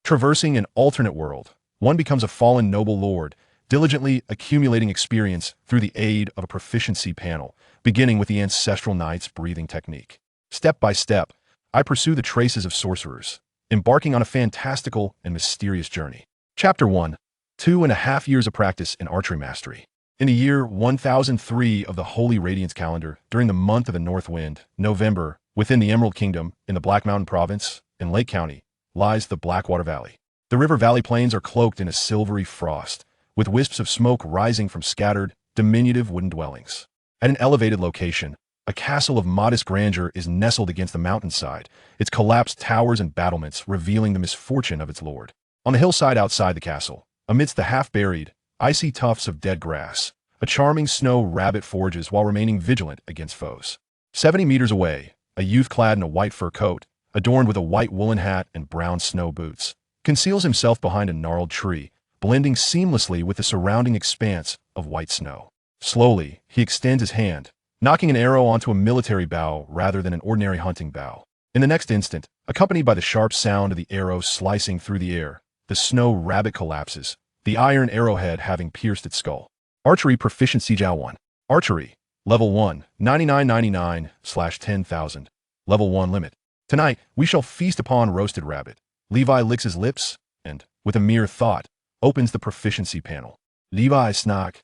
Traversing an alternate world, one becomes a fallen noble lord, diligently accumulating experience through the aid of a proficiency panel, beginning with the ancestral knight's breathing technique. Step by step, I pursue the traces of sorcerers, embarking on a fantastical and mysterious journey. Chapter 1. 2.5 years of practice in archery mastery. In the year 1003 of the Holy Radiance calendar, during the month of the North Wind, November, within the Emerald Kingdom, in the Black Mountain Province, in Lake County, lies the Blackwater Valley. The river valley plains are cloaked in a silvery frost, with wisps of smoke rising from scattered, diminutive wooden dwellings. At an elevated location, a castle of modest grandeur is nestled against the mountainside, its collapsed towers and battlements revealing the misfortune of its lord. On the hillside outside the castle, amidst the half-buried, icy tufts of dead grass, a charming snow rabbit forages while remaining vigilant against foes. 70 meters away, a youth clad in a white fur coat, adorned with a white woolen hat and brown snow boots, conceals himself behind a gnarled tree, blending seamlessly with the surrounding expanse of white snow. Slowly, he extends his hand, knocking an arrow onto a military bow rather than an ordinary hunting bow. In the next instant, accompanied by the sharp sound of the arrow slicing through the air, the snow rabbit collapses, the iron arrowhead having pierced its skull. Archery Proficiency Jow 1. Archery. Level 1, 9999/10,000. Level 1 limit. Tonight, we shall feast upon roasted rabbit. Levi licks his lips, and, with a mere thought, opens the proficiency panel. Levi snack.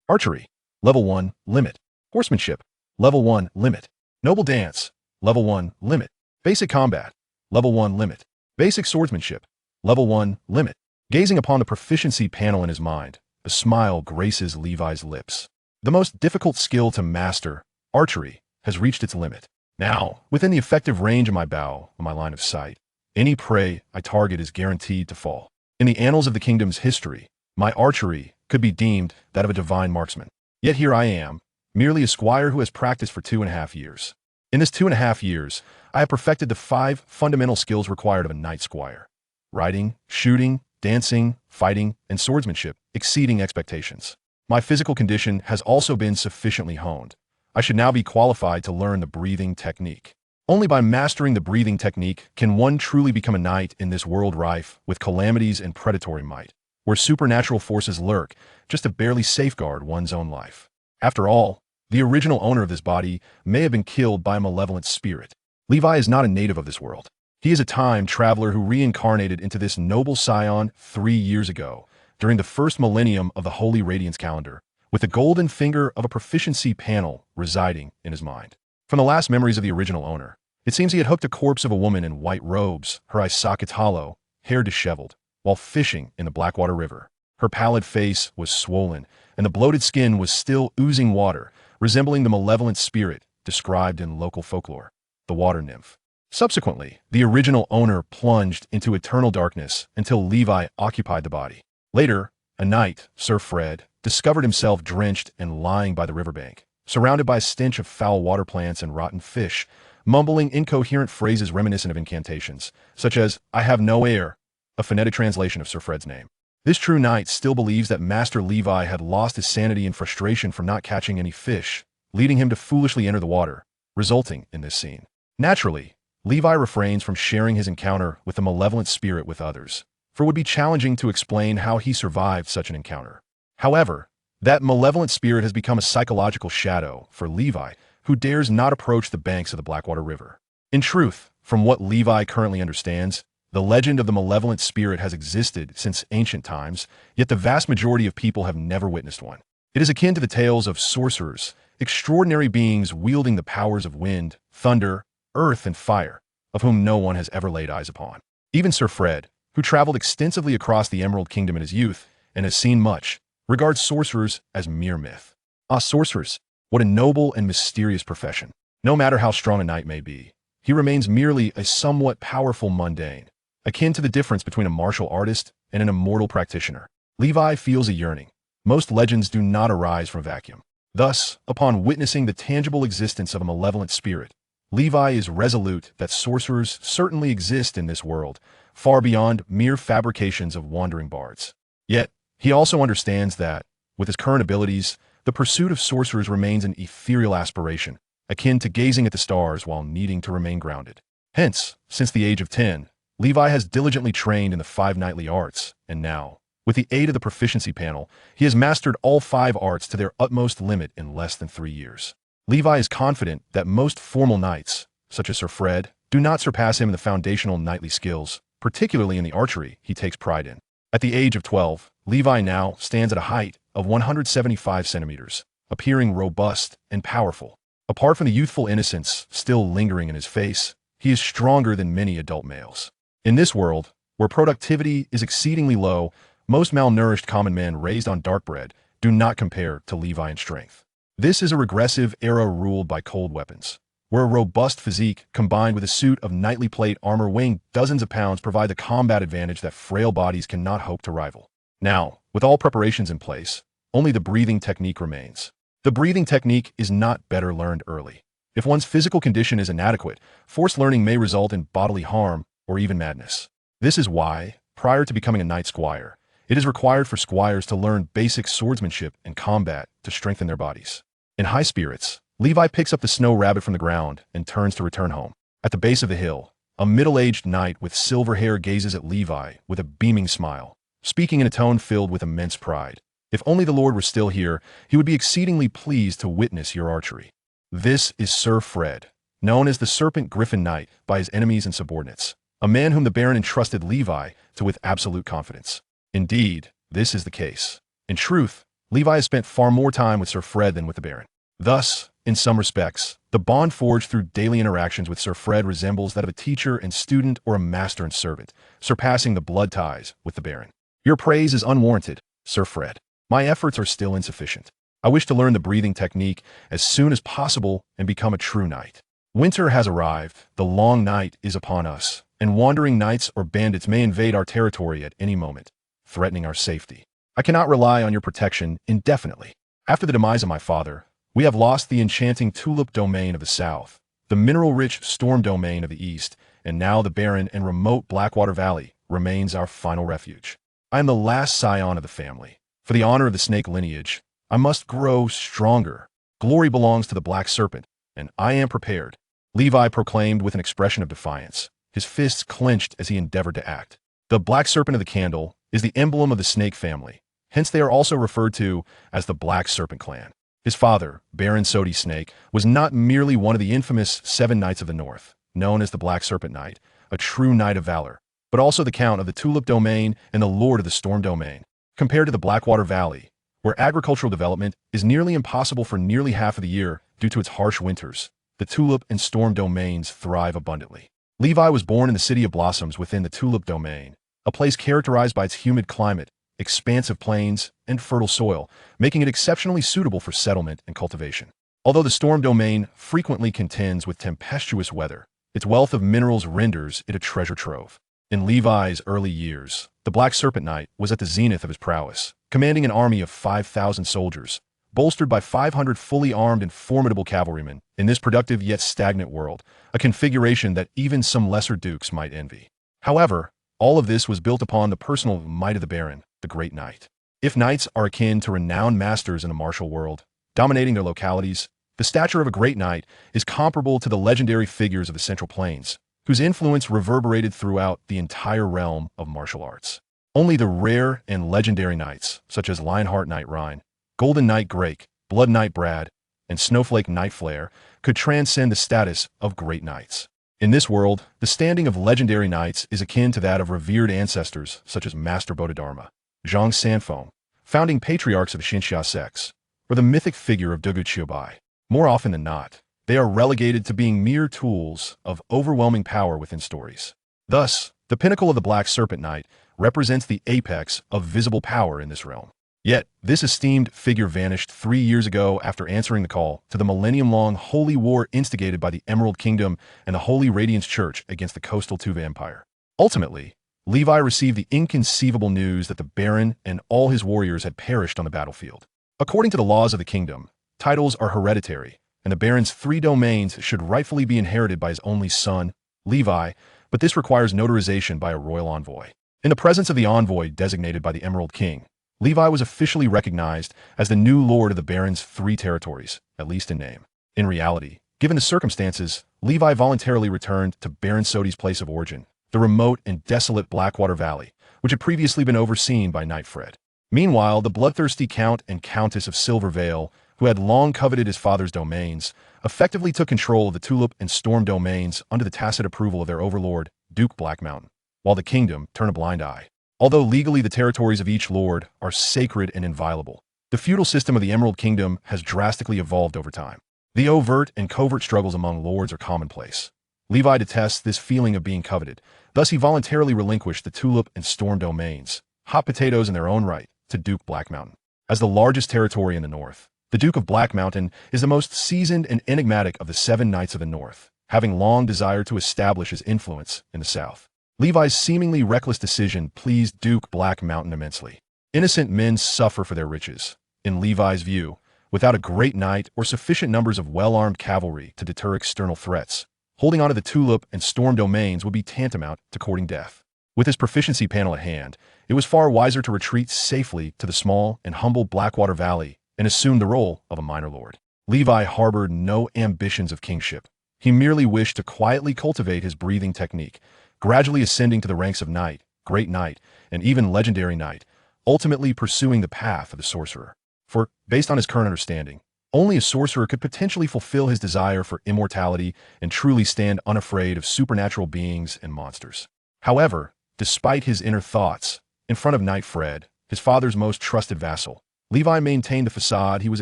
Archery. Level 1 limit. Horsemanship. Level 1 limit. Noble dance. Level 1 limit. Basic combat. Level 1 limit. Basic swordsmanship. Level 1 limit. Gazing upon the proficiency panel in his mind, a smile graces Levi's lips. The most difficult skill to master, archery, has reached its limit. Now, within the effective range of my bow, of my line of sight, any prey I target is guaranteed to fall. In the annals of the kingdom's history, my archery could be deemed that of a divine marksman. Yet here I am, merely a squire who has practiced for 2.5 years. In this 2.5 years, I have perfected the 5 fundamental skills required of a knight squire: riding, shooting, dancing, fighting, and swordsmanship, exceeding expectations. My physical condition has also been sufficiently honed. I should now be qualified to learn the breathing technique. Only by mastering the breathing technique can one truly become a knight in this world rife with calamities and predatory might, where supernatural forces lurk just to barely safeguard one's own life. After all, the original owner of this body may have been killed by a malevolent spirit. Levi is not a native of this world. He is a time traveler who reincarnated into this noble scion 3 years ago, during the first millennium of the Holy Radiance calendar, with the golden finger of a proficiency panel residing in his mind. From the last memories of the original owner, it seems he had hooked a corpse of a woman in white robes, her eye sockets hollow, hair disheveled, while fishing in the Blackwater River. Her pallid face was swollen, and the bloated skin was still oozing water, resembling the malevolent spirit described in local folklore, the water nymph. Subsequently, the original owner plunged into eternal darkness until Levi occupied the body. Later, a night, Sir Fred, discovered himself drenched and lying by the riverbank, surrounded by a stench of foul water plants and rotten fish, mumbling incoherent phrases reminiscent of incantations, such as, "I have no heir," a phonetic translation of Sir Fred's name. This true knight still believes that Master Levi had lost his sanity in frustration from not catching any fish, leading him to foolishly enter the water, resulting in this scene. Naturally, Levi refrains from sharing his encounter with the malevolent spirit with others, for it would be challenging to explain how he survived such an encounter. However, that malevolent spirit has become a psychological shadow for Levi, who dares not approach the banks of the Blackwater River. In truth, from what Levi currently understands, the legend of the malevolent spirit has existed since ancient times, yet the vast majority of people have never witnessed one. It is akin to the tales of sorcerers, extraordinary beings wielding the powers of wind, thunder, earth, and fire, of whom no one has ever laid eyes upon. Even Sir Fred, who traveled extensively across the Emerald Kingdom in his youth and has seen much, regards sorcerers as mere myth. Ah, sorcerers! What a noble and mysterious profession. No matter how strong a knight may be, he remains merely a somewhat powerful mundane, akin to the difference between a martial artist and an immortal practitioner. Levi feels a yearning. Most legends do not arise from a vacuum. Thus, upon witnessing the tangible existence of a malevolent spirit, Levi is resolute that sorcerers certainly exist in this world, far beyond mere fabrications of wandering bards. Yet, he also understands that, with his current abilities, the pursuit of sorcerers remains an ethereal aspiration, akin to gazing at the stars while needing to remain grounded. Hence, since the age of 10, Levi has diligently trained in the 5 knightly arts, and now, with the aid of the proficiency panel, he has mastered all 5 arts to their utmost limit in less than 3 years. Levi is confident that most formal knights, such as Sir Fred, do not surpass him in the foundational knightly skills, particularly in the archery he takes pride in. At the age of 12, Levi now stands at a height of 175 centimeters, appearing robust and powerful. Apart from the youthful innocence still lingering in his face, he is stronger than many adult males. In this world, where productivity is exceedingly low, most malnourished common men raised on dark bread do not compare to Levi in strength. This is a regressive era ruled by cold weapons, where a robust physique combined with a suit of knightly plate armor weighing dozens of pounds provide the combat advantage that frail bodies cannot hope to rival. Now, with all preparations in place, only the breathing technique remains. The breathing technique is not better learned early. If one's physical condition is inadequate, forced learning may result in bodily harm or even madness. This is why, prior to becoming a knight squire, it is required for squires to learn basic swordsmanship and combat to strengthen their bodies. In high spirits, Levi picks up the snow rabbit from the ground and turns to return home. At the base of the hill, a middle-aged knight with silver hair gazes at Levi with a beaming smile, speaking in a tone filled with immense pride. If only the Lord were still here, he would be exceedingly pleased to witness your archery. This is Sir Fred, known as the Serpent Griffin Knight by his enemies and subordinates, a man whom the Baron entrusted Levi to with absolute confidence. Indeed, this is the case. In truth, Levi has spent far more time with Sir Fred than with the Baron. Thus, in some respects, the bond forged through daily interactions with Sir Fred resembles that of a teacher and student or a master and servant, surpassing the blood ties with the Baron. Your praise is unwarranted, Sir Fred. My efforts are still insufficient. I wish to learn the breathing technique as soon as possible and become a true knight. Winter has arrived, the long night is upon us, and wandering knights or bandits may invade our territory at any moment, threatening our safety. I cannot rely on your protection indefinitely. After the demise of my father, we have lost the enchanting tulip domain of the south, the mineral-rich storm domain of the east, and now the barren and remote Blackwater Valley remains our final refuge. I am the last scion of the family. For the honor of the snake lineage, I must grow stronger. Glory belongs to the black serpent, and I am prepared, Levi proclaimed with an expression of defiance, his fists clenched as he endeavored to act. The black serpent of the candle is the emblem of the snake family, hence they are also referred to as the Black Serpent clan. His father, Baron Sody Snake, was not merely one of the infamous 7 Knights of the North, known as the Black Serpent Knight, a true knight of valor, but also the Count of the Tulip Domain and the Lord of the Storm Domain. Compared to the Blackwater Valley, where agricultural development is nearly impossible for nearly half of the year due to its harsh winters, the Tulip and Storm Domains thrive abundantly. Levi was born in the City of Blossoms within the Tulip Domain, a place characterized by its humid climate, expansive plains, and fertile soil, making it exceptionally suitable for settlement and cultivation. Although the Storm Domain frequently contends with tempestuous weather, its wealth of minerals renders it a treasure trove. In Levi's early years, the Black Serpent Knight was at the zenith of his prowess, commanding an army of 5,000 soldiers, bolstered by 500 fully armed and formidable cavalrymen in this productive yet stagnant world, a configuration that even some lesser dukes might envy. However, all of this was built upon the personal might of the Baron, the Great Knight. If knights are akin to renowned masters in the martial world, dominating their localities, the stature of a great knight is comparable to the legendary figures of the Central Plains, whose influence reverberated throughout the entire realm of martial arts. Only the rare and legendary knights, such as Lionheart Knight Rhine, Golden Knight Grake, Blood Knight Brad, and Snowflake Knight Flare, could transcend the status of great knights. In this world, the standing of legendary knights is akin to that of revered ancestors such as Master Bodhidharma, Zhang Sanfeng, founding patriarchs of the Xinxia sects, or the mythic figure of Dugu Qiubai. More often than not, they are relegated to being mere tools of overwhelming power within stories. Thus, the pinnacle of the Black Serpent Knight represents the apex of visible power in this realm. Yet, this esteemed figure vanished 3 years ago after answering the call to the millennium-long holy war instigated by the Emerald Kingdom and the Holy Radiance Church against the coastal Tuva Empire. Ultimately, Levi received the inconceivable news that the Baron and all his warriors had perished on the battlefield. According to the laws of the kingdom, titles are hereditary, and the Baron's 3 domains should rightfully be inherited by his only son, Levi, but this requires notarization by a royal envoy. In the presence of the envoy designated by the Emerald King, Levi was officially recognized as the new lord of the Baron's 3 territories, at least in name. In reality, given the circumstances, Levi voluntarily returned to Baron Sody's place of origin, the remote and desolate Blackwater Valley, which had previously been overseen by Knight Fred. Meanwhile, the bloodthirsty Count and Countess of Silver Vale, who had long coveted his father's domains, effectively took control of the Tulip and Storm domains under the tacit approval of their overlord, Duke Blackmountain, while the kingdom turned a blind eye. Although legally the territories of each lord are sacred and inviolable, the feudal system of the Emerald Kingdom has drastically evolved over time. The overt and covert struggles among lords are commonplace. Levi detests this feeling of being coveted, thus he voluntarily relinquished the Tulip and Storm domains, hot potatoes in their own right, to Duke Blackmountain. As the largest territory in the north, the Duke of Blackmountain is the most seasoned and enigmatic of the 7 Knights of the North, having long desired to establish his influence in the south. Levi's seemingly reckless decision pleased Duke Blackmountain immensely. Innocent men suffer for their riches. In Levi's view, without a great knight or sufficient numbers of well-armed cavalry to deter external threats, holding onto the Tulip and Storm domains would be tantamount to courting death. With his proficiency panel at hand, it was far wiser to retreat safely to the small and humble Blackwater Valley and assume the role of a minor lord. Levi harbored no ambitions of kingship. He merely wished to quietly cultivate his breathing technique, gradually ascending to the ranks of knight, great knight, and even legendary knight, ultimately pursuing the path of the sorcerer. For, based on his current understanding, only a sorcerer could potentially fulfill his desire for immortality and truly stand unafraid of supernatural beings and monsters. However, despite his inner thoughts, in front of Knight Fred, his father's most trusted vassal, Levi maintained the facade he was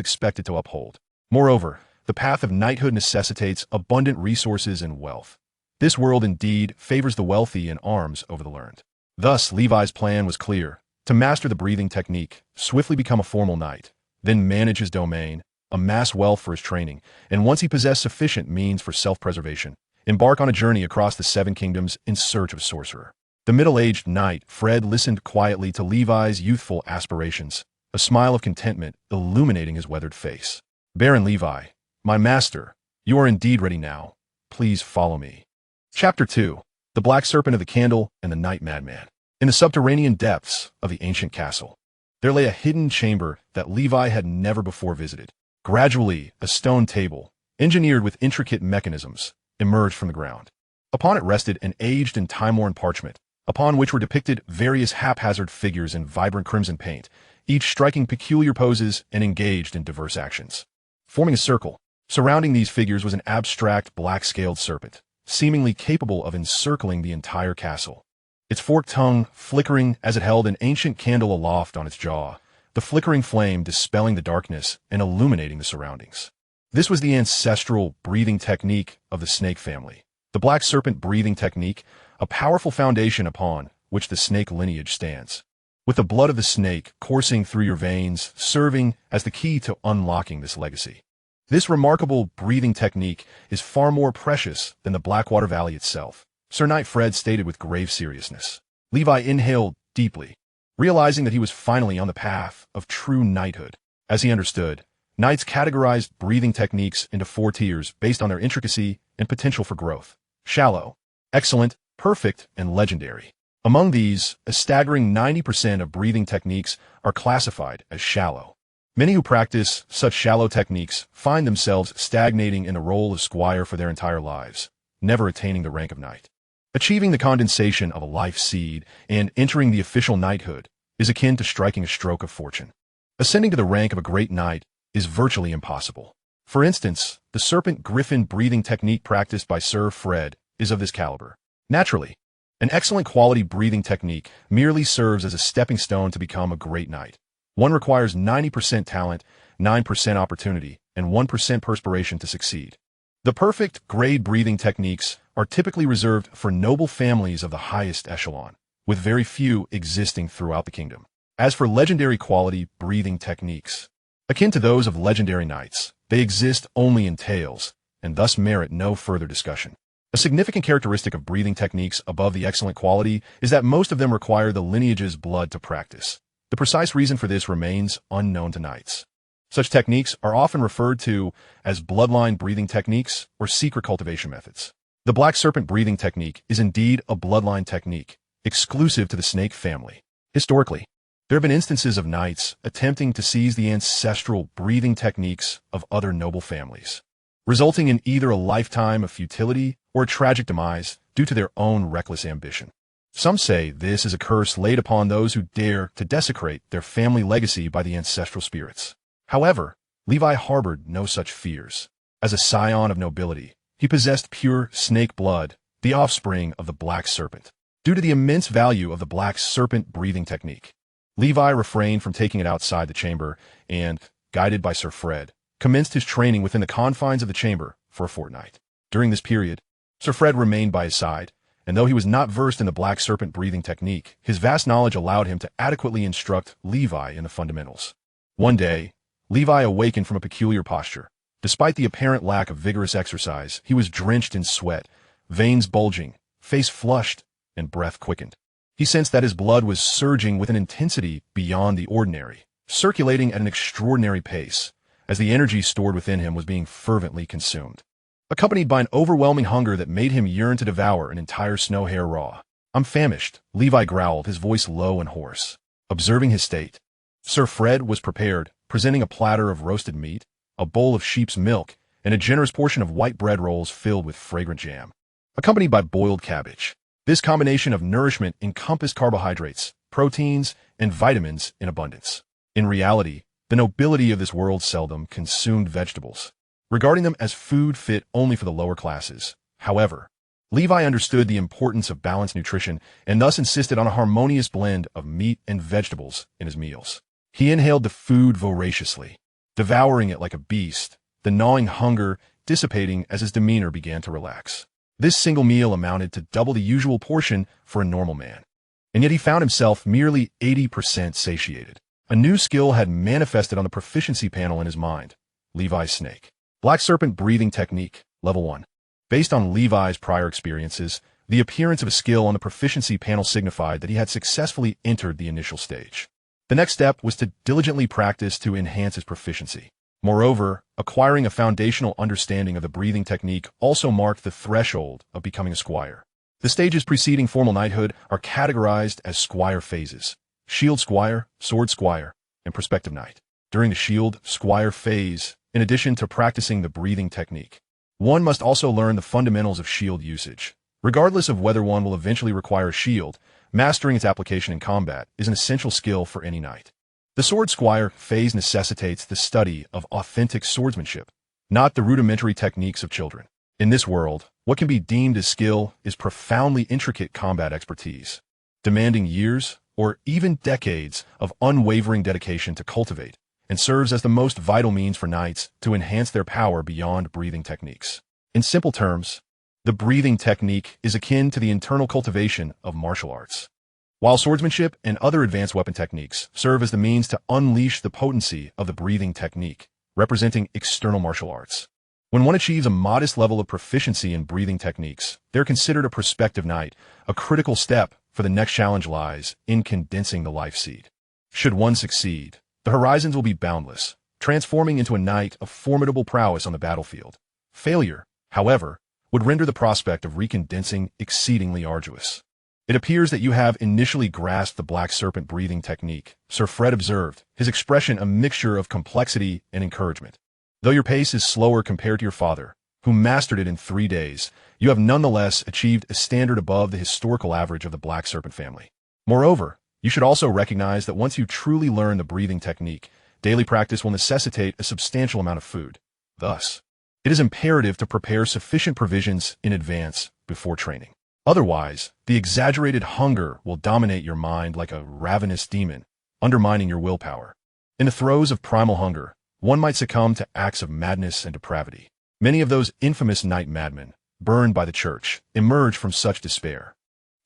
expected to uphold. Moreover, the path of knighthood necessitates abundant resources and wealth. This world indeed favors the wealthy in arms over the learned. Thus, Levi's plan was clear: to master the breathing technique, swiftly become a formal knight, then manage his domain, amass wealth for his training, and once he possessed sufficient means for self-preservation, embark on a journey across the 7 kingdoms in search of a sorcerer. The middle-aged knight, Fred, listened quietly to Levi's youthful aspirations, a smile of contentment illuminating his weathered face. "Baron Levi, my master, you are indeed ready now. Please follow me." Chapter 2. The Black Serpent of the Candle and the Night Madman. In the subterranean depths of the ancient castle, there lay a hidden chamber that Levi had never before visited. Gradually, a stone table, engineered with intricate mechanisms, emerged from the ground. Upon it rested an aged and time-worn parchment, upon which were depicted various haphazard figures in vibrant crimson paint, each striking peculiar poses and engaged in diverse actions. Forming a circle, surrounding these figures was an abstract black-scaled serpent, seemingly capable of encircling the entire castle. Its forked tongue flickering as it held an ancient candle aloft on its jaw, the flickering flame dispelling the darkness and illuminating the surroundings. This was the ancestral breathing technique of the snake family. The black serpent breathing technique, a powerful foundation upon which the snake lineage stands. With the blood of the snake coursing through your veins, serving as the key to unlocking this legacy. This remarkable breathing technique is far more precious than the Blackwater Valley itself, Sir Knight Fred stated with grave seriousness. Levi inhaled deeply, realizing that he was finally on the path of true knighthood. As he understood, knights categorized breathing techniques into 4 tiers based on their intricacy and potential for growth: shallow, excellent, perfect, and legendary. Among these, a staggering 90% of breathing techniques are classified as shallow. Many who practice such shallow techniques find themselves stagnating in the role of squire for their entire lives, never attaining the rank of knight. Achieving the condensation of a life seed and entering the official knighthood is akin to striking a stroke of fortune. Ascending to the rank of a great knight is virtually impossible. For instance, the serpent griffin breathing technique practiced by Sir Fred is of this caliber. Naturally, an excellent quality breathing technique merely serves as a stepping stone to become a great knight. One requires 90% talent, 9% opportunity, and 1% perspiration to succeed. The perfect grade breathing techniques are typically reserved for noble families of the highest echelon, with very few existing throughout the kingdom. As for legendary quality breathing techniques, akin to those of legendary knights, they exist only in tales, and thus merit no further discussion. A significant characteristic of breathing techniques above the excellent quality is that most of them require the lineage's blood to practice. The precise reason for this remains unknown to knights. Such techniques are often referred to as bloodline breathing techniques or secret cultivation methods. The black serpent breathing technique is indeed a bloodline technique, exclusive to the snake family. Historically, there have been instances of knights attempting to seize the ancestral breathing techniques of other noble families. resulting in either a lifetime of futility or a tragic demise due to their own reckless ambition. Some say this is a curse laid upon those who dare to desecrate their family legacy by the ancestral spirits. However, Levi harbored no such fears. As a scion of nobility, he possessed pure snake blood, the offspring of the black serpent. Due to the immense value of the black serpent breathing technique, Levi refrained from taking it outside the chamber and, guided by Sir Fred, commenced his training within the confines of the chamber for a fortnight. During this period, Sir Fred remained by his side, and though he was not versed in the black serpent breathing technique, his vast knowledge allowed him to adequately instruct Levi in the fundamentals. One day, Levi awakened from a peculiar posture. Despite the apparent lack of vigorous exercise, he was drenched in sweat, veins bulging, face flushed, and breath quickened. He sensed that his blood was surging with an intensity beyond the ordinary, circulating at an extraordinary pace, as the energy stored within him was being fervently consumed, accompanied by an overwhelming hunger that made him yearn to devour an entire snow hare raw. "I'm famished," Levi growled, his voice low and hoarse. Observing his state, Sir Fred was prepared, presenting a platter of roasted meat, a bowl of sheep's milk, and a generous portion of white bread rolls filled with fragrant jam, accompanied by boiled cabbage. This combination of nourishment encompassed carbohydrates, proteins, and vitamins in abundance. In reality, the nobility of this world seldom consumed vegetables, regarding them as food fit only for the lower classes. However, Levi understood the importance of balanced nutrition and thus insisted on a harmonious blend of meat and vegetables in his meals. He inhaled the food voraciously, devouring it like a beast, the gnawing hunger dissipating as his demeanor began to relax. This single meal amounted to double the usual portion for a normal man, and yet he found himself merely 80% satiated. A new skill had manifested on the proficiency panel in his mind: Levi's snake. Black serpent breathing technique, level 1. Based on Levi's prior experiences, the appearance of a skill on the proficiency panel signified that he had successfully entered the initial stage. The next step was to diligently practice to enhance his proficiency. Moreover, acquiring a foundational understanding of the breathing technique also marked the threshold of becoming a squire. The stages preceding formal knighthood are categorized as squire phases: shield squire, sword squire, and prospective knight. During the shield squire phase, in addition to practicing the breathing technique, one must also learn the fundamentals of shield usage. Regardless of whether one will eventually require a shield, mastering its application in combat is an essential skill for any knight. The sword squire phase necessitates the study of authentic swordsmanship, not the rudimentary techniques of children. In this world, what can be deemed as skill is profoundly intricate combat expertise, demanding years or even decades of unwavering dedication to cultivate, and serves as the most vital means for knights to enhance their power beyond breathing techniques. In simple terms, the breathing technique is akin to the internal cultivation of martial arts, while swordsmanship and other advanced weapon techniques serve as the means to unleash the potency of the breathing technique, representing external martial arts. When one achieves a modest level of proficiency in breathing techniques, they're considered a prospective knight. A critical step for the next challenge lies in condensing the life seed. Should one succeed, the horizons will be boundless, transforming into a knight of formidable prowess on the battlefield. Failure, however, would render the prospect of recondensing exceedingly arduous. "It appears that you have initially grasped the black serpent breathing technique," Sir Fred observed, his expression a mixture of complexity and encouragement. "Though your pace is slower compared to your father, who mastered it in 3 days, you have nonetheless achieved a standard above the historical average of the black serpent family. Moreover, you should also recognize that once you truly learn the breathing technique, daily practice will necessitate a substantial amount of food. Thus, it is imperative to prepare sufficient provisions in advance before training. Otherwise, the exaggerated hunger will dominate your mind like a ravenous demon, undermining your willpower. In the throes of primal hunger, one might succumb to acts of madness and depravity. Many of those infamous knight madmen, burned by the church, emerge from such despair."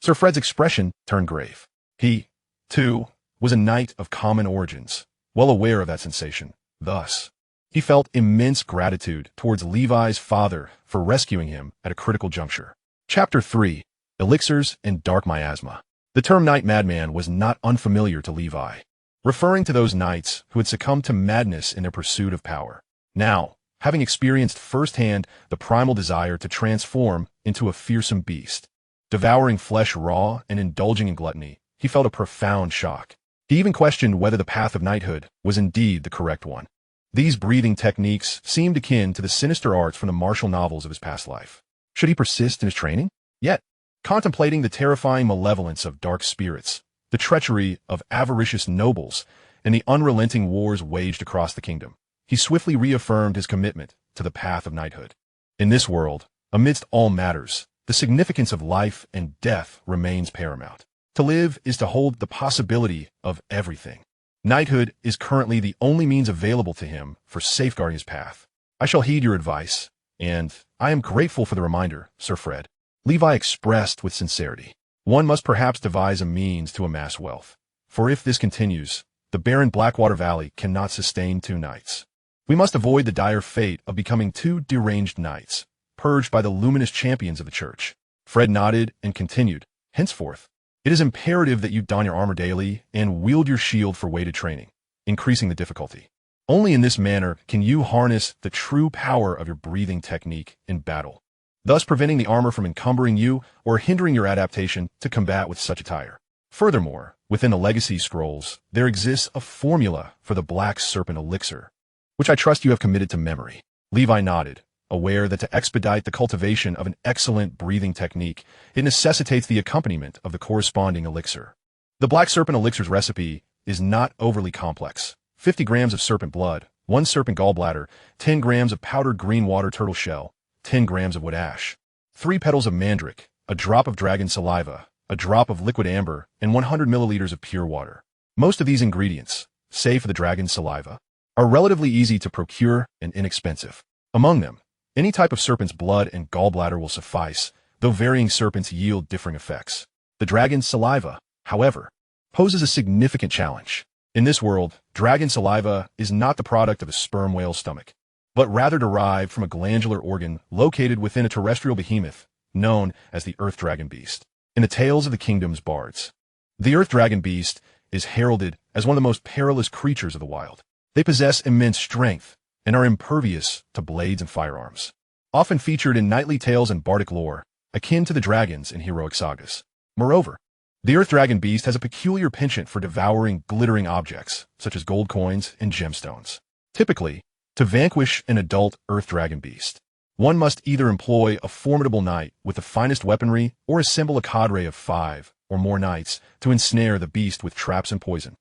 Sir Fred's expression turned grave. He, too, was a knight of common origins, well aware of that sensation. Thus, he felt immense gratitude towards Levi's father for rescuing him at a critical juncture. Chapter 3. Elixirs and Dark Miasma. The term knight madman was not unfamiliar to Levi, referring to those knights who had succumbed to madness in their pursuit of power. Now, having experienced firsthand the primal desire to transform into a fearsome beast, devouring flesh raw and indulging in gluttony, he felt a profound shock. He even questioned whether the path of knighthood was indeed the correct one. These breathing techniques seemed akin to the sinister arts from the martial novels of his past life. Should he persist in his training? Yet, contemplating the terrifying malevolence of dark spirits, the treachery of avaricious nobles, and the unrelenting wars waged across the kingdom, he swiftly reaffirmed his commitment to the path of knighthood. In this world, amidst all matters, the significance of life and death remains paramount. To live is to hold the possibility of everything. Knighthood is currently the only means available to him for safeguarding his path. I shall heed your advice, and I am grateful for the reminder, Sir Fred. Levi expressed with sincerity. One must perhaps devise a means to amass wealth, for if this continues, the barren Blackwater Valley cannot sustain 2 knights. We must avoid the dire fate of becoming 2 deranged knights, purged by the luminous champions of the church. Fred nodded and continued, henceforth, it is imperative that you don your armor daily and wield your shield for weighted training, increasing the difficulty. Only in this manner can you harness the true power of your breathing technique in battle, thus preventing the armor from encumbering you or hindering your adaptation to combat with such attire. Furthermore, within the legacy scrolls, there exists a formula for the black serpent elixir, which I trust you have committed to memory. Levi nodded, aware that to expedite the cultivation of an excellent breathing technique, it necessitates the accompaniment of the corresponding elixir. The black serpent elixir's recipe is not overly complex. 50 grams of serpent blood, 1 serpent gallbladder, 10 grams of powdered green water turtle shell, 10 grams of wood ash, 3 petals of mandrake, a drop of dragon saliva, a drop of liquid amber, and 100 milliliters of pure water. Most of these ingredients, save for the dragon saliva, are relatively easy to procure and inexpensive. Among them, any type of serpent's blood and gallbladder will suffice, though varying serpents yield differing effects. The dragon's saliva, however, poses a significant challenge. In this world, dragon saliva is not the product of a sperm whale's stomach, but rather derived from a glandular organ located within a terrestrial behemoth known as the earth dragon beast. In the tales of the kingdom's bards, the earth dragon beast is heralded as one of the most perilous creatures of the wild. They possess immense strength and are impervious to blades and firearms. Often featured in knightly tales and bardic lore, akin to the dragons in heroic sagas. Moreover, the earth dragon beast has a peculiar penchant for devouring glittering objects, such as gold coins and gemstones. Typically, to vanquish an adult earth dragon beast, one must either employ a formidable knight with the finest weaponry or assemble a cadre of 5 or more knights to ensnare the beast with traps and poison.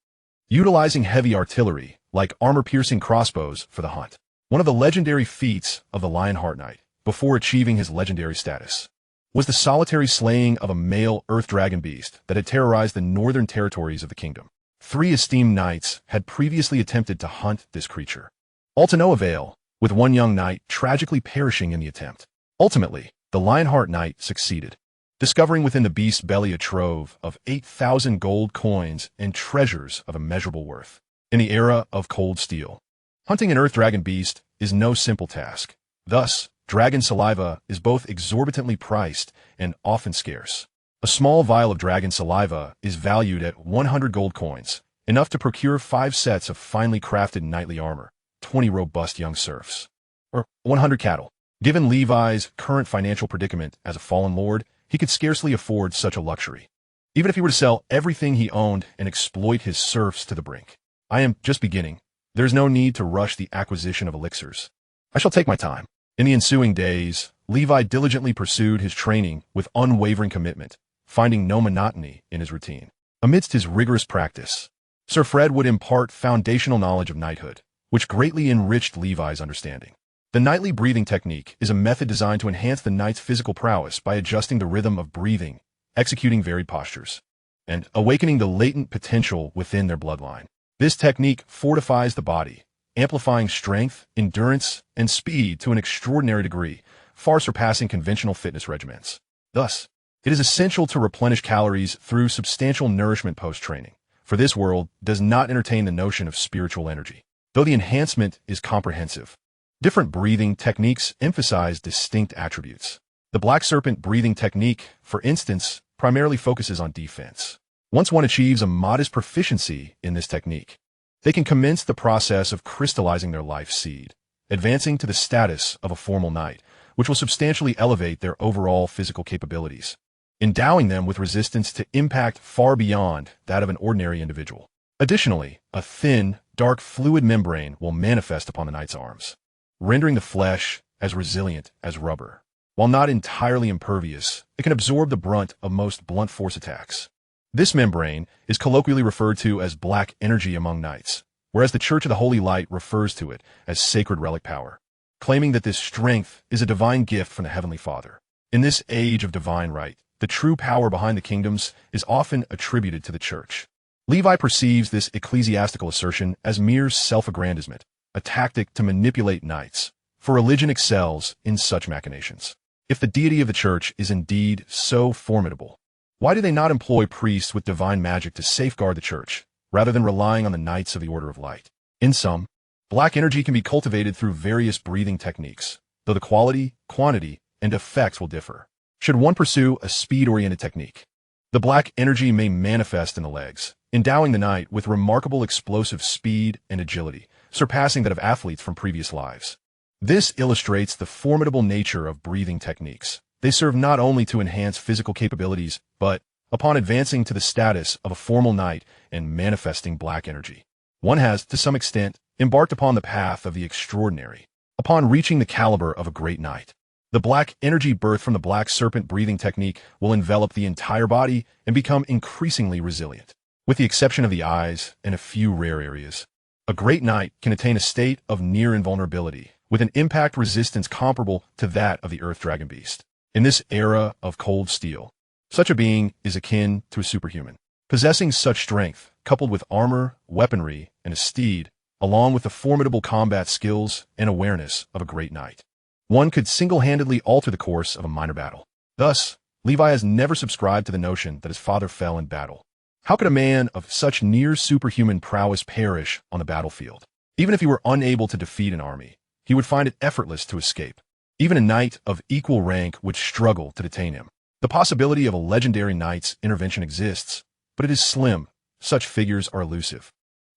Utilizing heavy artillery, like armor-piercing crossbows, for the hunt. One of the legendary feats of the Lionheart Knight, before achieving his legendary status, was the solitary slaying of a male earth dragon beast that had terrorized the northern territories of the kingdom. 3 esteemed knights had previously attempted to hunt this creature, all to no avail, with one young knight tragically perishing in the attempt. Ultimately, the Lionheart Knight succeeded, discovering within the beast's belly a trove of 8,000 gold coins and treasures of immeasurable worth. In the era of cold steel, hunting an earth dragon beast is no simple task. Thus, dragon saliva is both exorbitantly priced and often scarce. A small vial of dragon saliva is valued at 100 gold coins, enough to procure 5 sets of finely crafted knightly armor, 20 robust young serfs, or 100 cattle. Given Levi's current financial predicament as a fallen lord, he could scarcely afford such a luxury, even if he were to sell everything he owned and exploit his serfs to the brink. I am just beginning. There is no need to rush the acquisition of elixirs. I shall take my time. In the ensuing days, Levi diligently pursued his training with unwavering commitment, finding no monotony in his routine. Amidst his rigorous practice, Sir Fred would impart foundational knowledge of knighthood, which greatly enriched Levi's understanding. The knightly breathing technique is a method designed to enhance the knight's physical prowess by adjusting the rhythm of breathing, executing varied postures, and awakening the latent potential within their bloodline. This technique fortifies the body, amplifying strength, endurance, and speed to an extraordinary degree, far surpassing conventional fitness regimens. Thus, it is essential to replenish calories through substantial nourishment post-training, for this world does not entertain the notion of spiritual energy. Though the enhancement is comprehensive, different breathing techniques emphasize distinct attributes. The black serpent breathing technique, for instance, primarily focuses on defense. Once one achieves a modest proficiency in this technique, they can commence the process of crystallizing their life seed, advancing to the status of a formal knight, which will substantially elevate their overall physical capabilities, endowing them with resistance to impact far beyond that of an ordinary individual. Additionally, a thin, dark fluid membrane will manifest upon the knight's arms, rendering the flesh as resilient as rubber. While not entirely impervious, it can absorb the brunt of most blunt force attacks. This membrane is colloquially referred to as black energy among knights, whereas the Church of the Holy Light refers to it as sacred relic power, claiming that this strength is a divine gift from the Heavenly Father. In this age of divine right, the true power behind the kingdoms is often attributed to the Church. Levi perceives this ecclesiastical assertion as mere self-aggrandizement, a tactic to manipulate knights, for religion excels in such machinations. If the deity of the Church is indeed so formidable, why do they not employ priests with divine magic to safeguard the Church, rather than relying on the Knights of the Order of Light? In sum, black energy can be cultivated through various breathing techniques, though the quality, quantity, and effects will differ. Should one pursue a speed-oriented technique, the black energy may manifest in the legs, endowing the knight with remarkable explosive speed and agility, surpassing that of athletes from previous lives. This illustrates the formidable nature of breathing techniques. They serve not only to enhance physical capabilities, but, upon advancing to the status of a formal knight and manifesting black energy, one has, to some extent, embarked upon the path of the extraordinary. Upon reaching the caliber of a great knight, the black energy birthed from the black serpent breathing technique will envelop the entire body and become increasingly resilient. With the exception of the eyes and a few rare areas, a great knight can attain a state of near invulnerability, with an impact resistance comparable to that of the earth dragon beast. In this era of cold steel, such a being is akin to a superhuman. Possessing such strength, coupled with armor, weaponry, and a steed, along with the formidable combat skills and awareness of a great knight, one could single-handedly alter the course of a minor battle. Thus, Levi has never subscribed to the notion that his father fell in battle. How could a man of such near-superhuman prowess perish on the battlefield? Even if he were unable to defeat an army, he would find it effortless to escape. Even a knight of equal rank would struggle to detain him. The possibility of a legendary knight's intervention exists, but it is slim. Such figures are elusive,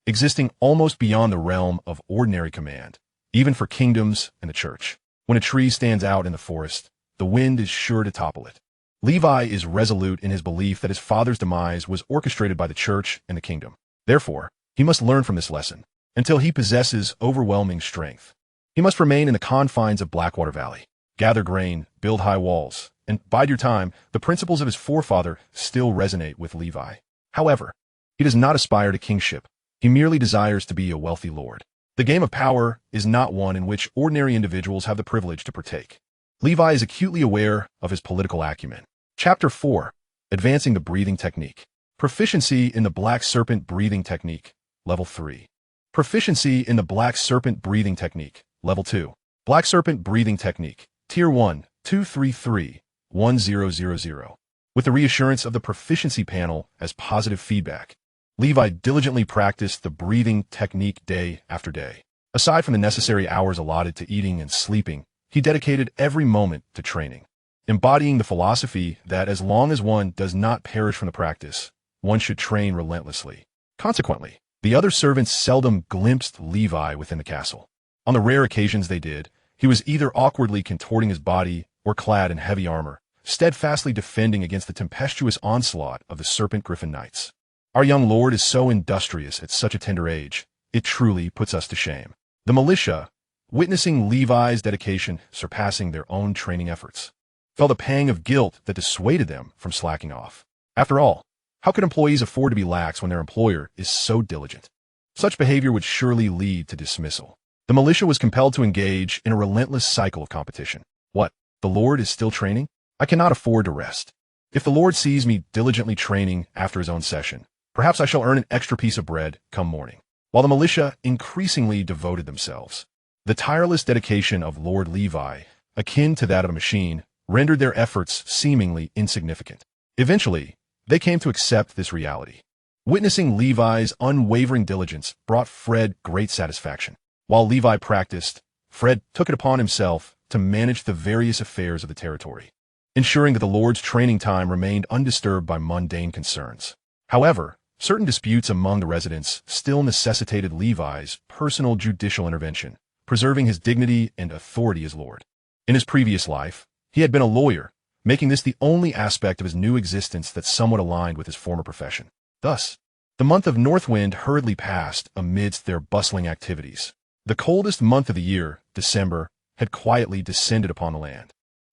existing almost beyond the realm of ordinary command, even for kingdoms and the Church. When a tree stands out in the forest, the wind is sure to topple it. Levi is resolute in his belief that his father's demise was orchestrated by the Church and the kingdom. Therefore, he must learn from this lesson. Until he possesses overwhelming strength, he must remain in the confines of Blackwater Valley, gather grain, build high walls, and bide your time. The principles of his forefather still resonate with Levi. However, he does not aspire to kingship. He merely desires to be a wealthy lord. The game of power is not one in which ordinary individuals have the privilege to partake. Levi is acutely aware of his political acumen. Chapter 4. Advancing the Breathing Technique. Proficiency in the Black Serpent Breathing Technique, Level 3. Proficiency in the Black Serpent Breathing Technique, Level 2. Black Serpent Breathing Technique, Tier 1, 233, 1000. With the reassurance of the proficiency panel as positive feedback, Levi diligently practiced the breathing technique day after day. Aside from the necessary hours allotted to eating and sleeping, he dedicated every moment to training, embodying the philosophy that as long as one does not perish from the practice, one should train relentlessly. Consequently, the other servants seldom glimpsed Levi within the castle. On the rare occasions they did, he was either awkwardly contorting his body or clad in heavy armor, steadfastly defending against the tempestuous onslaught of the serpent griffin knights. Our young lord is so industrious at such a tender age, it truly puts us to shame. The militia, witnessing Levi's dedication surpassing their own training efforts, felt a pang of guilt that dissuaded them from slacking off. After all, how could employees afford to be lax when their employer is so diligent? Such behavior would surely lead to dismissal. The militia was compelled to engage in a relentless cycle of competition. What? The Lord is still training? I cannot afford to rest. If the Lord sees me diligently training after his own session, perhaps I shall earn an extra piece of bread come morning. While the militia increasingly devoted themselves, the tireless dedication of Lord Levi, akin to that of a machine, rendered their efforts seemingly insignificant. Eventually, they came to accept this reality. Witnessing Levi's unwavering diligence brought Fred great satisfaction. While Levi practiced, Fred took it upon himself to manage the various affairs of the territory, ensuring that the Lord's training time remained undisturbed by mundane concerns. However, certain disputes among the residents still necessitated Levi's personal judicial intervention, preserving his dignity and authority as Lord. In his previous life, he had been a lawyer, making this the only aspect of his new existence that somewhat aligned with his former profession. Thus, The month of Northwind hurriedly passed amidst their bustling activities. The coldest month of the year, December, had quietly descended upon the land.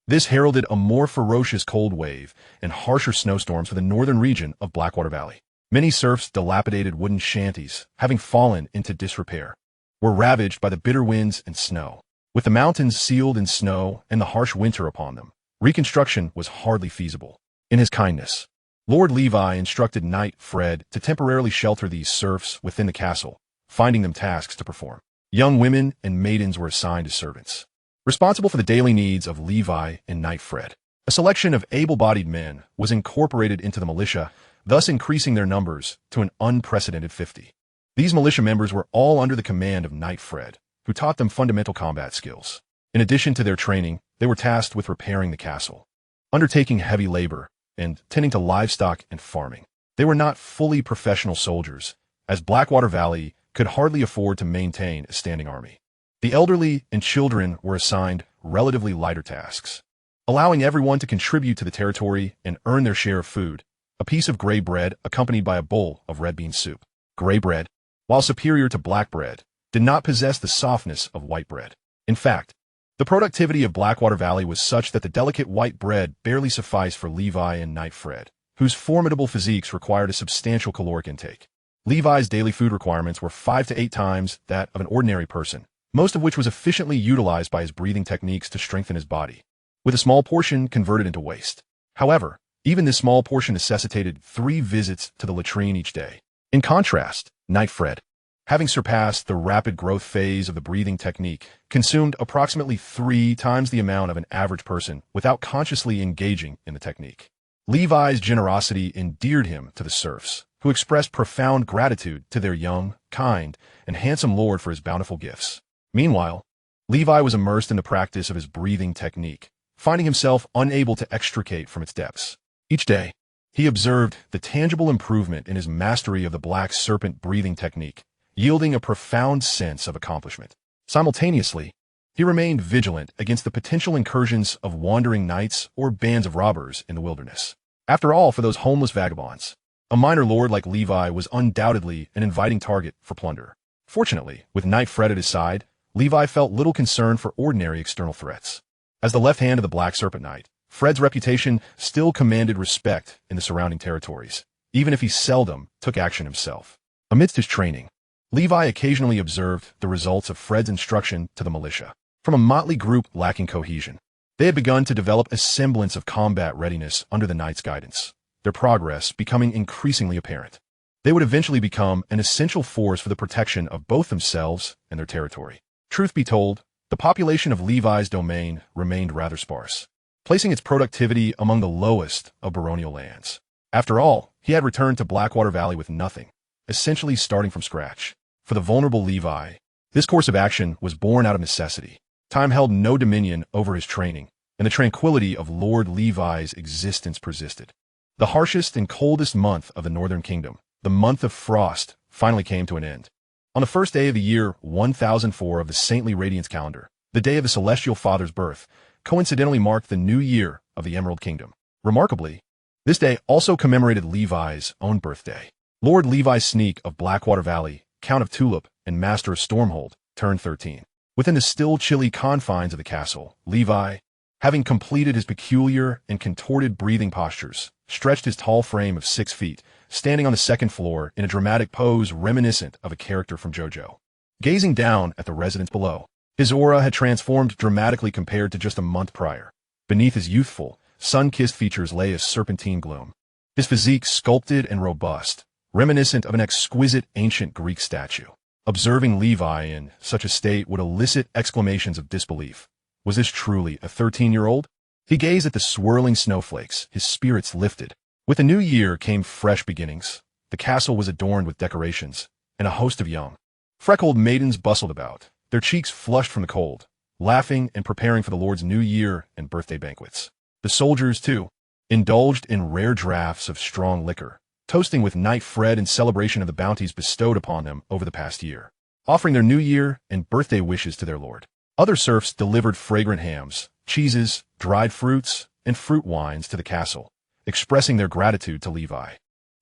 This heralded a more ferocious cold wave and harsher snowstorms for the northern region of Blackwater Valley. Many serfs' dilapidated wooden shanties, having fallen into disrepair, were ravaged by the bitter winds and snow. With the mountains sealed in snow and the harsh winter upon them, reconstruction was hardly feasible. In his kindness, Lord Levi instructed Knight Fred to temporarily shelter these serfs within the castle, finding them tasks to perform. Young women and maidens were assigned as servants, responsible for the daily needs of Levi and Knight Fred. A selection of able-bodied men was incorporated into the militia, thus increasing their numbers to an unprecedented 50. These militia members were all under the command of Knight Fred, who taught them fundamental combat skills. In addition to their training, they were tasked with repairing the castle, undertaking heavy labor, and tending to livestock and farming. They were not fully professional soldiers, as Blackwater Valley could hardly afford to maintain a standing army. The elderly and children were assigned relatively lighter tasks, allowing everyone to contribute to the territory and earn their share of food, a piece of gray bread accompanied by a bowl of red bean soup. Gray bread, while superior to black bread, did not possess the softness of white bread. In fact, the productivity of Blackwater Valley was such that the delicate white bread barely sufficed for Levi and Knight Fred, whose formidable physiques required a substantial caloric intake. Levi's daily food requirements were 5 to 8 times that of an ordinary person, most of which was efficiently utilized by his breathing techniques to strengthen his body, with a small portion converted into waste. However, even this small portion necessitated 3 visits to the latrine each day. In contrast, Knight Fred, having surpassed the rapid growth phase of the breathing technique, consumed approximately 3 times the amount of an average person without consciously engaging in the technique. Levi's generosity endeared him to the serfs, who expressed profound gratitude to their young, kind, and handsome lord for his bountiful gifts. Meanwhile, Levi was immersed in the practice of his breathing technique, finding himself unable to extricate from its depths. Each day, he observed the tangible improvement in his mastery of the black serpent breathing technique, yielding a profound sense of accomplishment. Simultaneously, he remained vigilant against the potential incursions of wandering knights or bands of robbers in the wilderness. After all, for those homeless vagabonds, a minor lord like Levi was undoubtedly an inviting target for plunder. Fortunately, with Knight Fred at his side, Levi felt little concern for ordinary external threats. As the left hand of the Black Serpent Knight, Fred's reputation still commanded respect in the surrounding territories, even if he seldom took action himself. Amidst his training, Levi occasionally observed the results of Fred's instruction to the militia. From a motley group lacking cohesion, they had begun to develop a semblance of combat readiness under the knight's guidance, their progress becoming increasingly apparent. They would eventually become an essential force for the protection of both themselves and their territory. Truth be told, the population of Levi's domain remained rather sparse, placing its productivity among the lowest of baronial lands. After all, he had returned to Blackwater Valley with nothing, essentially starting from scratch. For the vulnerable Levi, this course of action was born out of necessity. Time held no dominion over his training, and the tranquility of Lord Levi's existence persisted. The harshest and coldest month of the Northern Kingdom, the month of frost, finally came to an end. On the first day of the year 1004 of the Saintly Radiance calendar, the day of the Celestial Father's birth, coincidentally marked the new year of the Emerald Kingdom. Remarkably, this day also commemorated Levi's own birthday. Lord Levi Sneak of Blackwater Valley, Count of Tulip and Master of Stormhold, turned 13. Within the still chilly confines of the castle, Levi, having completed his peculiar and contorted breathing postures, stretched his tall frame of 6 feet, standing on the second floor in a dramatic pose reminiscent of a character from JoJo. Gazing down at the residents below, his aura had transformed dramatically compared to just a month prior. Beneath his youthful, sun-kissed features lay a serpentine gloom, his physique sculpted and robust, reminiscent of an exquisite ancient Greek statue. Observing Levi in such a state would elicit exclamations of disbelief. Was this truly a 13-year-old? He gazed at the swirling snowflakes, his spirits lifted. With the new year came fresh beginnings. The castle was adorned with decorations, and a host of young, freckled maidens bustled about, their cheeks flushed from the cold, laughing and preparing for the Lord's new year and birthday banquets. The soldiers, too, indulged in rare draughts of strong liquor, toasting with Knight Fred in celebration of the bounties bestowed upon them over the past year, offering their new year and birthday wishes to their lord. Other serfs delivered fragrant hams, cheeses, dried fruits, and fruit wines to the castle, expressing their gratitude to Levi.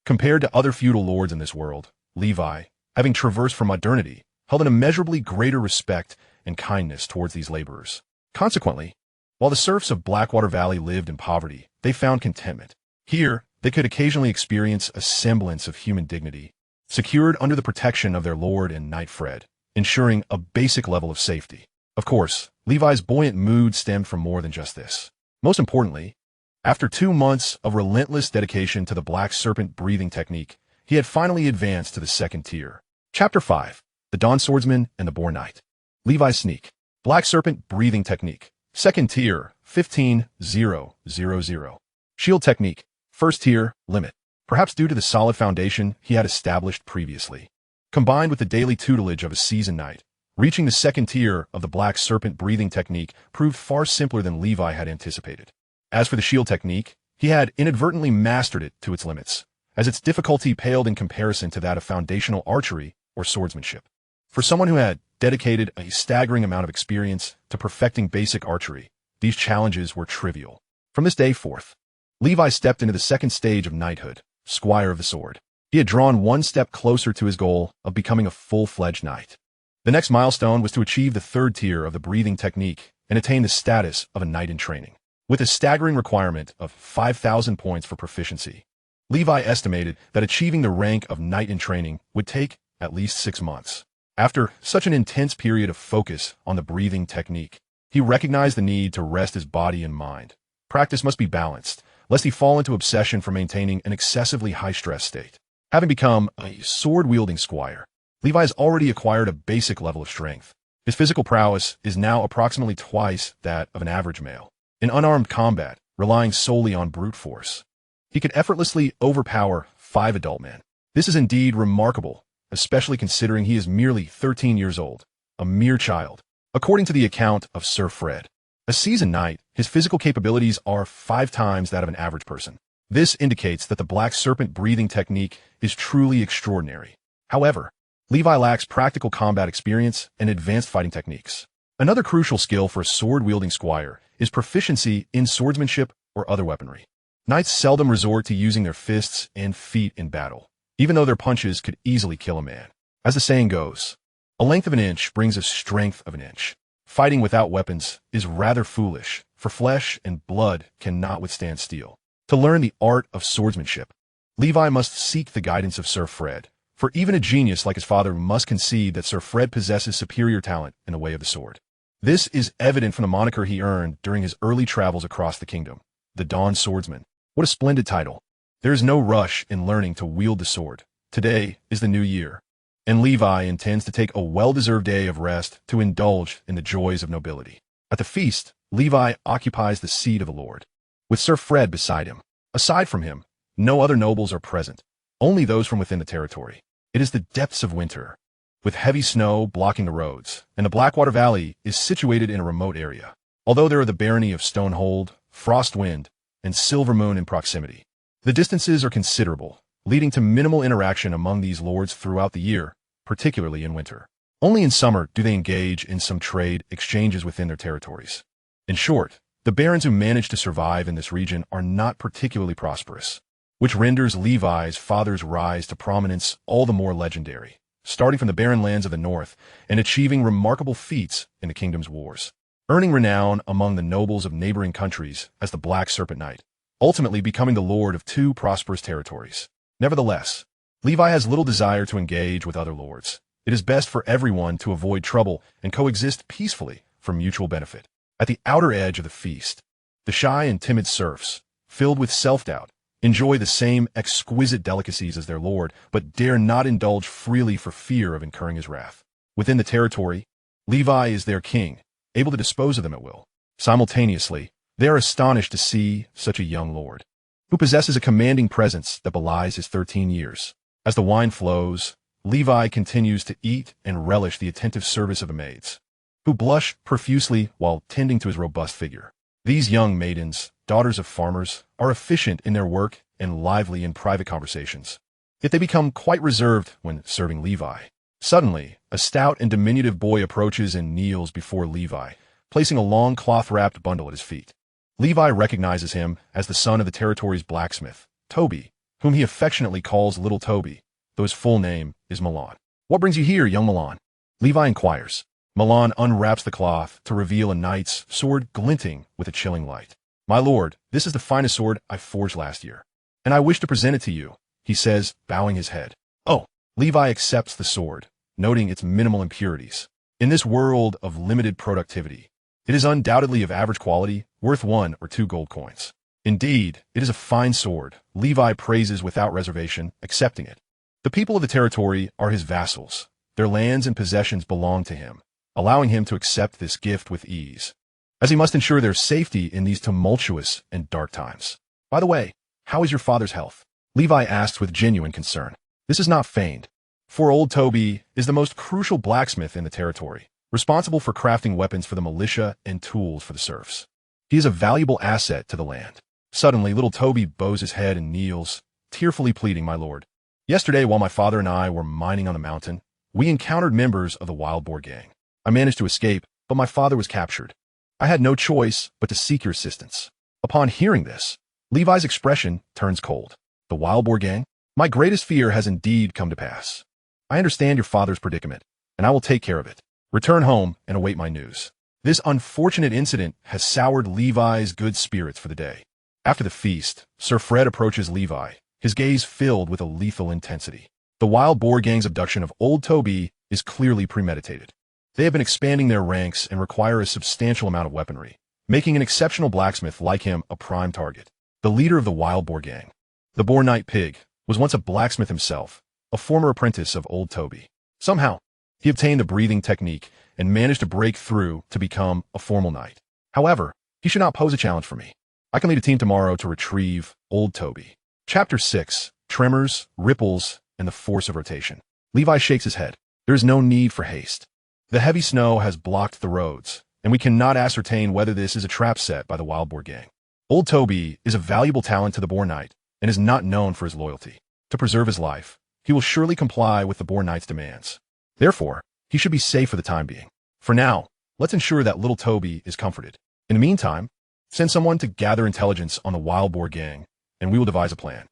Compared to other feudal lords in this world, Levi, having traversed from modernity, held an immeasurably greater respect and kindness towards these laborers. Consequently, while the serfs of Blackwater Valley lived in poverty, they found contentment. Here, they could occasionally experience a semblance of human dignity, secured under the protection of their lord and knight Fred, ensuring a basic level of safety. Of course, Levi's buoyant mood stemmed from more than just this. Most importantly, after 2 months of relentless dedication to the black serpent breathing technique, he had finally advanced to the second tier. Chapter 5. The Dawn Swordsman and the Boar Knight. Levi's Sneak. Black Serpent Breathing Technique. Second tier, 15,000. Shield Technique. First tier, limit. Perhaps due to the solid foundation he had established previously. Combined with the daily tutelage of a seasoned knight, reaching the second tier of the Black Serpent Breathing Technique proved far simpler than Levi had anticipated. As for the shield technique, he had inadvertently mastered it to its limits, as its difficulty paled in comparison to that of foundational archery or swordsmanship. For someone who had dedicated a staggering amount of experience to perfecting basic archery, these challenges were trivial. From this day forth, Levi stepped into the second stage of knighthood, squire of the sword. He had drawn one step closer to his goal of becoming a full-fledged knight. The next milestone was to achieve the third tier of the breathing technique and attain the status of a knight in training. With a staggering requirement of 5,000 points for proficiency, Levi estimated that achieving the rank of knight in training would take at least 6 months. After such an intense period of focus on the breathing technique, he recognized the need to rest his body and mind. Practice must be balanced, lest he fall into obsession for maintaining an excessively high-stress state. Having become a sword-wielding squire, Levi has already acquired a basic level of strength. His physical prowess is now approximately twice that of an average male. In unarmed combat, relying solely on brute force, he could effortlessly overpower 5 adult men. This is indeed remarkable, especially considering he is merely 13 years old, a mere child. According to the account of Sir Fred, a seasoned knight, his physical capabilities are 5 times that of an average person. This indicates that the black serpent breathing technique is truly extraordinary. However, Levi lacks practical combat experience and advanced fighting techniques. Another crucial skill for a sword-wielding squire is proficiency in swordsmanship or other weaponry. Knights seldom resort to using their fists and feet in battle, even though their punches could easily kill a man. As the saying goes, a length of an inch brings a strength of an inch. Fighting without weapons is rather foolish, for flesh and blood cannot withstand steel. To learn the art of swordsmanship, Levi must seek the guidance of Sir Fred, for even a genius like his father must concede that Sir Fred possesses superior talent in the way of the sword. This is evident from the moniker he earned during his early travels across the kingdom, the Dawn Swordsman. What a splendid title. There is no rush in learning to wield the sword. Today is the new year, and Levi intends to take a well-deserved day of rest to indulge in the joys of nobility. At the feast, Levi occupies the seat of the lord, with Sir Fred beside him. Aside from him, no other nobles are present, only those from within the territory. It is the depths of winter, with heavy snow blocking the roads, and the Blackwater Valley is situated in a remote area. Although there are the barony of Stonehold, Frostwind, and Silvermoon in proximity, the distances are considerable, leading to minimal interaction among these lords throughout the year, particularly in winter. Only in summer do they engage in some trade exchanges within their territories. In short, the barons who manage to survive in this region are not particularly prosperous, which renders Levi's father's rise to prominence all the more legendary, starting from the barren lands of the north and achieving remarkable feats in the kingdom's wars, earning renown among the nobles of neighboring countries as the Black Serpent Knight, ultimately becoming the lord of 2 prosperous territories. Nevertheless, Levi has little desire to engage with other lords. It is best for everyone to avoid trouble and coexist peacefully for mutual benefit. At the outer edge of the feast, the shy and timid serfs, filled with self-doubt, enjoy the same exquisite delicacies as their lord, but dare not indulge freely for fear of incurring his wrath. Within the territory, Levi is their king, able to dispose of them at will. Simultaneously, they are astonished to see such a young lord, who possesses a commanding presence that belies his 13 years. As the wine flows, Levi continues to eat and relish the attentive service of the maids, who blush profusely while tending to his robust figure. These young maidens, daughters of farmers, are efficient in their work and lively in private conversations. Yet they become quite reserved when serving Levi. Suddenly, a stout and diminutive boy approaches and kneels before Levi, placing a long cloth-wrapped bundle at his feet. Levi recognizes him as the son of the territory's blacksmith, Toby, whom he affectionately calls Little Toby, though his full name is Melon. "What brings you here, young Melon?" Levi inquires. Melon unwraps the cloth to reveal a knight's sword glinting with a chilling light. "My lord, this is the finest sword I forged last year, and I wish to present it to you," he says, bowing his head. "Oh." Levi accepts the sword, noting its minimal impurities. In this world of limited productivity, it is undoubtedly of average quality, worth 1 or 2 gold coins. Indeed, it is a fine sword. Levi praises without reservation, accepting it. The people of the territory are his vassals. Their lands and possessions belong to him, allowing him to accept this gift with ease, as he must ensure their safety in these tumultuous and dark times. "By the way, how is your father's health?" Levi asks with genuine concern. This is not feigned, for old Toby is the most crucial blacksmith in the territory, responsible for crafting weapons for the militia and tools for the serfs. He is a valuable asset to the land. Suddenly, little Toby bows his head and kneels, tearfully pleading, "My lord, yesterday while my father and I were mining on the mountain, we encountered members of the Wild Boar gang. I managed to escape, but my father was captured. I had no choice but to seek your assistance." Upon hearing this, Levi's expression turns cold. "The Wild Boar gang? My greatest fear has indeed come to pass. I understand your father's predicament, and I will take care of it. Return home and await my news." This unfortunate incident has soured Levi's good spirits for the day. After the feast, Sir Fred approaches Levi, his gaze filled with a lethal intensity. The Wild Boar gang's abduction of old Toby is clearly premeditated. They have been expanding their ranks and require a substantial amount of weaponry, making an exceptional blacksmith like him a prime target. The leader of the Wild Boar gang, the Boar Knight Pig, was once a blacksmith himself, a former apprentice of old Toby. Somehow, he obtained the breathing technique and managed to break through to become a formal knight. However, he should not pose a challenge for me. I can lead a team tomorrow to retrieve old Toby. Chapter 6, Tremors, Ripples, and the Force of Rotation. Levi shakes his head. There is no need for haste. The heavy snow has blocked the roads, and we cannot ascertain whether this is a trap set by the Wild Boar gang. Old Toby is a valuable talent to the Boar Knight and is not known for his loyalty. To preserve his life, he will surely comply with the Boar Knight's demands. Therefore, he should be safe for the time being. For now, let's ensure that little Toby is comforted. In the meantime, send someone to gather intelligence on the Wild Boar gang, and we will devise a plan.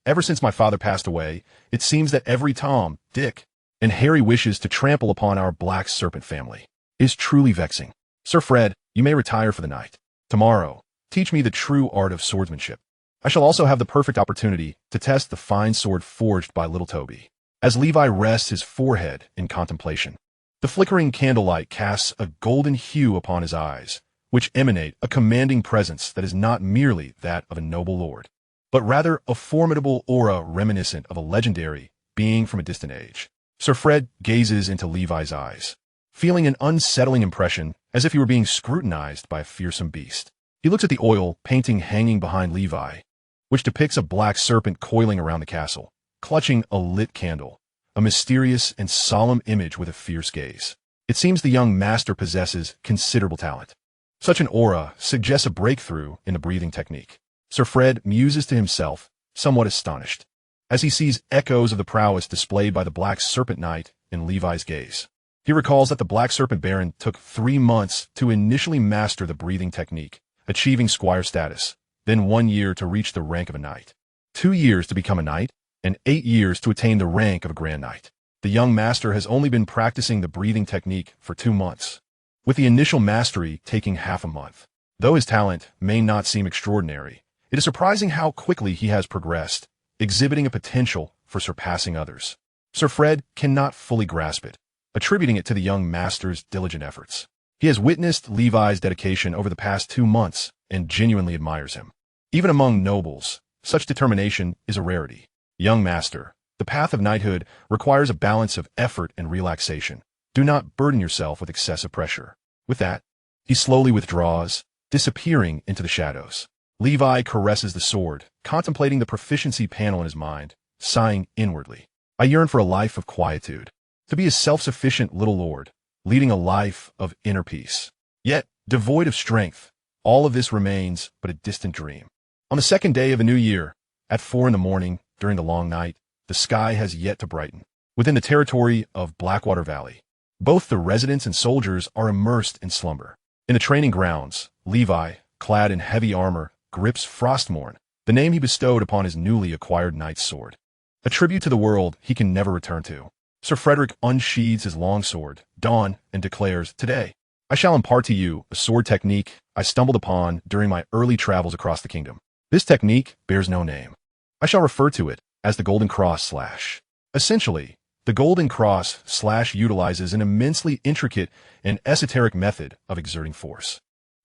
Ever since my father passed away, it seems that every Tom, Dick, and Harry wishes to trample upon our black serpent family. It is truly vexing. Sir Fred, you may retire for the night. Tomorrow, teach me the true art of swordsmanship. I shall also have the perfect opportunity to test the fine sword forged by little Toby." As Levi rests his forehead in contemplation, the flickering candlelight casts a golden hue upon his eyes, which emanate a commanding presence that is not merely that of a noble lord, but rather a formidable aura reminiscent of a legendary being from a distant age. Sir Fred gazes into Levi's eyes, feeling an unsettling impression as if he were being scrutinized by a fearsome beast. He looks at the oil painting hanging behind Levi, which depicts a black serpent coiling around the castle, clutching a lit candle, a mysterious and solemn image with a fierce gaze. It seems the young master possesses considerable talent. Such an aura suggests a breakthrough in the breathing technique. Sir Fred muses to himself, somewhat astonished, as he sees echoes of the prowess displayed by the Black Serpent Knight in Levi's gaze. He recalls that the Black Serpent Baron took 3 months to initially master the breathing technique, achieving squire status, then 1 year to reach the rank of a knight, 2 years to become a knight, and 8 years to attain the rank of a Grand Knight. The young master has only been practicing the breathing technique for 2 months, with the initial mastery taking half a month. Though his talent may not seem extraordinary, it is surprising how quickly he has progressed, exhibiting a potential for surpassing others. Sir Fred cannot fully grasp it, attributing it to the young master's diligent efforts. He has witnessed Levi's dedication over the past 2 months and genuinely admires him. Even among nobles, such determination is a rarity. Young master, the path of knighthood requires a balance of effort and relaxation. Do not burden yourself with excessive pressure. With that, he slowly withdraws, disappearing into the shadows. Levi caresses the sword, contemplating the proficiency panel in his mind, sighing inwardly. I yearn for a life of quietude, to be a self-sufficient little lord, leading a life of inner peace. Yet, devoid of strength, all of this remains but a distant dream. On the second day of a new year, at 4 in the morning, during the long night, the sky has yet to brighten. Within the territory of Blackwater Valley, both the residents and soldiers are immersed in slumber. In the training grounds, Levi, clad in heavy armor, grips Frostmourne, the name he bestowed upon his newly acquired knight's sword. A tribute to the world he can never return to. Sir Frederick unsheathes his longsword, Dawn, and declares, "Today, I shall impart to you a sword technique I stumbled upon during my early travels across the kingdom. This technique bears no name. I shall refer to it as the Golden Cross slash. Essentially, the Golden Cross slash utilizes an immensely intricate and esoteric method of exerting force,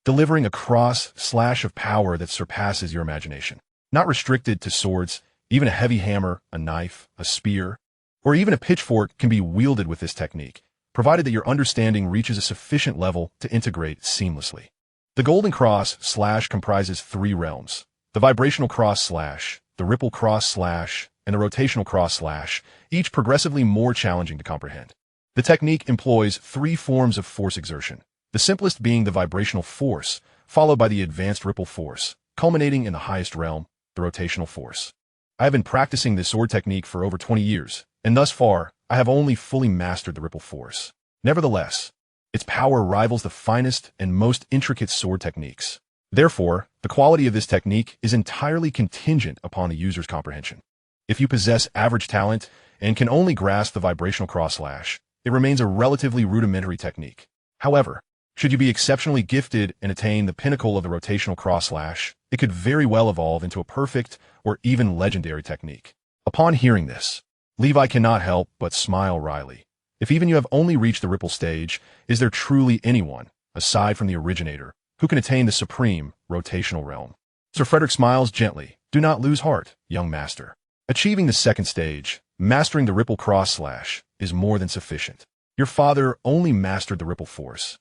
delivering a cross slash of power that surpasses your imagination. Not restricted to swords, even a heavy hammer, a knife, a spear, or even a pitchfork can be wielded with this technique, provided that your understanding reaches a sufficient level to integrate seamlessly. The Golden Cross slash comprises 3 realms: the vibrational cross slash, the ripple cross slash, and the rotational cross slash, each progressively more challenging to comprehend. The technique employs 3 forms of force exertion, the simplest being the vibrational force, followed by the advanced ripple force, culminating in the highest realm, the rotational force. I have been practicing this sword technique for over 20 years, and thus far, I have only fully mastered the ripple force. Nevertheless, its power rivals the finest and most intricate sword techniques. Therefore, the quality of this technique is entirely contingent upon the user's comprehension. If you possess average talent and can only grasp the vibrational cross slash, it remains a relatively rudimentary technique. However, should you be exceptionally gifted and attain the pinnacle of the rotational cross slash, it could very well evolve into a perfect or even legendary technique. Upon hearing this, Levi cannot help but smile wryly. If even you have only reached the ripple stage, is there truly anyone, aside from the originator, who can attain the supreme rotational realm? Sir Frederick smiles gently. Do not lose heart, young master. Achieving the second stage, mastering the ripple cross slash, is more than sufficient. Your father only mastered the ripple force.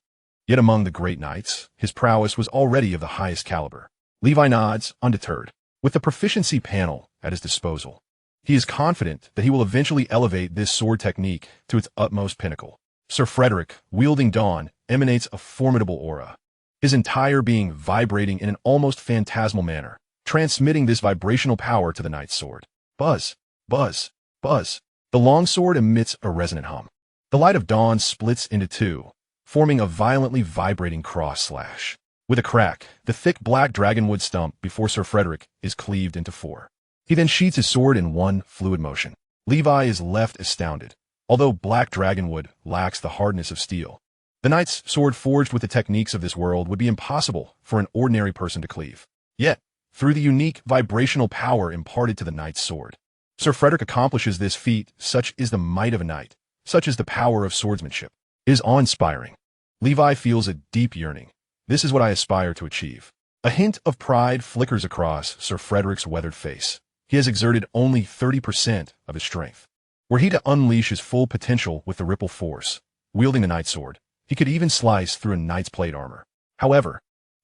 Yet among the great knights, his prowess was already of the highest caliber. Levi nods, undeterred. With the proficiency panel at his disposal, he is confident that he will eventually elevate this sword technique to its utmost pinnacle. Sir Frederick, wielding Dawn, emanates a formidable aura, his entire being vibrating in an almost phantasmal manner, transmitting this vibrational power to the knight's sword. Buzz, buzz, buzz. The longsword emits a resonant hum. The light of Dawn splits into 2, forming a violently vibrating cross slash. With a crack, the thick black dragonwood stump before Sir Frederick is cleaved into 4. He then sheathes his sword in one fluid motion. Levi is left astounded. Although black dragonwood lacks the hardness of steel, the knight's sword forged with the techniques of this world would be impossible for an ordinary person to cleave. Yet, through the unique vibrational power imparted to the knight's sword, Sir Frederick accomplishes this feat. Such is the might of a knight, such is the power of swordsmanship. It is awe-inspiring. Levi feels a deep yearning. This is what I aspire to achieve. A hint of pride flickers across Sir Frederick's weathered face. He has exerted only 30% of his strength. Were he to unleash his full potential with the ripple force, wielding the knight's sword, he could even slice through a knight's plate armor. However,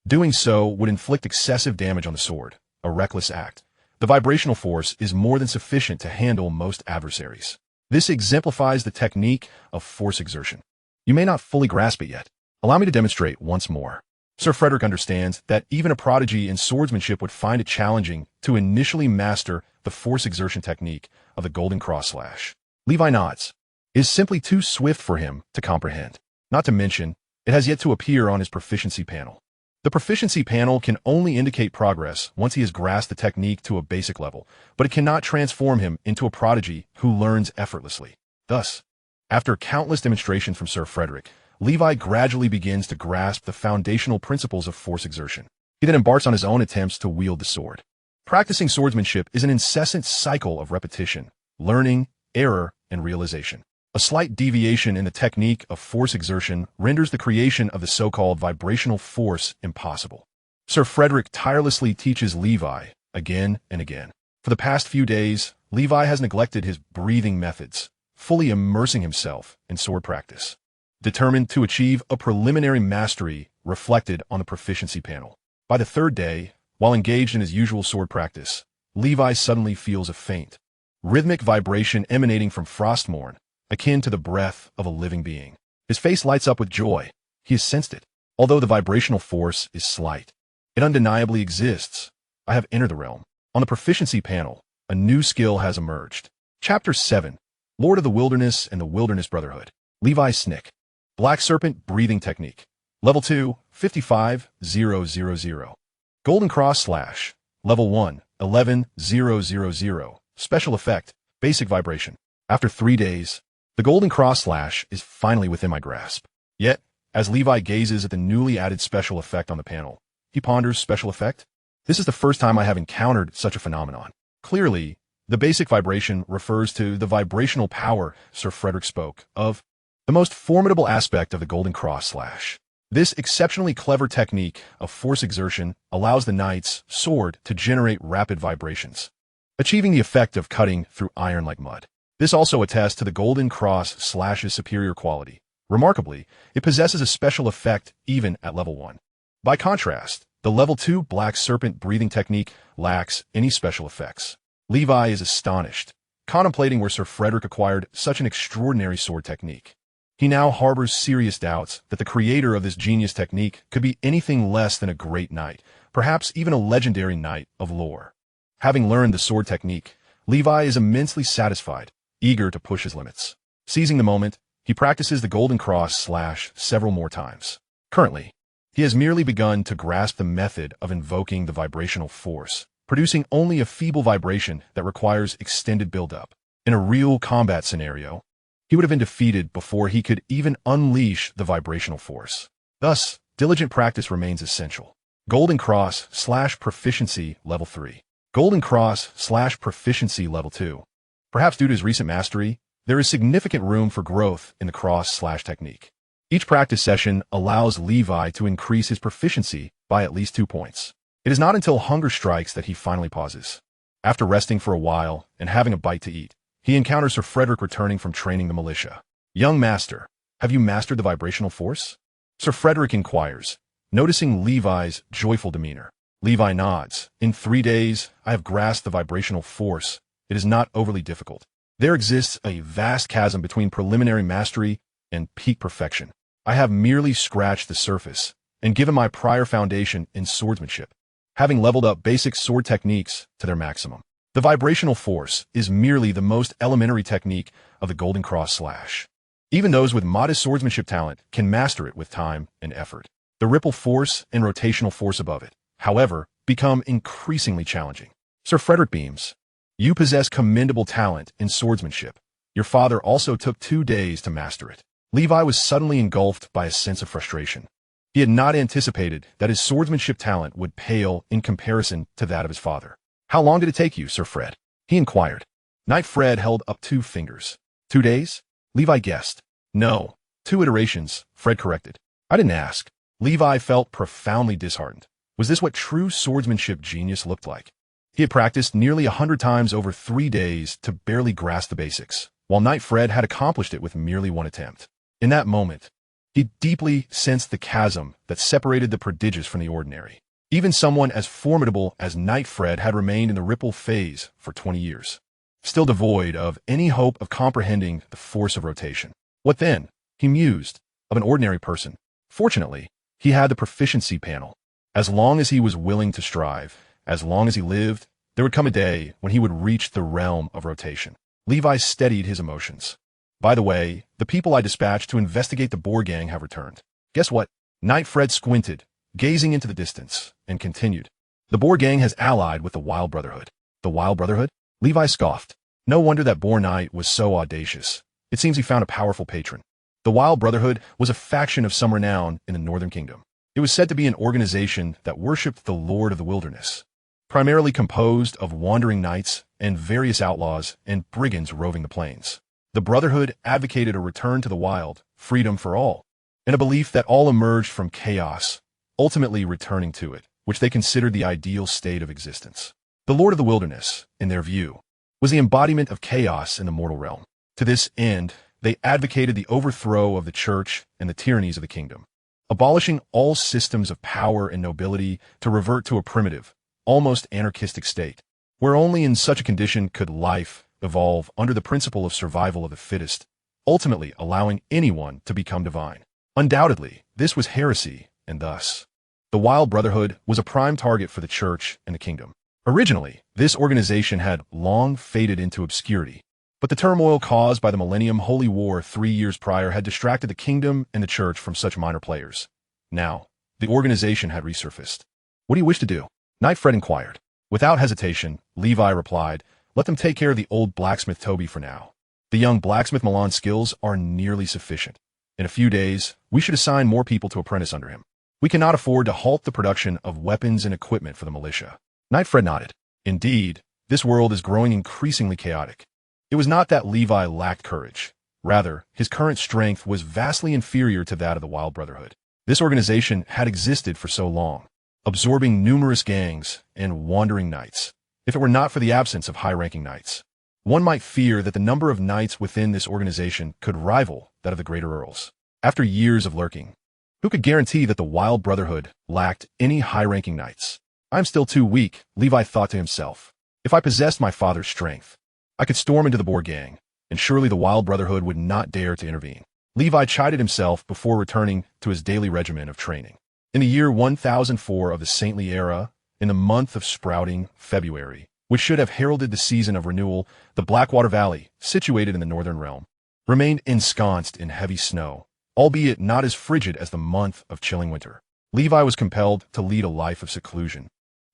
doing so would inflict excessive damage on the sword, a reckless act. The vibrational force is more than sufficient to handle most adversaries. This exemplifies the technique of force exertion. You may not fully grasp it yet. Allow me to demonstrate once more. Sir Frederick understands that even a prodigy in swordsmanship would find it challenging to initially master the force exertion technique of the Golden Cross slash. Levi nods. It is simply too swift for him to comprehend. Not to mention, it has yet to appear on his proficiency panel. The proficiency panel can only indicate progress once he has grasped the technique to a basic level, but it cannot transform him into a prodigy who learns effortlessly. Thus, after countless demonstrations from Sir Frederick, Levi gradually begins to grasp the foundational principles of force exertion. He then embarks on his own attempts to wield the sword. Practicing swordsmanship is an incessant cycle of repetition, learning, error, and realization. A slight deviation in the technique of force exertion renders the creation of the so-called vibrational force impossible. Sir Frederick tirelessly teaches Levi again and again. For the past few days, Levi has neglected his breathing methods, fully immersing himself in sword practice, determined to achieve a preliminary mastery reflected on the proficiency panel. By the 3rd day, while engaged in his usual sword practice, Levi suddenly feels a faint, rhythmic vibration emanating from Frostmourne, akin to the breath of a living being. His face lights up with joy. He has sensed it. Although the vibrational force is slight, it undeniably exists. I have entered the realm. On the proficiency panel, a new skill has emerged. Chapter 7, Lord of the Wilderness and the Wilderness Brotherhood. Levi Snick. Black Serpent Breathing Technique. Level 2, 55,000. Golden Cross slash. Level 1, 11,000. Special effect, basic vibration. After 3 days, the golden cross slash is finally within my grasp. Yet, as Levi gazes at the newly added special effect on the panel, he ponders special effect? This is the first time I have encountered such a phenomenon. Clearly, the basic vibration refers to the vibrational power Sir Frederick spoke of, the most formidable aspect of the golden cross slash. This exceptionally clever technique of force exertion allows the knight's sword to generate rapid vibrations, achieving the effect of cutting through iron like mud. This also attests to the golden cross slash's superior quality. Remarkably, it possesses a special effect even at level 1. By contrast, the level 2 black serpent breathing technique lacks any special effects. Levi is astonished, contemplating where Sir Frederick acquired such an extraordinary sword technique. He now harbors serious doubts that the creator of this genius technique could be anything less than a great knight, perhaps even a legendary knight of lore. Having learned the sword technique, Levi is immensely satisfied, eager to push his limits. Seizing the moment, he practices the golden cross slash several more times. Currently, he has merely begun to grasp the method of invoking the vibrational force, producing only a feeble vibration that requires extended build-up. In a real combat scenario, he would have been defeated before he could even unleash the vibrational force. Thus, diligent practice remains essential. Golden cross slash proficiency level 3. Golden cross slash proficiency level 2. Perhaps due to his recent mastery, there is significant room for growth in the cross slash technique. Each practice session allows Levi to increase his proficiency by at least 2 points. It is not until hunger strikes that he finally pauses. After resting for a while and having a bite to eat, he encounters Sir Frederick returning from training the militia. "Young master, have you mastered the vibrational force?" Sir Frederick inquires, noticing Levi's joyful demeanor. Levi nods. "In 3 days, I have grasped the vibrational force. It is not overly difficult. There exists a vast chasm between preliminary mastery and peak perfection. I have merely scratched the surface and given my prior foundation in swordsmanship, having leveled up basic sword techniques to their maximum. The vibrational force is merely the most elementary technique of the golden cross slash. Even those with modest swordsmanship talent can master it with time and effort. The ripple force and rotational force above it, however, become increasingly challenging." Sir Frederick beams. "You possess commendable talent in swordsmanship. Your father also took 2 days to master it." Levi was suddenly engulfed by a sense of frustration. He had not anticipated that his swordsmanship talent would pale in comparison to that of his father. "How long did it take you, Sir Fred?" he inquired. Knight Fred held up 2 fingers. 2 days? Levi guessed. "No, 2 iterations," Fred corrected. "I didn't ask." Levi felt profoundly disheartened. Was this what true swordsmanship genius looked like? He had practiced nearly 100 times over 3 days to barely grasp the basics, while Knight Fred had accomplished it with merely 1 attempt. In that moment, he deeply sensed the chasm that separated the prodigious from the ordinary. Even someone as formidable as Knight Fred had remained in the ripple phase for 20 years, still devoid of any hope of comprehending the force of rotation. What then, he mused, of an ordinary person? Fortunately, he had the proficiency panel. As long as he was willing to strive, as long as he lived, there would come a day when he would reach the realm of rotation. Levi steadied his emotions. "By the way, the people I dispatched to investigate the Boar gang have returned. Guess what?" Knight Fred squinted, gazing into the distance, and continued. "The Boar gang has allied with the Wild Brotherhood." "The Wild Brotherhood?" Levi scoffed. No wonder that Boar Knight was so audacious. It seems he found a powerful patron. The Wild Brotherhood was a faction of some renown in the Northern Kingdom. It was said to be an organization that worshipped the Lord of the Wilderness, primarily composed of wandering knights and various outlaws and brigands roving the plains. The Brotherhood advocated a return to the wild, freedom for all, and a belief that all emerged from chaos, ultimately returning to it, which they considered the ideal state of existence. The Lord of the Wilderness, in their view, was the embodiment of chaos in the mortal realm. To this end, they advocated the overthrow of the church and the tyrannies of the kingdom, abolishing all systems of power and nobility to revert to a primitive, almost anarchistic state, where only in such a condition could life evolve under the principle of survival of the fittest, ultimately allowing anyone to become divine. Undoubtedly, this was heresy, and thus, the Wild Brotherhood was a prime target for the church and the kingdom. Originally, this organization had long faded into obscurity, but the turmoil caused by the Millennium Holy War 3 years prior had distracted the kingdom and the church from such minor players. Now, the organization had resurfaced. "What do you wish to do?" Knight Fred inquired. Without hesitation, Levi replied, "Let them take care of the old blacksmith Toby for now. The young blacksmith Melon's skills are nearly sufficient. In a few days, we should assign more people to apprentice under him. We cannot afford to halt the production of weapons and equipment for the militia." Nightfred nodded. Indeed, this world is growing increasingly chaotic. It was not that Levi lacked courage. Rather, his current strength was vastly inferior to that of the Wild Brotherhood. This organization had existed for so long, absorbing numerous gangs and wandering knights. If it were not for the absence of high-ranking knights, one might fear that the number of knights within this organization could rival that of the greater earls. After years of lurking, who could guarantee that the Wild Brotherhood lacked any high-ranking knights? "I'm still too weak," Levi thought to himself. "If I possessed my father's strength, I could storm into the Boar gang, and surely the Wild Brotherhood would not dare to intervene." Levi chided himself before returning to his daily regimen of training. In the year 1004 of the saintly era, in the month of sprouting, February, which should have heralded the season of renewal, the Blackwater Valley, situated in the northern realm, remained ensconced in heavy snow, albeit not as frigid as the month of chilling winter. Levi was compelled to lead a life of seclusion,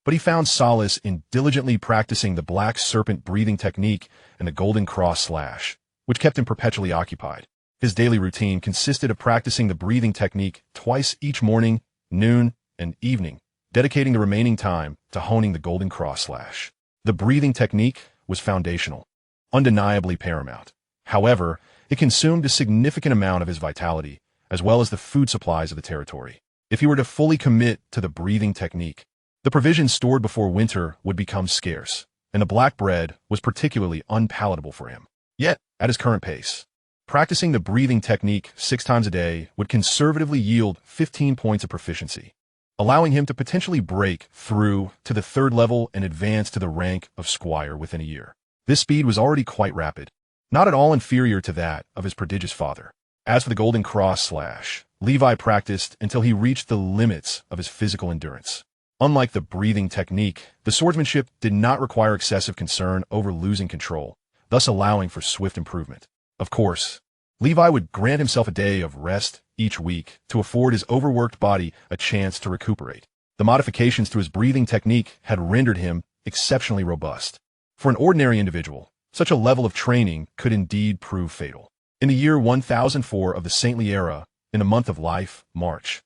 but he found solace in diligently practicing the black serpent breathing technique and the golden cross slash, which kept him perpetually occupied. His daily routine consisted of practicing the breathing technique twice each morning, noon, and evening, dedicating the remaining time to honing the golden cross slash. The breathing technique was foundational, undeniably paramount. However, it consumed a significant amount of his vitality, as well as the food supplies of the territory. If he were to fully commit to the breathing technique, the provisions stored before winter would become scarce, and the black bread was particularly unpalatable for him. Yet, at his current pace, practicing the breathing technique 6 times a day would conservatively yield 15 points of proficiency, allowing him to potentially break through to the 3rd level and advance to the rank of squire within a year. This speed was already quite rapid, not at all inferior to that of his prodigious father. As for the golden cross slash, Levi practiced until he reached the limits of his physical endurance. Unlike the breathing technique, the swordsmanship did not require excessive concern over losing control, thus allowing for swift improvement. Of course, Levi would grant himself a day of rest each week to afford his overworked body a chance to recuperate. The modifications to his breathing technique had rendered him exceptionally robust. For an ordinary individual, such a level of training could indeed prove fatal. In the year 1004 of the saintly era, in the month of life, March,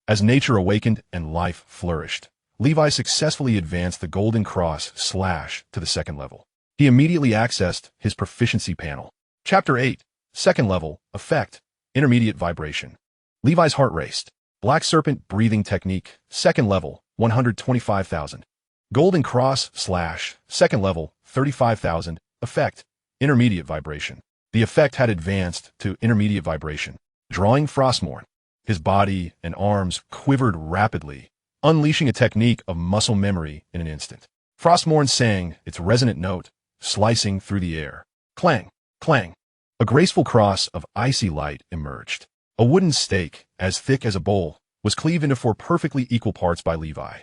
as nature awakened and life flourished, Levi successfully advanced the golden cross slash to the 2nd level. He immediately accessed his proficiency panel. Chapter 8, 2nd level, effect, intermediate vibration. Levi's heart raced. Black serpent breathing technique, 2nd level, 125,000. Golden cross slash, 2nd level, 35,000. Effect, intermediate vibration. The effect had advanced to intermediate vibration. Drawing Frostmourne, his body and arms quivered rapidly, unleashing a technique of muscle memory in an instant. Frostmourne sang its resonant note, slicing through the air. Clang, clang. A graceful cross of icy light emerged. A wooden stake, as thick as a bowl, was cleaved into 4 perfectly equal parts by Levi.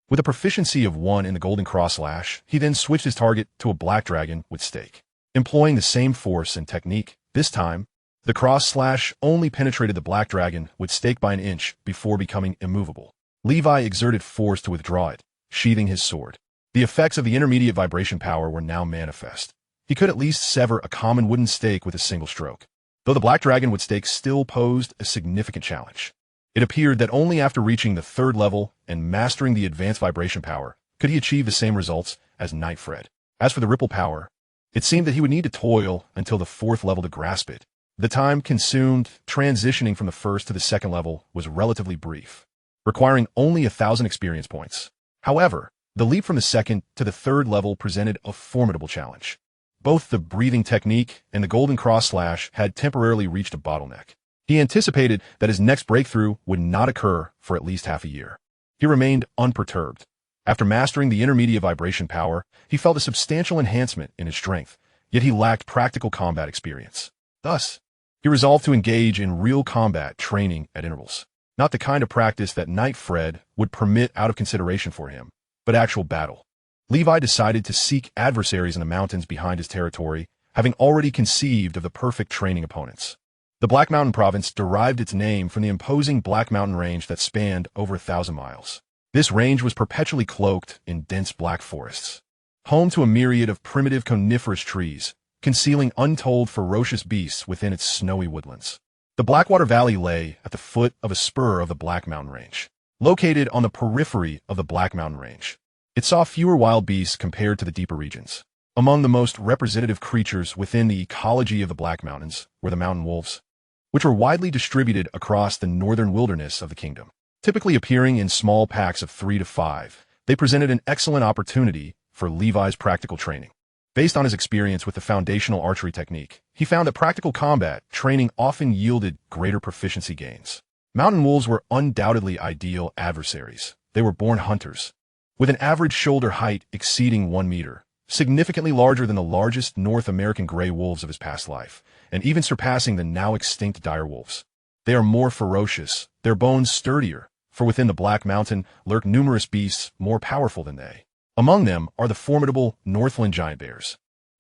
With a proficiency of 1 in the golden cross slash, he then switched his target to a black dragon with stake. Employing the same force and technique, this time, the cross slash only penetrated the black dragon with stake by an inch before becoming immovable. Levi exerted force to withdraw it, sheathing his sword. The effects of the intermediate vibration power were now manifest. He could at least sever a common wooden stake with a single stroke, though the black dragon with stake still posed a significant challenge. It appeared that only after reaching the 3rd level and mastering the advanced vibration power could he achieve the same results as Nightfred. As for the ripple power, it seemed that he would need to toil until the 4th level to grasp it. The time consumed transitioning from the 1st to the 2nd level was relatively brief, requiring only 1,000 experience points. However, the leap from the 2nd to the 3rd level presented a formidable challenge. Both the breathing technique and the golden cross slash had temporarily reached a bottleneck. He anticipated that his next breakthrough would not occur for at least half a year. He remained unperturbed. After mastering the intermediate vibration power, he felt a substantial enhancement in his strength, yet he lacked practical combat experience. Thus, he resolved to engage in real combat training at intervals. Not the kind of practice that Nightfred would permit out of consideration for him, but actual battle. Levi decided to seek adversaries in the mountains behind his territory, having already conceived of the perfect training opponents. The Black Mountain province derived its name from the imposing Black Mountain range that spanned over 1,000 miles. This range was perpetually cloaked in dense black forests, home to a myriad of primitive coniferous trees, concealing untold ferocious beasts within its snowy woodlands. The Blackwater Valley lay at the foot of a spur of the Black Mountain Range. Located on the periphery of the Black Mountain Range, it saw fewer wild beasts compared to the deeper regions. Among the most representative creatures within the ecology of the Black Mountains were the mountain wolves, which were widely distributed across the northern wilderness of the kingdom. Typically appearing in small packs of 3 to 5, they presented an excellent opportunity for Levi's practical training. Based on his experience with the foundational archery technique, he found that practical combat training often yielded greater proficiency gains. Mountain wolves were undoubtedly ideal adversaries. They were born hunters, with an average shoulder height exceeding 1 meter, significantly larger than the largest North American gray wolves of his past life, and even surpassing the now extinct dire wolves. They are more ferocious, their bones sturdier, for within the Black Mountain lurk numerous beasts more powerful than they. Among them are the formidable Northland giant bears,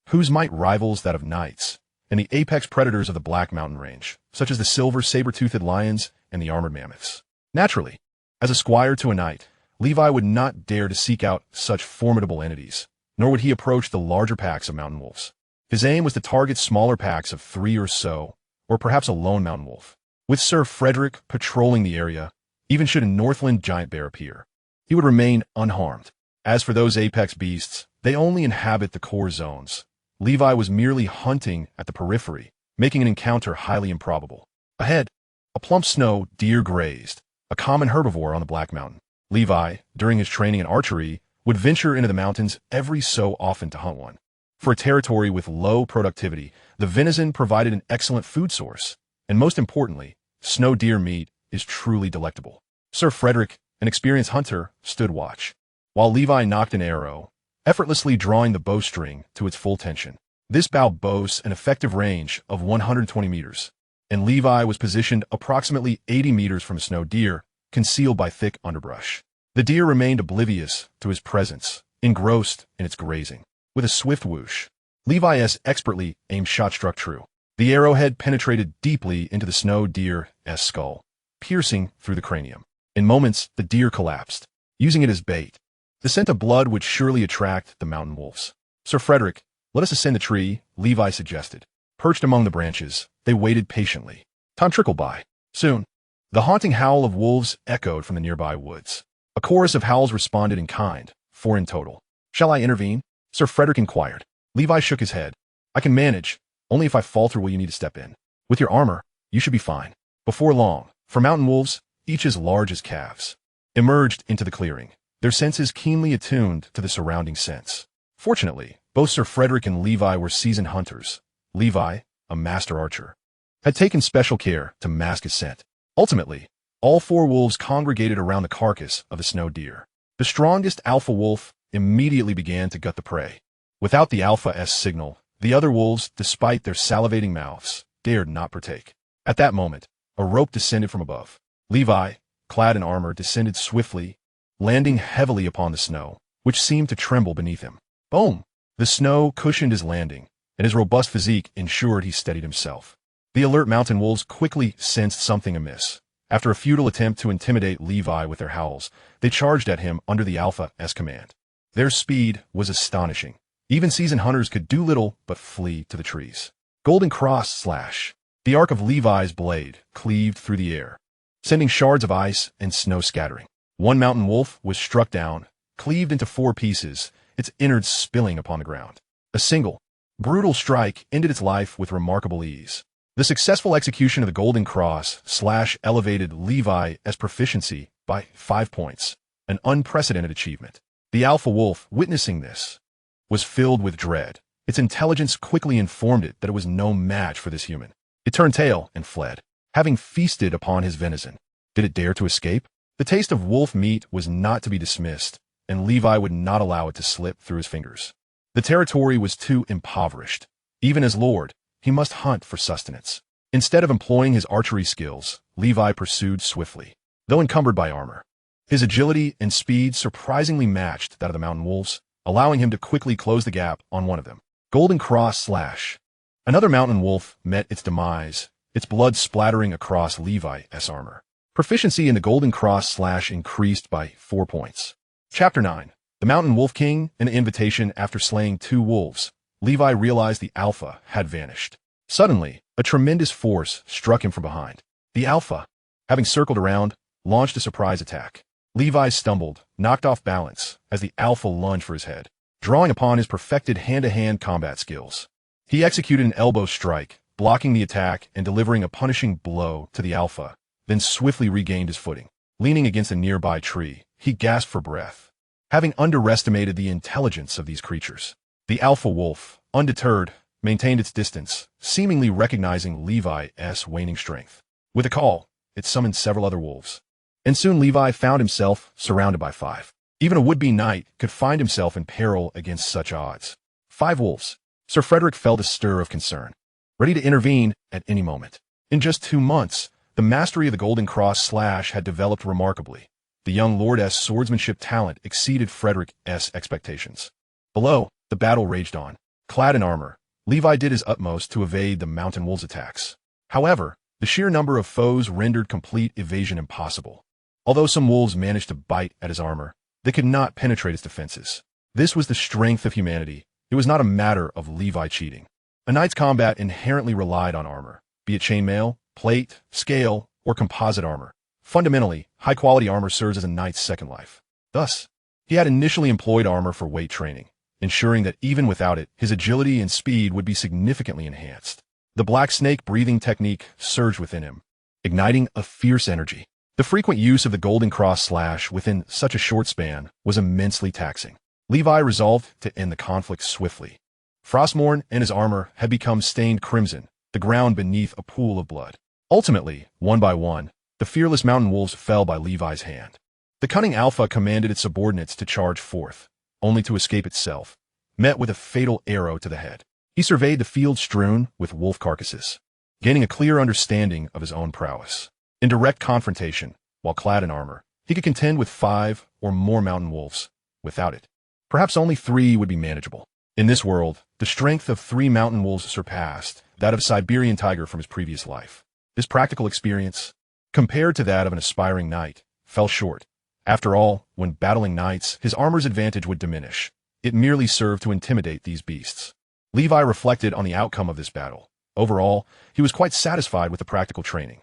whose might rivals that of knights, and the apex predators of the Black Mountain Range, such as the silver saber-toothed lions and the armored mammoths. Naturally, as a squire to a knight, Levi would not dare to seek out such formidable entities, nor would he approach the larger packs of mountain wolves. His aim was to target smaller packs of 3 or so, or perhaps a lone mountain wolf. With Sir Frederick patrolling the area, even should a Northland giant bear appear, he would remain unharmed. As for those apex beasts, they only inhabit the core zones. Levi was merely hunting at the periphery, making an encounter highly improbable. Ahead, a plump snow deer grazed, a common herbivore on the Black Mountain. Levi, during his training in archery, would venture into the mountains every so often to hunt one. For a territory with low productivity, the venison provided an excellent food source, and most importantly, snow deer meat is truly delectable. Sir Frederick, an experienced hunter, stood watch, while Levi nocked an arrow, effortlessly drawing the bowstring to its full tension. This bow boasts an effective range of 120 meters, and Levi was positioned approximately 80 meters from a snow deer, concealed by thick underbrush. The deer remained oblivious to his presence, engrossed in its grazing. With a swift whoosh, Levi's expertly aimed shot struck true. The arrowhead penetrated deeply into the snow deer's skull, piercing through the cranium. In moments, the deer collapsed, using it as bait. The scent of blood would surely attract the mountain wolves. Sir Frederick, let us ascend the tree, Levi suggested. Perched among the branches, they waited patiently. Time trickled by. Soon, the haunting howl of wolves echoed from the nearby woods. A chorus of howls responded in kind, 4 in total. Shall I intervene? Sir Frederick inquired. Levi shook his head. I can manage. Only if I falter will you need to step in. With your armor, you should be fine. Before long, for mountain wolves, each as large as calves, emerged into the clearing, their senses keenly attuned to the surrounding scents. Fortunately, both Sir Frederick and Levi were seasoned hunters. Levi, a master archer, had taken special care to mask his scent. Ultimately, all 4 wolves congregated around the carcass of the snow deer. The strongest alpha wolf immediately began to gut the prey. Without the alpha's signal, the other wolves, despite their salivating mouths, dared not partake. At that moment, a rope descended from above. Levi, clad in armor, descended swiftly, landing heavily upon the snow, which seemed to tremble beneath him. Boom! The snow cushioned his landing, and his robust physique ensured he steadied himself. The alert mountain wolves quickly sensed something amiss. After a futile attempt to intimidate Levi with their howls, they charged at him under the alpha's command. Their speed was astonishing. Even seasoned hunters could do little but flee to the trees. Golden cross slash. The arc of Levi's blade cleaved through the air, sending shards of ice and snow scattering. One mountain wolf was struck down, cleaved into 4 pieces, its innards spilling upon the ground. A single, brutal strike ended its life with remarkable ease. The successful execution of the Golden Cross slash elevated Levi's proficiency by 5 points, an unprecedented achievement. The alpha wolf, witnessing this, was filled with dread. Its intelligence quickly informed it that it was no match for this human. It turned tail and fled. Having feasted upon his venison, did it dare to escape? The taste of wolf meat was not to be dismissed, and Levi would not allow it to slip through his fingers. The territory was too impoverished. Even as lord, he must hunt for sustenance. Instead of employing his archery skills, Levi pursued swiftly. Though encumbered by armor, his agility and speed surprisingly matched that of the mountain wolves, allowing him to quickly close the gap on one of them. Golden cross slash. Another mountain wolf met its demise, its blood splattering across Levi's armor. Proficiency in the Golden Cross / increased by 4 points. Chapter 9. The Mountain Wolf King and the Invitation. After slaying 2 wolves, Levi realized the Alpha had vanished. Suddenly, a tremendous force struck him from behind. The Alpha, having circled around, launched a surprise attack. Levi stumbled, knocked off balance, as the Alpha lunged for his head. Drawing upon his perfected hand-to-hand combat skills, he executed an elbow strike, blocking the attack and delivering a punishing blow to the Alpha, then swiftly regained his footing. Leaning against a nearby tree, he gasped for breath, having underestimated the intelligence of these creatures. The Alpha wolf, undeterred, maintained its distance, seemingly recognizing Levi's waning strength. With a call, it summoned several other wolves. And soon Levi found himself surrounded by 5. Even a would-be knight could find himself in peril against such odds. 5 wolves. Sir Frederick felt a stir of concern, ready to intervene at any moment. In just 2 months, the mastery of the Golden Cross / had developed remarkably. The young lord's swordsmanship talent exceeded Frederick's expectations. Below, the battle raged on. Clad in armor, Levi did his utmost to evade the mountain wolves' attacks. However, the sheer number of foes rendered complete evasion impossible. Although some wolves managed to bite at his armor, they could not penetrate its defenses. This was the strength of humanity. It was not a matter of Levi cheating. A knight's combat inherently relied on armor, be it chainmail, plate, scale, or composite armor. Fundamentally, high-quality armor serves as a knight's second life. Thus, he had initially employed armor for weight training, ensuring that even without it, his agility and speed would be significantly enhanced. The black snake breathing technique surged within him, igniting a fierce energy. The frequent use of the Golden Cross / within such a short span was immensely taxing. Levi resolved to end the conflict swiftly. Frostmourne and his armor had become stained crimson, the ground beneath a pool of blood. Ultimately, one by one, the fearless mountain wolves fell by Levi's hand. The cunning Alpha commanded its subordinates to charge forth, only to escape itself, met with a fatal arrow to the head. He surveyed the field strewn with wolf carcasses, gaining a clear understanding of his own prowess. In direct confrontation, while clad in armor, he could contend with 5 or more mountain wolves. Without it, perhaps only 3 would be manageable. In this world, the strength of 3 mountain wolves surpassed that of a Siberian tiger from his previous life. This practical experience, compared to that of an aspiring knight, fell short. After all, when battling knights, his armor's advantage would diminish. It merely served to intimidate these beasts. Levi reflected on the outcome of this battle. Overall, he was quite satisfied with the practical training.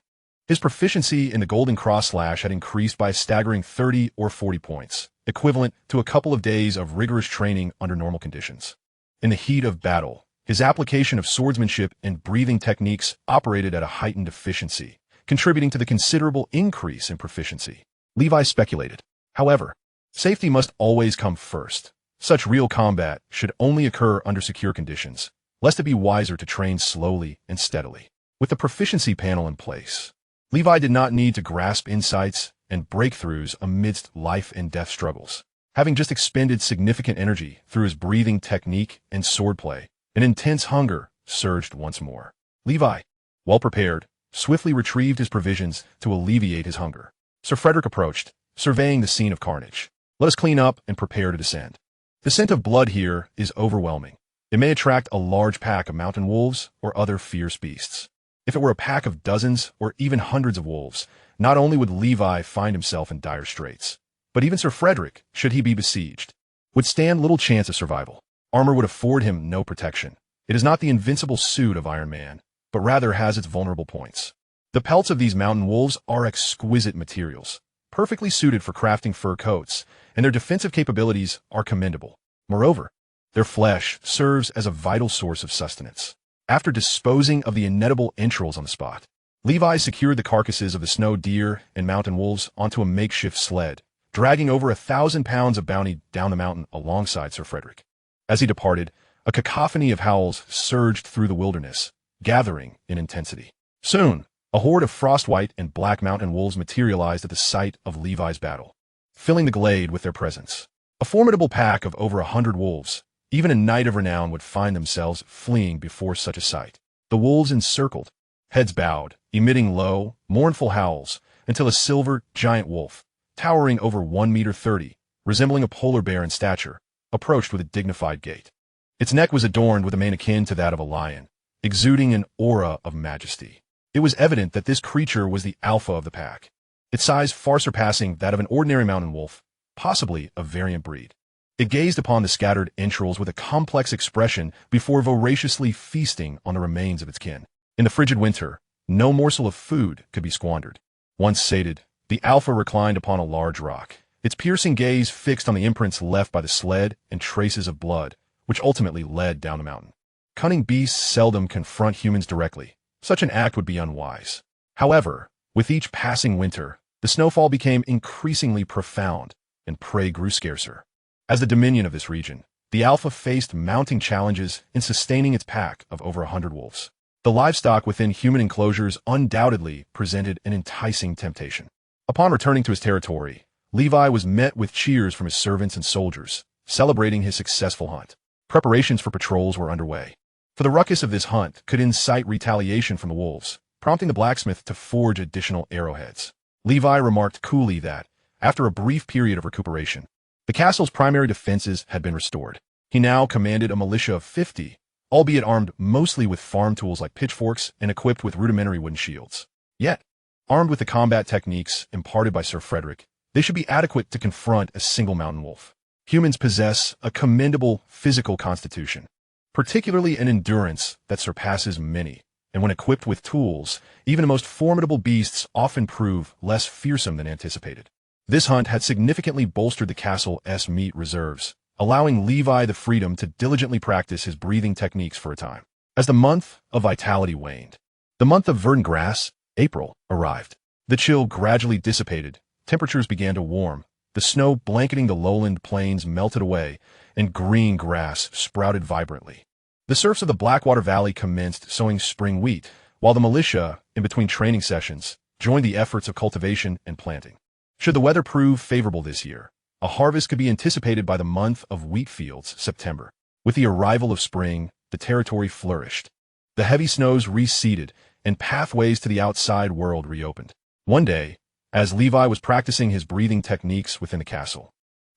His proficiency in the Golden Cross / had increased by a staggering 30 or 40 points, equivalent to a couple of days of rigorous training under normal conditions. In the heat of battle, his application of swordsmanship and breathing techniques operated at a heightened efficiency, contributing to the considerable increase in proficiency. Levi speculated. However, safety must always come first. Such real combat should only occur under secure conditions, lest it be wiser to train slowly and steadily. With the proficiency panel in place, Levi did not need to grasp insights and breakthroughs amidst life and death struggles. Having just expended significant energy through his breathing technique and swordplay, an intense hunger surged once more. Levi, well prepared, swiftly retrieved his provisions to alleviate his hunger. Sir Frederick approached, surveying the scene of carnage. Let us clean up and prepare to descend. The scent of blood here is overwhelming. It may attract a large pack of mountain wolves or other fierce beasts. If it were a pack of dozens or even hundreds of wolves, not only would Levi find himself in dire straits, but even Sir Frederick, should he be besieged, would stand little chance of survival. Armor would afford him no protection. It is not the invincible suit of Iron Man, but rather has its vulnerable points. The pelts of these mountain wolves are exquisite materials, perfectly suited for crafting fur coats, and their defensive capabilities are commendable. Moreover, their flesh serves as a vital source of sustenance. After disposing of the inedible entrails on the spot, Levi secured the carcasses of the snow deer and mountain wolves onto a makeshift sled, dragging over 1,000 pounds of bounty down the mountain alongside Sir Frederick. As he departed, a cacophony of howls surged through the wilderness, gathering in intensity. Soon, a horde of frost-white and black mountain wolves materialized at the site of Levi's battle, filling the glade with their presence. A formidable pack of over 100 wolves. Even a knight of renown would find themselves fleeing before such a sight. The wolves encircled, heads bowed, emitting low, mournful howls, until a silver giant wolf, towering over 1.30 meters, resembling a polar bear in stature, approached with a dignified gait. Its neck was adorned with a mane akin to that of a lion, exuding an aura of majesty. It was evident that this creature was the alpha of the pack. its size far surpassing that of an ordinary mountain wolf, possibly a variant breed. It gazed upon the scattered entrails with a complex expression before voraciously feasting on the remains of its kin. In the frigid winter, no morsel of food could be squandered. Once sated, the alpha reclined upon a large rock, its piercing gaze fixed on the imprints left by the sled and traces of blood, which ultimately led down the mountain. Cunning beasts seldom confront humans directly. Such an act would be unwise. However, with each passing winter, the snowfall became increasingly profound, and prey grew scarcer. As the dominion of this region, the alpha faced mounting challenges in sustaining its pack of over 100 wolves. The livestock within human enclosures undoubtedly presented an enticing temptation. Upon returning to his territory, Levi was met with cheers from his servants and soldiers, celebrating his successful hunt. Preparations for patrols were underway. For the ruckus of this hunt could incite retaliation from the wolves, prompting the blacksmith to forge additional arrowheads. Levi remarked coolly that, after a brief period of recuperation, the castle's primary defenses had been restored. He now commanded a militia of 50, albeit armed mostly with farm tools like pitchforks and equipped with rudimentary wooden shields. Yet, armed with the combat techniques imparted by Sir Frederick, they should be adequate to confront a single mountain wolf. Humans possess a commendable physical constitution, particularly an endurance that surpasses many, and when equipped with tools, even the most formidable beasts often prove less fearsome than anticipated. This hunt had significantly bolstered the castle's meat reserves, allowing Levi the freedom to diligently practice his breathing techniques for a time. As the month of vitality waned, the month of verdant grass, April, arrived. The chill gradually dissipated, temperatures began to warm, the snow blanketing the lowland plains melted away, and green grass sprouted vibrantly. The serfs of the Blackwater Valley commenced sowing spring wheat, while the militia, in between training sessions, joined the efforts of cultivation and planting. Should the weather prove favorable this year, a harvest could be anticipated by the month of wheat fields, September. With the arrival of spring, the territory flourished. The heavy snows receded, and pathways to the outside world reopened. One day, as Levi was practicing his breathing techniques within the castle,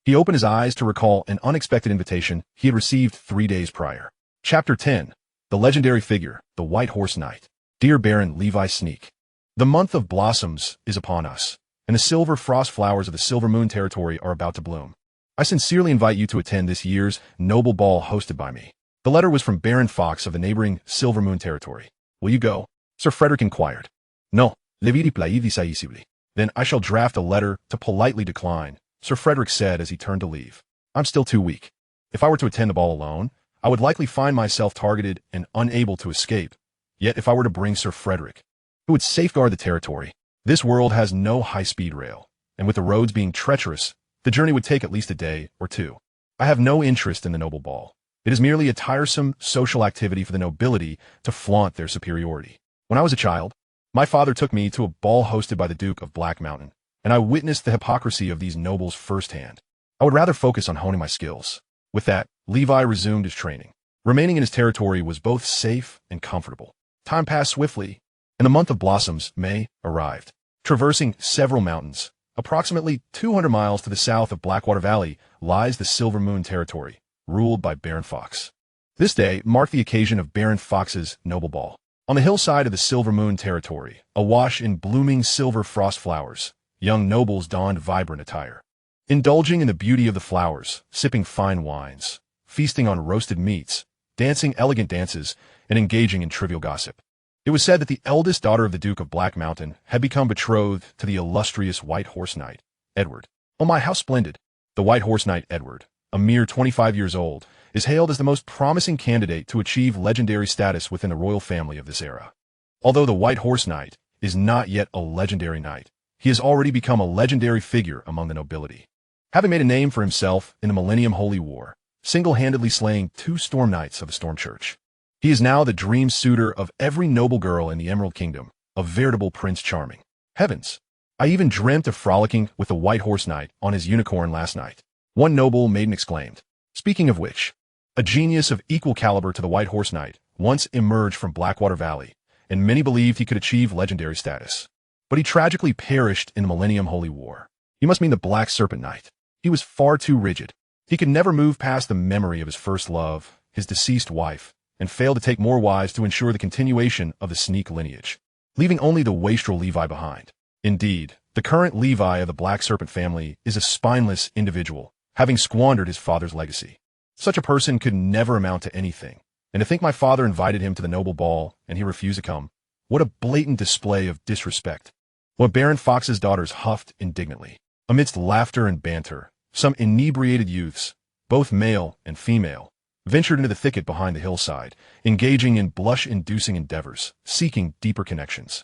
he opened his eyes to recall an unexpected invitation he had received 3 days prior. Chapter 10. The Legendary Figure, the White Horse Knight. Dear Baron Levi Sneak, the month of blossoms is upon us, and the silver frost flowers of the Silver Moon territory are about to bloom. I sincerely invite you to attend this year's noble ball hosted by me. The letter was from Baron Fox of the neighboring Silver Moon territory. Will you go? Sir Frederick inquired. No, le viri plight decisibly. Then I shall draft a letter to politely decline, Sir Frederick said as he turned to leave. I'm still too weak. If I were to attend the ball alone, I would likely find myself targeted and unable to escape. Yet if I were to bring Sir Frederick, who would safeguard the territory, this world has no high-speed rail, and with the roads being treacherous, the journey would take at least a day or two. I have no interest in the noble ball. It is merely a tiresome social activity for the nobility to flaunt their superiority. When I was a child, my father took me to a ball hosted by the Duke of Black Mountain, and I witnessed the hypocrisy of these nobles firsthand. I would rather focus on honing my skills. With that, Levi resumed his training. Remaining in his territory was both safe and comfortable. Time passed swiftly, and the month of blossoms, May, arrived. Traversing several mountains, approximately 200 miles to the south of Blackwater Valley lies the Silver Moon territory, ruled by Baron Fox. This day marked the occasion of Baron Fox's noble ball. On the hillside of the Silver Moon territory, awash in blooming silver frost flowers, young nobles donned vibrant attire. Indulging in the beauty of the flowers, sipping fine wines, feasting on roasted meats, dancing elegant dances, and engaging in trivial gossip. It was said that the eldest daughter of the Duke of Black Mountain had become betrothed to the illustrious White Horse Knight, Edward. Oh my, how splendid! The White Horse Knight Edward, a mere 25 years old, is hailed as the most promising candidate to achieve legendary status within the royal family of this era. Although the White Horse Knight is not yet a legendary knight, he has already become a legendary figure among the nobility. Having made a name for himself in the Millennium Holy War, single-handedly slaying 2 Storm Knights of the Storm Church, he is now the dream suitor of every noble girl in the Emerald Kingdom, a veritable Prince Charming. Heavens! I even dreamt of frolicking with the White Horse Knight on his unicorn last night, one noble maiden exclaimed. Speaking of which, a genius of equal caliber to the White Horse Knight once emerged from Blackwater Valley, and many believed he could achieve legendary status. But he tragically perished in the Millennium Holy War. He must mean the Black Serpent Knight. He was far too rigid. He could never move past the memory of his first love, his deceased wife, and failed to take more wives to ensure the continuation of the Sneak lineage, leaving only the wastrel Levi behind. Indeed, The current Levi of the Black Serpent family is a spineless individual, having squandered his father's legacy. Such a person could never amount to anything, and to think my father invited him to the noble ball and he refused to come, what a blatant display of disrespect. What Baron Fox's daughters huffed indignantly. Amidst laughter and banter, some inebriated youths, both male and female, ventured into the thicket behind the hillside, engaging in blush-inducing endeavors, seeking deeper connections.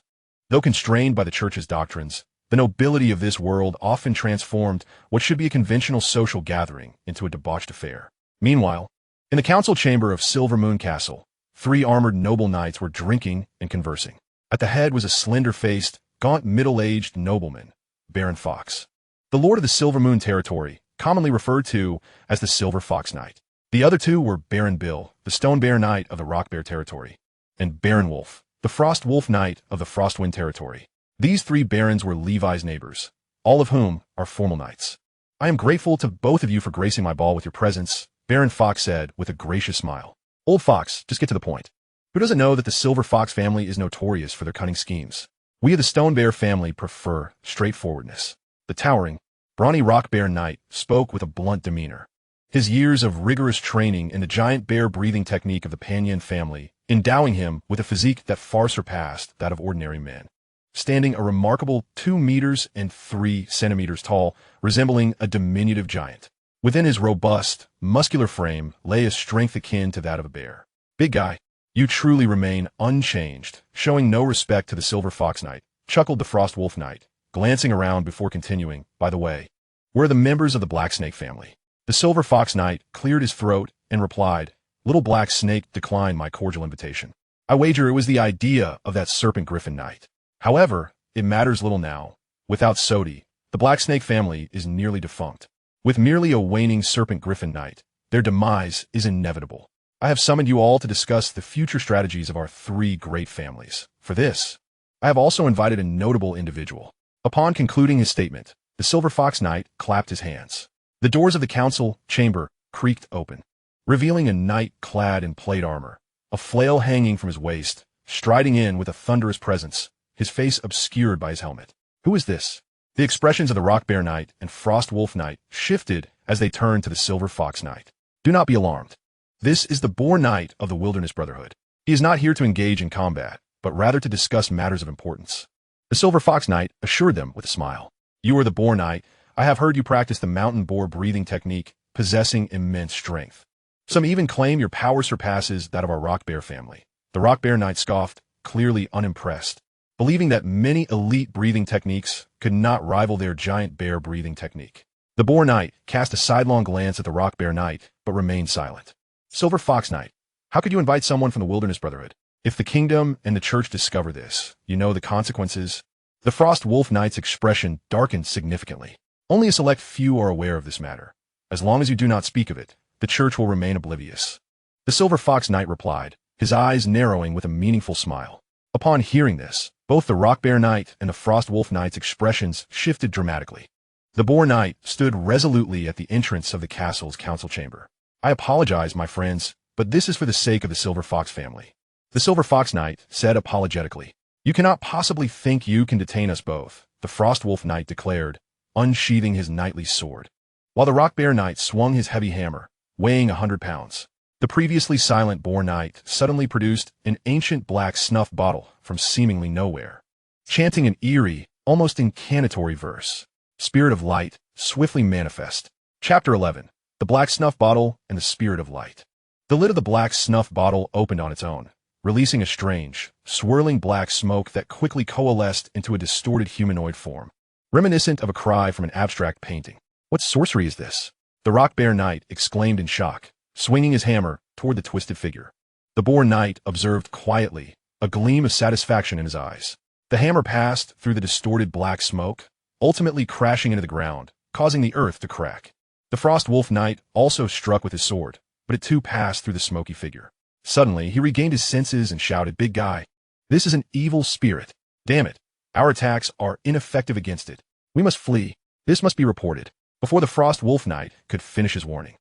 Though constrained by the church's doctrines, the nobility of this world often transformed what should be a conventional social gathering into a debauched affair. Meanwhile, in the council chamber of Silvermoon Castle, 3 armored noble knights were drinking and conversing. At the head was a slender-faced, gaunt middle-aged nobleman, Baron Fox, the lord of the Silvermoon territory, commonly referred to as the Silver Fox Knight. The other 2 were Baron Bill, the Stone Bear Knight of the Rock Bear territory, and Baron Wolf, the Frost Wolf Knight of the Frostwind territory. These 3 barons were Levi's neighbors, all of whom are formal knights. I am grateful to both of you for gracing my ball with your presence, Baron Fox said with a gracious smile. Old Fox, just get to the point. Who doesn't know that the Silver Fox family is notorious for their cunning schemes? We of the Stone Bear family prefer straightforwardness. The towering, brawny Rock Bear Knight spoke with a blunt demeanor. His years of rigorous training in the giant bear breathing technique of the Panyan family, endowing him with a physique that far surpassed that of ordinary men. Standing a remarkable 2 meters and 3 centimeters tall, resembling a diminutive giant. Within his robust, muscular frame lay a strength akin to that of a bear. Big guy, you truly remain unchanged, showing no respect to the Silver Fox Knight, chuckled the Frost Wolf Knight, glancing around before continuing. By the way, we're the members of the Black Snake family. The Silver Fox Knight cleared his throat and replied, Little Black Snake declined my cordial invitation. I wager it was the idea of that Serpent Griffin Knight. However, it matters little now. Without Sodi, the Black Snake family is nearly defunct. With merely a waning Serpent Griffin Knight, their demise is inevitable. I have summoned you all to discuss the future strategies of our 3 great families. For this, I have also invited a notable individual. Upon concluding his statement, the Silver Fox Knight clapped his hands. The doors of the council chamber creaked open, revealing a knight clad in plate armor, a flail hanging from his waist, striding in with a thunderous presence, his face obscured by his helmet. Who is this? The expressions of the Rock Bear Knight and Frost Wolf Knight shifted as they turned to the Silver Fox Knight. Do not be alarmed. This is the Boar Knight of the Wilderness Brotherhood. He is not here to engage in combat, but rather to discuss matters of importance. The Silver Fox Knight assured them with a smile. You are the Boar Knight. I have heard you practice the mountain boar breathing technique, possessing immense strength. Some even claim your power surpasses that of our Rock Bear family. The Rock Bear Knight scoffed, clearly unimpressed, believing that many elite breathing techniques could not rival their giant bear breathing technique. The Boar Knight cast a sidelong glance at the Rock Bear Knight, but remained silent. Silver Fox Knight, how could you invite someone from the Wilderness Brotherhood? If the kingdom and the church discover this, you know the consequences. The Frost Wolf Knight's expression darkened significantly. Only a select few are aware of this matter. As long as you do not speak of it, the church will remain oblivious. The Silver Fox Knight replied, his eyes narrowing with a meaningful smile. Upon hearing this, both the Rock Bear Knight and the Frost Wolf Knight's expressions shifted dramatically. The Boar Knight stood resolutely at the entrance of the castle's council chamber. I apologize, my friends, but this is for the sake of the Silver Fox family. The Silver Fox Knight said apologetically. You cannot possibly think you can detain us both, the Frost Wolf Knight declared, unsheathing his knightly sword, while the Rock Bear Knight swung his heavy hammer, weighing 100 pounds. The previously silent Boar Knight suddenly produced an ancient black snuff bottle from seemingly nowhere, chanting an eerie, almost incanatory verse. Spirit of Light, swiftly manifest. Chapter 11. The Black Snuff Bottle and the Spirit of Light. The lid of the black snuff bottle opened on its own, releasing a strange, swirling black smoke that quickly coalesced into a distorted humanoid form, reminiscent of a cry from an abstract painting. What sorcery is this? The Rock Bear Knight exclaimed in shock, swinging his hammer toward the twisted figure. The Boar Knight observed quietly, a gleam of satisfaction in his eyes. The hammer passed through the distorted black smoke, ultimately crashing into the ground, causing the earth to crack. The Frost Wolf Knight also struck with his sword, but it too passed through the smoky figure. Suddenly, he regained his senses and shouted, Big guy, this is an evil spirit. Damn it. Our attacks are ineffective against it. We must flee. This must be reported. Before the Frost Wolf Knight could finish his warning,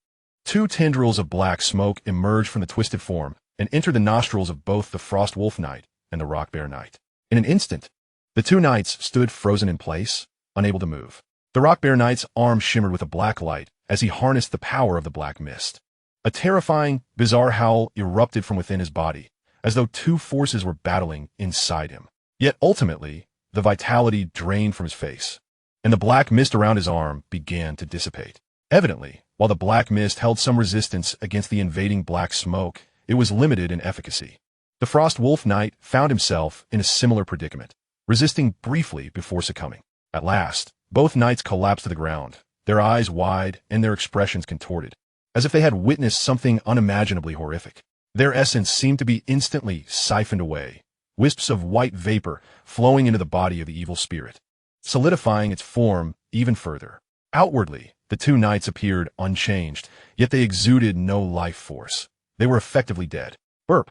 2 tendrils of black smoke emerged from the twisted form and entered the nostrils of both the Frost Wolf Knight and the Rock Bear Knight. In an instant, the 2 knights stood frozen in place, unable to move. The Rock Bear Knight's arm shimmered with a black light as he harnessed the power of the black mist. A terrifying, bizarre howl erupted from within his body, as though two forces were battling inside him. Yet ultimately, the vitality drained from his face, and the black mist around his arm began to dissipate. Evidently, while the black mist held some resistance against the invading black smoke, it was limited in efficacy. The Frost Wolf Knight found himself in a similar predicament, resisting briefly before succumbing. At last, both knights collapsed to the ground, their eyes wide and their expressions contorted, as if they had witnessed something unimaginably horrific. Their essence seemed to be instantly siphoned away, wisps of white vapor flowing into the body of the evil spirit, solidifying its form even further. Outwardly, the two knights appeared unchanged, yet they exuded no life force. They were effectively dead. Burp.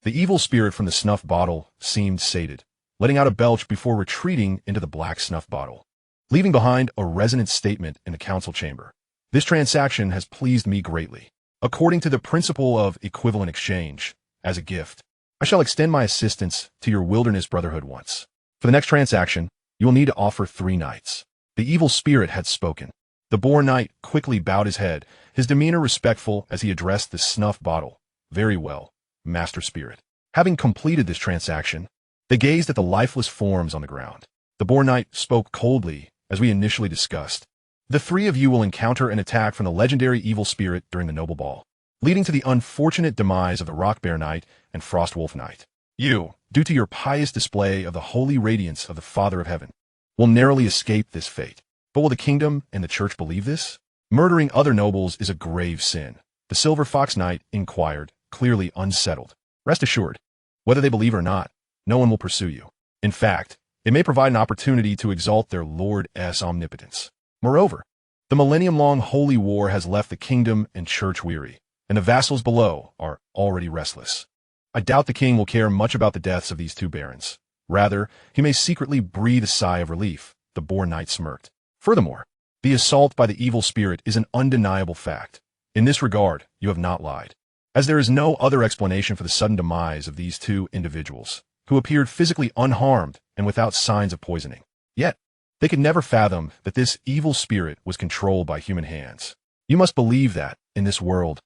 The evil spirit from the snuff bottle seemed sated, letting out a belch before retreating into the black snuff bottle, leaving behind a resonant statement in the council chamber. This transaction has pleased me greatly. According to the principle of equivalent exchange, as a gift, I shall extend my assistance to your wilderness brotherhood once. For the next transaction, you will need to offer 3 knights. The evil spirit had spoken. The Boar Knight quickly bowed his head, his demeanor respectful as he addressed the snuff bottle. Very well, Master Spirit. Having completed this transaction, they gazed at the lifeless forms on the ground. The Boar Knight spoke coldly, as we initially discussed. The 3 of you will encounter an attack from the legendary evil spirit during the Noble Ball, leading to the unfortunate demise of the Rock Bear Knight and Frost Wolf Knight. You, due to your pious display of the holy radiance of the Father of Heaven, will narrowly escape this fate. But will the kingdom and the church believe this? Murdering other nobles is a grave sin, the Silver Fox Knight inquired, clearly unsettled. Rest assured, whether they believe or not, no one will pursue you. In fact, it may provide an opportunity to exalt their Lord's omnipotence. Moreover, the millennium-long holy war has left the kingdom and church weary, and the vassals below are already restless. I doubt the king will care much about the deaths of these 2 barons. Rather, he may secretly breathe a sigh of relief, the Boar Knight smirked. Furthermore, the assault by the evil spirit is an undeniable fact. In this regard, you have not lied, as there is no other explanation for the sudden demise of these 2 individuals, who appeared physically unharmed and without signs of poisoning. Yet, they could never fathom that this evil spirit was controlled by human hands. You must believe that, in this world,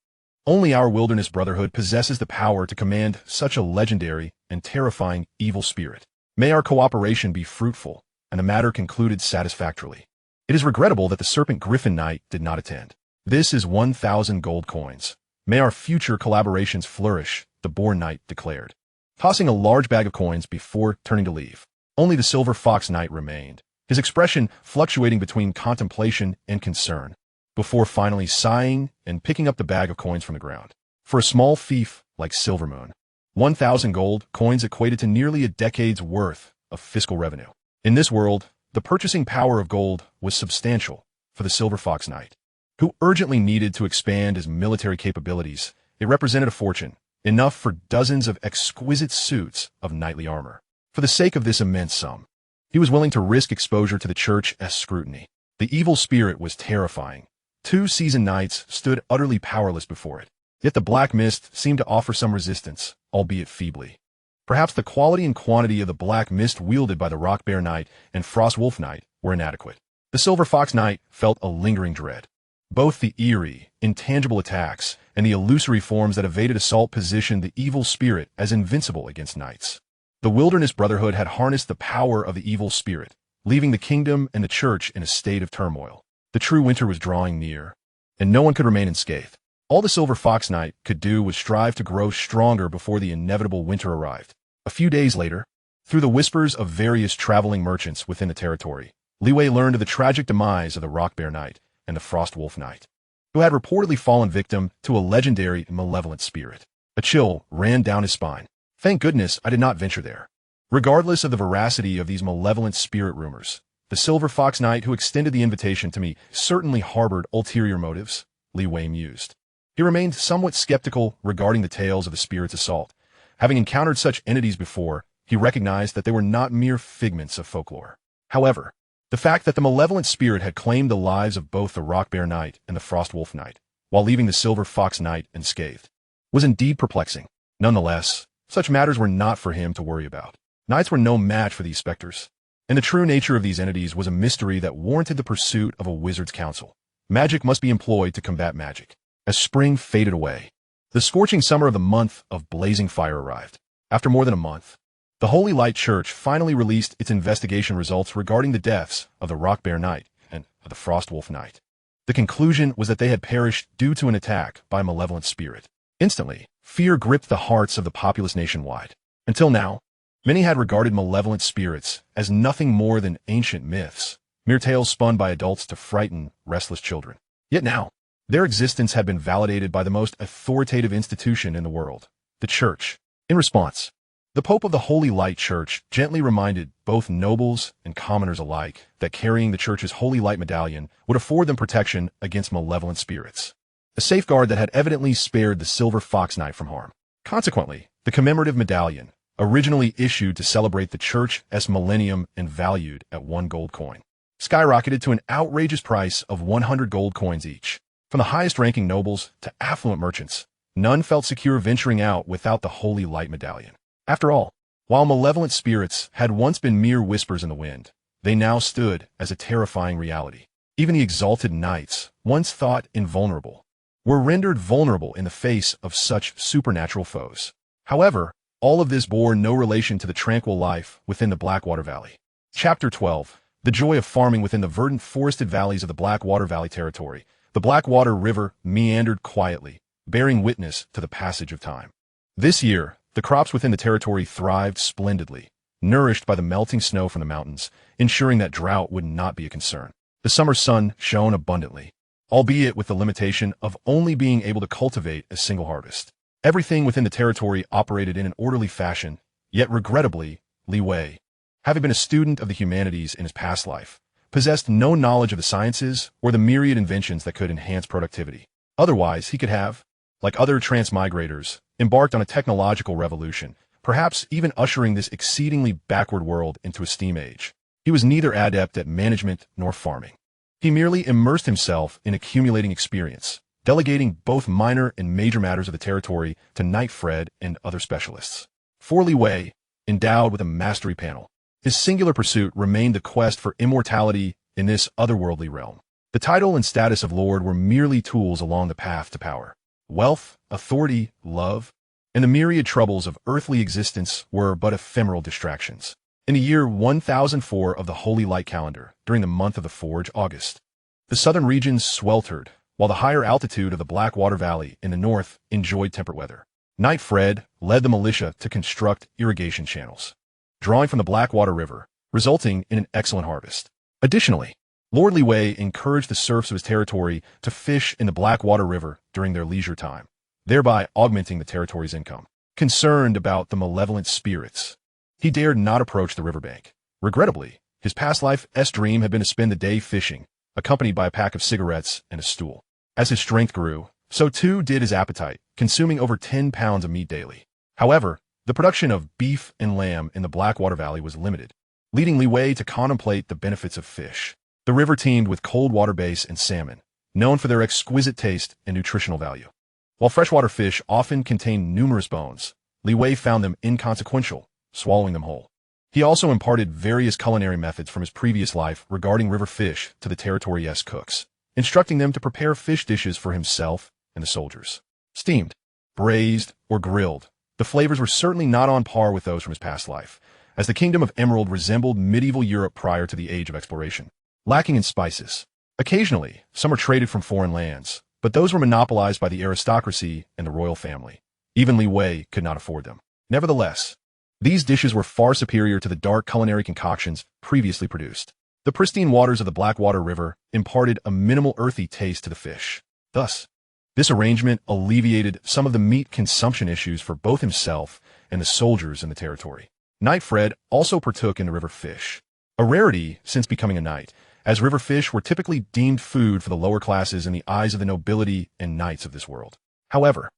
only our wilderness brotherhood possesses the power to command such a legendary and terrifying evil spirit. May our cooperation be fruitful, and the matter concluded satisfactorily. It is regrettable that the Serpent Griffin Knight did not attend. This is 1,000 gold coins. May our future collaborations flourish, the Boar Knight declared, tossing a large bag of coins before turning to leave. Only the Silver Fox Knight remained, his expression fluctuating between contemplation and concern, before finally sighing and picking up the bag of coins from the ground. For a small fief like Silvermoon, 1,000 gold coins equated to nearly a decade's worth of fiscal revenue. In this world, the purchasing power of gold was substantial for the Silver Fox Knight, who urgently needed to expand his military capabilities. It represented a fortune, enough for dozens of exquisite suits of knightly armor. For the sake of this immense sum, he was willing to risk exposure to the church's scrutiny. The evil spirit was terrifying. 2 seasoned knights stood utterly powerless before it. Yet the black mist seemed to offer some resistance, albeit feebly. Perhaps the quality and quantity of the black mist wielded by the Rock Bear Knight and Frost Wolf Knight were inadequate. The Silver Fox Knight felt a lingering dread. Both the eerie, intangible attacks and the illusory forms that evaded assault positioned the evil spirit as invincible against knights. The Wilderness Brotherhood had harnessed the power of the evil spirit, leaving the kingdom and the church in a state of turmoil. The true winter was drawing near, and no one could remain unscathed. All the Silver Fox Knight could do was strive to grow stronger before the inevitable winter arrived. A few days later, through the whispers of various traveling merchants within the territory, Liwei learned of the tragic demise of the Rock Bear Knight and the Frost Wolf Knight, who had reportedly fallen victim to a legendary malevolent spirit. A chill ran down his spine. Thank goodness I did not venture there. Regardless of the veracity of these malevolent spirit rumors, the Silver Fox Knight who extended the invitation to me certainly harbored ulterior motives, Liwei mused. He remained somewhat skeptical regarding the tales of the spirit's assault. Having encountered such entities before, he recognized that they were not mere figments of folklore. However, the fact that the malevolent spirit had claimed the lives of both the Rock Bear Knight and the Frost Wolf Knight, while leaving the Silver Fox Knight unscathed, was indeed perplexing. Nonetheless, such matters were not for him to worry about. Knights were no match for these specters. And the true nature of these entities was a mystery that warranted the pursuit of a wizard's counsel. Magic must be employed to combat magic. As spring faded away, the scorching summer of the month of blazing fire arrived. After more than a month, the Holy Light Church finally released its investigation results regarding the deaths of the Rock Bear Knight and of the Frost Wolf Knight. The conclusion was that they had perished due to an attack by a malevolent spirit. Instantly, fear gripped the hearts of the populace nationwide. Until now, many had regarded malevolent spirits as nothing more than ancient myths, mere tales spun by adults to frighten restless children. Yet now, their existence had been validated by the most authoritative institution in the world, the Church. In response, the Pope of the Holy Light Church gently reminded both nobles and commoners alike that carrying the Church's Holy Light Medallion would afford them protection against malevolent spirits, a safeguard that had evidently spared the Silver Fox Knight from harm. Consequently, the commemorative medallion, originally issued to celebrate the Church's millennium and valued at 1 gold coin, skyrocketed to an outrageous price of 100 gold coins each. From the highest-ranking nobles to affluent merchants, none felt secure venturing out without the Holy Light Medallion. After all, while malevolent spirits had once been mere whispers in the wind, they now stood as a terrifying reality. Even the exalted knights, once thought invulnerable, were rendered vulnerable in the face of such supernatural foes. However, all of this bore no relation to the tranquil life within the Blackwater Valley. Chapter 12. The joy of farming within the verdant forested valleys of the Blackwater Valley territory. The Blackwater River meandered quietly, bearing witness to the passage of time. This year, the crops within the territory thrived splendidly, nourished by the melting snow from the mountains, ensuring that drought would not be a concern. The summer sun shone abundantly, albeit with the limitation of only being able to cultivate a single harvest. Everything within the territory operated in an orderly fashion, yet regrettably, Li Wei, having been a student of the humanities in his past life, possessed no knowledge of the sciences or the myriad inventions that could enhance productivity. Otherwise, he could have, like other transmigrators, embarked on a technological revolution, perhaps even ushering this exceedingly backward world into a steam age. He was neither adept at management nor farming. He merely immersed himself in accumulating experience, delegating both minor and major matters of the territory to Knight Fred and other specialists. For Li Wei, endowed with a mastery panel, his singular pursuit remained the quest for immortality in this otherworldly realm. The title and status of Lord were merely tools along the path to power. Wealth, authority, love, and the myriad troubles of earthly existence were but ephemeral distractions. In the year 1004 of the Holy Light calendar, during the month of the Forge, August, the southern regions sweltered, while the higher altitude of the Blackwater Valley in the north enjoyed temperate weather. Knight Fred led the militia to construct irrigation channels, drawing from the Blackwater River, resulting in an excellent harvest. Additionally, Lord Li Wei encouraged the serfs of his territory to fish in the Blackwater River during their leisure time, thereby augmenting the territory's income. Concerned about the malevolent spirits, he dared not approach the riverbank. Regrettably, his past life's dream had been to spend the day fishing, accompanied by a pack of cigarettes and a stool. As his strength grew, so too did his appetite, consuming over 10 pounds of meat daily. However, the production of beef and lamb in the Blackwater Valley was limited, leading Li Wei to contemplate the benefits of fish. The river teemed with cold water bass and salmon, known for their exquisite taste and nutritional value. While freshwater fish often contain numerous bones, Li Wei found them inconsequential, swallowing them whole. He also imparted various culinary methods from his previous life regarding river fish to the territory's cooks, instructing them to prepare fish dishes for himself and the soldiers. Steamed, braised, or grilled, the flavors were certainly not on par with those from his past life, as the Kingdom of Emerald resembled medieval Europe prior to the Age of Exploration. Lacking in spices, occasionally some were traded from foreign lands, but those were monopolized by the aristocracy and the royal family. Even Li Wei could not afford them. Nevertheless, these dishes were far superior to the dark culinary concoctions previously produced. The pristine waters of the Blackwater River imparted a minimal earthy taste to the fish. Thus, this arrangement alleviated some of the meat consumption issues for both himself and the soldiers in the territory. Knight Fred also partook in the river fish, a rarity since becoming a knight, as river fish were typically deemed food for the lower classes in the eyes of the nobility and knights of this world. However,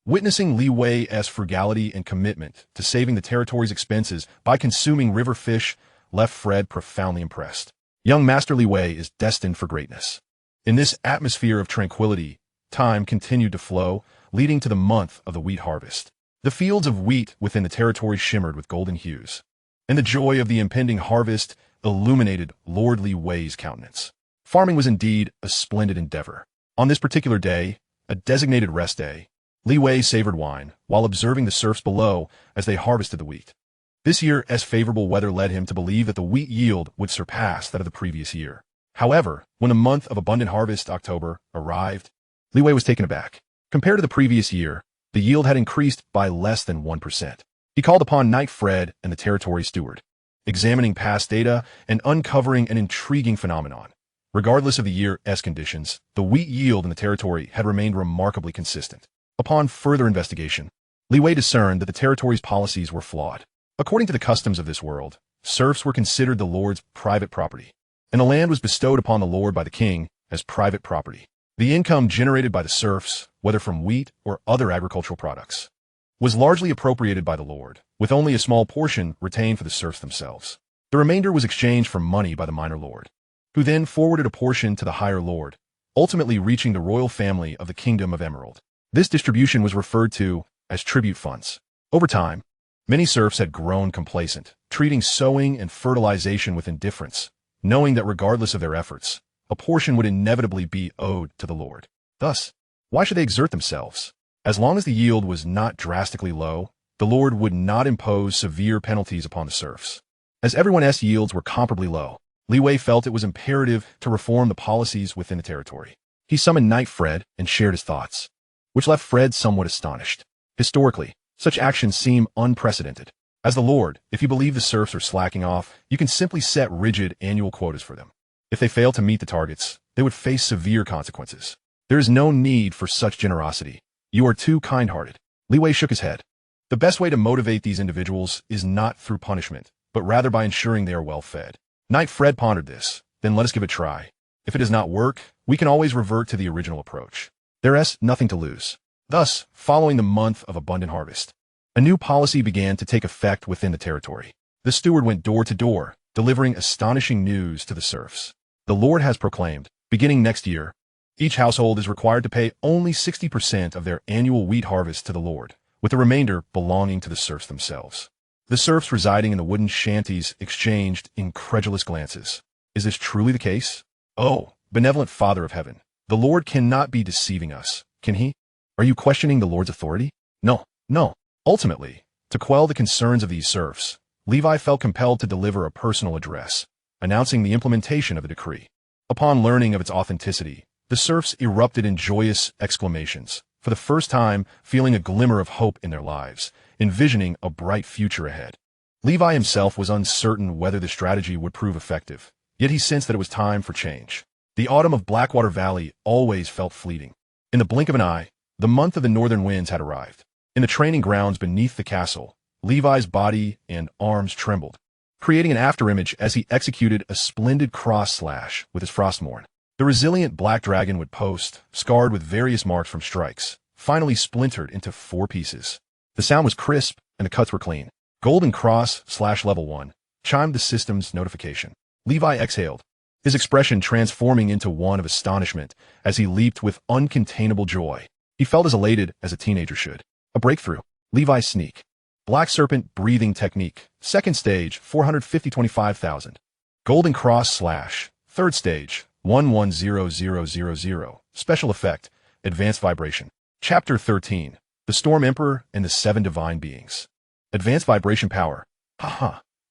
witnessing Li Wei's frugality and commitment to saving the territory's expenses by consuming river fish left Fred profoundly impressed. Young Master Li Wei is destined for greatness. In this atmosphere of tranquility, time continued to flow, leading to the month of the wheat harvest. The fields of wheat within the territory shimmered with golden hues. In the joy of the impending harvest, illuminated Lord Li Wei's countenance. Farming was indeed a splendid endeavor. On this particular day, a designated rest day, Li Wei savored wine while observing the serfs below as they harvested the wheat. This year's favorable weather led him to believe that the wheat yield would surpass that of the previous year. However, when the month of abundant harvest, October, arrived, Li Wei was taken aback. Compared to the previous year, the yield had increased by less than 1%. He called upon Knight Fred and the Territory steward, examining past data and uncovering an intriguing phenomenon. Regardless of the year's conditions, the wheat yield in the Territory had remained remarkably consistent. Upon further investigation, Li Wei discerned that the Territory's policies were flawed. According to the customs of this world, serfs were considered the lord's private property, and the land was bestowed upon the lord by the king as private property. The income generated by the serfs, whether from wheat or other agricultural products, was largely appropriated by the lord, with only a small portion retained for the serfs themselves. The remainder was exchanged for money by the minor lord, who then forwarded a portion to the higher lord, ultimately reaching the royal family of the Kingdom of Emerald. This distribution was referred to as tribute funds. Over time, many serfs had grown complacent, treating sowing and fertilization with indifference, knowing that regardless of their efforts, a portion would inevitably be owed to the lord. Thus, why should they exert themselves? As long as the yield was not drastically low, the lord would not impose severe penalties upon the serfs. As everyone's yields were comparably low, Li Wei felt it was imperative to reform the policies within the territory. He summoned Knight Fred and shared his thoughts, which left Fred somewhat astonished. Historically, such actions seem unprecedented. As the lord, if you believe the serfs are slacking off, you can simply set rigid annual quotas for them. If they fail to meet the targets, they would face severe consequences. There is no need for such generosity. You are too kind-hearted. Li Wei shook his head. The best way to motivate these individuals is not through punishment, but rather by ensuring they are well fed. Knight Fred pondered this. Then let us give it a try. If it does not work, we can always revert to the original approach. There is nothing to lose. Thus, following the month of abundant harvest, a new policy began to take effect within the territory. The steward went door to door, delivering astonishing news to the serfs. The Lord has proclaimed, beginning next year, each household is required to pay only 60% of their annual wheat harvest to the Lord, with the remainder belonging to the serfs themselves. The serfs residing in the wooden shanties exchanged incredulous glances. Is this truly the case? Oh, benevolent Father of Heaven, the Lord cannot be deceiving us, can he? Are you questioning the Lord's authority? No. Ultimately, to quell the concerns of these serfs, Levi felt compelled to deliver a personal address, announcing the implementation of the decree. Upon learning of its authenticity, the serfs erupted in joyous exclamations, for the first time feeling a glimmer of hope in their lives, envisioning a bright future ahead. Levi himself was uncertain whether the strategy would prove effective, yet he sensed that it was time for change. The autumn of Blackwater Valley always felt fleeting. In the blink of an eye, the month of the northern winds had arrived. In the training grounds beneath the castle, Levi's body and arms trembled, creating an afterimage as he executed a splendid cross slash with his frostmourne. The resilient black dragon would post, scarred with various marks from strikes, finally splintered into 4 pieces. The sound was crisp and the cuts were clean. Golden cross slash level 1 chimed the system's notification. Levi exhaled, his expression transforming into one of astonishment as he leaped with uncontainable joy. He felt as elated as a teenager should. A breakthrough. Levi's sneak. Black serpent breathing technique. Second stage, 450-25,000. Golden cross slash. Third stage, 110000. Special effect. Advanced vibration. Chapter 13. The Storm Emperor and the 7 Divine Beings. Advanced vibration power.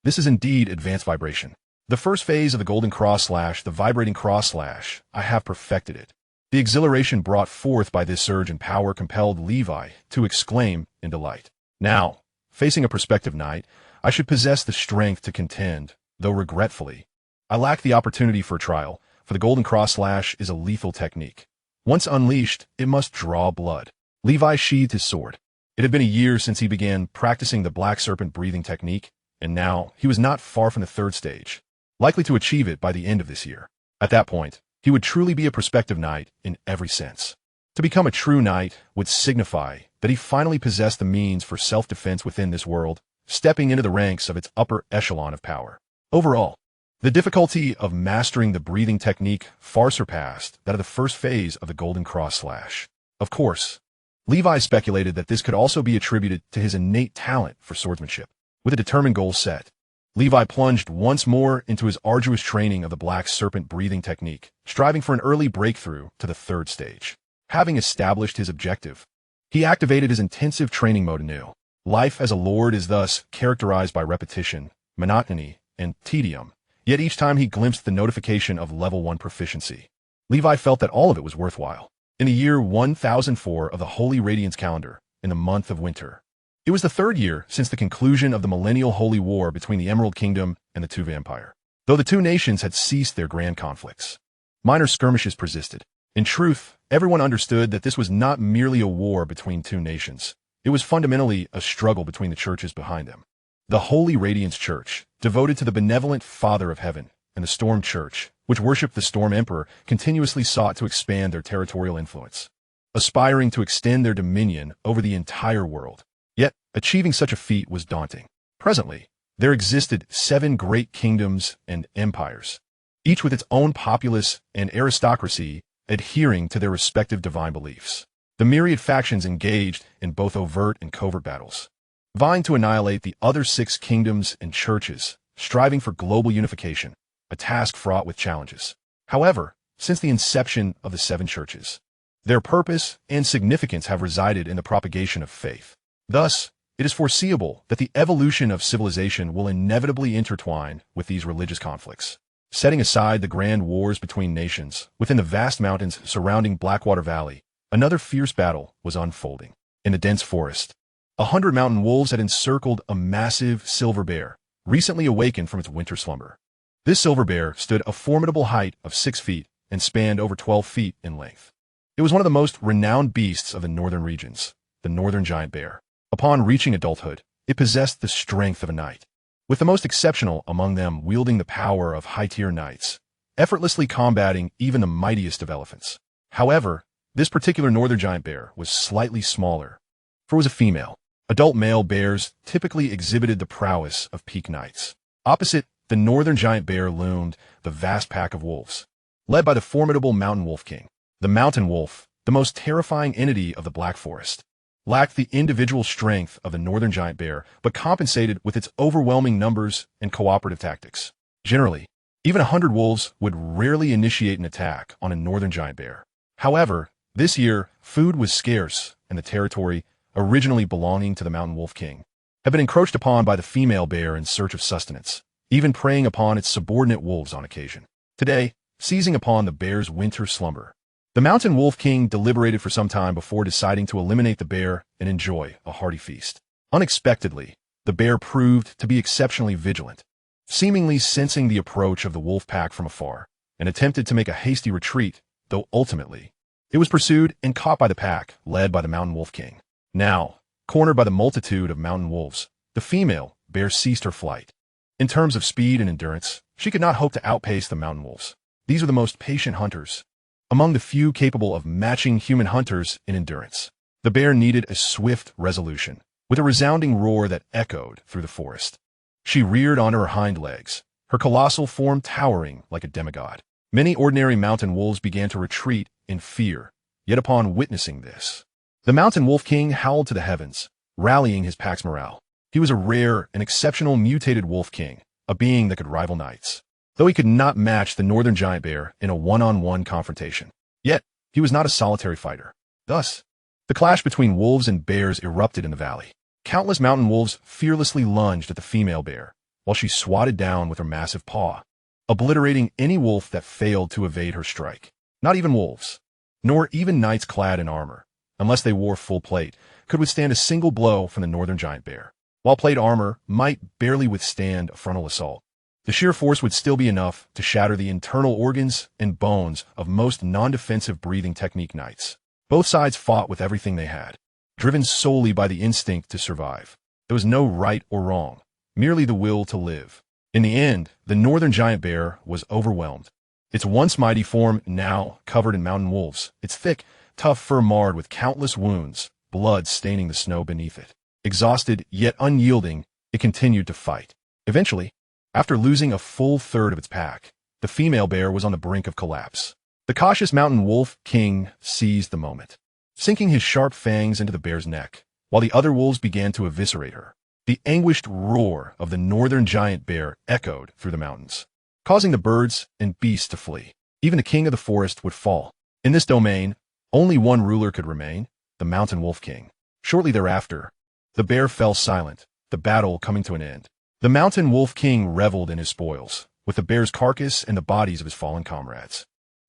This is indeed advanced vibration. The first phase of the golden cross slash, the vibrating cross slash, I have perfected it. The exhilaration brought forth by this surge in power compelled Levi to exclaim in delight. Now, facing a prospective knight, I should possess the strength to contend, though regretfully, I lack the opportunity for a trial, for the golden cross slash is a lethal technique. Once unleashed, it must draw blood. Levi sheathed his sword. It had been a year since he began practicing the black serpent breathing technique, and now he was not far from the 3rd stage, likely to achieve it by the end of this year. At that point, he would truly be a prospective knight in every sense. To become a true knight would signify that he finally possessed the means for self-defense within this world, stepping into the ranks of its upper echelon of power. Overall, the difficulty of mastering the breathing technique far surpassed that of the first phase of the golden cross slash. Of course, Levi speculated that this could also be attributed to his innate talent for swordsmanship. With a determined goal set, Levi plunged once more into his arduous training of the black serpent breathing technique, striving for an early breakthrough to the third stage. Having established his objective, he activated his intensive training mode anew. Life as a lord is thus characterized by repetition, monotony, and tedium, yet each time he glimpsed the notification of level 1 proficiency, Levi felt that all of it was worthwhile. In the year 1004 of the Holy Radiance calendar, in the month of winter, it was the third year since the conclusion of the millennial holy war between the Emerald Kingdom and the Tuva Empire. Though the two nations had ceased their grand conflicts, minor skirmishes persisted. In truth, everyone understood that this was not merely a war between two nations. It was fundamentally a struggle between the churches behind them. The Holy Radiance Church, devoted to the benevolent Father of Heaven, and the Storm Church, which worshipped the Storm Emperor, continuously sought to expand their territorial influence, aspiring to extend their dominion over the entire world. Yet, achieving such a feat was daunting. Presently, there existed 7 great kingdoms and empires, each with its own populace and aristocracy adhering to their respective divine beliefs. The myriad factions engaged in both overt and covert battles, vying to annihilate the other 6 kingdoms and churches, striving for global unification, a task fraught with challenges. However, since the inception of the 7 churches, their purpose and significance have resided in the propagation of faith. Thus, it is foreseeable that the evolution of civilization will inevitably intertwine with these religious conflicts. Setting aside the grand wars between nations, within the vast mountains surrounding Blackwater Valley, another fierce battle was unfolding. In the dense forest, 100 mountain wolves had encircled a massive silver bear, recently awakened from its winter slumber. This silver bear stood a formidable height of 6 feet and spanned over 12 feet in length. It was one of the most renowned beasts of the northern regions, the northern giant bear. Upon reaching adulthood, it possessed the strength of a knight, with the most exceptional among them wielding the power of high-tier knights, effortlessly combating even the mightiest of elephants. However, this particular northern giant bear was slightly smaller, for it was a female. Adult male bears typically exhibited the prowess of peak knights. Opposite the northern giant bear loomed the vast pack of wolves, led by the formidable mountain wolf king. The mountain wolf, the most terrifying entity of the Black Forest, lacked the individual strength of the northern giant bear, but compensated with its overwhelming numbers and cooperative tactics. Generally, even 100 wolves would rarely initiate an attack on a northern giant bear. However, this year, food was scarce, and the territory, originally belonging to the mountain wolf king, had been encroached upon by the female bear in search of sustenance, even preying upon its subordinate wolves on occasion. Today, seizing upon the bear's winter slumber, the mountain wolf king deliberated for some time before deciding to eliminate the bear and enjoy a hearty feast. Unexpectedly, the bear proved to be exceptionally vigilant, seemingly sensing the approach of the wolf pack from afar, and attempted to make a hasty retreat, though ultimately, it was pursued and caught by the pack, led by the mountain wolf king. Now, cornered by the multitude of mountain wolves, the female bear ceased her flight. In terms of speed and endurance, she could not hope to outpace the mountain wolves. These were the most patient hunters, among the few capable of matching human hunters in endurance. The bear needed a swift resolution, with a resounding roar that echoed through the forest. She reared onto her hind legs, her colossal form towering like a demigod. Many ordinary mountain wolves began to retreat in fear, yet upon witnessing this, the mountain wolf king howled to the heavens, rallying his pack's morale. He was a rare and exceptional mutated wolf king, a being that could rival knights, though he could not match the northern giant bear in a one-on-one confrontation. Yet, he was not a solitary fighter. Thus, the clash between wolves and bears erupted in the valley. Countless mountain wolves fearlessly lunged at the female bear, while she swatted down with her massive paw, obliterating any wolf that failed to evade her strike. Not even wolves, nor even knights clad in armor, unless they wore full plate, could withstand a single blow from the northern giant bear. While plate armor might barely withstand a frontal assault, the sheer force would still be enough to shatter the internal organs and bones of most non-defensive breathing technique knights. Both sides fought with everything they had, driven solely by the instinct to survive. There was no right or wrong, merely the will to live. In the end, the northern giant bear was overwhelmed. Its once mighty form now covered in mountain wolves, its thick, tough fur marred with countless wounds, blood staining the snow beneath it. Exhausted yet unyielding, it continued to fight. Eventually, after losing a full third of its pack, the female bear was on the brink of collapse. The cautious mountain wolf king seized the moment, sinking his sharp fangs into the bear's neck, while the other wolves began to eviscerate her. The anguished roar of the northern giant bear echoed through the mountains, causing the birds and beasts to flee. Even the king of the forest would fall. In this domain, only one ruler could remain, the mountain wolf king. Shortly thereafter, the bear fell silent, the battle coming to an end. The mountain wolf king reveled in his spoils, with the bear's carcass and the bodies of his fallen comrades.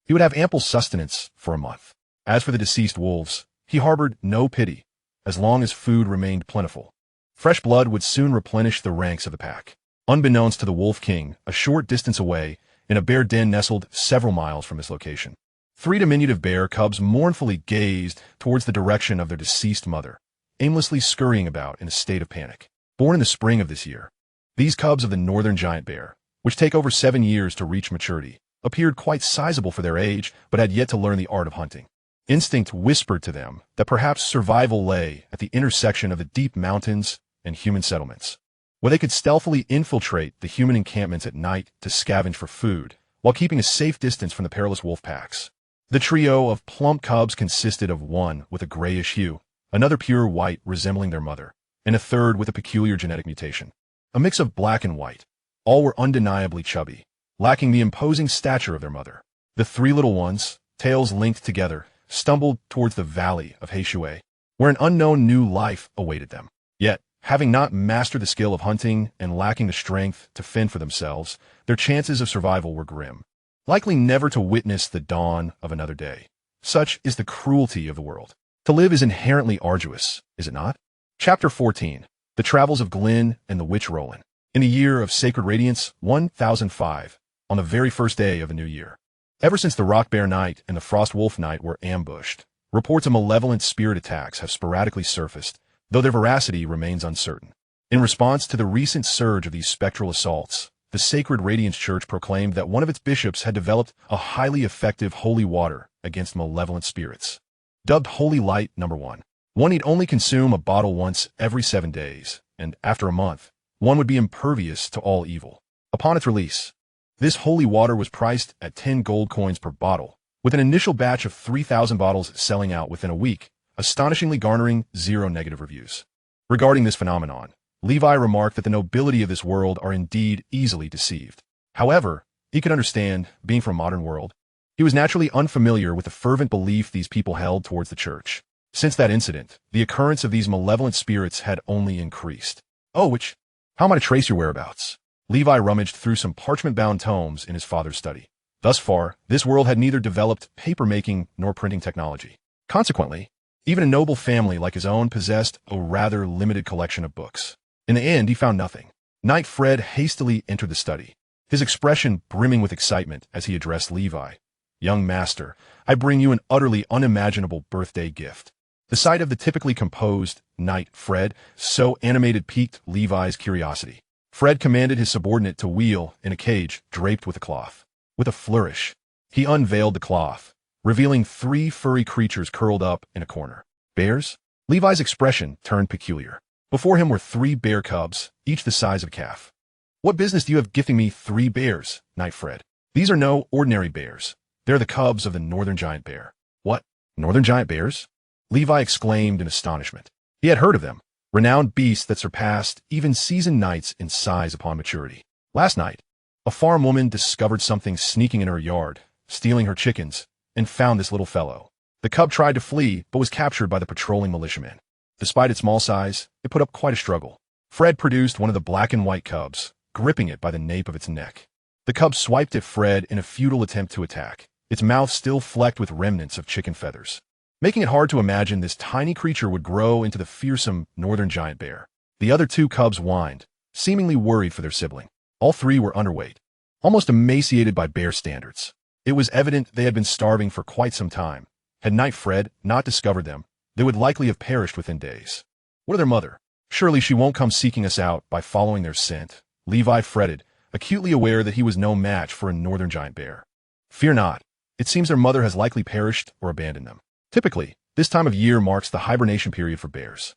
He would have ample sustenance for a month. As for the deceased wolves, he harbored no pity, as long as food remained plentiful. Fresh blood would soon replenish the ranks of the pack. Unbeknownst to the wolf king, a short distance away, in a bear den nestled several miles from his location, 3 diminutive bear cubs mournfully gazed towards the direction of their deceased mother, aimlessly scurrying about in a state of panic. Born in the spring of this year, these cubs of the northern giant bear, which take over 7 years to reach maturity, appeared quite sizable for their age, but had yet to learn the art of hunting. Instinct whispered to them that perhaps survival lay at the intersection of the deep mountains and human settlements, where they could stealthily infiltrate the human encampments at night to scavenge for food, while keeping a safe distance from the perilous wolf packs. The trio of plump cubs consisted of one with a grayish hue, another pure white resembling their mother, and a third with a peculiar genetic mutation. A mix of black and white. All were undeniably chubby, lacking the imposing stature of their mother. The 3 little ones, tails linked together, stumbled towards the valley of Heishui, where an unknown new life awaited them. Yet, having not mastered the skill of hunting and lacking the strength to fend for themselves, their chances of survival were grim, likely never to witness the dawn of another day. Such is the cruelty of the world. To live is inherently arduous, is it not? Chapter 14. The Travels of Glyn and the Witch Roland. In the year of Sacred Radiance, 1005, on the very first day of a new year. Ever since the Rock Bear Night and the Frost Wolf Night were ambushed, reports of malevolent spirit attacks have sporadically surfaced, though their veracity remains uncertain. In response to the recent surge of these spectral assaults, the Sacred Radiance Church proclaimed that one of its bishops had developed a highly effective holy water against malevolent spirits. Dubbed Holy Light No. 1. One need only consume a bottle once every 7 days, and after a month, one would be impervious to all evil. Upon its release, this holy water was priced at 10 gold coins per bottle, with an initial batch of 3,000 bottles selling out within a week, astonishingly garnering 0 negative reviews. Regarding this phenomenon, Levi remarked that the nobility of this world are indeed easily deceived. However, he could understand, being from a modern world, he was naturally unfamiliar with the fervent belief these people held towards the church. Since that incident, the occurrence of these malevolent spirits had only increased. Oh, how am I to trace your whereabouts? Levi rummaged through some parchment-bound tomes in his father's study. Thus far, this world had neither developed paper-making nor printing technology. Consequently, even a noble family like his own possessed a rather limited collection of books. In the end, he found nothing. Knight Fred hastily entered the study, his expression brimming with excitement as he addressed Levi. "Young master, I bring you an utterly unimaginable birthday gift." The sight of the typically composed Knight Fred so animated piqued Levi's curiosity. Fred commanded his subordinate to wheel in a cage draped with a cloth. With a flourish, he unveiled the cloth, revealing 3 furry creatures curled up in a corner. Bears? Levi's expression turned peculiar. Before him were 3 bear cubs, each the size of a calf. "What business do you have gifting me 3 bears, Knight Fred? These are no ordinary bears. They're the cubs of the northern giant bear." "What? Northern giant bears?" Levi exclaimed in astonishment. He had heard of them, renowned beasts that surpassed even seasoned knights in size upon maturity. Last night, a farm woman discovered something sneaking in her yard, stealing her chickens, and found this little fellow. The cub tried to flee, but was captured by the patrolling militiamen. Despite its small size, it put up quite a struggle. Fred produced one of the black and white cubs, gripping it by the nape of its neck. The cub swiped at Fred in a futile attempt to attack, its mouth still flecked with remnants of chicken feathers, making it hard to imagine this tiny creature would grow into the fearsome northern giant bear. The other 2 cubs whined, seemingly worried for their sibling. All 3 were underweight, almost emaciated by bear standards. It was evident they had been starving for quite some time. Had Knight Fred not discovered them, they would likely have perished within days. What of their mother? Surely she won't come seeking us out by following their scent. Levi fretted, acutely aware that he was no match for a northern giant bear. Fear not. It seems their mother has likely perished or abandoned them. Typically, this time of year marks the hibernation period for bears.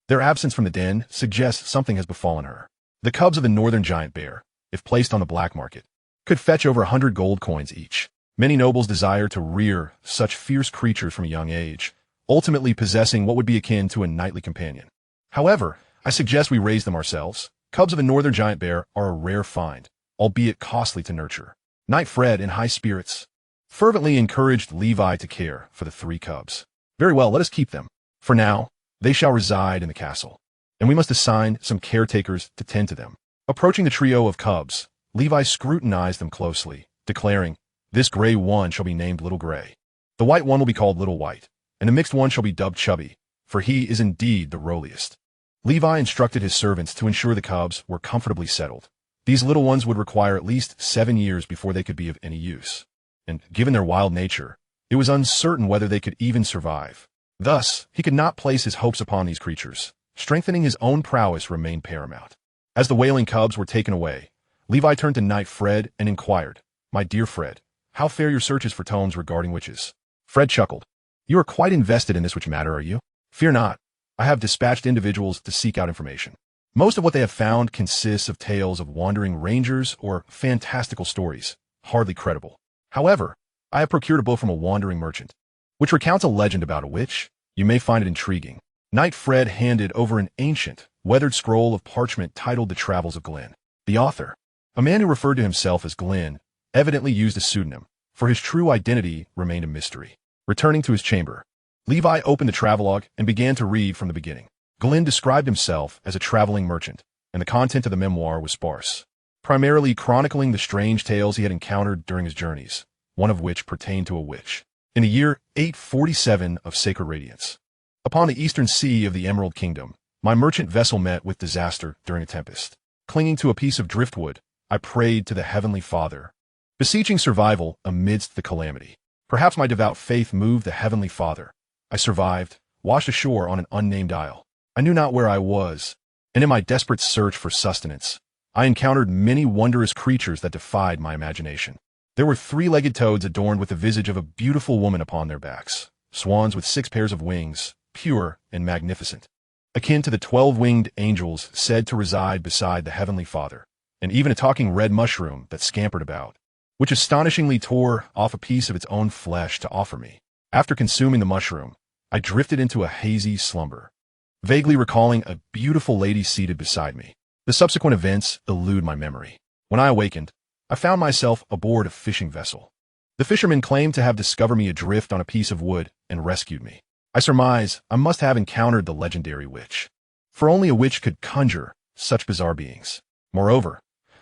Their absence from the den suggests something has befallen her. The cubs of the northern giant bear, if placed on the black market, could fetch over 100 gold coins each. Many nobles desire to rear such fierce creatures from a young age, ultimately possessing what would be akin to a knightly companion. However, I suggest we raise them ourselves. Cubs of a northern giant bear are a rare find, albeit costly to nurture. Knight Fred, in high spirits, fervently encouraged Levi to care for the 3 cubs. Very well, let us keep them. For now, they shall reside in the castle, and we must assign some caretakers to tend to them. Approaching the trio of cubs, Levi scrutinized them closely, declaring, "This gray one shall be named Little Gray. The white one will be called Little White, and the mixed one shall be dubbed Chubby, for he is indeed the roliest." Levi instructed his servants to ensure the cubs were comfortably settled. These little ones would require at least 7 years before they could be of any use, and given their wild nature, it was uncertain whether they could even survive. Thus, he could not place his hopes upon these creatures. Strengthening his own prowess remained paramount. As the wailing cubs were taken away, Levi turned to Knight Fred and inquired, "My dear Fred, how fare your searches for tomes regarding witches?" Fred chuckled. "You are quite invested in this witch matter, are you? Fear not. I have dispatched individuals to seek out information. Most of what they have found consists of tales of wandering rangers or fantastical stories, hardly credible. However, I have procured a book from a wandering merchant, which recounts a legend about a witch. You may find it intriguing." Knight Fred handed over an ancient, weathered scroll of parchment titled The Travels of Glenn. The author, a man who referred to himself as Glenn, evidently used a pseudonym, for his true identity remained a mystery. Returning to his chamber, Levi opened the travelogue and began to read from the beginning. Glenn described himself as a traveling merchant, and the content of the memoir was sparse, primarily chronicling the strange tales he had encountered during his journeys, one of which pertained to a witch. In the year 847 of Sacred Radiance, upon the eastern sea of the Emerald Kingdom, my merchant vessel met with disaster during a tempest. Clinging to a piece of driftwood, I prayed to the Heavenly Father, beseeching survival amidst the calamity. Perhaps my devout faith moved the Heavenly Father. I survived, washed ashore on an unnamed isle. I knew not where I was, and in my desperate search for sustenance, I encountered many wondrous creatures that defied my imagination. There were 3-legged toads adorned with the visage of a beautiful woman upon their backs, swans with 6 pairs of wings, pure and magnificent, akin to the 12-winged angels said to reside beside the Heavenly Father, and even a talking red mushroom that scampered about, which astonishingly tore off a piece of its own flesh to offer me. After consuming the mushroom, I drifted into a hazy slumber, vaguely recalling a beautiful lady seated beside me. The subsequent events elude my memory. When I awakened, I found myself aboard a fishing vessel. The fishermen claimed to have discovered me adrift on a piece of wood and rescued me. I surmise I must have encountered the legendary witch, for only a witch could conjure such bizarre beings. Moreover,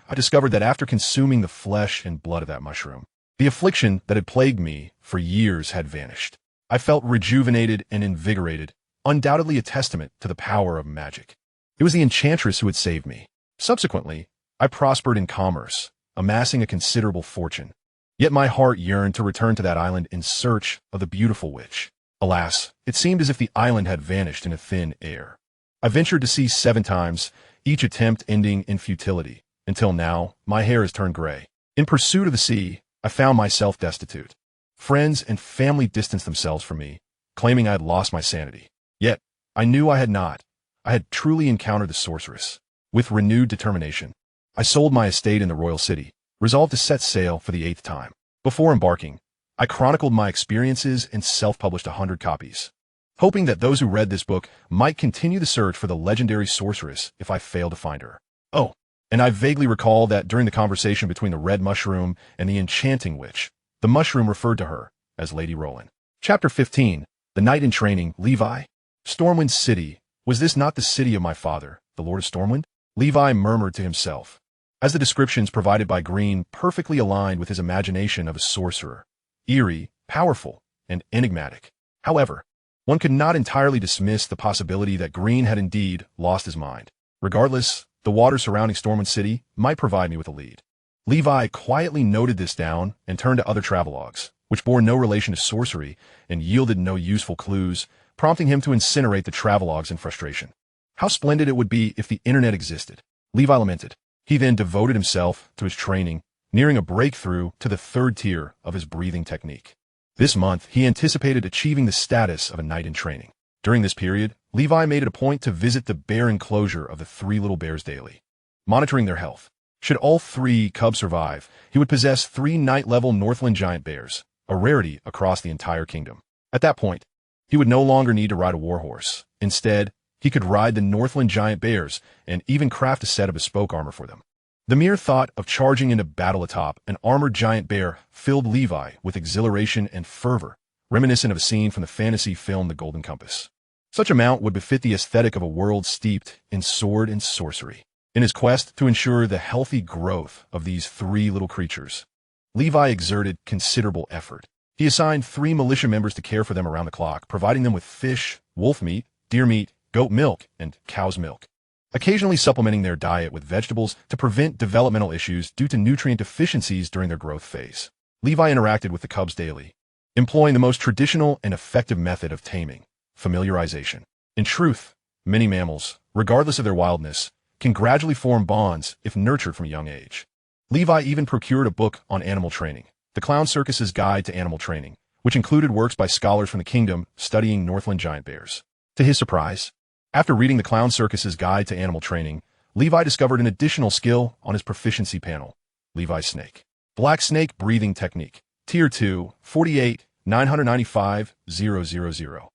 I discovered that after consuming the flesh and blood of that mushroom, the affliction that had plagued me for years had vanished. I felt rejuvenated and invigorated, undoubtedly a testament to the power of magic. It was the enchantress who had saved me. Subsequently, I prospered in commerce, amassing a considerable fortune. Yet my heart yearned to return to that island in search of the beautiful witch. Alas, it seemed as if the island had vanished in a thin air. I ventured to sea 7 times, each attempt ending in futility, until now my hair has turned gray. In pursuit of the sea, I found myself destitute. Friends and family distanced themselves from me, claiming I had lost my sanity. Yet, I knew I had not. I had truly encountered the sorceress. With renewed determination, I sold my estate in the royal city, resolved to set sail for the 8th time. Before embarking, I chronicled my experiences and self-published 100 copies, hoping that those who read this book might continue the search for the legendary sorceress if I failed to find her. Oh, and I vaguely recall that during the conversation between the red mushroom and the enchanting witch, the mushroom referred to her as Lady Roland. Chapter 15. The Knight in Training, Levi. Stormwind City. Was this not the city of my father, the Lord of Stormwind? Levi murmured to himself, as the descriptions provided by Green perfectly aligned with his imagination of a sorcerer, eerie, powerful, and enigmatic. However, one could not entirely dismiss the possibility that Green had indeed lost his mind. Regardless, the water surrounding Stormwind City might provide me with a lead. Levi quietly noted this down and turned to other travelogues, which bore no relation to sorcery and yielded no useful clues, prompting him to incinerate the travelogues in frustration. How splendid it would be if the internet existed, Levi lamented. He then devoted himself to his training, nearing a breakthrough to the 3rd tier of his breathing technique. This month, he anticipated achieving the status of a knight in training. During this period, Levi made it a point to visit the bear enclosure of the 3 little bears daily, monitoring their health. Should all 3 cubs survive, he would possess 3 knight-level Northland giant bears, a rarity across the entire kingdom. At that point, he would no longer need to ride a warhorse. Instead, He could ride the Northland giant bears and even craft a set of bespoke armor for them. The mere thought of charging into battle atop an armored giant bear filled Levi with exhilaration and fervor, reminiscent of a scene from the fantasy film The Golden Compass. Such a mount would befit the aesthetic of a world steeped in sword and sorcery. In his quest to ensure the healthy growth of these three little creatures, Levi exerted considerable effort. He assigned 3 militia members to care for them around the clock, providing them with fish, wolf meat, deer meat, goat milk, and cow's milk, occasionally supplementing their diet with vegetables to prevent developmental issues due to nutrient deficiencies during their growth phase. Levi interacted with the cubs daily, employing the most traditional and effective method of taming, familiarization. In truth, many mammals, regardless of their wildness, can gradually form bonds if nurtured from a young age. Levi even procured a book on animal training, The Clown Circus's Guide to Animal Training, which included works by scholars from the kingdom studying Northland giant bears. To his surprise, after reading The Clown Circus's Guide to Animal Training, Levi discovered an additional skill on his proficiency panel, Levi's snake. Black snake breathing technique, Tier 2, 48, 995, 000.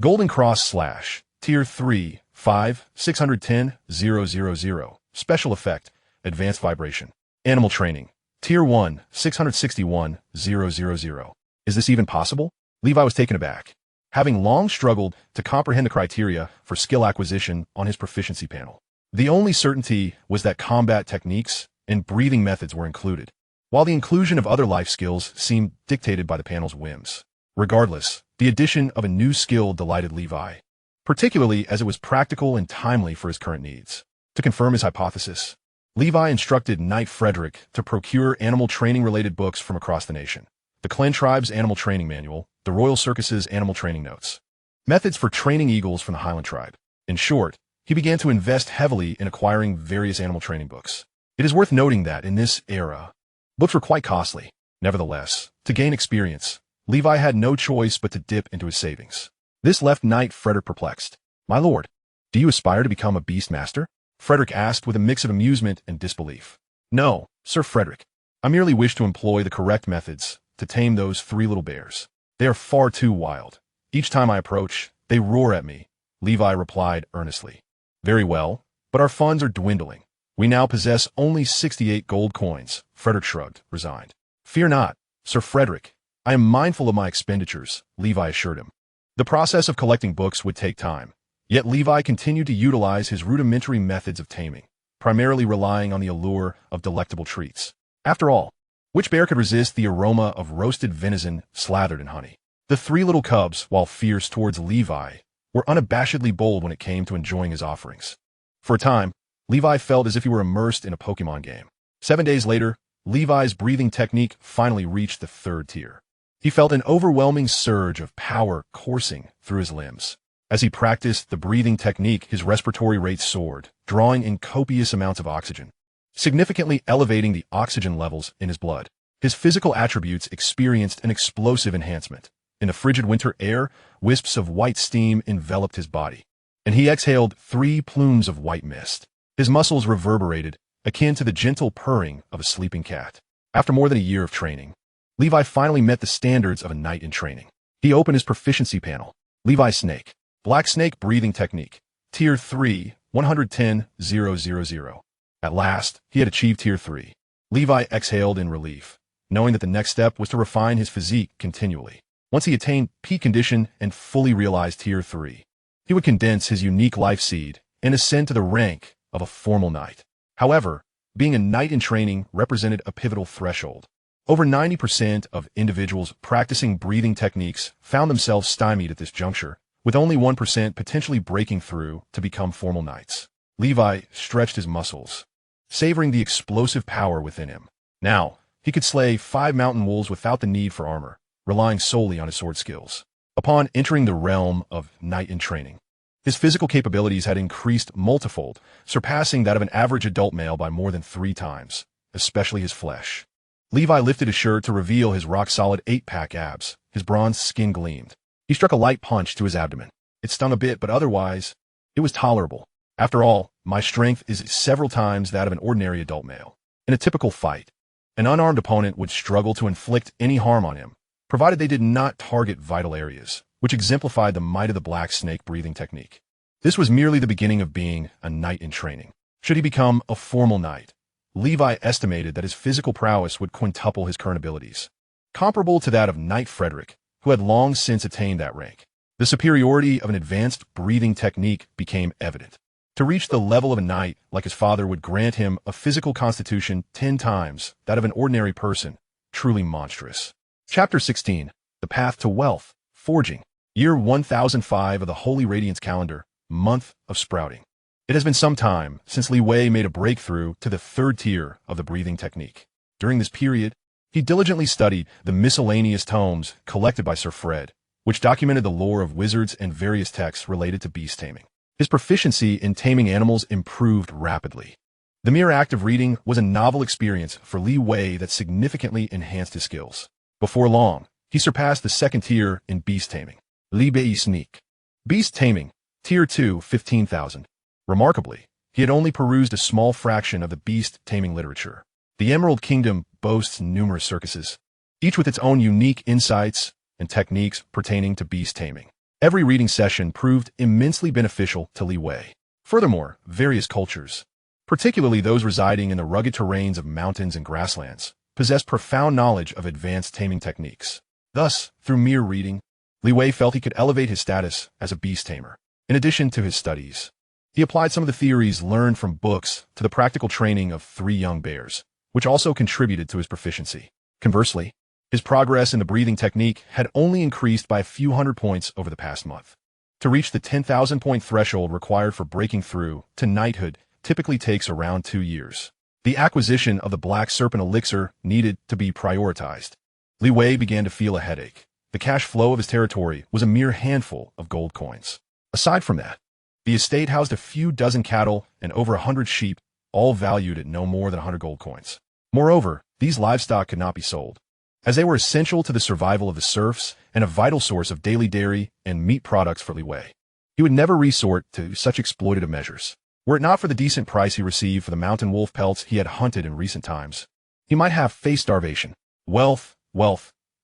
Golden Cross slash, Tier 3, 5, 610, 000. Special effect, advanced vibration. Animal training, Tier 1, 661, 000. Is this even possible? Levi was taken aback, having long struggled to comprehend the criteria for skill acquisition on his proficiency panel. The only certainty was that combat techniques and breathing methods were included, while the inclusion of other life skills seemed dictated by the panel's whims. Regardless, the addition of a new skill delighted Levi, particularly as it was practical and timely for his current needs. To confirm his hypothesis, Levi instructed Knight Frederick to procure animal training-related books from across the nation. The Clan Tribe's Animal Training Manual, the Royal Circus's Animal Training Notes, methods for training eagles from the Highland Tribe. In short, he began to invest heavily in acquiring various animal training books. It is worth noting that in this era, books were quite costly. Nevertheless, to gain experience, Levi had no choice but to dip into his savings. This left Knight Frederick perplexed. "My lord, do you aspire to become a beast master?" Frederick asked with a mix of amusement and disbelief. "No, Sir Frederick. I merely wish to employ the correct methods to tame those 3 little bears. They are far too wild. Each time I approach, they roar at me," Levi replied earnestly. "Very well, but our funds are dwindling. We now possess only 68 gold coins," Frederick shrugged, resigned. "Fear not, Sir Frederick. I am mindful of my expenditures," Levi assured him. The process of collecting books would take time, yet Levi continued to utilize his rudimentary methods of taming, primarily relying on the allure of delectable treats. After all, which bear could resist the aroma of roasted venison slathered in honey? The 3 little cubs, while fierce towards Levi, were unabashedly bold when it came to enjoying his offerings. For a time, Levi felt as if he were immersed in a Pokemon game. 7 days later, Levi's breathing technique finally reached the 3rd tier. He felt an overwhelming surge of power coursing through his limbs. As he practiced the breathing technique, his respiratory rate soared, drawing in copious amounts of oxygen, significantly elevating the oxygen levels in his blood. His physical attributes experienced an explosive enhancement. In the frigid winter air, wisps of white steam enveloped his body, and he exhaled 3 plumes of white mist. His muscles reverberated, akin to the gentle purring of a sleeping cat. After more than a year of training, Levi finally met the standards of a knight in training. He opened his proficiency panel. Levi's snake. Black snake breathing technique. Tier 3, 110, 000. At last, he had achieved Tier 3. Levi exhaled in relief, knowing that the next step was to refine his physique continually. Once he attained peak condition and fully realized Tier 3, he would condense his unique life seed and ascend to the rank of a formal knight. However, being a knight in training represented a pivotal threshold. Over 90% of individuals practicing breathing techniques found themselves stymied at this juncture, with only 1% potentially breaking through to become formal knights. Levi stretched his muscles, savoring the explosive power within him. Now, he could slay 5 mountain wolves without the need for armor, relying solely on his sword skills. Upon entering the realm of knight in training, his physical capabilities had increased multifold, surpassing that of an average adult male by more than 3 times, especially his flesh. Levi lifted his shirt to reveal his rock-solid 8-pack abs. His bronze skin gleamed. He struck a light punch to his abdomen. It stung a bit, but otherwise, it was tolerable. After all, my strength is several times that of an ordinary adult male. In a typical fight, an unarmed opponent would struggle to inflict any harm on him, provided they did not target vital areas, which exemplified the might of the black snake breathing technique. This was merely the beginning of being a knight in training. Should he become a formal knight, Levi estimated that his physical prowess would quintuple his current abilities, comparable to that of Knight Frederick, who had long since attained that rank. The superiority of an advanced breathing technique became evident. To reach the level of a knight like his father would grant him a physical constitution 10 times that of an ordinary person, truly monstrous. Chapter 16. The Path to Wealth. Forging. Year 1005 of the Holy Radiance calendar, month of sprouting. It has been some time since Li Wei made a breakthrough to the 3rd tier of the breathing technique. During this period, he diligently studied the miscellaneous tomes collected by Sir Fred, which documented the lore of wizards and various texts related to beast taming. His proficiency in taming animals improved rapidly. The mere act of reading was a novel experience for Li Wei that significantly enhanced his skills. Before long, he surpassed the 2nd tier in beast taming. Li Bei Sneak. Beast taming, Tier 2, 15,000. Remarkably, he had only perused a small fraction of the beast taming literature. The Emerald Kingdom boasts numerous circuses, each with its own unique insights and techniques pertaining to beast taming. Every reading session proved immensely beneficial to Li Wei. Furthermore, various cultures, particularly those residing in the rugged terrains of mountains and grasslands, possess profound knowledge of advanced taming techniques. Thus, through mere reading, Li Wei felt he could elevate his status as a beast tamer. In addition to his studies, he applied some of the theories learned from books to the practical training of 3 young bears, which also contributed to his proficiency. Conversely, his progress in the breathing technique had only increased by a few hundred points over the past month. To reach the 10,000 point threshold required for breaking through to knighthood typically takes around 2 years. The acquisition of the black serpent elixir needed to be prioritized. Li Wei began to feel a headache. The cash flow of his territory was a mere handful of gold coins. Aside from that, the estate housed a few dozen cattle and over 100 sheep, all valued at no more than 100 gold coins. Moreover, these livestock could not be sold, as they were essential to the survival of the serfs and a vital source of daily dairy and meat products for Li Wei. He would never resort to such exploitative measures. Were it not for the decent price he received for the mountain wolf pelts he had hunted in recent times, he might have faced starvation. Wealth,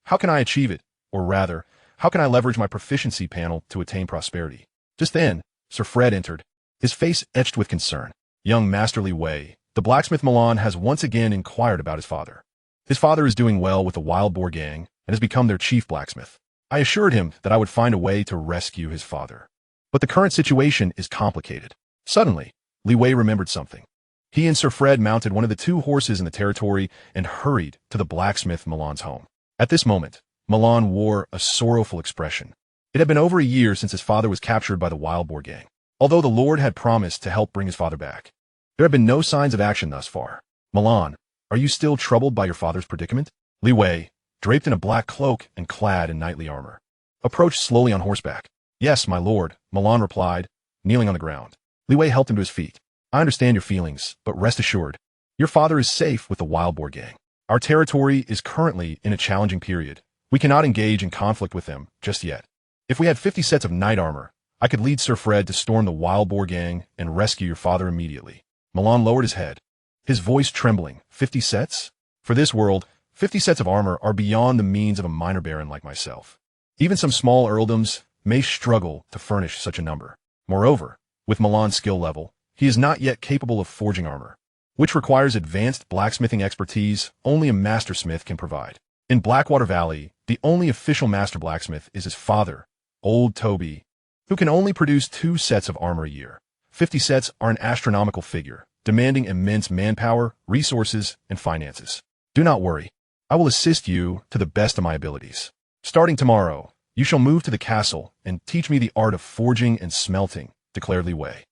how can I achieve it? Or rather, how can I leverage my proficiency panel to attain prosperity? Just then, Sir Fred entered, his face etched with concern. Young Master Li Wei, the blacksmith Melon has once again inquired about his father. His father is doing well with the Wild Boar gang and has become their chief blacksmith. I assured him that I would find a way to rescue his father. But the current situation is complicated. Suddenly, Li Wei remembered something. He and Sir Fred mounted one of the 2 horses in the territory and hurried to the blacksmith Melon's home. At this moment, Melon wore a sorrowful expression. It had been over a year since his father was captured by the Wild Boar gang. Although the Lord had promised to help bring his father back, there had been no signs of action thus far. Melon, are you still troubled by your father's predicament? Li Wei, draped in a black cloak and clad in knightly armor, approached slowly on horseback. Yes, my lord, Melon replied, kneeling on the ground. Li Wei helped him to his feet. I understand your feelings, but rest assured, your father is safe with the Wild Boar gang. Our territory is currently in a challenging period. We cannot engage in conflict with them just yet. If we had 50 sets of knight armor, I could lead Sir Fred to storm the Wild Boar gang and rescue your father immediately. Melon lowered his head, his voice trembling. 50 sets? For this world, 50 sets of armor are beyond the means of a minor baron like myself. Even some small earldoms may struggle to furnish such a number. Moreover, with Melon's skill level, he is not yet capable of forging armor, which requires advanced blacksmithing expertise only a master smith can provide. In Blackwater Valley, the only official master blacksmith is his father, Old Toby, who can only produce 2 sets of armor a year. 50 sets are an astronomical figure, demanding immense manpower, resources, and finances. Do not worry. I will assist you to the best of my abilities. Starting tomorrow, you shall move to the castle and teach me the art of forging and smelting, declared Li Wei.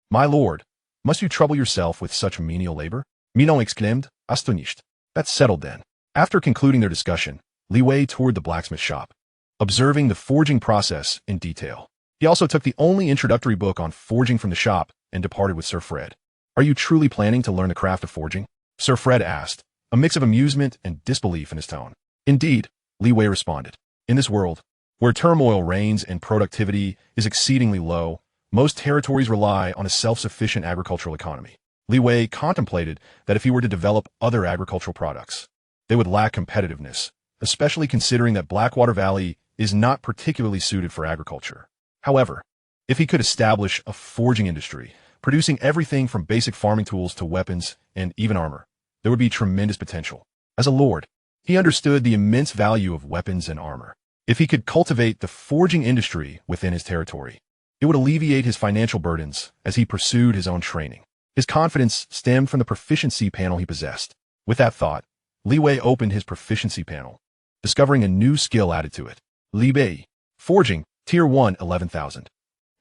My lord, must you trouble yourself with such menial labor? Minon exclaimed, astonished. That's settled then. After concluding their discussion, Li Wei toured the blacksmith shop, observing the forging process in detail. He also took the only introductory book on forging from the shop and departed with Sir Fred. Are you truly planning to learn the craft of forging? Sir Fred asked, a mix of amusement and disbelief in his tone. Indeed, Li Wei responded. In this world, where turmoil reigns and productivity is exceedingly low, most territories rely on a self-sufficient agricultural economy. Li Wei contemplated that if he were to develop other agricultural products, they would lack competitiveness, especially considering that Blackwater Valley is not particularly suited for agriculture. However, If he could establish a forging industry, producing everything from basic farming tools to weapons and even armor, there would be tremendous potential. As a lord, he understood the immense value of weapons and armor. If he could cultivate the forging industry within his territory, it would alleviate his financial burdens as he pursued his own training. His confidence stemmed from the proficiency panel he possessed. With that thought, Li Wei opened his proficiency panel, discovering a new skill added to it. Li Wei, Forging, Tier 1, 11,000.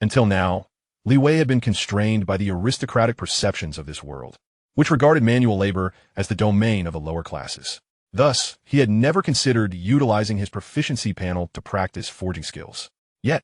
Until now, Li Wei had been constrained by the aristocratic perceptions of this world, which regarded manual labor as the domain of the lower classes. Thus, he had never considered utilizing his proficiency panel to practice forging skills. Yet,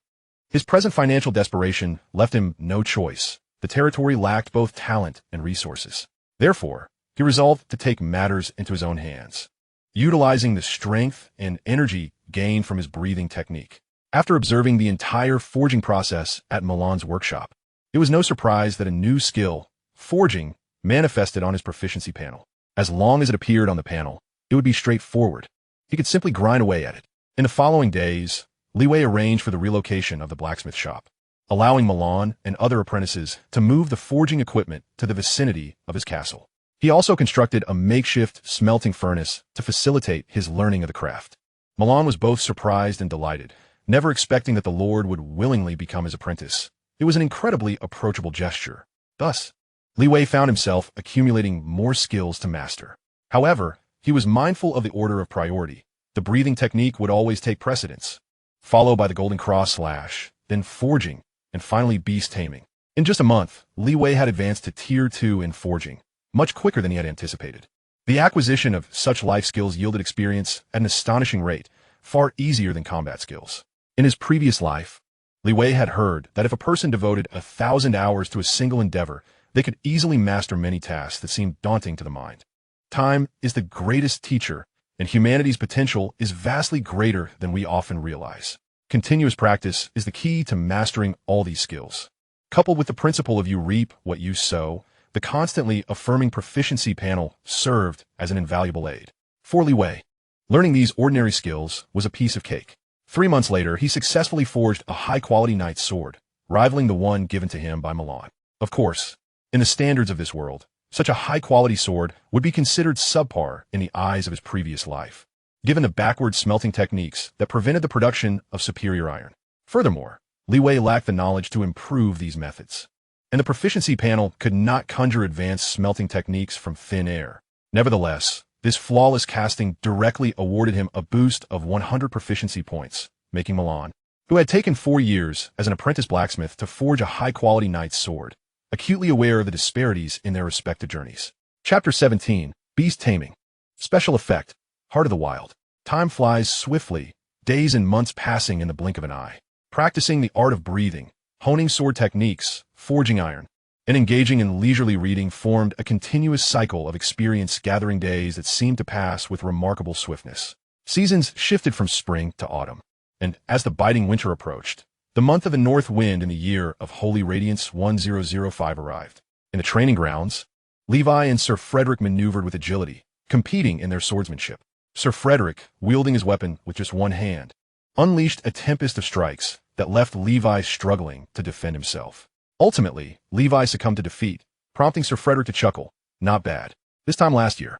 his present financial desperation left him no choice. The territory lacked both talent and resources. Therefore, he resolved to take matters into his own hands, utilizing the strength and energy gained from his breathing technique. After observing the entire forging process at Milan's workshop, it was no surprise that a new skill, forging, manifested on his proficiency panel. As long as it appeared on the panel, it would be straightforward. He could simply grind away at it. In the following days, Li Wei arranged for the relocation of the blacksmith shop, allowing Milan and other apprentices to move the forging equipment to the vicinity of his castle. He also constructed a makeshift smelting furnace to facilitate his learning of the craft. Milan was both surprised and delighted, never expecting that the lord would willingly become his apprentice. It was an incredibly approachable gesture. Thus, Li Wei found himself accumulating more skills to master. However, he was mindful of the order of priority. The breathing technique would always take precedence, followed by the golden cross slash, then forging, and finally beast taming. In just a month, Li Wei had advanced to Tier 2 in forging, much quicker than he had anticipated. The acquisition of such life skills yielded experience at an astonishing rate, far easier than combat skills. In his previous life, Li Wei had heard that if a person devoted 1,000 hours to a single endeavor, they could easily master many tasks that seemed daunting to the mind. Time is the greatest teacher, and humanity's potential is vastly greater than we often realize. Continuous practice is the key to mastering all these skills. Coupled with the principle of you reap what you sow, the constantly affirming proficiency panel served as an invaluable aid. For Li Wei, learning these ordinary skills was a piece of cake. 3 months later, he successfully forged a high-quality knight's sword, rivaling the one given to him by Milan. Of course, in the standards of this world, such a high-quality sword would be considered subpar in the eyes of his previous life, given the backward smelting techniques that prevented the production of superior iron. Furthermore, Li Wei lacked the knowledge to improve these methods, and the proficiency panel could not conjure advanced smelting techniques from thin air. Nevertheless, this flawless casting directly awarded him a boost of 100 proficiency points, making Milan, who had taken 4 years as an apprentice blacksmith to forge a high-quality knight's sword, acutely aware of the disparities in their respective journeys. Chapter 17, Beast Taming. Special Effect, Heart of the Wild. Time flies swiftly, days and months passing in the blink of an eye. Practicing the art of breathing, honing sword techniques, forging iron, and engaging in leisurely reading formed a continuous cycle of experience gathering days that seemed to pass with remarkable swiftness. Seasons shifted from spring to autumn, and as the biting winter approached, the month of the north wind in the year of Holy Radiance 1005 arrived. In the training grounds, Levi and Sir Frederick maneuvered with agility, competing in their swordsmanship. Sir Frederick, wielding his weapon with just one hand, unleashed a tempest of strikes that left Levi struggling to defend himself. Ultimately, Levi succumbed to defeat, prompting Sir Frederick to chuckle. Not bad. This time last year,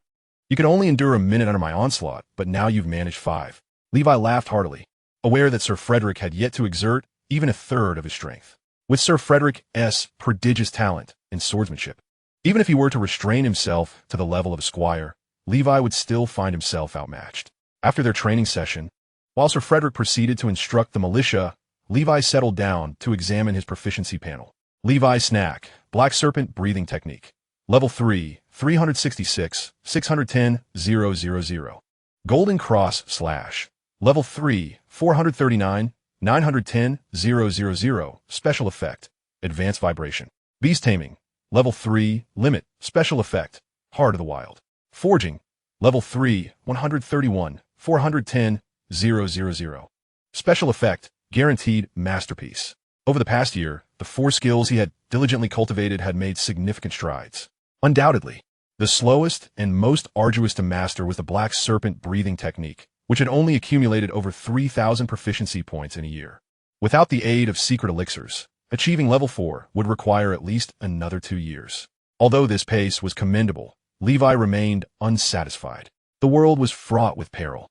you could only endure a minute under my onslaught, but now you've managed 5. Levi laughed heartily, aware that Sir Frederick had yet to exert even a third of his strength. With Sir Frederick's prodigious talent in swordsmanship, even if he were to restrain himself to the level of a squire, Levi would still find himself outmatched. After their training session, while Sir Frederick proceeded to instruct the militia, Levi settled down to examine his proficiency panel. Levi Snack, Black Serpent Breathing Technique. Level 3, 366, 610, 000. Golden Cross Slash. Level 3, 439, 910, 000. Special Effect, Advanced Vibration. Beast Taming. Level 3, Limit, Special Effect, Heart of the Wild. Forging. Level 3, 131, 410, 000. Special Effect, Guaranteed Masterpiece. Over the past year, the 4 skills he had diligently cultivated had made significant strides. Undoubtedly, the slowest and most arduous to master was the Black Serpent Breathing Technique, which had only accumulated over 3,000 proficiency points in a year. Without the aid of secret elixirs, Achieving level 4 would require at least another 2 years. Although this pace was commendable, Levi remained unsatisfied. The world was fraught with peril.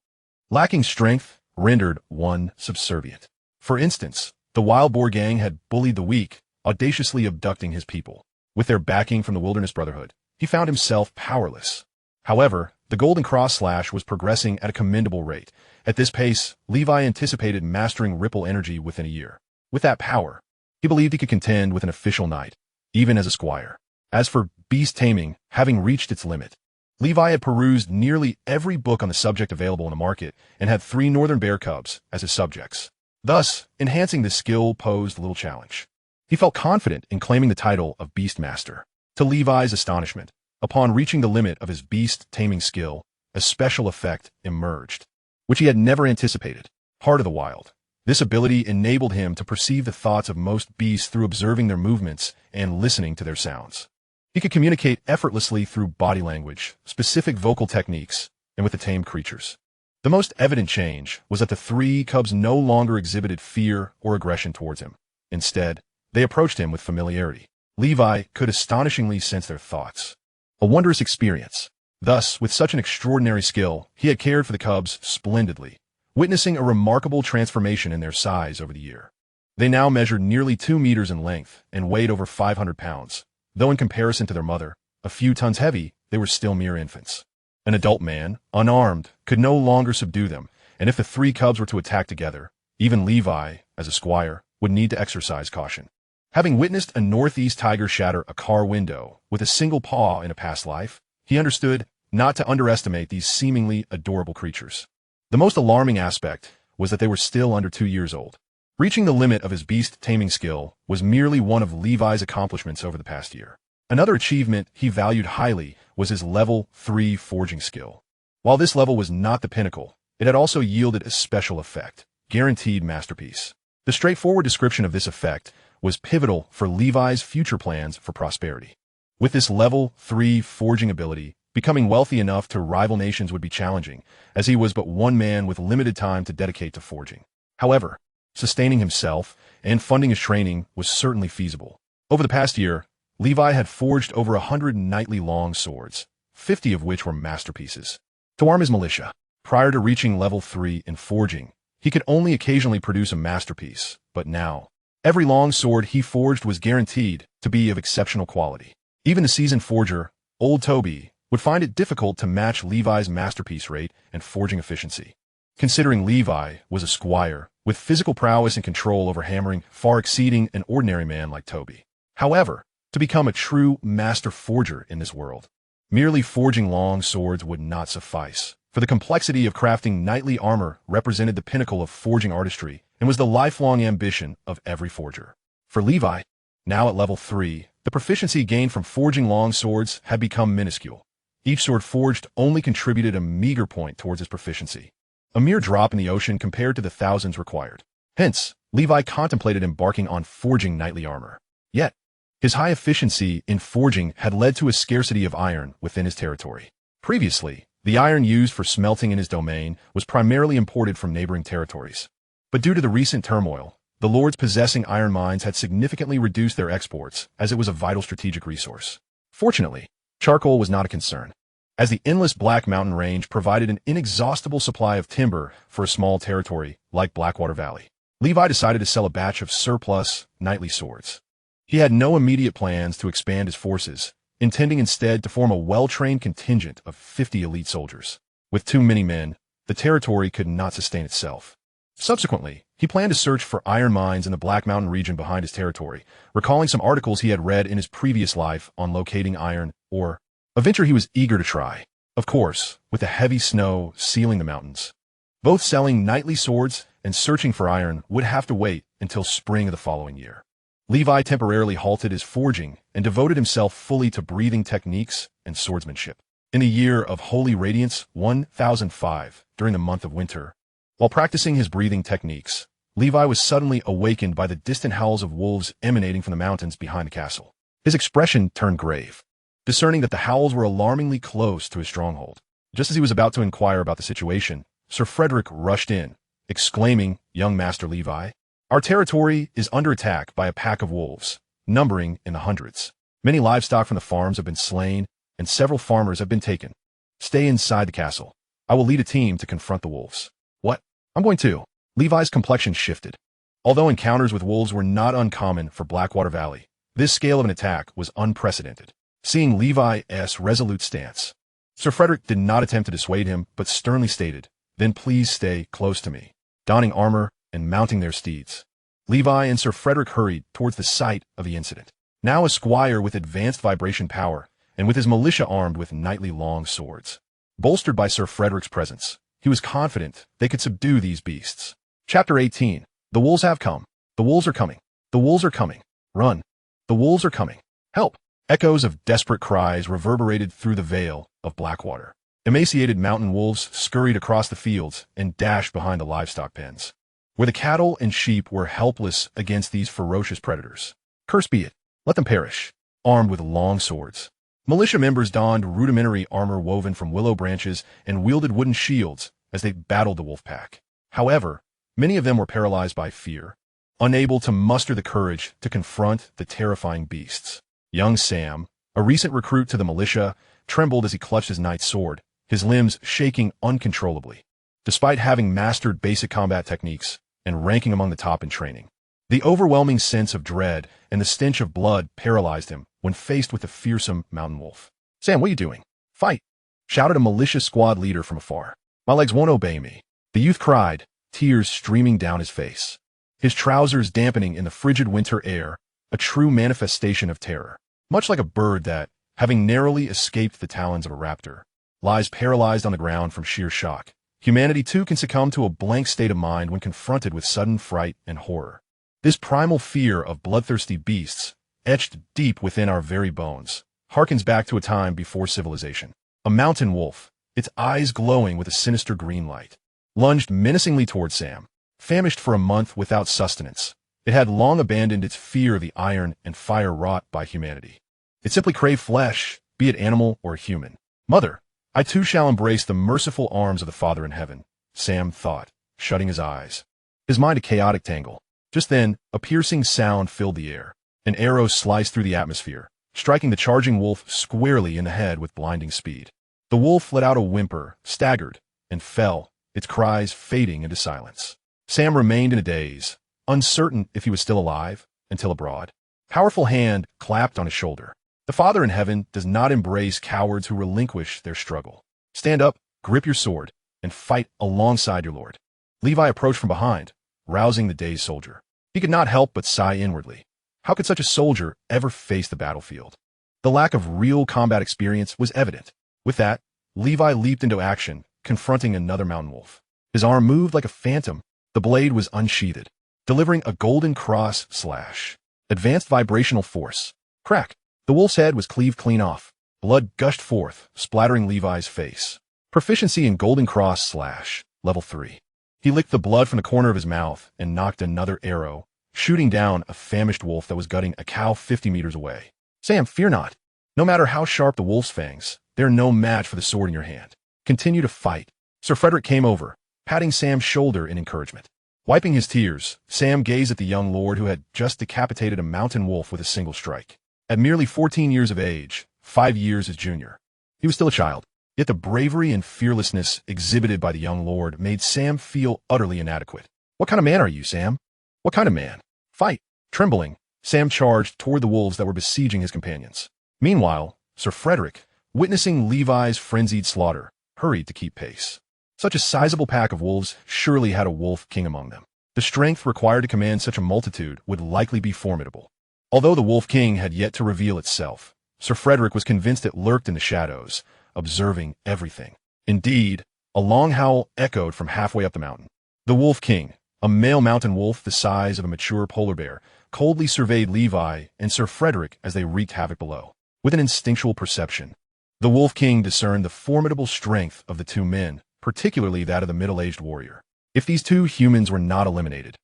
Lacking strength rendered one subservient. For instance, the wild boar gang had bullied the weak, audaciously abducting his people. With their backing from the Wilderness Brotherhood, he found himself powerless. However, the Golden Cross Slash was progressing at a commendable rate. At this pace, Levi anticipated mastering ripple energy within a year. With that power, he believed he could contend with an official knight, even as a squire. As for beast taming, having reached its limit, Levi had perused nearly every book on the subject available in the market and had 3 northern bear cubs as his subjects. Thus, enhancing this skill posed little challenge. He felt confident in claiming the title of Beastmaster. To Levi's astonishment, upon reaching the limit of his beast taming skill, a special effect emerged, which he had never anticipated. Heart of the Wild. This ability enabled him to perceive the thoughts of most beasts through observing their movements and listening to their sounds. He could communicate effortlessly through body language, specific vocal techniques, and with the tamed creatures. The most evident change was that the 3 cubs no longer exhibited fear or aggression towards him. Instead, they approached him with familiarity. Levi could astonishingly sense their thoughts. A wondrous experience. Thus, with such an extraordinary skill, he had cared for the cubs splendidly, witnessing a remarkable transformation in their size over the year. They now measured nearly 2 meters in length and weighed over 500 pounds. Though in comparison to their mother, a few tons heavy, they were still mere infants. An adult man, unarmed, could no longer subdue them, and if the 3 cubs were to attack together, even Levi, as a squire, would need to exercise caution. Having witnessed a northeast tiger shatter a car window with a single paw in a past life, he understood not to underestimate these seemingly adorable creatures. The most alarming aspect was that they were still under 2 years old. Reaching the limit of his beast taming skill was merely one of Levi's accomplishments over the past year. Another achievement he valued highly was his level 3 forging skill. While this level was not the pinnacle, it had also yielded a special effect, guaranteed masterpiece. The straightforward description of this effect was pivotal for Levi's future plans for prosperity. With this level 3 forging ability, becoming wealthy enough to rival nations would be challenging, as he was but one man with limited time to dedicate to forging. However, sustaining himself and funding his training was certainly feasible. Over the past year, Levi had forged over 100 knightly long swords, 50 of which were masterpieces. To arm his militia, prior to reaching level 3 in forging, he could only occasionally produce a masterpiece, but now, every long sword he forged was guaranteed to be of exceptional quality. Even the seasoned forger, Old Toby, would find it difficult to match Levi's masterpiece rate and forging efficiency. Considering Levi was a squire, with physical prowess and control over hammering far exceeding an ordinary man like Toby. However, to become a true master forger in this world, merely forging long swords would not suffice, for the complexity of crafting knightly armor represented the pinnacle of forging artistry and was the lifelong ambition of every forger. For Levi, now at level 3, the proficiency gained from forging long swords had become minuscule. Each sword forged only contributed a meager point towards his proficiency, a mere drop in the ocean compared to the thousands required. Hence, Levi contemplated embarking on forging knightly armor. Yet, his high efficiency in forging had led to a scarcity of iron within his territory. Previously, the iron used for smelting in his domain was primarily imported from neighboring territories. But due to the recent turmoil, the lords possessing iron mines had significantly reduced their exports, as it was a vital strategic resource. Fortunately, charcoal was not a concern, as the endless Black Mountain Range provided an inexhaustible supply of timber for a small territory like Blackwater Valley. Levi decided to sell a batch of surplus knightly swords. He had no immediate plans to expand his forces, intending instead to form a well-trained contingent of 50 elite soldiers. With too many men, the territory could not sustain itself. Subsequently, he planned to search for iron mines in the Black Mountain region behind his territory, recalling some articles he had read in his previous life on locating iron ore, a venture he was eager to try. Of course, with the heavy snow sealing the mountains. Both selling knightly swords and searching for iron would have to wait until spring of the following year. Levi temporarily halted his forging and devoted himself fully to breathing techniques and swordsmanship. In the year of Holy Radiance 1005, during the month of winter, while practicing his breathing techniques, Levi was suddenly awakened by the distant howls of wolves emanating from the mountains behind the castle. His expression turned grave, discerning that the howls were alarmingly close to his stronghold. Just as he was about to inquire about the situation, Sir Frederick rushed in, exclaiming, "Young Master Levi, Our territory is under attack by a pack of wolves, numbering in the hundreds. Many livestock from the farms have been slain, and several farmers have been taken. Stay inside the castle. I will lead a team to confront the wolves. What? I'm going to. Levi's complexion shifted. Although encounters with wolves were not uncommon for Blackwater Valley, this scale of an attack was unprecedented. Seeing Levi's resolute stance, Sir Frederick did not attempt to dissuade him, but sternly stated, "Then please stay close to me." Donning armor and mounting their steeds, Levi and Sir Frederick hurried towards the site of the incident. Now a squire with advanced vibration power, and with his militia armed with knightly long swords. Bolstered by Sir Frederick's presence, he was confident they could subdue these beasts. Chapter 18. The wolves have come. The wolves are coming. The wolves are coming. Run. The wolves are coming. Help. Echoes of desperate cries reverberated through the vale of Blackwater. Emaciated mountain wolves scurried across the fields and dashed behind the livestock pens, where the cattle and sheep were helpless against these ferocious predators. Curse be it. Let them perish. Armed with long swords, militia members donned rudimentary armor woven from willow branches and wielded wooden shields as they battled the wolf pack. However, many of them were paralyzed by fear, unable to muster the courage to confront the terrifying beasts. Young Sam, a recent recruit to the militia, trembled as he clutched his knight's sword, his limbs shaking uncontrollably. Despite having mastered basic combat techniques and ranking among the top in training, the overwhelming sense of dread and the stench of blood paralyzed him when faced with the fearsome mountain wolf. "Sam, what are you doing? Fight!" shouted a militia squad leader from afar. "My legs won't obey me," the youth cried, tears streaming down his face, his trousers dampening in the frigid winter air, a true manifestation of terror. Much like a bird that, having narrowly escaped the talons of a raptor, lies paralyzed on the ground from sheer shock, humanity too can succumb to a blank state of mind when confronted with sudden fright and horror. This primal fear of bloodthirsty beasts, etched deep within our very bones, harkens back to a time before civilization. A mountain wolf, its eyes glowing with a sinister green light, lunged menacingly toward Sam. Famished for a month without sustenance, it had long abandoned its fear of the iron and fire wrought by humanity. It simply craved flesh, be it animal or human. "Mother, I too shall embrace the merciful arms of the Father in heaven," Sam thought, shutting his eyes, his mind a chaotic tangle. Just then, a piercing sound filled the air. An arrow sliced through the atmosphere, striking the charging wolf squarely in the head with blinding speed. The wolf let out a whimper, staggered, and fell, its cries fading into silence. Sam remained in a daze, uncertain if he was still alive, until a broad, powerful hand clapped on his shoulder. The Father in heaven does not embrace cowards who relinquish their struggle. Stand up, grip your sword, and fight alongside your Lord. Levi approached from behind, rousing the dazed soldier. He could not help but sigh inwardly. How could such a soldier ever face the battlefield? The lack of real combat experience was evident. With that, Levi leaped into action, confronting another mountain wolf. His arm moved like a phantom. The blade was unsheathed, delivering a golden cross slash. Advanced vibrational force. Crack! The wolf's head was cleaved clean off. Blood gushed forth, splattering Levi's face. Proficiency in golden cross slash. Level 3. He licked the blood from the corner of his mouth and knocked another arrow, shooting down a famished wolf that was gutting a cow 50 meters away. "Sam, fear not. No matter how sharp the wolf's fangs, they're no match for the sword in your hand. Continue to fight." Sir Frederick came over, patting Sam's shoulder in encouragement. Wiping his tears, Sam gazed at the young lord who had just decapitated a mountain wolf with a single strike. At merely 14 years of age, 5 years his junior, he was still a child. Yet the bravery and fearlessness exhibited by the young lord made Sam feel utterly inadequate. "What kind of man are you, Sam? What kind of man? Fight!" Trembling, Sam charged toward the wolves that were besieging his companions. Meanwhile, Sir Frederick, witnessing Levi's frenzied slaughter, hurried to keep pace. Such a sizable pack of wolves surely had a wolf king among them. The strength required to command such a multitude would likely be formidable. Although the wolf king had yet to reveal itself, Sir Frederick was convinced it lurked in the shadows, observing everything. Indeed, a long howl echoed from halfway up the mountain. The wolf king, a male mountain wolf the size of a mature polar bear, coldly surveyed Levi and Sir Frederick as they wreaked havoc below. With an instinctual perception, the wolf king discerned the formidable strength of the two men, particularly that of the middle-aged warrior. If these two humans were not eliminated,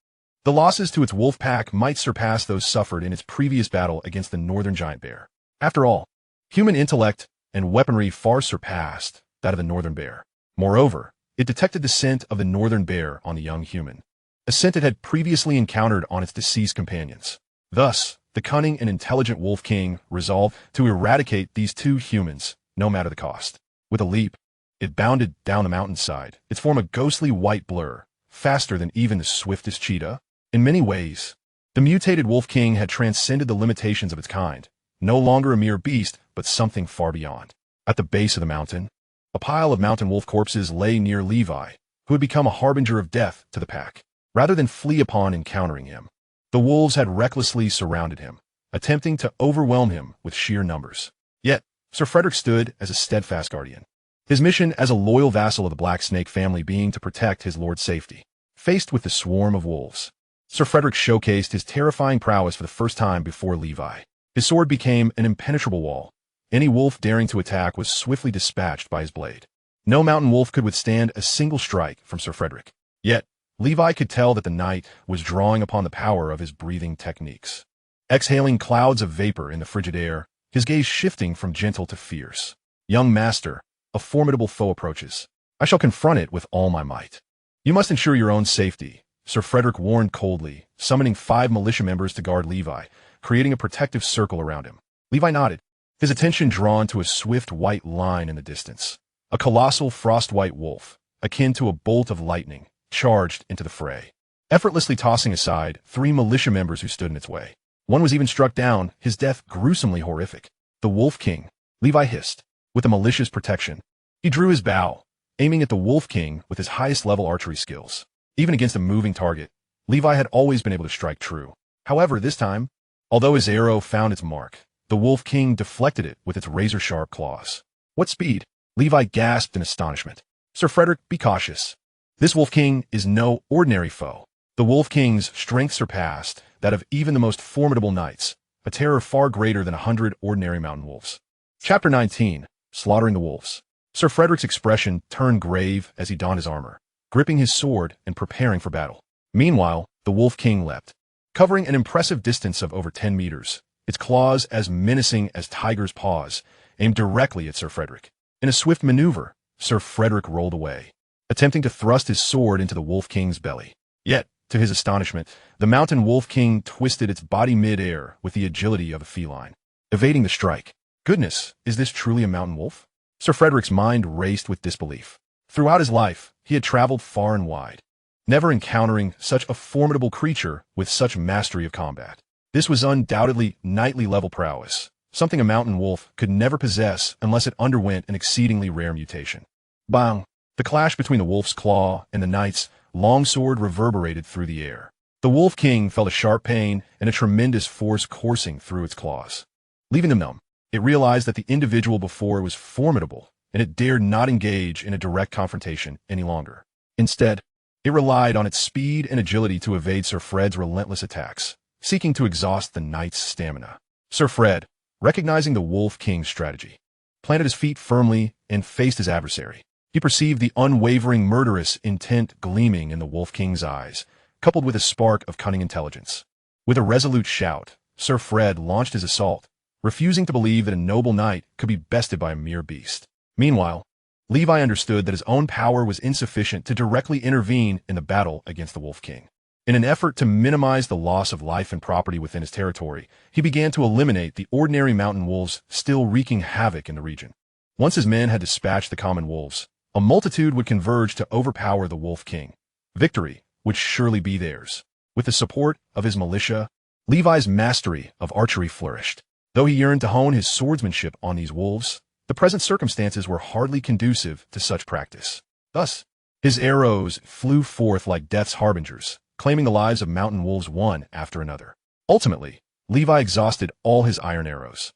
the losses to its wolf pack might surpass those suffered in its previous battle against the northern giant bear. After all, human intellect and weaponry far surpassed that of the northern bear. Moreover, it detected the scent of the northern bear on the young human. a scent it had previously encountered on its deceased companions. Thus, the cunning and intelligent Wolf King resolved to eradicate these two humans, no matter the cost. With a leap, it bounded down the mountainside, its form a ghostly white blur, faster than even the swiftest cheetah. In many ways, the mutated Wolf King had transcended the limitations of its kind, no longer a mere beast, but something far beyond. At the base of the mountain, a pile of mountain wolf corpses lay near Levi, who had become a harbinger of death to the pack. Rather than flee upon encountering him, the wolves had recklessly surrounded him, attempting to overwhelm him with sheer numbers. Yet, Sir Frederick stood as a steadfast guardian, his mission as a loyal vassal of the Black Snake family being to protect his lord's safety. Faced with the swarm of wolves, Sir Frederick showcased his terrifying prowess for the first time before Levi. His sword became an impenetrable wall. Any wolf daring to attack was swiftly dispatched by his blade. No mountain wolf could withstand a single strike from Sir Frederick. Yet, Levi could tell that the knight was drawing upon the power of his breathing techniques. Exhaling clouds of vapor in the frigid air, his gaze shifting from gentle to fierce. Young master, a formidable foe approaches. I shall confront it with all my might. You must ensure your own safety, Sir Frederick warned coldly, summoning 5 militia members to guard Levi, creating a protective circle around him. Levi nodded, his attention drawn to a swift white line in the distance. A colossal frost-white wolf, akin to a bolt of lightning, charged into the fray, effortlessly tossing aside 3 militia members who stood in its way. One was even struck down, his death gruesomely horrific. The Wolf King, Levi hissed, with a malicious protection. He drew his bow, aiming at the Wolf King with his highest-level archery skills. Even against a moving target, Levi had always been able to strike true. However, this time, although his arrow found its mark, the Wolf King deflected it with its razor-sharp claws. What speed? Levi gasped in astonishment. Sir Frederick, be cautious. This Wolf King is no ordinary foe. The Wolf King's strength surpassed that of even the most formidable knights, a terror far greater than 100 ordinary mountain wolves. Chapter 19, Slaughtering the Wolves. Sir Frederick's expression turned grave as he donned his armor, gripping his sword and preparing for battle. Meanwhile, the Wolf King leapt, covering an impressive distance of over 10 meters, its claws as menacing as tiger's paws, aimed directly at Sir Frederick. In a swift maneuver, Sir Frederick rolled away, attempting to thrust his sword into the Wolf King's belly. Yet, to his astonishment, the mountain Wolf King twisted its body mid-air with the agility of a feline, evading the strike. Goodness, is this truly a mountain wolf? Sir Frederick's mind raced with disbelief. Throughout his life, he had traveled far and wide, never encountering such a formidable creature with such mastery of combat. This was undoubtedly knightly-level prowess, something a mountain wolf could never possess unless it underwent an exceedingly rare mutation. Bang! The clash between the wolf's claw and the knight's longsword reverberated through the air. The Wolf King felt a sharp pain and a tremendous force coursing through its claws. Leaving them numb, it realized that the individual before it was formidable, and it dared not engage in a direct confrontation any longer. Instead, it relied on its speed and agility to evade Sir Fred's relentless attacks, seeking to exhaust the knight's stamina. Sir Fred, recognizing the Wolf King's strategy, planted his feet firmly and faced his adversary. He perceived the unwavering murderous intent gleaming in the Wolf King's eyes, coupled with a spark of cunning intelligence. With a resolute shout, Sir Fred launched his assault, refusing to believe that a noble knight could be bested by a mere beast. Meanwhile, Levi understood that his own power was insufficient to directly intervene in the battle against the Wolf King. In an effort to minimize the loss of life and property within his territory, he began to eliminate the ordinary mountain wolves still wreaking havoc in the region. Once his men had dispatched the common wolves, a multitude would converge to overpower the Wolf King. Victory would surely be theirs. With the support of his militia, Levi's mastery of archery flourished. Though he yearned to hone his swordsmanship on these wolves, the present circumstances were hardly conducive to such practice. Thus, his arrows flew forth like death's harbingers, claiming the lives of mountain wolves one after another. Ultimately, Levi exhausted all his iron arrows.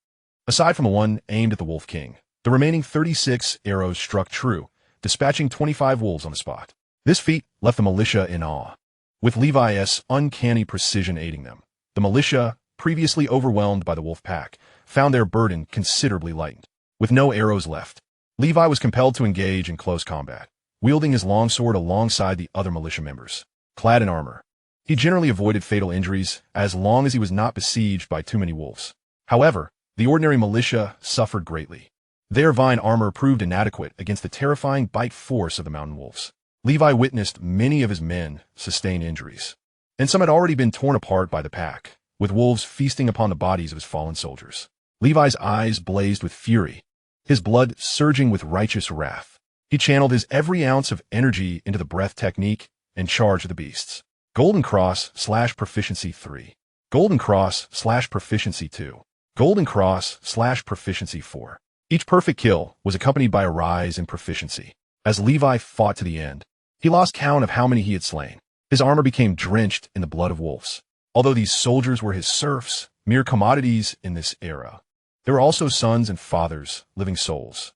Aside from the one aimed at the Wolf King, the remaining 36 arrows struck true, dispatching 25 wolves on the spot. This feat left the militia in awe, with Levi's uncanny precision aiding them. The militia, previously overwhelmed by the wolf pack, found their burden considerably lightened. With no arrows left, Levi was compelled to engage in close combat, wielding his longsword alongside the other militia members. Clad in armor, he generally avoided fatal injuries as long as he was not besieged by too many wolves. However, the ordinary militia suffered greatly. Their vine armor proved inadequate against the terrifying bite force of the mountain wolves. Levi witnessed many of his men sustain injuries, and some had already been torn apart by the pack, with wolves feasting upon the bodies of his fallen soldiers. Levi's eyes blazed with fury, his blood surging with righteous wrath. He channeled his every ounce of energy into the breath technique and charged the beasts. Golden Cross / Proficiency 3. Golden Cross / Proficiency 2. Golden Cross / Proficiency 4. Each perfect kill was accompanied by a rise in proficiency. As Levi fought to the end, he lost count of how many he had slain. His armor became drenched in the blood of wolves. Although these soldiers were his serfs, mere commodities in this era, they were also sons and fathers, living souls.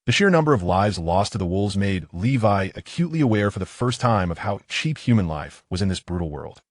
The sheer number of lives lost to the wolves made Levi acutely aware for the first time of how cheap human life was in this brutal world.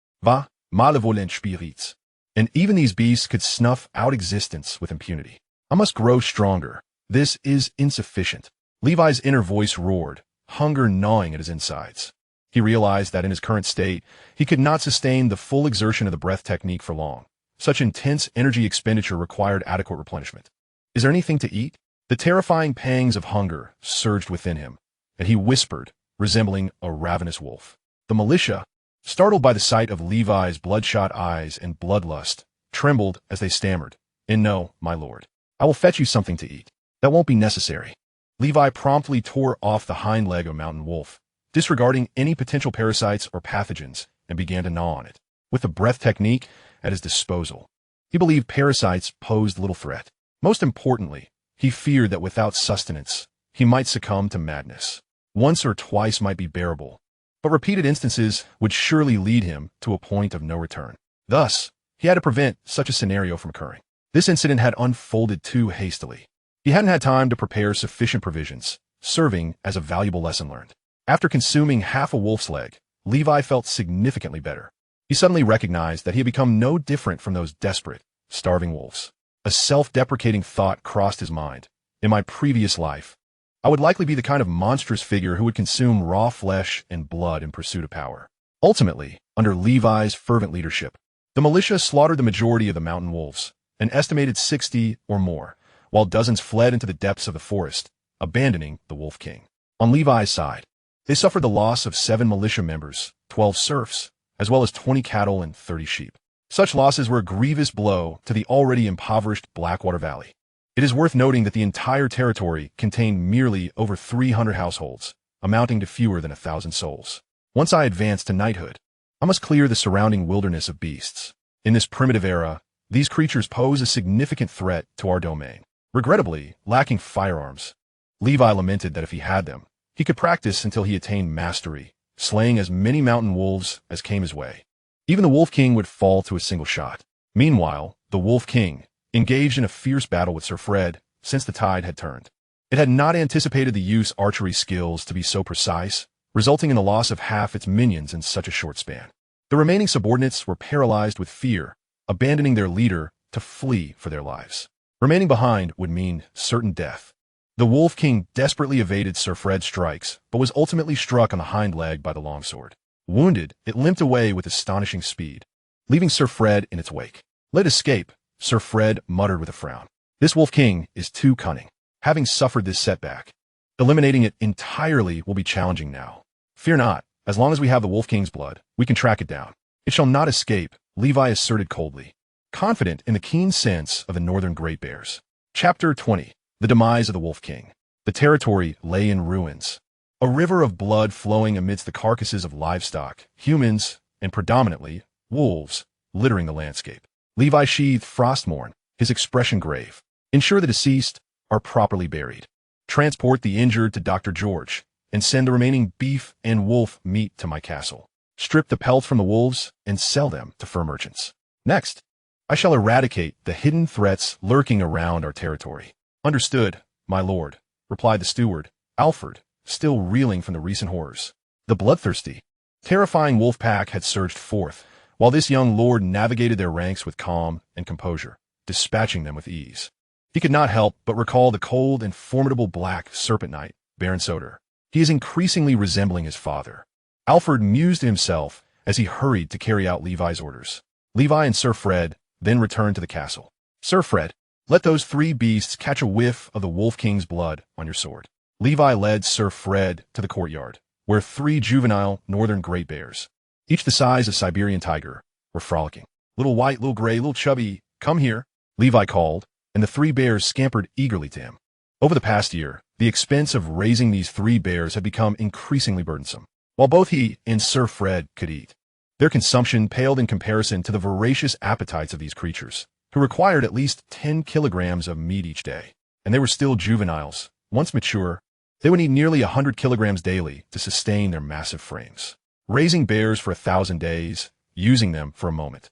Malevolent spirits. And even these beasts could snuff out existence with impunity. I must grow stronger. This is insufficient. Levi's inner voice roared, hunger gnawing at his insides. He realized that in his current state, he could not sustain the full exertion of the breath technique for long. Such intense energy expenditure required adequate replenishment. Is there anything to eat? The terrifying pangs of hunger surged within him, and he whispered, resembling a ravenous wolf. The militia, startled by the sight of Levi's bloodshot eyes and bloodlust, trembled as they stammered, "No, my lord. I will fetch you something to eat." "That won't be necessary." Levi promptly tore off the hind leg of a mountain wolf, disregarding any potential parasites or pathogens, and began to gnaw on it. With the breath technique at his disposal, he believed parasites posed little threat. Most importantly, he feared that without sustenance, he might succumb to madness. Once or twice might be bearable, but repeated instances would surely lead him to a point of no return. Thus, he had to prevent such a scenario from occurring. This incident had unfolded too hastily. He hadn't had time to prepare sufficient provisions, serving as a valuable lesson learned. After consuming half a wolf's leg, Levi felt significantly better. He suddenly recognized that he had become no different from those desperate, starving wolves. A self-deprecating thought crossed his mind. In my previous life, I would likely be the kind of monstrous figure who would consume raw flesh and blood in pursuit of power. Ultimately, under Levi's fervent leadership, the militia slaughtered the majority of the mountain wolves, an estimated 60 or more, while dozens fled into the depths of the forest, abandoning the Wolf King. On Levi's side, they suffered the loss of 7 militia members, 12 serfs, as well as 20 cattle and 30 sheep. Such losses were a grievous blow to the already impoverished Blackwater Valley. It is worth noting that the entire territory contained merely over 300 households, amounting to fewer than 1,000 souls. Once I advanced to knighthood, I must clear the surrounding wilderness of beasts. In this primitive era, these creatures pose a significant threat to our domain. Regrettably, lacking firearms, Levi lamented that if he had them, he could practice until he attained mastery, slaying as many mountain wolves as came his way. Even the Wolf King would fall to a single shot. Meanwhile, the Wolf King, engaged in a fierce battle with Sir Fred, since the tide had turned. It had not anticipated the youth's archery skills to be so precise, resulting in the loss of half its minions in such a short span. The remaining subordinates were paralyzed with fear, abandoning their leader to flee for their lives. Remaining behind would mean certain death. The Wolf King desperately evaded Sir Fred's strikes, but was ultimately struck on the hind leg by the longsword. Wounded, it limped away with astonishing speed, leaving Sir Fred in its wake. "Let it escape," Sir Fred muttered with a frown. "This Wolf King is too cunning." Having suffered this setback, eliminating it entirely will be challenging now. "Fear not, as long as we have the Wolf King's blood, we can track it down." "It shall not escape," Levi asserted coldly, confident in the keen sense of the northern great bears. Chapter 20. The Demise of the Wolf King. The territory lay in ruins. A river of blood flowing amidst the carcasses of livestock, humans, and predominantly wolves, littering the landscape. Levi sheathed Frostmourne, his expression grave. "Ensure the deceased are properly buried. Transport the injured to Dr. George, and send the remaining beef and wolf meat to my castle. Strip the pelts from the wolves and sell them to fur merchants. Next, I shall eradicate the hidden threats lurking around our territory." "Understood, my lord," replied the steward, Alfred, still reeling from the recent horrors. The bloodthirsty, terrifying wolf pack had surged forth, while this young lord navigated their ranks with calm and composure, dispatching them with ease. He could not help but recall the cold and formidable black serpent knight, Baron Soder. He is increasingly resembling his father. Alfred mused to himself as he hurried to carry out Levi's orders. Levi and Sir Fred then returned to the castle. "Sir Fred, let those 3 beasts catch a whiff of the Wolf King's blood on your sword." Levi led Sir Fred to the courtyard, where 3 juvenile northern great bears, each the size of Siberian tiger, were frolicking. Little white, little gray, little chubby, come here, Levi called, and the 3 bears scampered eagerly to him. Over the past year, the expense of raising these 3 bears had become increasingly burdensome. While both he and Sir Fred could eat, their consumption paled in comparison to the voracious appetites of these creatures, who required at least 10 kilograms of meat each day. And they were still juveniles. Once mature, they would need nearly 100 kilograms daily to sustain their massive frames. Raising bears for 1,000 days, using them for a moment.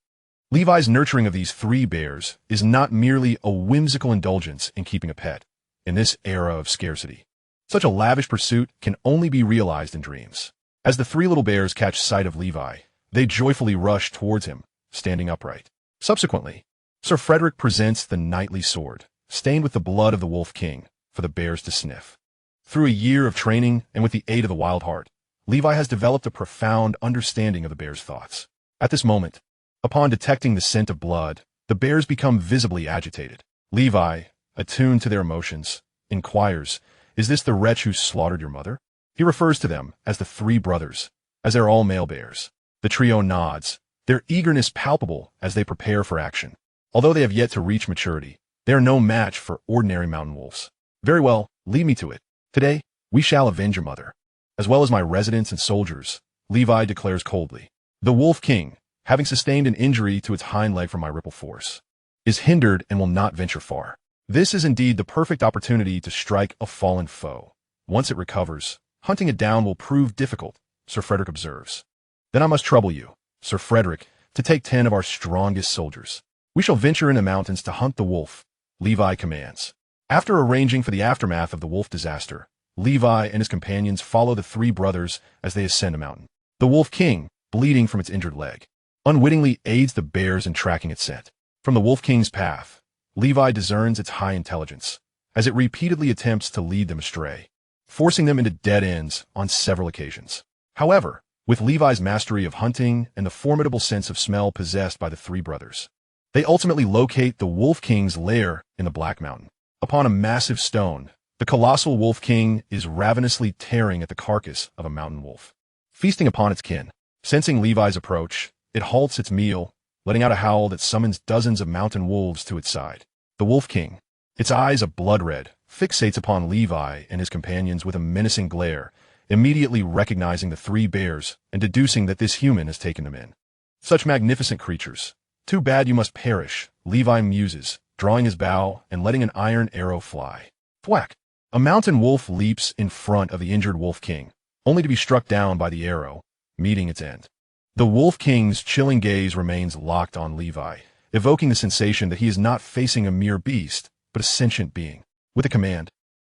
Levi's nurturing of these 3 bears is not merely a whimsical indulgence in keeping a pet. In this era of scarcity, such a lavish pursuit can only be realized in dreams. As the 3 little bears catch sight of Levi, they joyfully rush towards him, standing upright. Subsequently, Sir Frederick presents the knightly sword, stained with the blood of the Wolf King, for the bears to sniff. Through a year of training and with the aid of the wild heart, Levi has developed a profound understanding of the bear's thoughts. At this moment, upon detecting the scent of blood, the bears become visibly agitated. Levi, attuned to their emotions, inquires, "Is this the wretch who slaughtered your mother?" He refers to them as the 3 brothers, as they're all male bears. The trio nods, their eagerness palpable as they prepare for action. Although they have yet to reach maturity, they are no match for ordinary mountain wolves. Very well, lead me to it. Today, we shall avenge your mother, as well as my residents and soldiers, Levi declares coldly. The Wolf King, having sustained an injury to its hind leg from my ripple force, is hindered and will not venture far. This is indeed the perfect opportunity to strike a fallen foe. Once it recovers, hunting it down will prove difficult, Sir Frederick observes. Then I must trouble you, Sir Frederick, to take 10 of our strongest soldiers. We shall venture in the mountains to hunt the wolf, Levi commands. After arranging for the aftermath of the wolf disaster, Levi and his companions follow the 3 brothers as they ascend a mountain. The Wolf King, bleeding from its injured leg, unwittingly aids the bears in tracking its scent. From the Wolf King's path, Levi discerns its high intelligence, as it repeatedly attempts to lead them astray, forcing them into dead ends on several occasions. However, with Levi's mastery of hunting and the formidable sense of smell possessed by the 3 brothers, they ultimately locate the Wolf King's lair in the Black Mountain. Upon a massive stone, the colossal Wolf King is ravenously tearing at the carcass of a mountain wolf, feasting upon its kin. Sensing Levi's approach, it halts its meal, letting out a howl that summons dozens of mountain wolves to its side. The Wolf King, its eyes a blood red, fixates upon Levi and his companions with a menacing glare, immediately recognizing the 3 bears and deducing that this human has taken them in. Such magnificent creatures. Too bad you must perish, Levi muses, drawing his bow and letting an iron arrow fly. Thwack! A mountain wolf leaps in front of the injured Wolf King, only to be struck down by the arrow, meeting its end. The Wolf King's chilling gaze remains locked on Levi, evoking the sensation that he is not facing a mere beast, but a sentient being. With a command,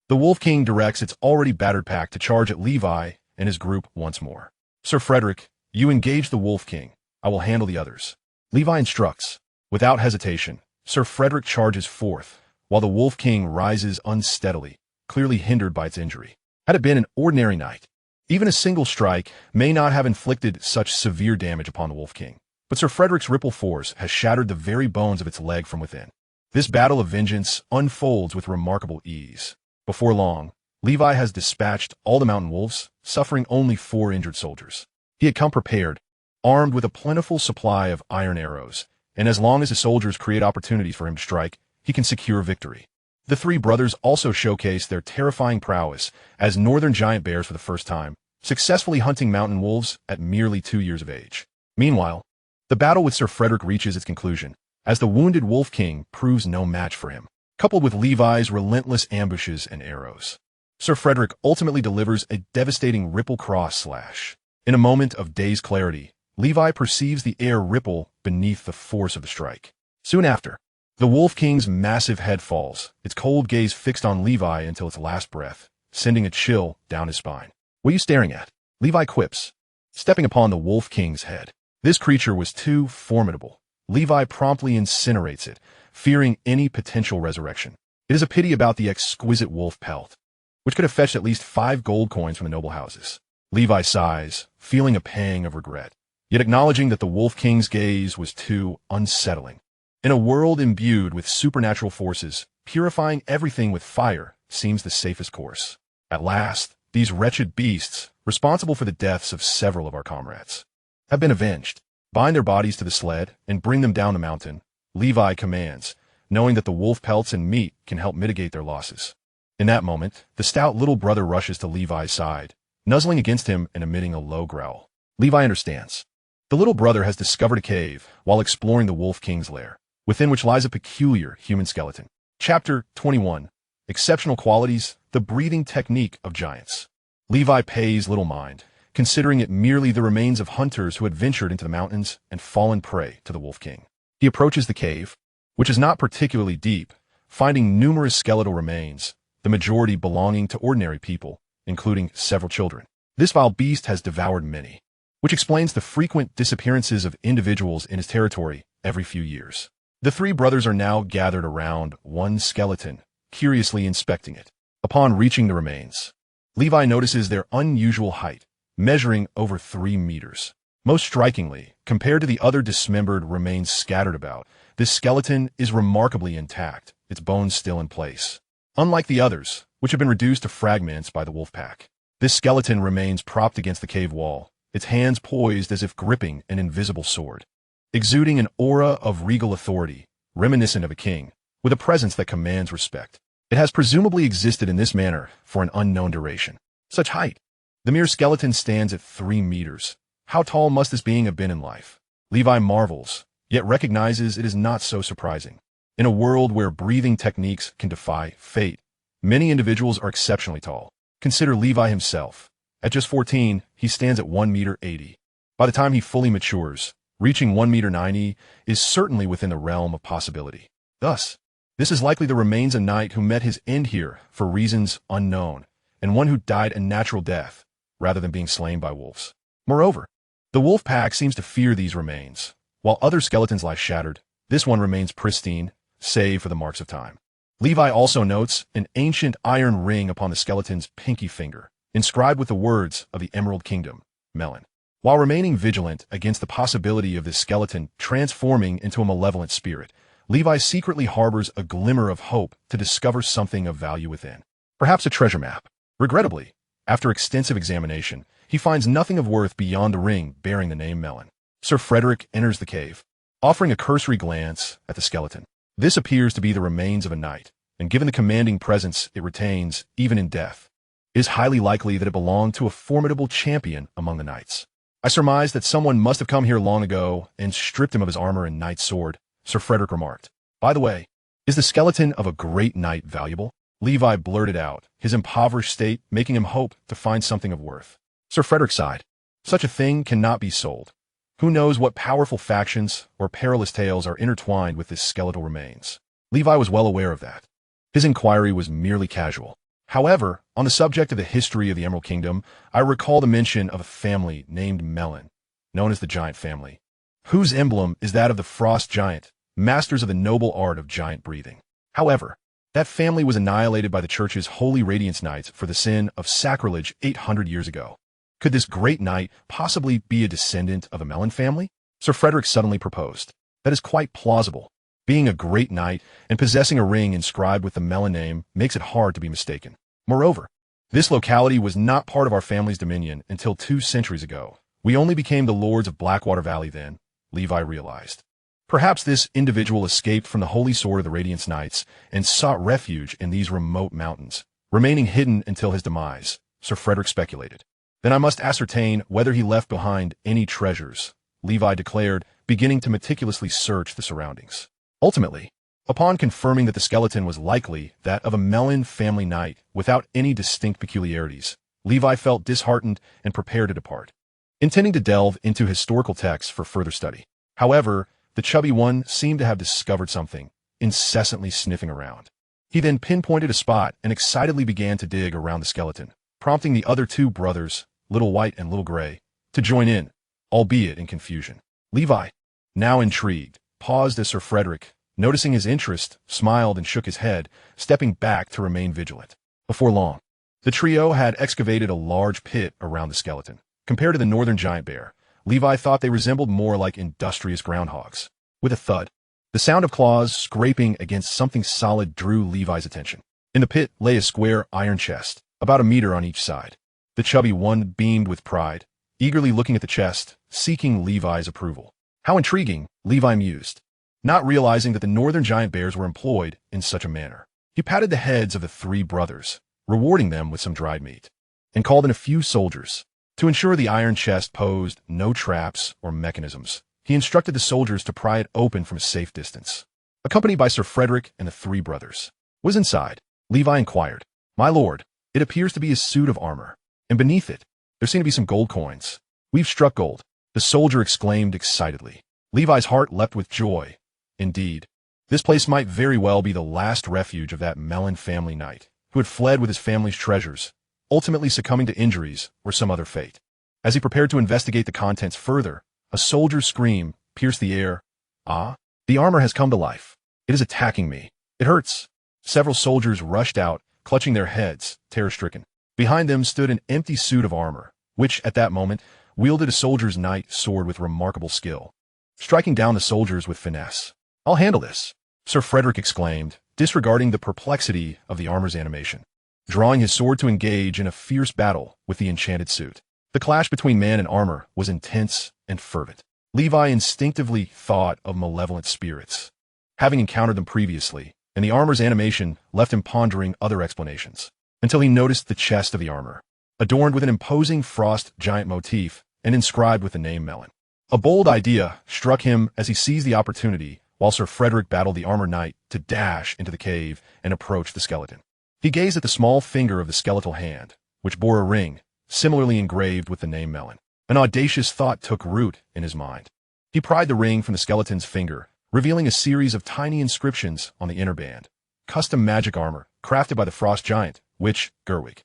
the Wolf King directs its already battered pack to charge at Levi and his group once more. Sir Frederick, you engage the Wolf King. I will handle the others. Levi instructs. Without hesitation, Sir Frederick charges forth, while the Wolf King rises unsteadily, clearly hindered by its injury. Had it been an ordinary night, even a single strike may not have inflicted such severe damage upon the Wolf King, but Sir Frederick's ripple force has shattered the very bones of its leg from within. This battle of vengeance unfolds with remarkable ease. Before long, Levi has dispatched all the mountain wolves, suffering only 4 injured soldiers. He had come prepared, armed with a plentiful supply of iron arrows, and as long as the soldiers create opportunities for him to strike, he can secure victory. The 3 brothers also showcase their terrifying prowess as northern giant bears for the first time, successfully hunting mountain wolves at merely 2 years of age. Meanwhile, the battle with Sir Frederick reaches its conclusion, as the wounded Wolf King proves no match for him, coupled with Levi's relentless ambushes and arrows. Sir Frederick ultimately delivers a devastating ripple cross slash. In a moment of dazed clarity, Levi perceives the air ripple beneath the force of the strike. Soon after, the Wolf King's massive head falls, its cold gaze fixed on Levi until its last breath, sending a chill down his spine. "What are you staring at?" Levi quips, stepping upon the Wolf King's head. This creature was too formidable. Levi promptly incinerates it, fearing any potential resurrection. It is a pity about the exquisite wolf pelt, which could have fetched at least 5 gold coins from the noble houses. Levi sighs, feeling a pang of regret, yet acknowledging that the Wolf King's gaze was too unsettling. In a world imbued with supernatural forces, purifying everything with fire seems the safest course. At last, These wretched beasts, responsible for the deaths of several of our comrades, have been avenged. Bind their bodies to the sled and bring them down the mountain, Levi commands, knowing that the wolf pelts and meat can help mitigate their losses. In that moment, the stout little brother rushes to Levi's side, nuzzling against him and emitting a low growl. Levi understands. The little brother has discovered a cave while exploring the Wolf King's lair, within which lies a peculiar human skeleton. Chapter 21. Exceptional Qualities, the Breathing Technique of Giants. Levi pays little mind, considering it merely the remains of hunters who had ventured into the mountains and fallen prey to the Wolf King. He approaches the cave, which is not particularly deep, finding numerous skeletal remains, the majority belonging to ordinary people, including several children. This vile beast has devoured many, which explains the frequent disappearances of individuals in his territory every few years. The three brothers are now gathered around one skeleton, curiously inspecting it. Upon reaching the remains, Levi notices their unusual height, measuring over 3 meters. Most strikingly, compared to the other dismembered remains scattered about, this skeleton is remarkably intact, its bones still in place. Unlike the others, which have been reduced to fragments by the wolf pack, this skeleton remains propped against the cave wall, its hands poised as if gripping an invisible sword, exuding an aura of regal authority, reminiscent of a king, with a presence that commands respect. It has presumably existed in this manner for an unknown duration. Such height! The mere skeleton stands at 3 meters. How tall must this being have been in life? Levi marvels, yet recognizes it is not so surprising. In a world where breathing techniques can defy fate, many individuals are exceptionally tall. Consider Levi himself. At just 14, he stands at 1 meter 80. By the time he fully matures, reaching 1 meter 90 is certainly within the realm of possibility. Thus, this is likely the remains of a knight who met his end here for reasons unknown, and one who died a natural death, rather than being slain by wolves. Moreover, the wolf pack seems to fear these remains. While other skeletons lie shattered, this one remains pristine, save for the marks of time. Levi also notes an ancient iron ring upon the skeleton's pinky finger, inscribed with the words of the Emerald Kingdom, Melon. While remaining vigilant against the possibility of this skeleton transforming into a malevolent spirit, Levi secretly harbors a glimmer of hope to discover something of value within. Perhaps a treasure map. Regrettably, after extensive examination, he finds nothing of worth beyond the ring bearing the name Melon. Sir Frederick enters the cave, offering a cursory glance at the skeleton. This appears to be the remains of a knight, and given the commanding presence it retains, even in death, it is highly likely that it belonged to a formidable champion among the knights. I surmise that someone must have come here long ago and stripped him of his armor and knight's sword, Sir Frederick remarked. By the way, is the skeleton of a great knight valuable? Levi blurted out, his impoverished state making him hope to find something of worth. Sir Frederick sighed. Such a thing cannot be sold. Who knows what powerful factions or perilous tales are intertwined with this skeletal remains? Levi was well aware of that. His inquiry was merely casual. However, on the subject of the history of the Emerald Kingdom, I recall the mention of a family named Melon, known as the Giant Family, whose emblem is that of the Frost Giant, masters of the noble art of giant breathing. However, that family was annihilated by the Church's Holy Radiance Knights for the sin of sacrilege 800 years ago. Could this great knight possibly be a descendant of a Melon family? Sir Frederick suddenly proposed. That is quite plausible. Being a great knight and possessing a ring inscribed with the Melon name makes it hard to be mistaken. Moreover, this locality was not part of our family's dominion until 2 centuries ago. We only became the lords of Blackwater Valley then, Levi realized. Perhaps this individual escaped from the holy sword of the Radiance Knights and sought refuge in these remote mountains, remaining hidden until his demise, Sir Frederick speculated. Then I must ascertain whether he left behind any treasures, Levi declared, beginning to meticulously search the surroundings. Ultimately, upon confirming that the skeleton was likely that of a Melon family knight without any distinct peculiarities, Levi felt disheartened and prepared to depart, intending to delve into historical texts for further study. However, the chubby one seemed to have discovered something, incessantly sniffing around. He then pinpointed a spot and excitedly began to dig around the skeleton, prompting the other 2 brothers, Little White and Little Gray, to join in, albeit in confusion. Levi, now intrigued, paused as Sir Frederick, noticing his interest, smiled and shook his head, stepping back to remain vigilant. Before long, the trio had excavated a large pit around the skeleton. Compared to the northern giant bear, Levi thought they resembled more like industrious groundhogs. With a thud, the sound of claws scraping against something solid drew Levi's attention. In the pit lay a square iron chest, about 1 meter on each side. The chubby one beamed with pride, eagerly looking at the chest, seeking Levi's approval. How intriguing, Levi mused, not realizing that the northern giant bears were employed in such a manner. He patted the heads of the three brothers, rewarding them with some dried meat, and called in a few soldiers. To ensure the iron chest posed no traps or mechanisms, he instructed the soldiers to pry it open from a safe distance. Accompanied by Sir Frederick and the three brothers. Was inside? Levi inquired. My lord, it appears to be a suit of armor, and beneath it, there seem to be some gold coins. We've struck gold, the soldier exclaimed excitedly. Levi's heart leapt with joy. Indeed, this place might very well be the last refuge of that Melon family knight, who had fled with his family's treasures, ultimately succumbing to injuries or some other fate. As he prepared to investigate the contents further, a soldier's scream pierced the air. Ah, the armor has come to life. It is attacking me. It hurts. Several soldiers rushed out, clutching their heads, terror-stricken. Behind them stood an empty suit of armor, which, at that moment, wielded a soldier's knight sword with remarkable skill, striking down the soldiers with finesse. I'll handle this, Sir Frederick exclaimed, disregarding the perplexity of the armor's animation, drawing his sword to engage in a fierce battle with the enchanted suit. The clash between man and armor was intense and fervent. Levi instinctively thought of malevolent spirits, having encountered them previously, and the armor's animation left him pondering other explanations, until he noticed the chest of the armor, adorned with an imposing frost giant motif and inscribed with the name Melon. A bold idea struck him as he seized the opportunity while Sir Frederick battled the armored knight to dash into the cave and approach the skeleton. He gazed at the small finger of the skeletal hand, which bore a ring, similarly engraved with the name Melon. An audacious thought took root in his mind. He pried the ring from the skeleton's finger, revealing a series of tiny inscriptions on the inner band. Custom magic armor, crafted by the frost giant, which, Gerwig.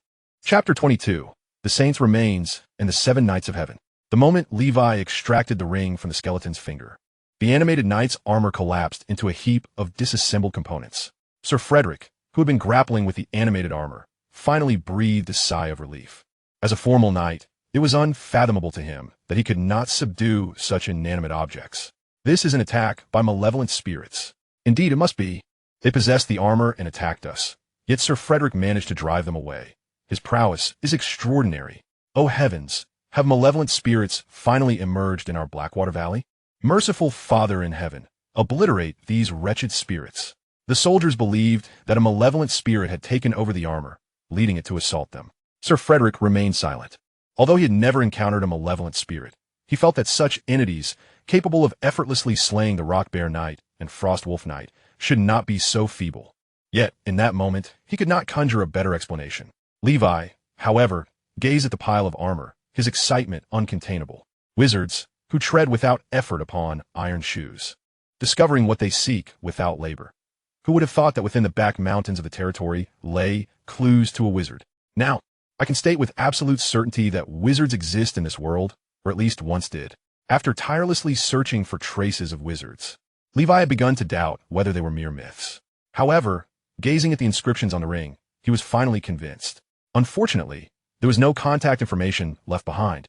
Chapter 22. The Saint's Remains and the Seven Knights of Heaven. The moment Levi extracted the ring from the skeleton's finger, the animated knight's armor collapsed into a heap of disassembled components. Sir Frederick, who had been grappling with the animated armor, finally breathed a sigh of relief. As a formal knight, it was unfathomable to him that he could not subdue such inanimate objects. This is an attack by malevolent spirits. Indeed, it must be. They possessed the armor and attacked us. Yet Sir Frederick managed to drive them away. His prowess is extraordinary. Oh heavens, have malevolent spirits finally emerged in our Blackwater Valley? Merciful Father in heaven, obliterate these wretched spirits. The soldiers believed that a malevolent spirit had taken over the armor, leading it to assault them. Sir Frederick remained silent. Although he had never encountered a malevolent spirit, he felt that such entities, capable of effortlessly slaying the Rock Bear Knight and Frost Wolf Knight, should not be so feeble. Yet, in that moment, he could not conjure a better explanation. Levi, however, gazed at the pile of armor, his excitement uncontainable. Wizards, who tread without effort upon iron shoes, discovering what they seek without labor. Who would have thought that within the back mountains of the territory lay clues to a wizard? Now, I can state with absolute certainty that wizards exist in this world, or at least once did. After tirelessly searching for traces of wizards, Levi had begun to doubt whether they were mere myths. However, gazing at the inscriptions on the ring, he was finally convinced. Unfortunately, there was no contact information left behind,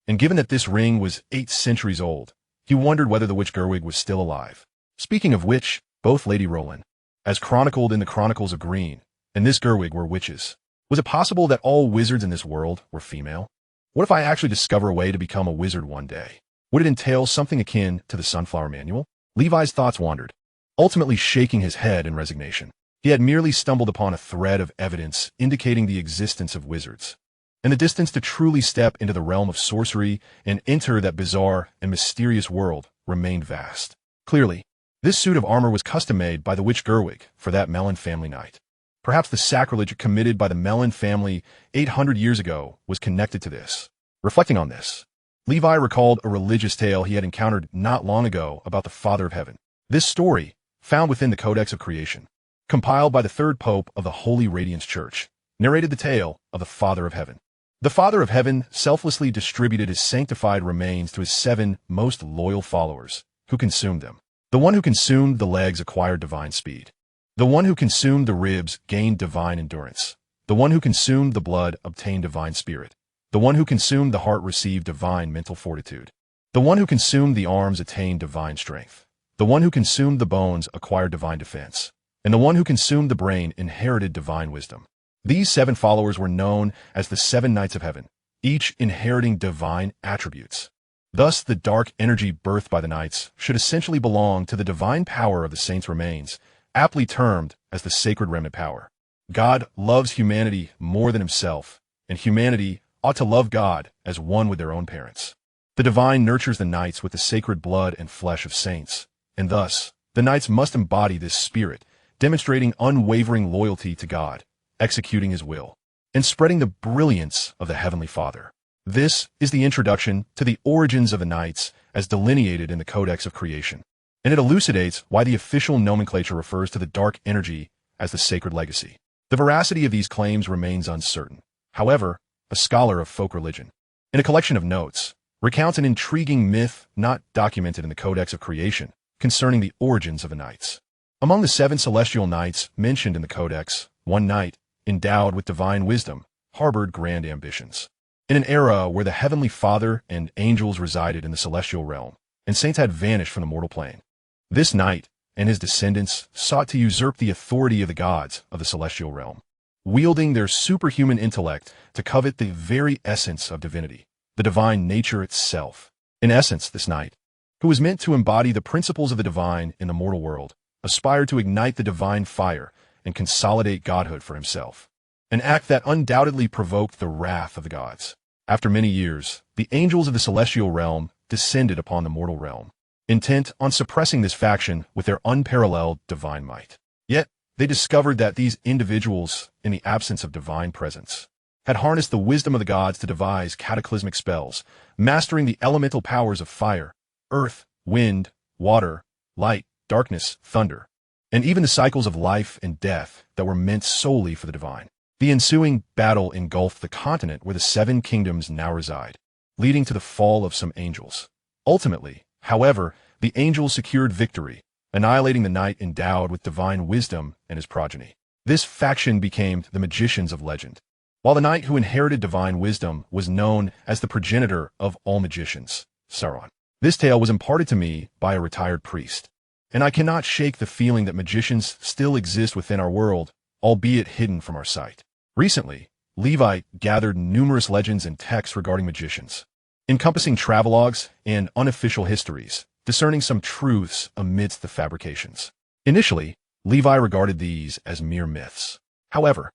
and given that this ring was 8 centuries old, he wondered whether the witch Gerwig was still alive. Speaking of which, both Lady Roland, as chronicled in the Chronicles of Green, and this Gerwig were witches. Was it possible that all wizards in this world were female? What if I actually discover a way to become a wizard one day? Would it entail something akin to the Sunflower Manual? Levi's thoughts wandered, ultimately shaking his head in resignation. He had merely stumbled upon a thread of evidence indicating the existence of wizards, and the distance to truly step into the realm of sorcery and enter that bizarre and mysterious world remained vast. Clearly, this suit of armor was custom-made by the witch Gerwig for that Melon family knight. Perhaps the sacrilege committed by the Melon family 800 years ago was connected to this. Reflecting on this, Levi recalled a religious tale he had encountered not long ago about the Father of Heaven. This story, found within the Codex of Creation, compiled by the third pope of the Holy Radiance Church, narrated the tale of the Father of Heaven. The Father of Heaven selflessly distributed his sanctified remains to his 7 most loyal followers, who consumed them. The one who consumed the legs acquired divine speed. The one who consumed the ribs gained divine endurance. The one who consumed the blood obtained divine spirit. The one who consumed the heart received divine mental fortitude. The one who consumed the arms attained divine strength. The one who consumed the bones acquired divine defense. And the one who consumed the brain inherited divine wisdom. These 7 followers were known as the 7 Knights of Heaven, each inheriting divine attributes. Thus, the dark energy birthed by the Knights should essentially belong to the divine power of the saints' remains, aptly termed as the sacred remnant power. God loves humanity more than himself, and humanity ought to love God as one with their own parents. The divine nurtures the Knights with the sacred blood and flesh of saints, and thus, the Knights must embody this spirit, demonstrating unwavering loyalty to God, executing his will, and spreading the brilliance of the Heavenly Father. This is the introduction to the origins of the Knights as delineated in the Codex of Creation, and it elucidates why the official nomenclature refers to the dark energy as the sacred legacy. The veracity of these claims remains uncertain. However, a scholar of folk religion, in a collection of notes, recounts an intriguing myth not documented in the Codex of Creation concerning the origins of the Knights. Among the 7 celestial knights mentioned in the Codex, one knight, endowed with divine wisdom, harbored grand ambitions. In an era where the Heavenly Father and angels resided in the celestial realm, and saints had vanished from the mortal plane, this knight and his descendants sought to usurp the authority of the gods of the celestial realm, wielding their superhuman intellect to covet the very essence of divinity, the divine nature itself. In essence, this knight, who was meant to embody the principles of the divine in the mortal world, aspired to ignite the divine fire and consolidate godhood for himself, an act that undoubtedly provoked the wrath of the gods. After many years, the angels of the celestial realm descended upon the mortal realm, intent on suppressing this faction with their unparalleled divine might. Yet, they discovered that these individuals, in the absence of divine presence, had harnessed the wisdom of the gods to devise cataclysmic spells, mastering the elemental powers of fire, earth, wind, water, light, darkness, thunder, and even the cycles of life and death that were meant solely for the divine. The ensuing battle engulfed the continent where the 7 kingdoms now reside, leading to the fall of some angels. Ultimately, however, the angels secured victory, annihilating the knight endowed with divine wisdom and his progeny. This faction became the magicians of legend, while the knight who inherited divine wisdom was known as the progenitor of all magicians, Sauron. This tale was imparted to me by a retired priest, and I cannot shake the feeling that magicians still exist within our world, albeit hidden from our sight. Recently, Levi gathered numerous legends and texts regarding magicians, encompassing travelogues and unofficial histories, discerning some truths amidst the fabrications. Initially, Levi regarded these as mere myths. However,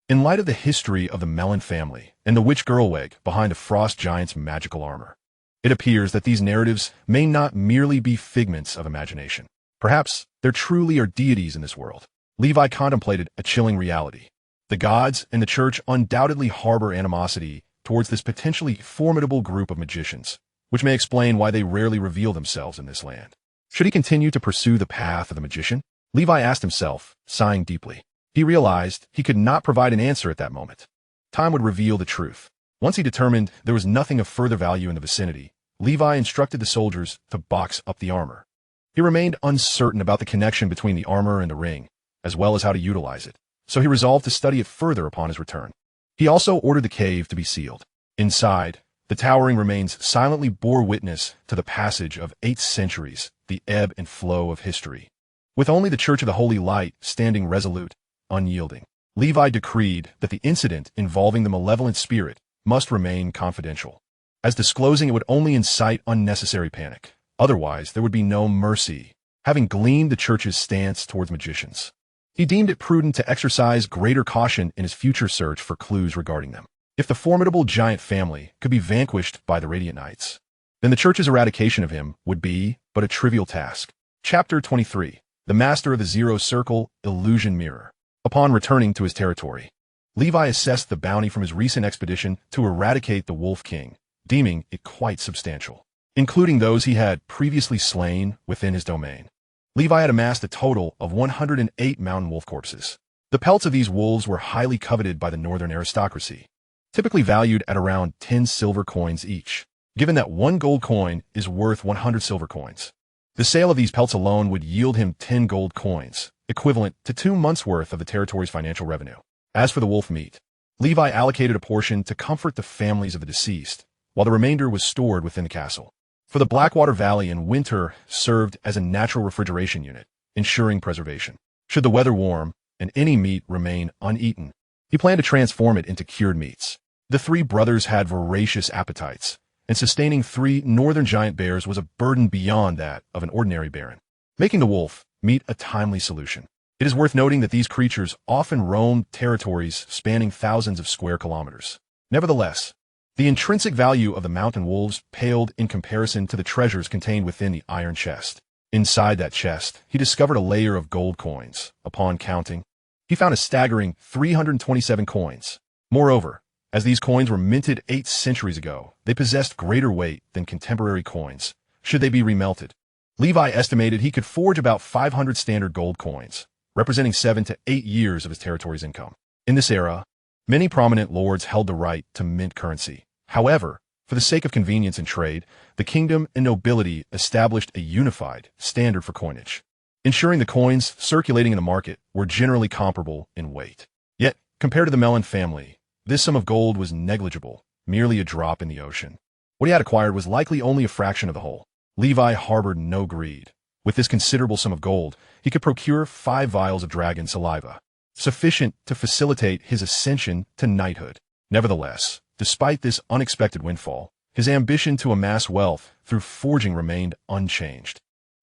in light of the history of the Melon family and the witch Gerlweg behind a frost giant's magical armor, it appears that these narratives may not merely be figments of imagination. Perhaps there truly are deities in this world. Levi contemplated a chilling reality. The gods and the church undoubtedly harbor animosity towards this potentially formidable group of magicians, which may explain why they rarely reveal themselves in this land. Should he continue to pursue the path of the magician? Levi asked himself, sighing deeply. He realized he could not provide an answer at that moment. Time would reveal the truth. Once he determined there was nothing of further value in the vicinity, Levi instructed the soldiers to box up the armor. He remained uncertain about the connection between the armor and the ring, as well as how to utilize it, so he resolved to study it further upon his return. He also ordered the cave to be sealed. Inside, the towering remains silently bore witness to the passage of 8 centuries, the ebb and flow of history. With only the Church of the Holy Light standing resolute, unyielding, Levi decreed that the incident involving the malevolent spirit must remain confidential, as disclosing it would only incite unnecessary panic. Otherwise, there would be no mercy, having gleaned the Church's stance towards magicians. He deemed it prudent to exercise greater caution in his future search for clues regarding them. If the formidable giant family could be vanquished by the Radiant Knights, then the Church's eradication of him would be but a trivial task. Chapter 23. The Master of the Zero Circle Illusion Mirror. Upon returning to his territory, Levi assessed the bounty from his recent expedition to eradicate the Wolf King, deeming it quite substantial, including those he had previously slain within his domain. Levi had amassed a total of 108 mountain wolf corpses. The pelts of these wolves were highly coveted by the northern aristocracy, typically valued at around 10 silver coins each, given that 1 gold coin is worth 100 silver coins. The sale of these pelts alone would yield him 10 gold coins, equivalent to 2 months' worth of the territory's financial revenue. As for the wolf meat, Levi allocated a portion to comfort the families of the deceased, while the remainder was stored within the castle. For the Blackwater Valley in winter served as a natural refrigeration unit, ensuring preservation. Should the weather warm and any meat remain uneaten, He planned to transform it into cured meats. The three brothers had voracious appetites, and sustaining 3 northern giant bears was a burden beyond that of an ordinary baron, making the wolf meat a timely solution. It is worth noting that these creatures often roamed territories spanning thousands of square kilometers. Nevertheless, the intrinsic value of the mountain wolves paled in comparison to the treasures contained within the iron chest. Inside that chest, he discovered a layer of gold coins. Upon counting, he found a staggering 327 coins. Moreover, as these coins were minted 8 centuries ago, they possessed greater weight than contemporary coins, should they be remelted. Levi estimated he could forge about 500 standard gold coins, representing 7 to 8 years of his territory's income. In this era, many prominent lords held the right to mint currency. However, for the sake of convenience in trade, the kingdom and nobility established a unified standard for coinage, ensuring the coins circulating in the market were generally comparable in weight. Yet, compared to the Melon family, this sum of gold was negligible, merely a drop in the ocean. What he had acquired was likely only a fraction of the whole. Levi harbored no greed. With this considerable sum of gold, he could procure 5 vials of dragon saliva, sufficient to facilitate his ascension to knighthood. Nevertheless, despite this unexpected windfall, his ambition to amass wealth through forging remained unchanged.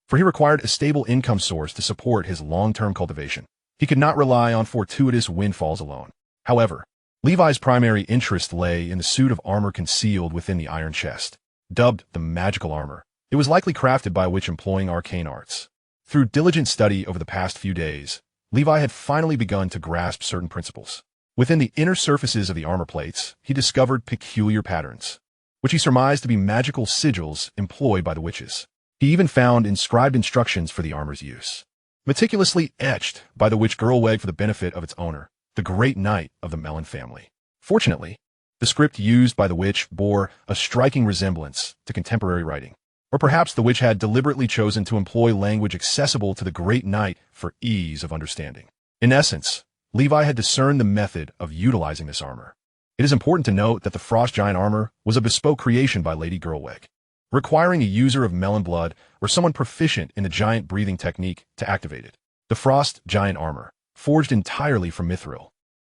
For he required a stable income source to support his long-term cultivation. He could not rely on fortuitous windfalls alone. However, Levi's primary interest lay in the suit of armor concealed within the iron chest. Dubbed the magical armor, it was likely crafted by a witch employing arcane arts. Through diligent study over the past few days, Levi had finally begun to grasp certain principles. Within the inner surfaces of the armor plates, he discovered peculiar patterns, which he surmised to be magical sigils employed by the witches. He even found inscribed instructions for the armor's use, meticulously etched by the witch Girlweg for the benefit of its owner, the great knight of the Melon family. Fortunately, the script used by the witch bore a striking resemblance to contemporary writing. Or perhaps the witch had deliberately chosen to employ language accessible to the great knight for ease of understanding. In essence, Levi had discerned the method of utilizing this armor. It is important to note that the Frost Giant armor was a bespoke creation by Lady Girlweg, requiring a user of melon blood or someone proficient in the giant breathing technique to activate it. The Frost Giant armor, forged entirely from mithril,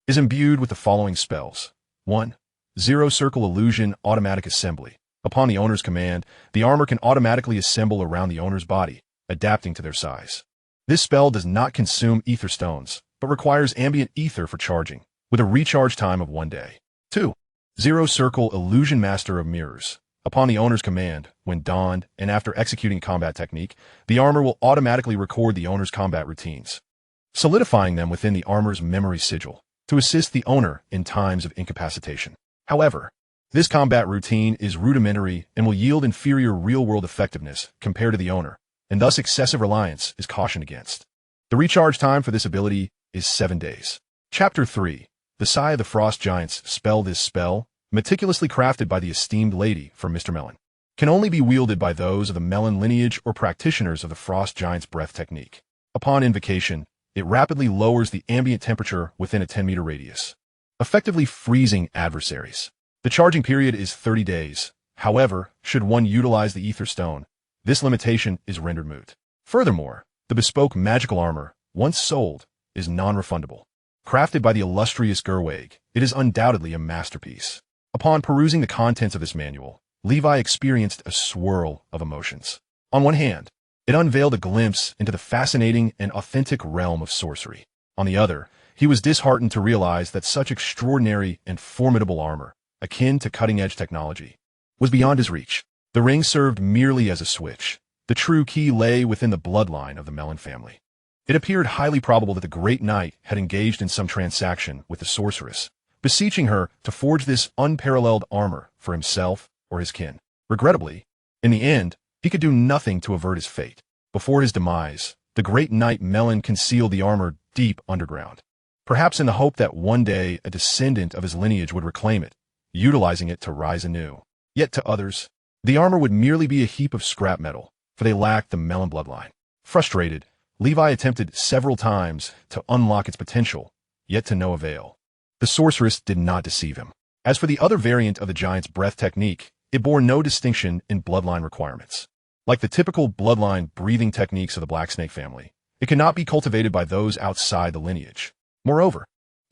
is imbued with the following spells. 1. Zero Circle Illusion Automatic Assembly. Upon the owner's command, the armor can automatically assemble around the owner's body, adapting to their size. This spell does not consume ether stones, but requires ambient ether for charging, with a recharge time of 1 day. 2. Zero Circle Illusion Master of Mirrors. Upon the owner's command, when donned and after executing combat technique, the armor will automatically record the owner's combat routines, solidifying them within the armor's memory sigil to assist the owner in times of incapacitation. However, this combat routine is rudimentary and will yield inferior real-world effectiveness compared to the owner, and thus excessive reliance is cautioned against. The recharge time for this ability is 7 days. Chapter 3. The Sigh of the Frost Giants spell. This spell, meticulously crafted by the esteemed lady from Mr. Melon, can only be wielded by those of the Melon lineage or practitioners of the Frost Giant's breath technique. Upon invocation, it rapidly lowers the ambient temperature within a 10-meter radius, effectively freezing adversaries. The charging period is 30 days. However, should one utilize the ether stone, this limitation is rendered moot. Furthermore, the bespoke magical armor, once sold, is non-refundable. Crafted by the illustrious Gerweg, it is undoubtedly a masterpiece. Upon perusing the contents of this manual, Levi experienced a swirl of emotions. On one hand, it unveiled a glimpse into the fascinating and authentic realm of sorcery. On the other, he was disheartened to realize that such extraordinary and formidable armor, akin to cutting-edge technology, was beyond his reach. The ring served merely as a switch. The true key lay within the bloodline of the Melon family. It appeared highly probable that the great knight had engaged in some transaction with the sorceress, beseeching her to forge this unparalleled armor for himself or his kin. Regrettably, in the end, he could do nothing to avert his fate. Before his demise, the great knight Melon concealed the armor deep underground, perhaps in the hope that one day a descendant of his lineage would reclaim it, utilizing it to rise anew. Yet to others, the armor would merely be a heap of scrap metal, for they lacked the Melon bloodline. Frustrated, Levi attempted several times to unlock its potential, yet to no avail. The sorceress did not deceive him. As for the other variant of the giant's breath technique, it bore no distinction in bloodline requirements. Like the typical bloodline breathing techniques of the Blacksnake family, it cannot be cultivated by those outside the lineage. Moreover,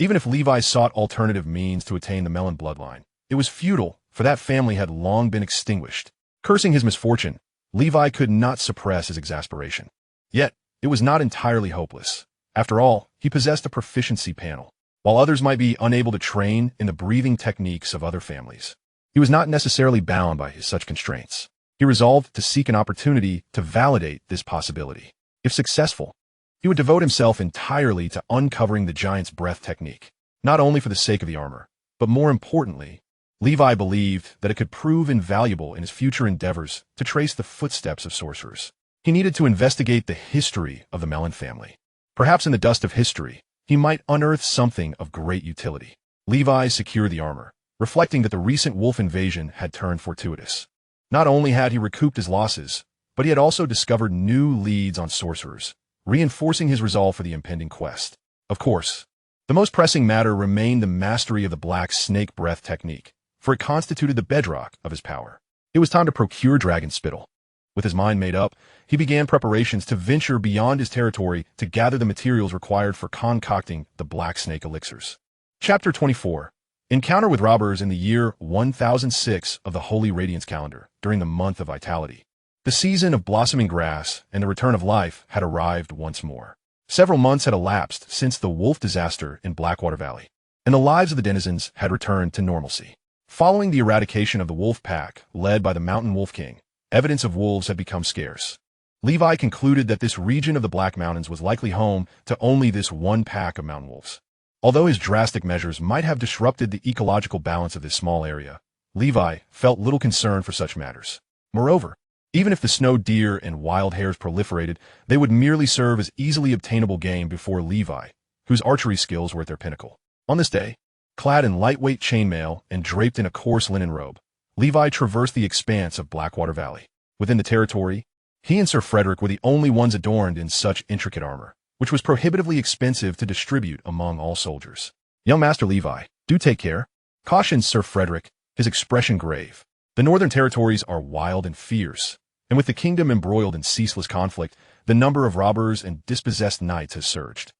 Even if Levi sought alternative means to attain the Melon bloodline, it was futile, for that family had long been extinguished. Cursing his misfortune, Levi could not suppress his exasperation. Yet, it was not entirely hopeless. After all, he possessed a proficiency panel, while others might be unable to train in the breathing techniques of other families. He was not necessarily bound by such constraints. He resolved to seek an opportunity to validate this possibility. If successful, he would devote himself entirely to uncovering the giant's breath technique, not only for the sake of the armor, but more importantly, Levi believed that it could prove invaluable in his future endeavors to trace the footsteps of sorcerers. He needed to investigate the history of the Melon family. Perhaps in the dust of history, he might unearth something of great utility. Levi secured the armor, reflecting that the recent wolf invasion had turned fortuitous. Not only had he recouped his losses, but he had also discovered new leads on sorcerers, reinforcing his resolve for the impending quest. Of course, the most pressing matter remained the mastery of the black snake breath technique, for it constituted the bedrock of his power. It was time to procure dragon spittle. With his mind made up, he began preparations to venture beyond his territory to gather the materials required for concocting the black snake elixirs. Chapter 24. Encounter with robbers in the year 1006 of the Holy Radiance calendar, during the month of Vitality. The season of blossoming grass and the return of life had arrived once more. Several months had elapsed since the wolf disaster in Blackwater Valley, and the lives of the denizens had returned to normalcy. Following the eradication of the wolf pack, led by the mountain wolf king, evidence of wolves had become scarce. Levi concluded that this region of the Black Mountains was likely home to only this one pack of mountain wolves. Although his drastic measures might have disrupted the ecological balance of this small area, Levi felt little concern for such matters. Moreover, even if the snow deer and wild hares proliferated, they would merely serve as easily obtainable game before Levi, whose archery skills were at their pinnacle. On this day, clad in lightweight chainmail and draped in a coarse linen robe, Levi traversed the expanse of Blackwater Valley. Within the territory, he and Sir Frederick were the only ones adorned in such intricate armor, which was prohibitively expensive to distribute among all soldiers. "Young Master Levi, do take care," cautioned Sir Frederick, his expression grave. "The northern territories are wild and fierce, and with the kingdom embroiled in ceaseless conflict, the number of robbers and dispossessed knights has surged.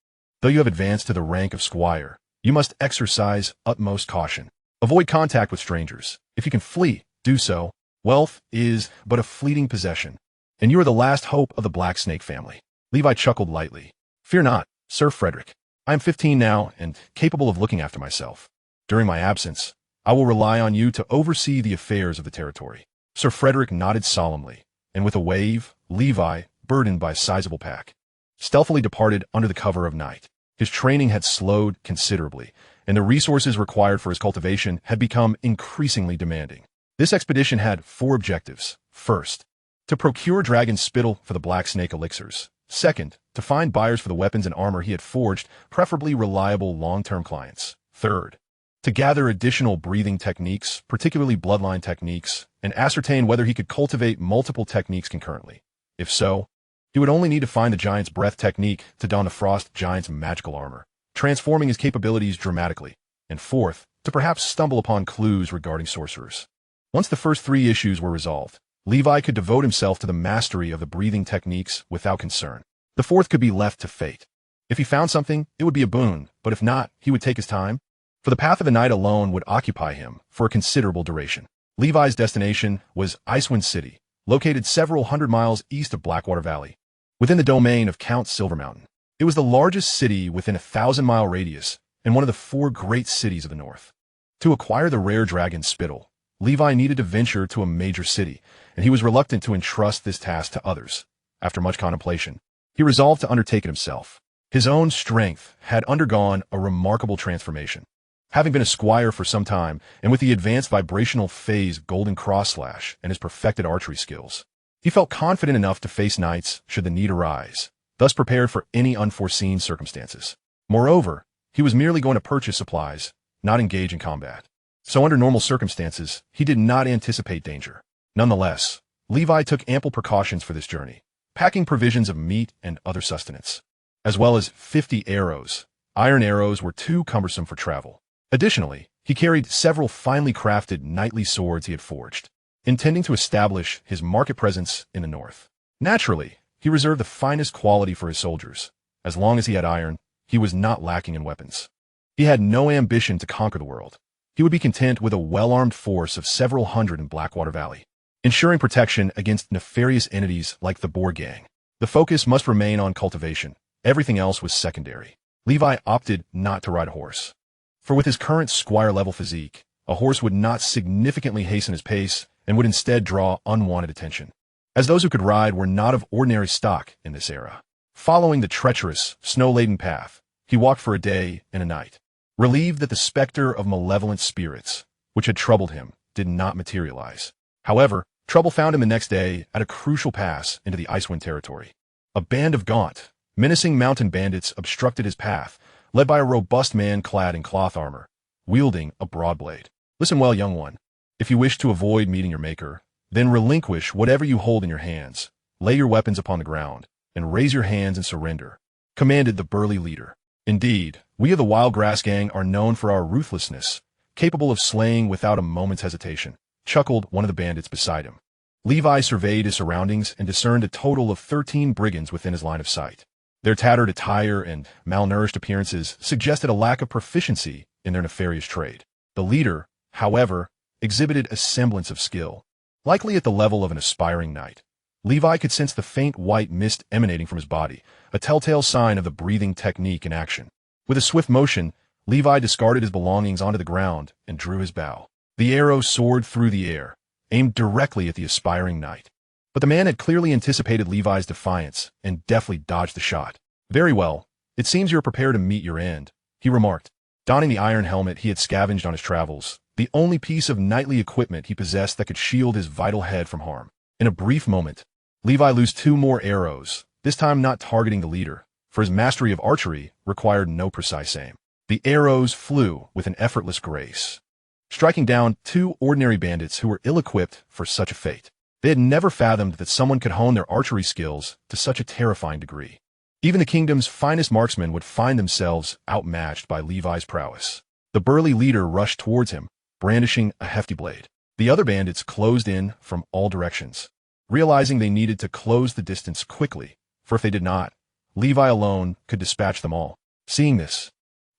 Though you have advanced to the rank of squire, you must exercise utmost caution. Avoid contact with strangers. If you can flee, do so. Wealth is but a fleeting possession, and you are the last hope of the Black Snake family." Levi chuckled lightly. "Fear not, Sir Frederick. I am 15 now and capable of looking after myself. During my absence, I will rely on you to oversee the affairs of the territory." Sir Frederick nodded solemnly, and with a wave, Levi, burdened by a sizable pack, stealthily departed under the cover of night. His training had slowed considerably, and the resources required for his cultivation had become increasingly demanding. This expedition had 4 objectives. First, to procure dragon spittle for the black snake elixirs. Second, to find buyers for the weapons and armor he had forged, preferably reliable long-term clients. Third, to gather additional breathing techniques, particularly bloodline techniques, and ascertain whether he could cultivate multiple techniques concurrently. If so, he would only need to find the giant's breath technique to don the frost giant's magical armor, transforming his capabilities dramatically. And fourth, to perhaps stumble upon clues regarding sorcerers. Once the first 3 issues were resolved, Levi could devote himself to the mastery of the breathing techniques without concern. The fourth could be left to fate. If he found something, it would be a boon, but if not, he would take his time. For the path of the night alone would occupy him for a considerable duration. Levi's destination was Icewind City, located several hundred miles east of Blackwater Valley, within the domain of Count Silvermountain. It was the largest city within a 1,000-mile radius and one of the 4 great cities of the north. To acquire the rare dragon spittle, Levi needed to venture to a major city, and he was reluctant to entrust this task to others. After much contemplation, he resolved to undertake it himself. His own strength had undergone a remarkable transformation. Having been a squire for some time, and with the advanced vibrational phase golden cross slash and his perfected archery skills, he felt confident enough to face knights should the need arise, thus prepared for any unforeseen circumstances. Moreover, he was merely going to purchase supplies, not engage in combat. So under normal circumstances, he did not anticipate danger. Nonetheless, Levi took ample precautions for this journey, packing provisions of meat and other sustenance, as well as 50 arrows. Iron arrows were too cumbersome for travel. Additionally, he carried several finely crafted knightly swords he had forged, intending to establish his market presence in the north. Naturally, he reserved the finest quality for his soldiers. As long as he had iron, he was not lacking in weapons. He had no ambition to conquer the world. He would be content with a well-armed force of several hundred in Blackwater Valley, ensuring protection against nefarious entities like the Boar gang. The focus must remain on cultivation. Everything else was secondary. Levi opted not to ride a horse. For with his current squire-level physique, a horse would not significantly hasten his pace and would instead draw unwanted attention, as those who could ride were not of ordinary stock in this era. Following the treacherous, snow-laden path, he walked for a day and a night, relieved that the specter of malevolent spirits, which had troubled him, did not materialize. However, trouble found him the next day at a crucial pass into the Icewind territory. A band of gaunt, menacing mountain bandits obstructed his path, led by a robust man clad in cloth armor, wielding a broadblade. Listen well, young one. If you wish to avoid meeting your maker, then relinquish whatever you hold in your hands, lay your weapons upon the ground, and raise your hands in surrender, commanded the burly leader. Indeed, we of the Wild Grass Gang are known for our ruthlessness, capable of slaying without a moment's hesitation, chuckled one of the bandits beside him. Levi surveyed his surroundings and discerned a total of 13 brigands within his line of sight. Their tattered attire and malnourished appearances suggested a lack of proficiency in their nefarious trade. The leader, however, exhibited a semblance of skill, likely at the level of an aspiring knight. Levi could sense the faint white mist emanating from his body, a telltale sign of the breathing technique in action. With a swift motion, Levi discarded his belongings onto the ground and drew his bow. The arrow soared through the air, aimed directly at the aspiring knight. But the man had clearly anticipated Levi's defiance and deftly dodged the shot. "Very well, it seems you are prepared to meet your end," he remarked, donning the iron helmet he had scavenged on his travels, the only piece of knightly equipment he possessed that could shield his vital head from harm. In a brief moment, Levi loosed 2 more arrows, this time not targeting the leader, for his mastery of archery required no precise aim. The arrows flew with an effortless grace, striking down 2 ordinary bandits who were ill-equipped for such a fate. They had never fathomed that someone could hone their archery skills to such a terrifying degree. Even the kingdom's finest marksmen would find themselves outmatched by Levi's prowess. The burly leader rushed towards him, brandishing a hefty blade. The other bandits closed in from all directions, realizing they needed to close the distance quickly, for if they did not, Levi alone could dispatch them all. Seeing this,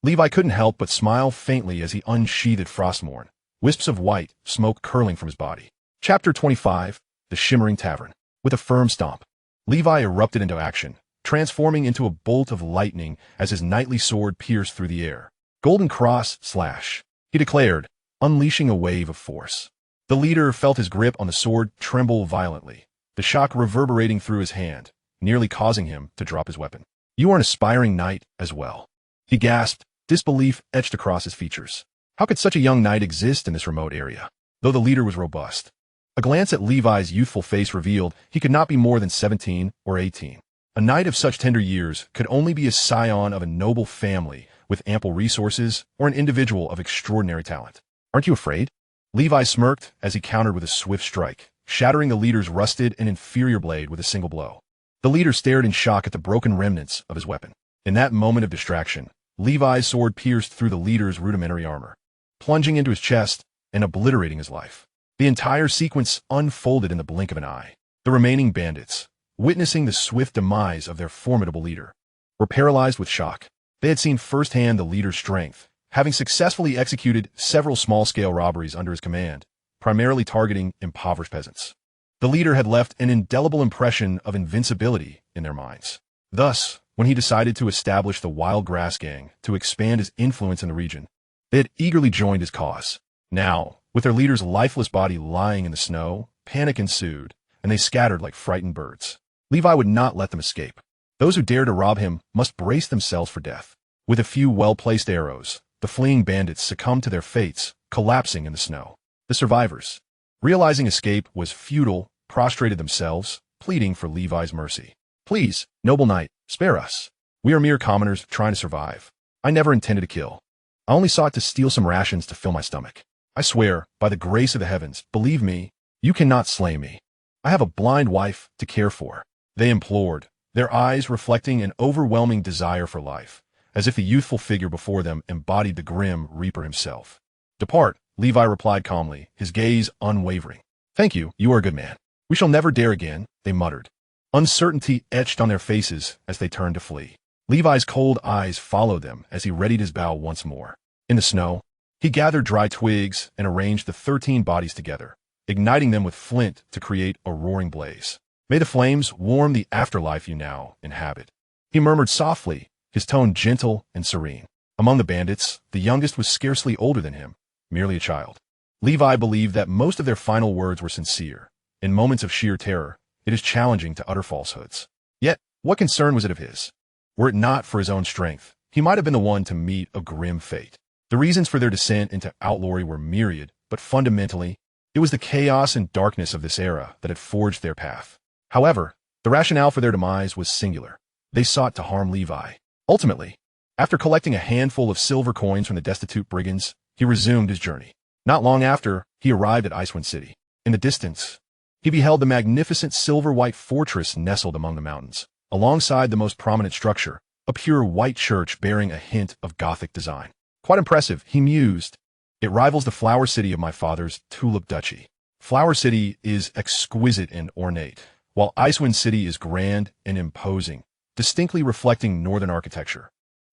Levi couldn't help but smile faintly as he unsheathed Frostmourne, wisps of white smoke curling from his body. Chapter 25, The Shimmering Tavern. With a firm stomp, Levi erupted into action, transforming into a bolt of lightning as his knightly sword pierced through the air. "Golden Cross slash," he declared, unleashing a wave of force. The leader felt his grip on the sword tremble violently, the shock reverberating through his hand, nearly causing him to drop his weapon. "You are an aspiring knight as well," he gasped, disbelief etched across his features. How could such a young knight exist in this remote area? Though the leader was robust, a glance at Levi's youthful face revealed he could not be more than 17 or 18. A knight of such tender years could only be a scion of a noble family with ample resources or an individual of extraordinary talent. "Aren't you afraid?" Levi smirked as he countered with a swift strike, shattering the leader's rusted and inferior blade with a single blow. The leader stared in shock at the broken remnants of his weapon. In that moment of distraction, Levi's sword pierced through the leader's rudimentary armor, plunging into his chest and obliterating his life. The entire sequence unfolded in the blink of an eye. The remaining bandits, witnessing the swift demise of their formidable leader, were paralyzed with shock. They had seen firsthand the leader's strength, having successfully executed several small-scale robberies under his command, primarily targeting impoverished peasants. The leader had left an indelible impression of invincibility in their minds. Thus, when he decided to establish the Wild Grass Gang to expand his influence in the region, they had eagerly joined his cause. Now, with their leader's lifeless body lying in the snow, panic ensued, and they scattered like frightened birds. Levi would not let them escape. Those who dared to rob him must brace themselves for death. With a few well-placed arrows, the fleeing bandits succumbed to their fates, collapsing in the snow. The survivors, realizing escape was futile, prostrated themselves, pleading for Levi's mercy. "Please, noble knight, spare us. We are mere commoners trying to survive. I never intended to kill. I only sought to steal some rations to fill my stomach. I swear, by the grace of the heavens, believe me, you cannot slay me. I have a blind wife to care for." They implored, their eyes reflecting an overwhelming desire for life, as if the youthful figure before them embodied the grim Reaper himself. "Depart," Levi replied calmly, his gaze unwavering. "Thank you, you are a good man. We shall never dare again," they muttered. Uncertainty etched on their faces as they turned to flee. Levi's cold eyes followed them as he readied his bow once more. In the snow, he gathered dry twigs and arranged the 13 bodies together, igniting them with flint to create a roaring blaze. May the flames warm the afterlife you now inhabit. He murmured softly, his tone gentle and serene. Among the bandits, the youngest was scarcely older than him, merely a child. Levi believed that most of their final words were sincere. In moments of sheer terror, it is challenging to utter falsehoods. Yet, what concern was it of his? Were it not for his own strength, he might have been the one to meet a grim fate. The reasons for their descent into outlawry were myriad, but fundamentally, it was the chaos and darkness of this era that had forged their path. However, the rationale for their demise was singular. They sought to harm Levi. Ultimately, after collecting a handful of silver coins from the destitute brigands, he resumed his journey. Not long after, he arrived at Icewind City. In the distance, he beheld the magnificent silver-white fortress nestled among the mountains. Alongside the most prominent structure, a pure white church bearing a hint of Gothic design. Quite impressive, he mused. It rivals the Flower City of my father's Tulip Duchy. Flower City is exquisite and ornate, while Icewind City is grand and imposing, distinctly reflecting northern architecture.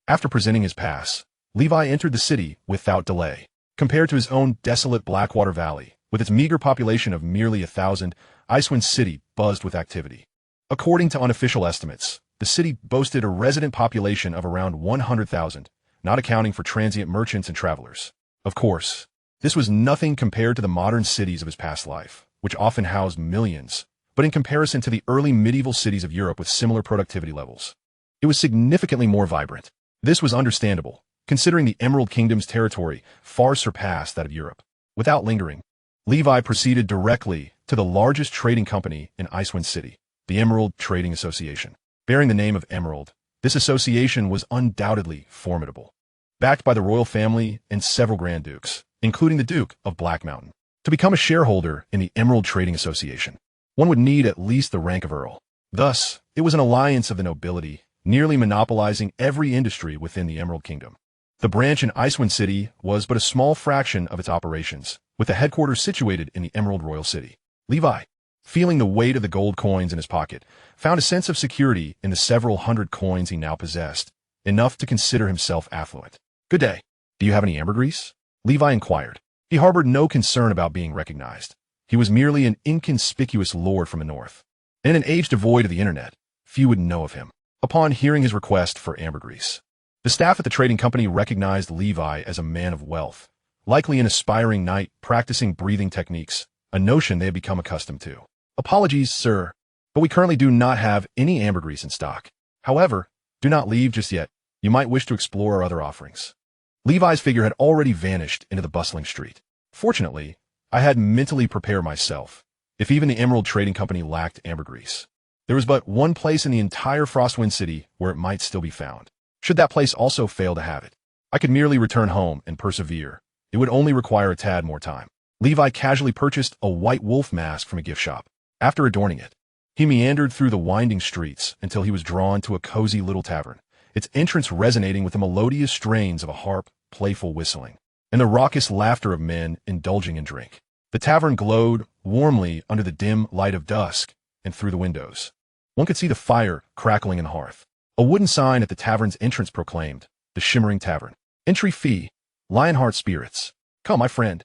After presenting his pass, Levi entered the city without delay. Compared to his own desolate Blackwater Valley, with its meager population of merely 1,000, Icewind City buzzed with activity. According to unofficial estimates, the city boasted a resident population of around 100,000, not accounting for transient merchants and travelers. Of course, this was nothing compared to the modern cities of his past life, which often housed millions, but in comparison to the early medieval cities of Europe with similar productivity levels, it was significantly more vibrant. This was understandable, considering the Emerald Kingdom's territory far surpassed that of Europe. Without lingering, Levi proceeded directly to the largest trading company in Icewind City, the Emerald Trading Association. Bearing the name of Emerald, this association was undoubtedly formidable, backed by the royal family and several Grand Dukes, including the Duke of Black Mountain. To become a shareholder in the Emerald Trading Association, one would need at least the rank of Earl. Thus, it was an alliance of the nobility, nearly monopolizing every industry within the Emerald Kingdom. The branch in Icewind City was but a small fraction of its operations, with the headquarters situated in the Emerald Royal City. Levi, feeling the weight of the gold coins in his pocket, found a sense of security in the several hundred coins he now possessed, enough to consider himself affluent. "Good day. Do you have any ambergris?" Levi inquired. He harbored no concern about being recognized. He was merely an inconspicuous lord from the north. In an age devoid of the internet, few would know of him. Upon hearing his request for ambergris, the staff at the trading company recognized Levi as a man of wealth, likely an aspiring knight practicing breathing techniques, a notion they had become accustomed to. "Apologies, sir, but we currently do not have any ambergris in stock. However, do not leave just yet. You might wish to explore our other offerings." Levi's figure had already vanished into the bustling street. Fortunately, I had mentally prepared myself. If even the Emerald Trading Company lacked ambergris, there was but one place in the entire Frostwind City where it might still be found. Should that place also fail to have it, I could merely return home and persevere. It would only require a tad more time. Levi casually purchased a white wolf mask from a gift shop. After adorning it, he meandered through the winding streets until he was drawn to a cozy little tavern, its entrance resonating with the melodious strains of a harp, playful whistling, and the raucous laughter of men indulging in drink. The tavern glowed warmly under the dim light of dusk and through the windows. One could see the fire crackling in the hearth. A wooden sign at the tavern's entrance proclaimed, "The Shimmering Tavern. Entry fee, Lionheart Spirits. Come, my friend,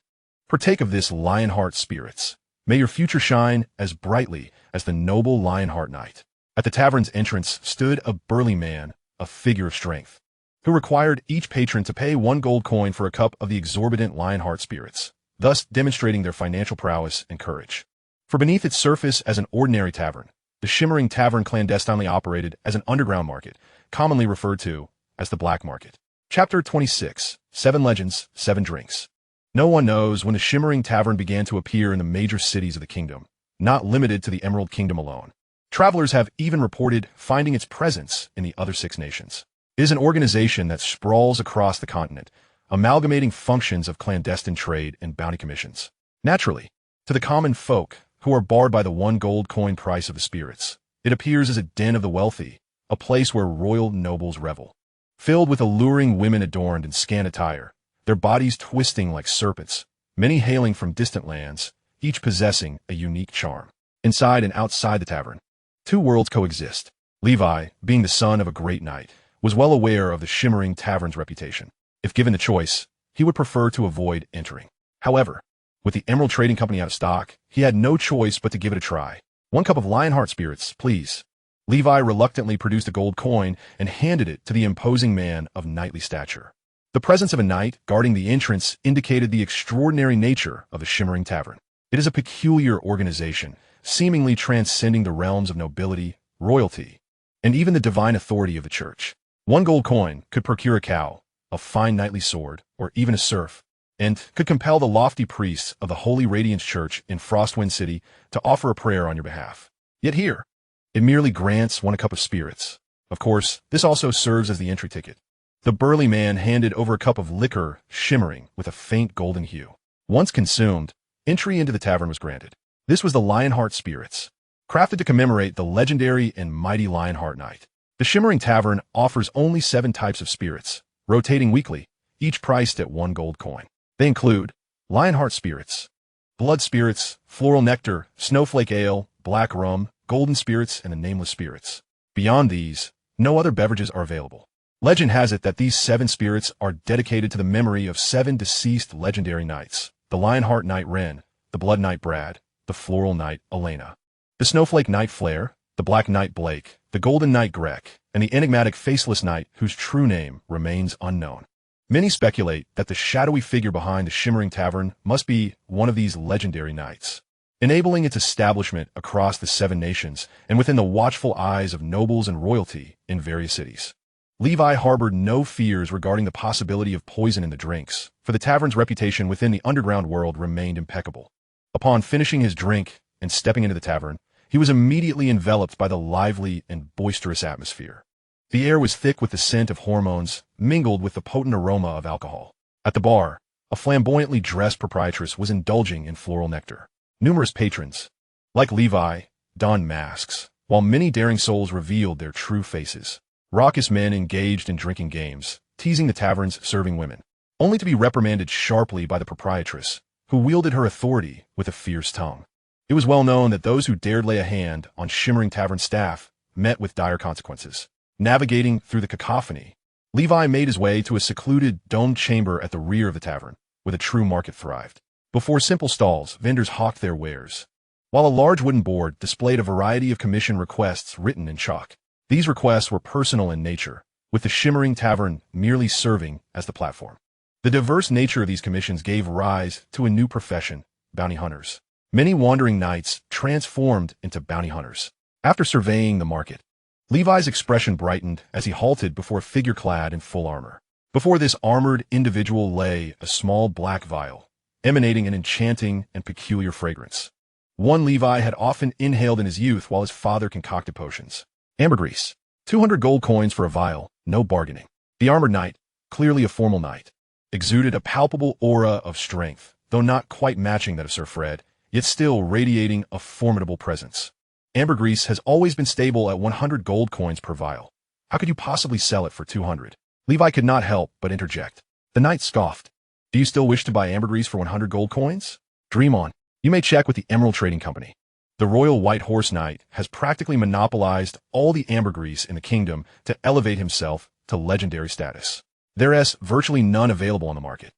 partake of this Lionheart Spirits. May your future shine as brightly as the noble Lionheart Knight." At the tavern's entrance stood a burly man, a figure of strength, who required each patron to pay 1 gold coin for a cup of the exorbitant Lionheart Spirits, thus demonstrating their financial prowess and courage. For beneath its surface as an ordinary tavern, the Shimmering Tavern clandestinely operated as an underground market, commonly referred to as the Black Market. Chapter 26. 7 Legends, 7 Drinks. No one knows when the Shimmering Tavern began to appear in the major cities of the kingdom, not limited to the Emerald Kingdom alone. Travelers have even reported finding its presence in the other 6 nations. It is an organization that sprawls across the continent, amalgamating functions of clandestine trade and bounty commissions. Naturally, to the common folk, who are barred by the 1 gold coin price of the spirits, it appears as a den of the wealthy, a place where royal nobles revel. Filled with alluring women adorned in scant attire, their bodies twisting like serpents, many hailing from distant lands, each possessing a unique charm. Inside and outside the tavern, 2 worlds coexist. Levi, being the son of a great knight, was well aware of the Shimmering Tavern's reputation. If given the choice, he would prefer to avoid entering. However, with the Emerald Trading Company out of stock, he had no choice but to give it a try. 1 cup of Lionheart spirits, please. Levi reluctantly produced a gold coin and handed it to the imposing man of knightly stature. The presence of a knight guarding the entrance indicated the extraordinary nature of the Shimmering Tavern. It is a peculiar organization, seemingly transcending the realms of nobility, royalty, and even the divine authority of the church. 1 gold coin could procure a cow, a fine knightly sword, or even a serf, and could compel the lofty priests of the Holy Radiance Church in Frostwind City to offer a prayer on your behalf. Yet here, it merely grants 1 a cup of spirits. Of course, this also serves as the entry ticket. The burly man handed over a cup of liquor shimmering with a faint golden hue. Once consumed, entry into the tavern was granted. This was the Lionheart spirits, crafted to commemorate the legendary and mighty Lionheart Knight. The Shimmering Tavern offers only 7 types of spirits, rotating weekly, each priced at 1 gold coin. They include Lionheart spirits, blood spirits, floral nectar, snowflake ale, black rum, golden spirits, and the nameless spirits. Beyond these, no other beverages are available. Legend has it that these 7 spirits are dedicated to the memory of 7 deceased legendary knights: the Lionheart Knight Ren, the Blood Knight Brad, the Floral Knight Elena, the Snowflake Knight Flair, the Black Knight Blake, the Golden Knight Grek, and the enigmatic Faceless Knight whose true name remains unknown. Many speculate that the shadowy figure behind the Shimmering Tavern must be one of these legendary knights, enabling its establishment across the 7 nations and within the watchful eyes of nobles and royalty in various cities. Levi harbored no fears regarding the possibility of poison in the drinks, for the tavern's reputation within the underground world remained impeccable. Upon finishing his drink and stepping into the tavern, he was immediately enveloped by the lively and boisterous atmosphere. The air was thick with the scent of hormones, mingled with the potent aroma of alcohol. At the bar, a flamboyantly dressed proprietress was indulging in floral nectar. Numerous patrons, like Levi, donned masks, while many daring souls revealed their true faces. Raucous men engaged in drinking games, teasing the tavern's serving women, only to be reprimanded sharply by the proprietress, who wielded her authority with a fierce tongue. It was well known that those who dared lay a hand on Shimmering Tavern staff met with dire consequences. Navigating through the cacophony, Levi made his way to a secluded, domed chamber at the rear of the tavern, where the true market thrived. Before simple stalls, vendors hawked their wares, while a large wooden board displayed a variety of commission requests written in chalk. These requests were personal in nature, with the Shimmering Tavern merely serving as the platform. The diverse nature of these commissions gave rise to a new profession, bounty hunters. Many wandering knights transformed into bounty hunters. After surveying the market, Levi's expression brightened as he halted before a figure clad in full armor. Before this armored individual lay a small black vial, emanating an enchanting and peculiar fragrance. One Levi had often inhaled in his youth while his father concocted potions. Ambergris. 200 gold coins for a vial, no bargaining. The armored knight, clearly a formal knight, exuded a palpable aura of strength, though not quite matching that of Sir Fred, yet still radiating a formidable presence. Ambergris has always been stable at 100 gold coins per vial. How could you possibly sell it for 200? Levi could not help but interject. The knight scoffed. Do you still wish to buy ambergris for 100 gold coins? Dream on. You may check with the Emerald Trading Company. The Royal White Horse Knight has practically monopolized all the ambergris in the kingdom to elevate himself to legendary status. There is virtually none available on the market.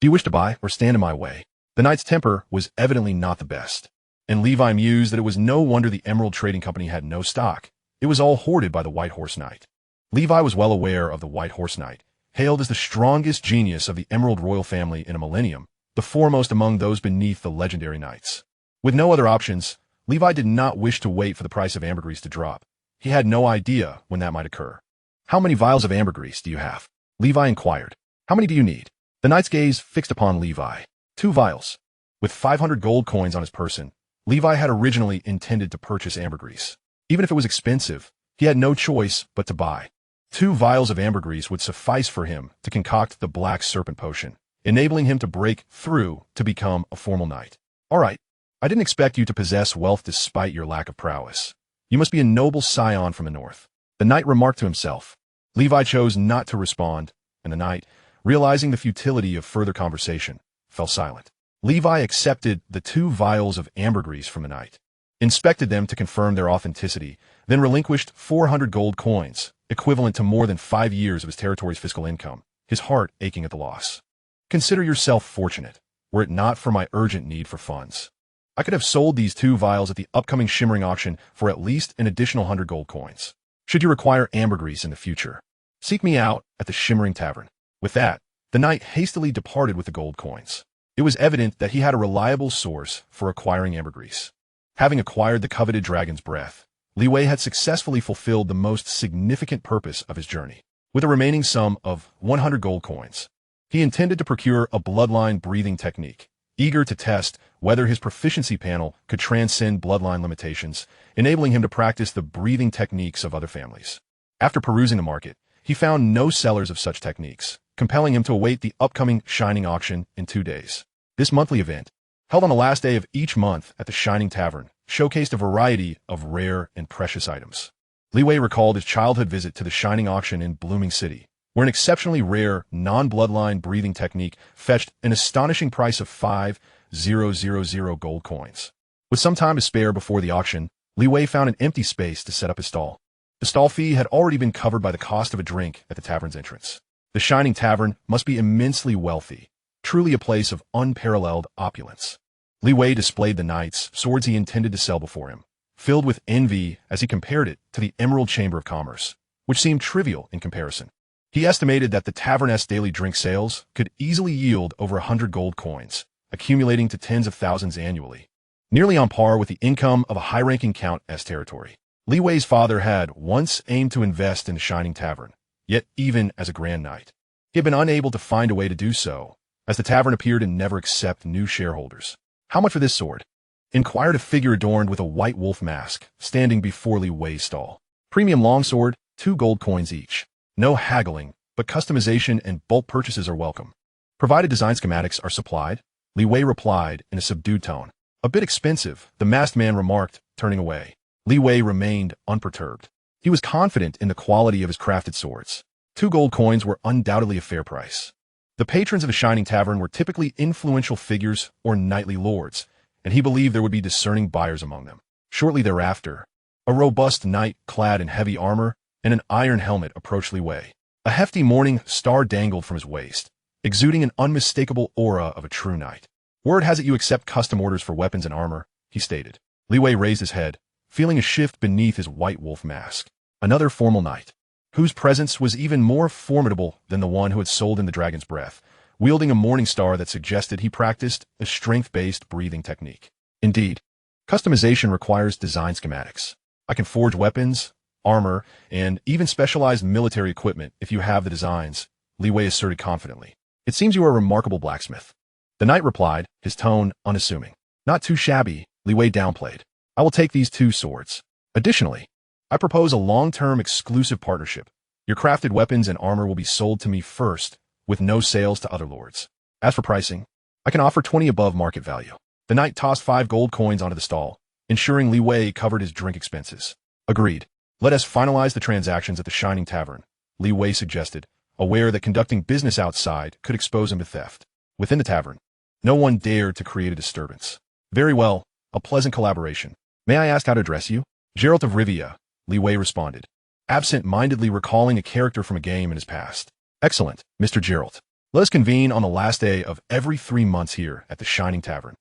Do you wish to buy or stand in my way? The knight's temper was evidently not the best, and Levi mused that it was no wonder the Emerald Trading Company had no stock. It was all hoarded by the White Horse Knight. Levi was well aware of the White Horse Knight, hailed as the strongest genius of the Emerald royal family in a millennium, the foremost among those beneath the legendary knights. With no other options, Levi did not wish to wait for the price of ambergris to drop. He had no idea when that might occur. How many vials of ambergris do you have? Levi inquired. How many do you need? The knight's gaze fixed upon Levi. 2 vials. With 500 gold coins on his person, Levi had originally intended to purchase ambergris. Even if it was expensive, he had no choice but to buy. 2 vials of ambergris would suffice for him to concoct the black serpent potion, enabling him to break through to become a formal knight. All right, I didn't expect you to possess wealth despite your lack of prowess. You must be a noble scion from the north. The knight remarked to himself. Levi chose not to respond, and the knight, realizing the futility of further conversation, fell silent. Levi accepted the 2 vials of ambergris from the knight, inspected them to confirm their authenticity, then relinquished 400 gold coins, equivalent to more than 5 years of his territory's fiscal income, his heart aching at the loss. Consider yourself fortunate, were it not for my urgent need for funds. I could have sold these 2 vials at the upcoming shimmering auction for at least an additional 100 gold coins. Should you require ambergris in the future, seek me out at the Shimmering Tavern. With that, the knight hastily departed with the gold coins. It was evident that he had a reliable source for acquiring ambergris. Having acquired the coveted dragon's breath, Li Wei had successfully fulfilled the most significant purpose of his journey. With a remaining sum of 100 gold coins, he intended to procure a bloodline breathing technique, eager to test whether his proficiency panel could transcend bloodline limitations, enabling him to practice the breathing techniques of other families. After perusing the market, he found no sellers of such techniques, compelling him to await the upcoming Shining Auction in 2 days. This monthly event, held on the last day of each month at the Shining Tavern, showcased a variety of rare and precious items. Li Wei recalled his childhood visit to the Shining Auction in Blooming City, where an exceptionally rare, non-bloodline breathing technique fetched an astonishing price of 5,000 gold coins. With some time to spare before the auction, Li Wei found an empty space to set up his stall. The stall fee had already been covered by the cost of a drink at the tavern's entrance. The Shining Tavern must be immensely wealthy, truly a place of unparalleled opulence. Li Wei displayed the knight's swords he intended to sell before him, filled with envy as he compared it to the Emerald Chamber of Commerce, which seemed trivial in comparison. He estimated that the tavern's daily drink sales could easily yield over 100 gold coins, accumulating to tens of thousands annually, nearly on par with the income of a high-ranking count's territory. Li Wei's father had once aimed to invest in the Shining Tavern, yet even as a Grand Knight, he had been unable to find a way to do so, as the tavern appeared to never accept new shareholders. "How much for this sword?" inquired a figure adorned with a white wolf mask, standing before Li Wei's stall. "Premium longsword, 2 gold coins each. No haggling, but customization and bulk purchases are welcome. Provided design schematics are supplied," Li Wei replied in a subdued tone. "A bit expensive," the masked man remarked, turning away. Li Wei remained unperturbed. He was confident in the quality of his crafted swords. 2 gold coins were undoubtedly a fair price. The patrons of the Shining Tavern were typically influential figures or knightly lords, and he believed there would be discerning buyers among them. Shortly thereafter, a robust knight clad in heavy armor and an iron helmet approached Li Wei. A hefty morning star dangled from his waist, exuding an unmistakable aura of a true knight. "Word has it you accept custom orders for weapons and armor," he stated. Li Wei raised his head, feeling a shift beneath his white wolf mask. Another formal knight, whose presence was even more formidable than the one who had sold him the dragon's breath, wielding a morning star that suggested he practiced a strength-based breathing technique. "Indeed, customization requires design schematics. I can forge weapons, armor, and even specialized military equipment if you have the designs," Li Wei asserted confidently. "It seems you are a remarkable blacksmith." The knight replied, his tone unassuming. "Not too shabby," Li Wei downplayed. "I will take these 2 swords. Additionally, I propose a long-term exclusive partnership. Your crafted weapons and armor will be sold to me first, with no sales to other lords. As for pricing, I can offer 20 above market value." The knight tossed 5 gold coins onto the stall, ensuring Li Wei covered his drink expenses. "Agreed. Let us finalize the transactions at the Shining Tavern," Li Wei suggested, aware that conducting business outside could expose him to theft. Within the tavern, no one dared to create a disturbance. "Very well, a pleasant collaboration. May I ask how to address you?" "Geralt of Rivia," Li Wei responded, absent-mindedly recalling a character from a game in his past. "Excellent, Mr. Geralt. Let us convene on the last day of every 3 months here at the Shining Tavern,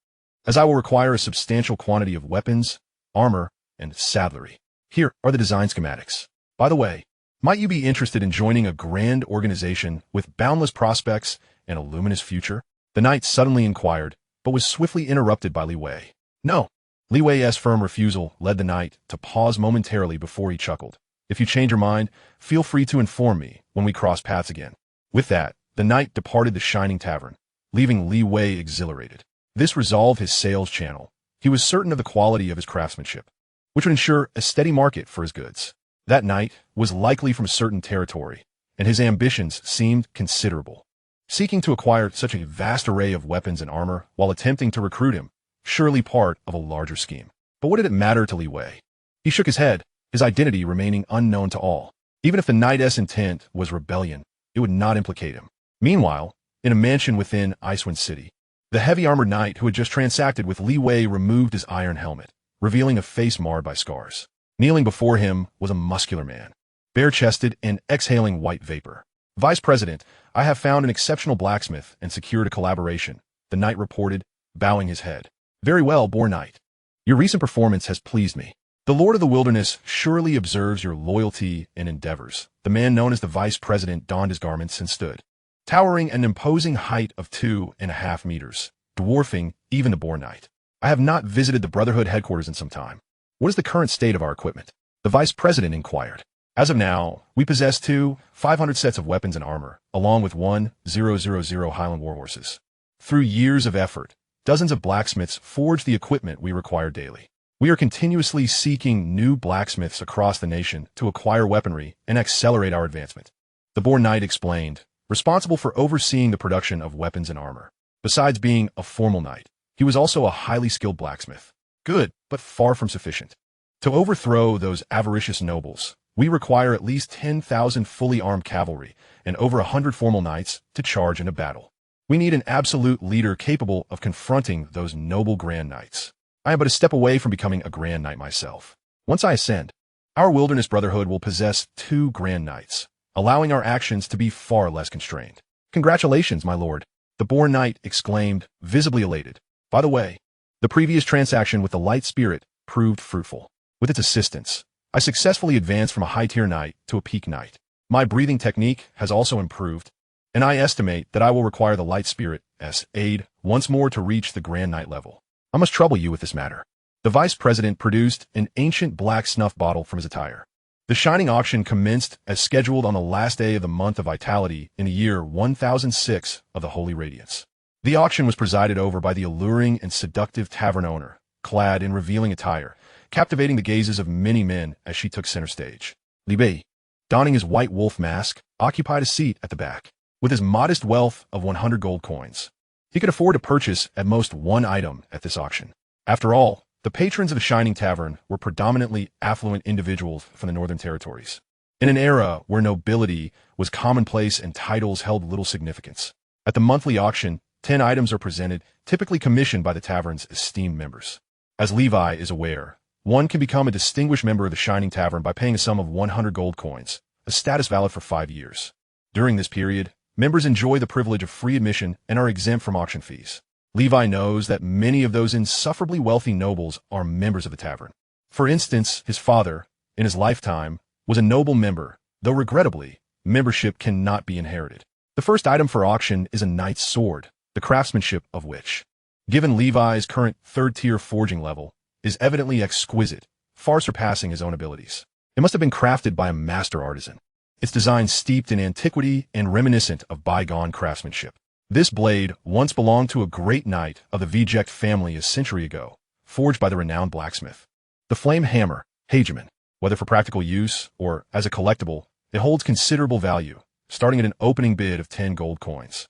as I will require a substantial quantity of weapons, armor, and saddlery. Here are the design schematics. By the way, might you be interested in joining a grand organization with boundless prospects and a luminous future?" The knight suddenly inquired, but was swiftly interrupted by Li Wei. "No." Li Wei's firm refusal led the knight to pause momentarily before he chuckled. "If you change your mind, feel free to inform me when we cross paths again." With that, the knight departed the Shining Tavern, leaving Li Wei exhilarated. This resolved his sales channel. He was certain of the quality of his craftsmanship, which would ensure a steady market for his goods. That knight was likely from a certain territory, and his ambitions seemed considerable. Seeking to acquire such a vast array of weapons and armor while attempting to recruit him, surely part of a larger scheme. But what did it matter to Li Wei? He shook his head, his identity remaining unknown to all. Even if the knight's intent was rebellion, it would not implicate him. Meanwhile, in a mansion within Icewind City, the heavy-armored knight who had just transacted with Li Wei removed his iron helmet, revealing a face marred by scars. Kneeling before him was a muscular man, bare-chested and exhaling white vapor. Vice President, I have found an exceptional blacksmith and secured a collaboration, the knight reported, bowing his head. Very well, Boar Knight. Your recent performance has pleased me. The Lord of the Wilderness surely observes your loyalty and endeavors. The man known as the Vice President donned his garments and stood, towering an imposing height of 2.5 meters, dwarfing even the Boar Knight. I have not visited the Brotherhood headquarters in some time. What is the current state of our equipment? The Vice President inquired. As of now, we possess 500 sets of weapons and armor, along with 1,000 Highland warhorses. Through years of effort, dozens of blacksmiths forge the equipment we require daily. We are continuously seeking new blacksmiths across the nation to acquire weaponry and accelerate our advancement. The Boar Knight explained, responsible for overseeing the production of weapons and armor. Besides being a formal knight, he was also a highly skilled blacksmith. Good, but far from sufficient. To overthrow those avaricious nobles, we require at least 10,000 fully armed cavalry and over 100 formal knights to charge in a battle. We need an absolute leader capable of confronting those noble Grand Knights. I am but a step away from becoming a Grand Knight myself. Once I ascend, our Wilderness Brotherhood will possess 2 Grand Knights, allowing our actions to be far less constrained. Congratulations, my lord, the Boar Knight exclaimed, visibly elated. By the way, the previous transaction with the Light Spirit proved fruitful. With its assistance, I successfully advanced from a high-tier knight to a peak knight. My breathing technique has also improved, and I estimate that I will require the Light Spirit's aid once more to reach the Grand Knight level. I must trouble you with this matter. The Vice President produced an ancient black snuff bottle from his attire. The shining auction commenced as scheduled on the last day of the month of Vitality in the year 1006 of the Holy Radiance. The auction was presided over by the alluring and seductive tavern owner, clad in revealing attire, captivating the gazes of many men as she took center stage. Libe, donning his white wolf mask, occupied a seat at the back. With his modest wealth of 100 gold coins, he could afford to purchase at most 1 item at this auction. After all, the patrons of the Shining Tavern were predominantly affluent individuals from the Northern Territories. In an era where nobility was commonplace and titles held little significance, at the monthly auction, 10 items are presented, typically commissioned by the tavern's esteemed members. As Levi is aware, one can become a distinguished member of the Shining Tavern by paying a sum of 100 gold coins, a status valid for 5 years. During this period, members enjoy the privilege of free admission and are exempt from auction fees. Levi knows that many of those insufferably wealthy nobles are members of the tavern. For instance, his father, in his lifetime, was a noble member, though regrettably, membership cannot be inherited. The first item for auction is a knight's sword, the craftsmanship of which, given Levi's current 3rd-tier forging level, is evidently exquisite, far surpassing his own abilities. It must have been crafted by a master artisan. Its design steeped in antiquity and reminiscent of bygone craftsmanship. This blade once belonged to a great knight of the Veject family a century ago, forged by the renowned blacksmith. The flame hammer, Hegemon, whether for practical use or as a collectible, it holds considerable value, starting at an opening bid of 10 gold coins,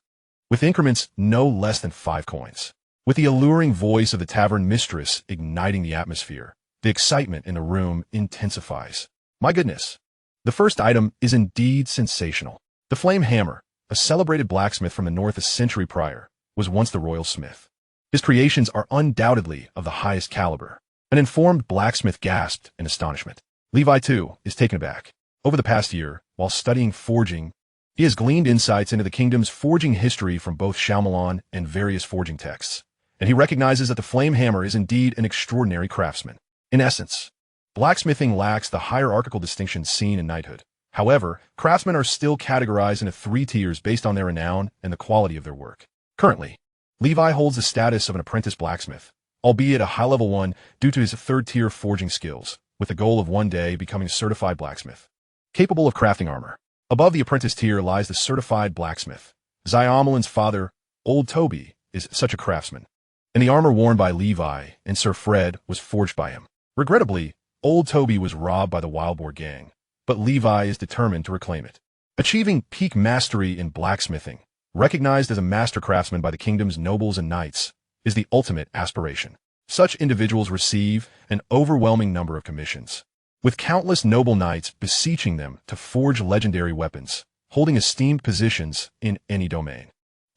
with increments no less than 5 coins. With the alluring voice of the tavern mistress igniting the atmosphere, the excitement in the room intensifies. My goodness! The first item is indeed sensational. The flame hammer, a celebrated blacksmith from the north a century prior, was once the royal smith. His creations are undoubtedly of the highest caliber. An informed blacksmith gasped in astonishment. Levi, too, is taken aback. Over the past year, while studying forging, he has gleaned insights into the kingdom's forging history from both Shyamalan and various forging texts, and he recognizes that the flame hammer is indeed an extraordinary craftsman. In essence, blacksmithing lacks the hierarchical distinctions seen in knighthood. However, craftsmen are still categorized into 3 tiers based on their renown and the quality of their work. Currently, Levi holds the status of an apprentice blacksmith, albeit a high-level one due to his 3rd-tier forging skills, with the goal of one day becoming a certified blacksmith, capable of crafting armor. Above the apprentice tier lies the certified blacksmith. Ziomalin's father, Old Toby, is such a craftsman, and the armor worn by Levi and Sir Fred was forged by him. Regrettably, Old Toby was robbed by the Wild Boar gang, but Levi is determined to reclaim it. Achieving peak mastery in blacksmithing, recognized as a master craftsman by the kingdom's nobles and knights, is the ultimate aspiration. Such individuals receive an overwhelming number of commissions, with countless noble knights beseeching them to forge legendary weapons, holding esteemed positions in any domain.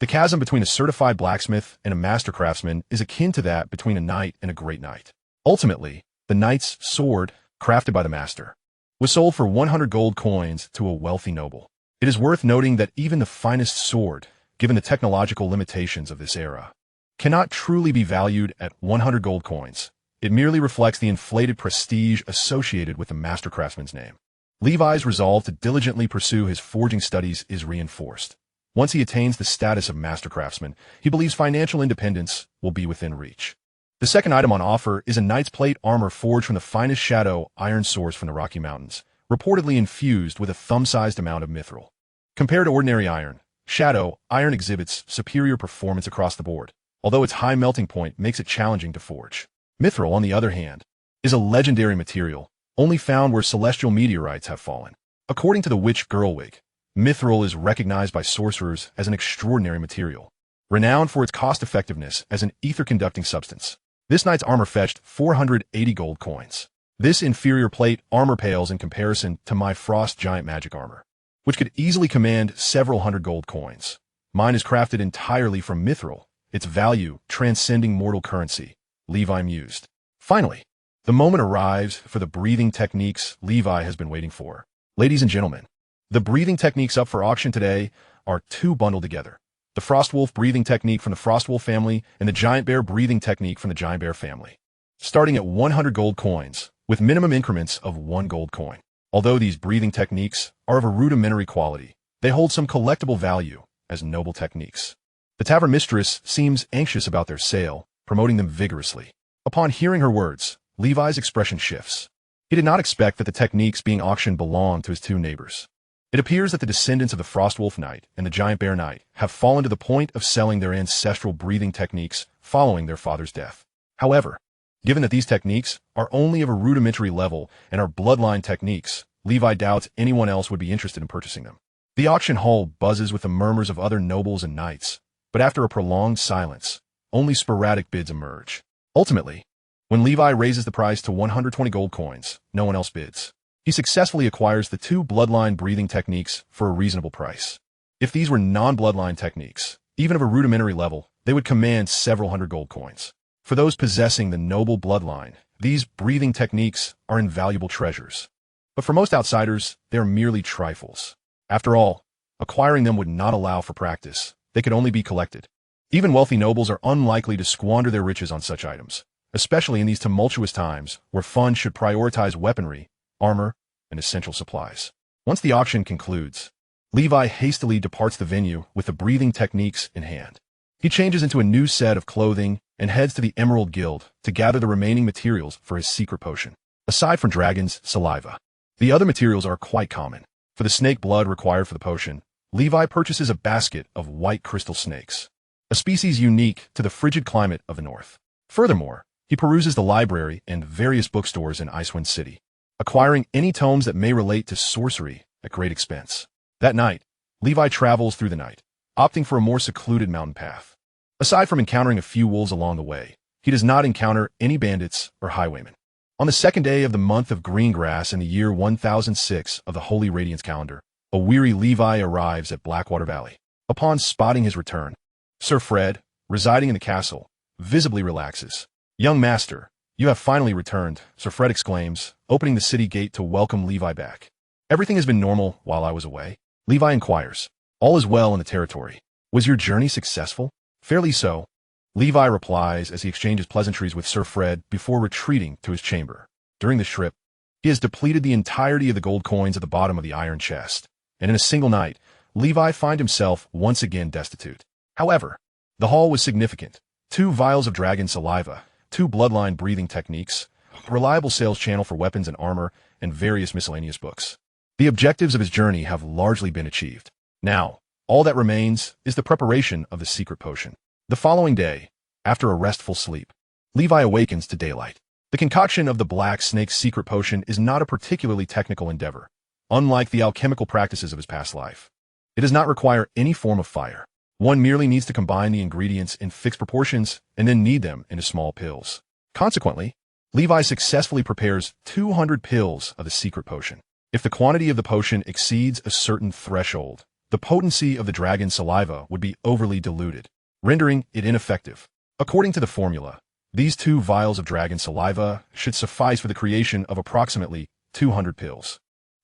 The chasm between a certified blacksmith and a master craftsman is akin to that between a knight and a great knight. Ultimately, the knight's sword, crafted by the master, was sold for 100 gold coins to a wealthy noble. It is worth noting that even the finest sword, given the technological limitations of this era, cannot truly be valued at 100 gold coins. It merely reflects the inflated prestige associated with the master craftsman's name. Levi's resolve to diligently pursue his forging studies is reinforced. Once he attains the status of master craftsman, he believes financial independence will be within reach. The second item on offer is a knight's plate armor forged from the finest shadow iron source from the Rocky Mountains, reportedly infused with a thumb-sized amount of mithril. Compared to ordinary iron, shadow iron exhibits superior performance across the board, although its high melting point makes it challenging to forge. Mithril, on the other hand, is a legendary material, only found where celestial meteorites have fallen. According to the witch Girlwig, mithril is recognized by sorcerers as an extraordinary material, renowned for its cost-effectiveness as an ether-conducting substance. This knight's armor fetched 480 gold coins. This inferior plate armor pales in comparison to my frost giant magic armor, which could easily command several hundred gold coins. Mine is crafted entirely from mithril, its value transcending mortal currency, Levi mused. Finally, the moment arrives for the breathing techniques Levi has been waiting for. Ladies and gentlemen, the breathing techniques up for auction today are two bundled together. The Frostwolf breathing technique from the Frostwolf family and the Giant Bear breathing technique from the Giant Bear family. Starting at 100 gold coins, with minimum increments of 1 gold coin. Although these breathing techniques are of a rudimentary quality, they hold some collectible value as noble techniques. The tavern mistress seems anxious about their sale, promoting them vigorously. Upon hearing her words, Levi's expression shifts. He did not expect that the techniques being auctioned belonged to his two neighbors. It appears that the descendants of the Frostwolf Knight and the Giant Bear Knight have fallen to the point of selling their ancestral breathing techniques following their father's death. However, given that these techniques are only of a rudimentary level and are bloodline techniques, Levi doubts anyone else would be interested in purchasing them. The auction hall buzzes with the murmurs of other nobles and knights, but after a prolonged silence, only sporadic bids emerge. Ultimately, when Levi raises the price to 120 gold coins, no one else bids. He successfully acquires the two bloodline breathing techniques for a reasonable price. If these were non-bloodline techniques, even of a rudimentary level, they would command several hundred gold coins. For those possessing the noble bloodline, these breathing techniques are invaluable treasures. But for most outsiders, they are merely trifles. After all, acquiring them would not allow for practice. They could only be collected. Even wealthy nobles are unlikely to squander their riches on such items, especially in these tumultuous times where funds should prioritize weaponry, armor, and essential supplies. Once the auction concludes, Levi hastily departs the venue with the breathing techniques in hand. He changes into a new set of clothing and heads to the Emerald Guild to gather the remaining materials for his secret potion. Aside from dragon's saliva, the other materials are quite common. For the snake blood required for the potion, Levi purchases a basket of white crystal snakes, a species unique to the frigid climate of the north. Furthermore, he peruses the library and various bookstores in Icewind City, acquiring any tomes that may relate to sorcery at great expense. That night, Levi travels through the night, opting for a more secluded mountain path. Aside from encountering a few wolves along the way, he does not encounter any bandits or highwaymen. On the second day of the month of green grass in the year 1006 of the Holy Radiance calendar, a weary Levi arrives at Blackwater Valley. Upon spotting his return, Sir Fred, residing in the castle, visibly relaxes. "Young master, you have finally returned," Sir Fred exclaims, opening the city gate to welcome Levi back. "Everything has been normal while I was away?" Levi inquires. "All is well in the territory. Was your journey successful?" "Fairly so," Levi replies as he exchanges pleasantries with Sir Fred before retreating to his chamber. During this trip, he has depleted the entirety of the gold coins at the bottom of the iron chest, and in a single night, Levi finds himself once again destitute. However, the haul was significant. 2 vials of dragon saliva, 2 bloodline breathing techniques, a reliable sales channel for weapons and armor, and various miscellaneous books. The objectives of his journey have largely been achieved. Now, all that remains is the preparation of the secret potion. The following day, after a restful sleep, Levi awakens to daylight. The concoction of the Black Snake's secret potion is not a particularly technical endeavor. Unlike the alchemical practices of his past life, it does not require any form of fire. One merely needs to combine the ingredients in fixed proportions and then knead them into small pills. Consequently, Levi successfully prepares 200 pills of the secret potion. If the quantity of the potion exceeds a certain threshold, the potency of the dragon saliva would be overly diluted, rendering it ineffective. According to the formula, these 2 vials of dragon saliva should suffice for the creation of approximately 200 pills.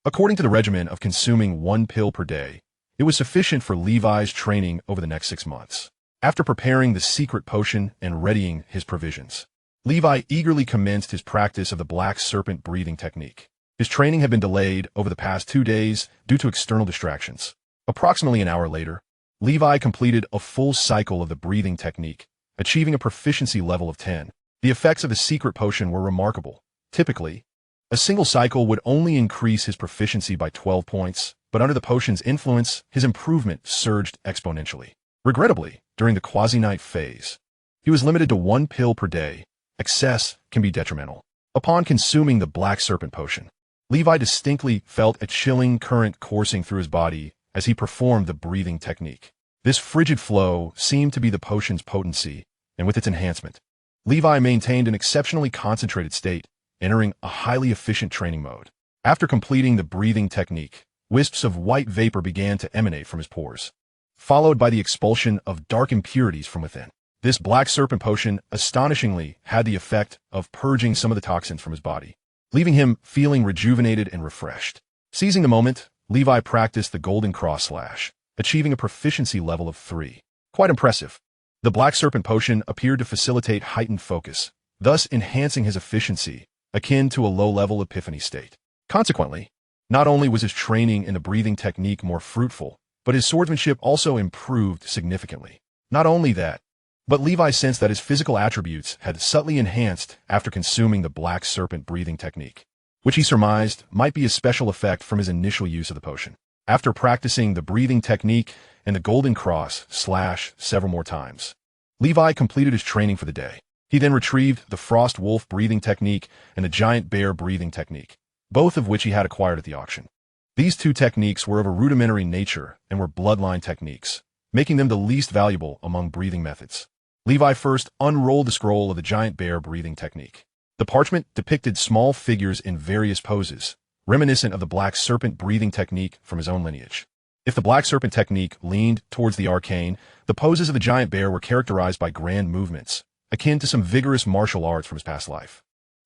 According to the regimen of consuming 1 pill per day, it was sufficient for Levi's training over the next 6 months. After preparing the secret potion and readying his provisions, Levi eagerly commenced his practice of the black serpent breathing technique. His training had been delayed over the past 2 days due to external distractions. Approximately an hour later, Levi completed a full cycle of the breathing technique, achieving a proficiency level of 10. The effects of the secret potion were remarkable. Typically, a single cycle would only increase his proficiency by 12 points, but under the potion's influence, his improvement surged exponentially. Regrettably, during the quasi-night phase, he was limited to 1 pill per day. Excess can be detrimental. Upon consuming the black serpent potion, Levi distinctly felt a chilling current coursing through his body as he performed the breathing technique. This frigid flow seemed to be the potion's potency, and with its enhancement, Levi maintained an exceptionally concentrated state, entering a highly efficient training mode. After completing the breathing technique, wisps of white vapor began to emanate from his pores, followed by the expulsion of dark impurities from within. This black serpent potion astonishingly had the effect of purging some of the toxins from his body, leaving him feeling rejuvenated and refreshed. Seizing the moment, Levi practiced the golden cross slash, achieving a proficiency level of 3. Quite impressive. The black serpent potion appeared to facilitate heightened focus, thus enhancing his efficiency, akin to a low-level epiphany state. Consequently, not only was his training in the breathing technique more fruitful, but his swordsmanship also improved significantly. Not only that, but Levi sensed that his physical attributes had subtly enhanced after consuming the black serpent breathing technique, which he surmised might be a special effect from his initial use of the potion. After practicing the breathing technique and the golden cross slash several more times, Levi completed his training for the day. He then retrieved the frost wolf breathing technique and the giant bear breathing technique, both of which he had acquired at the auction. These 2 techniques were of a rudimentary nature and were bloodline techniques, making them the least valuable among breathing methods. Levi first unrolled the scroll of the giant bear breathing technique. The parchment depicted small figures in various poses, reminiscent of the black serpent breathing technique from his own lineage. If the black serpent technique leaned towards the arcane, the poses of the giant bear were characterized by grand movements, akin to some vigorous martial arts from his past life.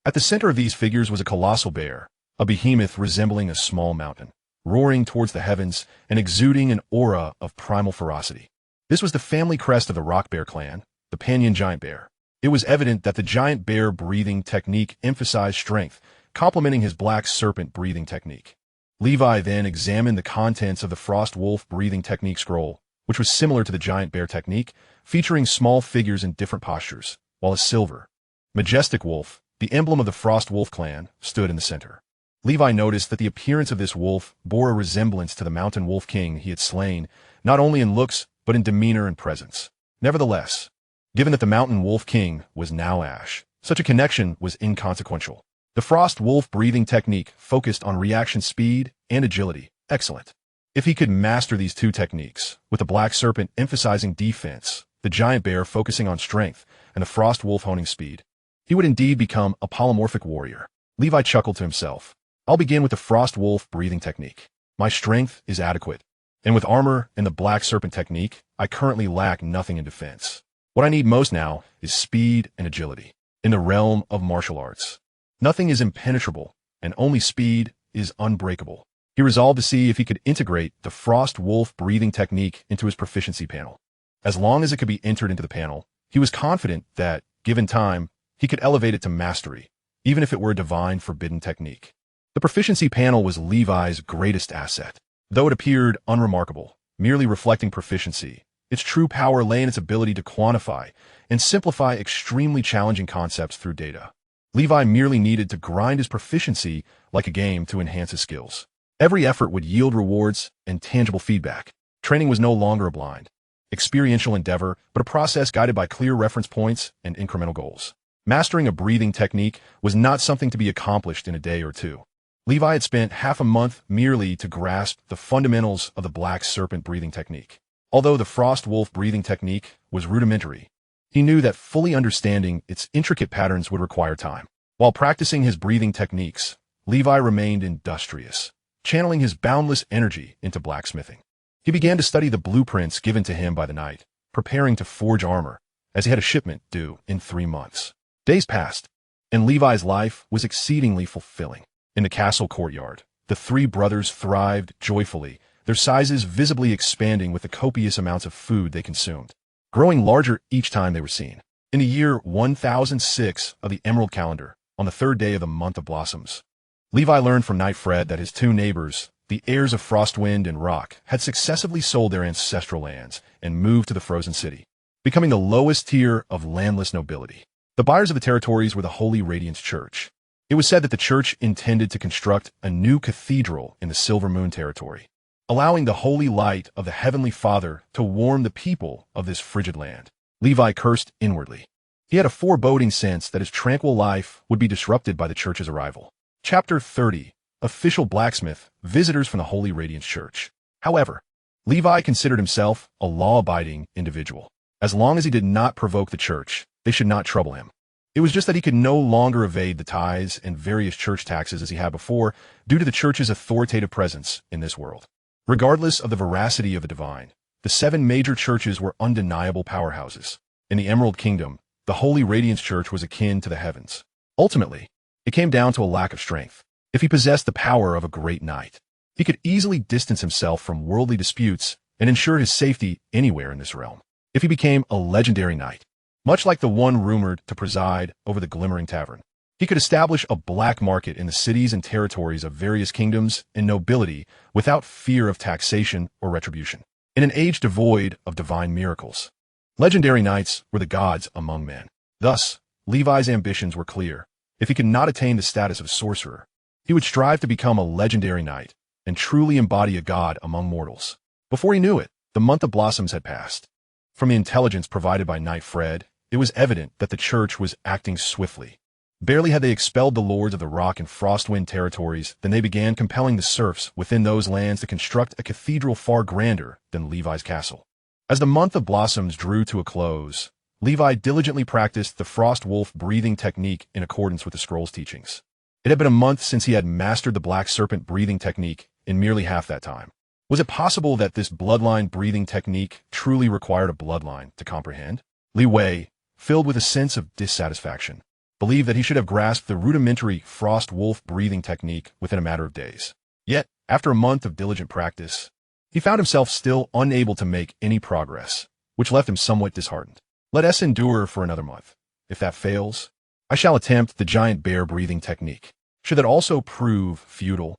At the center of these figures was a colossal bear, a behemoth resembling a small mountain, roaring towards the heavens and exuding an aura of primal ferocity. This was the family crest of the rock bear clan, the Panyan giant bear. It was evident that the giant bear breathing technique emphasized strength, complementing his black serpent breathing technique. Levi then examined the contents of the frost wolf breathing technique scroll, which was similar to the giant bear technique, featuring small figures in different postures, while a silver, majestic wolf, the emblem of the frost wolf clan, stood in the center. Levi noticed that the appearance of this wolf bore a resemblance to the mountain wolf king he had slain, not only in looks, but in demeanor and presence. Nevertheless, given that the mountain wolf king was now Ash, such a connection was inconsequential. The frost wolf breathing technique focused on reaction speed and agility. Excellent. If he could master these 2 techniques, with the black serpent emphasizing defense, the giant bear focusing on strength, and the frost wolf honing speed, he would indeed become a polymorphic warrior. Levi chuckled to himself. I'll begin with the frost wolf breathing technique. My strength is adequate, and with armor and the black serpent technique, I currently lack nothing in defense. What I need most now is speed and agility. In the realm of martial arts, nothing is impenetrable, and only speed is unbreakable. He resolved to see if he could integrate the frost wolf breathing technique into his proficiency panel. As long as it could be entered into the panel, he was confident that, given time, he could elevate it to mastery, even if it were a divine forbidden technique. The proficiency panel was Levi's greatest asset. Though it appeared unremarkable, merely reflecting proficiency, its true power lay in its ability to quantify and simplify extremely challenging concepts through data. Levi merely needed to grind his proficiency like a game to enhance his skills. Every effort would yield rewards and tangible feedback. Training was no longer a blind, experiential endeavor, but a process guided by clear reference points and incremental goals. Mastering a breathing technique was not something to be accomplished in a day or 2. Levi had spent half a month merely to grasp the fundamentals of the black serpent breathing technique. Although the frost wolf breathing technique was rudimentary, he knew that fully understanding its intricate patterns would require time. While practicing his breathing techniques, Levi remained industrious, channeling his boundless energy into blacksmithing. He began to study the blueprints given to him by the knight, preparing to forge armor, as he had a shipment due in 3 months. Days passed, and Levi's life was exceedingly fulfilling. In the castle courtyard, The three brothers thrived joyfully, their sizes visibly expanding with the copious amounts of food they consumed, growing larger each time they were seen. In the year 1006 of the Emerald Calendar, on the third day of the month of blossoms, Levi learned from Knight Fred that his two neighbors, the heirs of Frostwind and Rock, had successively sold their ancestral lands and moved to the Frozen City, becoming the lowest tier of landless nobility. The buyers of the territories were the Holy Radiance Church. It was said that the church intended to construct a new cathedral in the Silver Moon territory, allowing the holy light of the Heavenly Father to warm the people of this frigid land. Levi cursed inwardly. He had a foreboding sense that his tranquil life would be disrupted by the church's arrival. Chapter 30. Official Blacksmith, Visitors from the Holy Radiance Church. However, Levi considered himself a law-abiding individual. As long as he did not provoke the church, they should not trouble him. It was just that he could no longer evade the tithes and various church taxes as he had before due to the church's authoritative presence in this world. Regardless of the veracity of the divine, the 7 major churches were undeniable powerhouses. In the Emerald Kingdom, the Holy Radiance Church was akin to the heavens. Ultimately, it came down to a lack of strength. If he possessed the power of a great knight, he could easily distance himself from worldly disputes and ensure his safety anywhere in this realm. If he became a legendary knight, much like the one rumored to preside over the Glimmering Tavern, he could establish a black market in the cities and territories of various kingdoms and nobility without fear of taxation or retribution. In an age devoid of divine miracles, legendary knights were the gods among men. Thus, Levi's ambitions were clear. If he could not attain the status of sorcerer, he would strive to become a legendary knight and truly embody a god among mortals. Before he knew it, the month of blossoms had passed. From the intelligence provided by Knight Fred, it was evident that the church was acting swiftly. Barely had they expelled the lords of the Rock and Frostwind territories than they began compelling the serfs within those lands to construct a cathedral far grander than Levi's castle. As the month of blossoms drew to a close, Levi diligently practiced the frost wolf breathing technique in accordance with the scroll's teachings. It had been a month since he had mastered the black serpent breathing technique in merely half that time. Was it possible that this bloodline breathing technique truly required a bloodline to comprehend? Li Wei, filled with a sense of dissatisfaction, believed that he should have grasped the rudimentary frost wolf breathing technique within a matter of days. Yet, after a month of diligent practice, he found himself still unable to make any progress, which left him somewhat disheartened. Let us endure for another month. If that fails, I shall attempt the giant bear breathing technique. Should that also prove futile,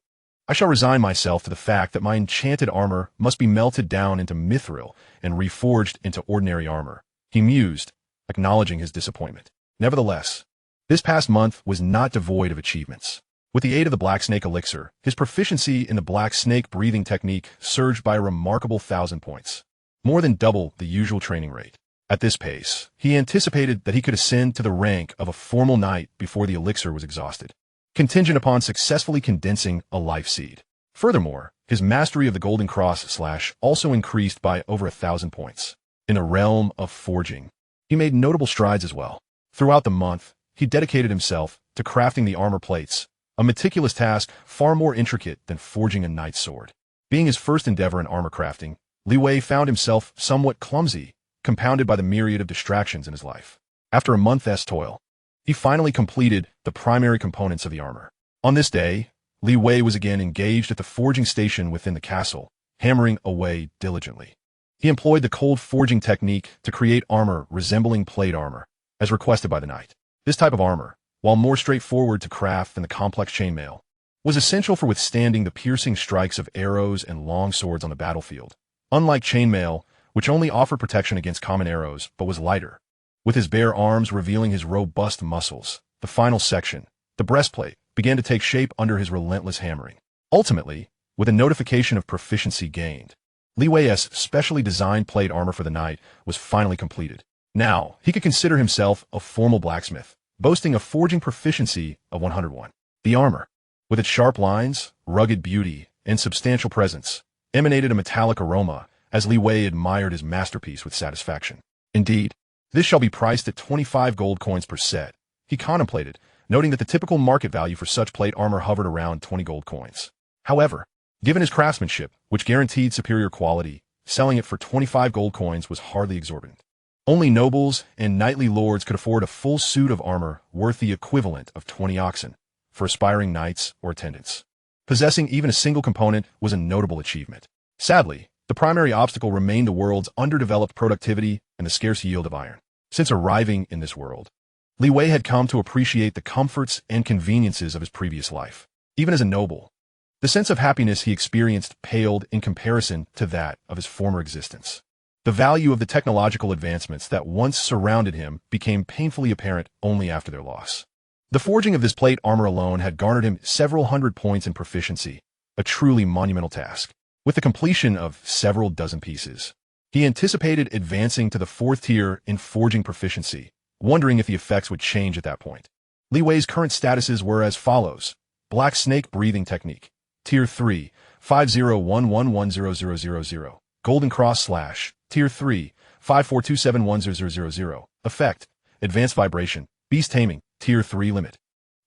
I shall resign myself to the fact that my enchanted armor must be melted down into mithril and reforged into ordinary armor, he mused, acknowledging his disappointment. Nevertheless, this past month was not devoid of achievements. With the aid of the Black Snake Elixir, his proficiency in the Black Snake breathing technique surged by a remarkable 1,000 points, more than double the usual training rate. At this pace, he anticipated that he could ascend to the rank of a formal knight before the elixir was exhausted, contingent upon successfully condensing a life seed. Furthermore, his mastery of the Golden Cross slash also increased by over 1,000 points. In the realm of forging, he made notable strides as well. Throughout the month, he dedicated himself to crafting the armor plates, a meticulous task far more intricate than forging a knight's sword. Being his first endeavor in armor crafting, Li Wei found himself somewhat clumsy, compounded by the myriad of distractions in his life. After a month's toil, he finally completed the primary components of the armor. On this day, Li Wei was again engaged at the forging station within the castle, hammering away diligently. He employed the cold forging technique to create armor resembling plate armor, as requested by the knight. This type of armor, while more straightforward to craft than the complex chainmail, was essential for withstanding the piercing strikes of arrows and long swords on the battlefield. Unlike chainmail, which only offered protection against common arrows but was lighter, with his bare arms revealing his robust muscles, the final section, the breastplate, began to take shape under his relentless hammering. Ultimately, with a notification of proficiency gained, Li Wei's specially designed plate armor for the knight was finally completed. Now, he could consider himself a formal blacksmith, boasting a forging proficiency of 101. The armor, with its sharp lines, rugged beauty, and substantial presence, emanated a metallic aroma as Li Wei admired his masterpiece with satisfaction. Indeed, this shall be priced at 25 gold coins per set, he contemplated, noting that the typical market value for such plate armor hovered around 20 gold coins. However, given his craftsmanship, which guaranteed superior quality, selling it for 25 gold coins was hardly exorbitant. Only nobles and knightly lords could afford a full suit of armor worth the equivalent of 20 oxen for aspiring knights or attendants. Possessing even a single component was a notable achievement. Sadly, the primary obstacle remained the world's underdeveloped productivity and the scarce yield of iron. Since arriving in this world, Li Wei had come to appreciate the comforts and conveniences of his previous life. Even as a noble, the sense of happiness he experienced paled in comparison to that of his former existence. The value of the technological advancements that once surrounded him became painfully apparent only after their loss. The forging of this plate armor alone had garnered him several hundred points in proficiency, a truly monumental task. With the completion of several dozen pieces, he anticipated advancing to the 4th tier in forging proficiency, wondering if the effects would change at that point. Li Wei's current statuses were as follows: Black Snake Breathing Technique, Tier 3, 5011100000, Golden Cross / Tier 3, 5427100000, Effect, Advanced Vibration, Beast Taming, Tier 3 Limit.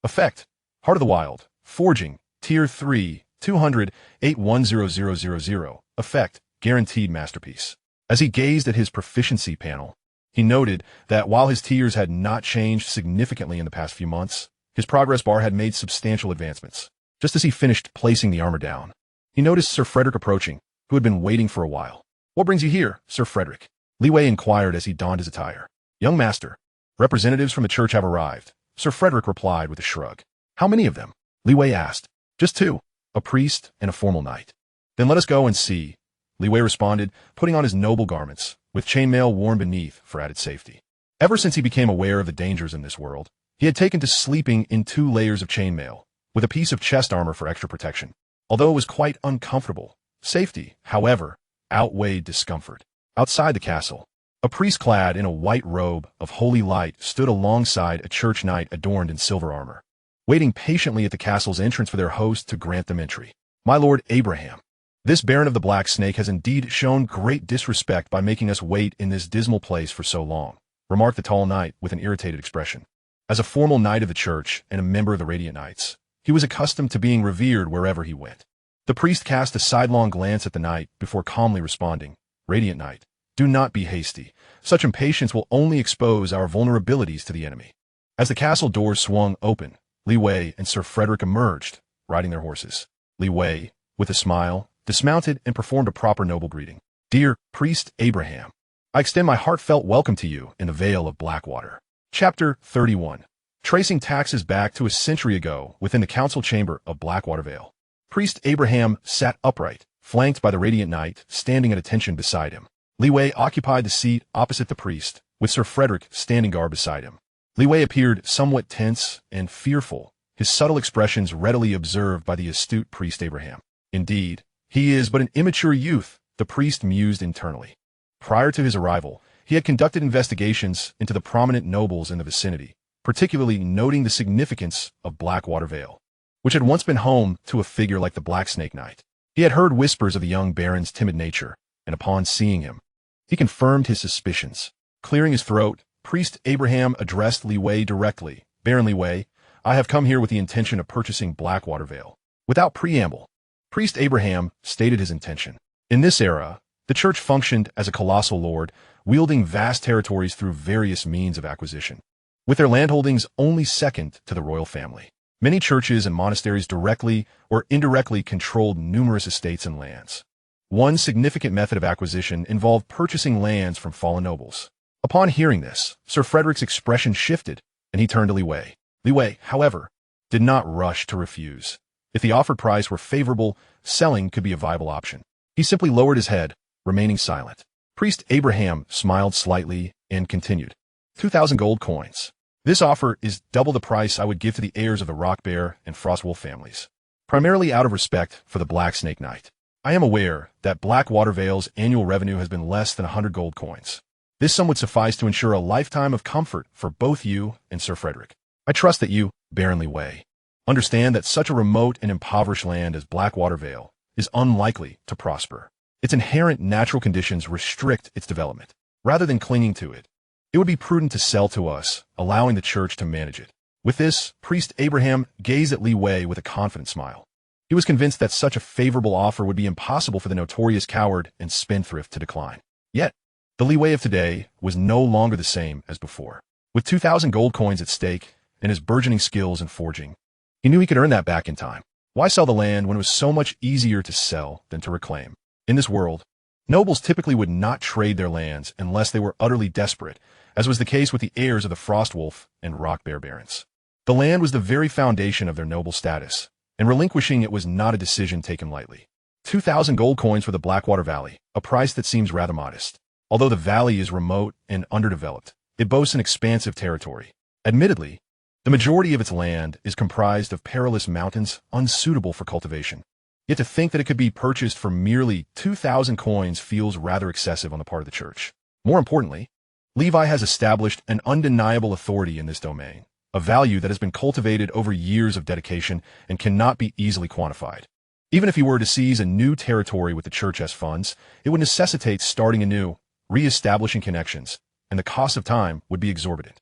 Effect, Heart of the Wild, Forging, Tier 3, 200-810000, Effect, Guaranteed Masterpiece. As he gazed at his proficiency panel, he noted that while his tiers had not changed significantly in the past few months, his progress bar had made substantial advancements. Just as he finished placing the armor down, he noticed Sir Frederick approaching, who had been waiting for a while. "What brings you here, Sir Frederick?" Li Wei inquired as he donned his attire. "Young master, representatives from the church have arrived," Sir Frederick replied with a shrug. "How many of them?" Li Wei asked. "Just 2, a priest and a formal knight." "Then let us go and see," Li Wei responded, putting on his noble garments, with chainmail worn beneath for added safety. Ever since he became aware of the dangers in this world, he had taken to sleeping in 2 layers of chainmail, with a piece of chest armor for extra protection. Although it was quite uncomfortable, safety, however, outweighed discomfort. Outside the castle, a priest clad in a white robe of holy light stood alongside a church knight adorned in silver armor, waiting patiently at the castle's entrance for their host to grant them entry. "My lord Abraham, this Baron of the Black Snake has indeed shown great disrespect by making us wait in this dismal place for so long," remarked the tall knight with an irritated expression. As a formal knight of the church and a member of the Radiant Knights, he was accustomed to being revered wherever he went. The priest cast a sidelong glance at the knight before calmly responding, "Radiant Knight, do not be hasty. Such impatience will only expose our vulnerabilities to the enemy." As the castle doors swung open, Li Wei and Sir Frederick emerged, riding their horses. Li Wei, with a smile, dismounted and performed a proper noble greeting. "Dear Priest Abraham, I extend my heartfelt welcome to you in the Vale of Blackwater." Chapter 31. Tracing taxes back to a century ago within the council chamber of Blackwater Vale. Priest Abraham sat upright, flanked by the Radiant Knight standing at attention beside him. Li Wei occupied the seat opposite the priest, with Sir Frederick standing guard beside him. Li Wei appeared somewhat tense and fearful, his subtle expressions readily observed by the astute Priest Abraham. "Indeed, he is but an immature youth," the priest mused internally. Prior to his arrival, he had conducted investigations into the prominent nobles in the vicinity, particularly noting the significance of Blackwater Vale, which had once been home to a figure like the Black Snake Knight. He had heard whispers of the young baron's timid nature, and upon seeing him, he confirmed his suspicions. Clearing his throat, Priest Abraham addressed Li Wei directly. "Baron Li Wei, I have come here with the intention of purchasing Blackwater Vale." Without preamble, Priest Abraham stated his intention. In this era, the church functioned as a colossal lord, wielding vast territories through various means of acquisition, with their landholdings only second to the royal family. Many churches and monasteries directly or indirectly controlled numerous estates and lands. One significant method of acquisition involved purchasing lands from fallen nobles. Upon hearing this, Sir Frederick's expression shifted, and he turned to Li Wei. Li Wei, however, did not rush to refuse. If the offered price were favorable, selling could be a viable option. He simply lowered his head, remaining silent. Priest Abraham smiled slightly and continued. 2,000 gold coins. This offer is double the price I would give to the heirs of the Rock Bear and Frostwolf families, primarily out of respect for the Black Snake Knight. I am aware that Blackwater Vale's annual revenue has been less than 100 gold coins. This sum would suffice to ensure a lifetime of comfort for both you and Sir Frederick. I trust that you, Baron Li Wei, understand that such a remote and impoverished land as Blackwater Vale is unlikely to prosper. Its inherent natural conditions restrict its development. Rather than clinging to it, it would be prudent to sell to us, allowing the church to manage it. With this, Priest Abraham gazed at Li Wei with a confident smile. He was convinced that such a favorable offer would be impossible for the notorious coward and spendthrift to decline. Yet, the Li Wei of today was no longer the same as before. With 2,000 gold coins at stake and his burgeoning skills in forging, he knew he could earn that back in time. Why sell the land when it was so much easier to sell than to reclaim? In this world, nobles typically would not trade their lands unless they were utterly desperate, as was the case with the heirs of the Frostwolf and Rockbear barons. The land was the very foundation of their noble status, and relinquishing it was not a decision taken lightly. 2,000 gold coins for the Blackwater Valley, a price that seems rather modest. Although the valley is remote and underdeveloped, it boasts an expansive territory. Admittedly, the majority of its land is comprised of perilous mountains unsuitable for cultivation. Yet to think that it could be purchased for merely 2,000 coins feels rather excessive on the part of the church. More importantly, Levi has established an undeniable authority in this domain, a value that has been cultivated over years of dedication and cannot be easily quantified. Even if he were to seize a new territory with the church as funds, it would necessitate starting anew, re-establishing connections, and the cost of time would be exorbitant.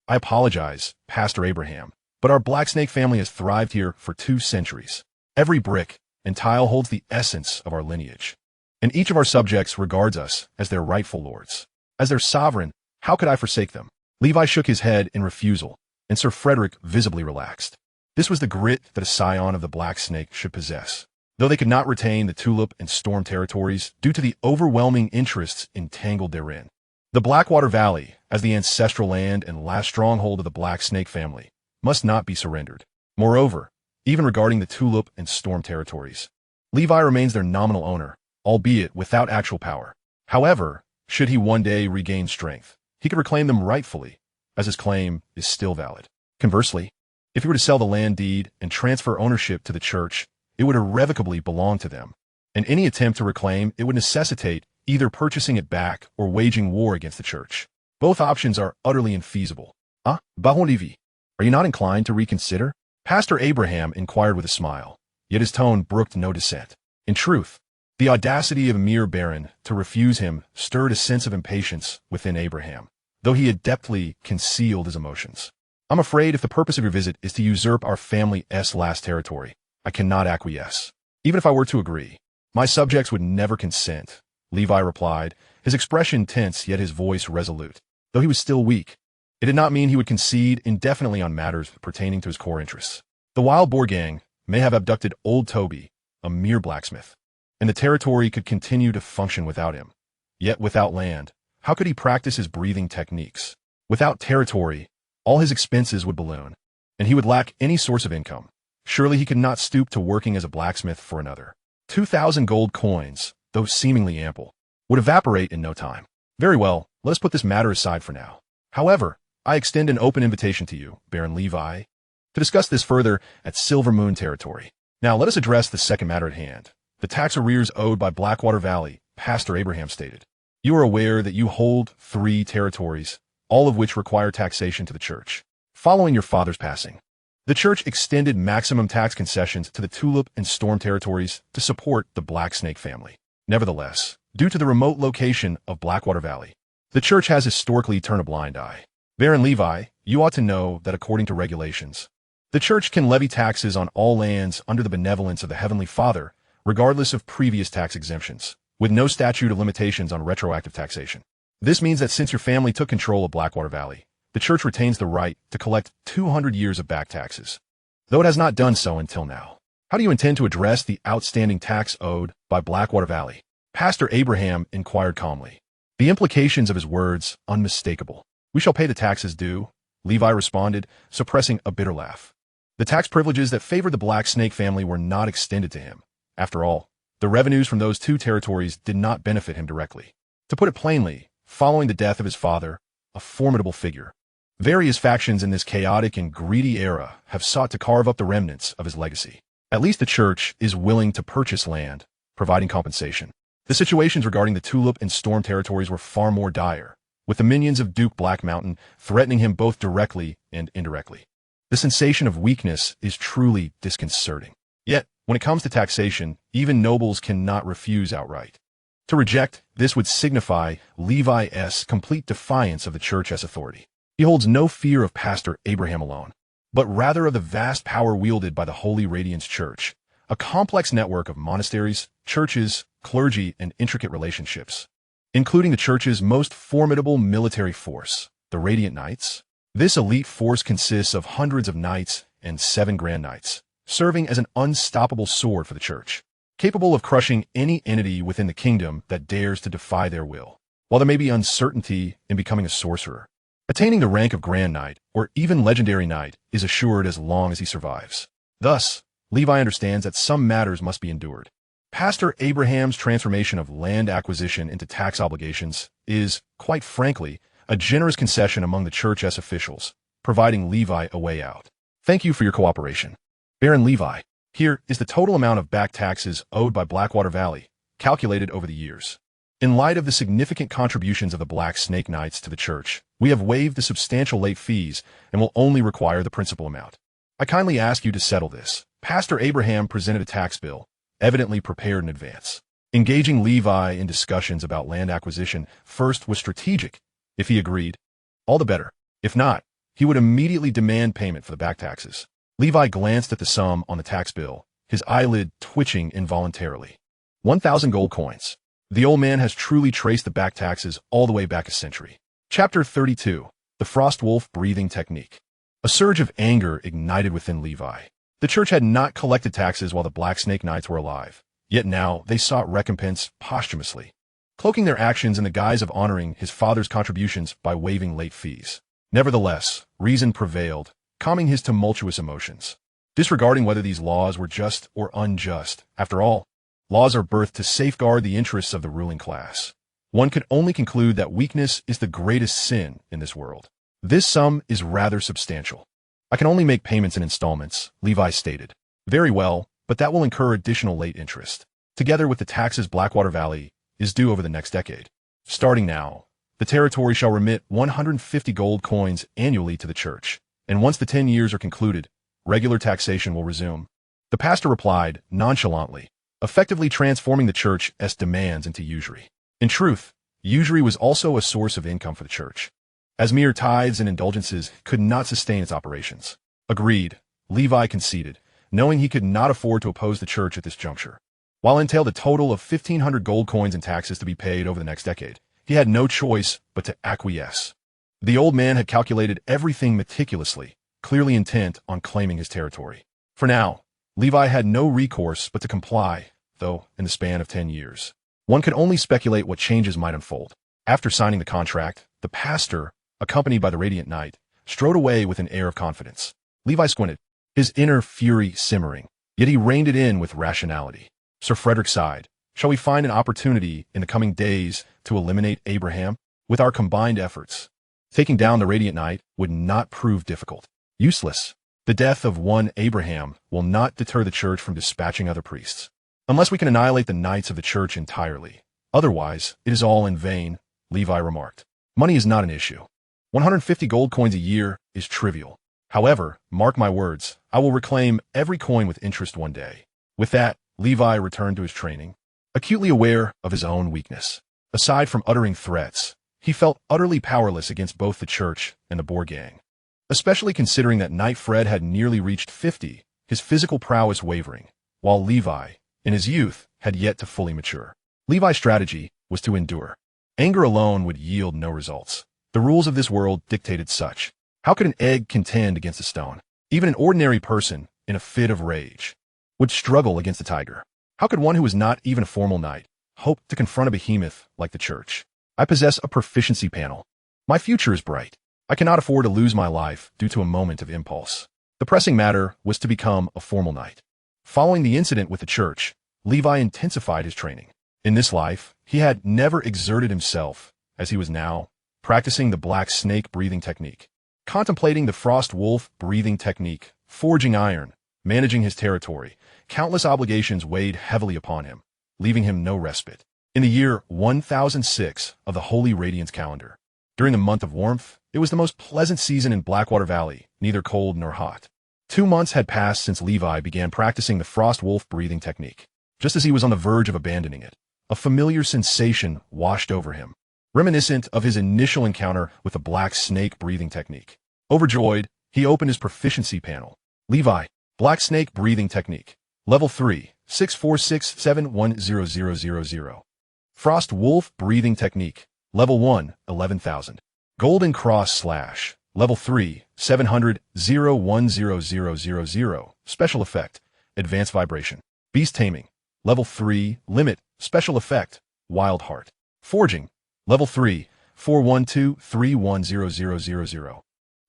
I apologize, Pastor Abraham, but our Blacksnake family has thrived here for 2 centuries. Every brick and tile holds the essence of our lineage, and each of our subjects regards us as their rightful lords. As their sovereign, how could I forsake them? Levi shook his head in refusal, and Sir Frederick visibly relaxed. This was the grit that a scion of the Black Snake should possess. Though they could not retain the Tulip and Storm territories due to the overwhelming interests entangled therein. The Blackwater Valley, as the ancestral land and last stronghold of the Black Snake family, must not be surrendered. Moreover, even regarding the Tulip and Storm territories, Levi remains their nominal owner, albeit without actual power. However, should he one day regain strength, he could reclaim them rightfully, as his claim is still valid. Conversely, if he were to sell the land deed and transfer ownership to the church, it would irrevocably belong to them, and any attempt to reclaim it would necessitate either purchasing it back or waging war against the church. Both options are utterly infeasible. Baron Levi, are you not inclined to reconsider? Pastor Abraham inquired with a smile, yet his tone brooked no dissent. In truth, the audacity of a mere baron to refuse him stirred a sense of impatience within Abraham, though he adeptly concealed his emotions. I'm afraid if the purpose of your visit is to usurp our family's last territory, I cannot acquiesce. Even if I were to agree, my subjects would never consent, Levi replied, his expression tense yet his voice resolute. Though he was still weak, it did not mean he would concede indefinitely on matters pertaining to his core interests. The Wild Boar gang may have abducted old Toby, a mere blacksmith, and the territory could continue to function without him. Yet without land, how could he practice his breathing techniques? Without territory, all his expenses would balloon, and he would lack any source of income. Surely he could not stoop to working as a blacksmith for another. 2,000 gold coins, though seemingly ample, would evaporate in no time. Very well, let us put this matter aside for now. However, I extend an open invitation to you, Baron Levi, to discuss this further at Silver Moon territory. Now let us address the second matter at hand, the tax arrears owed by Blackwater Valley, Pastor Abraham stated. You are aware that you hold 3 territories, all of which require taxation to the church. Following your father's passing, the church extended maximum tax concessions to the Tulip and Storm territories to support the Black Snake family. Nevertheless, due to the remote location of Blackwater Valley, the church has historically turned a blind eye. Baron Levi, you ought to know that according to regulations, the church can levy taxes on all lands under the benevolence of the Heavenly Father, regardless of previous tax exemptions, with no statute of limitations on retroactive taxation. This means that since your family took control of Blackwater Valley, the church retains the right to collect 200 years of back taxes, though it has not done so until now. How do you intend to address the outstanding tax owed by Blackwater Valley? Pastor Abraham inquired calmly, the implications of his words unmistakable. We shall pay the taxes due, Levi responded, suppressing a bitter laugh. The tax privileges that favored the Black Snake family were not extended to him. After all, the revenues from those 2 territories did not benefit him directly. To put it plainly, following the death of his father, a formidable figure, various factions in this chaotic and greedy era have sought to carve up the remnants of his legacy. At least the church is willing to purchase land, providing compensation. The situations regarding the Tulip and Storm territories were far more dire, with the minions of Duke Black Mountain threatening him both directly and indirectly. The sensation of weakness is truly disconcerting. Yet, when it comes to taxation, even nobles cannot refuse outright. To reject this would signify Levi's complete defiance of the church's authority. He holds no fear of Pastor Abraham alone, but rather of the vast power wielded by the Holy Radiance Church, a complex network of monasteries, churches, clergy, and intricate relationships, including the church's most formidable military force, the Radiant Knights. This elite force consists of hundreds of knights and 7 Grand Knights, serving as an unstoppable sword for the church, capable of crushing any entity within the kingdom that dares to defy their will. While there may be uncertainty in becoming a sorcerer, attaining the rank of Grand Knight or even Legendary Knight is assured as long as he survives. Thus, Levi understands that some matters must be endured. Pastor Abraham's transformation of land acquisition into tax obligations is, quite frankly, a generous concession among the church's officials, providing Levi a way out. Thank you for your cooperation, Baron Levi. Here is the total amount of back taxes owed by Blackwater Valley, calculated over the years. In light of the significant contributions of the Black Snake Knights to the church, we have waived the substantial late fees and will only require the principal amount. I kindly ask you to settle this. Pastor Abraham presented a tax bill, evidently prepared in advance. Engaging Levi in discussions about land acquisition first was strategic. If he agreed, all the better. If not, he would immediately demand payment for the back taxes. Levi glanced at the sum on the tax bill, his eyelid twitching involuntarily. 1,000 gold coins. The old man has truly traced the back taxes all the way back a century. Chapter 32. The Frost Wolf Breathing Technique. A surge of anger ignited within Levi. The church had not collected taxes while the Black Snake Knights were alive, yet now they sought recompense posthumously, cloaking their actions in the guise of honoring his father's contributions by waiving late fees. Nevertheless, reason prevailed, calming his tumultuous emotions. Disregarding whether these laws were just or unjust, after all, laws are birthed to safeguard the interests of the ruling class. One could only conclude that weakness is the greatest sin in this world. This sum is rather substantial. I can only make payments in installments, Levi stated. Very well, but that will incur additional late interest, together with the taxes Blackwater Valley is due over the next decade. Starting now, the territory shall remit 150 gold coins annually to the church, and once the 10 years are concluded, regular taxation will resume. The pastor replied nonchalantly, effectively transforming the church's demands into usury. In truth, usury was also a source of income for the church, as mere tithes and indulgences could not sustain its operations. Agreed, Levi conceded, knowing he could not afford to oppose the church at this juncture. While entailed a total of 1,500 gold coins in taxes to be paid over the next decade, he had no choice but to acquiesce. The old man had calculated everything meticulously, clearly intent on claiming his territory. For now, Levi had no recourse but to comply, though in the span of 10 years. One could only speculate what changes might unfold. After signing the contract, the pastor, accompanied by the Radiant Knight, strode away with an air of confidence. Levi squinted, his inner fury simmering, yet he reined it in with rationality. Sir Frederick sighed. Shall we find an opportunity in the coming days to eliminate Abraham? With our combined efforts, taking down the Radiant Knight would not prove difficult. Useless. The death of one Abraham will not deter the church from dispatching other priests. Unless we can annihilate the knights of the church entirely. Otherwise, it is all in vain, Levi remarked. Money is not an issue. 150 gold coins a year is trivial. However, mark my words, I will reclaim every coin with interest one day. With that, Levi returned to his training, acutely aware of his own weakness. Aside from uttering threats, he felt utterly powerless against both the church and the Boar gang. Especially considering that Knight Fred had nearly reached 50, his physical prowess wavering, while Levi, in his youth, had yet to fully mature. Levi's strategy was to endure. Anger alone would yield no results. The rules of this world dictated such. How could an egg contend against a stone? Even an ordinary person, in a fit of rage, would struggle against a tiger. How could one who was not even a formal knight hope to confront a behemoth like the church? I possess a proficiency panel. My future is bright. I cannot afford to lose my life due to a moment of impulse. The pressing matter was to become a formal knight. Following the incident with the church, Levi intensified his training. In this life, he had never exerted himself as he was now, practicing the black snake breathing technique, contemplating the frost wolf breathing technique, forging iron, managing his territory. Countless obligations weighed heavily upon him, leaving him no respite. In the year 1006 of the Holy Radiance calendar, during the month of warmth, it was the most pleasant season in Blackwater Valley, neither cold nor hot. 2 months had passed since Levi began practicing the frost wolf breathing technique. Just as he was on the verge of abandoning it, a familiar sensation washed over him, reminiscent of his initial encounter with the black snake breathing technique. Overjoyed, he opened his proficiency panel. Levi, black snake breathing technique. Level 3, 646710000. Frost wolf breathing technique. Level 1, 11,000. Golden cross slash. Level 3, 700, 10000. Special effect, advanced vibration. Beast taming. Level 3, limit, special effect, wild heart. Forging. Level 3, 412310000.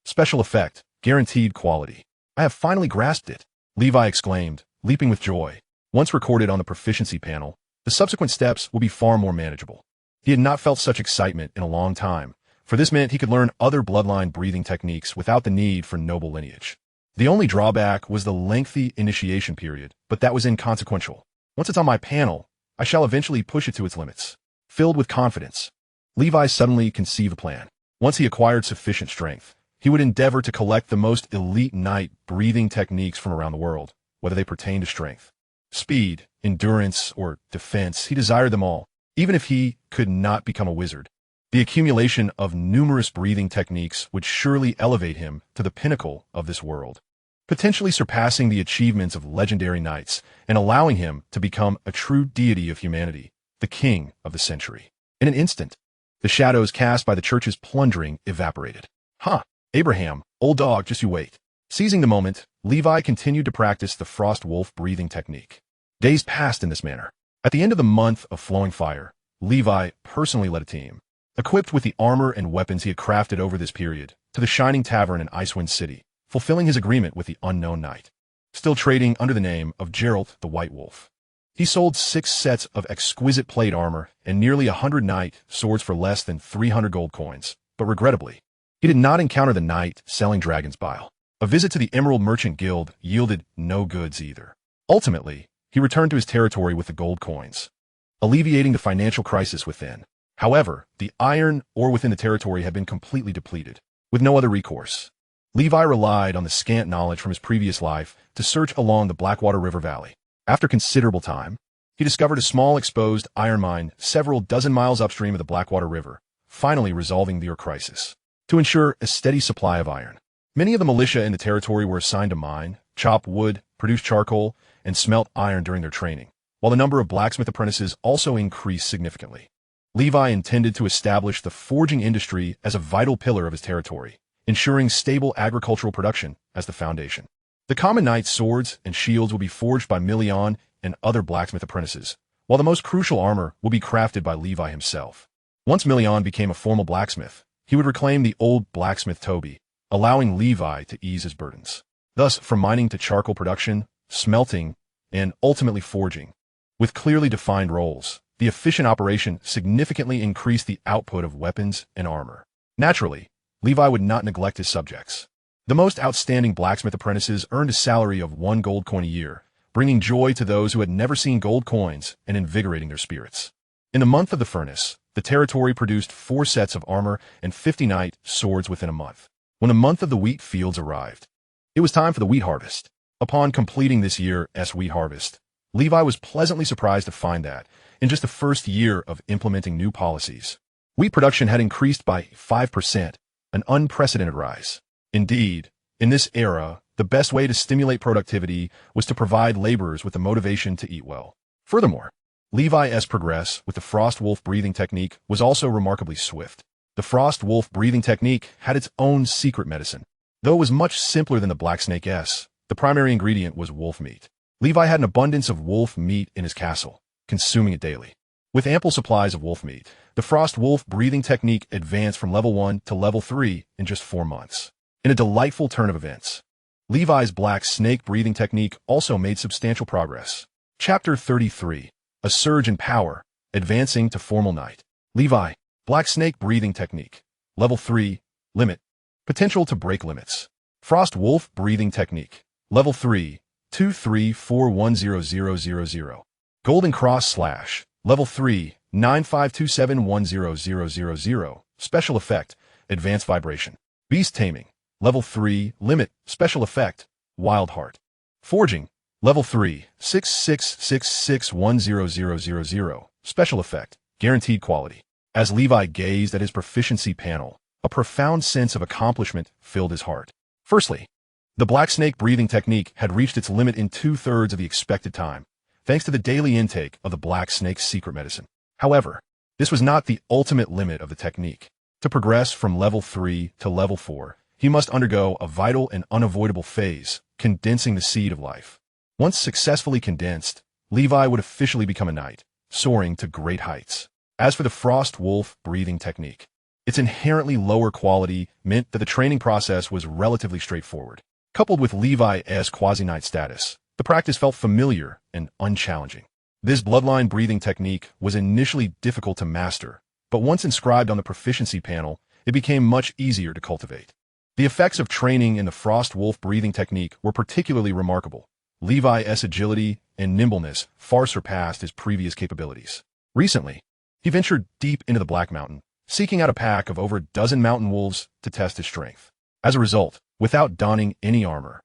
Special effect, guaranteed quality. I have finally grasped it, Levi exclaimed, leaping with joy. Once recorded on the proficiency panel, the subsequent steps will be far more manageable. He had not felt such excitement in a long time, for this meant he could learn other bloodline breathing techniques without the need for noble lineage. The only drawback was the lengthy initiation period, but that was inconsequential. Once it's on my panel, I shall eventually push it to its limits. Filled with confidence, Levi suddenly conceived a plan. Once he acquired sufficient strength, he would endeavor to collect the most elite knight breathing techniques from around the world, whether they pertain to strength, speed, endurance, or defense. He desired them all, even if he could not become a wizard. The accumulation of numerous breathing techniques would surely elevate him to the pinnacle of this world, potentially surpassing the achievements of legendary knights and allowing him to become a true deity of humanity, the king of the century. In an instant, the shadows cast by the church's plundering evaporated. Abraham, old dog, just you wait. Seizing the moment, Levi continued to practice the frost wolf breathing technique. Days passed in this manner. At the end of the month of flowing fire, Levi personally led a team, equipped with the armor and weapons he had crafted over this period, to the Shining Tavern in Icewind City, fulfilling his agreement with the unknown knight, still trading under the name of Geralt the White Wolf. He sold 6 sets of exquisite plate armor and nearly 100 knight swords for less than 300 gold coins, but regrettably, he did not encounter the knight selling dragon's bile. A visit to the Emerald Merchant Guild yielded no goods either. Ultimately, he returned to his territory with the gold coins, alleviating the financial crisis within. However, the iron ore within the territory had been completely depleted. With no other recourse, Levi relied on the scant knowledge from his previous life to search along the Blackwater River Valley. After considerable time, he discovered a small exposed iron mine several dozen miles upstream of the Blackwater River, finally resolving the ore crisis. To ensure a steady supply of iron, many of the militia in the territory were assigned to mine, chop wood, produce charcoal, and smelt iron during their training, while the number of blacksmith apprentices also increased significantly. Levi intended to establish the forging industry as a vital pillar of his territory, ensuring stable agricultural production as the foundation. The common knight's swords and shields will be forged by Melon and other blacksmith apprentices, while the most crucial armor will be crafted by Levi himself. Once Melon became a formal blacksmith, he would reclaim the old blacksmith Toby, allowing Levi to ease his burdens. Thus, from mining to charcoal production, smelting, and ultimately forging, with clearly defined roles, the efficient operation significantly increased the output of weapons and armor. Naturally, Levi would not neglect his subjects. The most outstanding blacksmith apprentices earned a salary of 1 gold coin a year, bringing joy to those who had never seen gold coins and invigorating their spirits. In the month of the furnace, the territory produced 4 sets of armor and 50 knight swords within a month. When the month of the wheat fields arrived, it was time for the wheat harvest. Upon completing this year's wheat harvest, Levi was pleasantly surprised to find that, in just the first year of implementing new policies, wheat production had increased by 5%, an unprecedented rise. Indeed, in this era, the best way to stimulate productivity was to provide laborers with the motivation to eat well. Furthermore, Levi's progress with the frost wolf breathing technique was also remarkably swift. The frost wolf breathing technique had its own secret medicine. Though it was much simpler than the black snake's, the primary ingredient was wolf meat. Levi had an abundance of wolf meat in his castle, consuming it daily. With ample supplies of wolf meat, the frost wolf breathing technique advanced from level 1 to level 3 in just 4 months. In a delightful turn of events, Levi's black snake breathing technique also made substantial progress. Chapter 33. A surge in power, advancing to formal knight. Levi, black snake breathing technique. Level 3, limit. Potential to break limits. Frost wolf breathing technique. Level 3, 2341000. Golden cross slash. Level 3, 95271000. Special effect, advanced vibration. Beast taming. Level 3, limit, special effect, wild heart. Forging. Level 3, 66661000. Special effect, guaranteed quality. As Levi gazed at his proficiency panel, a profound sense of accomplishment filled his heart. Firstly, the black snake breathing technique had reached its limit in 2/3 of the expected time, thanks to the daily intake of the black snake's secret medicine. However, this was not the ultimate limit of the technique. To progress from level 3 to level 4, he must undergo a vital and unavoidable phase, condensing the seed of life. Once successfully condensed, Levi would officially become a knight, soaring to great heights. As for the frost wolf breathing technique, its inherently lower quality meant that the training process was relatively straightforward. Coupled with Levi's quasi-knight status, the practice felt familiar and unchallenging. This bloodline breathing technique was initially difficult to master, but once inscribed on the proficiency panel, it became much easier to cultivate. The effects of training in the frost wolf breathing technique were particularly remarkable. Levi's agility and nimbleness far surpassed his previous capabilities. Recently, he ventured deep into the Black Mountain, seeking out a pack of over a dozen mountain wolves to test his strength. As a result, without donning any armor,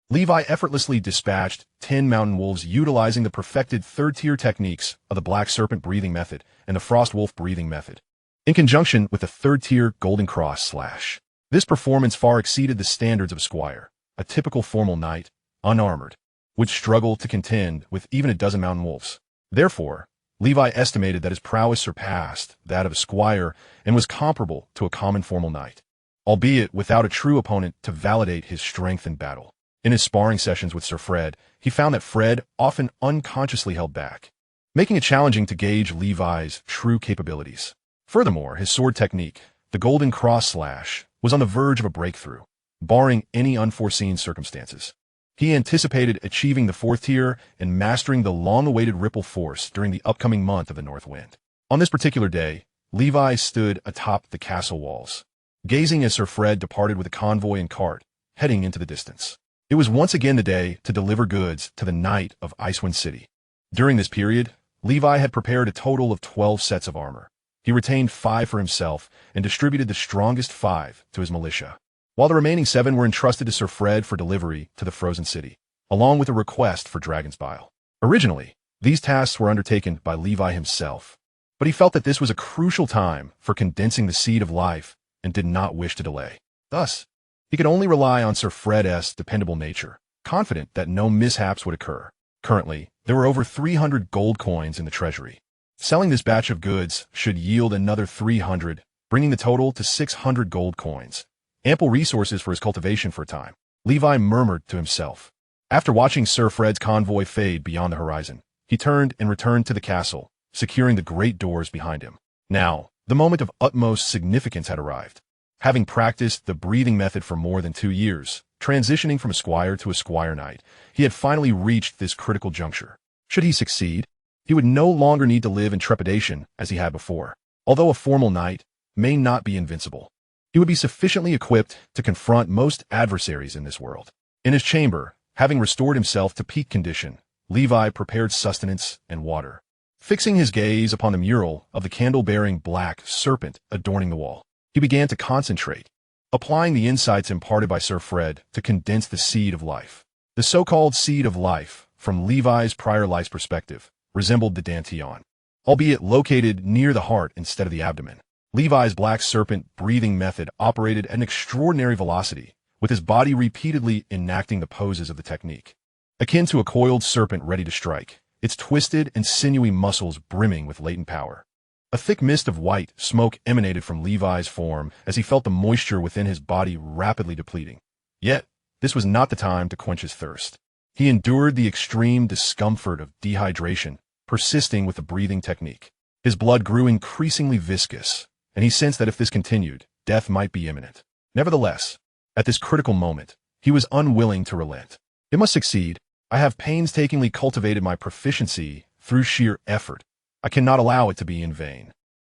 Levi effortlessly dispatched 10 mountain wolves utilizing the perfected third-tier techniques of the black serpent breathing method and the frost wolf breathing method, in conjunction with the third-tier golden cross slash. This performance far exceeded the standards of a squire. A typical formal knight, unarmored, would struggle to contend with even a dozen mountain wolves. Therefore, Levi estimated that his prowess surpassed that of a squire and was comparable to a common formal knight, albeit without a true opponent to validate his strength in battle. In his sparring sessions with Sir Fred, he found that Fred often unconsciously held back, making it challenging to gauge Levi's true capabilities. Furthermore, his sword technique, the golden cross slash, was on the verge of a breakthrough, barring any unforeseen circumstances. He anticipated achieving the fourth tier and mastering the long-awaited ripple force during the upcoming month of the North Wind. On this particular day, Levi stood atop the castle walls, gazing as Sir Fred departed with a convoy and cart, heading into the distance. It was once again the day to deliver goods to the Knight of Icewind City. During this period, Levi had prepared a total of 12 sets of armor. He retained 5 for himself and distributed the strongest 5 to his militia, while the remaining 7 were entrusted to Sir Fred for delivery to the Frozen City, along with a request for Dragon's Bile. Originally, these tasks were undertaken by Levi himself, but he felt that this was a crucial time for condensing the seed of life and did not wish to delay. Thus, he could only rely on Sir Fred's dependable nature, confident that no mishaps would occur. Currently, there were over 300 gold coins in the treasury. Selling this batch of goods should yield another 300, bringing the total to 600 gold coins. Ample resources for his cultivation for a time, Levi murmured to himself. After watching Sir Fred's convoy fade beyond the horizon, he turned and returned to the castle, securing the great doors behind him. Now, the moment of utmost significance had arrived. Having practiced the breathing method for more than 2 years, transitioning from a squire to a squire knight, he had finally reached this critical juncture. Should he succeed, he would no longer need to live in trepidation as he had before. Although a formal knight may not be invincible, he would be sufficiently equipped to confront most adversaries in this world. In his chamber, having restored himself to peak condition, Levi prepared sustenance and water, fixing his gaze upon the mural of the candle-bearing black serpent adorning the wall. He began to concentrate, applying the insights imparted by Sir Fred to condense the seed of life. The so-called seed of life, from Levi's prior life's perspective, resembled the dantian, albeit located near the heart instead of the abdomen. Levi's black serpent breathing method operated at an extraordinary velocity, with his body repeatedly enacting the poses of the technique. Akin to a coiled serpent ready to strike, its twisted and sinewy muscles brimming with latent power. A thick mist of white smoke emanated from Levi's form as he felt the moisture within his body rapidly depleting. Yet, this was not the time to quench his thirst. He endured the extreme discomfort of dehydration, persisting with the breathing technique. His blood grew increasingly viscous, and he sensed that if this continued, death might be imminent. Nevertheless, at this critical moment, he was unwilling to relent. It must succeed. I have painstakingly cultivated my proficiency through sheer effort. I cannot allow it to be in vain.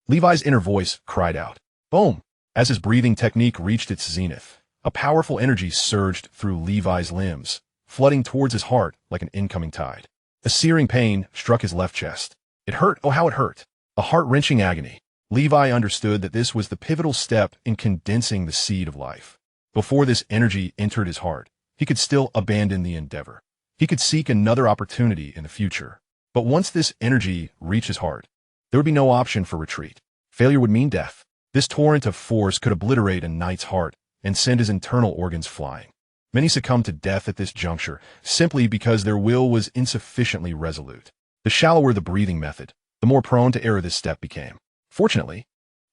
Levi's inner voice cried out. Boom! As his breathing technique reached its zenith, a powerful energy surged through Levi's limbs, flooding towards his heart like an incoming tide. A searing pain struck his left chest. It hurt, oh how it hurt! A heart-wrenching agony. Levi understood that this was the pivotal step in condensing the seed of life. Before this energy entered his heart, he could still abandon the endeavor. He could seek another opportunity in the future. But once this energy reached his heart, there would be no option for retreat. Failure would mean death. This torrent of force could obliterate a knight's heart and send his internal organs flying. Many succumbed to death at this juncture simply because their will was insufficiently resolute. The shallower the breathing method, the more prone to error this step became. Fortunately,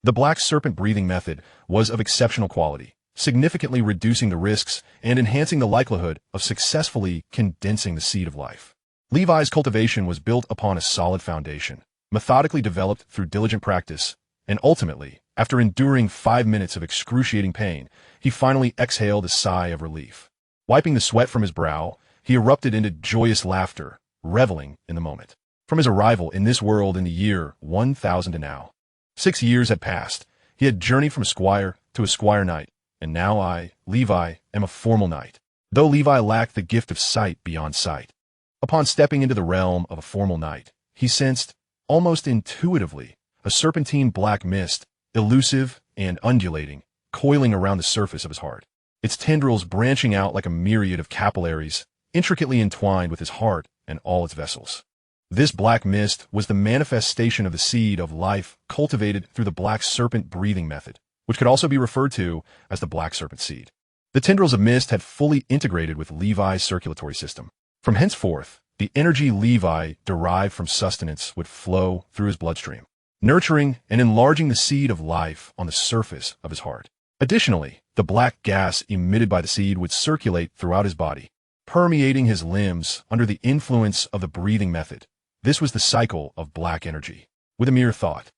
the black serpent breathing method was of exceptional quality, significantly reducing the risks and enhancing the likelihood of successfully condensing the seed of life. Levi's cultivation was built upon a solid foundation, methodically developed through diligent practice, and ultimately, after enduring 5 minutes of excruciating pain, he finally exhaled a sigh of relief. Wiping the sweat from his brow, he erupted into joyous laughter, reveling in the moment. From his arrival in this world in the year 1000 to now, 6 years had passed. He had journeyed from a squire to a squire knight, and now I, Levi, am a formal knight, though Levi lacked the gift of sight beyond sight. Upon stepping into the realm of a formal knight, he sensed, almost intuitively, a serpentine black mist, elusive and undulating, coiling around the surface of his heart, its tendrils branching out like a myriad of capillaries, intricately entwined with his heart and all its vessels. This black mist was the manifestation of the seed of life cultivated through the black serpent breathing method, which could also be referred to as the black serpent seed. The tendrils of mist had fully integrated with Levi's circulatory system. From henceforth, the energy Levi derived from sustenance would flow through his bloodstream, nurturing and enlarging the seed of life on the surface of his heart. Additionally, the black gas emitted by the seed would circulate throughout his body, permeating his limbs under the influence of the breathing method. This was the cycle of black energy. With a mere thought,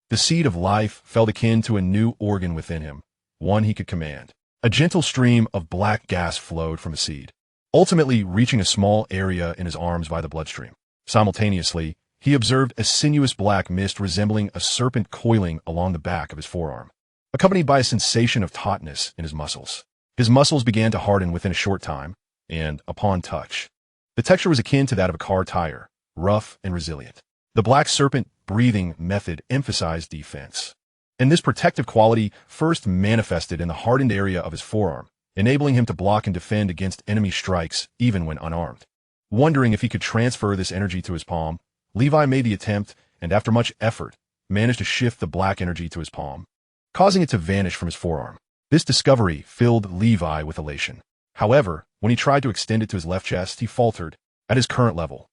the seed of life felt akin to a new organ within him, one he could command. A gentle stream of black gas flowed from the seed, ultimately reaching a small area in his arms by the bloodstream. Simultaneously, he observed a sinuous black mist resembling a serpent coiling along the back of his forearm, accompanied by a sensation of tautness in his muscles. His muscles began to harden within a short time, and, upon touch, the texture was akin to that of a car tire, rough and resilient. The black serpent breathing method emphasized defense, and this protective quality first manifested in the hardened area of his forearm, enabling him to block and defend against enemy strikes even when unarmed. Wondering if he could transfer this energy to his palm, Levi made the attempt and, after much effort, managed to shift the black energy to his palm, causing it to vanish from his forearm. This discovery filled Levi with elation. However, when he tried to extend it to his left chest, he faltered. At his current level,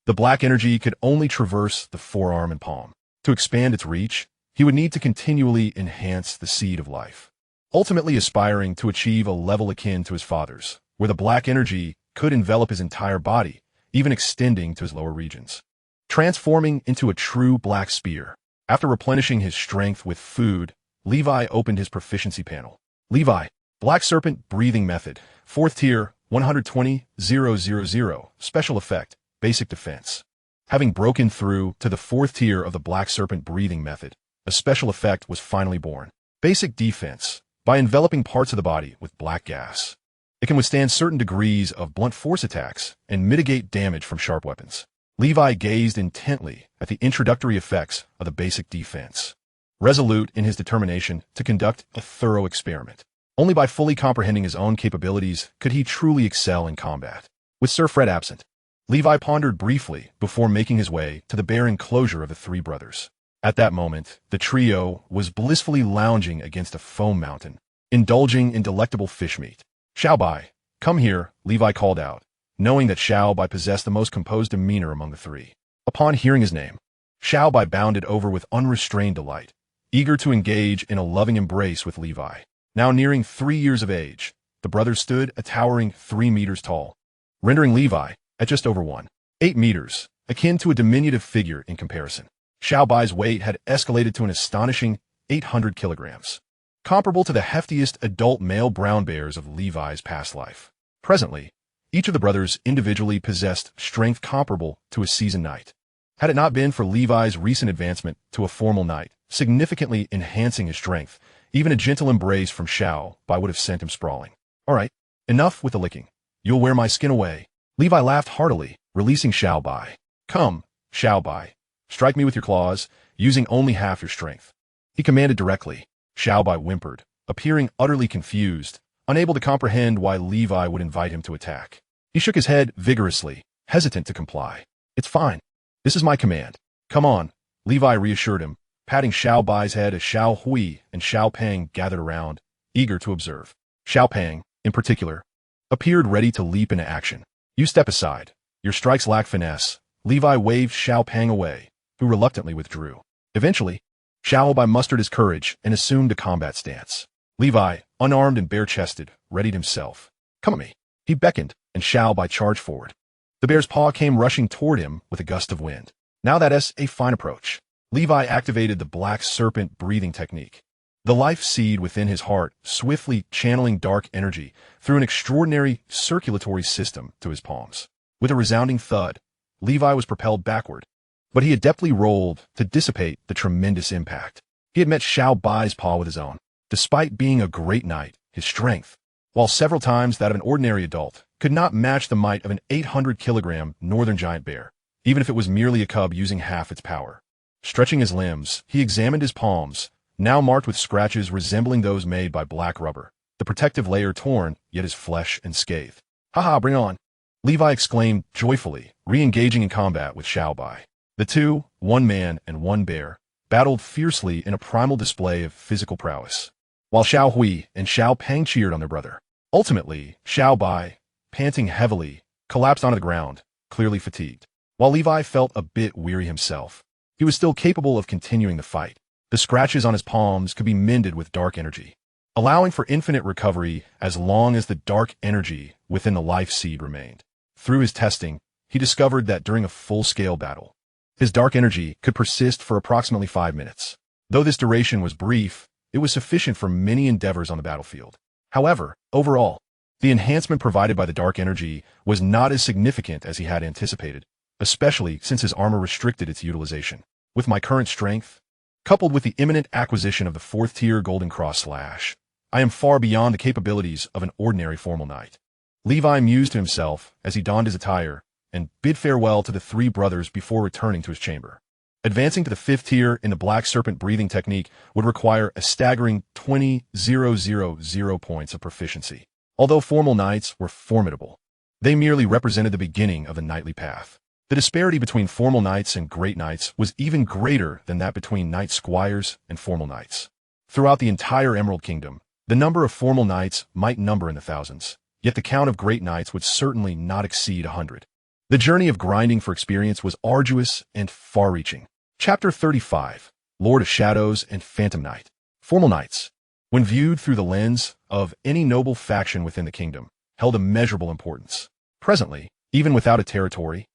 the black energy could only traverse the forearm and palm. To expand its reach, he would need to continually enhance the seed of life, ultimately aspiring to achieve a level akin to his father's, where the black energy could envelop his entire body, even extending to his lower regions, transforming into a true black spear. After replenishing his strength with food, Levi opened his proficiency panel. Levi, Black Serpent Breathing Method, 4th Tier, 120,000, Special Effect, Basic Defense. Having broken through to the 4th tier of the Black Serpent Breathing Method, a special effect was finally born. Basic Defense. By enveloping parts of the body with black gas, it can withstand certain degrees of blunt force attacks and mitigate damage from sharp weapons. Levi gazed intently at the introductory effects of the Basic Defense, resolute in his determination to conduct a thorough experiment. Only by fully comprehending his own capabilities could he truly excel in combat. With Sir Fred absent, Levi pondered briefly before making his way to the bare enclosure of the three brothers. At that moment, the trio was blissfully lounging against a foam mountain, indulging in delectable fish meat. "Xiaobai, come here," Levi called out, knowing that Xiaobai possessed the most composed demeanor among the three. Upon hearing his name, Xiaobai bounded over with unrestrained delight, eager to engage in a loving embrace with Levi. Now nearing 3 years of age, the brothers stood a towering 3 meters tall, rendering Levi at just over 1.8 meters, akin to a diminutive figure in comparison. Xiaobai's weight had escalated to an astonishing 800 kilograms, comparable to the heftiest adult male brown bears of Levi's past life. Presently, each of the brothers individually possessed strength comparable to a seasoned knight. Had it not been for Levi's recent advancement to a formal knight, significantly enhancing his strength, even a gentle embrace from Xiaobai would have sent him sprawling. "All right, enough with the licking. You'll wear my skin away." Levi laughed heartily, releasing Xiaobai. "Come, Xiaobai, strike me with your claws, using only half your strength," he commanded directly. Xiaobai whimpered, appearing utterly confused, unable to comprehend why Levi would invite him to attack. He shook his head vigorously, hesitant to comply. "It's fine. This is my command. Come on," Levi reassured him, patting Xiaobai's head as Xiao Hui and Xiao Peng gathered around, eager to observe. Xiao Peng, in particular, appeared ready to leap into action. "You step aside. Your strikes lack finesse." Levi waved Xiao Peng away, who reluctantly withdrew. Eventually, Xiaobai mustered his courage and assumed a combat stance. Levi, unarmed and bare-chested, readied himself. "Come at me." He beckoned, and Bai charged forward. The bear's paw came rushing toward him with a gust of wind. Now that's a fine approach. Levi activated the black serpent breathing technique. The life seed within his heart swiftly channeling dark energy through an extraordinary circulatory system to his palms. With a resounding thud, Levi was propelled backward, but he adeptly rolled to dissipate the tremendous impact. He had met Bai's paw with his own. Despite being a great knight, his strength, while several times that of an ordinary adult, could not match the might of an 800-kilogram northern giant bear, even if it was merely a cub using half its power. Stretching his limbs, he examined his palms, now marked with scratches resembling those made by black rubber, the protective layer torn, yet his flesh unscathed. "Haha, bring on!" Levi exclaimed joyfully, re-engaging in combat with Bai. The two, one man and one bear, battled fiercely in a primal display of physical prowess, while Xiao Hui and Xiao Pang cheered on their brother. Ultimately, Bai, panting heavily, collapsed onto the ground, clearly fatigued. While Levi felt a bit weary himself, he was still capable of continuing the fight. The scratches on his palms could be mended with dark energy, allowing for infinite recovery as long as the dark energy within the life seed remained. Through his testing, he discovered that during a full-scale battle, his dark energy could persist for approximately 5 minutes. Though this duration was brief, it was sufficient for many endeavors on the battlefield. However, overall, the enhancement provided by the dark energy was not as significant as he had anticipated, especially since his armor restricted its utilization. With my current strength, coupled with the imminent acquisition of the 4th-tier Golden Cross Slash, I am far beyond the capabilities of an ordinary formal knight. Levi mused to himself as he donned his attire and bid farewell to the 3 brothers before returning to his chamber. Advancing to the 5th tier in the black serpent breathing technique would require a staggering 20,000 points of proficiency. Although formal knights were formidable, they merely represented the beginning of the knightly path. The disparity between formal knights and great knights was even greater than that between knight squires and formal knights. Throughout the entire Emerald Kingdom, the number of formal knights might number in the thousands, yet the count of great knights would certainly not exceed 100. The journey of grinding for experience was arduous and far-reaching. Chapter 35, Lord of Shadows and Phantom Knight. Formal knights, when viewed through the lens of any noble faction within the kingdom, held immeasurable importance. Presently, even without a territory,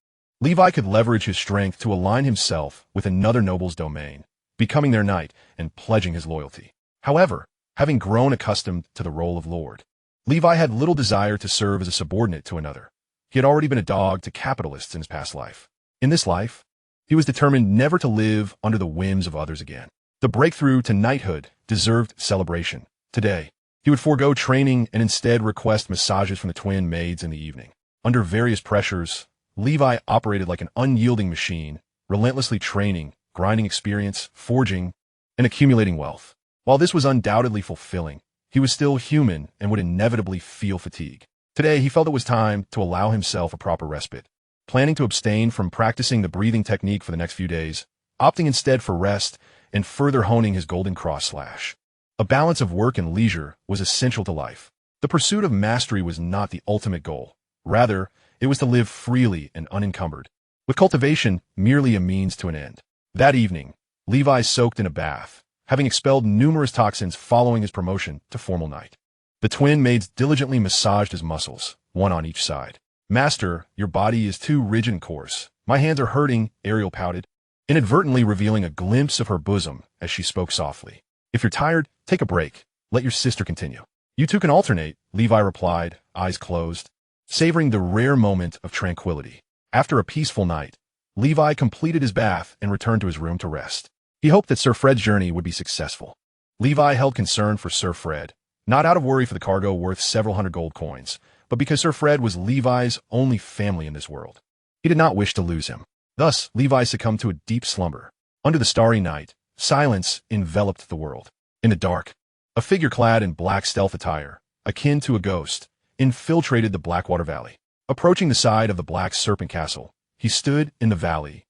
Levi could leverage his strength to align himself with another noble's domain, becoming their knight and pledging his loyalty. However, having grown accustomed to the role of lord, Levi had little desire to serve as a subordinate to another. He had already been a dog to capitalists in his past life. In this life, he was determined never to live under the whims of others again. The breakthrough to knighthood deserved celebration. Today, he would forego training and instead request massages from the twin maids in the evening. Under various pressures, Levi operated like an unyielding machine, relentlessly training, grinding experience, forging, and accumulating wealth. While this was undoubtedly fulfilling, he was still human and would inevitably feel fatigue. Today, he felt it was time to allow himself a proper respite. Planning to abstain from practicing the breathing technique for the next few days, opting instead for rest and further honing his Golden Cross Slash. A balance of work and leisure was essential to life. The pursuit of mastery was not the ultimate goal. Rather, it was to live freely and unencumbered, with cultivation merely a means to an end. That evening, Levi soaked in a bath, having expelled numerous toxins following his promotion to formal knight. The twin maids diligently massaged his muscles, one on each side. "Master, your body is too rigid and coarse. My hands are hurting," Ariel pouted, inadvertently revealing a glimpse of her bosom as she spoke softly. "If you're tired, take a break. Let your sister continue." "You two can alternate," Levi replied, eyes closed, savoring the rare moment of tranquility. After a peaceful night, Levi completed his bath and returned to his room to rest. He hoped that Sir Fred's journey would be successful. Levi held concern for Sir Fred, not out of worry for the cargo worth several hundred gold coins, but because Sir Fred was Levi's only family in this world. He did not wish to lose him. Thus, Levi succumbed to a deep slumber. Under the starry night, silence enveloped the world. In the dark, a figure clad in black stealth attire, akin to a ghost, infiltrated the Blackwater Valley. Approaching the side of the Black Serpent Castle, he stood in the valley,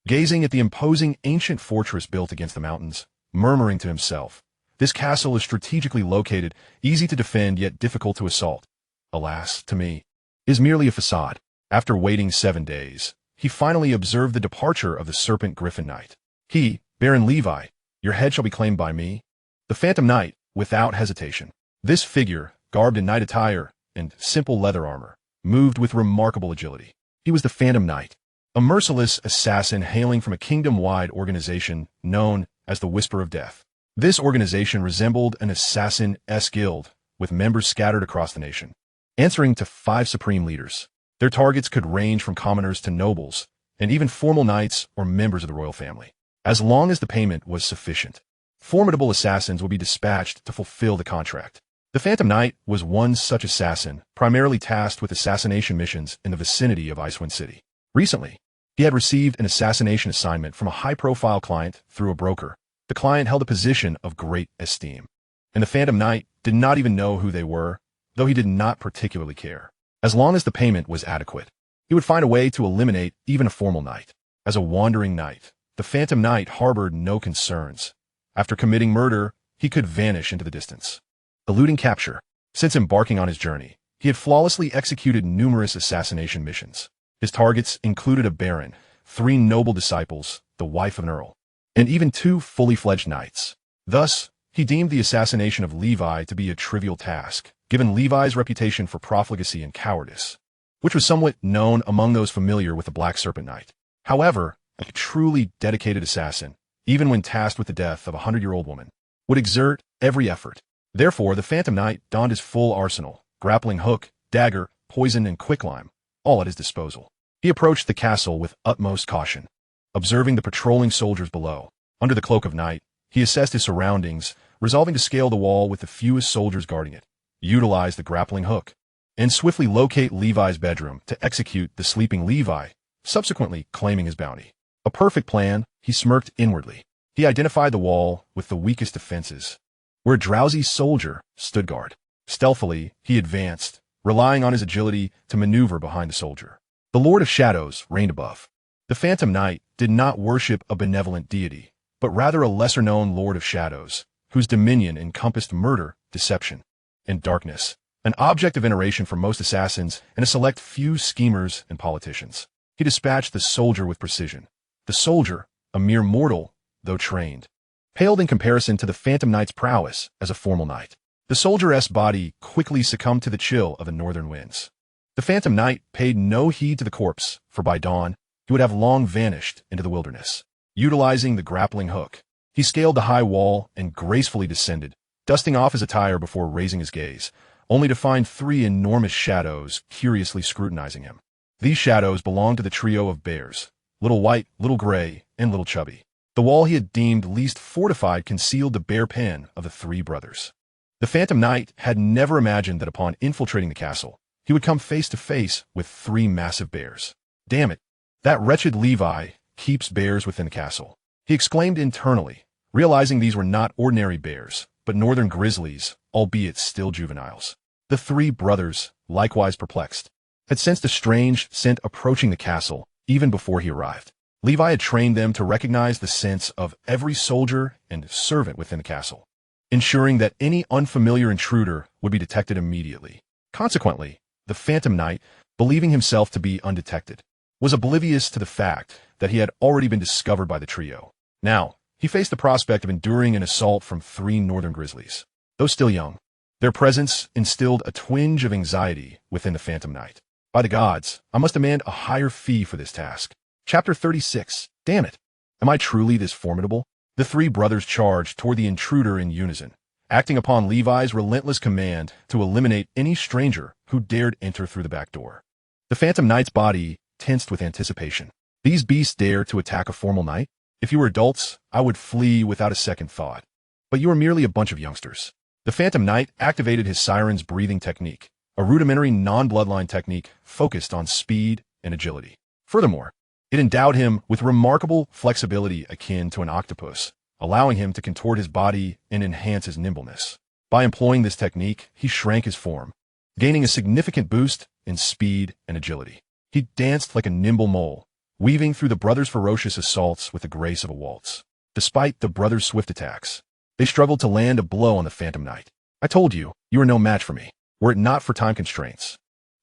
gazing at the imposing ancient fortress built against the mountains, murmuring to himself, "This castle is strategically located, easy to defend yet difficult to assault. Alas, to me, is merely a facade." After waiting 7 days, he finally observed the departure of the Serpent Griffin Knight. "He, Baron Levi, your head shall be claimed by me." The Phantom Knight, without hesitation. This figure, garbed in knight attire and simple leather armor, moved with remarkable agility. He was the Phantom Knight, a merciless assassin hailing from a kingdom-wide organization known as the Whisper of Death. This organization resembled an assassin-esque guild, with members scattered across the nation, answering to 5 supreme leaders. Their targets could range from commoners to nobles, and even formal knights or members of the royal family. As long as the payment was sufficient, formidable assassins would be dispatched to fulfill the contract. The Phantom Knight was one such assassin, primarily tasked with assassination missions in the vicinity of Icewind City. Recently, he had received an assassination assignment from a high-profile client through a broker. The client held a position of great esteem, and the Phantom Knight did not even know who they were, though he did not particularly care. As long as the payment was adequate, he would find a way to eliminate even a formal knight. As a wandering knight, the Phantom Knight harbored no concerns. After committing murder, he could vanish into the distance, eluding capture. Since embarking on his journey, he had flawlessly executed numerous assassination missions. His targets included a baron, 3 noble disciples, the wife of an earl, and even 2 fully fledged knights. Thus, he deemed the assassination of Levi to be a trivial task, given Levi's reputation for profligacy and cowardice, which was somewhat known among those familiar with the Black Serpent Knight. However, a truly dedicated assassin, even when tasked with the death of a 100-year-old woman, would exert every effort. Therefore, the Phantom Knight donned his full arsenal, grappling hook, dagger, poison, and quicklime, all at his disposal. He approached the castle with utmost caution, observing the patrolling soldiers below. Under the cloak of night, he assessed his surroundings, resolving to scale the wall with the fewest soldiers guarding it, utilize the grappling hook, and swiftly locate Levi's bedroom to execute the sleeping Levi, subsequently claiming his bounty. A perfect plan, he smirked inwardly. He identified the wall with the weakest defenses, where a drowsy soldier stood guard. Stealthily, he advanced, relying on his agility to maneuver behind the soldier. The Lord of Shadows reigned above. The Phantom Knight did not worship a benevolent deity, but rather a lesser-known Lord of Shadows, whose dominion encompassed murder, deception, and darkness, an object of veneration for most assassins and a select few schemers and politicians. He dispatched the soldier with precision. The soldier, a mere mortal, though trained, paled in comparison to the Phantom Knight's prowess as a formal knight. The soldier's body quickly succumbed to the chill of the northern winds. The Phantom Knight paid no heed to the corpse, for by dawn, he would have long vanished into the wilderness. Utilizing the grappling hook, he scaled the high wall and gracefully descended, dusting off his attire before raising his gaze, only to find 3 enormous shadows curiously scrutinizing him. These shadows belonged to the trio of bears, Little White, Little Gray, and Little Chubby. The wall he had deemed least fortified concealed the bear pen of the 3 brothers. The Phantom Knight had never imagined that upon infiltrating the castle, he would come face to face with 3 massive bears. Damn it, that wretched Levi keeps bears within the castle, he exclaimed internally, realizing these were not ordinary bears, but northern grizzlies, albeit still juveniles. The 3 brothers, likewise perplexed, had sensed a strange scent approaching the castle even before he arrived. Levi had trained them to recognize the scents of every soldier and servant within the castle, ensuring that any unfamiliar intruder would be detected immediately. Consequently, the Phantom Knight, believing himself to be undetected, was oblivious to the fact that he had already been discovered by the trio. Now, he faced the prospect of enduring an assault from 3 northern grizzlies. Though still young, their presence instilled a twinge of anxiety within the Phantom Knight. By the gods, I must demand a higher fee for this task. Chapter 36. Damn it. Am I truly this formidable? The 3 brothers charged toward the intruder in unison, acting upon Levi's relentless command to eliminate any stranger who dared enter through the back door. The Phantom Knight's body tensed with anticipation. These beasts dare to attack a formal knight? If you were adults, I would flee without a second thought. But you are merely a bunch of youngsters. The Phantom Knight activated his siren's breathing technique, a rudimentary non-bloodline technique focused on speed and agility. Furthermore, it endowed him with remarkable flexibility akin to an octopus, allowing him to contort his body and enhance his nimbleness. By employing this technique, he shrank his form, gaining a significant boost in speed and agility. He danced like a nimble mole, weaving through the brothers' ferocious assaults with the grace of a waltz. Despite the brothers' swift attacks, they struggled to land a blow on the Phantom Knight. I told you, you are no match for me. Were it not for time constraints,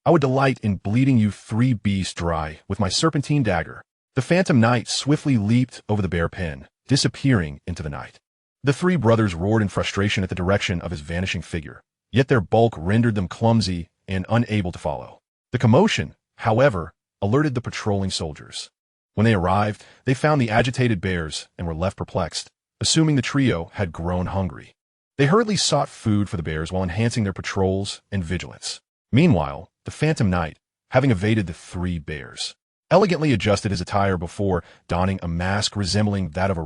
I would delight in bleeding you 3 beasts dry with my serpentine dagger. The Phantom Knight swiftly leaped over the bear pen, disappearing into the night. The three brothers roared in frustration at the direction of his vanishing figure, yet their bulk rendered them clumsy and unable to follow. The commotion, however, alerted the patrolling soldiers. When they arrived, they found the agitated bears and were left perplexed, assuming the trio had grown hungry. They hurriedly sought food for the bears while enhancing their patrols and vigilance. Meanwhile, the Phantom Knight, having evaded the three bears, elegantly adjusted his attire before donning a mask resembling that of a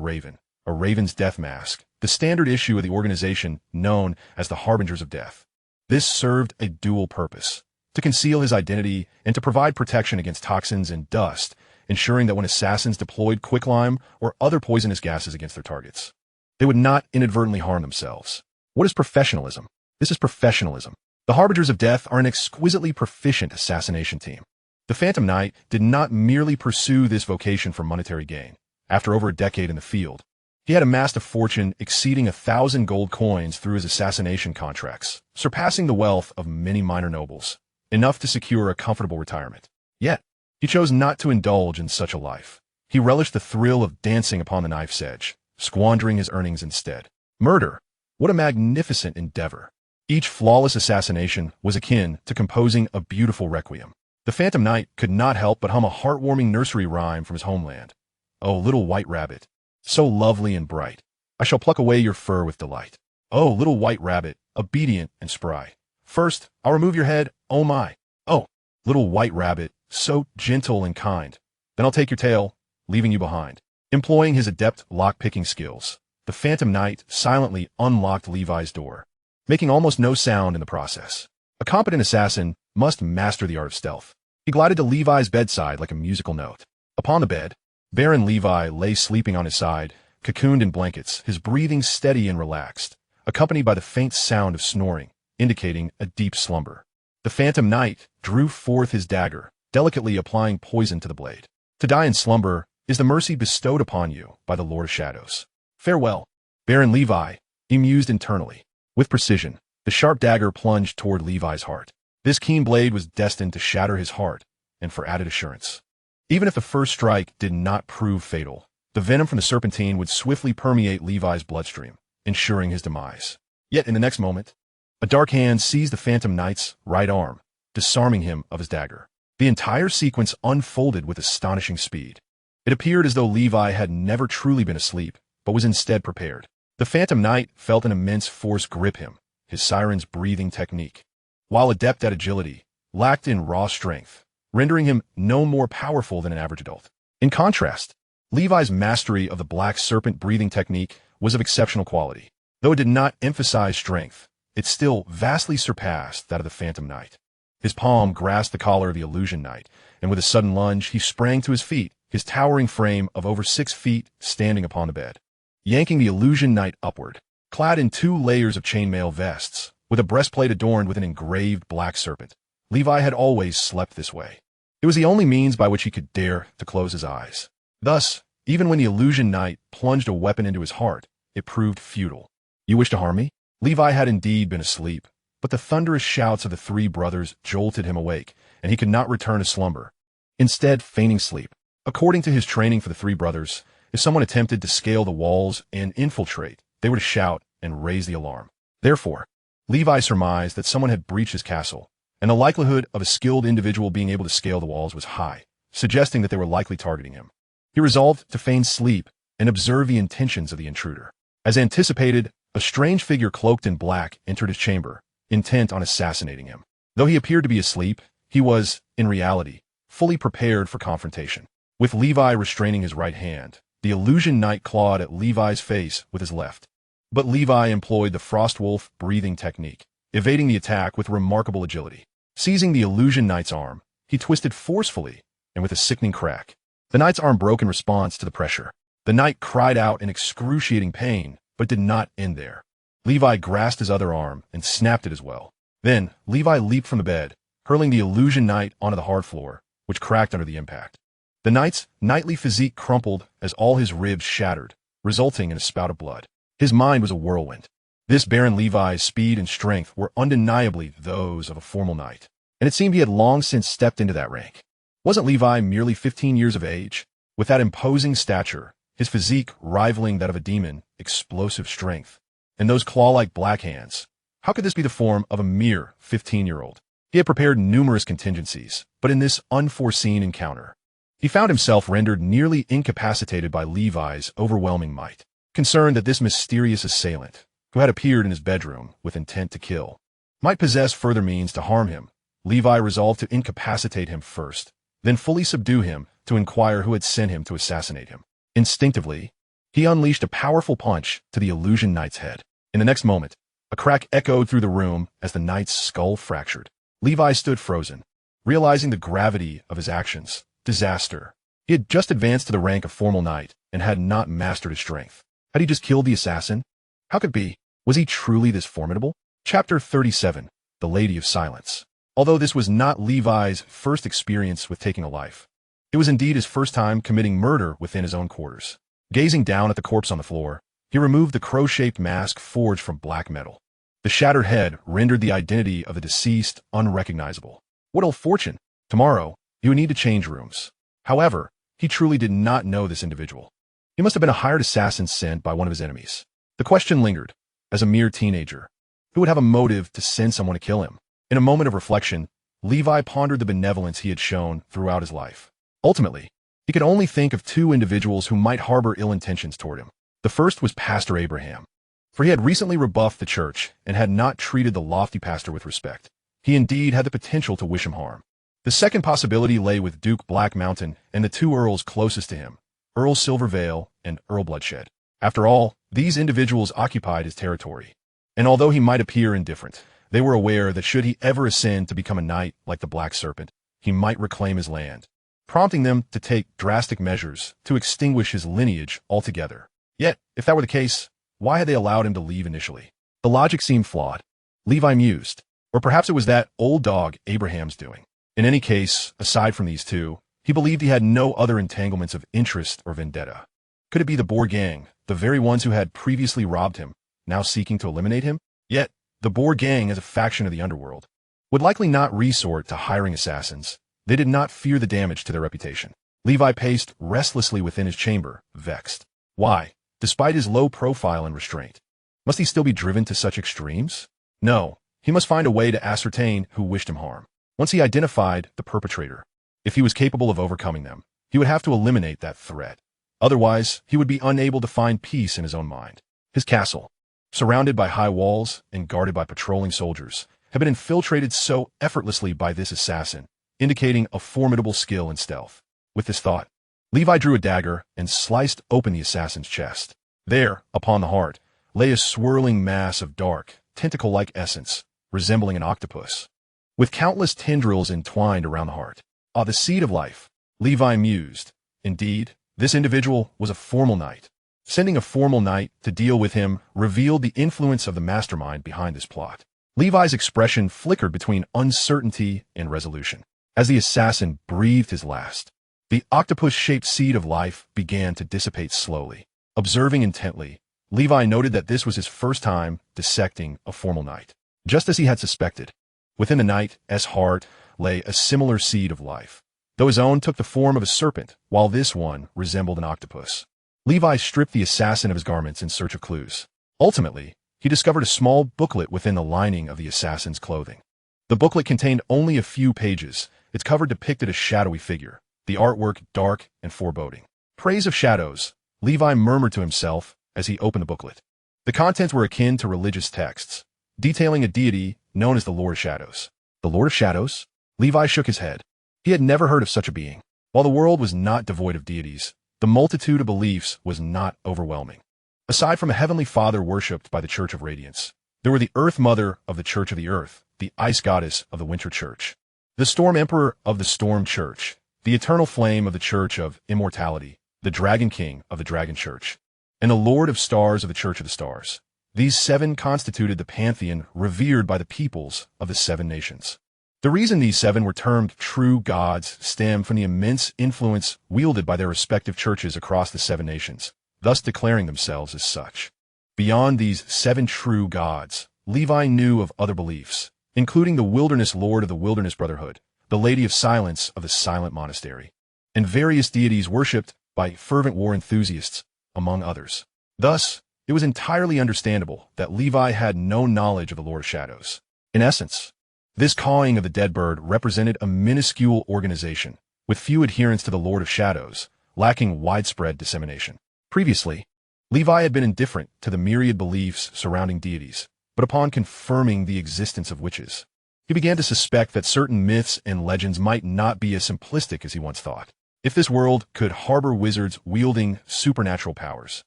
raven's death mask, the standard issue of the organization known as the Harbingers of Death. This served a dual purpose: to conceal his identity and to provide protection against toxins and dust, ensuring that when assassins deployed quicklime or other poisonous gases against their targets, they would not inadvertently harm themselves. What is professionalism? This is professionalism. The Harbingers of Death are an exquisitely proficient assassination team. The Phantom Knight did not merely pursue this vocation for monetary gain. After over a decade in the field, he had amassed a fortune exceeding 1,000 gold coins through his assassination contracts, surpassing the wealth of many minor nobles, enough to secure a comfortable retirement. Yet, he chose not to indulge in such a life. He relished the thrill of dancing upon the knife's edge, squandering his earnings instead. Murder! What a magnificent endeavor! Each flawless assassination was akin to composing a beautiful requiem. The Phantom Knight could not help but hum a heartwarming nursery rhyme from his homeland. Oh, little white rabbit, so lovely and bright, I shall pluck away your fur with delight. Oh, little white rabbit, obedient and spry, first I'll remove your head, oh my. Oh, little white rabbit, so gentle and kind, then I'll take your tail, leaving you behind. Employing his adept lock-picking skills, the Phantom Knight silently unlocked Levi's door, making almost no sound in the process. A competent assassin must master the art of stealth. He glided to Levi's bedside like a musical note. Upon the bed, Baron Levi lay sleeping on his side, cocooned in blankets, his breathing steady and relaxed, accompanied by the faint sound of snoring, indicating a deep slumber. The Phantom Knight drew forth his dagger, delicately applying poison to the blade. To die in slumber is the mercy bestowed upon you by the Lord of Shadows. Farewell, Baron Levi, he mused internally. With precision, the sharp dagger plunged toward Levi's heart. This keen blade was destined to shatter his heart, and for added assurance, even if the first strike did not prove fatal, the venom from the serpentine would swiftly permeate Levi's bloodstream, ensuring his demise. Yet in the next moment, a dark hand seized the Phantom Knight's right arm, disarming him of his dagger. The entire sequence unfolded with astonishing speed. It appeared as though Levi had never truly been asleep, but was instead prepared. The Phantom Knight felt an immense force grip him, his siren's breathing technique, while adept at agility, lacked in raw strength, rendering him no more powerful than an average adult. In contrast, Levi's mastery of the black serpent breathing technique was of exceptional quality. Though it did not emphasize strength, it still vastly surpassed that of the Phantom Knight. His palm grasped the collar of the Illusion Knight, and with a sudden lunge, he sprang to his feet, his towering frame of over 6 feet standing upon the bed. Yanking the Illusion Knight upward, clad in 2 layers of chainmail vests, with a breastplate adorned with an engraved black serpent, Levi had always slept this way. It was the only means by which he could dare to close his eyes. Thus, even when the Illusion Knight plunged a weapon into his heart, it proved futile. You wish to harm me? Levi had indeed been asleep, but the thunderous shouts of the 3 brothers jolted him awake, and he could not return to slumber, instead feigning sleep. According to his training for the 3 brothers, if someone attempted to scale the walls and infiltrate, they were to shout and raise the alarm. Therefore, Levi surmised that someone had breached his castle, and the likelihood of a skilled individual being able to scale the walls was high, suggesting that they were likely targeting him. He resolved to feign sleep and observe the intentions of the intruder. As anticipated, a strange figure cloaked in black entered his chamber, intent on assassinating him. Though he appeared to be asleep, he was, in reality, fully prepared for confrontation. With Levi restraining his right hand, the Illusion Knight clawed at Levi's face with his left. But Levi employed the Frostwolf breathing technique, evading the attack with remarkable agility. Seizing the Illusion Knight's arm, he twisted forcefully, and with a sickening crack, the Knight's arm broke in response to the pressure. The Knight cried out in excruciating pain, but did not end there. Levi grasped his other arm and snapped it as well. Then, Levi leaped from the bed, hurling the Illusion Knight onto the hard floor, which cracked under the impact. The Knight's knightly physique crumpled as all his ribs shattered, resulting in a spout of blood. His mind was a whirlwind. This Baron Levi's speed and strength were undeniably those of a formal knight, and it seemed he had long since stepped into that rank. Wasn't Levi merely 15 years of age? With that imposing stature, his physique rivaling that of a demon, explosive strength. And those claw-like black hands. How could this be the form of a mere 15-year-old? He had prepared numerous contingencies, but in this unforeseen encounter, he found himself rendered nearly incapacitated by Levi's overwhelming might. Concerned that this mysterious assailant, who had appeared in his bedroom with intent to kill, might possess further means to harm him, Levi resolved to incapacitate him first, then fully subdue him to inquire who had sent him to assassinate him. Instinctively, he unleashed a powerful punch to the illusion knight's head. In the next moment, a crack echoed through the room as the knight's skull fractured. Levi stood frozen, realizing the gravity of his actions. Disaster. He had just advanced to the rank of formal knight and had not mastered his strength. Had he just killed the assassin? How could it be? Was he truly this formidable? Chapter 37. The Lady of Silence. Although this was not Levi's first experience with taking a life, it was indeed his first time committing murder within his own quarters. Gazing down at the corpse on the floor, he removed the crow-shaped mask forged from black metal. The shattered head rendered the identity of the deceased unrecognizable. What ill fortune! Tomorrow, he would need to change rooms. However, he truly did not know this individual. He must have been a hired assassin sent by one of his enemies. The question lingered. As a mere teenager, who would have a motive to send someone to kill him? In a moment of reflection, Levi pondered the benevolence he had shown throughout his life. Ultimately, he could only think of two individuals who might harbor ill intentions toward him. The first was Pastor Abraham, for he had recently rebuffed the church and had not treated the lofty pastor with respect. He indeed had the potential to wish him harm. The second possibility lay with Duke Black Mountain and the two earls closest to him, Earl Silvervale and Earl Bloodshed. After all, these individuals occupied his territory, and although he might appear indifferent, they were aware that should he ever ascend to become a knight like the Black Serpent, he might reclaim his land, prompting them to take drastic measures to extinguish his lineage altogether. Yet, if that were the case, why had they allowed him to leave initially? The logic seemed flawed. Levi mused. Or perhaps it was that old dog Abraham's doing. In any case, aside from these two, he believed he had no other entanglements of interest or vendetta. Could it be the Boar gang, the very ones who had previously robbed him, now seeking to eliminate him? Yet, the Boar gang, as a faction of the underworld, would likely not resort to hiring assassins. They did not fear the damage to their reputation. Levi paced restlessly within his chamber, vexed. Why, despite his low profile and restraint, must he still be driven to such extremes? No, he must find a way to ascertain who wished him harm. Once he identified the perpetrator, if he was capable of overcoming them, he would have to eliminate that threat. Otherwise, he would be unable to find peace in his own mind. His castle, surrounded by high walls and guarded by patrolling soldiers, had been infiltrated so effortlessly by this assassin, indicating a formidable skill in stealth. With this thought, Levi drew a dagger and sliced open the assassin's chest. There, upon the heart, lay a swirling mass of dark, tentacle-like essence, resembling an octopus, with countless tendrils entwined around the heart. Ah, the seed of life, Levi mused. Indeed, this individual was a formal knight. Sending a formal knight to deal with him revealed the influence of the mastermind behind this plot. Levi's expression flickered between uncertainty and resolution. As the assassin breathed his last, the octopus-shaped seed of life began to dissipate slowly. Observing intently, Levi noted that this was his first time dissecting a formal knight. Just as he had suspected, within the knight's heart lay a similar seed of life, though his own took the form of a serpent, while this one resembled an octopus. Levi stripped the assassin of his garments in search of clues. Ultimately, he discovered a small booklet within the lining of the assassin's clothing. The booklet contained only a few pages. Its cover depicted a shadowy figure, the artwork dark and foreboding. Praise of shadows, Levi murmured to himself as he opened the booklet. The contents were akin to religious texts, detailing a deity known as the Lord of Shadows. The Lord of Shadows? Levi shook his head. He had never heard of such a being. While the world was not devoid of deities, the multitude of beliefs was not overwhelming. Aside from a heavenly father worshipped by the Church of Radiance, there were the Earth Mother of the Church of the Earth, the Ice Goddess of the Winter Church, the Storm Emperor of the Storm Church, the Eternal Flame of the Church of Immortality, the Dragon King of the Dragon Church, and the Lord of Stars of the Church of the Stars. These seven constituted the pantheon revered by the peoples of the seven nations. The reason these seven were termed true gods stemmed from the immense influence wielded by their respective churches across the seven nations, thus declaring themselves as such. Beyond these seven true gods, Levi knew of other beliefs, including the Wilderness Lord of the Wilderness Brotherhood, the Lady of Silence of the Silent Monastery, and various deities worshipped by fervent war enthusiasts among others. Thus, it was entirely understandable that Levi had no knowledge of the Lord of Shadows. In essence, this cawing of the dead bird represented a minuscule organization, with few adherents to the Lord of Shadows, lacking widespread dissemination. Previously, Levi had been indifferent to the myriad beliefs surrounding deities, but upon confirming the existence of witches, he began to suspect that certain myths and legends might not be as simplistic as he once thought. If this world could harbor wizards wielding supernatural powers,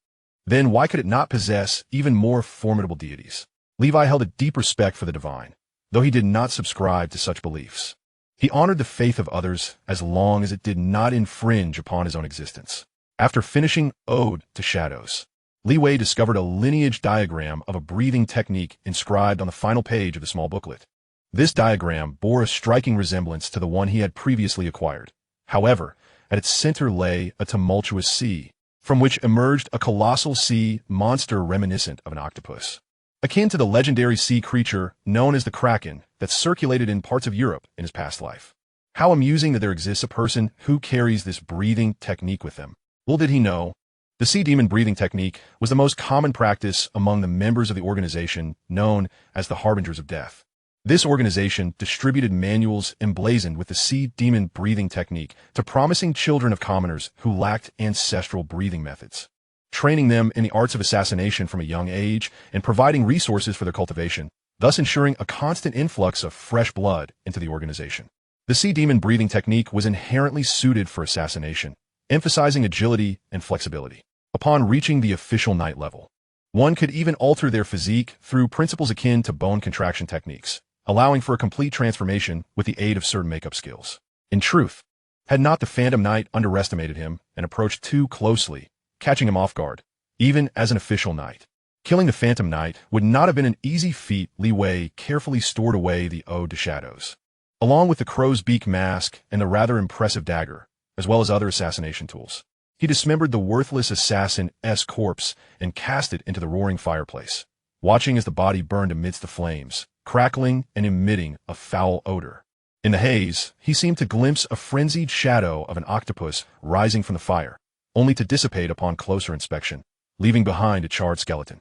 then why could it not possess even more formidable deities? Levi held a deep respect for the divine, though he did not subscribe to such beliefs. He honored the faith of others as long as it did not infringe upon his own existence. After finishing Ode to Shadows, Leeway discovered a lineage diagram of a breathing technique inscribed on the final page of the small booklet. This diagram bore a striking resemblance to the one he had previously acquired. However, at its center lay a tumultuous sea, from which emerged a colossal sea monster reminiscent of an octopus, akin to the legendary sea creature known as the Kraken that circulated in parts of Europe in his past life. How amusing that there exists a person who carries this breathing technique with them. Little did he know, the sea demon breathing technique was the most common practice among the members of the organization known as the Harbingers of Death. This organization distributed manuals emblazoned with the sea demon breathing technique to promising children of commoners who lacked ancestral breathing methods, training them in the arts of assassination from a young age and providing resources for their cultivation, thus ensuring a constant influx of fresh blood into the organization. The sea demon breathing technique was inherently suited for assassination, emphasizing agility and flexibility. Upon reaching the official knight level, one could even alter their physique through principles akin to bone contraction techniques, allowing for a complete transformation with the aid of certain makeup skills. In truth, had not the Phantom Knight underestimated him and approached too closely, catching him off guard, even as an official knight. Killing the Phantom Knight would not have been an easy feat. Leeway carefully stored away the Ode to Shadows, along with the crow's beak mask and the rather impressive dagger, as well as other assassination tools. He dismembered the worthless assassin's corpse and cast it into the roaring fireplace, watching as the body burned amidst the flames, crackling and emitting a foul odor. In the haze, he seemed to glimpse a frenzied shadow of an octopus rising from the fire, only to dissipate upon closer inspection, leaving behind a charred skeleton.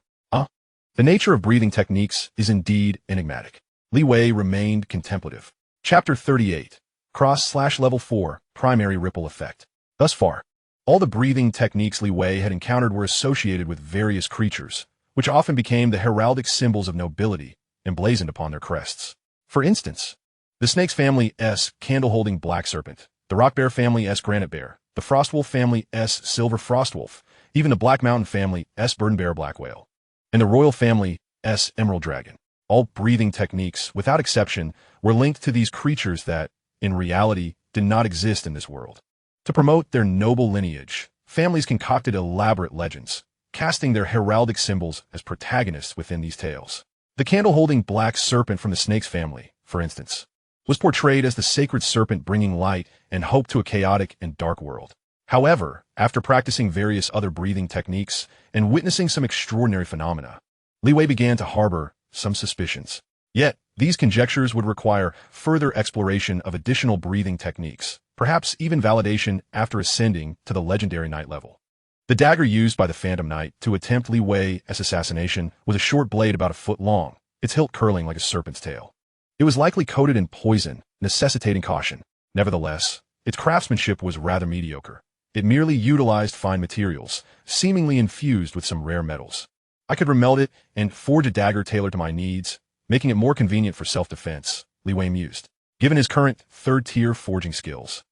The nature of breathing techniques is indeed enigmatic. Leeway remained contemplative. Chapter 38. Cross/Level 4, Primary Ripple Effect. Thus far, all the breathing techniques Leeway had encountered were associated with various creatures, which often became the heraldic symbols of nobility emblazoned upon their crests. For instance, the Snake's family's candle-holding black serpent, the Rockbear family's granite bear, the Frostwolf family's silver frostwolf, even the Black Mountain family's burden bear black whale, and the Royal family's emerald dragon. All breathing techniques, without exception, were linked to these creatures that, in reality, did not exist in this world. To promote their noble lineage, families concocted elaborate legends, casting their heraldic symbols as protagonists within these tales. The candle-holding black serpent from the Snake's family, for instance, was portrayed as the sacred serpent bringing light and hope to a chaotic and dark world. However, after practicing various other breathing techniques and witnessing some extraordinary phenomena, Leeway began to harbor some suspicions. Yet, these conjectures would require further exploration of additional breathing techniques, perhaps even validation after ascending to the legendary knight level. The dagger used by the Phantom Knight to attempt Leeway's assassination was a short blade about a foot long, its hilt curling like a serpent's tail. It was likely coated in poison, necessitating caution. Nevertheless, its craftsmanship was rather mediocre. It merely utilized fine materials, seemingly infused with some rare metals. I could remelt it and forge a dagger tailored to my needs, making it more convenient for self-defense, Leeway mused. Given his current third-tier forging skills,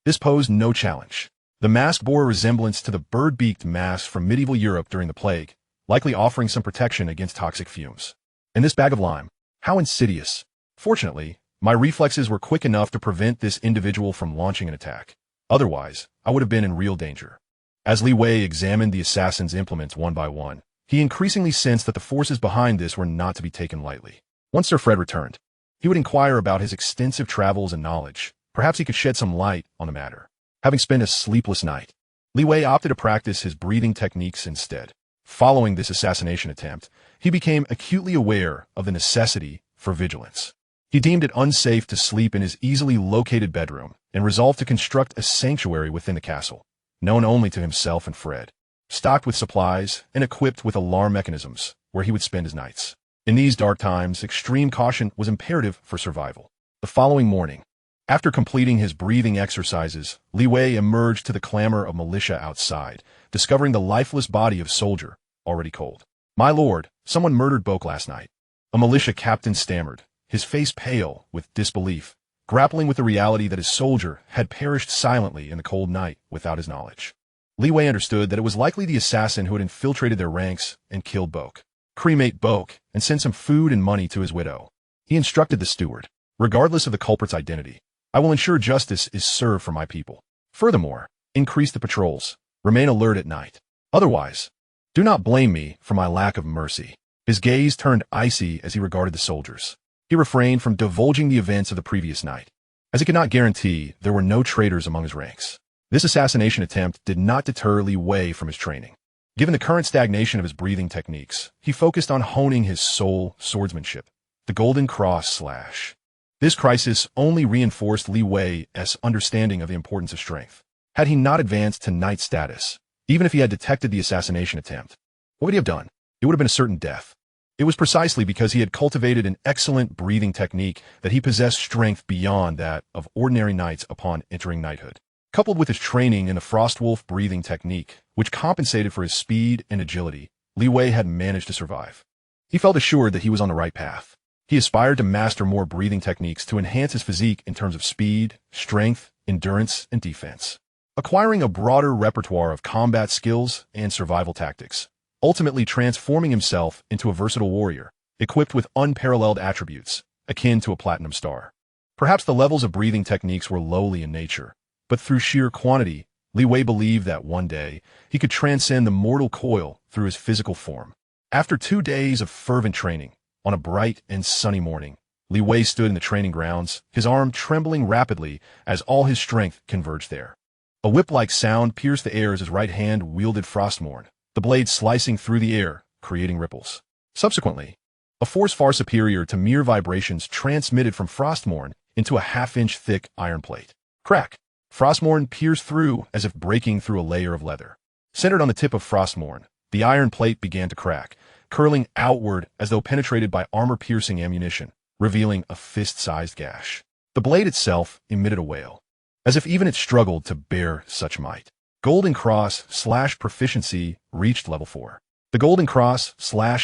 this posed no challenge. The mask bore a resemblance to the bird-beaked masks from medieval Europe during the plague, likely offering some protection against toxic fumes. And this bag of lime, how insidious. Fortunately, my reflexes were quick enough to prevent this individual from launching an attack. Otherwise, I would have been in real danger. As Leeway examined the assassin's implements one by one, he increasingly sensed that the forces behind this were not to be taken lightly. Once Sir Fred returned, he would inquire about his extensive travels and knowledge. Perhaps he could shed some light on the matter. Having spent a sleepless night, Leeway opted to practice his breathing techniques instead. Following this assassination attempt, he became acutely aware of the necessity for vigilance. He deemed it unsafe to sleep in his easily located bedroom and resolved to construct a sanctuary within the castle, known only to himself and Fred. stocked with supplies and equipped with alarm mechanisms where he would spend his nights. In these dark times, extreme caution was imperative for survival. The following morning, after completing his breathing exercises, Li Wei emerged to the clamor of militia outside, discovering the lifeless body of soldier, already cold. "My lord, someone murdered Boak last night." A militia captain stammered, his face pale with disbelief, grappling with the reality that his soldier had perished silently in the cold night without his knowledge. Li Wei understood that it was likely the assassin who had infiltrated their ranks and killed Boak. "Cremate Boak and send some food and money to his widow," he instructed the steward. "Regardless of the culprit's identity, I will ensure justice is served for my people. Furthermore, increase the patrols. Remain alert at night. Otherwise, do not blame me for my lack of mercy." His gaze turned icy as he regarded the soldiers. He refrained from divulging the events of the previous night, as he could not guarantee there were no traitors among his ranks. This assassination attempt did not deter Li Wei from his training. Given the current stagnation of his breathing techniques, he focused on honing his soul swordsmanship, the golden cross slash. This crisis only reinforced Li Wei's understanding of the importance of strength. Had he not advanced to knight status, even if he had detected the assassination attempt, what would he have done? It would have been a certain death. It was precisely because he had cultivated an excellent breathing technique that he possessed strength beyond that of ordinary knights upon entering knighthood. Coupled with his training in the Frostwolf breathing technique, which compensated for his speed and agility, Li Wei had managed to survive. He felt assured that he was on the right path. He aspired to master more breathing techniques to enhance his physique in terms of speed, strength, endurance, and defense, acquiring a broader repertoire of combat skills and survival tactics, ultimately transforming himself into a versatile warrior, equipped with unparalleled attributes, akin to a platinum star. Perhaps the levels of breathing techniques were lowly in nature, but through sheer quantity, Li Wei believed that one day he could transcend the mortal coil through his physical form. After 2 days of fervent training, on a bright and sunny morning, Li Wei stood in the training grounds, his arm trembling rapidly as all his strength converged there. A whip-like sound pierced the air as his right hand wielded Frostmourne, the blade slicing through the air, creating ripples. Subsequently, a force far superior to mere vibrations transmitted from Frostmourne into a half-inch thick iron plate. Crack! Frostmourne pierced through as if breaking through a layer of leather. Centered on the tip of Frostmourne, the iron plate began to crack, curling outward as though penetrated by armor-piercing ammunition, revealing a fist-sized gash. The blade itself emitted a wail, as if even it struggled to bear such might. Golden Cross / proficiency reached level 4. The Golden Cross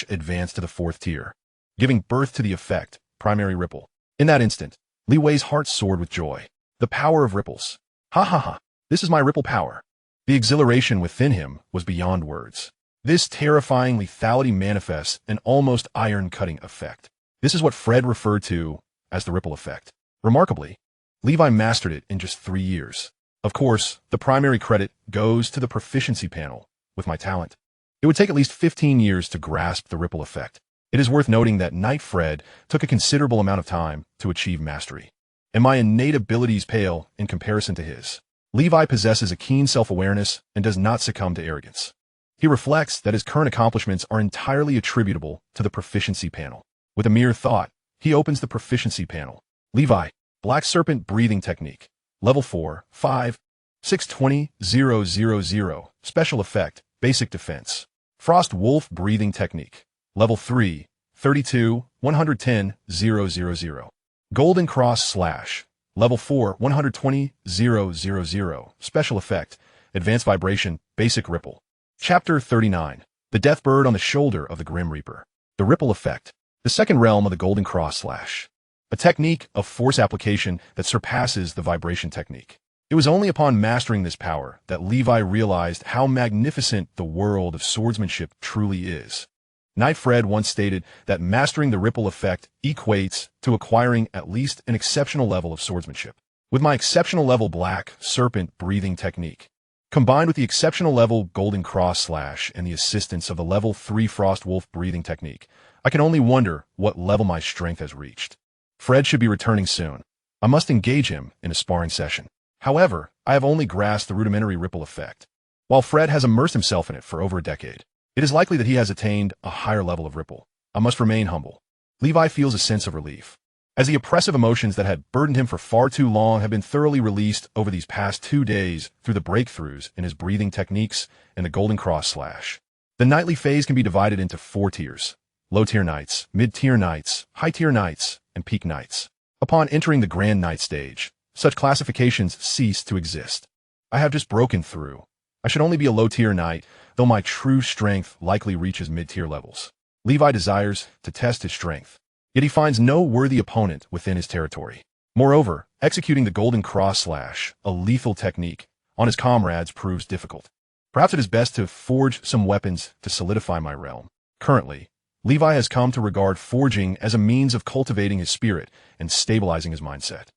/ advanced to the 4th tier, giving birth to the effect, primary ripple. In that instant, Li Wei's heart soared with joy. The power of ripples. Ha ha ha, this is my ripple power. The exhilaration within him was beyond words. This terrifying lethality manifests an almost iron-cutting effect. This is what Fred referred to as the ripple effect. Remarkably, Levi mastered it in just 3 years. Of course, the primary credit goes to the proficiency panel. With my talent, it would take at least 15 years to grasp the ripple effect. It is worth noting that Knight Fred took a considerable amount of time to achieve mastery, and my innate abilities pale in comparison to his. Levi possesses a keen self-awareness and does not succumb to arrogance. He reflects that his current accomplishments are entirely attributable to the proficiency panel. With a mere thought, he opens the proficiency panel. Levi, Black Serpent breathing technique. Level 4, 5, 620,000. Special effect, basic defense. Frost Wolf breathing technique. Level 3, 32, 110,000. Golden Cross / Level 4, 120,000. Special effect, advanced vibration, basic ripple. Chapter 39. The Death Bird on the Shoulder of the Grim Reaper. The Ripple Effect. The second realm of the Golden Cross / a technique of force application that surpasses the vibration technique. It was only upon mastering this power that Levi realized how magnificent the world of swordsmanship truly is. Knight Fred once stated that mastering the ripple effect equates to acquiring at least an exceptional level of swordsmanship. With my exceptional level Black Serpent breathing technique, combined with the exceptional level Golden Cross / and the assistance of the level 3 Frost Wolf breathing technique, I can only wonder what level my strength has reached. Fred should be returning soon. I must engage him in a sparring session. However, I have only grasped the rudimentary ripple effect. While Fred has immersed himself in it for over a decade, it is likely that he has attained a higher level of ripple. I must remain humble. Levi feels a sense of relief. as the oppressive emotions that had burdened him for far too long have been thoroughly released over these past 2 days through the breakthroughs in his breathing techniques and the Golden Cross slash. The nightly phase can be divided into 4 tiers: low-tier nights, mid-tier nights, high-tier nights, and peak nights. Upon entering the Grand Night stage, such classifications cease to exist. I have just broken through. I should only be a low-tier knight, though my true strength likely reaches mid-tier levels. Levi desires to test his strength, yet he finds no worthy opponent within his territory. Moreover, executing the Golden Cross slash, a lethal technique, on his comrades proves difficult. Perhaps it is best to forge some weapons to solidify my realm. Currently, Levi has come to regard forging as a means of cultivating his spirit and stabilizing his mindset.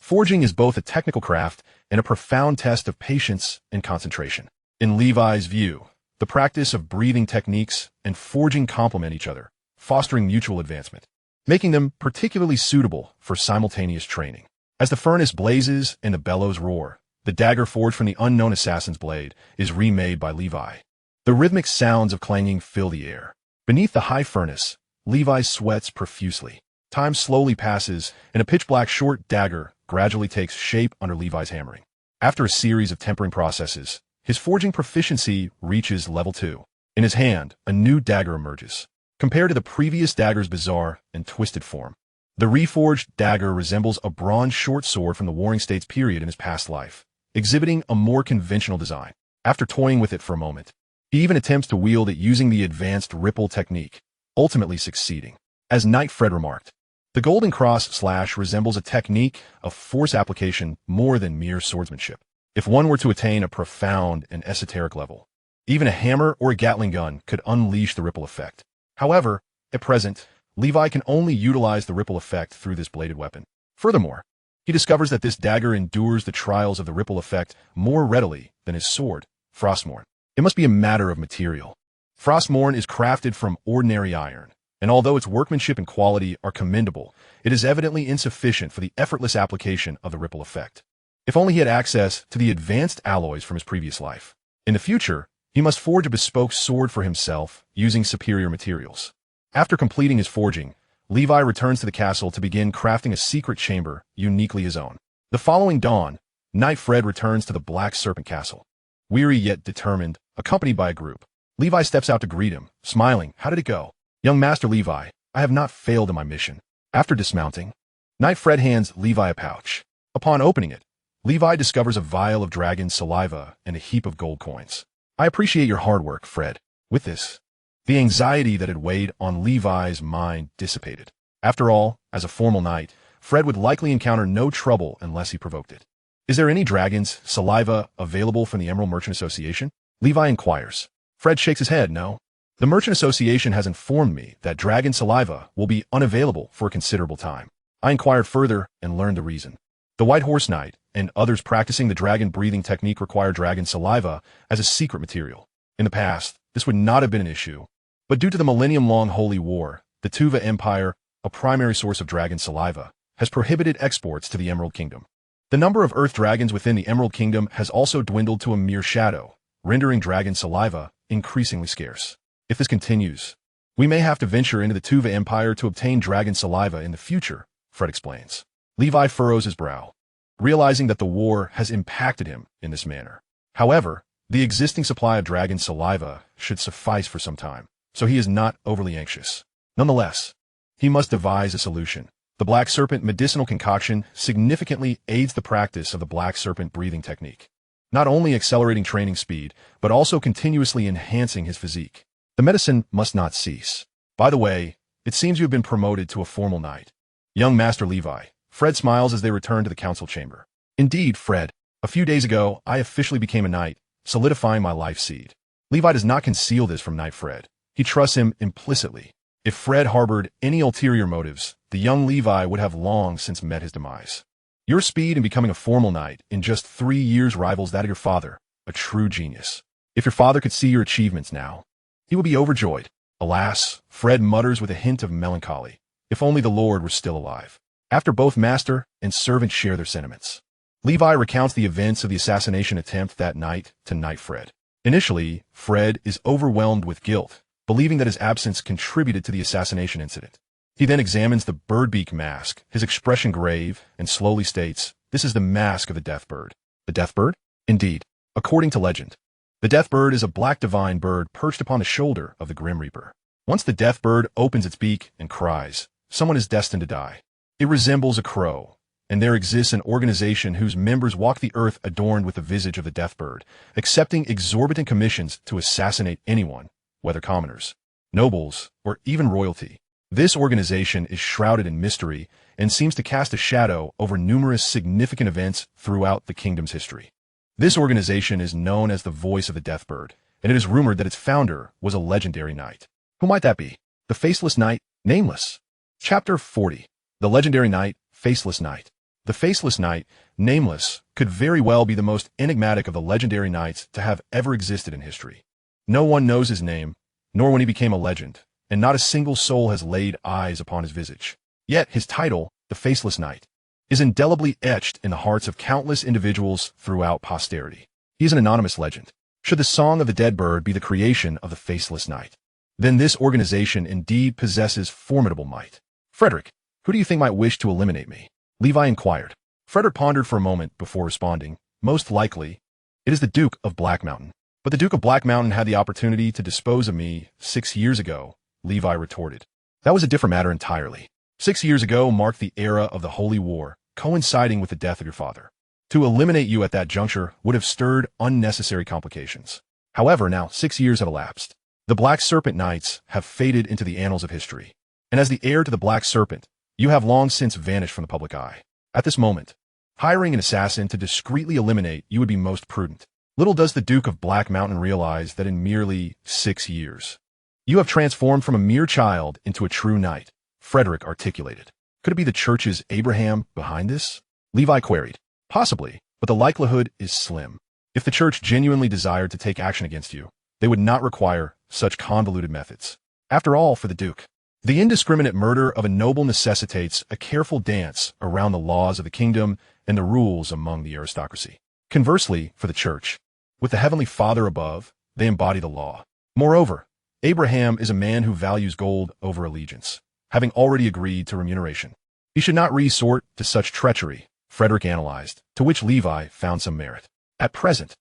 Forging is both a technical craft and a profound test of patience and concentration. In Levi's view, the practice of breathing techniques and forging complement each other, fostering mutual advancement, making them particularly suitable for simultaneous training. As the furnace blazes and the bellows roar, the dagger forged from the unknown assassin's blade is remade by Levi. The rhythmic sounds of clanging fill the air. Beneath the high furnace, Levi sweats profusely. Time slowly passes, and a pitch-black short dagger gradually takes shape under Levi's hammering. After a series of tempering processes, his forging proficiency reaches level 2. In his hand, a new dagger emerges. Compared to the previous dagger's bizarre and twisted form, the reforged dagger resembles a bronze short sword from the Warring States period in his past life, exhibiting a more conventional design. After toying with it for a moment, he even attempts to wield it using the advanced ripple technique, ultimately succeeding. As Knight Fred remarked, the Golden Cross slash resembles a technique of force application more than mere swordsmanship. If one were to attain a profound and esoteric level, even a hammer or a Gatling gun could unleash the ripple effect. However, at present, Levi can only utilize the ripple effect through this bladed weapon. Furthermore, he discovers that this dagger endures the trials of the ripple effect more readily than his sword, Frostmourne. It must be a matter of material. Frostmourne is crafted from ordinary iron, and although its workmanship and quality are commendable, it is evidently insufficient for the effortless application of the ripple effect. If only he had access to the advanced alloys from his previous life. In the future, he must forge a bespoke sword for himself using superior materials. After completing his forging, Levi returns to the castle to begin crafting a secret chamber uniquely his own. The following dawn, Knight Fred returns to the Black Serpent Castle. Weary yet determined, accompanied by a group, Levi steps out to greet him, smiling. "How did it go?" "Young Master Levi, I have not failed in my mission." After dismounting, Knight Fred hands Levi a pouch. Upon opening it, Levi discovers a vial of dragon saliva and a heap of gold coins. "I appreciate your hard work, Fred." With this, the anxiety that had weighed on Levi's mind dissipated. After all, as a formal knight, Fred would likely encounter no trouble unless he provoked it. "Is there any dragon's saliva available from the Emerald Merchant Association?" Levi inquires. Fred shakes his head. "No. The Merchant Association has informed me that dragon saliva will be unavailable for a considerable time." I inquired further and learned the reason. The White Horse Knight and others practicing the dragon breathing technique require dragon saliva as a secret material. In the past, this would not have been an issue, but due to the millennium-long Holy War, the Tuva Empire, a primary source of dragon saliva, has prohibited exports to the Emerald Kingdom. The number of earth dragons within the Emerald Kingdom has also dwindled to a mere shadow, rendering dragon saliva increasingly scarce. If this continues, we may have to venture into the Tuva Empire to obtain dragon saliva in the future, Fred explains. Levi furrows his brow, realizing that the war has impacted him in this manner. However, the existing supply of dragon saliva should suffice for some time, so he is not overly anxious. Nonetheless, he must devise a solution. The Black Serpent medicinal concoction significantly aids the practice of the Black Serpent breathing technique, not only accelerating training speed, but also continuously enhancing his physique. The medicine must not cease. By the way, it seems you have been promoted to a formal knight. Young Master Levi. Fred smiles as they return to the council chamber. Indeed, Fred. A few days ago, I officially became a knight, solidifying my life seed. Levi does not conceal this from Knight Fred. He trusts him implicitly. If Fred harbored any ulterior motives, the young Levi would have long since met his demise. Your speed in becoming a formal knight in just 3 years rivals that of your father, a true genius. If your father could see your achievements now, he would be overjoyed. Alas, Fred mutters with a hint of melancholy. If only the Lord were still alive. After both master and servant share their sentiments, Levi recounts the events of the assassination attempt that night to Knight Fred. Initially, Fred is overwhelmed with guilt, believing that his absence contributed to the assassination incident. He then examines the birdbeak mask, his expression grave, and slowly states, "This is the mask of the deathbird." The deathbird? Indeed. According to legend, the deathbird is a black divine bird perched upon the shoulder of the Grim Reaper. Once the deathbird opens its beak and cries, someone is destined to die. It resembles a crow, and there exists an organization whose members walk the earth adorned with the visage of the deathbird, accepting exorbitant commissions to assassinate anyone, whether commoners, nobles, or even royalty. This organization is shrouded in mystery and seems to cast a shadow over numerous significant events throughout the kingdom's history. This organization is known as the Voice of the Deathbird, and it is rumored that its founder was a legendary knight. Who might that be? The Faceless Knight, Nameless. Chapter 40. The Legendary Knight, Faceless Knight. The Faceless Knight, Nameless, could very well be the most enigmatic of the legendary knights to have ever existed in history. No one knows his name, nor when he became a legend, and not a single soul has laid eyes upon his visage. Yet his title, the Faceless Knight, is indelibly etched in the hearts of countless individuals throughout posterity. He is an anonymous legend. Should the Song of the Dead Bird be the creation of the Faceless Knight, then this organization indeed possesses formidable might. Frederick, who do you think might wish to eliminate me? Levi inquired. Frederick pondered for a moment before responding. Most likely, it is the Duke of Black Mountain. But the Duke of Black Mountain had the opportunity to dispose of me 6 years ago, Levi retorted. That was a different matter entirely. 6 years ago marked the era of the Holy War, coinciding with the death of your father. To eliminate you at that juncture would have stirred unnecessary complications. However, now 6 years have elapsed. The Black Serpent Knights have faded into the annals of history. And as the heir to the Black Serpent, you have long since vanished from the public eye. At this moment, hiring an assassin to discreetly eliminate you would be most prudent. Little does the Duke of Black Mountain realize that in merely 6 years, you have transformed from a mere child into a true knight, Frederick articulated. Could it be the church's Abraham behind this? Levi queried. Possibly, but the likelihood is slim. If the church genuinely desired to take action against you, they would not require such convoluted methods. After all, for the Duke, the indiscriminate murder of a noble necessitates a careful dance around the laws of the kingdom and the rules among the aristocracy. Conversely, for the church, with the Heavenly Father above, they embody the law. Moreover, Abraham is a man who values gold over allegiance, having already agreed to remuneration. He should not resort to such treachery, Frederick analyzed, to which Levi found some merit. At present,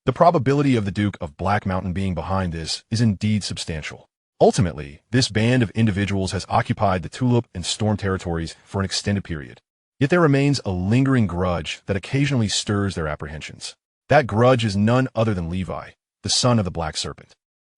the probability of the Duke of Black Mountain being behind this is indeed substantial. Ultimately, this band of individuals has occupied the Tulip and Storm territories for an extended period. Yet there remains a lingering grudge that occasionally stirs their apprehensions. That grudge is none other than Levi, the son of the Black Serpent.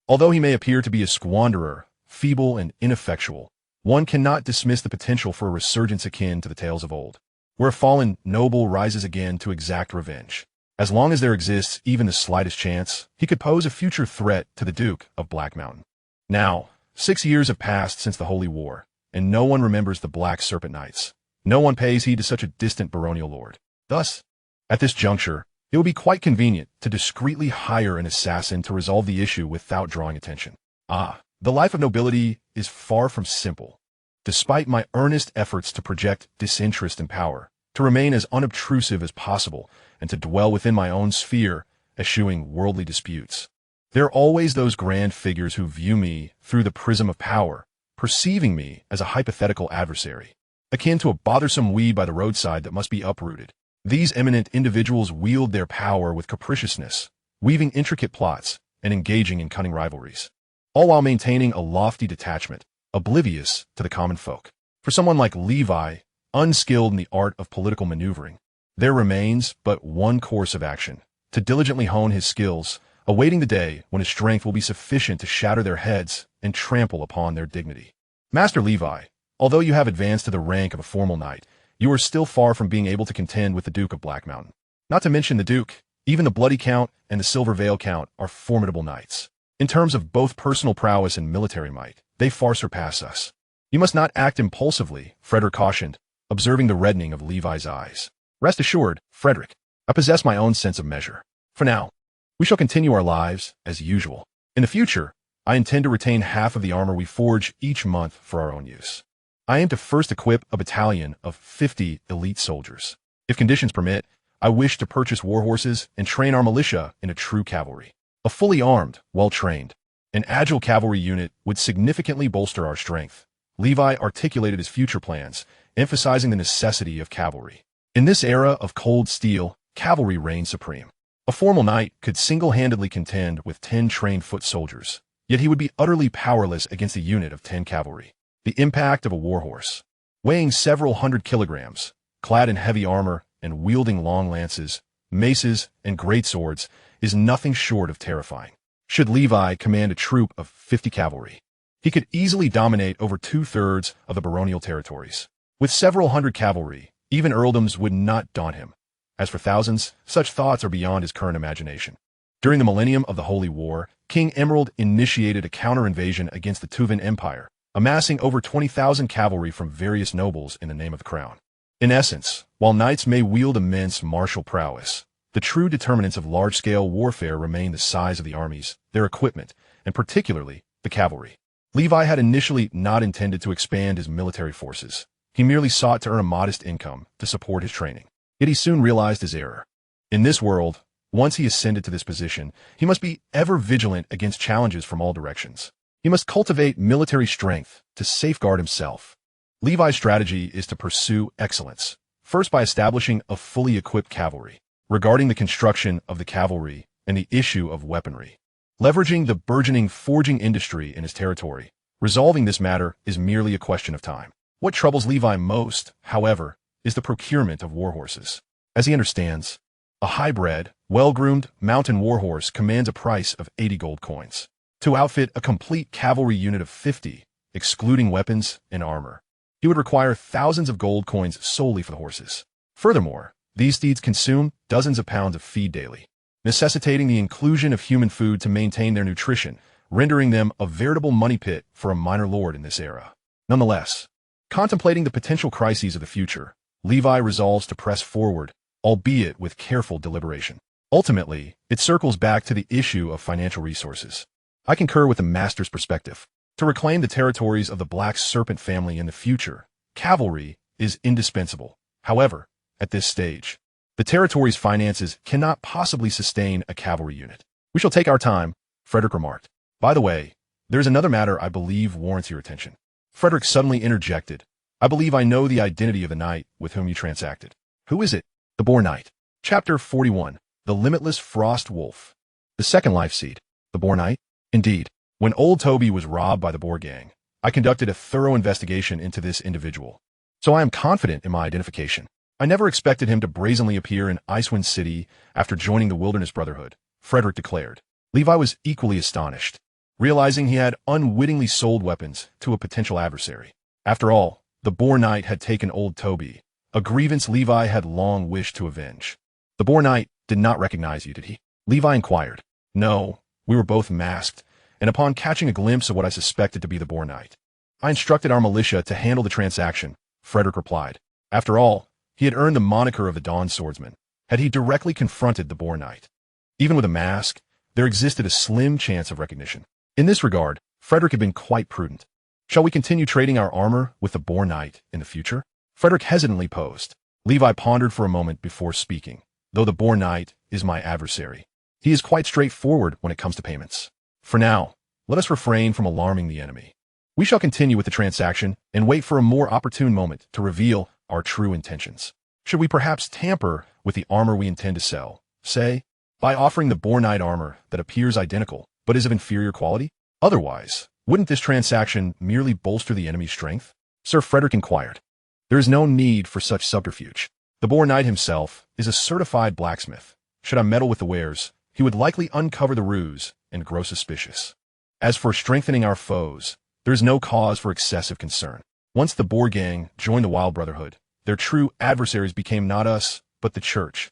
Although he may appear to be a squanderer, feeble and ineffectual, one cannot dismiss the potential for a resurgence akin to the tales of old, where a fallen noble rises again to exact revenge. As long as there exists even the slightest chance, he could pose a future threat to the Duke of Black Mountain. Now, 6 years have passed since the Holy War, and no one remembers the Black Serpent Knights. No one pays heed to such a distant baronial lord. Thus, at this juncture, it would be quite convenient to discreetly hire an assassin to resolve the issue without drawing attention. The life of nobility is far from simple. Despite my earnest efforts to project disinterest and power, to remain as unobtrusive as possible, and to dwell within my own sphere, eschewing worldly disputes, there are always those grand figures who view me through the prism of power, perceiving me as a hypothetical adversary, akin to a bothersome weed by the roadside that must be uprooted. These eminent individuals wield their power with capriciousness, weaving intricate plots and engaging in cunning rivalries, all while maintaining a lofty detachment, oblivious to the common folk. For someone like Levi, unskilled in the art of political maneuvering, there remains but one course of action: to diligently hone his skills, awaiting the day when his strength will be sufficient to shatter their heads and trample upon their dignity. Master Levi, although you have advanced to the rank of a formal knight, you are still far from being able to contend with the Duke of Black Mountain. Not to mention the Duke, even the Bloody Count and the Silver Veil Count are formidable knights. In terms of both personal prowess and military might, they far surpass us. You must not act impulsively, Frederick cautioned, observing the reddening of Levi's eyes. Rest assured, Frederick, I possess my own sense of measure. For now, we shall continue our lives as usual. In the future, I intend to retain half of the armor we forge each month for our own use. I aim to first equip a battalion of 50 elite soldiers. If conditions permit, I wish to purchase war horses and train our militia in a true cavalry. A fully armed, well-trained, and agile cavalry unit would significantly bolster our strength, Levi articulated his future plans, emphasizing the necessity of cavalry. In this era of cold steel, cavalry reigned supreme. A formal knight could single-handedly contend with 10 trained foot soldiers, yet he would be utterly powerless against a unit of 10 cavalry. The impact of a warhorse, weighing several hundred kilograms, clad in heavy armor and wielding long lances, maces, and greatswords, is nothing short of terrifying. Should Levi command a troop of 50 cavalry, he could easily dominate over 2/3 of the baronial territories. With several hundred cavalry, even earldoms would not daunt him. As for thousands, such thoughts are beyond his current imagination. During the millennium of the Holy War, King Emerald initiated a counter-invasion against the Tuvan Empire, amassing over 20,000 cavalry from various nobles in the name of the crown. In essence, while knights may wield immense martial prowess, the true determinants of large-scale warfare remain the size of the armies, their equipment, and particularly the cavalry. Levi had initially not intended to expand his military forces. He merely sought to earn a modest income to support his training. Yet he soon realized his error. In this world, once he ascended to this position, he must be ever vigilant against challenges from all directions. He must cultivate military strength to safeguard himself. Levi's strategy is to pursue excellence, first by establishing a fully equipped cavalry, regarding the construction of the cavalry and the issue of weaponry, leveraging the burgeoning forging industry in his territory. Resolving this matter is merely a question of time. What troubles Levi most, however, is the procurement of warhorses. As he understands, a high-bred, well-groomed mountain warhorse commands a price of 80 gold coins. To outfit a complete cavalry unit of 50, excluding weapons and armor, he would require thousands of gold coins solely for the horses. Furthermore, these steeds consume dozens of pounds of feed daily, necessitating the inclusion of human food to maintain their nutrition, rendering them a veritable money pit for a minor lord in this era. Nonetheless, contemplating the potential crises of the future, Levi resolves to press forward, albeit with careful deliberation. Ultimately, it circles back to the issue of financial resources. I concur with the master's perspective. To reclaim the territories of the Black Serpent family in the future, cavalry is indispensable. However, at this stage, the territory's finances cannot possibly sustain a cavalry unit. We shall take our time, Frederick remarked. By the way, there is another matter I believe warrants your attention. Frederick suddenly interjected. I believe I know the identity of the knight with whom you transacted. Who is it? The Boar Knight. Chapter 41. The Limitless Frost Wolf. The second life seed. The Boar Knight? Indeed. When old Toby was robbed by the Boar gang, I conducted a thorough investigation into this individual. So I am confident in my identification. I never expected him to brazenly appear in Icewind City after joining the Wilderness Brotherhood, Frederick declared. Levi was equally astonished, realizing he had unwittingly sold weapons to a potential adversary. After all, the Boar Knight had taken old Toby, a grievance Levi had long wished to avenge. The Boar Knight did not recognize you, did he? Levi inquired. No, we were both masked, and upon catching a glimpse of what I suspected to be the Boar Knight, I instructed our militia to handle the transaction, Frederick replied. After all, he had earned the moniker of the Dawn Swordsman, had he directly confronted the Boar Knight. Even with a mask, there existed a slim chance of recognition. In this regard, Frederick had been quite prudent. Shall we continue trading our armor with the Boar Knight in the future? Frederick hesitantly posed. Levi pondered for a moment before speaking. Though the Boar Knight is my adversary, he is quite straightforward when it comes to payments. For now, let us refrain from alarming the enemy. We shall continue with the transaction and wait for a more opportune moment to reveal our true intentions. Should we perhaps tamper with the armor we intend to sell, say, by offering the Boar Knight armor that appears identical but is of inferior quality? Otherwise, wouldn't this transaction merely bolster the enemy's strength? Sir Frederick inquired. There is no need for such subterfuge. The Boar Knight himself is a certified blacksmith. Should I meddle with the wares, he would likely uncover the ruse and grow suspicious. As for strengthening our foes, there is no cause for excessive concern. Once the Boar gang joined the Wild Brotherhood, their true adversaries became not us, but the Church,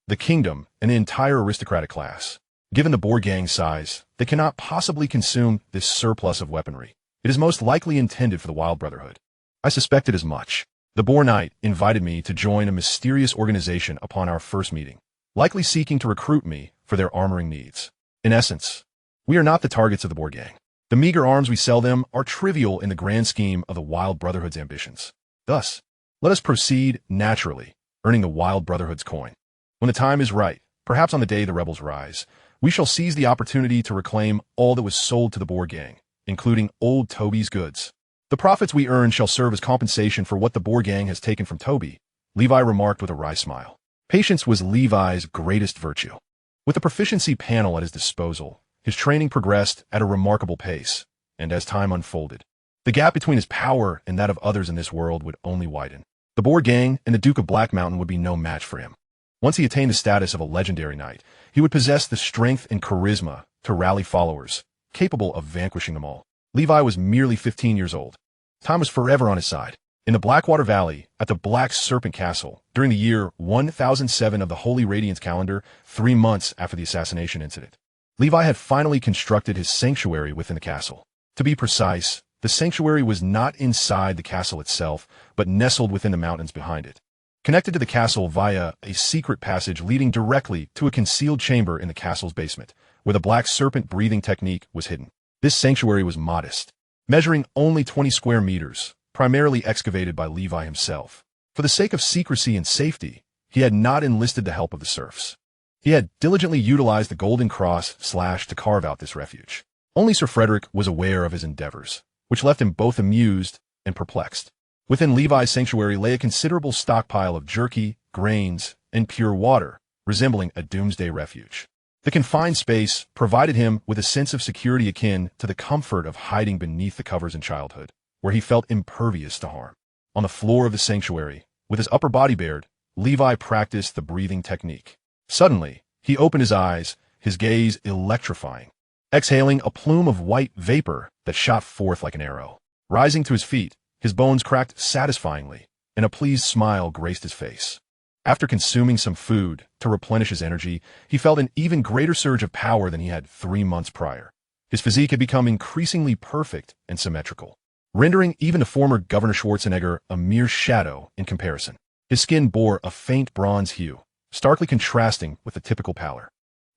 the kingdom, and the entire aristocratic class. Given the Boar gang's size, they cannot possibly consume this surplus of weaponry. It is most likely intended for the Wild Brotherhood. I suspected as much. The Boar Knight invited me to join a mysterious organization upon our first meeting, likely seeking to recruit me for their armoring needs. In essence, we are not the targets of the Boar gang. The meager arms we sell them are trivial in the grand scheme of the Wild Brotherhood's ambitions. Thus, let us proceed naturally, earning the Wild Brotherhood's coin. When the time is right, perhaps on the day the rebels rise, we shall seize the opportunity to reclaim all that was sold to the Boar gang, including old Toby's goods. The profits we earn shall serve as compensation for what the Boar gang has taken from Toby, Levi remarked with a wry smile. Patience was Levi's greatest virtue. With the proficiency panel at his disposal, his training progressed at a remarkable pace, and as time unfolded, the gap between his power and that of others in this world would only widen. The Boar gang and the Duke of Black Mountain would be no match for him. Once he attained the status of a legendary knight, he would possess the strength and charisma to rally followers, capable of vanquishing them all. Levi was merely 15 years old. Time was forever on his side. In the Blackwater Valley, at the Black Serpent Castle, during the year 1007 of the Holy Radiance calendar, 3 months after the assassination incident, Levi had finally constructed his sanctuary within the castle. To be precise, the sanctuary was not inside the castle itself, but nestled within the mountains behind it, connected to the castle via a secret passage leading directly to a concealed chamber in the castle's basement, where the Black Serpent breathing technique was hidden. This sanctuary was modest, measuring only 20 square meters, primarily excavated by Levi himself. For the sake of secrecy and safety, he had not enlisted the help of the serfs. He had diligently utilized the golden cross slash to carve out this refuge. Only Sir Frederick was aware of his endeavors, which left him both amused and perplexed. Within Levi's sanctuary lay a considerable stockpile of jerky, grains, and pure water, resembling a doomsday refuge. The confined space provided him with a sense of security akin to the comfort of hiding beneath the covers in childhood, where he felt impervious to harm. On the floor of the sanctuary, with his upper body bared, Levi practiced the breathing technique. Suddenly, he opened his eyes, his gaze electrifying, exhaling a plume of white vapor that shot forth like an arrow. Rising to his feet, his bones cracked satisfyingly, and a pleased smile graced his face. After consuming some food to replenish his energy, he felt an even greater surge of power than he had 3 months prior. His physique had become increasingly perfect and symmetrical, rendering even the former Governor Schwarzenegger a mere shadow in comparison. His skin bore a faint bronze hue, starkly contrasting with the typical pallor,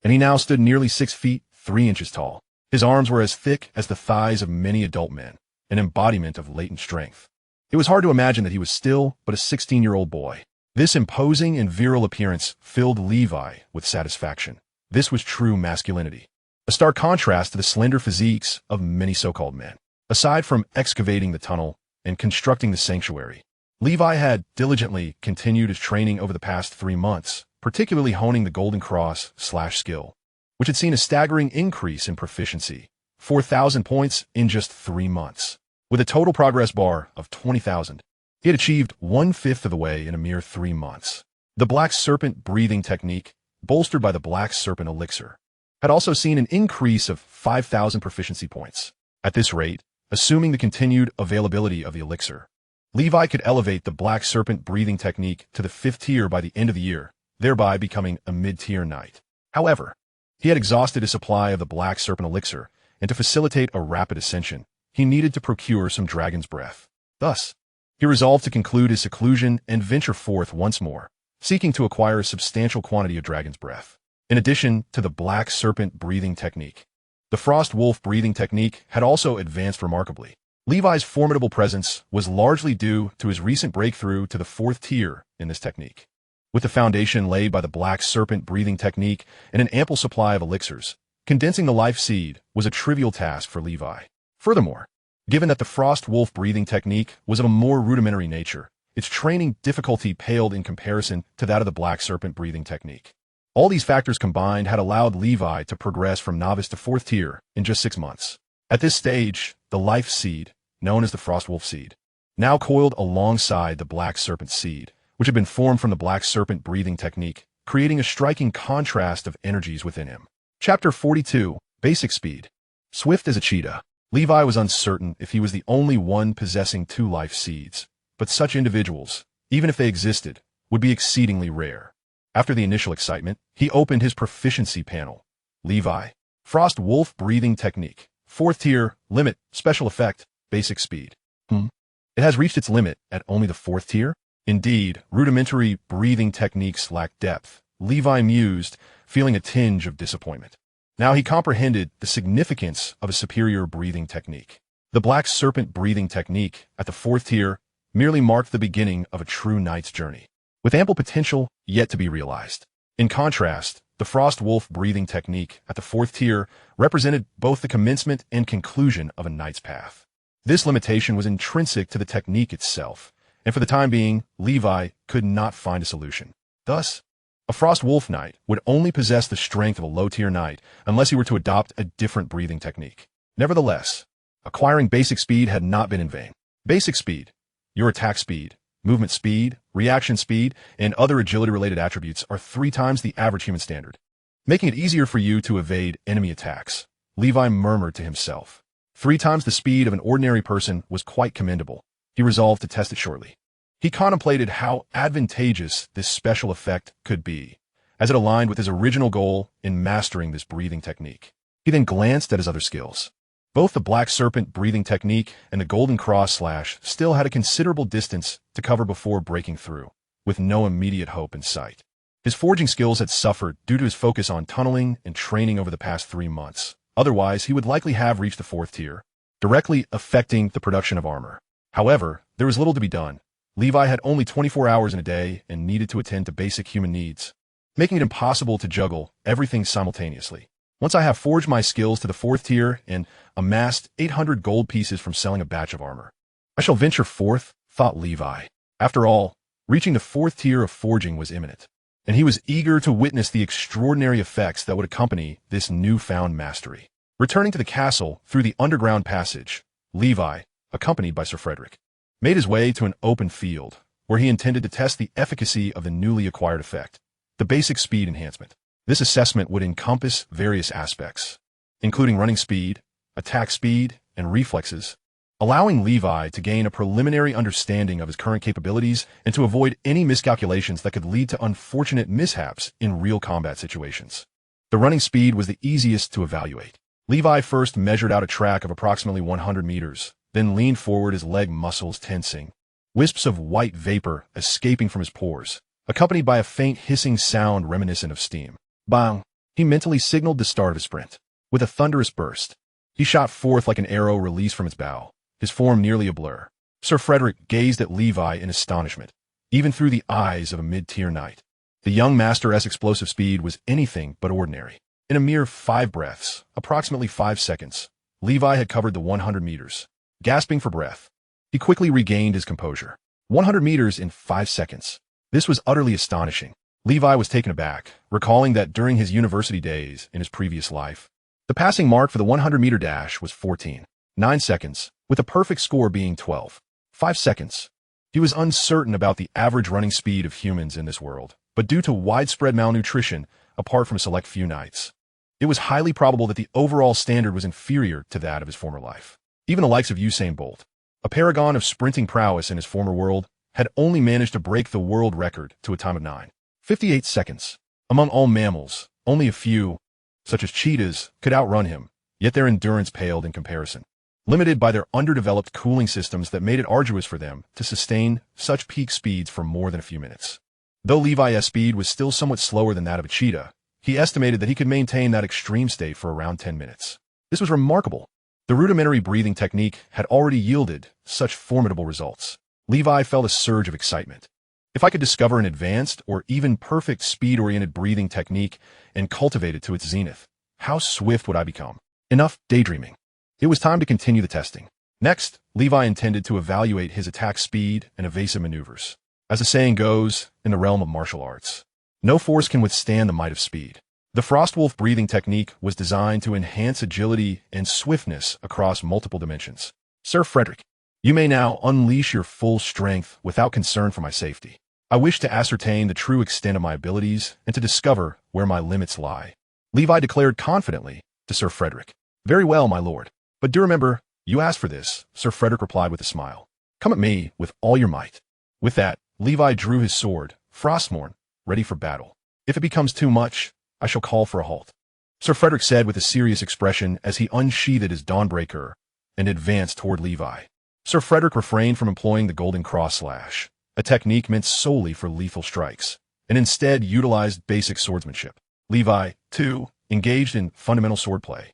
and he now stood nearly 6 feet 3 inches tall. His arms were as thick as the thighs of many adult men, an embodiment of latent strength. It was hard to imagine that he was still but a 16-year-old boy. This imposing and virile appearance filled Levi with satisfaction. This was true masculinity, a stark contrast to the slender physiques of many so-called men. Aside from excavating the tunnel and constructing the sanctuary, Levi had diligently continued his training over the past 3 months, particularly honing the golden cross slash skill, which had seen a staggering increase in proficiency, 4,000 points in just 3 months. With a total progress bar of 20,000, he had achieved 1/5 of the way in a mere 3 months. The Black Serpent breathing technique, bolstered by the Black Serpent Elixir, had also seen an increase of 5,000 proficiency points. At this rate, assuming the continued availability of the elixir, Levi could elevate the Black Serpent breathing technique to the 5th tier by the end of the year, thereby becoming a mid-tier knight. However, he had exhausted his supply of the Black Serpent Elixir, and to facilitate a rapid ascension, he needed to procure some dragon's breath. Thus, he resolved to conclude his seclusion and venture forth once more, seeking to acquire a substantial quantity of dragon's breath. In addition to the Black Serpent breathing technique, the Frost Wolf breathing technique had also advanced remarkably. Levi's formidable presence was largely due to his recent breakthrough to the 4th tier in this technique. With the foundation laid by the Black Serpent breathing technique and an ample supply of elixirs, condensing the life seed was a trivial task for Levi. Furthermore, given that the Frost Wolf breathing technique was of a more rudimentary nature, its training difficulty paled in comparison to that of the Black Serpent breathing technique. All these factors combined had allowed Levi to progress from novice to 4th tier in just 6 months. At this stage, the life seed, known as the Frost Wolf seed, now coiled alongside the Black Serpent seed, which had been formed from the Black Serpent breathing technique, creating a striking contrast of energies within him. Chapter 42, Basic Speed. Swift as a cheetah, Levi was uncertain if he was the only one possessing 2 life seeds, but such individuals, even if they existed, would be exceedingly rare. After the initial excitement, he opened his proficiency panel. Levi, Frost Wolf breathing technique, 4th tier, limit, special effect, basic speed. It has reached its limit at only the 4th tier? Indeed, rudimentary breathing techniques lack depth, Levi mused, feeling a tinge of disappointment. Now he comprehended the significance of a superior breathing technique. The Black Serpent breathing technique, at the 4th tier, merely marked the beginning of a true knight's journey, with ample potential yet to be realized. In contrast, the Frost Wolf breathing technique, at the 4th tier, represented both the commencement and conclusion of a knight's path. This limitation was intrinsic to the technique itself, and for the time being, Levi could not find a solution. Thus, a Frost Wolf Knight would only possess the strength of a low-tier knight unless he were to adopt a different breathing technique. Nevertheless, acquiring basic speed had not been in vain. Basic speed, your attack speed, movement speed, reaction speed, and other agility-related attributes are 3 times the average human standard, making it easier for you to evade enemy attacks. Levi murmured to himself. 3 times the speed of an ordinary person was quite commendable. He resolved to test it shortly. He contemplated how advantageous this special effect could be, as it aligned with his original goal in mastering this breathing technique. He then glanced at his other skills. Both the Black Serpent breathing technique and the Golden Cross Slash still had a considerable distance to cover before breaking through, with no immediate hope in sight. His forging skills had suffered due to his focus on tunneling and training over the past 3 months. Otherwise, he would likely have reached the 4th tier, directly affecting the production of armor. However, there was little to be done. Levi had only 24 hours in a day and needed to attend to basic human needs, making it impossible to juggle everything simultaneously. Once I have forged my skills to the 4th tier and amassed 800 gold pieces from selling a batch of armor, I shall venture forth, thought Levi. After all, reaching the 4th tier of forging was imminent, and he was eager to witness the extraordinary effects that would accompany this newfound mastery. Returning to the castle through the underground passage, Levi, accompanied by Sir Frederick, made his way to an open field, where he intended to test the efficacy of the newly acquired effect, the basic speed enhancement. This assessment would encompass various aspects, including running speed, attack speed, and reflexes, allowing Levi to gain a preliminary understanding of his current capabilities and to avoid any miscalculations that could lead to unfortunate mishaps in real combat situations. The running speed was the easiest to evaluate. Levi first measured out a track of approximately 100 meters, then leaned forward, his leg muscles tensing, wisps of white vapor escaping from his pores, accompanied by a faint hissing sound reminiscent of steam. Bang! He mentally signaled the start of his sprint. With a thunderous burst, he shot forth like an arrow released from its bow, his form nearly a blur. Sir Frederick gazed at Levi in astonishment, even through the eyes of a mid-tier knight. The young master's explosive speed was anything but ordinary. In a mere 5 breaths, approximately 5 seconds, Levi had covered the 100 meters. Gasping for breath, he quickly regained his composure. 100 meters in 5 seconds. This was utterly astonishing. Levi was taken aback, recalling that during his university days in his previous life, the passing mark for the 100-meter dash was 14.9 seconds, with a perfect score being 12.5 seconds. He was uncertain about the average running speed of humans in this world, but due to widespread malnutrition, apart from a select few knights, it was highly probable that the overall standard was inferior to that of his former life. Even the likes of Usain Bolt, a paragon of sprinting prowess in his former world, had only managed to break the world record to a time of 9.58 seconds. Among all mammals, only a few, such as cheetahs, could outrun him, yet their endurance paled in comparison, limited by their underdeveloped cooling systems that made it arduous for them to sustain such peak speeds for more than a few minutes. Though Levi's speed was still somewhat slower than that of a cheetah, he estimated that he could maintain that extreme state for around 10 minutes. This was remarkable. The rudimentary breathing technique had already yielded such formidable results. Levi felt a surge of excitement. If I could discover an advanced or even perfect speed-oriented breathing technique and cultivate it to its zenith, how swift would I become? Enough daydreaming. It was time to continue the testing. Next, Levi intended to evaluate his attack speed and evasive maneuvers. As the saying goes, in the realm of martial arts, no force can withstand the might of speed. The Frostwolf breathing technique was designed to enhance agility and swiftness across multiple dimensions. Sir Frederick, you may now unleash your full strength without concern for my safety. I wish to ascertain the true extent of my abilities and to discover where my limits lie. Levi declared confidently to Sir Frederick. Very well, my lord. But do remember, you asked for this, Sir Frederick replied with a smile. Come at me with all your might. With that, Levi drew his sword, Frostmorn, ready for battle. If it becomes too much, I shall call for a halt, Sir Frederick said with a serious expression as he unsheathed his Dawnbreaker and advanced toward Levi. Sir Frederick refrained from employing the Golden Cross Slash, a technique meant solely for lethal strikes, and instead utilized basic swordsmanship. Levi, too, engaged in fundamental swordplay.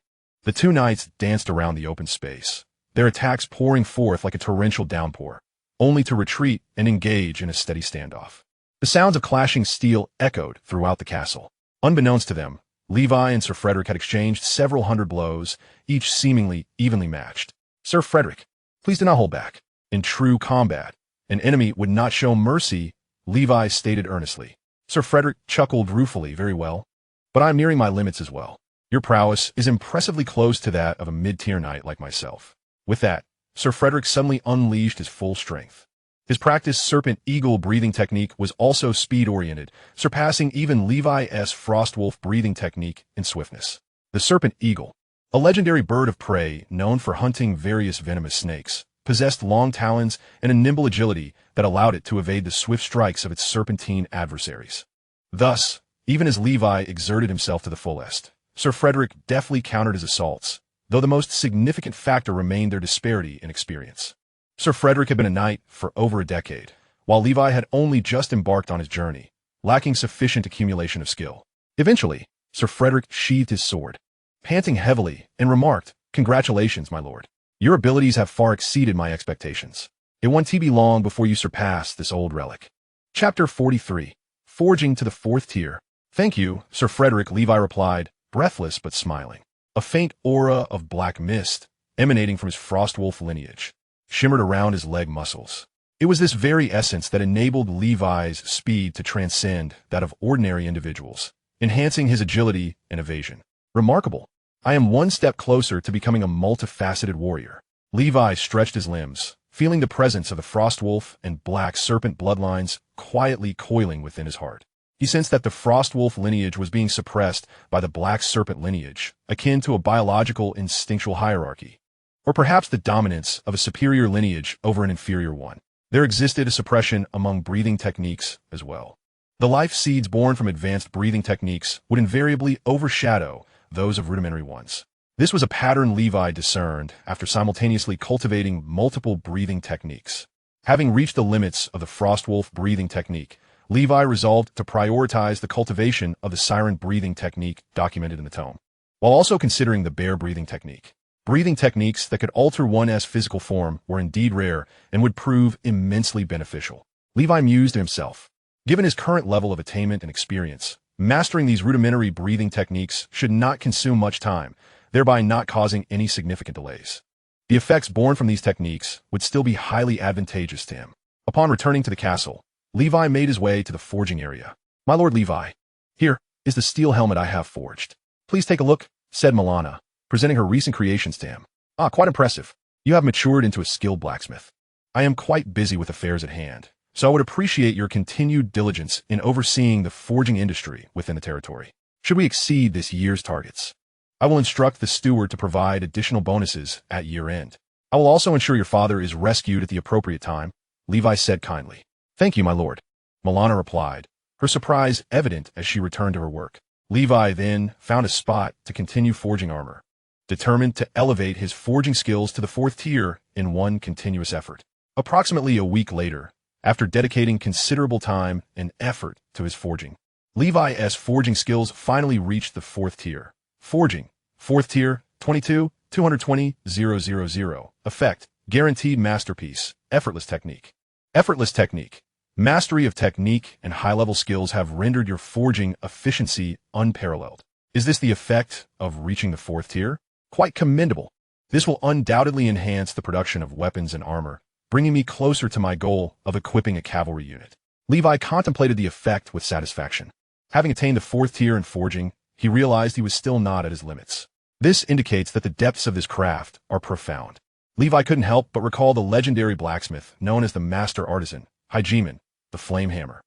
The two knights danced around the open space, their attacks pouring forth like a torrential downpour, only to retreat and engage in a steady standoff. The sounds of clashing steel echoed throughout the castle. Unbeknownst to them, Levi and Sir Frederick had exchanged several hundred blows, each seemingly evenly matched. Sir Frederick, Please do not hold back. In true combat, an enemy would not show mercy, Levi stated earnestly. Sir Frederick chuckled ruefully. Very well. But I am nearing my limits as well. Your prowess is impressively close to that of a mid-tier knight like myself. With that, Sir Frederick suddenly unleashed his full strength. His practiced serpent eagle breathing technique was also speed-oriented, surpassing even Levi's frostwolf breathing technique in swiftness. The serpent eagle, a legendary bird of prey known for hunting various venomous snakes, possessed long talons and a nimble agility that allowed it to evade the swift strikes of its serpentine adversaries. Thus, even as Levi exerted himself to the fullest, Sir Frederick deftly countered his assaults, though the most significant factor remained their disparity in experience. Sir Frederick had been a knight for over a decade, while Levi had only just embarked on his journey, lacking sufficient accumulation of skill. Eventually, Sir Frederick sheathed his sword, panting heavily, and remarked, "Congratulations, my lord. Your abilities have far exceeded my expectations. It won't be long before you surpass this old relic." Chapter 43. Forging to the 4th tier. "Thank you, Sir Frederick," Levi replied, breathless but smiling. A faint aura of black mist, emanating from his frostwolf lineage, shimmered around his leg muscles. It was this very essence that enabled Levi's speed to transcend that of ordinary individuals, enhancing his agility and evasion. Remarkable. I am one step closer to becoming a multifaceted warrior. Levi stretched his limbs, feeling the presence of the frostwolf and black serpent bloodlines quietly coiling within his heart. He sensed that the frostwolf lineage was being suppressed by the black serpent lineage, akin to a biological instinctual hierarchy, or perhaps the dominance of a superior lineage over an inferior one. There existed a suppression among breathing techniques as well. The life seeds born from advanced breathing techniques would invariably overshadow those of rudimentary ones. This was a pattern Levi discerned after simultaneously cultivating multiple breathing techniques. Having reached the limits of the frostwolf breathing technique, Levi resolved to prioritize the cultivation of the siren breathing technique documented in the tome, while also considering the bear breathing technique. Breathing techniques that could alter one's physical form were indeed rare and would prove immensely beneficial. Levi mused to himself. Given his current level of attainment and experience, mastering these rudimentary breathing techniques should not consume much time, thereby not causing any significant delays. The effects born from these techniques would still be highly advantageous to him. Upon returning to the castle, Levi made his way to the forging area. "My lord Levi, here is the steel helmet I have forged. Please take a look," said Milana, presenting her recent creations to him. "Ah, quite impressive. You have matured into a skilled blacksmith. I am quite busy with affairs at hand, so I would appreciate your continued diligence in overseeing the forging industry within the territory. Should we exceed this year's targets, I will instruct the steward to provide additional bonuses at year-end. I will also ensure your father is rescued at the appropriate time," Levi said kindly. "Thank you, my lord," Milana replied, her surprise evident as she returned to her work. Levi then found a spot to continue forging armor, determined to elevate his forging skills to the 4th tier in one continuous effort. Approximately a week later, after dedicating considerable time and effort to his forging, Levi's forging skills finally reached the 4th tier. Forging, 4th tier, 22, 220,000. Effect, guaranteed masterpiece, effortless technique. Effortless technique. Mastery of technique and high-level skills have rendered your forging efficiency unparalleled. Is this the effect of reaching the 4th tier? Quite commendable. This will undoubtedly enhance the production of weapons and armor, bringing me closer to my goal of equipping a cavalry unit. Levi contemplated the effect with satisfaction. Having attained the 4th tier in forging, he realized he was still not at his limits. This indicates that the depths of this craft are profound. Levi couldn't help but recall the legendary blacksmith known as the master artisan, Hygimen, the flame hammer.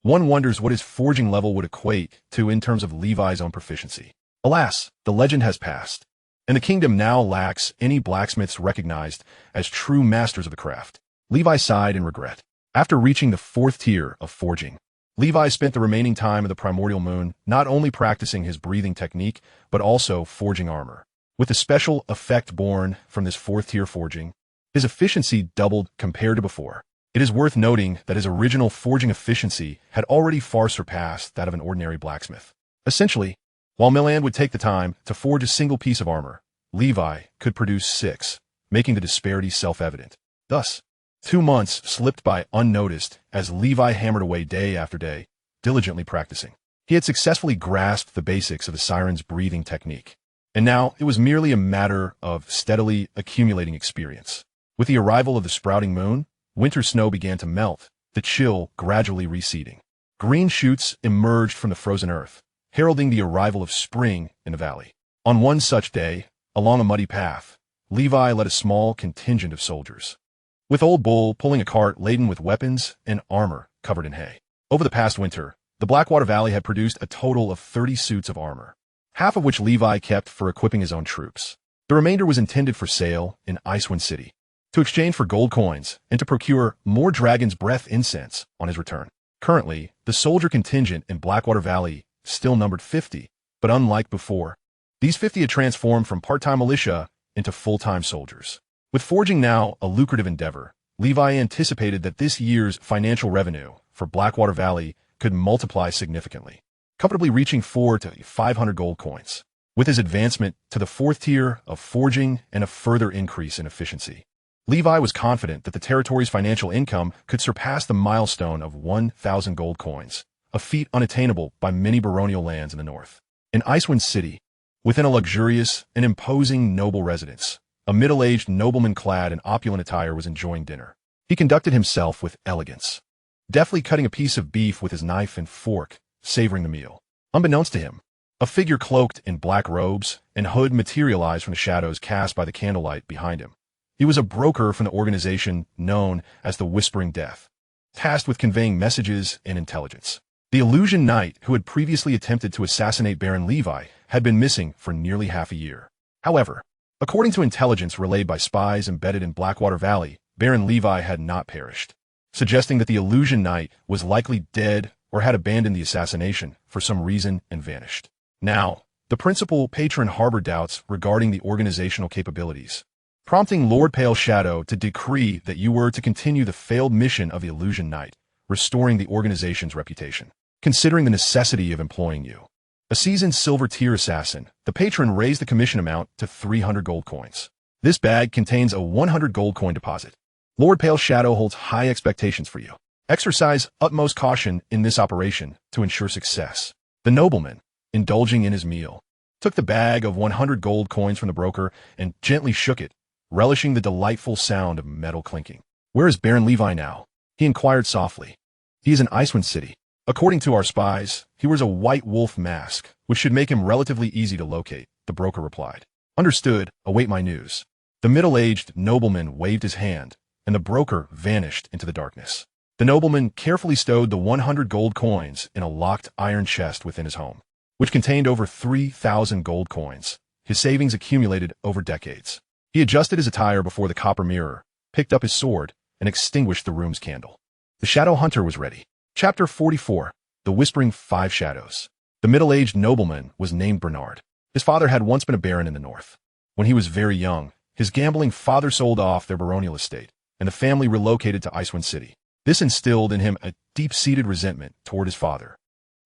One wonders what his forging level would equate to in terms of Levi's own proficiency. Alas, the legend has passed, and the kingdom now lacks any blacksmiths recognized as true masters of the craft. Levi sighed in regret. After reaching the 4th tier of forging, Levi spent the remaining time of the primordial moon not only practicing his breathing technique, but also forging armor. With the special effect born from this 4th tier forging, his efficiency doubled compared to before. It is worth noting that his original forging efficiency had already far surpassed that of an ordinary blacksmith. Essentially, while Melon would take the time to forge a single piece of armor, Levi could produce 6, making the disparity self-evident. Thus, 2 months slipped by unnoticed as Levi hammered away day after day, diligently practicing. He had successfully grasped the basics of the siren's breathing technique, and now it was merely a matter of steadily accumulating experience. With the arrival of the sprouting moon, winter snow began to melt, the chill gradually receding. Green shoots emerged from the frozen earth, heralding the arrival of spring in the valley. On one such day, along a muddy path, Levi led a small contingent of soldiers, with Old Bull pulling a cart laden with weapons and armor covered in hay. Over the past winter, the Blackwater Valley had produced a total of 30 suits of armor, half of which Levi kept for equipping his own troops. The remainder was intended for sale in Icewind City, to exchange for gold coins and to procure more Dragon's Breath incense on his return. Currently, the soldier contingent in Blackwater Valley still numbered 50, but unlike before, these 50 had transformed from part-time militia into full-time soldiers. With forging now a lucrative endeavor, Levi anticipated that this year's financial revenue for Blackwater Valley could multiply significantly, comfortably reaching 400 to 500 gold coins, with his advancement to the 4th tier of forging and a further increase in efficiency. Levi was confident that the territory's financial income could surpass the milestone of 1,000 gold coins, a feat unattainable by many baronial lands in the north. In Icewind City, within a luxurious and imposing noble residence, a middle-aged nobleman clad in opulent attire was enjoying dinner. He conducted himself with elegance, deftly cutting a piece of beef with his knife and fork, savoring the meal. Unbeknownst to him, a figure cloaked in black robes and hood materialized from the shadows cast by the candlelight behind him. He was a broker from the organization known as the Whispering Death, tasked with conveying messages and intelligence. The Illusion Knight, who had previously attempted to assassinate Baron Levi, had been missing for nearly half a year. However, according to intelligence relayed by spies embedded in Blackwater Valley, Baron Levi had not perished, suggesting that the Illusion Knight was likely dead or had abandoned the assassination for some reason and vanished. Now, the principal patron harbored doubts regarding the organizational capabilities, prompting Lord Pale Shadow to decree that you were to continue the failed mission of the Illusion Knight, restoring the organization's reputation. Considering the necessity of employing you, a seasoned silver tier assassin, the patron raised the commission amount to 300 gold coins. This bag contains a 100 gold coin deposit. Lord Pale Shadow holds high expectations for you. Exercise utmost caution in this operation to ensure success. The nobleman, indulging in his meal, took the bag of 100 gold coins from the broker and gently shook it, relishing the delightful sound of metal clinking. Where is Baron Levi now? He inquired softly. He is in Icewind City. According to our spies, he wears a white wolf mask, which should make him relatively easy to locate, the broker replied. Understood, await my news. The middle-aged nobleman waved his hand, and the broker vanished into the darkness. The nobleman carefully stowed the 100 gold coins in a locked iron chest within his home, which contained over 3,000 gold coins, his savings accumulated over decades. He adjusted his attire before the copper mirror, picked up his sword, and extinguished the room's candle. The Shadow Hunter was ready. Chapter 44, The Whispering Five Shadows. The middle-aged nobleman was named Bernard. His father had once been a baron in the north. When he was very young, his gambling father sold off their baronial estate, and the family relocated to Icewind City. This instilled in him a deep-seated resentment toward his father,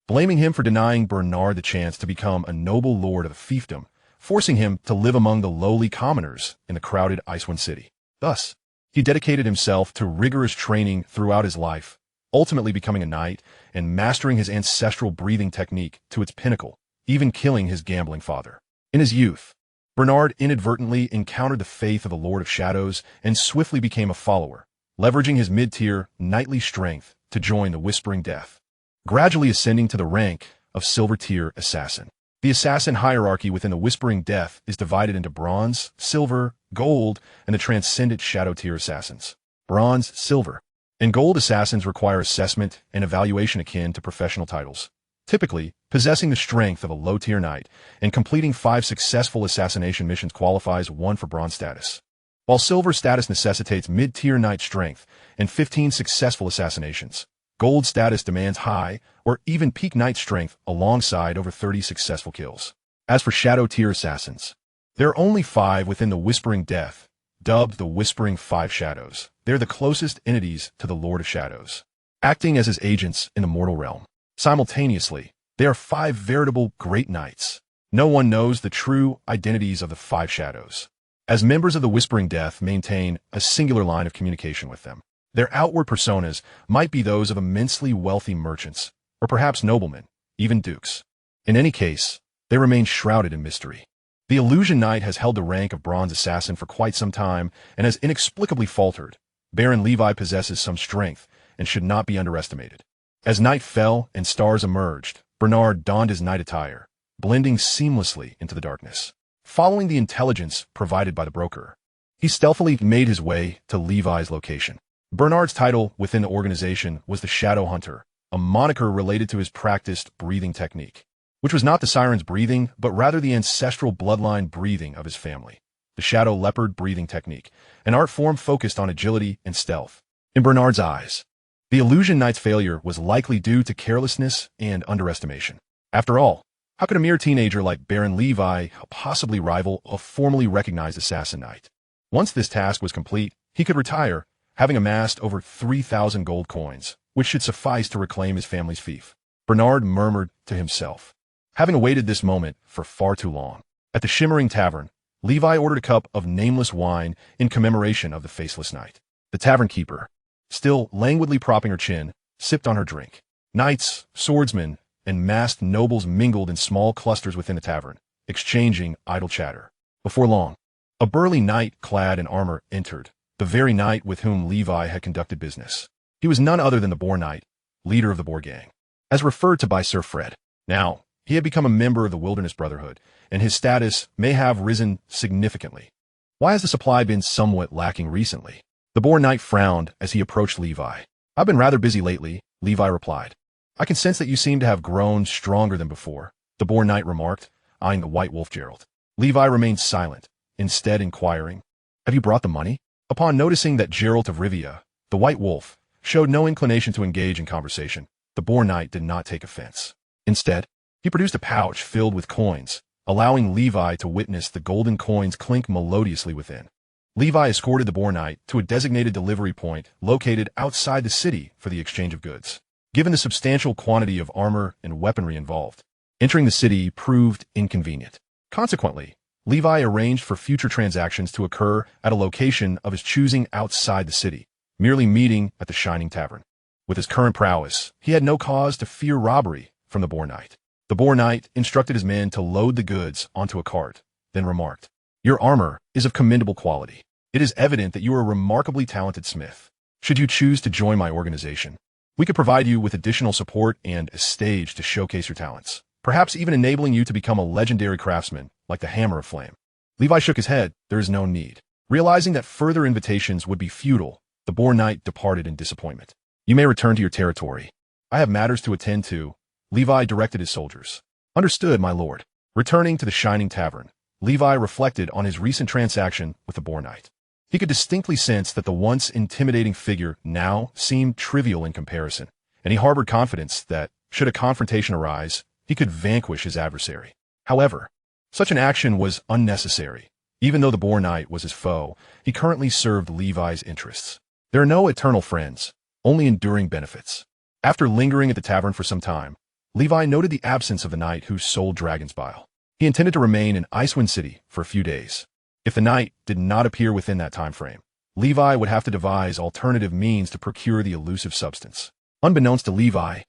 blaming him for denying Bernard the chance to become a noble lord of a fiefdom, forcing him to live among the lowly commoners in the crowded Icewind City. Thus, he dedicated himself to rigorous training throughout his life, ultimately becoming a knight and mastering his ancestral breathing technique to its pinnacle, even killing his gambling father. In his youth, Bernard inadvertently encountered the faith of the Lord of Shadows and swiftly became a follower, leveraging his mid-tier knightly strength to join the Whispering Death, gradually ascending to the rank of silver-tier assassin. The assassin hierarchy within the Whispering Death is divided into bronze, silver, gold, and the transcendent shadow-tier assassins. Bronze, silver, and gold assassins require assessment and evaluation akin to professional titles, typically possessing the strength of a low-tier knight, and completing 5 successful assassination missions qualifies one for bronze status, while silver status necessitates mid-tier knight strength and 15 successful assassinations. Gold status demands high or even peak knight strength alongside over 30 successful kills. As for shadow-tier assassins, there are only 5 within the Whispering Death, dubbed the Whispering Five Shadows. They're the closest entities to the Lord of Shadows, acting as his agents in the mortal realm. Simultaneously, they are 5 veritable great knights. No one knows the true identities of the 5 shadows, as members of the Whispering Death maintain a singular line of communication with them. Their outward personas might be those of immensely wealthy merchants, or perhaps noblemen, even dukes. In any case, they remain shrouded in mystery. The Illusion Knight has held the rank of bronze assassin for quite some time and has inexplicably faltered. Baron Levi possesses some strength and should not be underestimated. As night fell and stars emerged, Bernard donned his night attire, blending seamlessly into the darkness. Following the intelligence provided by the broker, he stealthily made his way to Levi's location. Bernard's title within the organization was the Shadow Hunter, a moniker related to his practiced breathing technique, which was not the siren's breathing, but rather the ancestral bloodline breathing of his family. The Shadow Leopard breathing technique, an art form focused on agility and stealth. In Bernard's eyes, the Illusion Knight's failure was likely due to carelessness and underestimation. After all, how could a mere teenager like Baron Levi possibly rival a formally recognized assassin knight? Once this task was complete, he could retire, having amassed over 3,000 gold coins, which should suffice to reclaim his family's fief. Bernard murmured to himself, having awaited this moment for far too long. At the Shimmering Tavern, Levi ordered a cup of nameless wine in commemoration of the faceless knight. The tavern keeper, still languidly propping her chin, sipped on her drink. Knights, swordsmen, and masked nobles mingled in small clusters within the tavern, exchanging idle chatter. Before long, a burly knight clad in armor entered, the very knight with whom Levi had conducted business. He was none other than the Boar Knight, leader of the Boar gang, as referred to by Sir Fred. Now, he had become a member of the Wilderness Brotherhood, and his status may have risen significantly. Why has the supply been somewhat lacking recently? The Boar Knight frowned as he approached Levi. I've been rather busy lately, Levi replied. I can sense that you seem to have grown stronger than before, the Boar Knight remarked, eyeing the White Wolf Gerald. Levi remained silent, instead inquiring, have you brought the money? Upon noticing that Gerald of Rivia, the White Wolf, showed no inclination to engage in conversation, the Boar Knight did not take offense. Instead, he produced a pouch filled with coins, allowing Levi to witness the golden coins clink melodiously within. Levi escorted the Boar Knight to a designated delivery point located outside the city for the exchange of goods. Given the substantial quantity of armor and weaponry involved, entering the city proved inconvenient. Consequently, Levi arranged for future transactions to occur at a location of his choosing outside the city, merely meeting at the Shining Tavern. With his current prowess, he had no cause to fear robbery from the Boar Knight. The Boar Knight instructed his men to load the goods onto a cart, then remarked, your armor is of commendable quality. It is evident that you are a remarkably talented smith. Should you choose to join my organization, we could provide you with additional support and a stage to showcase your talents, perhaps even enabling you to become a legendary craftsman like the Hammer of Flame. Levi shook his head. There is no need. Realizing that further invitations would be futile, the Boar Knight departed in disappointment. You may return to your territory. I have matters to attend to, Levi directed his soldiers. Understood, my lord. Returning to the Shining Tavern, Levi reflected on his recent transaction with the Boar Knight. He could distinctly sense that the once intimidating figure now seemed trivial in comparison, and he harbored confidence that, should a confrontation arise, he could vanquish his adversary. However, such an action was unnecessary. Even though the Boar Knight was his foe, he currently served Levi's interests. There are no eternal friends, only enduring benefits. After lingering at the tavern for some time, Levi noted the absence of the knight who sold Dragon's Bile. He intended to remain in Icewind City for a few days. If the knight did not appear within that time frame, Levi would have to devise alternative means to procure the elusive substance. Unbeknownst to Levi,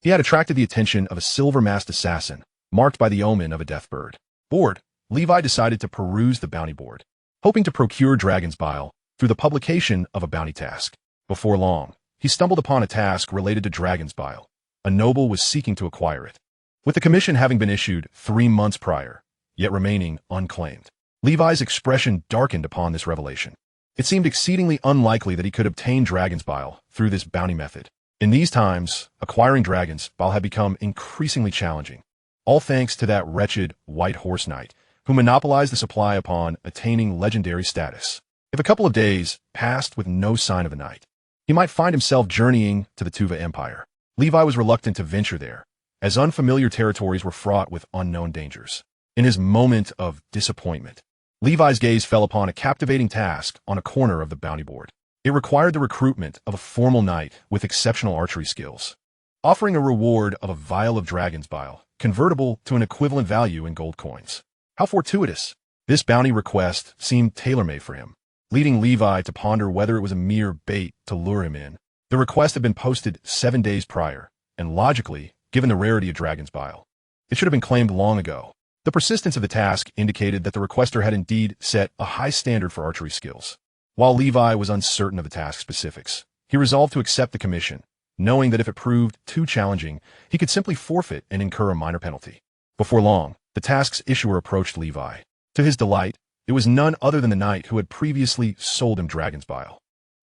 he had attracted the attention of a silver-masked assassin, marked by the omen of a death bird. Bored, Levi decided to peruse the bounty board, hoping to procure Dragon's Bile through the publication of a bounty task. Before long, he stumbled upon a task related to Dragon's Bile. A noble was seeking to acquire it, with the commission having been issued 3 months prior, yet remaining unclaimed. Levi's expression darkened upon this revelation. It seemed exceedingly unlikely that he could obtain Dragon's Bile through this bounty method. In these times, acquiring Dragon's Bile had become increasingly challenging, all thanks to that wretched White Horse Knight who monopolized the supply upon attaining legendary status. If a couple of days passed with no sign of the knight, he might find himself journeying to the Tuva Empire. Levi was reluctant to venture there, as unfamiliar territories were fraught with unknown dangers. In his moment of disappointment, Levi's gaze fell upon a captivating task on a corner of the bounty board. It required the recruitment of a formal knight with exceptional archery skills, offering a reward of a vial of Dragon's Bile, convertible to an equivalent value in gold coins. How fortuitous! This bounty request seemed tailor-made for him, leading Levi to ponder whether it was a mere bait to lure him in. The request had been posted 7 days prior, and logically, given the rarity of Dragon's Bile, it should have been claimed long ago. The persistence of the task indicated that the requester had indeed set a high standard for archery skills. While Levi was uncertain of the task specifics, he resolved to accept the commission, knowing that if it proved too challenging, he could simply forfeit and incur a minor penalty. Before long, the task's issuer approached Levi. To his delight, it was none other than the knight who had previously sold him dragon's bile.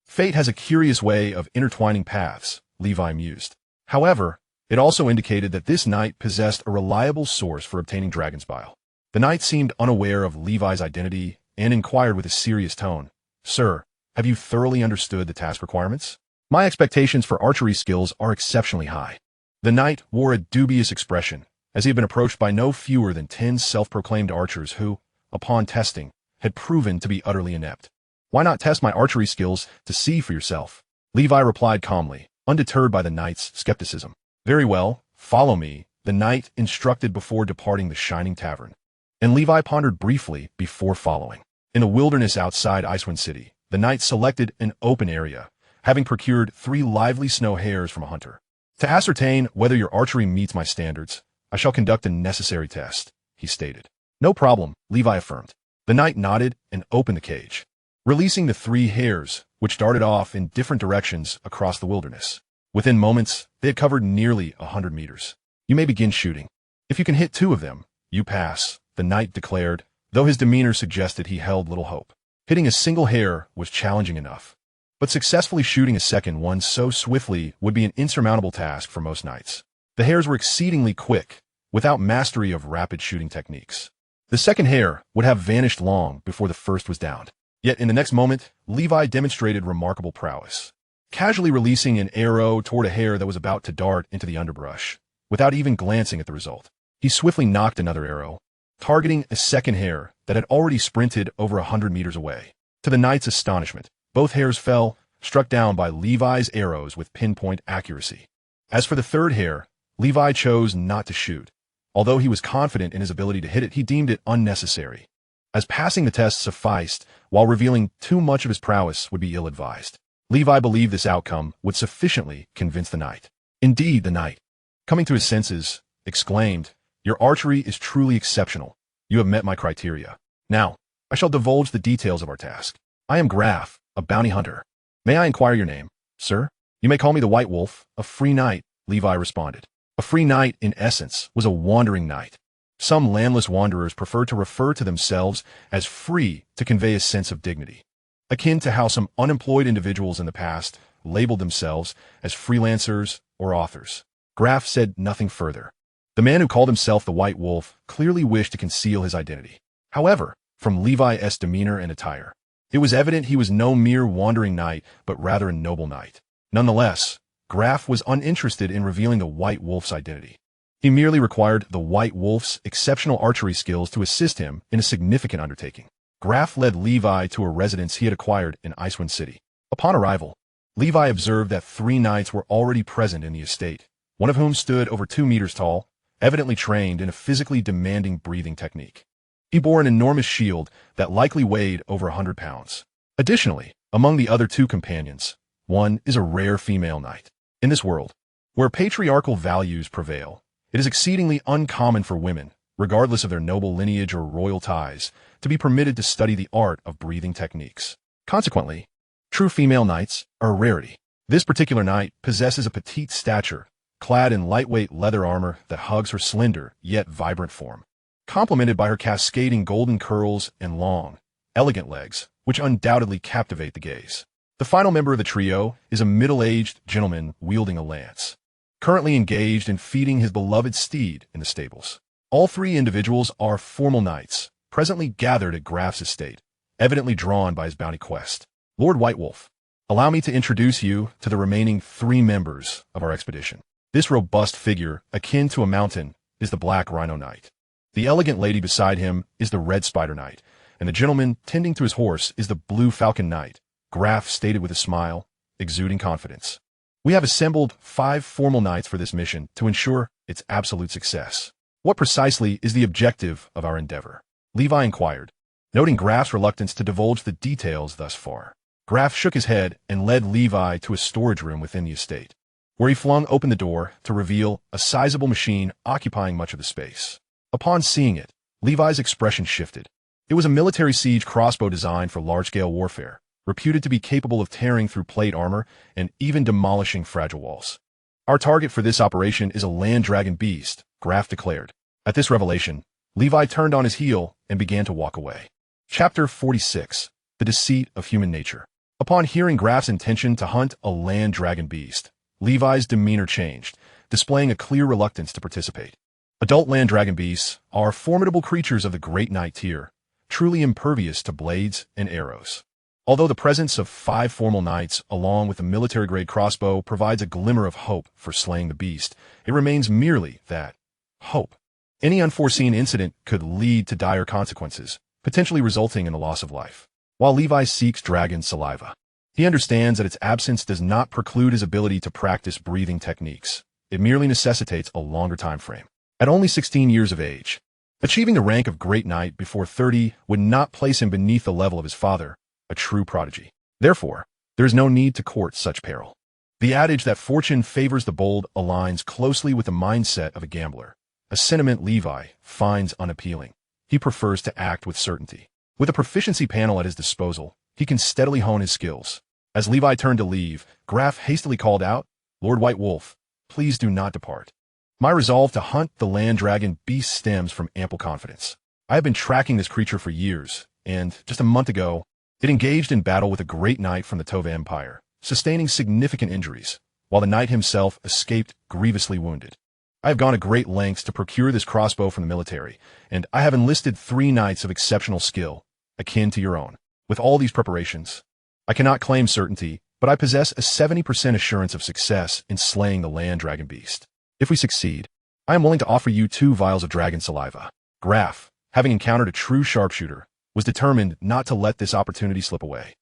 Fate has a curious way of intertwining paths, Levi mused. However, it also indicated that this knight possessed a reliable source for obtaining dragon's bile. The knight seemed unaware of Levi's identity and inquired with a serious tone, "Sir, have you thoroughly understood the task requirements? My expectations for archery skills are exceptionally high." The knight wore a dubious expression, as he had been approached by no fewer than 10 self-proclaimed archers who, upon testing, had proven to be utterly inept. "Why not test my archery skills to see for yourself?" Levi replied calmly, undeterred by the knight's skepticism. "Very well, follow me," the knight instructed before departing the shining tavern. And Levi pondered briefly before following. In the wilderness outside Icewind City, the knight selected an open area, having procured 3 lively snow hares from a hunter. "To ascertain whether your archery meets my standards, I shall conduct a necessary test," he stated. "No problem," Levi affirmed. The knight nodded and opened the cage, releasing the 3 hares, which darted off in different directions across the wilderness. Within moments, they had covered nearly 100 meters. "You may begin shooting. If you can hit 2 of them, you pass," the knight declared, though his demeanor suggested he held little hope. Hitting a single hare was challenging enough, but successfully shooting a second one so swiftly would be an insurmountable task for most knights. The hares were exceedingly quick, without mastery of rapid shooting techniques. The second hare would have vanished long before the first was downed. Yet in the next moment, Levi demonstrated remarkable prowess, casually releasing an arrow toward a hare that was about to dart into the underbrush, without even glancing at the result. He swiftly nocked another arrow, targeting a second hare that had already sprinted over 100 meters away. To the knight's astonishment, both hares fell, struck down by Levi's arrows with pinpoint accuracy. As for the third hare, Levi chose not to shoot. Although he was confident in his ability to hit it, he deemed it unnecessary, as passing the test sufficed, while revealing too much of his prowess would be ill-advised. Levi believed this outcome would sufficiently convince the knight. Indeed, the knight, coming to his senses, exclaimed, "Your archery is truly exceptional. You have met my criteria. Now, I shall divulge the details of our task. I am Graf, a bounty hunter. May I inquire your name, sir?" "You may call me the White Wolf, a free knight," Levi responded. A free knight, in essence, was a wandering knight. Some landless wanderers prefer to refer to themselves as free to convey a sense of dignity, akin to how some unemployed individuals in the past labeled themselves as freelancers or authors. Graf said nothing further. The man who called himself the White Wolf clearly wished to conceal his identity. However, from Levi's demeanor and attire, it was evident he was no mere wandering knight, but rather a noble knight. Nonetheless, Graf was uninterested in revealing the White Wolf's identity. He merely required the White Wolf's exceptional archery skills to assist him in a significant undertaking. Graf led Levi to a residence he had acquired in Icewind City. Upon arrival, Levi observed that 3 knights were already present in the estate, one of whom stood over 2 meters tall, evidently trained in a physically demanding breathing technique. He bore an enormous shield that likely weighed over 100 pounds. Additionally, among the other 2 companions, one is a rare female knight. In this world, where patriarchal values prevail, it is exceedingly uncommon for women, regardless of their noble lineage or royal ties, to be permitted to study the art of breathing techniques. Consequently, true female knights are a rarity. This particular knight possesses a petite stature, clad in lightweight leather armor that hugs her slender yet vibrant form, complemented by her cascading golden curls and long, elegant legs, which undoubtedly captivate the gaze. The final member of the trio is a middle-aged gentleman wielding a lance, currently engaged in feeding his beloved steed in the stables. All 3 individuals are formal knights, presently gathered at Graf's estate, evidently drawn by his bounty quest. "Lord White Wolf, allow me to introduce you to the remaining 3 members of our expedition. This robust figure, akin to a mountain, is the Black Rhino Knight. The elegant lady beside him is the Red Spider Knight, and the gentleman tending to his horse is the Blue Falcon Knight," Graf stated with a smile, exuding confidence. "We have assembled 5 formal knights for this mission to ensure its absolute success." "What precisely is the objective of our endeavor?" Levi inquired, noting Graf's reluctance to divulge the details thus far. Graf shook his head and led Levi to a storage room within the estate, where he flung open the door to reveal a sizable machine occupying much of the space. Upon seeing it, Levi's expression shifted. It was a military siege crossbow designed for large-scale warfare, reputed to be capable of tearing through plate armor and even demolishing fragile walls. Our target for this operation is a land dragon beast, Graf declared. At this revelation, Levi turned on his heel and began to walk away. Chapter 46. The Deceit of Human Nature. Upon hearing Graf's intention to hunt a land dragon beast, Levi's demeanor changed, displaying a clear reluctance to participate. Adult land dragon beasts are formidable creatures of the Great Knight tier, truly impervious to blades and arrows. Although the presence of 5 formal knights along with a military-grade crossbow provides a glimmer of hope for slaying the beast, it remains merely that hope. Any unforeseen incident could lead to dire consequences, potentially resulting in the loss of life. While Levi seeks dragon saliva, he understands that its absence does not preclude his ability to practice breathing techniques. It merely necessitates a longer time frame. At only 16 years of age, achieving the rank of Great Knight before 30 would not place him beneath the level of his father, a true prodigy. Therefore, there is no need to court such peril. The adage that fortune favors the bold aligns closely with the mindset of a gambler, a sentiment Levi finds unappealing. He prefers to act with certainty. With a proficiency panel at his disposal, he can steadily hone his skills. As Levi turned to leave, Graf hastily called out, "Lord White Wolf, please do not depart. My resolve to hunt the land dragon beast stems from ample confidence. I have been tracking this creature for years, and just a month ago, it engaged in battle with a great knight from the Tova Empire, sustaining significant injuries, while the knight himself escaped grievously wounded. I have gone to great lengths to procure this crossbow from the military, and I have enlisted 3 knights of exceptional skill, akin to your own. With all these preparations, I cannot claim certainty, but I possess a 70% assurance of success in slaying the land dragon beast. If we succeed, I am willing to offer you 2 vials of dragon saliva." Graf, having encountered a true sharpshooter, was determined not to let this opportunity slip away.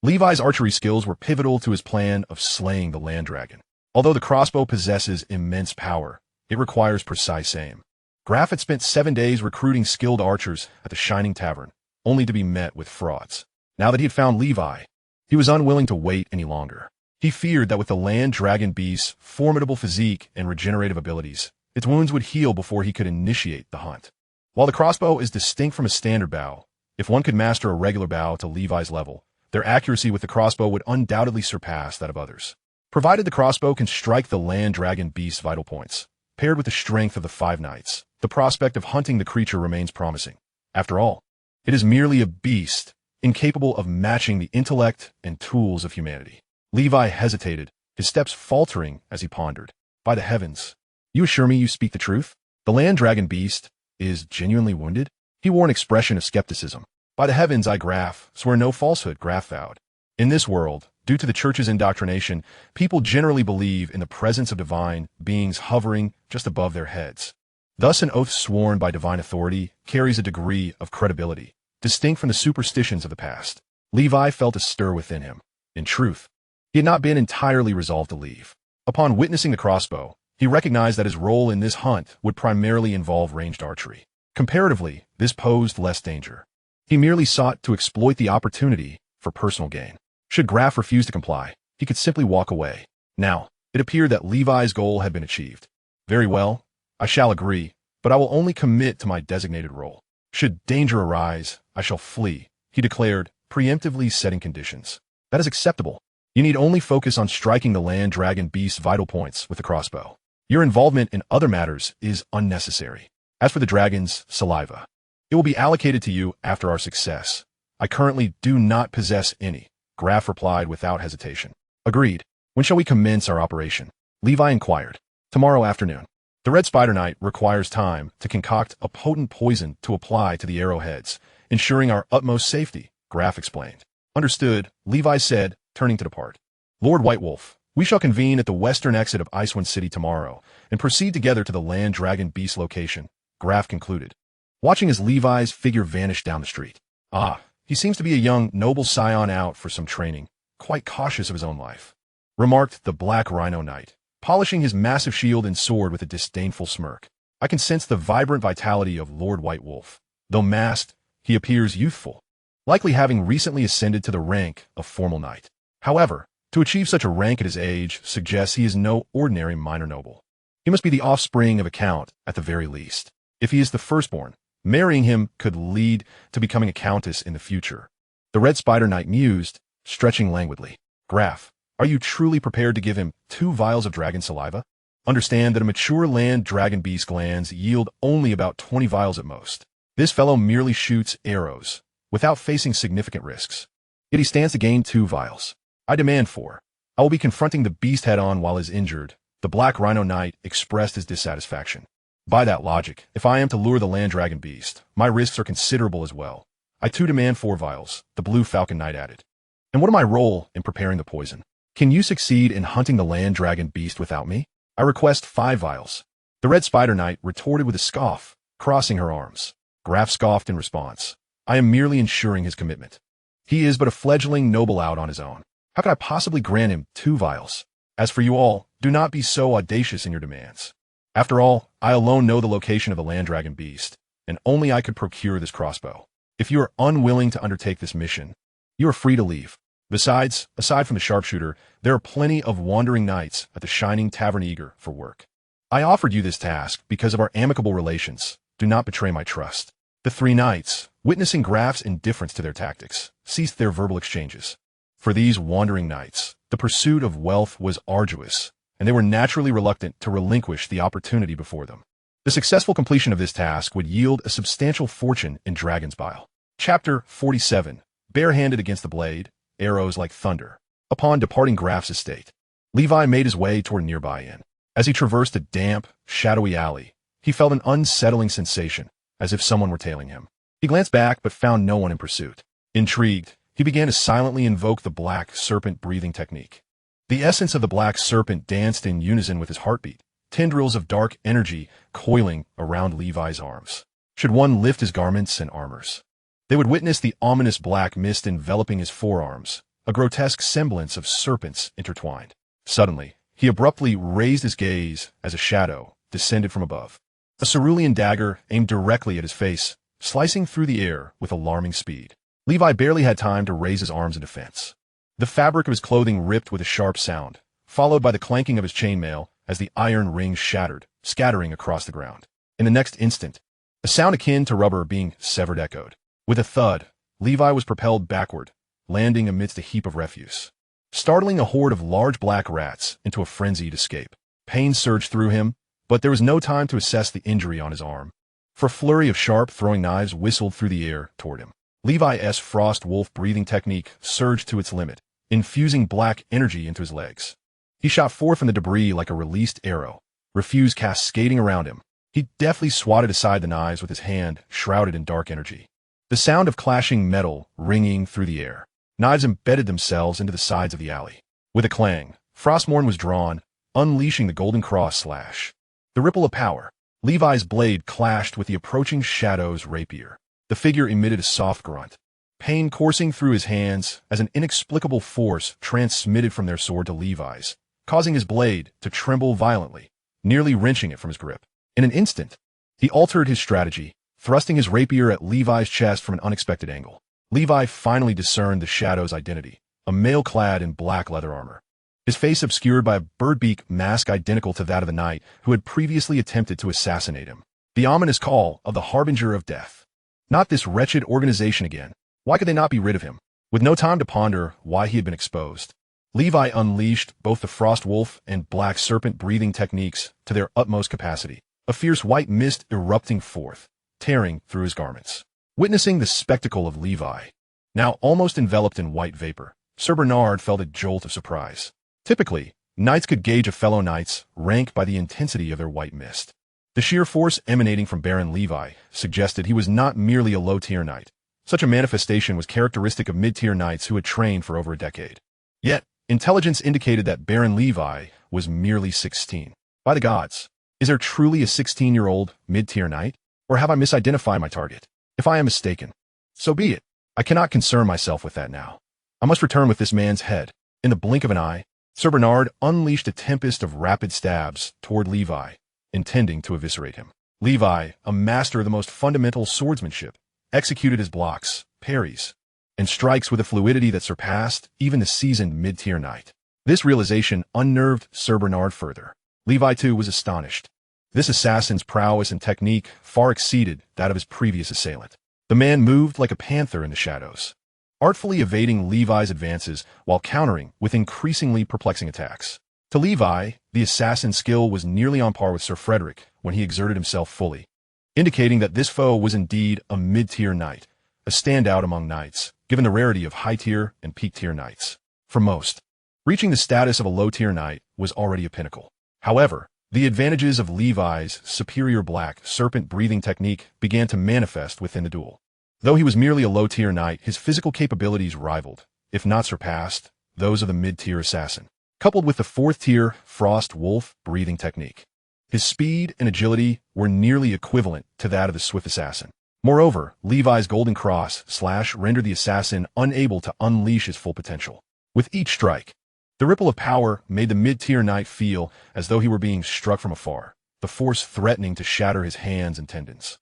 Levi's archery skills were pivotal to his plan of slaying the land dragon. Although the crossbow possesses immense power, it requires precise aim. Graf had spent 7 days recruiting skilled archers at the Shining Tavern, only to be met with frauds. Now that he had found Levi, he was unwilling to wait any longer. He feared that with the land dragon beast's formidable physique and regenerative abilities, its wounds would heal before he could initiate the hunt. While the crossbow is distinct from a standard bow, if one could master a regular bow to Levi's level, their accuracy with the crossbow would undoubtedly surpass that of others. Provided the crossbow can strike the land dragon beast's vital points, paired with the strength of the 5 knights, the prospect of hunting the creature remains promising. After all, it is merely a beast, incapable of matching the intellect and tools of humanity. Levi hesitated, his steps faltering as he pondered. "By the heavens, you assure me you speak the truth? The land dragon beast is genuinely wounded?" He wore an expression of skepticism. "By the heavens, I, Graf, swear no falsehood," Graf vowed. In this world, due to the church's indoctrination, people generally believe in the presence of divine beings hovering just above their heads. Thus, an oath sworn by divine authority carries a degree of credibility, distinct from the superstitions of the past. Levi felt a stir within him. In truth, he had not been entirely resolved to leave. Upon witnessing the crossbow, he recognized that his role in this hunt would primarily involve ranged archery. Comparatively, this posed less danger. He merely sought to exploit the opportunity for personal gain. Should Graf refuse to comply, he could simply walk away. Now, it appeared that Levi's goal had been achieved. "Very well, I shall agree, but I will only commit to my designated role. Should danger arise, I shall flee," he declared, preemptively setting conditions. "That is acceptable. You need only focus on striking the land dragon beast's vital points with the crossbow. Your involvement in other matters is unnecessary. As for the dragon's saliva, it will be allocated to you after our success. I currently do not possess any," Graf replied without hesitation. "Agreed. When shall we commence our operation?" Levi inquired. "Tomorrow afternoon. The Red Spider Knight requires time to concoct a potent poison to apply to the arrowheads, ensuring our utmost safety," Graf explained. "Understood," Levi said, turning to depart. "Lord White Wolf, we shall convene at the western exit of Icewind City tomorrow and proceed together to the land dragon beast location," Graf concluded, watching as Levi's figure vanished down the street. "Ah, he seems to be a young, noble scion out for some training, quite cautious of his own life," remarked the Black Rhino Knight, polishing his massive shield and sword with a disdainful smirk. "I can sense the vibrant vitality of Lord White Wolf. Though masked, he appears youthful, likely having recently ascended to the rank of formal knight. However, to achieve such a rank at his age suggests he is no ordinary minor noble. He must be the offspring of a count at the very least. If he is the firstborn, Marrying him could lead to becoming a countess in the future. The Red Spider Knight mused, stretching languidly. Graf, are you truly prepared to give him 2 vials of dragon saliva? Understand that a mature land dragon beast glands yield only about 20 vials at most. This fellow merely shoots arrows, without facing significant risks. Yet he stands to gain 2 vials. I demand 4. I will be confronting the beast head-on while he is injured. The Black Rhino Knight expressed his dissatisfaction. By that logic, if I am to lure the land dragon beast, my risks are considerable as well. I too demand 4 vials, the Blue Falcon Knight added. And what am my role in preparing the poison? Can you succeed in hunting the land dragon beast without me? I request 5 vials. The Red Spider Knight retorted with a scoff, crossing her arms. Graf scoffed in response. I am merely ensuring his commitment. He is but a fledgling noble out on his own. How could I possibly grant him 2 vials? As for you all, do not be so audacious in your demands. After all, I alone know the location of the land dragon beast, and only I could procure this crossbow. If you are unwilling to undertake this mission, you are free to leave. Besides, aside from the sharpshooter, there are plenty of wandering knights at the Shining Tavern eager for work. I offered you this task because of our amicable relations. Do not betray my trust. The 3 knights, witnessing Graf's indifference to their tactics, ceased their verbal exchanges. For these wandering knights, the pursuit of wealth was arduous, and they were naturally reluctant to relinquish the opportunity before them. The successful completion of this task would yield a substantial fortune in Dragon's Bile. Chapter 47. Barehanded against the blade, arrows like thunder. Upon departing Graf's estate, Levi made his way toward a nearby inn. As he traversed a damp, shadowy alley, he felt an unsettling sensation, as if someone were tailing him. He glanced back but found no one in pursuit. Intrigued, he began to silently invoke the black serpent breathing technique. The essence of the black serpent danced in unison with his heartbeat, tendrils of dark energy coiling around Levi's arms. Should one lift his garments and armors, they would witness the ominous black mist enveloping his forearms, a grotesque semblance of serpents intertwined. Suddenly, he abruptly raised his gaze as a shadow descended from above. A cerulean dagger aimed directly at his face, slicing through the air with alarming speed. Levi barely had time to raise his arms in defense. The fabric of his clothing ripped with a sharp sound, followed by the clanking of his chainmail as the iron rings shattered, scattering across the ground. In the next instant, a sound akin to rubber being severed echoed. With a thud, Levi was propelled backward, landing amidst a heap of refuse, startling a horde of large black rats into a frenzied escape. Pain surged through him, but there was no time to assess the injury on his arm, for a flurry of sharp throwing knives whistled through the air toward him. Levi's frost wolf breathing technique surged to its limit, infusing black energy into his legs. He shot forth from the debris like a released arrow, refuse cascading around him. He deftly swatted aside the knives with his hand shrouded in dark energy. The sound of clashing metal ringing through the air. Knives embedded themselves into the sides of the alley. With a clang, Frostmourne was drawn, unleashing the golden cross slash. The ripple of power. Levi's blade clashed with the approaching shadow's rapier. The figure emitted a soft grunt, pain coursing through his hands as an inexplicable force transmitted from their sword to Levi's, causing his blade to tremble violently, nearly wrenching it from his grip. In an instant, he altered his strategy, thrusting his rapier at Levi's chest from an unexpected angle. Levi finally discerned the shadow's identity, a male clad in black leather armor, his face obscured by a birdbeak mask identical to that of the knight who had previously attempted to assassinate him. The ominous call of the harbinger of death. Not this wretched organization again. Why could they not be rid of him? With no time to ponder why he had been exposed, Levi unleashed both the frost wolf and black serpent breathing techniques to their utmost capacity, a fierce white mist erupting forth, tearing through his garments. Witnessing the spectacle of Levi, now almost enveloped in white vapor, Sir Bernard felt a jolt of surprise. Typically, knights could gauge a fellow knight's rank by the intensity of their white mist. The sheer force emanating from Baron Levi suggested he was not merely a low-tier knight. Such a manifestation was characteristic of mid-tier knights who had trained for over a decade. Yet, intelligence indicated that Baron Levi was merely 16. By the gods, is there truly a 16-year-old mid-tier knight? Or have I misidentified my target? If I am mistaken, so be it. I cannot concern myself with that now. I must return with this man's head. In the blink of an eye, Sir Bernard unleashed a tempest of rapid stabs toward Levi, intending to eviscerate him. Levi, a master of the most fundamental swordsmanship, executed his blocks, parries, and strikes with a fluidity that surpassed even the seasoned mid-tier knight. This realization unnerved Sir Bernard further. Levi, too, was astonished. This assassin's prowess and technique far exceeded that of his previous assailant. The man moved like a panther in the shadows, artfully evading Levi's advances while countering with increasingly perplexing attacks. To Levi, the assassin's skill was nearly on par with Sir Frederick when he exerted himself fully, indicating that this foe was indeed a mid-tier knight, a standout among knights, given the rarity of high-tier and peak-tier knights. For most, reaching the status of a low-tier knight was already a pinnacle. However, the advantages of Levi's superior black serpent breathing technique began to manifest within the duel. Though he was merely a low-tier knight, his physical capabilities rivaled, if not surpassed, those of the mid-tier assassin, coupled with the fourth-tier frost wolf breathing technique. His speed and agility were nearly equivalent to that of the swift assassin. Moreover, Levi's golden cross slash rendered the assassin unable to unleash his full potential. With each strike, the ripple of power made the mid-tier knight feel as though he were being struck from afar, the force threatening to shatter his hands and tendons.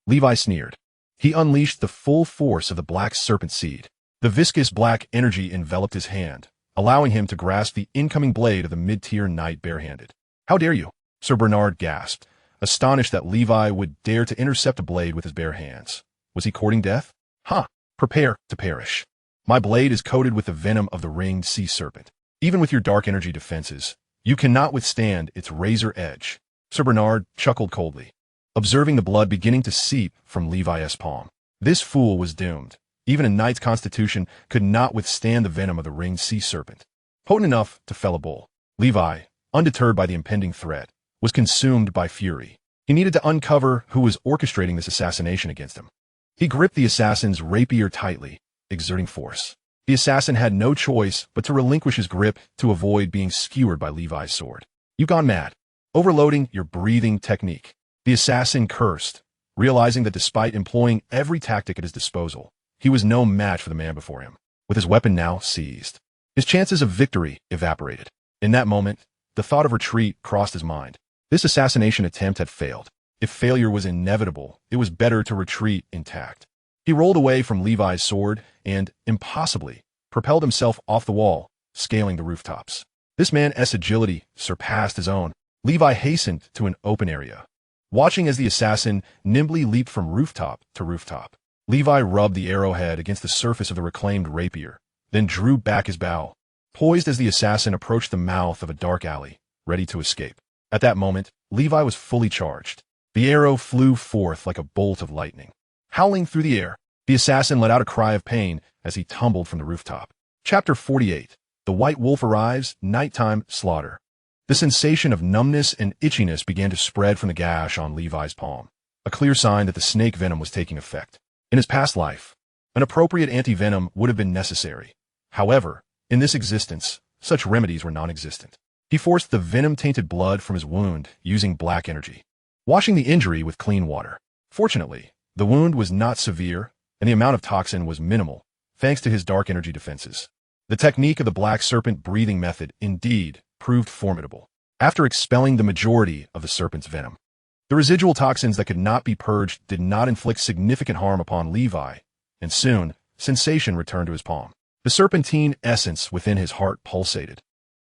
Levi sneered. He unleashed the full force of the black serpent seed. The viscous black energy enveloped his hand, allowing him to grasp the incoming blade of the mid-tier knight barehanded. "How dare you?" Sir Bernard gasped, astonished that Levi would dare to intercept a blade with his bare hands. Was he courting death? Prepare to perish. My blade is coated with the venom of the ringed sea serpent. Even with your dark energy defenses, you cannot withstand its razor edge. Sir Bernard chuckled coldly, observing the blood beginning to seep from Levi's palm. This fool was doomed. Even a knight's constitution could not withstand the venom of the ringed sea serpent. Potent enough to fell a bull, Levi, undeterred by the impending threat, was consumed by fury. He needed to uncover who was orchestrating this assassination against him. He gripped the assassin's rapier tightly, exerting force. The assassin had no choice but to relinquish his grip to avoid being skewered by Levi's sword. "You've gone mad, overloading your breathing technique." The assassin cursed, realizing that despite employing every tactic at his disposal, he was no match for the man before him. With his weapon now seized, his chances of victory evaporated. In that moment, the thought of retreat crossed his mind. This assassination attempt had failed. If failure was inevitable, it was better to retreat intact. He rolled away from Levi's sword and, impossibly, propelled himself off the wall, scaling the rooftops. This man's agility surpassed his own. Levi hastened to an open area, watching as the assassin nimbly leaped from rooftop to rooftop. Levi rubbed the arrowhead against the surface of the reclaimed rapier, then drew back his bow, poised as the assassin approached the mouth of a dark alley, ready to escape. At that moment, Levi was fully charged. The arrow flew forth like a bolt of lightning. Howling through the air, the assassin let out a cry of pain as he tumbled from the rooftop. Chapter 48. The White Wolf Arrives, Nighttime Slaughter. The sensation of numbness and itchiness began to spread from the gash on Levi's palm, a clear sign that the snake venom was taking effect. In his past life, an appropriate anti-venom would have been necessary. However, in this existence, such remedies were non-existent. He forced the venom-tainted blood from his wound using black energy, washing the injury with clean water. Fortunately, the wound was not severe, and the amount of toxin was minimal, thanks to his dark energy defenses. The technique of the black serpent breathing method indeed proved formidable. After expelling the majority of the serpent's venom, the residual toxins that could not be purged did not inflict significant harm upon Levi, and soon, sensation returned to his palm. The serpentine essence within his heart pulsated,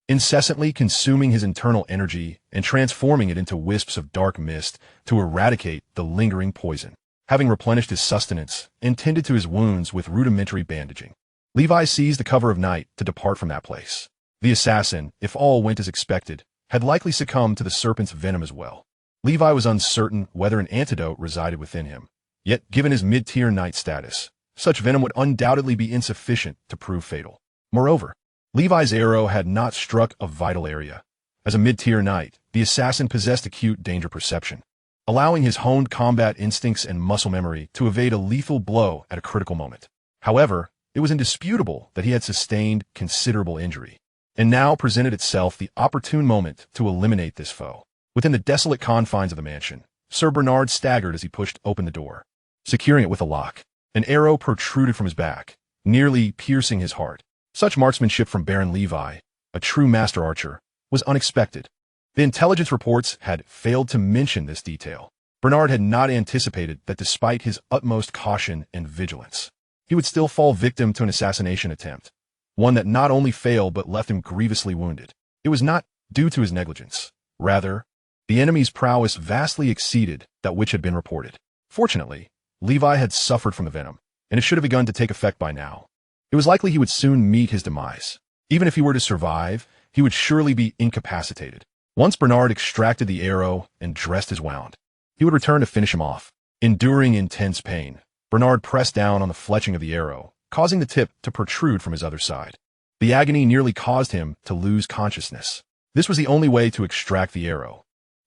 incessantly consuming his internal energy and transforming it into wisps of dark mist to eradicate the lingering poison. Having replenished his sustenance and tended to his wounds with rudimentary bandaging, Levi seized the cover of night to depart from that place. The assassin, if all went as expected, had likely succumbed to the serpent's venom as well. Levi was uncertain whether an antidote resided within him, yet given his mid-tier knight status, such venom would undoubtedly be insufficient to prove fatal. Moreover, Levi's arrow had not struck a vital area. As a mid-tier knight, the assassin possessed acute danger perception, allowing his honed combat instincts and muscle memory to evade a lethal blow at a critical moment. However, it was indisputable that he had sustained considerable injury, and now presented itself the opportune moment to eliminate this foe. Within the desolate confines of the mansion, Sir Bernard staggered as he pushed open the door, securing it with a lock. An arrow protruded from his back, nearly piercing his heart. Such marksmanship from Baron Levi, a true master archer, was unexpected. The intelligence reports had failed to mention this detail. Bernard had not anticipated that despite his utmost caution and vigilance, he would still fall victim to an assassination attempt, one that not only failed but left him grievously wounded. It was not due to his negligence. Rather, The enemy's prowess vastly exceeded that which had been reported. Fortunately, Levi had suffered from the venom, and it should have begun to take effect by now. It was likely he would soon meet his demise. Even if he were to survive, he would surely be incapacitated. Once Bernard extracted the arrow and dressed his wound, he would return to finish him off. Enduring intense pain, Bernard pressed down on the fletching of the arrow, causing the tip to protrude from his other side. The agony nearly caused him to lose consciousness. This was the only way to extract the arrow.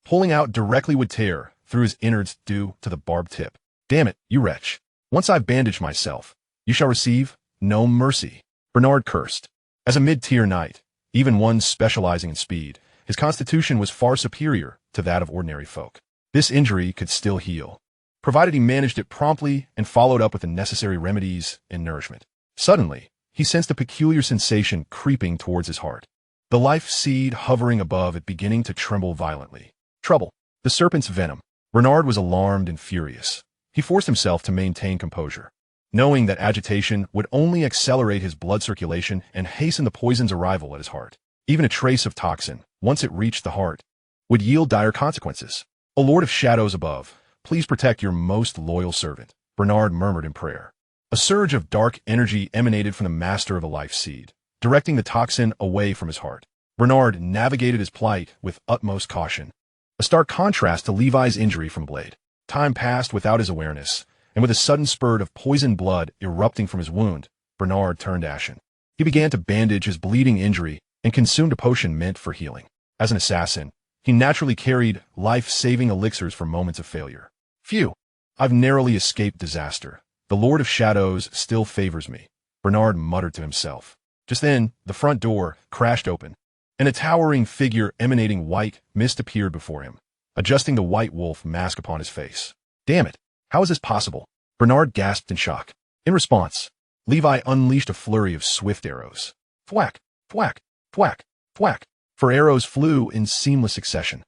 Pulling out directly would tear through his innards due to the barbed tip. Damn it, you wretch. Once I've bandaged myself, you shall receive no mercy. Bernard cursed. As a mid-tier knight, even one specializing in speed, his constitution was far superior to that of ordinary folk. This injury could still heal, provided he managed it promptly and followed up with the necessary remedies and nourishment. Suddenly, he sensed a peculiar sensation creeping towards his heart. The life seed hovering above it beginning to tremble violently. Trouble. The serpent's venom. Bernard was alarmed and furious. He forced himself to maintain composure, knowing that agitation would only accelerate his blood circulation and hasten the poison's arrival at his heart. Even a trace of toxin, once it reached the heart, would yield dire consequences. O Lord of Shadows above, please protect your most loyal servant, Bernard murmured in prayer. A surge of dark energy emanated from the master of the life seed, directing the toxin away from his heart. Bernard navigated his plight with utmost caution, a stark contrast to Levi's injury from blade. Time passed without his awareness, and with a sudden spurt of poisoned blood erupting from his wound, Bernard turned ashen. He began to bandage his bleeding injury and consumed a potion meant for healing. As an assassin, he naturally carried life-saving elixirs for moments of failure. Phew, I've narrowly escaped disaster. The Lord of Shadows still favors me, Bernard muttered to himself. Just then, the front door crashed open, and a towering figure emanating white mist appeared before him, adjusting the white wolf mask upon his face. Damn it, how is this possible? Bernard gasped in shock. In response, Levi unleashed a flurry of swift arrows. Thwack, thwack, thwack, thwack. For arrows flew in seamless succession.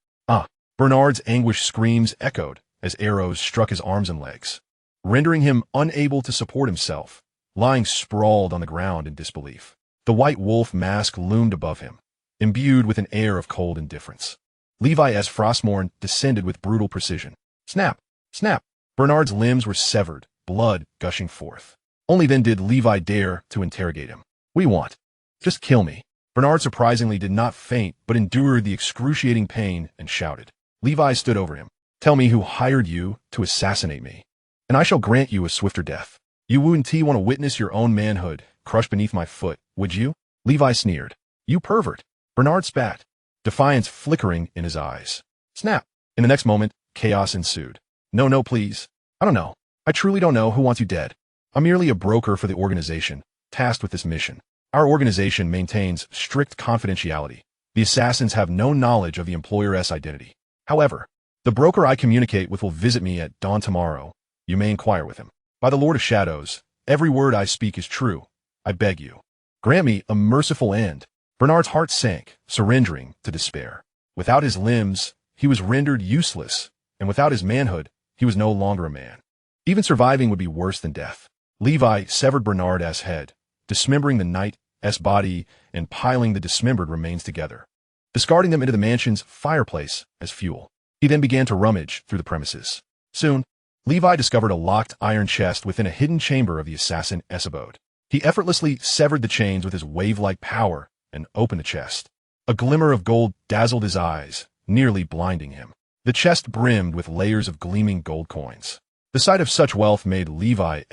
Bernard's anguished screams echoed as arrows struck his arms and legs, rendering him unable to support himself, lying sprawled on the ground in disbelief. The white wolf mask loomed above him, imbued with an air of cold indifference. Levi's Frostmourne descended with brutal precision. Snap! Snap! Bernard's limbs were severed, blood gushing forth. Only then did Levi dare to interrogate him. What do you want? Just kill me. Bernard surprisingly did not faint, but endured the excruciating pain and shouted. Levi stood over him. Tell me who hired you to assassinate me, and I shall grant you a swifter death. You wouldn't want to witness your own manhood crushed beneath my foot, would you? Levi sneered. You pervert. Bernard spat, defiance flickering in his eyes. Snap! In the next moment, chaos ensued. No, please. I don't know. I truly don't know who wants you dead. I'm merely a broker for the organization, tasked with this mission. Our organization maintains strict confidentiality. The assassins have no knowledge of the employer's identity. However, the broker I communicate with will visit me at dawn tomorrow. You may inquire with him. By the Lord of Shadows, every word I speak is true. I beg you. Grant me a merciful end. Bernard's heart sank, surrendering to despair. Without his limbs, he was rendered useless, and without his manhood, he was no longer a man. Even surviving would be worse than death. Levi severed Bernard's head, dismembering the knight's body and piling the dismembered remains together, discarding them into the mansion's fireplace as fuel. He then began to rummage through the premises. Soon, Levi discovered a locked iron chest within a hidden chamber of the assassin's abode. He effortlessly severed the chains with his wave-like power and opened the chest. A glimmer of gold dazzled his eyes, nearly blinding him. The chest brimmed with layers of gleaming gold coins. The sight of such wealth made Levi's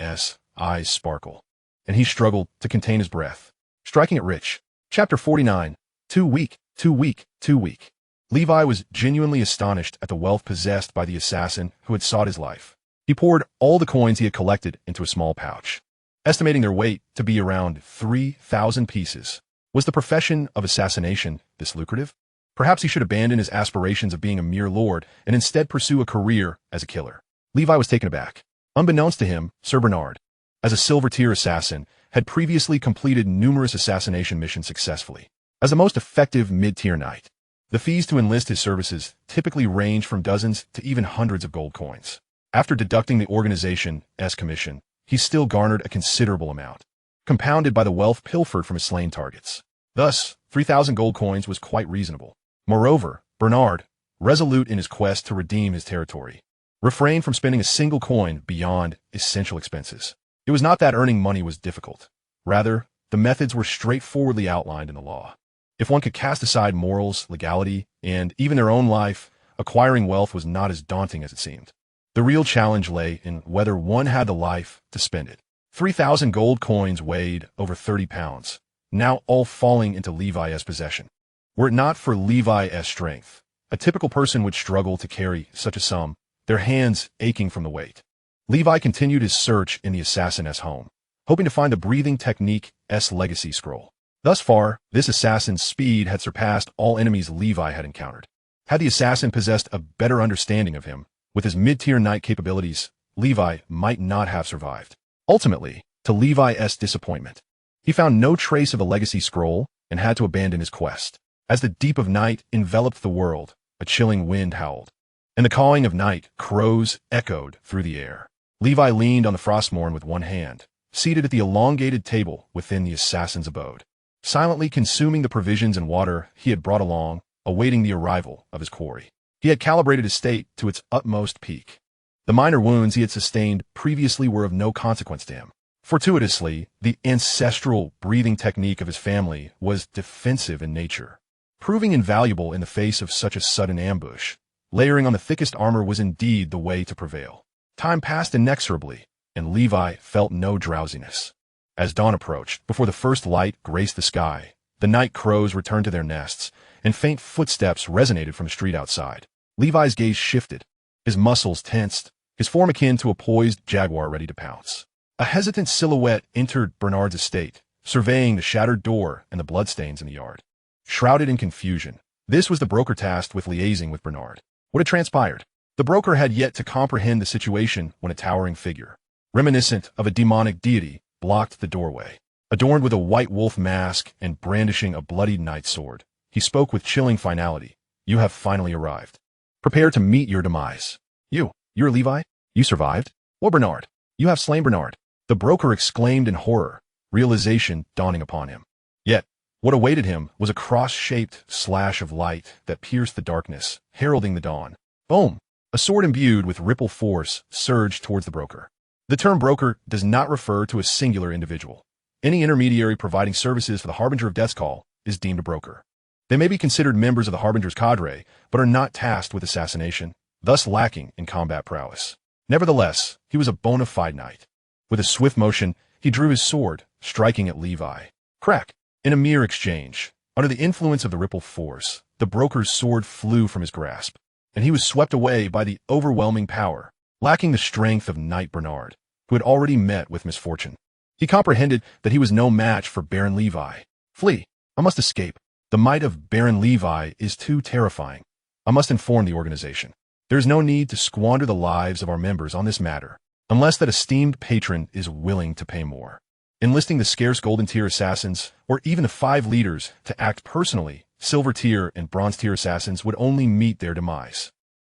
eyes sparkle, and he struggled to contain his breath. Striking it rich. Chapter 49. Too weak. Levi was genuinely astonished at the wealth possessed by the assassin who had sought his life. He poured all the coins he had collected into a small pouch, estimating their weight to be around 3,000 pieces. Was the profession of assassination this lucrative? Perhaps he should abandon his aspirations of being a mere lord and instead pursue a career as a killer. Levi was taken aback. Unbeknownst to him, Sir Bernard, as a silver-tier assassin, had previously completed numerous assassination missions successfully. As a most effective mid-tier knight, the fees to enlist his services typically range from dozens to even hundreds of gold coins. After deducting the organization's commission, he still garnered a considerable amount, compounded by the wealth pilfered from his slain targets. Thus, 3,000 gold coins was quite reasonable. Moreover, Bernard, resolute in his quest to redeem his territory. Refrain from spending a single coin beyond essential expenses. It was not that earning money was difficult. Rather, the methods were straightforwardly outlined in the law. If one could cast aside morals, legality, and even their own life, acquiring wealth was not as daunting as it seemed. The real challenge lay in whether one had the life to spend it. 3,000 gold coins weighed over 30 pounds, now all falling into Levi's possession. Were it not for Levi's strength, a typical person would struggle to carry such a sum, their hands aching from the weight. Levi continued his search in the assassin's home, hoping to find the breathing technique's legacy scroll. Thus far, this assassin's speed had surpassed all enemies Levi had encountered. Had the assassin possessed a better understanding of him, with his mid-tier knight capabilities, Levi might not have survived. Ultimately, to Levi's disappointment, he found no trace of a legacy scroll and had to abandon his quest. As the deep of night enveloped the world, a chilling wind howled, and the cawing of night crows echoed through the air. Levi leaned on the frostmourne with one hand, seated at the elongated table within the assassin's abode, silently consuming the provisions and water he had brought along, awaiting the arrival of his quarry. He had calibrated his state to its utmost peak. The minor wounds he had sustained previously were of no consequence to him. Fortuitously, the ancestral breathing technique of his family was defensive in nature, proving invaluable in the face of such a sudden ambush. Layering on the thickest armor was indeed the way to prevail. Time passed inexorably, and Levi felt no drowsiness. As dawn approached, before the first light graced the sky, the night crows returned to their nests, and faint footsteps resonated from the street outside. Levi's gaze shifted, his muscles tensed, his form akin to a poised jaguar ready to pounce. A hesitant silhouette entered Bernard's estate, surveying the shattered door and the bloodstains in the yard. Shrouded in confusion, this was the broker tasked with liaising with Bernard. What had transpired? The broker had yet to comprehend the situation when a towering figure, reminiscent of a demonic deity, blocked the doorway. Adorned with a white wolf mask and brandishing a bloodied knight's sword, he spoke with chilling finality. You have finally arrived. Prepare to meet your demise. You're Levi? You survived? Or Bernard? You have slain Bernard. The broker exclaimed in horror, realization dawning upon him. Yet, what awaited him was a cross-shaped slash of light that pierced the darkness, heralding the dawn. Boom! A sword imbued with ripple force surged towards the broker. The term broker does not refer to a singular individual. Any intermediary providing services for the Harbinger of Death's Call is deemed a broker. They may be considered members of the Harbinger's cadre, but are not tasked with assassination, thus lacking in combat prowess. Nevertheless, he was a bona fide knight. With a swift motion, he drew his sword, striking at Levi. Crack! In a mere exchange, under the influence of the ripple force, the broker's sword flew from his grasp, and he was swept away by the overwhelming power, lacking the strength of Knight Bernard, who had already met with misfortune. He comprehended that he was no match for Baron Levi. Flee! I must escape. The might of Baron Levi is too terrifying. I must inform the organization. There is no need to squander the lives of our members on this matter, unless that esteemed patron is willing to pay more. Enlisting the scarce golden tier assassins, or even the 5 leaders, to act personally, silver tier and bronze tier assassins would only meet their demise.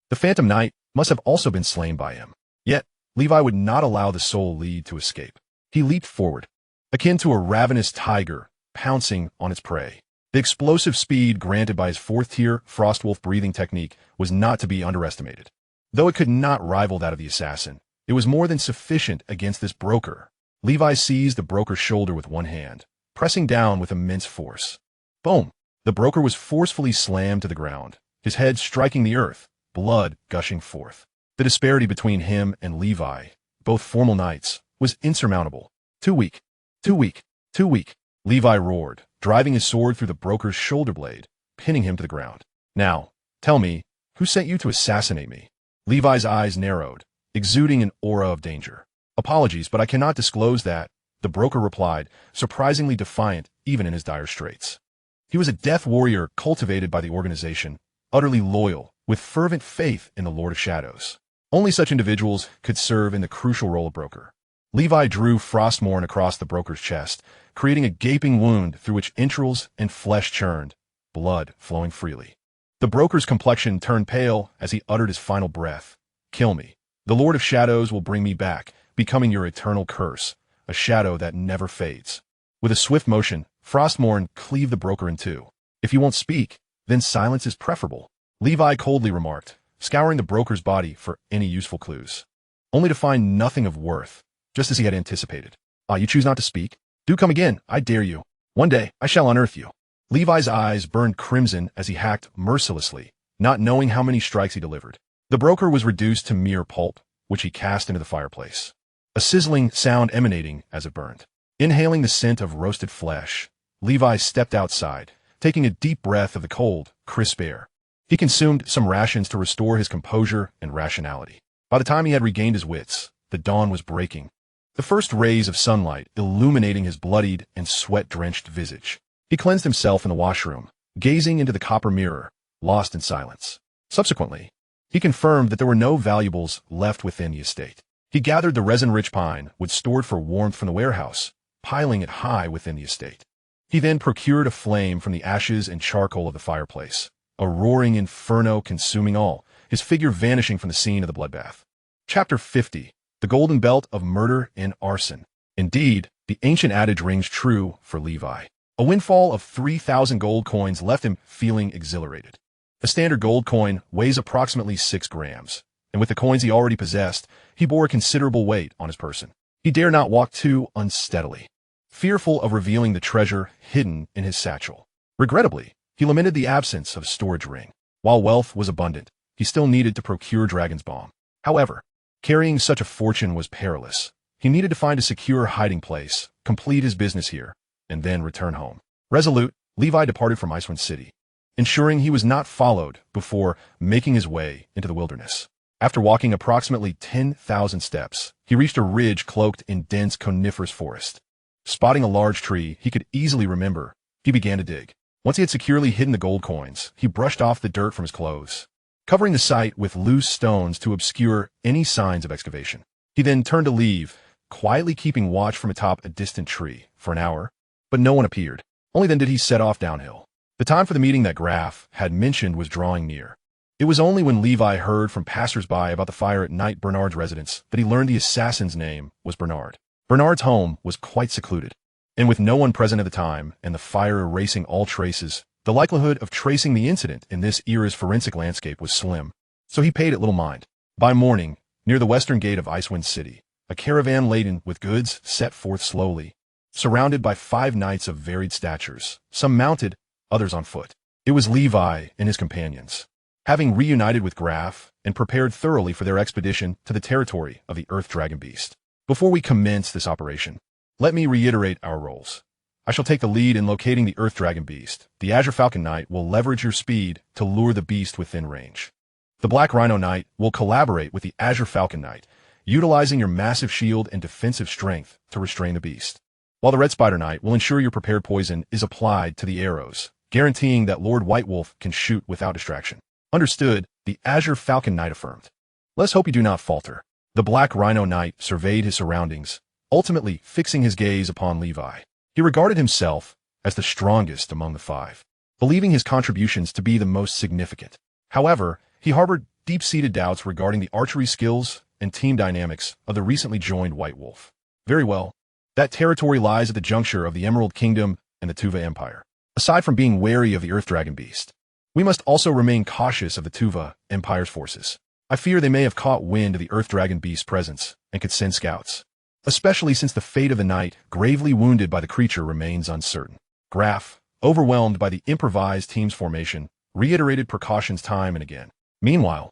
The Phantom Knight must have also been slain by him. Yet, Levi would not allow the soul lead to escape. He leaped forward, akin to a ravenous tiger pouncing on its prey. The explosive speed granted by his 4th-tier Frostwolf breathing technique was not to be underestimated. Though it could not rival that of the assassin, it was more than sufficient against this broker. Levi seized the broker's shoulder with one hand, pressing down with immense force. Boom! The broker was forcefully slammed to the ground, his head striking the earth, blood gushing forth. The disparity between him and Levi, both formal knights, was insurmountable. Too weak. Too weak. Too weak. Levi roared, driving his sword through the broker's shoulder blade, pinning him to the ground. Now, tell me, who sent you to assassinate me? Levi's eyes narrowed, exuding an aura of danger. Apologies, but I cannot disclose that, the broker replied, surprisingly defiant even in his dire straits. He was a death warrior cultivated by the organization, utterly loyal, with fervent faith in the Lord of Shadows. Only such individuals could serve in the crucial role of broker. Levi drew Frostmourne across the broker's chest, creating a gaping wound through which entrails and flesh churned, blood flowing freely. The broker's complexion turned pale as he uttered his final breath. Kill me. The Lord of Shadows will bring me back, becoming your eternal curse, a shadow that never fades. With a swift motion, Frostmourne cleaved the broker in two. If you won't speak, then silence is preferable. Levi coldly remarked, scouring the broker's body for any useful clues. Only to find nothing of worth, just as he had anticipated. Ah, you choose not to speak? Do come again, I dare you. One day, I shall unearth you. Levi's eyes burned crimson as he hacked mercilessly, not knowing how many strikes he delivered. The broker was reduced to mere pulp, which he cast into the fireplace. A sizzling sound emanating as it burned. Inhaling the scent of roasted flesh, Levi stepped outside, taking a deep breath of the cold, crisp air. He consumed some rations to restore his composure and rationality. By the time he had regained his wits, the dawn was breaking. The first rays of sunlight illuminating his bloodied and sweat-drenched visage. He cleansed himself in the washroom, gazing into the copper mirror, lost in silence. Subsequently, he confirmed that there were no valuables left within the estate. He gathered the resin-rich pine wood stored for warmth from the warehouse, piling it high within the estate. He then procured a flame from the ashes and charcoal of the fireplace, a roaring inferno consuming all, his figure vanishing from the scene of the bloodbath. Chapter 50. The Golden Belt of Murder and Arson. Indeed, the ancient adage rings true for Levi. A windfall of 3,000 gold coins left him feeling exhilarated. A standard gold coin weighs approximately 6 grams, and with the coins he already possessed, he bore a considerable weight on his person. He dare not walk too unsteadily, fearful of revealing the treasure hidden in his satchel. Regrettably, he lamented the absence of a storage ring. While wealth was abundant, he still needed to procure Dragon's Balm. However, carrying such a fortune was perilous. He needed to find a secure hiding place, complete his business here, and then return home. Resolute, Levi departed from Icewind City, ensuring he was not followed before making his way into the wilderness. After walking approximately 10,000 steps, he reached a ridge cloaked in dense coniferous forest. Spotting a large tree he could easily remember, he began to dig. Once he had securely hidden the gold coins, he brushed off the dirt from his clothes, covering the site with loose stones to obscure any signs of excavation. He then turned to leave, quietly keeping watch from atop a distant tree for an hour, but no one appeared. Only then did he set off downhill. The time for the meeting that Graf had mentioned was drawing near. It was only when Levi heard from passers-by about the fire at Knight Bernard's residence that he learned the assassin's name was Bernard. Bernard's home was quite secluded, and with no one present at the time and the fire erasing all traces, the likelihood of tracing the incident in this era's forensic landscape was slim, so he paid it little mind. By morning, near the western gate of Icewind City, a caravan laden with goods set forth slowly, surrounded by 5 knights of varied statures, some mounted, others on foot. It was Levi and his companions, having reunited with Graf and prepared thoroughly for their expedition to the territory of the Earth Dragon Beast. Before we commence this operation, let me reiterate our roles. I shall take the lead in locating the Earth Dragon Beast. The Azure Falcon Knight will leverage your speed to lure the beast within range. The Black Rhino Knight will collaborate with the Azure Falcon Knight, utilizing your massive shield and defensive strength to restrain the beast. While the Red Spider Knight will ensure your prepared poison is applied to the arrows, guaranteeing that Lord White Wolf can shoot without distraction. Understood, the Azure Falcon Knight affirmed. Let's hope you do not falter. The Black Rhino Knight surveyed his surroundings, ultimately fixing his gaze upon Levi. He regarded himself as the strongest among the 5, believing his contributions to be the most significant. However, he harbored deep-seated doubts regarding the archery skills and team dynamics of the recently joined White Wolf. Very well, that territory lies at the juncture of the Emerald Kingdom and the Tuva Empire. Aside from being wary of the Earth Dragon Beast, we must also remain cautious of the Tuva Empire's forces. I fear they may have caught wind of the Earth Dragon Beast's presence and could send scouts, especially since the fate of the knight gravely wounded by the creature remains uncertain. Graf, overwhelmed by the improvised team's formation, reiterated precautions time and again. Meanwhile,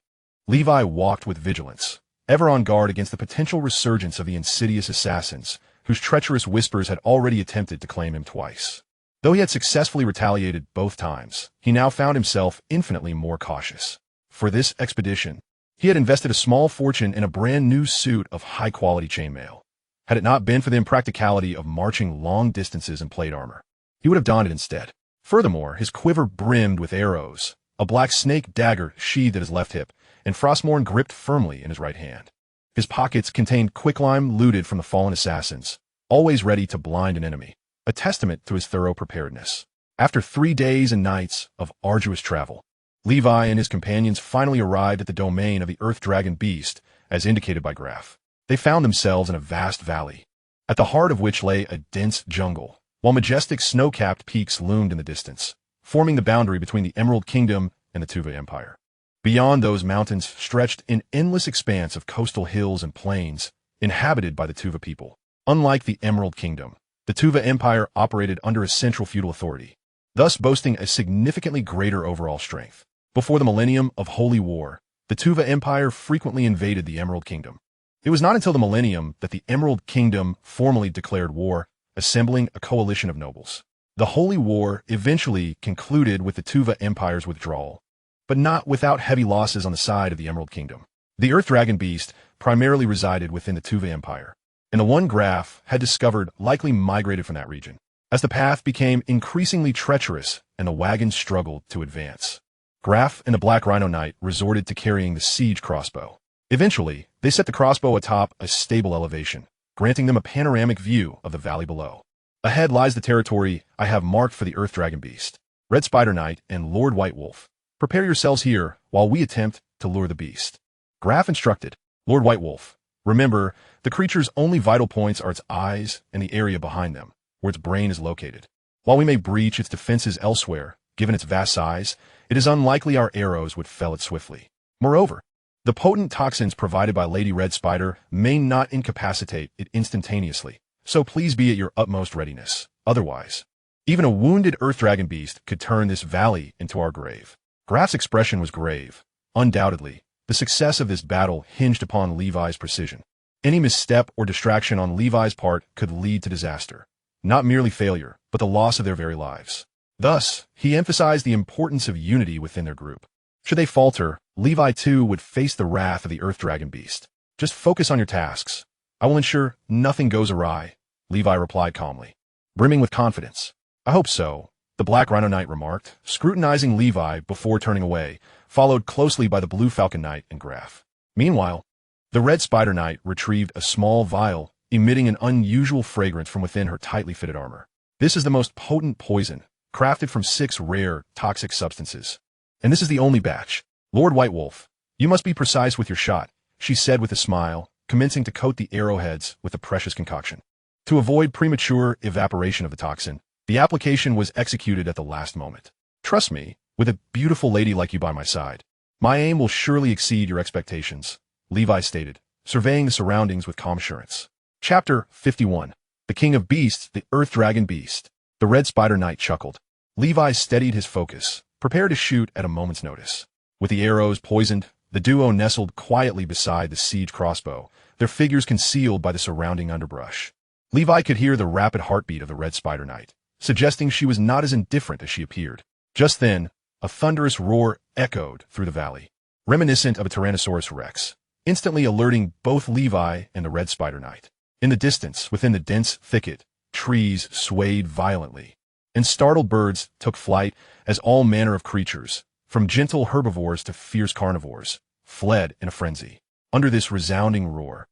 Levi walked with vigilance, ever on guard against the potential resurgence of the insidious assassins, whose treacherous whispers had already attempted to claim him twice. Though he had successfully retaliated both times, he now found himself infinitely more cautious. For this expedition, he had invested a small fortune in a brand new suit of high-quality chainmail. Had it not been for the impracticality of marching long distances in plate armor, he would have donned it instead. Furthermore, his quiver brimmed with arrows, a black snake dagger sheathed at his left hip, and Frostmourne gripped firmly in his right hand. His pockets contained quicklime looted from the fallen assassins, always ready to blind an enemy, a testament to his thorough preparedness. After 3 days and nights of arduous travel, Levi and his companions finally arrived at the domain of the Earth Dragon Beast, as indicated by Graf. They found themselves in a vast valley, at the heart of which lay a dense jungle, while majestic snow-capped peaks loomed in the distance, forming the boundary between the Emerald Kingdom and the Tuva Empire. Beyond those mountains stretched an endless expanse of coastal hills and plains inhabited by the Tuva people. Unlike the Emerald Kingdom, the Tuva Empire operated under a central feudal authority, thus boasting a significantly greater overall strength. Before the millennium of holy war, the Tuva Empire frequently invaded the Emerald Kingdom. It was not until the millennium that the Emerald Kingdom formally declared war, assembling a coalition of nobles. The Holy War eventually concluded with the Tuva Empire's withdrawal, but not without heavy losses on the side of the Emerald Kingdom. The Earth Dragon beast primarily resided within the Tuva Empire, and the one Graf had discovered likely migrated from that region. As the path became increasingly treacherous and the wagons struggled to advance, Graf and the Black Rhino Knight resorted to carrying the siege crossbow. Eventually, they set the crossbow atop a stable elevation, granting them a panoramic view of the valley below. Ahead lies the territory I have marked for the Earth Dragon beast. Red Spider Knight and Lord White Wolf, prepare yourselves here while we attempt to lure the beast. Graf instructed. Lord White Wolf, remember, the creature's only vital points are its eyes and the area behind them, where its brain is located. While we may breach its defenses elsewhere, given its vast size, it is unlikely our arrows would fell it swiftly. Moreover, the potent toxins provided by Lady Red Spider may not incapacitate it instantaneously, so please be at your utmost readiness. Otherwise, even a wounded Earth Dragon beast could turn this valley into our grave. Graf's expression was grave. Undoubtedly, the success of this battle hinged upon Levi's precision. Any misstep or distraction on Levi's part could lead to disaster. Not merely failure, but the loss of their very lives. Thus, he emphasized the importance of unity within their group. Should they falter, Levi too would face the wrath of the Earth Dragon beast. Just focus on your tasks. I will ensure nothing goes awry, Levi replied calmly, brimming with confidence. I hope so, the Black Rhino Knight remarked, scrutinizing Levi before turning away, followed closely by the Blue Falcon Knight and Graf. Meanwhile, the Red Spider Knight retrieved a small vial, emitting an unusual fragrance from within her tightly fitted armor. This is the most potent poison, crafted from 6 rare, toxic substances. And this is the only batch. Lord White Wolf, you must be precise with your shot, she said with a smile, commencing to coat the arrowheads with the precious concoction. To avoid premature evaporation of the toxin, the application was executed at the last moment. Trust me, with a beautiful lady like you by my side, my aim will surely exceed your expectations, Levi stated, surveying the surroundings with calm assurance. Chapter 51. The King of Beasts, the Earth Dragon Beast. The Red Spider Knight chuckled. Levi steadied his focus, prepared to shoot at a moment's notice. With the arrows poisoned, the duo nestled quietly beside the siege crossbow, their figures concealed by the surrounding underbrush. Levi could hear the rapid heartbeat of the Red Spider Knight, suggesting she was not as indifferent as she appeared. Just then, a thunderous roar echoed through the valley, reminiscent of a Tyrannosaurus Rex, instantly alerting both Levi and the Red Spider Knight. In the distance, within the dense thicket, trees swayed violently, and startled birds took flight as all manner of creatures, from gentle herbivores to fierce carnivores, fled in a frenzy. Under this resounding roar,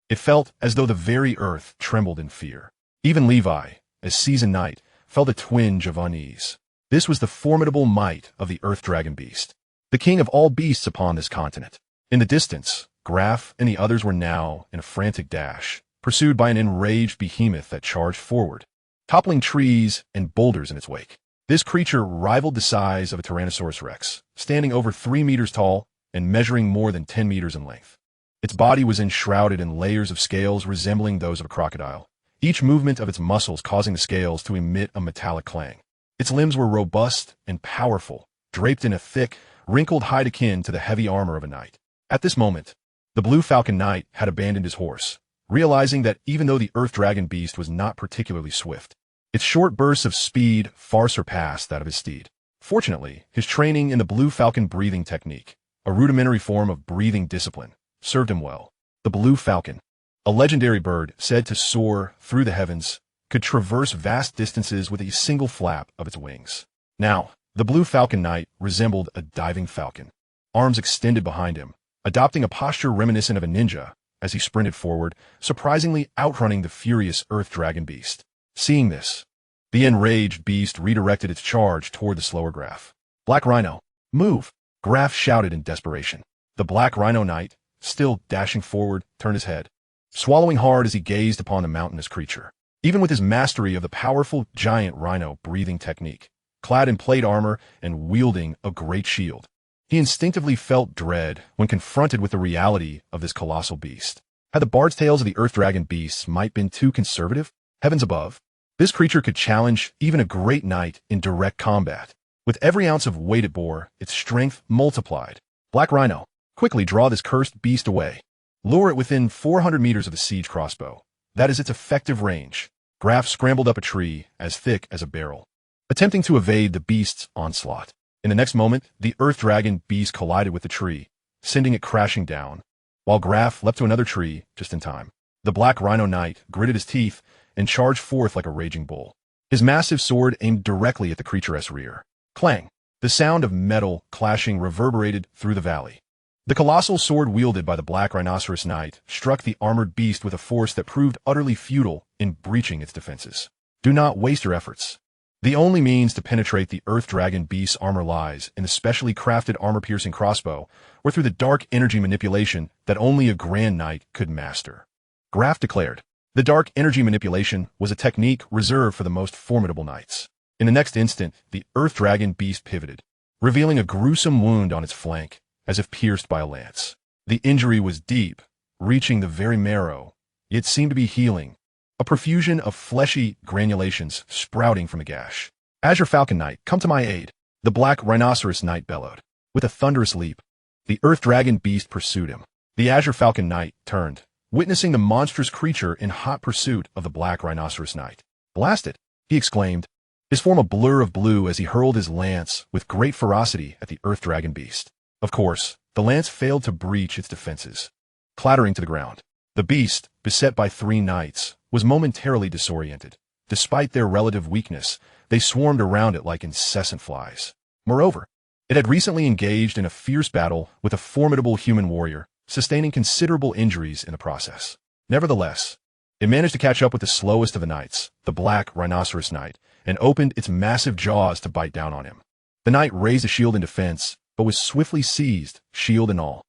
it felt as though the very earth trembled in fear. Even Levi, as seasoned knight, felt a twinge of unease. This was the formidable might of the Earth Dragon beast, the king of all beasts upon this continent. In the distance, Graf and the others were now in a frantic dash, pursued by an enraged behemoth that charged forward, toppling trees and boulders in its wake. This creature rivaled the size of a Tyrannosaurus Rex, standing over 3 meters tall and measuring more than 10 meters in length. Its body was enshrouded in layers of scales resembling those of a crocodile, each movement of its muscles causing the scales to emit a metallic clang. Its limbs were robust and powerful, draped in a thick, wrinkled hide akin to the heavy armor of a knight. At this moment, the Blue Falcon Knight had abandoned his horse, realizing that even though the Earth Dragon beast was not particularly swift, its short bursts of speed far surpassed that of his steed. Fortunately, his training in the Blue Falcon breathing technique, a rudimentary form of breathing discipline, served him well. The Blue Falcon, a legendary bird said to soar through the heavens, could traverse vast distances with a single flap of its wings. Now, the Blue Falcon Knight resembled a diving falcon, arms extended behind him, adopting a posture reminiscent of a ninja as he sprinted forward, surprisingly outrunning the furious Earth Dragon beast. Seeing this, the enraged beast redirected its charge toward the slower Graf. Black Rhino, move! Graf shouted in desperation. The Black Rhino Knight, still dashing forward, turned his head, swallowing hard as he gazed upon the mountainous creature. Even with his mastery of the powerful giant rhino breathing technique, clad in plate armor and wielding a great shield, He instinctively felt dread when confronted with the reality of this colossal beast. Had the bard's tales of the earth dragon beasts might been too conservative? Heavens above, this creature could challenge even a great knight in direct combat. With every ounce of weight it bore, its strength multiplied. Black Rhino, quickly draw this cursed beast away. Lure it within 400 meters of the siege crossbow. That is its effective range. Graf scrambled up a tree as thick as a barrel, attempting to evade the beast's onslaught. In the next moment, the earth dragon beast collided with the tree, sending it crashing down, while Graf leapt to another tree just in time. The Black Rhino Knight gritted his teeth and charged forth like a raging bull. His massive sword aimed directly at the creature's rear. Clang! The sound of metal clashing reverberated through the valley. The colossal sword wielded by the Black Rhinoceros Knight struck the armored beast with a force that proved utterly futile in breaching its defenses. Do not waste your efforts. The only means to penetrate the Earth Dragon Beast's armor lies in the specially crafted armor-piercing crossbow, or through the dark energy manipulation that only a Grand Knight could master. Graf declared. The dark energy manipulation was a technique reserved for the most formidable knights. In the next instant, the Earth Dragon Beast pivoted, revealing a gruesome wound on its flank, as if pierced by a lance. The injury was deep, reaching the very marrow, yet seemed to be healing. A profusion of fleshy granulations sprouting from the gash. Azure Falcon Knight, come to my aid. The Black Rhinoceros Knight bellowed. With a thunderous leap, the Earth Dragon Beast pursued him. The Azure Falcon Knight turned, witnessing the monstrous creature in hot pursuit of the Black Rhinoceros Knight. Blast it, he exclaimed, his form a blur of blue as he hurled his lance with great ferocity at the Earth Dragon Beast. Of course, the lance failed to breach its defenses, clattering to the ground. The beast, beset by 3 knights, was momentarily disoriented. Despite their relative weakness, they swarmed around it like incessant flies. Moreover, it had recently engaged in a fierce battle with a formidable human warrior, sustaining considerable injuries in the process. Nevertheless, it managed to catch up with the slowest of the knights, the Black Rhinoceros Knight, and opened its massive jaws to bite down on him. The knight raised a shield in defense, but was swiftly seized, shield and all.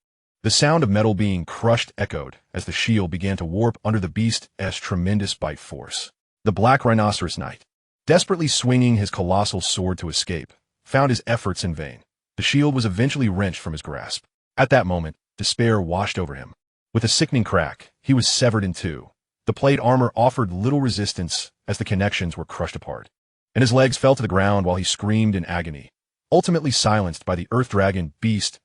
The sound of metal being crushed echoed as the shield began to warp under the beast's tremendous bite force. The Black Rhinoceros Knight, desperately swinging his colossal sword to escape, found his efforts in vain. The shield was eventually wrenched from his grasp. At that moment, despair washed over him. With a sickening crack, he was severed in two. The plate armor offered little resistance as the connections were crushed apart, and his legs fell to the ground while he screamed in agony, ultimately silenced by the Earth Dragon Beast's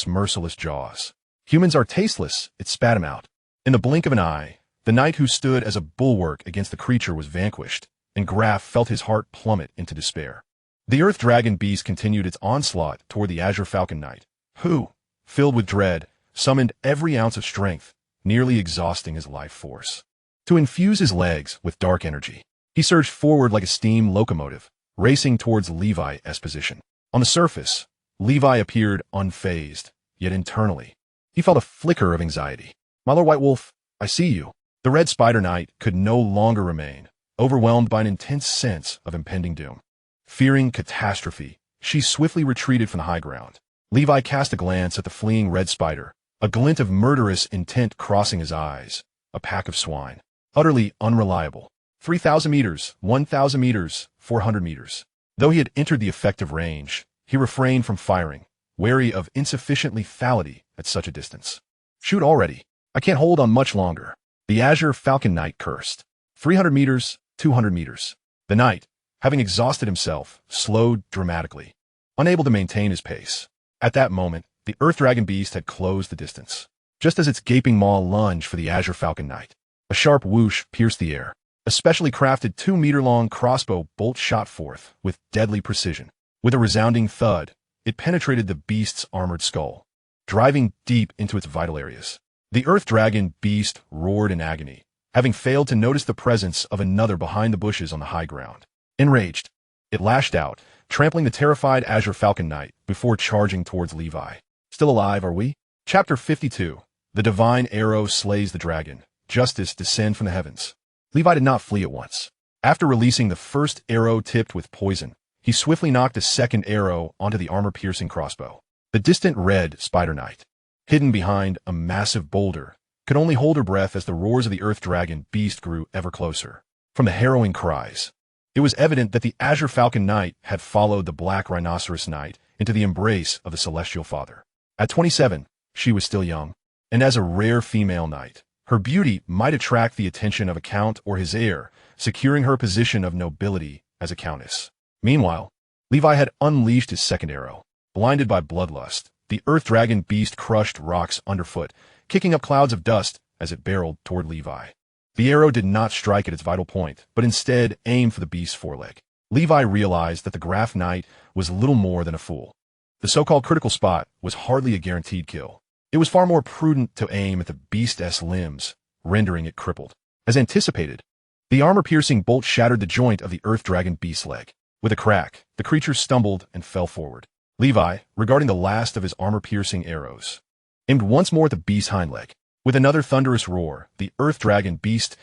merciless jaws. Humans are tasteless, it spat him out. In the blink of an eye, the knight who stood as a bulwark against the creature was vanquished, and Graf felt his heart plummet into despair. The Earth Dragon Beast continued its onslaught toward the Azure Falcon Knight, who, filled with dread, summoned every ounce of strength, nearly exhausting his life force. To infuse his legs with dark energy, he surged forward like a steam locomotive, racing towards Levi's position. On the surface, Levi appeared unfazed, yet internally, he felt a flicker of anxiety. My Lord White Wolf, I see you. The Red Spider Knight could no longer remain, overwhelmed by an intense sense of impending doom. Fearing catastrophe, she swiftly retreated from the high ground. Levi cast a glance at the fleeing Red Spider, a glint of murderous intent crossing his eyes. A pack of swine. Utterly unreliable. 3,000 meters, 1,000 meters, 400 meters. Though he had entered the effective range, he refrained from firing, wary of insufficient lethality at such a distance. Shoot already. I can't hold on much longer. The Azure Falcon Knight cursed. 300 meters, 200 meters. The knight, having exhausted himself, slowed dramatically, unable to maintain his pace. At that moment, the Earth Dragon Beast had closed the distance. Just as its gaping maw lunged for the Azure Falcon Knight, a sharp whoosh pierced the air. A specially crafted 2-meter-long crossbow bolt shot forth with deadly precision. With a resounding thud, it penetrated the beast's armored skull, driving deep into its vital areas. The Earth Dragon Beast roared in agony, having failed to notice the presence of another behind the bushes on the high ground. Enraged, it lashed out, trampling the terrified Azure Falcon Knight before charging towards Levi. Still alive, are we? Chapter 52. The Divine Arrow Slays the Dragon. Justice descend from the heavens. Levi did not flee at once. After releasing the first arrow tipped with poison, he swiftly knocked a second arrow onto the armor-piercing crossbow. The distant Red Spider Knight, hidden behind a massive boulder, could only hold her breath as the roars of the Earth Dragon Beast grew ever closer. From the harrowing cries, it was evident that the Azure Falcon Knight had followed the Black Rhinoceros Knight into the embrace of the Celestial Father. At 27, she was still young, and as a rare female knight, her beauty might attract the attention of a count or his heir, securing her position of nobility as a countess. Meanwhile, Levi had unleashed his second arrow. Blinded by bloodlust, the earth dragon beast crushed rocks underfoot, kicking up clouds of dust as it barreled toward Levi. The arrow did not strike at its vital point, but instead aimed for the beast's foreleg. Levi realized that the Graf Knight was little more than a fool. The so-called critical spot was hardly a guaranteed kill. It was far more prudent to aim at the beast's limbs, rendering it crippled. As anticipated, the armor-piercing bolt shattered the joint of the earth dragon beast's leg. With a crack, the creature stumbled and fell forward. Levi, regarding the last of his armor-piercing arrows, aimed once more at the beast's hind leg. With another thunderous roar, the earth dragon beast's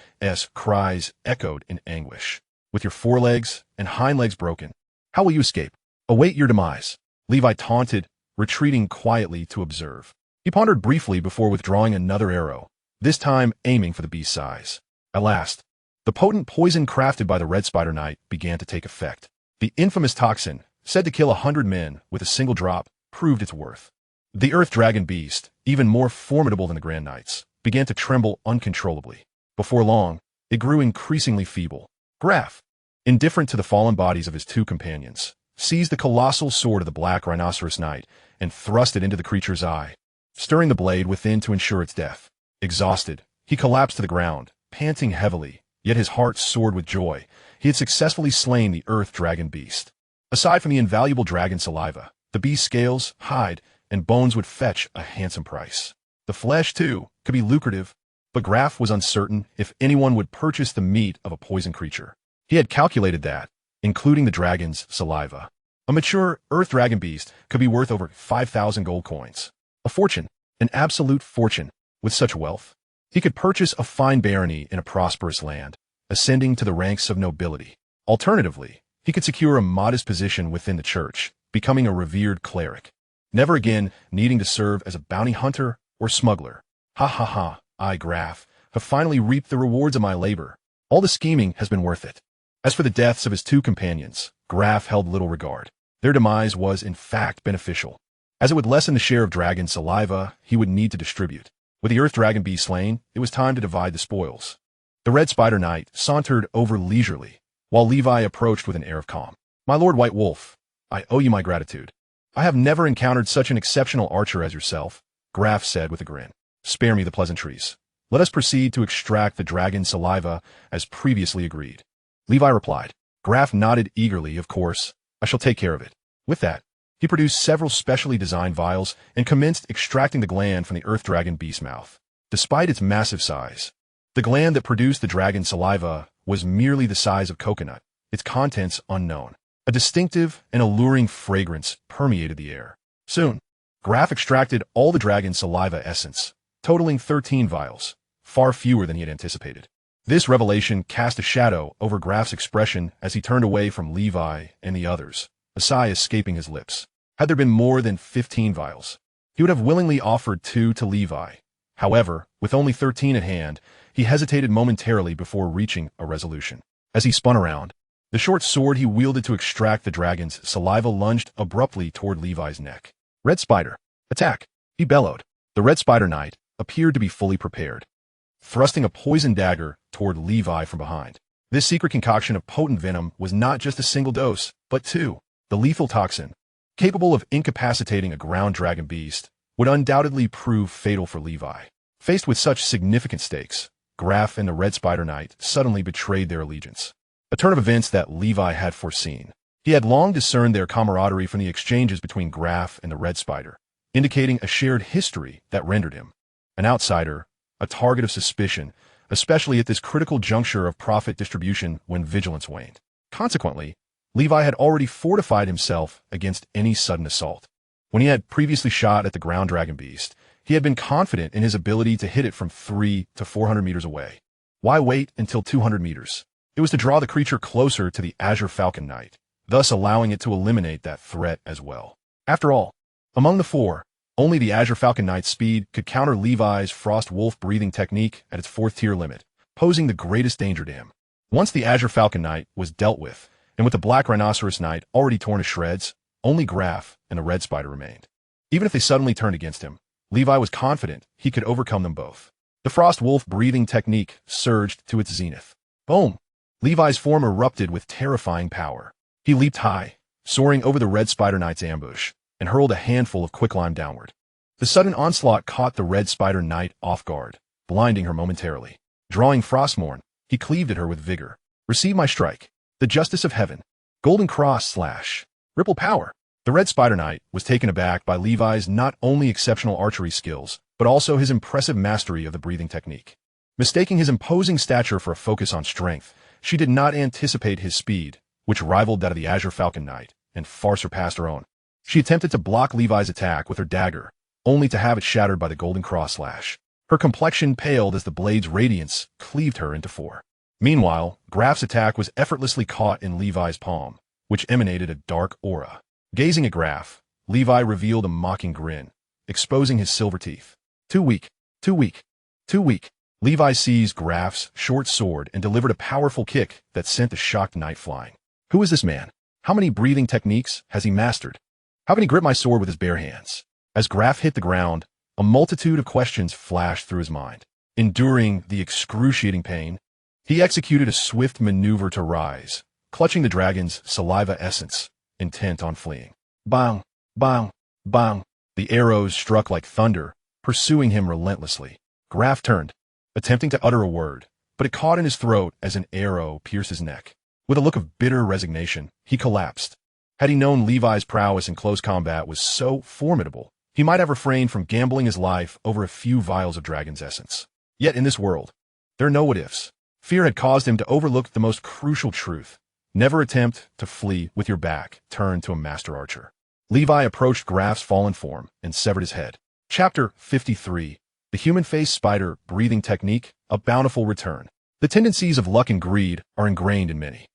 cries echoed in anguish. With your forelegs and hind legs broken, how will you escape? Await your demise. Levi taunted, retreating quietly to observe. He pondered briefly before withdrawing another arrow, this time aiming for the beast's eyes. At last, the potent poison crafted by the Red Spider Knight began to take effect. The infamous toxin, said to kill 100 men with a single drop, proved its worth. The earth dragon beast, even more formidable than the Grand Knights, began to tremble uncontrollably. Before long, it grew increasingly feeble. Graf, indifferent to the fallen bodies of his two companions, seized the colossal sword of the Black Rhinoceros Knight and thrust it into the creature's eye, stirring the blade within to ensure its death. Exhausted, he collapsed to the ground, panting heavily, yet his heart soared with joy. He had successfully slain the earth dragon beast. Aside from the invaluable dragon saliva, the beast's scales, hide, and bones would fetch a handsome price. The flesh, too, could be lucrative, but Graf was uncertain if anyone would purchase the meat of a poison creature. He had calculated that, including the dragon's saliva, a mature earth dragon beast could be worth over 5,000 gold coins. A fortune, an absolute fortune. With such wealth, he could purchase a fine barony in a prosperous land, ascending to the ranks of nobility. Alternatively, he could secure a modest position within the church, becoming a revered cleric, never again needing to serve as a bounty hunter or smuggler. Ha ha ha, I, Graf, have finally reaped the rewards of my labor. All the scheming has been worth it. As for the deaths of his two companions, Graf held little regard. Their demise was in fact beneficial, as it would lessen the share of dragon saliva he would need to distribute. With the earth dragon beast slain, it was time to divide the spoils. The Red Spider Knight sauntered over leisurely, while Levi approached with an air of calm. My Lord White Wolf, I owe you my gratitude. I have never encountered such an exceptional archer as yourself, Graf said with a grin. Spare me the pleasantries. Let us proceed to extract the dragon saliva as previously agreed. Levi replied. Graf nodded eagerly, of course. I shall take care of it. With that, he produced several specially designed vials and commenced extracting the gland from the earth dragon beast's mouth. Despite its massive size, the gland that produced the dragon saliva was merely the size of coconut, its contents unknown. A distinctive and alluring fragrance permeated the air. Soon, Graf extracted all the dragon saliva essence, totaling 13 vials, far fewer than he had anticipated. This revelation cast a shadow over Graf's expression as he turned away from Levi and the others, a sigh escaping his lips. Had there been more than 15 vials, he would have willingly offered 2 to Levi. However, with only 13 at hand, he hesitated momentarily before reaching a resolution. As he spun around, the short sword he wielded to extract the dragon's saliva lunged abruptly toward Levi's neck. Red Spider, attack! He bellowed. The Red Spider Knight appeared to be fully prepared, thrusting a poison dagger toward Levi from behind. This secret concoction of potent venom was not just a single dose, but 2. The lethal toxin, capable of incapacitating a ground dragon beast, would undoubtedly prove fatal for Levi. Faced with such significant stakes, Graf and the Red Spider Knight suddenly betrayed their allegiance, a turn of events that Levi had foreseen. He had long discerned their camaraderie from the exchanges between Graf and the Red Spider, indicating a shared history that rendered him an outsider, a target of suspicion, especially at this critical juncture of profit distribution when vigilance waned. Consequently, Levi had already fortified himself against any sudden assault. When he had previously shot at the ground dragon beast, he had been confident in his ability to hit it from 300 to 400 meters away. Why wait until 200 meters? It was to draw the creature closer to the Azure Falcon Knight, thus allowing it to eliminate that threat as well. After all, among the 4, only the Azure Falcon Knight's speed could counter Levi's Frost Wolf breathing technique at its 4th tier limit, posing the greatest danger to him. Once the Azure Falcon Knight was dealt with, and with the Black Rhinoceros Knight already torn to shreds, Only Graf and the red spider remained. Even if they suddenly turned against him, Levi was confident he could overcome them both. The frost wolf breathing technique surged to its zenith. Boom! Levi's form erupted with terrifying power. He leaped high, soaring over the red spider knight's ambush, and hurled a handful of quicklime downward. The sudden onslaught caught the red spider knight off guard, blinding her momentarily. Drawing Frostmourne, he cleaved at her with vigor. Receive my strike. The justice of heaven. Golden cross slash. Ripple power. The red spider knight was taken aback by Levi's not only exceptional archery skills, but also his impressive mastery of the breathing technique. Mistaking his imposing stature for a focus on strength, she did not anticipate his speed, which rivaled that of the Azure Falcon Knight, and far surpassed her own. She attempted to block Levi's attack with her dagger, only to have it shattered by the golden cross slash. Her complexion paled as the blade's radiance cleaved her into four. Meanwhile, Graf's attack was effortlessly caught in Levi's palm, which emanated a dark aura. Gazing at Graf, Levi revealed a mocking grin, exposing his silver teeth. Too weak, too weak, too weak. Levi seized Graf's short sword and delivered a powerful kick that sent the shocked knight flying. Who is this man? How many breathing techniques has he mastered? How can he grip my sword with his bare hands? As Graf hit the ground, a multitude of questions flashed through his mind. Enduring the excruciating pain, he executed a swift maneuver to rise, clutching the dragon's saliva essence, intent on fleeing. Bang, bang, bang. The arrows struck like thunder, pursuing him relentlessly. Graf turned, attempting to utter a word, but it caught in his throat as an arrow pierced his neck. With a look of bitter resignation, he collapsed. Had he known Levi's prowess in close combat was so formidable, he might have refrained from gambling his life over a few vials of dragon's essence. Yet in this world, there are no what-ifs. Fear had caused him to overlook the most crucial truth. Never attempt to flee with your back turned to a master archer. Levi approached Graf's fallen form and severed his head. Chapter 53. The Human Face Spider Breathing Technique, a Bountiful Return. The tendencies of luck and greed are ingrained in many.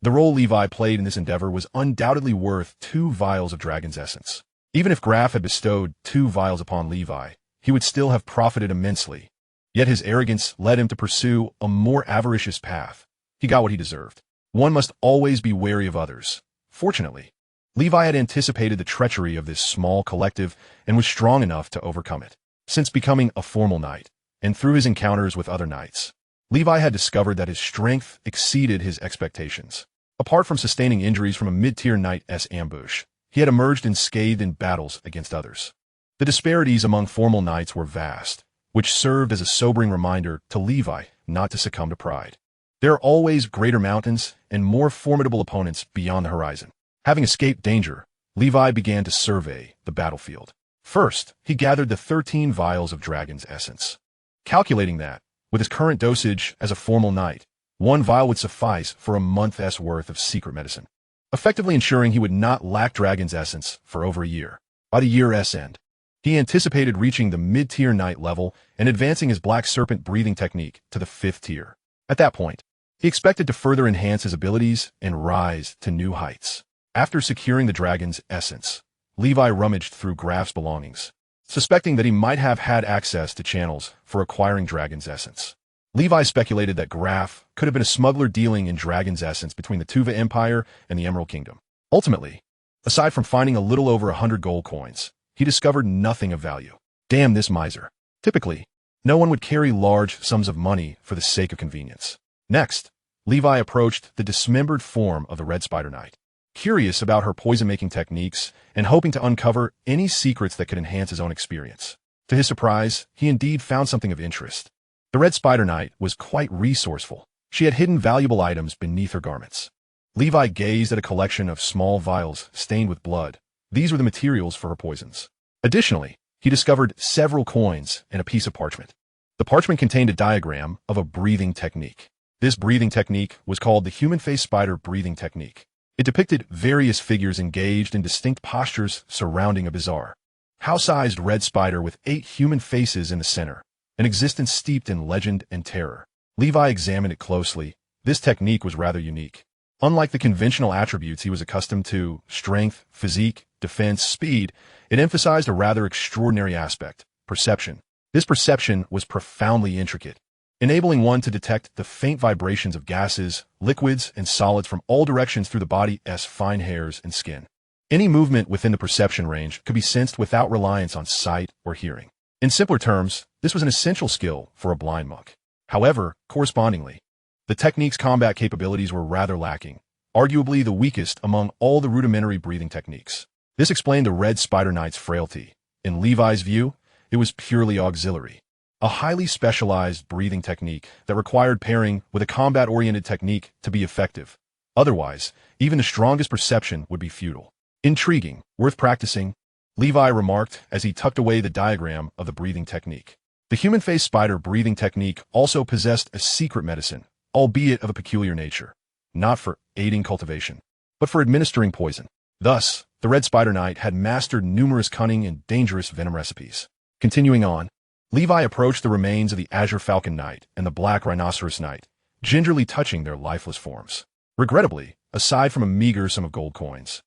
The role Levi played in this endeavor was undoubtedly worth 2 vials of dragon's essence. Even if Graf had bestowed 2 vials upon Levi, he would still have profited immensely. Yet his arrogance led him to pursue a more avaricious path. He got what he deserved. One must always be wary of others. Fortunately, Levi had anticipated the treachery of this small collective and was strong enough to overcome it. Since becoming a formal knight, and through his encounters with other knights, Levi had discovered that his strength exceeded his expectations. Apart from sustaining injuries from a mid-tier knight's ambush, he had emerged unscathed in battles against others. The disparities among formal knights were vast, which served as a sobering reminder to Levi not to succumb to pride. There are always greater mountains and more formidable opponents beyond the horizon. Having escaped danger, Levi began to survey the battlefield. First, he gathered the 13 vials of dragon's essence. Calculating that, with his current dosage as a formal knight, 1 vial would suffice for a month's worth of secret medicine, effectively ensuring he would not lack dragon's essence for over a year. By the year's end, he anticipated reaching the mid-tier knight level and advancing his black serpent breathing technique to the 5th tier. At that point, he expected to further enhance his abilities and rise to new heights. After securing the dragon's essence, Levi rummaged through Graf's belongings, suspecting that he might have had access to channels for acquiring dragon's essence. Levi speculated that Graf could have been a smuggler dealing in dragon's essence between the Tuva Empire and the Emerald Kingdom. Ultimately, aside from finding a little over 100 gold coins, he discovered nothing of value. Damn this miser. Typically, no one would carry large sums of money for the sake of convenience. Next, Levi approached the dismembered form of the Red Spider Knight, curious about her poison-making techniques and hoping to uncover any secrets that could enhance his own experience. To his surprise, he indeed found something of interest. The Red Spider Knight was quite resourceful. She had hidden valuable items beneath her garments. Levi gazed at a collection of small vials stained with blood. These were the materials for her poisons. Additionally, he discovered several coins and a piece of parchment. The parchment contained a diagram of a breathing technique. This breathing technique was called the Human Face Spider Breathing Technique. It depicted various figures engaged in distinct postures surrounding a bizarre, house-sized red spider with 8 human faces in the center, an existence steeped in legend and terror. Levi examined it closely. This technique was rather unique. Unlike the conventional attributes he was accustomed to, strength, physique, defense, speed, it emphasized a rather extraordinary aspect, perception. This perception was profoundly intricate, enabling one to detect the faint vibrations of gases, liquids, and solids from all directions through the body's fine hairs and skin. Any movement within the perception range could be sensed without reliance on sight or hearing. In simpler terms, this was an essential skill for a blind monk. However, correspondingly, the technique's combat capabilities were rather lacking, arguably the weakest among all the rudimentary breathing techniques. This explained the Red Spider Knight's frailty. In Levi's view, it was purely auxiliary. A highly specialized breathing technique that required pairing with a combat-oriented technique to be effective. Otherwise, even the strongest perception would be futile. Intriguing, worth practicing, Levi remarked as he tucked away the diagram of the breathing technique. The human-faced spider breathing technique also possessed a secret medicine, albeit of a peculiar nature, not for aiding cultivation, but for administering poison. Thus, the Red Spider Knight had mastered numerous cunning and dangerous venom recipes. Continuing on, Levi approached the remains of the Azure Falcon Knight and the Black Rhinoceros Knight, gingerly touching their lifeless forms. Regrettably, aside from a meager sum of gold coins,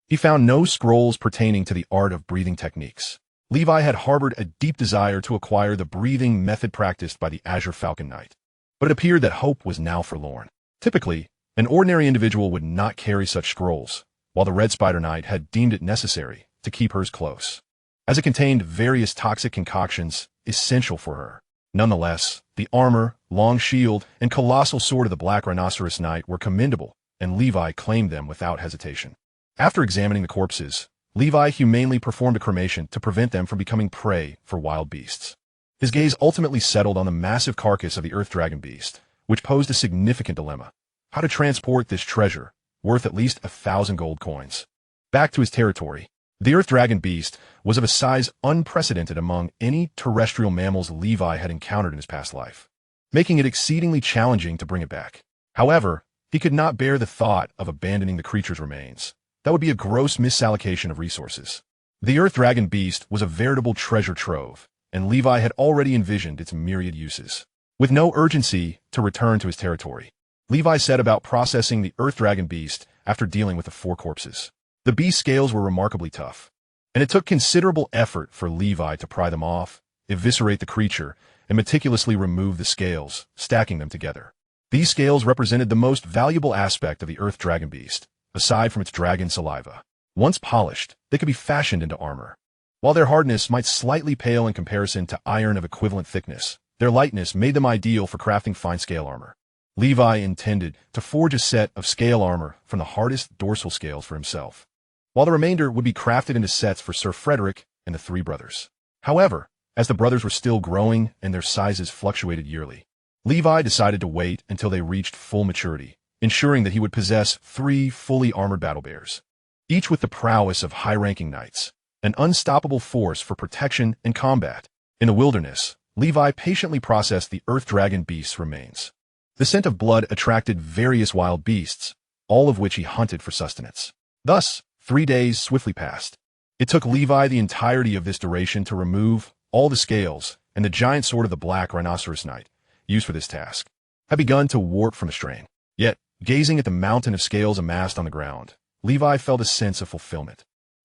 he found no scrolls pertaining to the art of breathing techniques. Levi had harbored a deep desire to acquire the breathing method practiced by the Azure Falcon Knight, but it appeared that hope was now forlorn. Typically, an ordinary individual would not carry such scrolls, while the Red Spider Knight had deemed it necessary to keep hers close, as it contained various toxic concoctions essential for her. Nonetheless, the armor, long shield, and colossal sword of the Black Rhinoceros Knight were commendable, and Levi claimed them without hesitation. After examining the corpses, Levi humanely performed a cremation to prevent them from becoming prey for wild beasts. His gaze ultimately settled on the massive carcass of the Earth Dragon beast, which posed a significant dilemma: how to transport this treasure, worth at least 1,000 gold coins, back to his territory. The Earth Dragon beast was of a size unprecedented among any terrestrial mammals Levi had encountered in his past life, making it exceedingly challenging to bring it back. However, he could not bear the thought of abandoning the creature's remains. That would be a gross misallocation of resources. The Earth Dragon beast was a veritable treasure trove, and Levi had already envisioned its myriad uses. With no urgency to return to his territory, Levi set about processing the Earth Dragon beast after dealing with the 4 corpses. The beast's scales were remarkably tough, and it took considerable effort for Levi to pry them off, eviscerate the creature, and meticulously remove the scales, stacking them together. These scales represented the most valuable aspect of the Earth Dragon beast, aside from its dragon saliva. Once polished, they could be fashioned into armor. While their hardness might slightly pale in comparison to iron of equivalent thickness, their lightness made them ideal for crafting fine-scale armor. Levi intended to forge a set of scale armor from the hardest dorsal scales for himself, while the remainder would be crafted into sets for Sir Frederick and the 3 brothers. However, as the brothers were still growing and their sizes fluctuated yearly, Levi decided to wait until they reached full maturity, ensuring that he would possess 3 fully armored battle bears, each with the prowess of high-ranking knights, an unstoppable force for protection and combat. In the wilderness, Levi patiently processed the Earth Dragon beast's remains. The scent of blood attracted various wild beasts, all of which he hunted for sustenance. Thus, 3 days swiftly passed. It took Levi the entirety of this duration to remove all the scales, and the giant sword of the Black Rhinoceros Knight, used for this task, had begun to warp from the strain. Yet, gazing at the mountain of scales amassed on the ground, Levi felt a sense of fulfillment.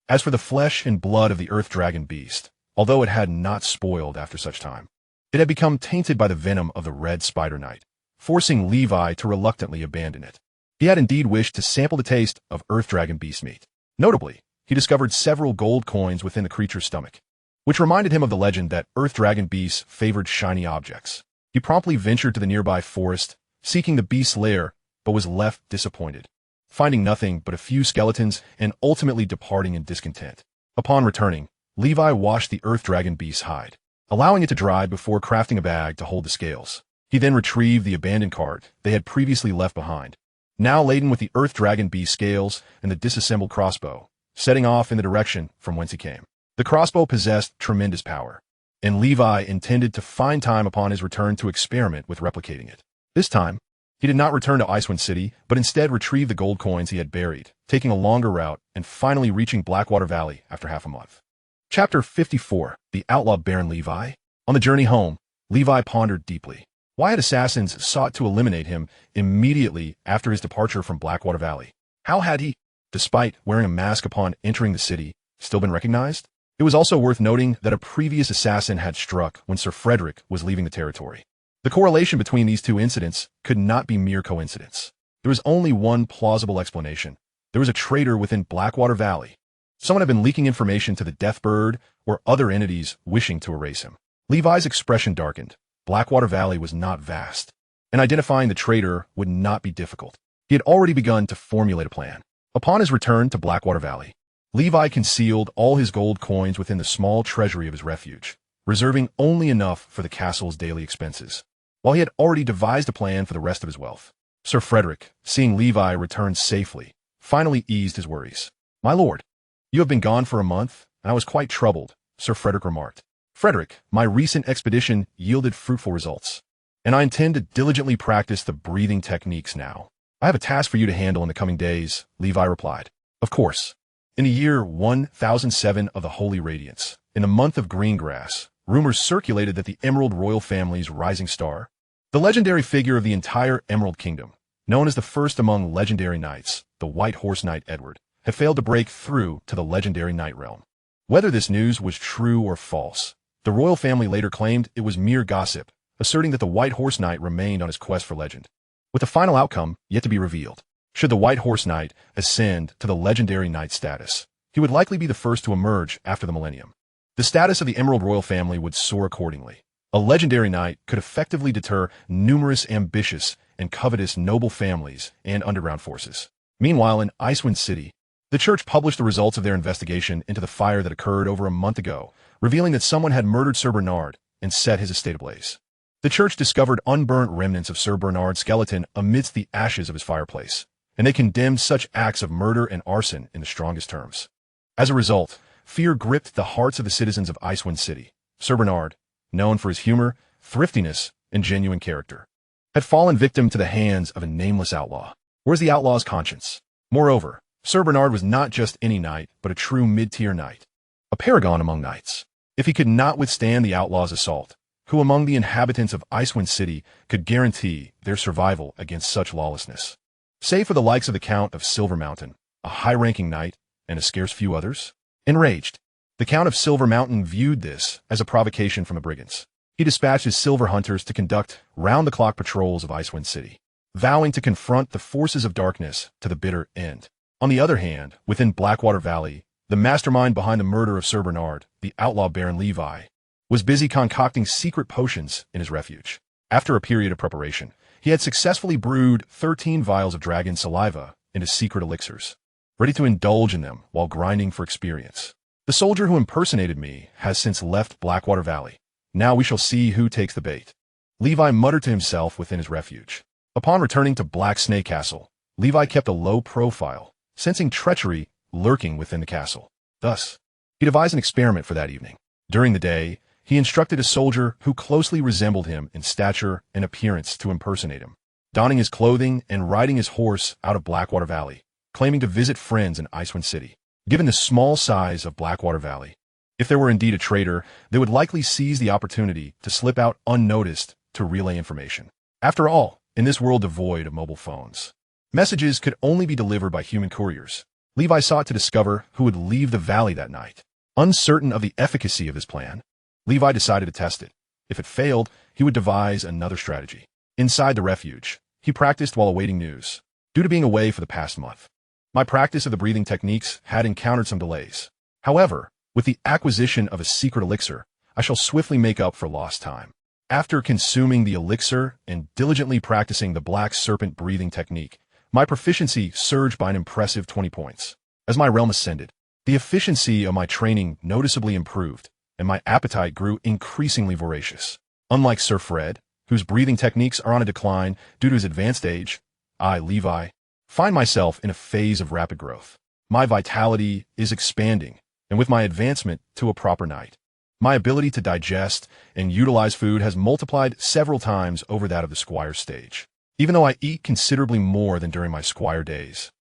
As for the flesh and blood of the Earth Dragon beast, although it had not spoiled after such time, it had become tainted by the venom of the Red Spider Knight, forcing Levi to reluctantly abandon it. He had indeed wished to sample the taste of Earth Dragon beast meat. Notably, he discovered several gold coins within the creature's stomach, which reminded him of the legend that Earth Dragon beasts favored shiny objects. He promptly ventured to the nearby forest, seeking the beast's lair, but was left disappointed, finding nothing but a few skeletons and ultimately departing in discontent. Upon returning, Levi washed the Earth Dragon beast's hide, allowing it to dry before crafting a bag to hold the scales. He then retrieved the abandoned cart they had previously left behind, now laden with the Earth Dragon beast scales and the disassembled crossbow, setting off in the direction from whence he came. The crossbow possessed tremendous power, and Levi intended to find time upon his return to experiment with replicating it. This time, he did not return to Icewind City, but instead retrieved the gold coins he had buried, taking a longer route and finally reaching Blackwater Valley after half a month. Chapter 54, The Outlaw Baron Levi. On the journey home, Levi pondered deeply. Why had assassins sought to eliminate him immediately after his departure from Blackwater Valley? How had he, despite wearing a mask upon entering the city, still been recognized? It was also worth noting that a previous assassin had struck when Sir Frederick was leaving the territory. The correlation between these 2 incidents could not be mere coincidence. There was only one plausible explanation. There was a traitor within Blackwater Valley, Someone had been leaking information to the Deathbird or other entities wishing to erase him. Levi's expression darkened. Blackwater Valley was not vast, and identifying the traitor would not be difficult. He had already begun to formulate a plan. Upon his return to Blackwater Valley, Levi concealed all his gold coins within the small treasury of his refuge, reserving only enough for the castle's daily expenses, while he had already devised a plan for the rest of his wealth. Sir Frederick, seeing Levi return safely, finally eased his worries. "My lord, you have been gone for a month, and I was quite troubled," Sir Frederick remarked. "Frederick, my recent expedition yielded fruitful results, and I intend to diligently practice the breathing techniques now." "I have a task for you to handle in the coming days," Levi replied. "Of course. In the year 1007 of the Holy Radiance, in the month of Greengrass, rumors circulated that the Emerald Royal family's rising star, the legendary figure of the entire Emerald Kingdom, known as the first among legendary knights, the White Horse Knight Edward, had failed to break through to the legendary knight realm. Whether this news was true or false, the royal family later claimed it was mere gossip, asserting that the White Horse Knight remained on his quest for legend, with the final outcome yet to be revealed. Should the White Horse Knight ascend to the legendary knight status, he would likely be the first to emerge after the millennium. The status of the Emerald Royal family would soar accordingly. A legendary knight could effectively deter numerous ambitious and covetous noble families and underground forces. Meanwhile, in Icewind City, the church published the results of their investigation into the fire that occurred over a month ago, revealing that someone had murdered Sir Bernard and set his estate ablaze. The church discovered unburnt remnants of Sir Bernard's skeleton amidst the ashes of his fireplace, and they condemned such acts of murder and arson in the strongest terms. As a result, fear gripped the hearts of the citizens of Icewind City. Sir Bernard, known for his humor, thriftiness, and genuine character, had fallen victim to the hands of a nameless outlaw. Where's the outlaw's conscience? Moreover, Sir Bernard was not just any knight, but a true mid-tier knight, a paragon among knights. If he could not withstand the outlaw's assault, who among the inhabitants of Icewind City could guarantee their survival against such lawlessness? Save for the likes of the Count of Silver Mountain, a high-ranking knight, and a scarce few others? Enraged, the Count of Silver Mountain viewed this as a provocation from the brigands. He dispatched his silver hunters to conduct round-the-clock patrols of Icewind City, vowing to confront the forces of darkness to the bitter end. On the other hand, within Blackwater Valley, the mastermind behind the murder of Sir Bernard, the outlaw Baron Levi, was busy concocting secret potions in his refuge. After a period of preparation, he had successfully brewed 13 vials of dragon saliva into secret elixirs, ready to indulge in them while grinding for experience. The soldier who impersonated me has since left Blackwater Valley. Now we shall see who takes the bait. Levi muttered to himself within his refuge. Upon returning to Black Snake Castle, Levi kept a low profile, sensing treachery lurking within the castle. Thus, he devised an experiment for that evening. During the day, he instructed a soldier who closely resembled him in stature and appearance to impersonate him, donning his clothing and riding his horse out of Blackwater Valley, claiming to visit friends in Icewind City. Given the small size of Blackwater Valley, if there were indeed a traitor, they would likely seize the opportunity to slip out unnoticed to relay information. After all, in this world devoid of mobile phones, messages could only be delivered by human couriers. Levi sought to discover who would leave the valley that night. Uncertain of the efficacy of his plan, Levi decided to test it. If it failed, he would devise another strategy. Inside the refuge, he practiced while awaiting news. Due to being away for the past month, my practice of the breathing techniques had encountered some delays. However, with the acquisition of a secret elixir, I shall swiftly make up for lost time. After consuming the elixir and diligently practicing the black serpent breathing technique, my proficiency surged by an impressive 20 points. As my realm ascended, the efficiency of my training noticeably improved, and my appetite grew increasingly voracious. Unlike Sir Fred, whose breathing techniques are on a decline due to his advanced age, I, Levi, find myself in a phase of rapid growth. My vitality is expanding, and with my advancement to a proper knight, my ability to digest and utilize food has multiplied several times over that of the squire stage. Even though I eat considerably more than during my squire days,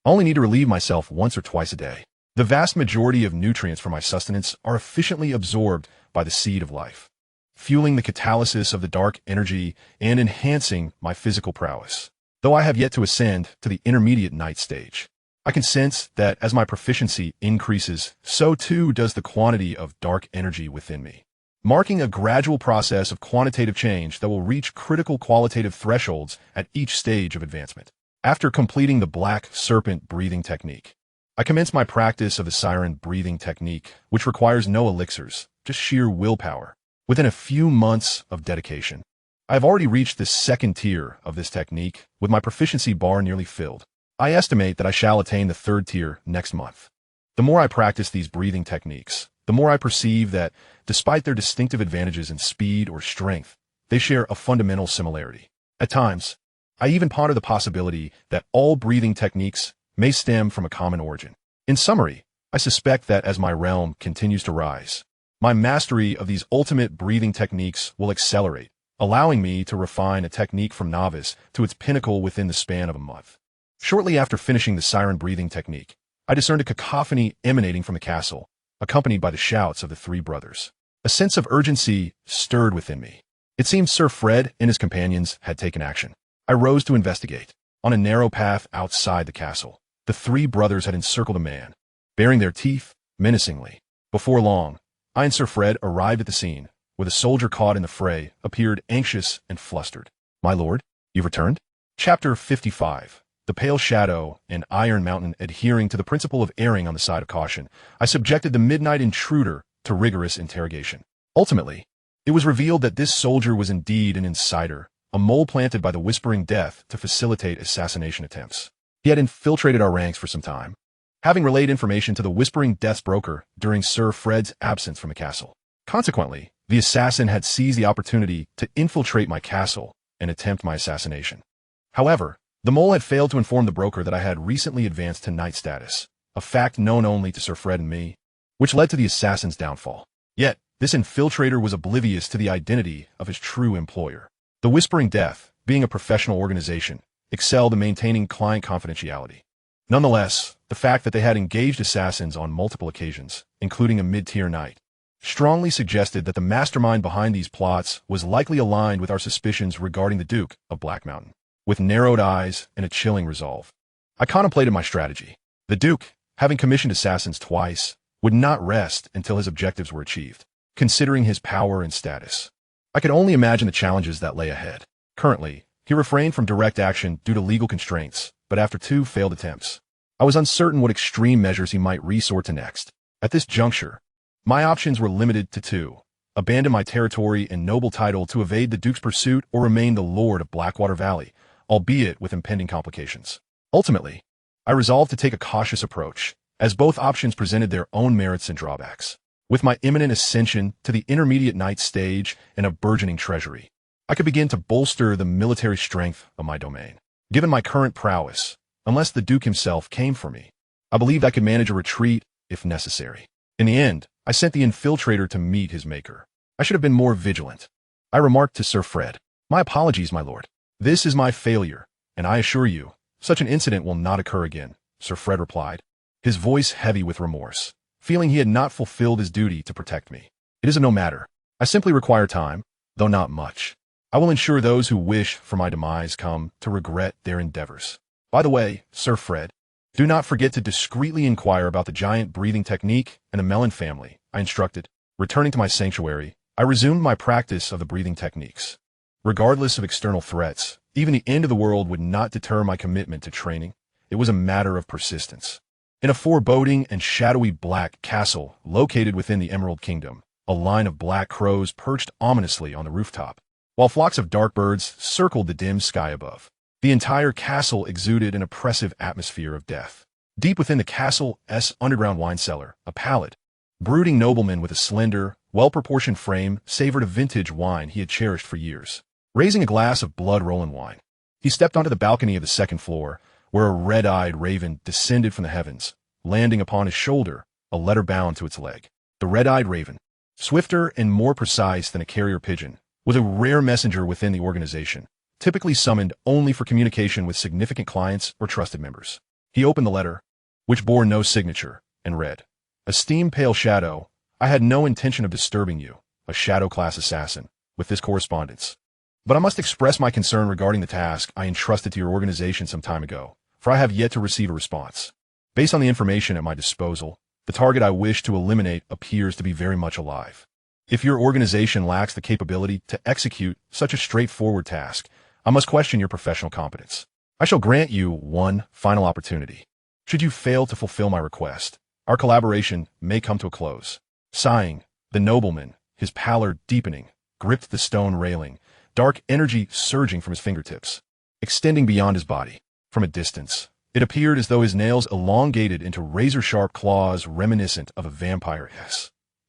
I only need to relieve myself once or twice a day. The vast majority of nutrients for my sustenance are efficiently absorbed by the seed of life, fueling the catalysis of the dark energy and enhancing my physical prowess. Though I have yet to ascend to the intermediate knight stage, I can sense that as my proficiency increases, so too does the quantity of dark energy within me, marking a gradual process of quantitative change that will reach critical qualitative thresholds at each stage of advancement. After completing the black serpent breathing technique, I commenced my practice of the siren breathing technique, which requires no elixirs, just sheer willpower. Within a few months of dedication, I have already reached the second tier of this technique, with my proficiency bar nearly filled. I estimate that I shall attain the third tier next month. The more I practice these breathing techniques, the more I perceive that, despite their distinctive advantages in speed or strength, they share a fundamental similarity. At times, I even ponder the possibility that all breathing techniques may stem from a common origin. In summary, I suspect that as my realm continues to rise, my mastery of these ultimate breathing techniques will accelerate, allowing me to refine a technique from novice to its pinnacle within the span of a month. Shortly after finishing the siren breathing technique, I discerned a cacophony emanating from the castle, accompanied by the shouts of the three brothers. A sense of urgency stirred within me. It seemed Sir Fred and his companions had taken action. I rose to investigate. On a narrow path outside the castle, the three brothers had encircled a man, baring their teeth menacingly. Before long, I and Sir Fred arrived at the scene, where the soldier caught in the fray appeared anxious and flustered. "My lord, you've returned?" Chapter 55. The Pale Shadow and Iron Mountain. Adhering to the principle of erring on the side of caution, I subjected the midnight intruder to rigorous interrogation. Ultimately, it was revealed that this soldier was indeed an insider, a mole planted by the Whispering Death to facilitate assassination attempts. He had infiltrated our ranks for some time, having relayed information to the Whispering Death's broker during Sir Fred's absence from the castle. Consequently, the assassin had seized the opportunity to infiltrate my castle and attempt my assassination. However, the mole had failed to inform the broker that I had recently advanced to knight status, a fact known only to Sir Fred and me, which led to the assassin's downfall. Yet, this infiltrator was oblivious to the identity of his true employer. The Whispering Death, being a professional organization, excelled in maintaining client confidentiality. Nonetheless, the fact that they had engaged assassins on multiple occasions, including a mid-tier knight, strongly suggested that the mastermind behind these plots was likely aligned with our suspicions regarding the Duke of Black Mountain. With narrowed eyes and a chilling resolve, I contemplated my strategy. The Duke, having commissioned assassins twice, would not rest until his objectives were achieved. Considering his power and status, I could only imagine the challenges that lay ahead. Currently, he refrained from direct action due to legal constraints, but after 2 failed attempts, I was uncertain what extreme measures he might resort to next. At this juncture, my options were limited to 2: abandon my territory and noble title to evade the Duke's pursuit, or remain the Lord of Blackwater Valley, albeit with impending complications. Ultimately, I resolved to take a cautious approach, as both options presented their own merits and drawbacks. With my imminent ascension to the intermediate knight stage and a burgeoning treasury, I could begin to bolster the military strength of my domain. Given my current prowess, unless the Duke himself came for me, I believed I could manage a retreat if necessary. In the end, I sent the infiltrator to meet his maker. I should have been more vigilant. I remarked to Sir Fred, "My apologies, my lord. This is my failure, and I assure you, such an incident will not occur again," Sir Fred replied, his voice heavy with remorse, feeling he had not fulfilled his duty to protect me. "It is no matter. I simply require time, though not much. I will ensure those who wish for my demise come to regret their endeavors. By the way, Sir Fred, do not forget to discreetly inquire about the giant breathing technique and the melon family," I instructed. Returning to my sanctuary, I resumed my practice of the breathing techniques. Regardless of external threats, even the end of the world would not deter my commitment to training. It was a matter of persistence. In a foreboding and shadowy black castle located within the Emerald Kingdom, a line of black crows perched ominously on the rooftop, while flocks of dark birds circled the dim sky above. The entire castle exuded an oppressive atmosphere of death. Deep within the castle's underground wine cellar, a pallid, brooding nobleman with a slender, well-proportioned frame savored of vintage wine he had cherished for years. Raising a glass of blood-rolling wine, he stepped onto the balcony of the second floor, where a red-eyed raven descended from the heavens, landing upon his shoulder, a letter bound to its leg. The red-eyed raven, swifter and more precise than a carrier pigeon, was a rare messenger within the organization, typically summoned only for communication with significant clients or trusted members. He opened the letter, which bore no signature, and read, "Esteemed Pale Shadow, I had no intention of disturbing you, a Shadow-class assassin, with this correspondence. But I must express my concern regarding the task I entrusted to your organization some time ago, for I have yet to receive a response. Based on the information at my disposal, the target I wish to eliminate appears to be very much alive. If your organization lacks the capability to execute such a straightforward task, I must question your professional competence. I shall grant you one final opportunity. Should you fail to fulfill my request, our collaboration may come to a close. Sighing, the nobleman, his pallor deepening, gripped the stone railing, dark energy surging from his fingertips, extending beyond his body. From a distance, it appeared as though his nails elongated into razor-sharp claws reminiscent of a vampire.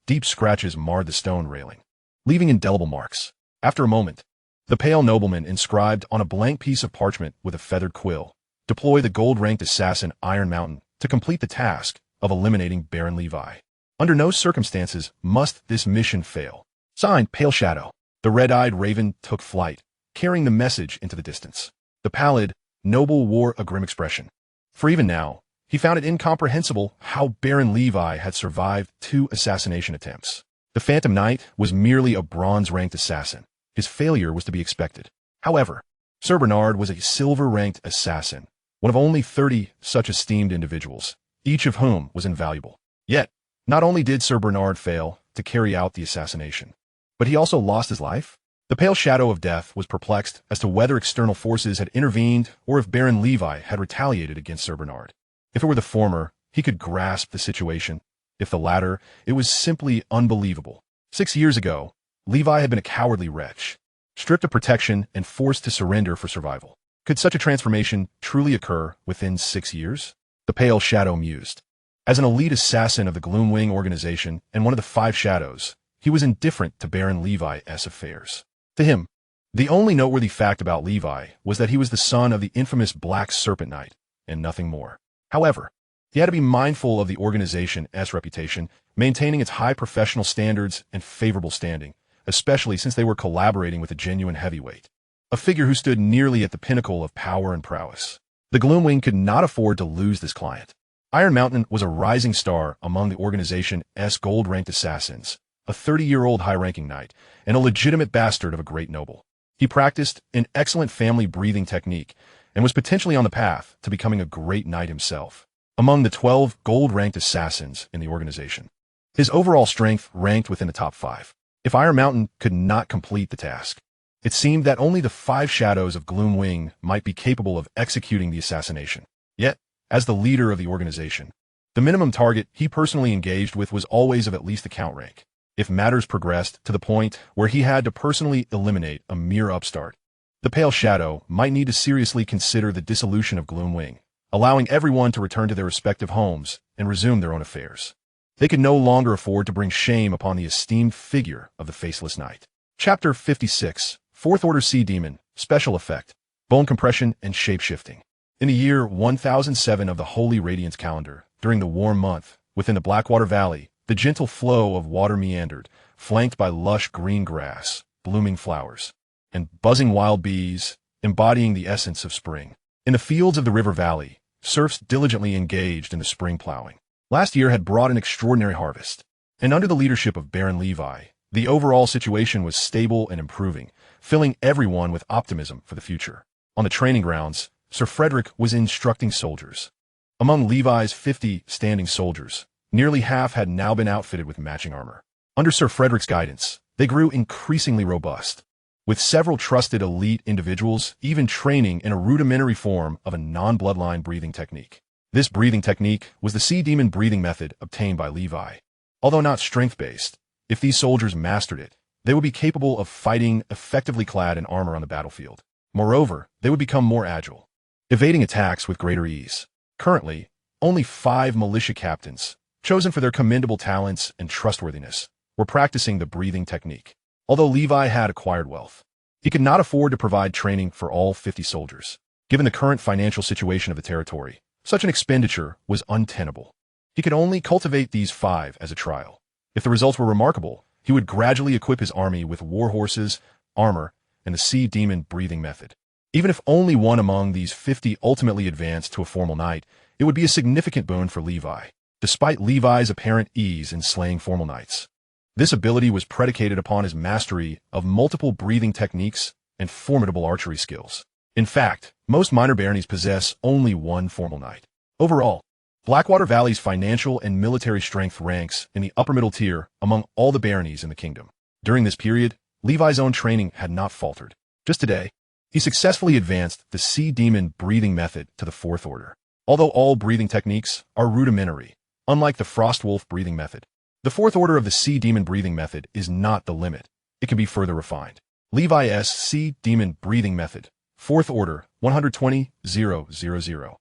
Deep scratches marred the stone railing, leaving indelible marks. After a moment, the pale nobleman inscribed on a blank piece of parchment with a feathered quill, "Deploy the gold-ranked assassin Iron Mountain to complete the task of eliminating Baron Levi. Under no circumstances must this mission fail." Signed, Pale Shadow. The red-eyed raven took flight, carrying the message into the distance. The pallid noble wore a grim expression. For even now, he found it incomprehensible how Baron Levi had survived 2 assassination attempts. The Phantom Knight was merely a bronze-ranked assassin. His failure was to be expected. However, Sir Bernard was a silver-ranked assassin, one of only 30 such esteemed individuals, each of whom was invaluable. Yet, not only did Sir Bernard fail to carry out the assassination, but he also lost his life. The pale shadow of death was perplexed as to whether external forces had intervened or if Baron Levi had retaliated against Sir Bernard. If it were the former, he could grasp the situation. If the latter, it was simply unbelievable. 6 years ago, Levi had been a cowardly wretch, stripped of protection and forced to surrender for survival. Could such a transformation truly occur within 6 years? The pale shadow mused. As an elite assassin of the Gloomwing organization and one of the 5 shadows, he was indifferent to Baron Levi's affairs. To him, the only noteworthy fact about Levi was that he was the son of the infamous Black Serpent Knight, and nothing more. However, he had to be mindful of the organization's reputation, maintaining its high professional standards and favorable standing, especially since they were collaborating with a genuine heavyweight, a figure who stood nearly at the pinnacle of power and prowess. The Gloomwing could not afford to lose this client. Iron Mountain was a rising star among the organization's gold-ranked assassins, a 30-year-old high-ranking knight, and a legitimate bastard of a great noble. He practiced an excellent family breathing technique and was potentially on the path to becoming a great knight himself. Among the 12 gold-ranked assassins in the organization, his overall strength ranked within the top 5. If Iron Mountain could not complete the task, it seemed that only the 5 shadows of Gloomwing might be capable of executing the assassination. Yet, as the leader of the organization, the minimum target he personally engaged with was always of at least the count rank. If matters progressed to the point where he had to personally eliminate a mere upstart, the Pale Shadow might need to seriously consider the dissolution of Gloomwing, allowing everyone to return to their respective homes and resume their own affairs. They could no longer afford to bring shame upon the esteemed figure of the Faceless Knight. Chapter 56, 4th Order Sea Demon, Special Effect, Bone Compression and Shape-Shifting. In the year 1007 of the Holy Radiance calendar, during the warm month, within the Blackwater Valley, the gentle flow of water meandered, flanked by lush green grass, blooming flowers, and buzzing wild bees, embodying the essence of spring. In the fields of the river valley, serfs diligently engaged in the spring plowing. Last year had brought an extraordinary harvest, and under the leadership of Baron Levi, the overall situation was stable and improving, filling everyone with optimism for the future. On the training grounds, Sir Frederick was instructing soldiers. Among Levi's 50 standing soldiers, nearly half had now been outfitted with matching armor. Under Sir Frederick's guidance, they grew increasingly robust, with several trusted elite individuals even training in a rudimentary form of a non-bloodline breathing technique. This breathing technique was the sea demon breathing method obtained by Levi. Although not strength-based, if these soldiers mastered it, they would be capable of fighting effectively clad in armor on the battlefield. Moreover, they would become more agile, evading attacks with greater ease. Currently, only 5 militia captains, chosen for their commendable talents and trustworthiness, were practicing the breathing technique. Although Levi had acquired wealth, he could not afford to provide training for all 50 soldiers. Given the current financial situation of the territory, such an expenditure was untenable. He could only cultivate these 5 as a trial. If the results were remarkable, he would gradually equip his army with war horses, armor, and the sea demon breathing method. Even if only one among these 50 ultimately advanced to a formal knight, it would be a significant boon for Levi, despite Levi's apparent ease in slaying formal knights. This ability was predicated upon his mastery of multiple breathing techniques and formidable archery skills. In fact, most minor baronies possess only one formal knight. Overall, Blackwater Valley's financial and military strength ranks in the upper middle tier among all the baronies in the kingdom. During this period, Levi's own training had not faltered. Just today, he successfully advanced the sea demon breathing method to the 4th Order. although all breathing techniques are rudimentary, unlike the Frostwolf breathing method. The fourth order of the Sea Demon breathing method is not the limit. It can be further refined. Levi's Sea Demon breathing method, fourth order, 120,000.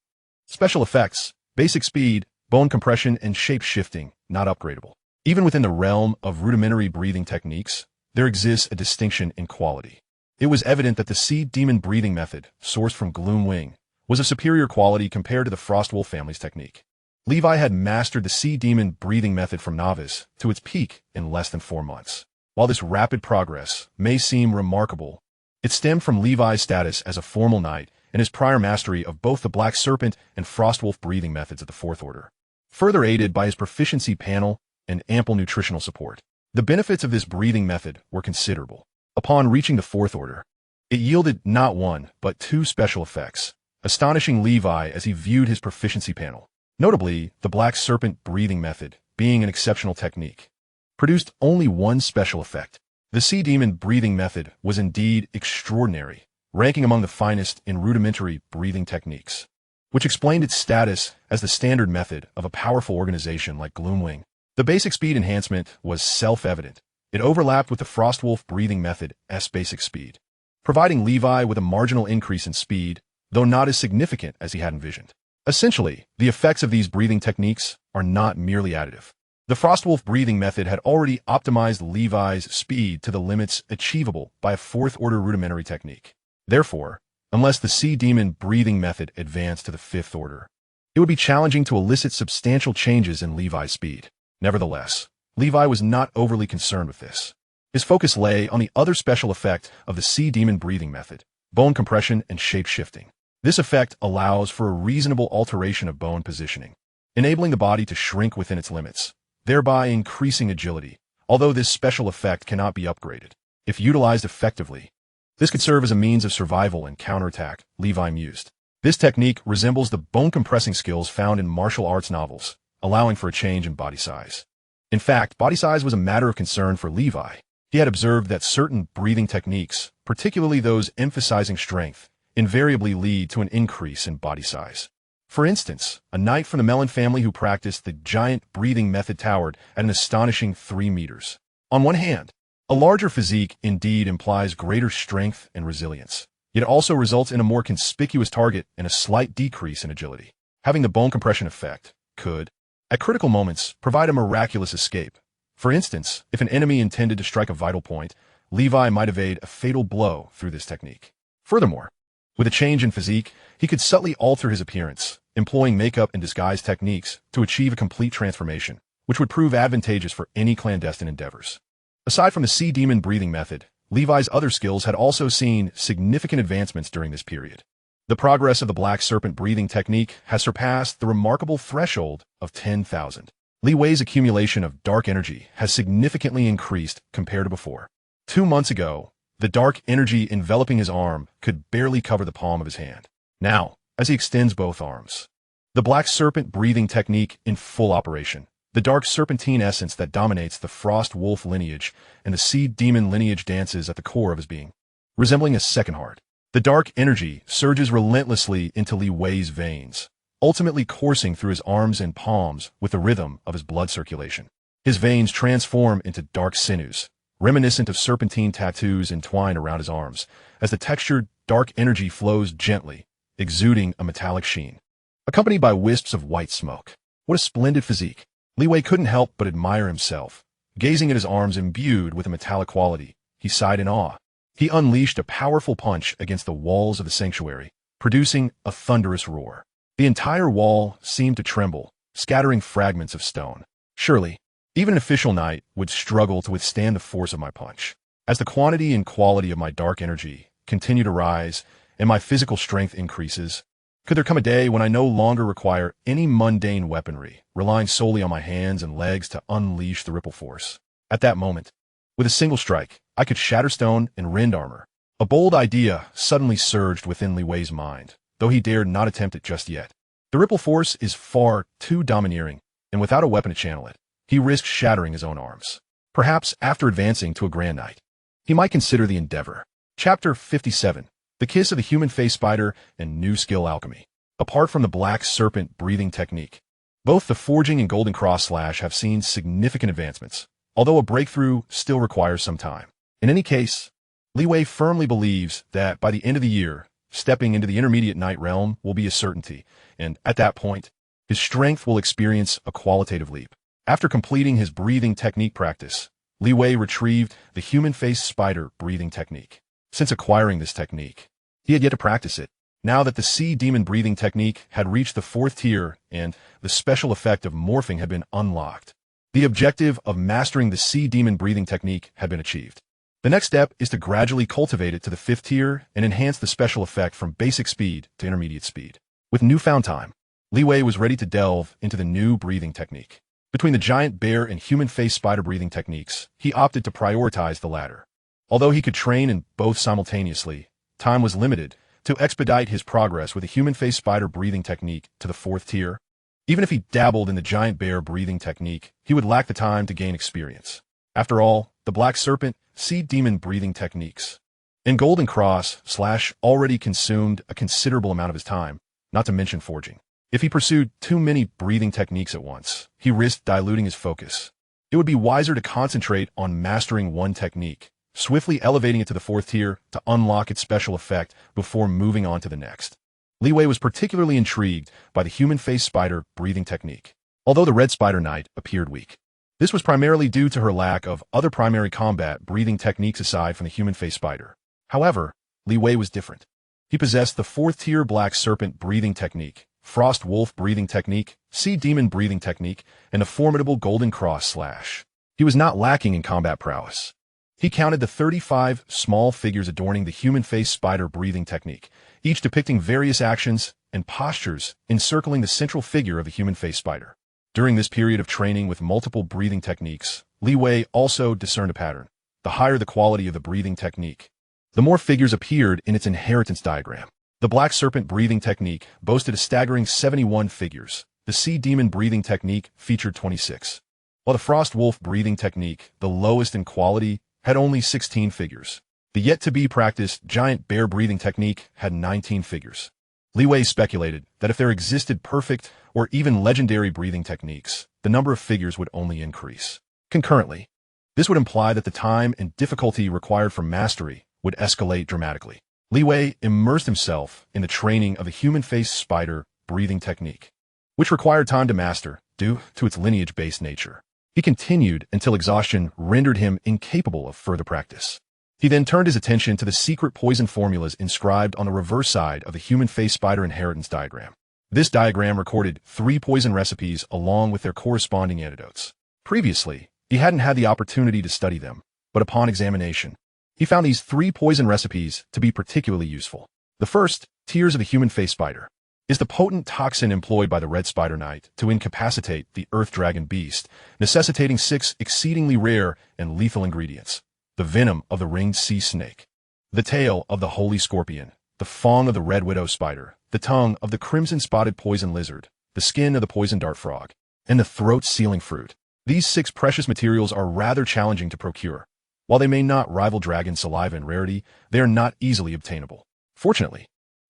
Special effects, basic speed, bone compression, and shape shifting, not upgradable. Even within the realm of rudimentary breathing techniques, there exists a distinction in quality. It was evident that the Sea Demon breathing method, sourced from Gloomwing, was of superior quality compared to the Frostwolf family's technique. Levi had mastered the Sea Demon breathing method from novice to its peak in less than 4 months. While this rapid progress may seem remarkable, it stemmed from Levi's status as a formal knight and his prior mastery of both the Black Serpent and Frostwolf breathing methods of the fourth order, further aided by his proficiency panel and ample nutritional support. The benefits of this breathing method were considerable. Upon reaching the fourth order, it yielded not one, but 2 special effects, astonishing Levi as he viewed his proficiency panel. Notably, the Black Serpent breathing method, being an exceptional technique, produced only 1 special effect. The Sea Demon breathing method was indeed extraordinary, ranking among the finest in rudimentary breathing techniques, which explained its status as the standard method of a powerful organization like Gloomwing. The basic speed enhancement was self-evident. It overlapped with the Frostwolf breathing method's basic speed, providing Levi with a marginal increase in speed, though not as significant as he had envisioned. Essentially, the effects of these breathing techniques are not merely additive. The Frostwolf breathing method had already optimized Levi's speed to the limits achievable by a fourth-order rudimentary technique. Therefore, unless the Sea Demon breathing method advanced to the fifth order, it would be challenging to elicit substantial changes in Levi's speed. Nevertheless, Levi was not overly concerned with this. His focus lay on the other special effect of the Sea Demon breathing method, bone compression and shape shifting. This effect allows for a reasonable alteration of bone positioning, enabling the body to shrink within its limits, thereby increasing agility. Although this special effect cannot be upgraded, if utilized effectively, this could serve as a means of survival and counterattack, Levi mused. This technique resembles the bone-compressing skills found in martial arts novels, allowing for a change in body size. In fact, body size was a matter of concern for Levi. He had observed that certain breathing techniques, particularly those emphasizing strength, invariably lead to an increase in body size. For instance, a knight from the Melon family who practiced the giant breathing method towered at an astonishing 3 meters. On one hand, a larger physique indeed implies greater strength and resilience, yet it also results in a more conspicuous target and a slight decrease in agility. Having the bone compression effect could, at critical moments, provide a miraculous escape. For instance, if an enemy intended to strike a vital point, Levi might evade a fatal blow through this technique. Furthermore, with a change in physique, he could subtly alter his appearance, employing makeup and disguise techniques to achieve a complete transformation, which would prove advantageous for any clandestine endeavors. Aside from the Sea Demon breathing method, Levi's other skills had also seen significant advancements during this period. The progress of the Black Serpent breathing technique has surpassed the remarkable threshold of 10,000. Levi's accumulation of dark energy has significantly increased compared to before. 2 months ago, the dark energy enveloping his arm could barely cover the palm of his hand. Now, as he extends both arms, the Black Serpent breathing technique in full operation, the dark serpentine essence that dominates the Frost Wolf lineage and the Sea Demon lineage dances at the core of his being, resembling a second heart. The dark energy surges relentlessly into Levi's veins, ultimately coursing through his arms and palms with the rhythm of his blood circulation. His veins transform into dark sinews, reminiscent of serpentine tattoos entwined around his arms, as the textured, dark energy flows gently, exuding a metallic sheen, accompanied by wisps of white smoke. What a splendid physique! Levi couldn't help but admire himself. Gazing at his arms imbued with a metallic quality, he sighed in awe. He unleashed a powerful punch against the walls of the sanctuary, producing a thunderous roar. The entire wall seemed to tremble, scattering fragments of stone. Surely, even an official knight would struggle to withstand the force of my punch. As the quantity and quality of my dark energy continue to rise and my physical strength increases, could there come a day when I no longer require any mundane weaponry, relying solely on my hands and legs to unleash the ripple force? At that moment, with a single strike, I could shatter stone and rend armor. A bold idea suddenly surged within Levi's mind, though he dared not attempt it just yet. The ripple force is far too domineering, and without a weapon to channel it, he risked shattering his own arms. Perhaps after advancing to a Grand Knight, he might consider the endeavor. Chapter 57. The Kiss of the Human Face Spider and New Skill Alchemy. apart from the black serpent breathing technique. Both the forging and golden cross slash have seen significant advancements, although a breakthrough still requires some time. In any case, Li Wei firmly believes that by the end of the year, stepping into the intermediate night realm will be a certainty, and at that point, his strength will experience a qualitative leap. After completing his breathing technique practice, Li Wei retrieved the human-face spider breathing technique. Since acquiring this technique, he had yet to practice it. Now that the sea demon breathing technique had reached the 4th tier and the special effect of morphing had been unlocked, the objective of mastering the sea demon breathing technique had been achieved. The next step is to gradually cultivate it to the 5th tier and enhance the special effect from basic speed to intermediate speed. With newfound time, Li Wei was ready to delve into the new breathing technique. Between the giant bear and human-face spider breathing techniques, he opted to prioritize the latter. Although he could train in both simultaneously, time was limited to expedite his progress with the human-face spider breathing technique to the 4th tier. Even if he dabbled in the giant bear breathing technique, he would lack the time to gain experience. After all, the black serpent, sea demon breathing techniques and golden cross slash already consumed a considerable amount of his time, not to mention forging. If he pursued too many breathing techniques at once, he risked diluting his focus. It would be wiser to concentrate on mastering one technique, swiftly elevating it to the 4th tier to unlock its special effect before moving on to the next. Li Wei was particularly intrigued by the human-face spider breathing technique, although the red spider knight appeared weak. This was primarily due to her lack of other primary combat breathing techniques aside from the human-face spider. However, Li Wei was different. He possessed the 4th tier black serpent breathing technique, frost wolf breathing technique, sea demon breathing technique, and a formidable golden cross slash. He was not lacking in combat prowess. He counted the 35 small figures adorning the human-face spider breathing technique, each depicting various actions and postures encircling the central figure of the human-face spider. During this period of training with multiple breathing techniques, Li Wei also discerned a pattern. The higher the quality of the breathing technique, the more figures appeared in its inheritance diagram. The black serpent breathing technique boasted a staggering 71 figures. The sea demon breathing technique featured 26. While the frost wolf breathing technique, the lowest in quality, had only 16 figures. The yet-to-be-practiced giant bear breathing technique had 19 figures. Li Wei speculated that if there existed perfect or even legendary breathing techniques, the number of figures would only increase. Concurrently, this would imply that the time and difficulty required for mastery would escalate dramatically. Li Wei immersed himself in the training of the human-face spider breathing technique, which required time to master due to its lineage-based nature. He continued until exhaustion rendered him incapable of further practice. He then turned his attention to the secret poison formulas inscribed on the reverse side of the human-face spider inheritance diagram. This diagram recorded 3 poison recipes along with their corresponding antidotes. Previously, he hadn't had the opportunity to study them, but upon examination, he found these 3 poison recipes to be particularly useful. The first, Tears of the Human-Face Spider, is the potent toxin employed by the red spider knight to incapacitate the earth dragon beast, necessitating 6 exceedingly rare and lethal ingredients: the venom of the ringed sea snake, the tail of the holy scorpion, the fang of the red widow spider, the tongue of the crimson-spotted poison lizard, the skin of the poison dart frog, and the throat-sealing fruit. These 6 precious materials are rather challenging to procure. While they may not rival dragon saliva in rarity, they are not easily obtainable. Fortunately,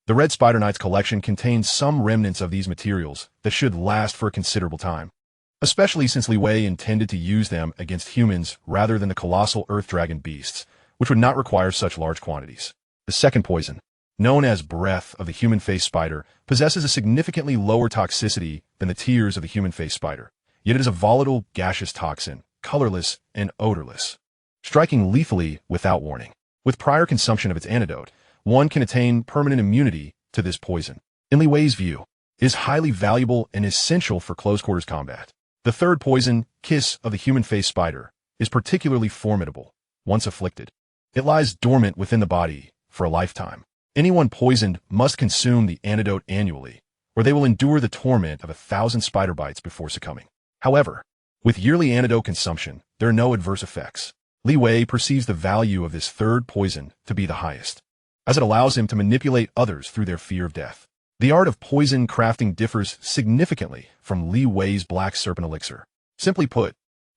the Red Spider Knight's collection contains some remnants of these materials that should last for a considerable time, especially since Li Wei intended to use them against humans rather than the colossal earth dragon beasts, which would not require such large quantities. The second poison, known as Breath of the Human-Face Spider, possesses a significantly lower toxicity than the Tears of the Human-Face Spider, yet it is a volatile, gaseous toxin, colorless and odorless, striking lethally without warning. With prior consumption of its antidote, one can attain permanent immunity to this poison. In Li Wei's view, it is highly valuable and essential for close-quarters combat. The third poison, Kiss of the Human-Face Spider, is particularly formidable. Once afflicted, it lies dormant within the body for a lifetime. Anyone poisoned must consume the antidote annually, or they will endure the torment of 1,000 spider bites before succumbing. However, with yearly antidote consumption, there are no adverse effects. Li Wei perceives the value of this third poison to be the highest, as it allows him to manipulate others through their fear of death. The art of poison crafting differs significantly from Li Wei's Black Serpent Elixir. Simply put,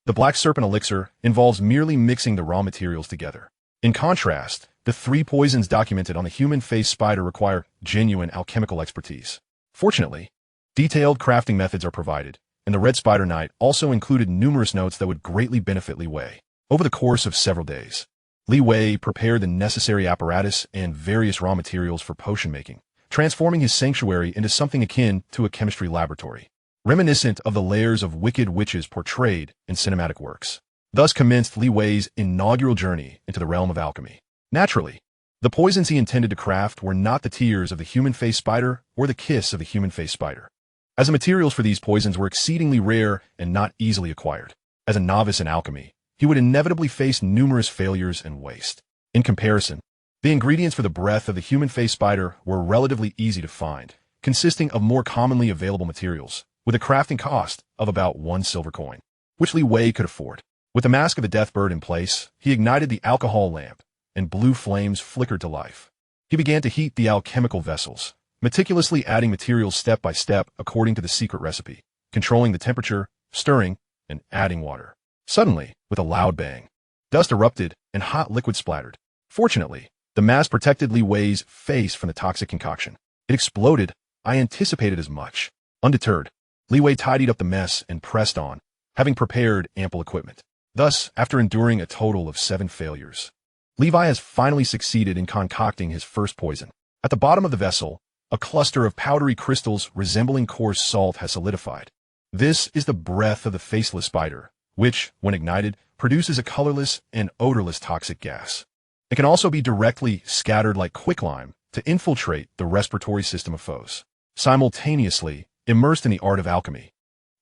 the Black Serpent Elixir involves merely mixing the raw materials together. In contrast, the 3 poisons documented on the Human-Face Spider require genuine alchemical expertise. Fortunately, detailed crafting methods are provided, and the Red Spider Knight also included numerous notes that would greatly benefit Li Wei. Over the course of several days, Li Wei prepared the necessary apparatus and various raw materials for potion making, transforming his sanctuary into something akin to a chemistry laboratory, reminiscent of the layers of wicked witches portrayed in cinematic works. Thus commenced Li Wei's inaugural journey into the realm of alchemy. Naturally, the poisons he intended to craft were not the tears of the human-faced spider or the kiss of the human-faced spider, as the materials for these poisons were exceedingly rare and not easily acquired. As a novice in alchemy, he would inevitably face numerous failures and waste. In comparison, the ingredients for the breath of the human-faced spider were relatively easy to find, consisting of more commonly available materials, with a crafting cost of about 1 silver coin, which Li Wei could afford. With the mask of the death bird in place, he ignited the alcohol lamp, and blue flames flickered to life. He began to heat the alchemical vessels, meticulously adding materials step by step according to the secret recipe, controlling the temperature, stirring, and adding water. Suddenly, with a loud bang, dust erupted and hot liquid splattered. Fortunately, the mask protected Li Wei's face from the toxic concoction. It exploded. I anticipated as much. Undeterred, Li Wei tidied up the mess and pressed on, having prepared ample equipment. Thus, after enduring a total of 7 failures, Levi has finally succeeded in concocting his first poison. At the bottom of the vessel, a cluster of powdery crystals resembling coarse salt has solidified. This is the breath of the faceless spider, which, when ignited, produces a colorless and odorless toxic gas. It can also be directly scattered like quicklime to infiltrate the respiratory system of foes. Simultaneously, immersed in the art of alchemy,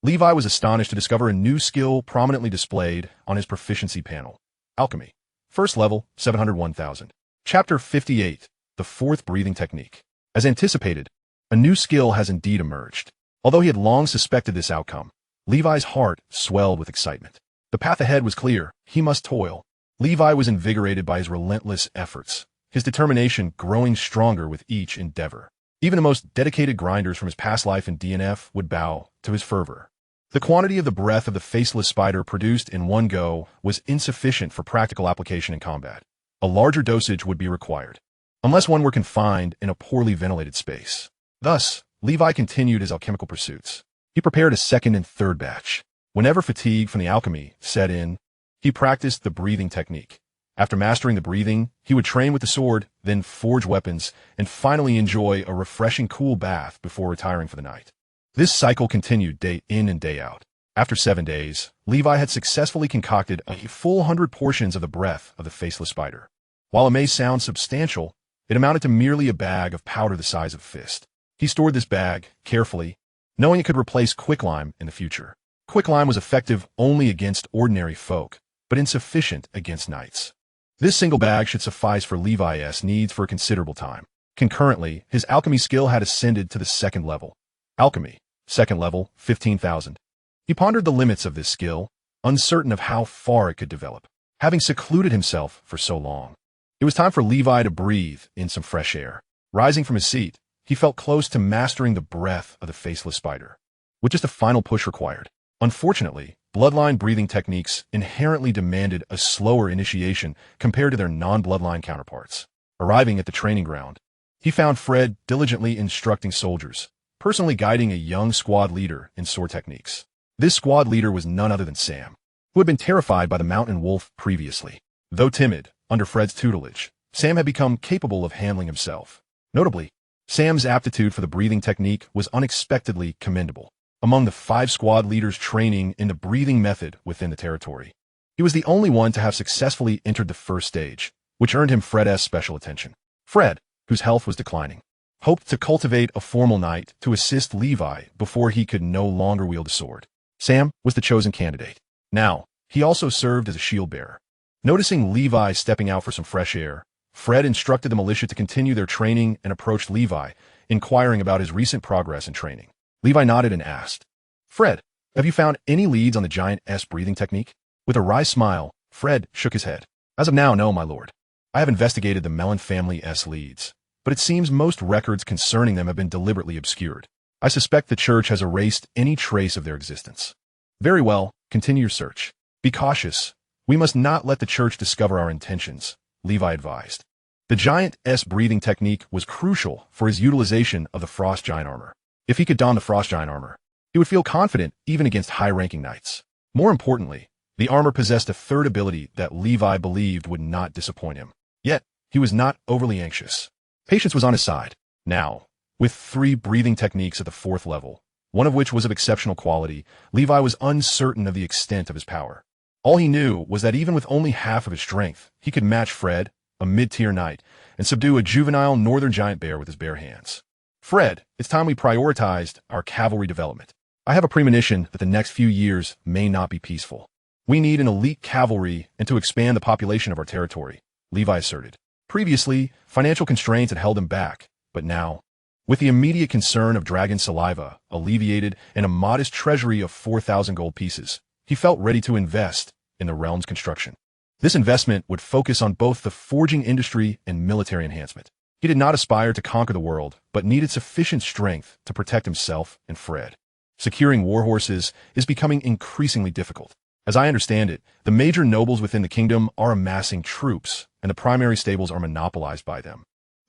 Levi was astonished to discover a new skill prominently displayed on his proficiency panel. Alchemy. First level, 701,000. Chapter 58, the fourth breathing technique. As anticipated, a new skill has indeed emerged. Although he had long suspected this outcome, Levi's heart swelled with excitement. The path ahead was clear. He must toil. Levi was invigorated by his relentless efforts, his determination growing stronger with each endeavor. Even the most dedicated grinders from his past life in DNF would bow to his fervor. The quantity of the breath of the faceless spider produced in one go was insufficient for practical application in combat. A larger dosage would be required, unless one were confined in a poorly ventilated space. Thus, Levi continued his alchemical pursuits. He prepared a second and third batch. Whenever fatigue from the alchemy set in, he practiced the breathing technique. After mastering the breathing, he would train with the sword, then forge weapons, and finally enjoy a refreshing cool bath before retiring for the night. This cycle continued day in and day out. After 7 days, Levi had successfully concocted a full 100 portions of the breath of the faceless spider. While it may sound substantial, it amounted to merely a bag of powder the size of a fist. He stored this bag carefully, knowing it could replace quicklime in the future. Quicklime was effective only against ordinary folk, but insufficient against knights. This single bag should suffice for Levi's needs for a considerable time. Concurrently, his alchemy skill had ascended to the second level. Alchemy, second level, 15,000. He pondered the limits of this skill, uncertain of how far it could develop. Having secluded himself for so long, it was time for Levi to breathe in some fresh air. Rising from his seat, he felt close to mastering the breath of the faceless spider, with just a final push required. Unfortunately, bloodline breathing techniques inherently demanded a slower initiation compared to their non-bloodline counterparts. Arriving at the training ground, he found Fred diligently instructing soldiers, personally guiding a young squad leader in sword techniques. This squad leader was none other than Sam, who had been terrified by the mountain wolf previously. Though timid, under Fred's tutelage, Sam had become capable of handling himself. Notably, Sam's aptitude for the breathing technique was unexpectedly commendable. Among the 5 squad leaders training in the breathing method within the territory, he was the only one to have successfully entered the first stage, which earned him Fred's special attention. Fred, whose health was declining, hoped to cultivate a formal knight to assist Levi before he could no longer wield a sword. Sam was the chosen candidate. Now, he also served as a shield bearer. Noticing Levi stepping out for some fresh air, Fred instructed the militia to continue their training and approached Levi, inquiring about his recent progress in training. Levi nodded and asked, "Fred, have you found any leads on the giant S breathing technique?" With a wry smile, Fred shook his head. "As of now, no, my lord. I have investigated the Melon family S leads, but it seems most records concerning them have been deliberately obscured. I suspect the church has erased any trace of their existence." "Very well, continue your search. Be cautious. We must not let the church discover our intentions," Levi advised. The giant S breathing technique was crucial for his utilization of the frost giant armor. If he could don the frost giant armor, he would feel confident even against high-ranking knights. More importantly, the armor possessed a third ability that Levi believed would not disappoint him. Yet, he was not overly anxious. Patience was on his side. Now, with 3 breathing techniques at the 4th level, one of which was of exceptional quality, Levi was uncertain of the extent of his power. All he knew was that even with only half of his strength, he could match Fred, a mid-tier knight, and subdue a juvenile northern giant bear with his bare hands. Fred, it's time we prioritized our cavalry development. I have a premonition that the next few years may not be peaceful. We need an elite cavalry and to expand the population of our territory, Levi asserted. Previously, financial constraints had held him back, but now, with the immediate concern of dragon saliva alleviated and a modest treasury of 4,000 gold pieces, he felt ready to invest in the realm's construction. This investment would focus on both the forging industry and military enhancement. He did not aspire to conquer the world, but needed sufficient strength to protect himself and Fred. Securing warhorses is becoming increasingly difficult. As I understand it, the major nobles within the kingdom are amassing troops, and the primary stables are monopolized by them,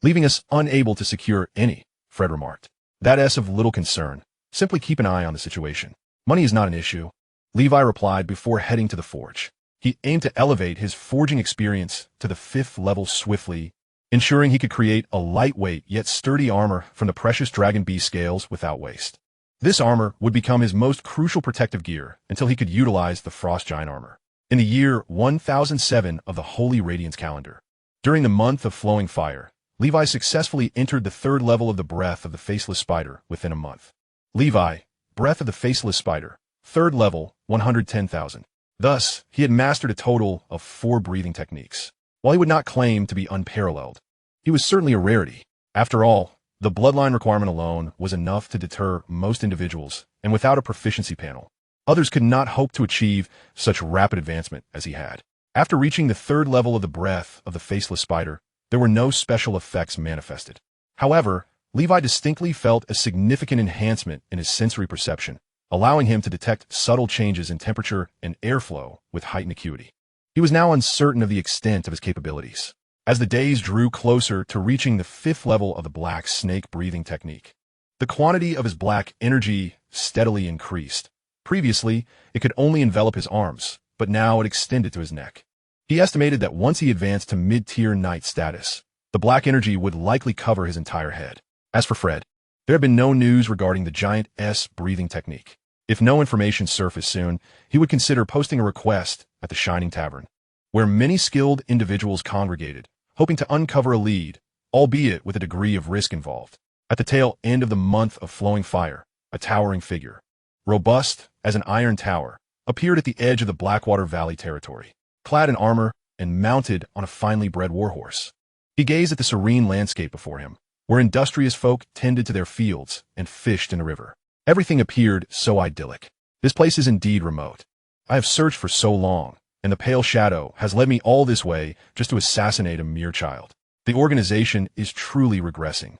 leaving us unable to secure any, Fred remarked. That's of little concern. Simply keep an eye on the situation. Money is not an issue, Levi replied before heading to the forge. He aimed to elevate his forging experience to the 5th level swiftly, ensuring he could create a lightweight yet sturdy armor from the precious dragon bee scales without waste. This armor would become his most crucial protective gear until he could utilize the frost giant armor. In the year 1007 of the Holy Radiance calendar, during the month of flowing fire, Levi successfully entered the 3rd level of the breath of the faceless spider within a month. Levi, breath of the faceless spider, 3rd level, 110,000. Thus, he had mastered a total of 4 breathing techniques. While he would not claim to be unparalleled, he was certainly a rarity. After all, the bloodline requirement alone was enough to deter most individuals, and without a proficiency panel, others could not hope to achieve such rapid advancement as he had. After reaching the 3rd level of the breath of the faceless spider, there were no special effects manifested. However, Levi distinctly felt a significant enhancement in his sensory perception, allowing him to detect subtle changes in temperature and airflow with heightened acuity. He was now uncertain of the extent of his capabilities. As the days drew closer to reaching the 5th level of the black snake breathing technique, the quantity of his black energy steadily increased. Previously, it could only envelop his arms, but now it extended to his neck. He estimated that once he advanced to mid-tier knight status, the black energy would likely cover his entire head. As for Fred, there had been no news regarding the giant S breathing technique. If no information surfaced soon, he would consider posting a request at the Shining Tavern, where many skilled individuals congregated, hoping to uncover a lead, albeit with a degree of risk involved. At the tail end of the month of flowing fire, a towering figure, robust as an iron tower, appeared at the edge of the Blackwater Valley territory, clad in armor and mounted on a finely bred warhorse. He gazed at the serene landscape before him, where industrious folk tended to their fields and fished in the river. Everything appeared so idyllic. This place is indeed remote. I have searched for so long, and the pale shadow has led me all this way just to assassinate a mere child. The organization is truly regressing.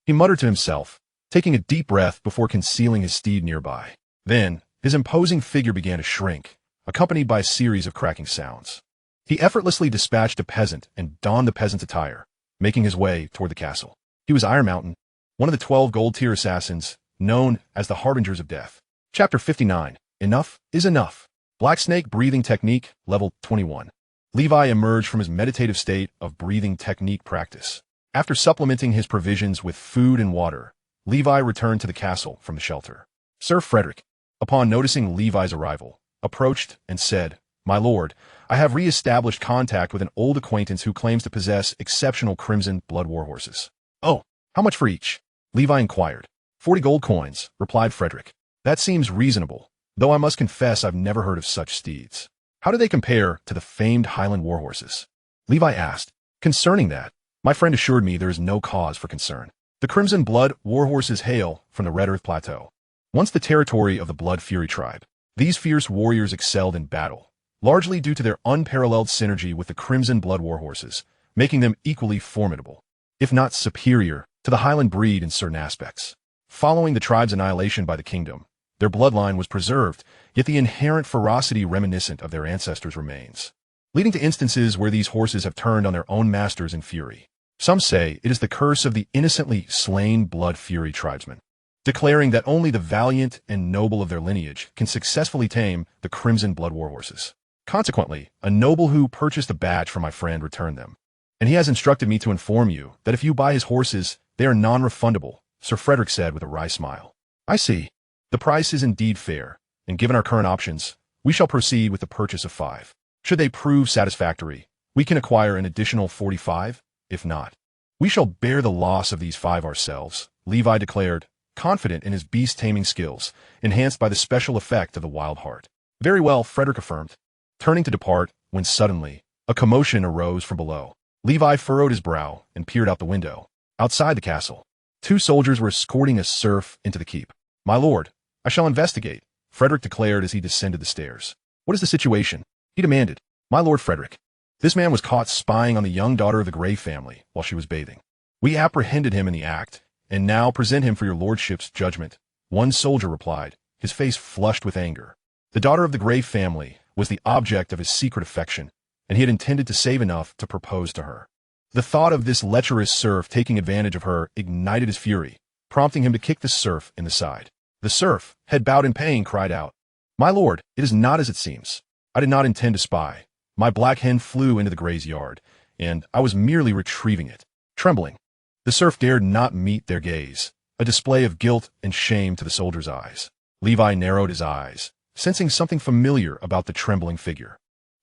He muttered to himself, taking a deep breath before concealing his steed nearby. Then, his imposing figure began to shrink, accompanied by a series of cracking sounds. He effortlessly dispatched a peasant and donned the peasant's attire, making his way toward the castle. He was Iron Mountain, one of the 12 gold-tier assassins, known as the Harbingers of Death. Chapter 59. Enough is enough. Black Snake Breathing Technique, Level 21. Levi emerged from his meditative state of breathing technique practice. After supplementing his provisions with food and water, Levi returned to the castle from the shelter. Sir Frederick, upon noticing Levi's arrival, approached and said, "My lord, I have re-established contact with an old acquaintance who claims to possess exceptional crimson blood warhorses." "Oh, how much for each?" Levi inquired. 40 gold coins, replied Frederick. "That seems reasonable, though I must confess I've never heard of such steeds. How do they compare to the famed Highland warhorses?" Levi asked. "Concerning that, my friend assured me there is no cause for concern. The Crimson Blood warhorses hail from the Red Earth Plateau, once the territory of the Blood Fury tribe. These fierce warriors excelled in battle, largely due to their unparalleled synergy with the Crimson Blood warhorses, making them equally formidable, if not superior, to the Highland breed in certain aspects. Following the tribe's annihilation by the kingdom, their bloodline was preserved, yet the inherent ferocity reminiscent of their ancestors remains, leading to instances where these horses have turned on their own masters in fury. Some say it is the curse of the innocently slain Blood Fury tribesmen. declaring that only the valiant and noble of their lineage can successfully tame the crimson blood war horses. Consequently, a noble who purchased a badge from my friend returned them, and he has instructed me to inform you that if you buy his horses, they are non-refundable, Sir Frederick said with a wry smile. I see. The price is indeed fair, and given our current options, we shall proceed with the purchase of 5. Should they prove satisfactory, we can acquire an additional 45. If not, we shall bear the loss of these 5 ourselves, Levi declared, confident in his beast-taming skills, enhanced by the special effect of the wild heart. Very well, Frederick affirmed, turning to depart, when suddenly, a commotion arose from below. Levi furrowed his brow and peered out the window. Outside the castle, 2 soldiers were escorting a serf into the keep. My lord, I shall investigate, Frederick declared as he descended the stairs. What is the situation? He demanded. My lord Frederick, this man was caught spying on the young daughter of the Grey family while she was bathing. We apprehended him in the act, and now present him for your lordship's judgment, one soldier replied, his face flushed with anger. The daughter of the Grey family was the object of his secret affection, and he had intended to save enough to propose to her. The thought of this lecherous serf taking advantage of her ignited his fury, prompting him to kick the serf in the side. The serf, head bowed in pain, cried out, My lord, it is not as it seems. I did not intend to spy. My black hen flew into the Grey's yard, and I was merely retrieving it. Trembling, the serf dared not meet their gaze, a display of guilt and shame to the soldier's eyes. Levi narrowed his eyes, sensing something familiar about the trembling figure.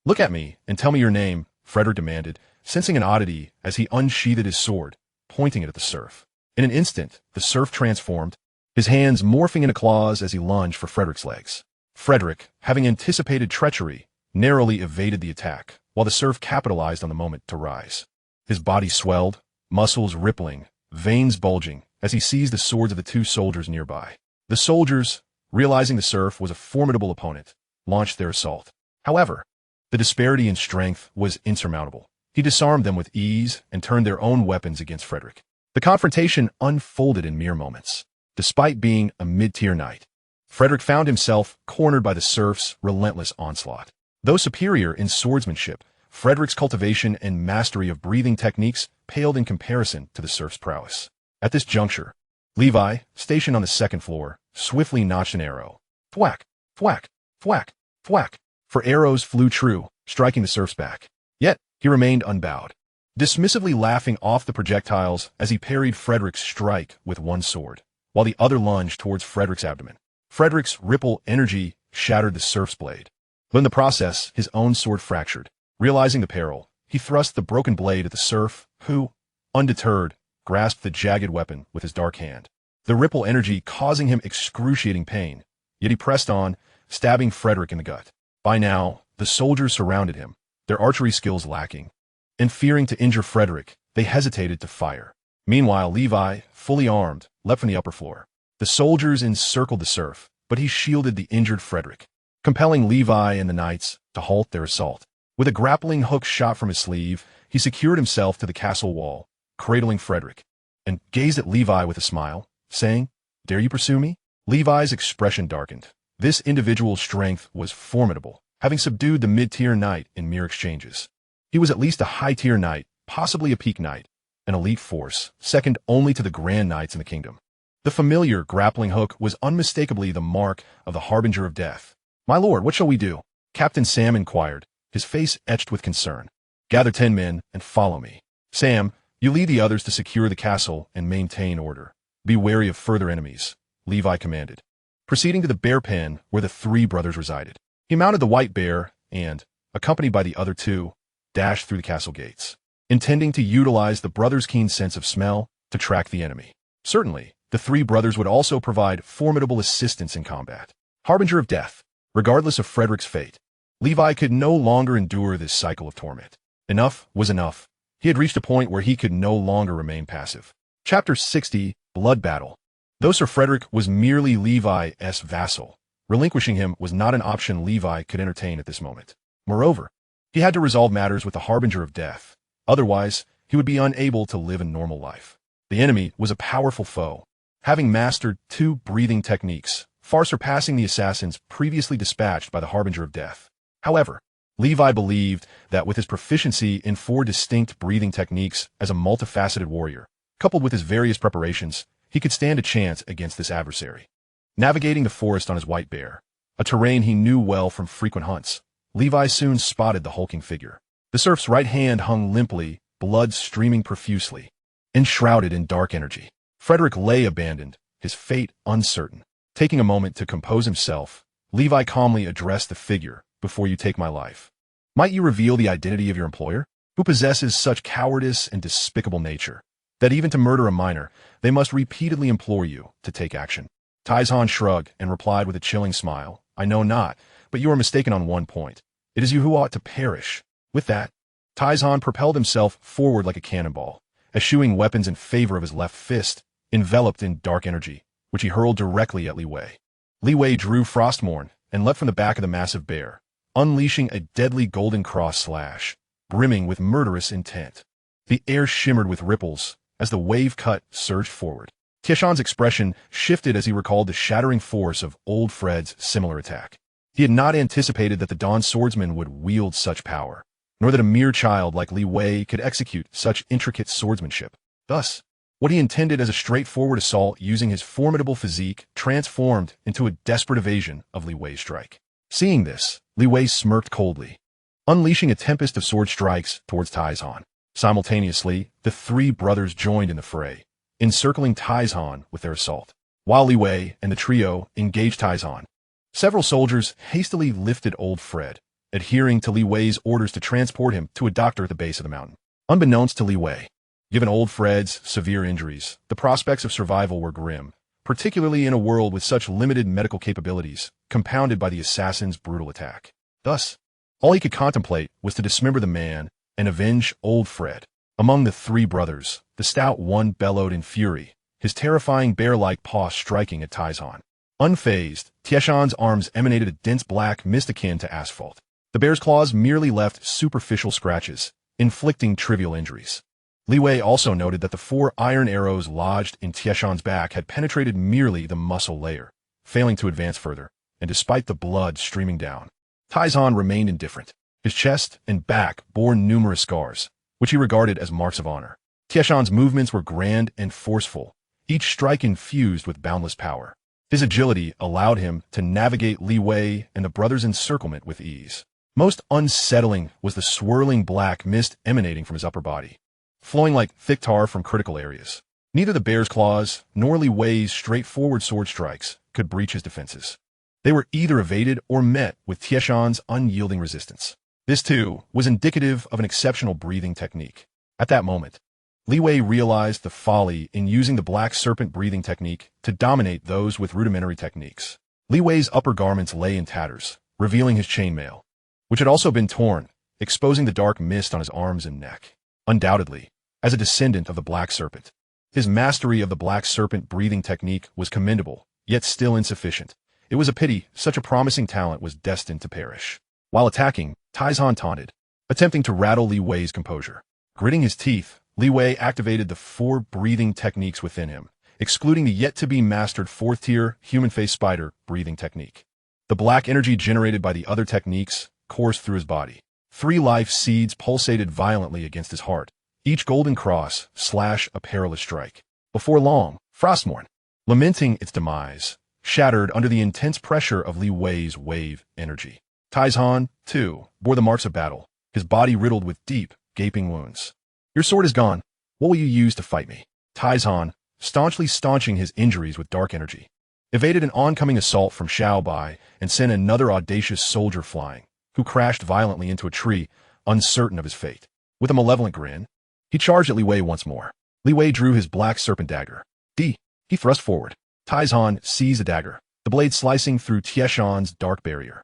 Look at me and tell me your name, Frederick demanded, sensing an oddity as he unsheathed his sword, pointing it at the serf. In an instant, the serf transformed, his hands morphing into claws as he lunged for Frederick's legs. Frederick, having anticipated treachery, narrowly evaded the attack, while the serf capitalized on the moment to rise. His body swelled, muscles rippling, veins bulging, as he seized the swords of the 2 soldiers nearby. The soldiers, realizing the serf was a formidable opponent, launched their assault. However, the disparity in strength was insurmountable. He disarmed them with ease and turned their own weapons against Frederick. The confrontation unfolded in mere moments. Despite being a mid-tier knight, Frederick found himself cornered by the serf's relentless onslaught. Though superior in swordsmanship, Frederick's cultivation and mastery of breathing techniques paled in comparison to the serf's prowess. At this juncture, Levi, stationed on the 2nd floor, swiftly notched an arrow. Thwack, thwack, thwack, thwack, for arrows flew true, striking the serf's back. Yet, he remained unbowed, dismissively laughing off the projectiles as he parried Frederick's strike with one sword, while the other lunged towards Frederick's abdomen. Frederick's ripple energy shattered the serf's blade, but in the process, his own sword fractured. Realizing the peril, he thrust the broken blade at the serf, who, undeterred, grasped the jagged weapon with his dark hand, the ripple energy causing him excruciating pain, yet he pressed on, stabbing Frederick in the gut. By now, the soldiers surrounded him, their archery skills lacking, and fearing to injure Frederick, they hesitated to fire. Meanwhile, Levi, fully armed, leapt from the upper floor. The soldiers encircled the serf, but he shielded the injured Frederick, compelling Levi and the knights to halt their assault. With a grappling hook shot from his sleeve, he secured himself to the castle wall, cradling Frederick, and gazed at Levi with a smile, saying, Dare you pursue me? Levi's expression darkened. This individual's strength was formidable, having subdued the mid-tier knight in mere exchanges. He was at least a high-tier knight, possibly a peak knight, an elite force, second only to the grand knights in the kingdom. The familiar grappling hook was unmistakably the mark of the harbinger of death. My lord, what shall we do? Captain Sam inquired, his face etched with concern. Gather 10 men and follow me. Sam, you lead the others to secure the castle and maintain order. Be wary of further enemies, Levi commanded. Proceeding to the bear pen where the 3 brothers resided, he mounted the white bear and, accompanied by the other 2, dashed through the castle gates, intending to utilize the brothers' keen sense of smell to track the enemy. Certainly, the 3 brothers would also provide formidable assistance in combat. Harbinger of death, regardless of Frederick's fate, Levi could no longer endure this cycle of torment. Enough was enough. He had reached a point where he could no longer remain passive. Chapter 60, Blood Battle. Though Sir Frederick was merely Levi's vassal, relinquishing him was not an option Levi could entertain at this moment. Moreover, he had to resolve matters with the Harbinger of Death. Otherwise, he would be unable to live a normal life. The enemy was a powerful foe, having mastered 2 breathing techniques, far surpassing the assassins previously dispatched by the Harbinger of Death. However, Levi believed that with his proficiency in 4 distinct breathing techniques as a multifaceted warrior, coupled with his various preparations, he could stand a chance against this adversary. Navigating the forest on his white bear, a terrain he knew well from frequent hunts, Levi soon spotted the hulking figure. The serf's right hand hung limply, blood streaming profusely, enshrouded in dark energy. Frederick lay abandoned, his fate uncertain. Taking a moment to compose himself, Levi calmly addressed the figure. "Before you take my life, might you reveal the identity of your employer, who possesses such cowardice and despicable nature, that even to murder a minor, they must repeatedly implore you to take action?" Taizhan shrugged and replied with a chilling smile, "I know not, but you are mistaken on one point. It is you who ought to perish." With that, Taizhan propelled himself forward like a cannonball, eschewing weapons in favor of his left fist, enveloped in dark energy, which he hurled directly at Li Wei. Li Wei drew Frostmourne and leapt from the back of the massive bear, unleashing a deadly golden cross slash, brimming with murderous intent. The air shimmered with ripples as the wave cut surged forward. Tieshan's expression shifted as he recalled the shattering force of old Fred's similar attack. He had not anticipated that the Dawn swordsman would wield such power, nor that a mere child like Li Wei could execute such intricate swordsmanship. Thus, what he intended as a straightforward assault using his formidable physique transformed into a desperate evasion of Li Wei's strike. Seeing this, Li Wei smirked coldly, unleashing a tempest of sword strikes towards Taizhan. Simultaneously, the three brothers joined in the fray, encircling Taizhan with their assault. While Li Wei and the trio engaged Taizhan, several soldiers hastily lifted old Fred, adhering to Li Wei's orders to transport him to a doctor at the base of the mountain. Unbeknownst to Li Wei, given old Fred's severe injuries, the prospects of survival were grim, particularly in a world with such limited medical capabilities, compounded by the assassin's brutal attack. Thus, all he could contemplate was to dismember the man and avenge old Fred. Among the three brothers, the stout one bellowed in fury, his terrifying bear-like paw striking at Taizhan. Unfazed, Tieshan's arms emanated a dense black mist akin to asphalt. The bear's claws merely left superficial scratches, inflicting trivial injuries. Li Wei also noted that the 4 iron arrows lodged in Tieshan's back had penetrated merely the muscle layer, failing to advance further, and despite the blood streaming down, Taizhan remained indifferent. His chest and back bore numerous scars, which he regarded as marks of honor. Tieshan's movements were grand and forceful, each strike infused with boundless power. His agility allowed him to navigate Li Wei and the brothers' encirclement with ease. Most unsettling was the swirling black mist emanating from his upper body, flowing like thick tar from critical areas. Neither the bear's claws nor Li Wei's straightforward sword strikes could breach his defenses. They were either evaded or met with Tieshan's unyielding resistance. This, too, was indicative of an exceptional breathing technique. At that moment, Li Wei realized the folly in using the black serpent breathing technique to dominate those with rudimentary techniques. Li Wei's upper garments lay in tatters, revealing his chainmail, which had also been torn, exposing the dark mist on his arms and neck. Undoubtedly, as a descendant of the black serpent, his mastery of the black serpent breathing technique was commendable, yet still insufficient. It was a pity such a promising talent was destined to perish. While attacking, Taizhan taunted, attempting to rattle Li Wei's composure. Gritting his teeth, Li Wei activated the 4 breathing techniques within him, excluding the yet-to-be-mastered 4th-tier human face spider breathing technique. The black energy generated by the other techniques coursed through his body. 3 life seeds pulsated violently against his heart, each golden cross slash a perilous strike. Before long, Frostmourne, lamenting its demise, shattered under the intense pressure of Li Wei's wave energy. Taizhan, too, bore the marks of battle, his body riddled with deep, gaping wounds. "Your sword is gone. What will you use to fight me?" Taizhan, staunchly staunching his injuries with dark energy, evaded an oncoming assault from Xiao Bai and sent another audacious soldier flying, who crashed violently into a tree, uncertain of his fate. With a malevolent grin, he charged at Li Wei once more. Li Wei drew his black serpent dagger. He thrust forward. Taizhan seized the dagger, the blade slicing through Tieshan's dark barrier,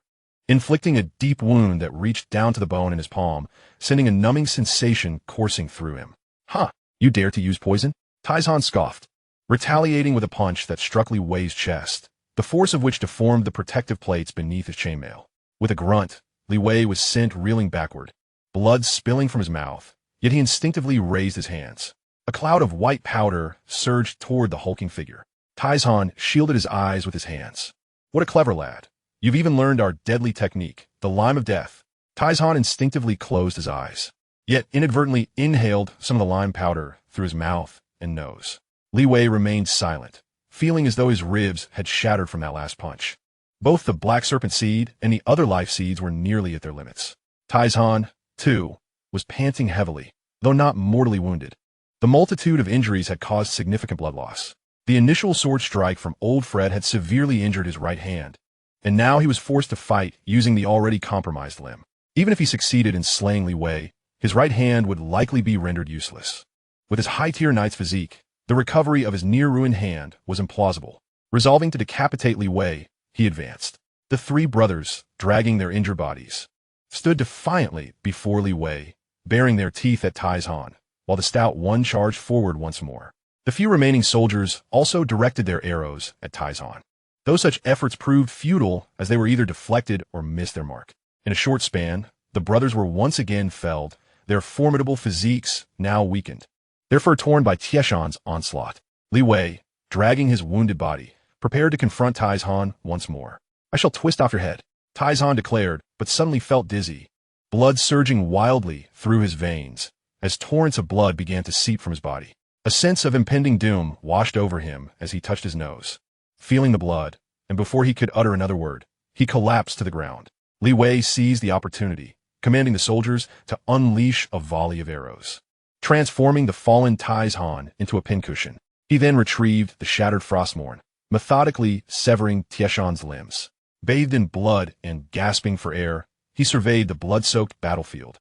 inflicting a deep wound that reached down to the bone in his palm, sending a numbing sensation coursing through him. "Huh, you dare to use poison?" Taizhan scoffed, retaliating with a punch that struck Li Wei's chest, the force of which deformed the protective plates beneath his chainmail. With a grunt, Li Wei was sent reeling backward, blood spilling from his mouth, yet he instinctively raised his hands. A cloud of white powder surged toward the hulking figure. Taizhan shielded his eyes with his hands. "What a clever lad. You've even learned our deadly technique, the lime of death." Taizhan instinctively closed his eyes, yet inadvertently inhaled some of the lime powder through his mouth and nose. Li Wei remained silent, feeling as though his ribs had shattered from that last punch. Both the black serpent seed and the other life seeds were nearly at their limits. Taizhan, too, was panting heavily, though not mortally wounded. The multitude of injuries had caused significant blood loss. The initial sword strike from Old Fred had severely injured his right hand, and now he was forced to fight using the already compromised limb. Even if he succeeded in slaying Li Wei, his right hand would likely be rendered useless. With his high-tier knight's physique, the recovery of his near-ruined hand was implausible. Resolving to decapitate Li Wei, he advanced. The three brothers, dragging their injured bodies, stood defiantly before Li Wei, baring their teeth at Taizhan, while the stout one charged forward once more. The few remaining soldiers also directed their arrows at Taizhan, though such efforts proved futile as they were either deflected or missed their mark. In a short span, the brothers were once again felled, their formidable physiques now weakened, their fur torn by Tieshan's onslaught. Li Wei, dragging his wounded body, prepared to confront Taizhan once more. "I shall twist off your head," Taizhan declared, but suddenly felt dizzy, blood surging wildly through his veins as torrents of blood began to seep from his body. A sense of impending doom washed over him as he touched his nose. Feeling the blood, and before he could utter another word, he collapsed to the ground. Li Wei seized the opportunity, commanding the soldiers to unleash a volley of arrows, transforming the fallen Taizhan into a pincushion. He then retrieved the shattered Frostmourne, methodically severing Tieshan's limbs. Bathed in blood and gasping for air, he surveyed the blood-soaked battlefield,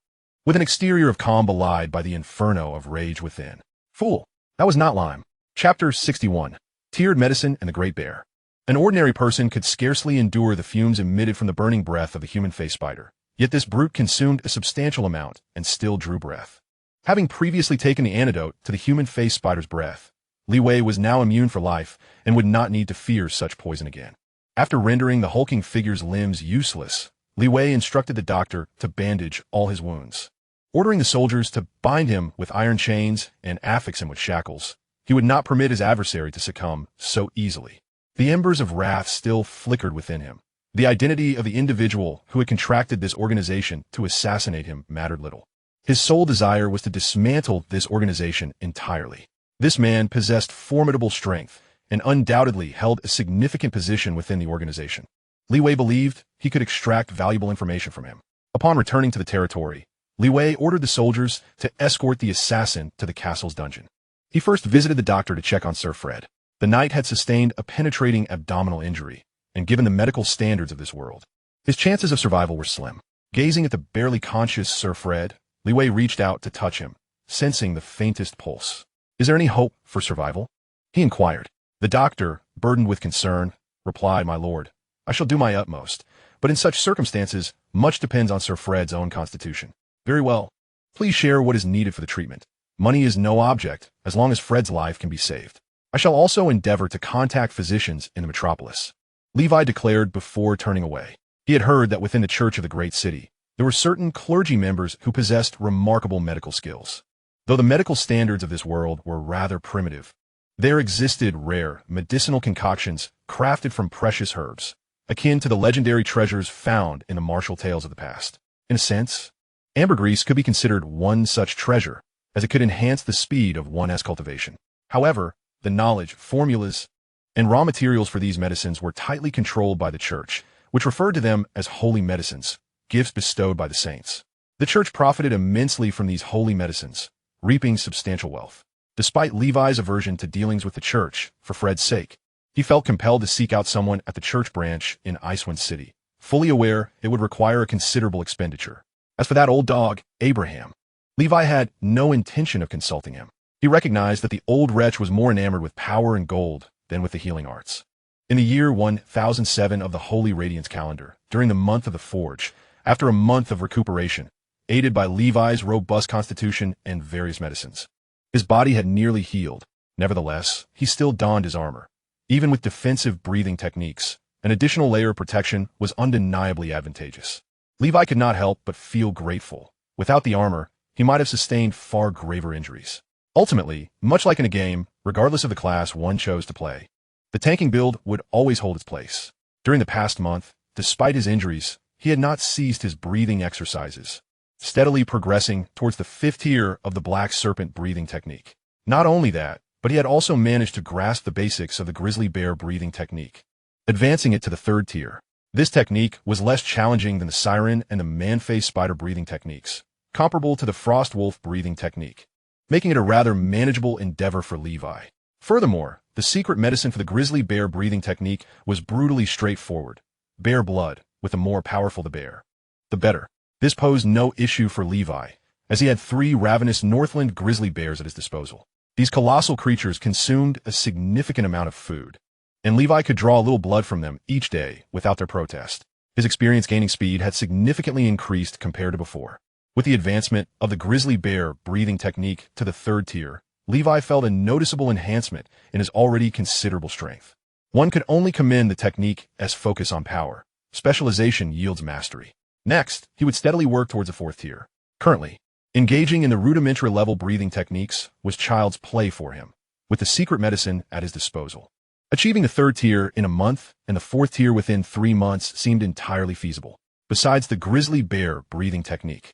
with an exterior of calm belied by the inferno of rage within. Fool! That was not lime. Chapter 61. Tiered Medicine and the Great Bear. An ordinary person could scarcely endure the fumes emitted from the burning breath of the human face spider, yet this brute consumed a substantial amount and still drew breath. Having previously taken the antidote to the human face spider's breath, Li Wei was now immune for life and would not need to fear such poison again. After rendering the hulking figure's limbs useless, Li Wei instructed the doctor to bandage all his wounds. Ordering the soldiers to bind him with iron chains and affix him with shackles, he would not permit his adversary to succumb so easily. The embers of wrath still flickered within him. The identity of the individual who had contracted this organization to assassinate him mattered little. His sole desire was to dismantle this organization entirely. This man possessed formidable strength and undoubtedly held a significant position within the organization. Li Wei believed he could extract valuable information from him. Upon returning to the territory, Li Wei ordered the soldiers to escort the assassin to the castle's dungeon. He first visited the doctor to check on Sir Fred. The knight had sustained a penetrating abdominal injury, and given the medical standards of this world, his chances of survival were slim. Gazing at the barely conscious Sir Fred, Li Wei reached out to touch him, sensing the faintest pulse. "Is there any hope for survival?" he inquired. The doctor, burdened with concern, replied, "My lord, I shall do my utmost, but in such circumstances, much depends on Sir Fred's own constitution." "Very well. Please share what is needed for the treatment. Money is no object, as long as Fred's life can be saved. I shall also endeavor to contact physicians in the metropolis," Levi declared before turning away. He had heard that within the church of the great city, there were certain clergy members who possessed remarkable medical skills. Though the medical standards of this world were rather primitive, there existed rare medicinal concoctions crafted from precious herbs, akin to the legendary treasures found in the martial tales of the past. In a sense, ambergris could be considered one such treasure, as it could enhance the speed of one's cultivation. However, the knowledge, formulas, and raw materials for these medicines were tightly controlled by the church, which referred to them as holy medicines, gifts bestowed by the saints. The church profited immensely from these holy medicines, reaping substantial wealth. Despite Levi's aversion to dealings with the church, for Fred's sake, he felt compelled to seek out someone at the church branch in Icewind City, fully aware it would require a considerable expenditure. As for that old dog, Abraham, Levi had no intention of consulting him. He recognized that the old wretch was more enamored with power and gold than with the healing arts. In the year 1007 of the Holy Radiance calendar, during the month of the Forge, after a month of recuperation, aided by Levi's robust constitution and various medicines, his body had nearly healed. Nevertheless, he still donned his armor. Even with defensive breathing techniques, an additional layer of protection was undeniably advantageous. Levi could not help but feel grateful. Without the armor, he might have sustained far graver injuries. Ultimately, much like in a game, regardless of the class one chose to play, the tanking build would always hold its place. During the past month, despite his injuries, he had not ceased his breathing exercises, steadily progressing towards the 5th tier of the black serpent breathing technique. Not only that, but he had also managed to grasp the basics of the grizzly bear breathing technique, advancing it to the third tier. This technique was less challenging than the siren and the man-faced spider breathing techniques, comparable to the frost wolf breathing technique, making it a rather manageable endeavor for Levi. Furthermore, the secret medicine for the grizzly bear breathing technique was brutally straightforward. Bear blood, with the more powerful the bear, the better. This posed no issue for Levi, as he had 3 ravenous Northland grizzly bears at his disposal. These colossal creatures consumed a significant amount of food, and Levi could draw a little blood from them each day without their protest. His experience gaining speed had significantly increased compared to before. With the advancement of the grizzly bear breathing technique to the third tier, Levi felt a noticeable enhancement in his already considerable strength. One could only commend the technique as focus on power. Specialization yields mastery. Next, he would steadily work towards a fourth tier. Currently, engaging in the rudimentary level breathing techniques was child's play for him, with the secret medicine at his disposal. Achieving the third tier in a month and the fourth tier within 3 months seemed entirely feasible. Besides the grizzly bear breathing technique,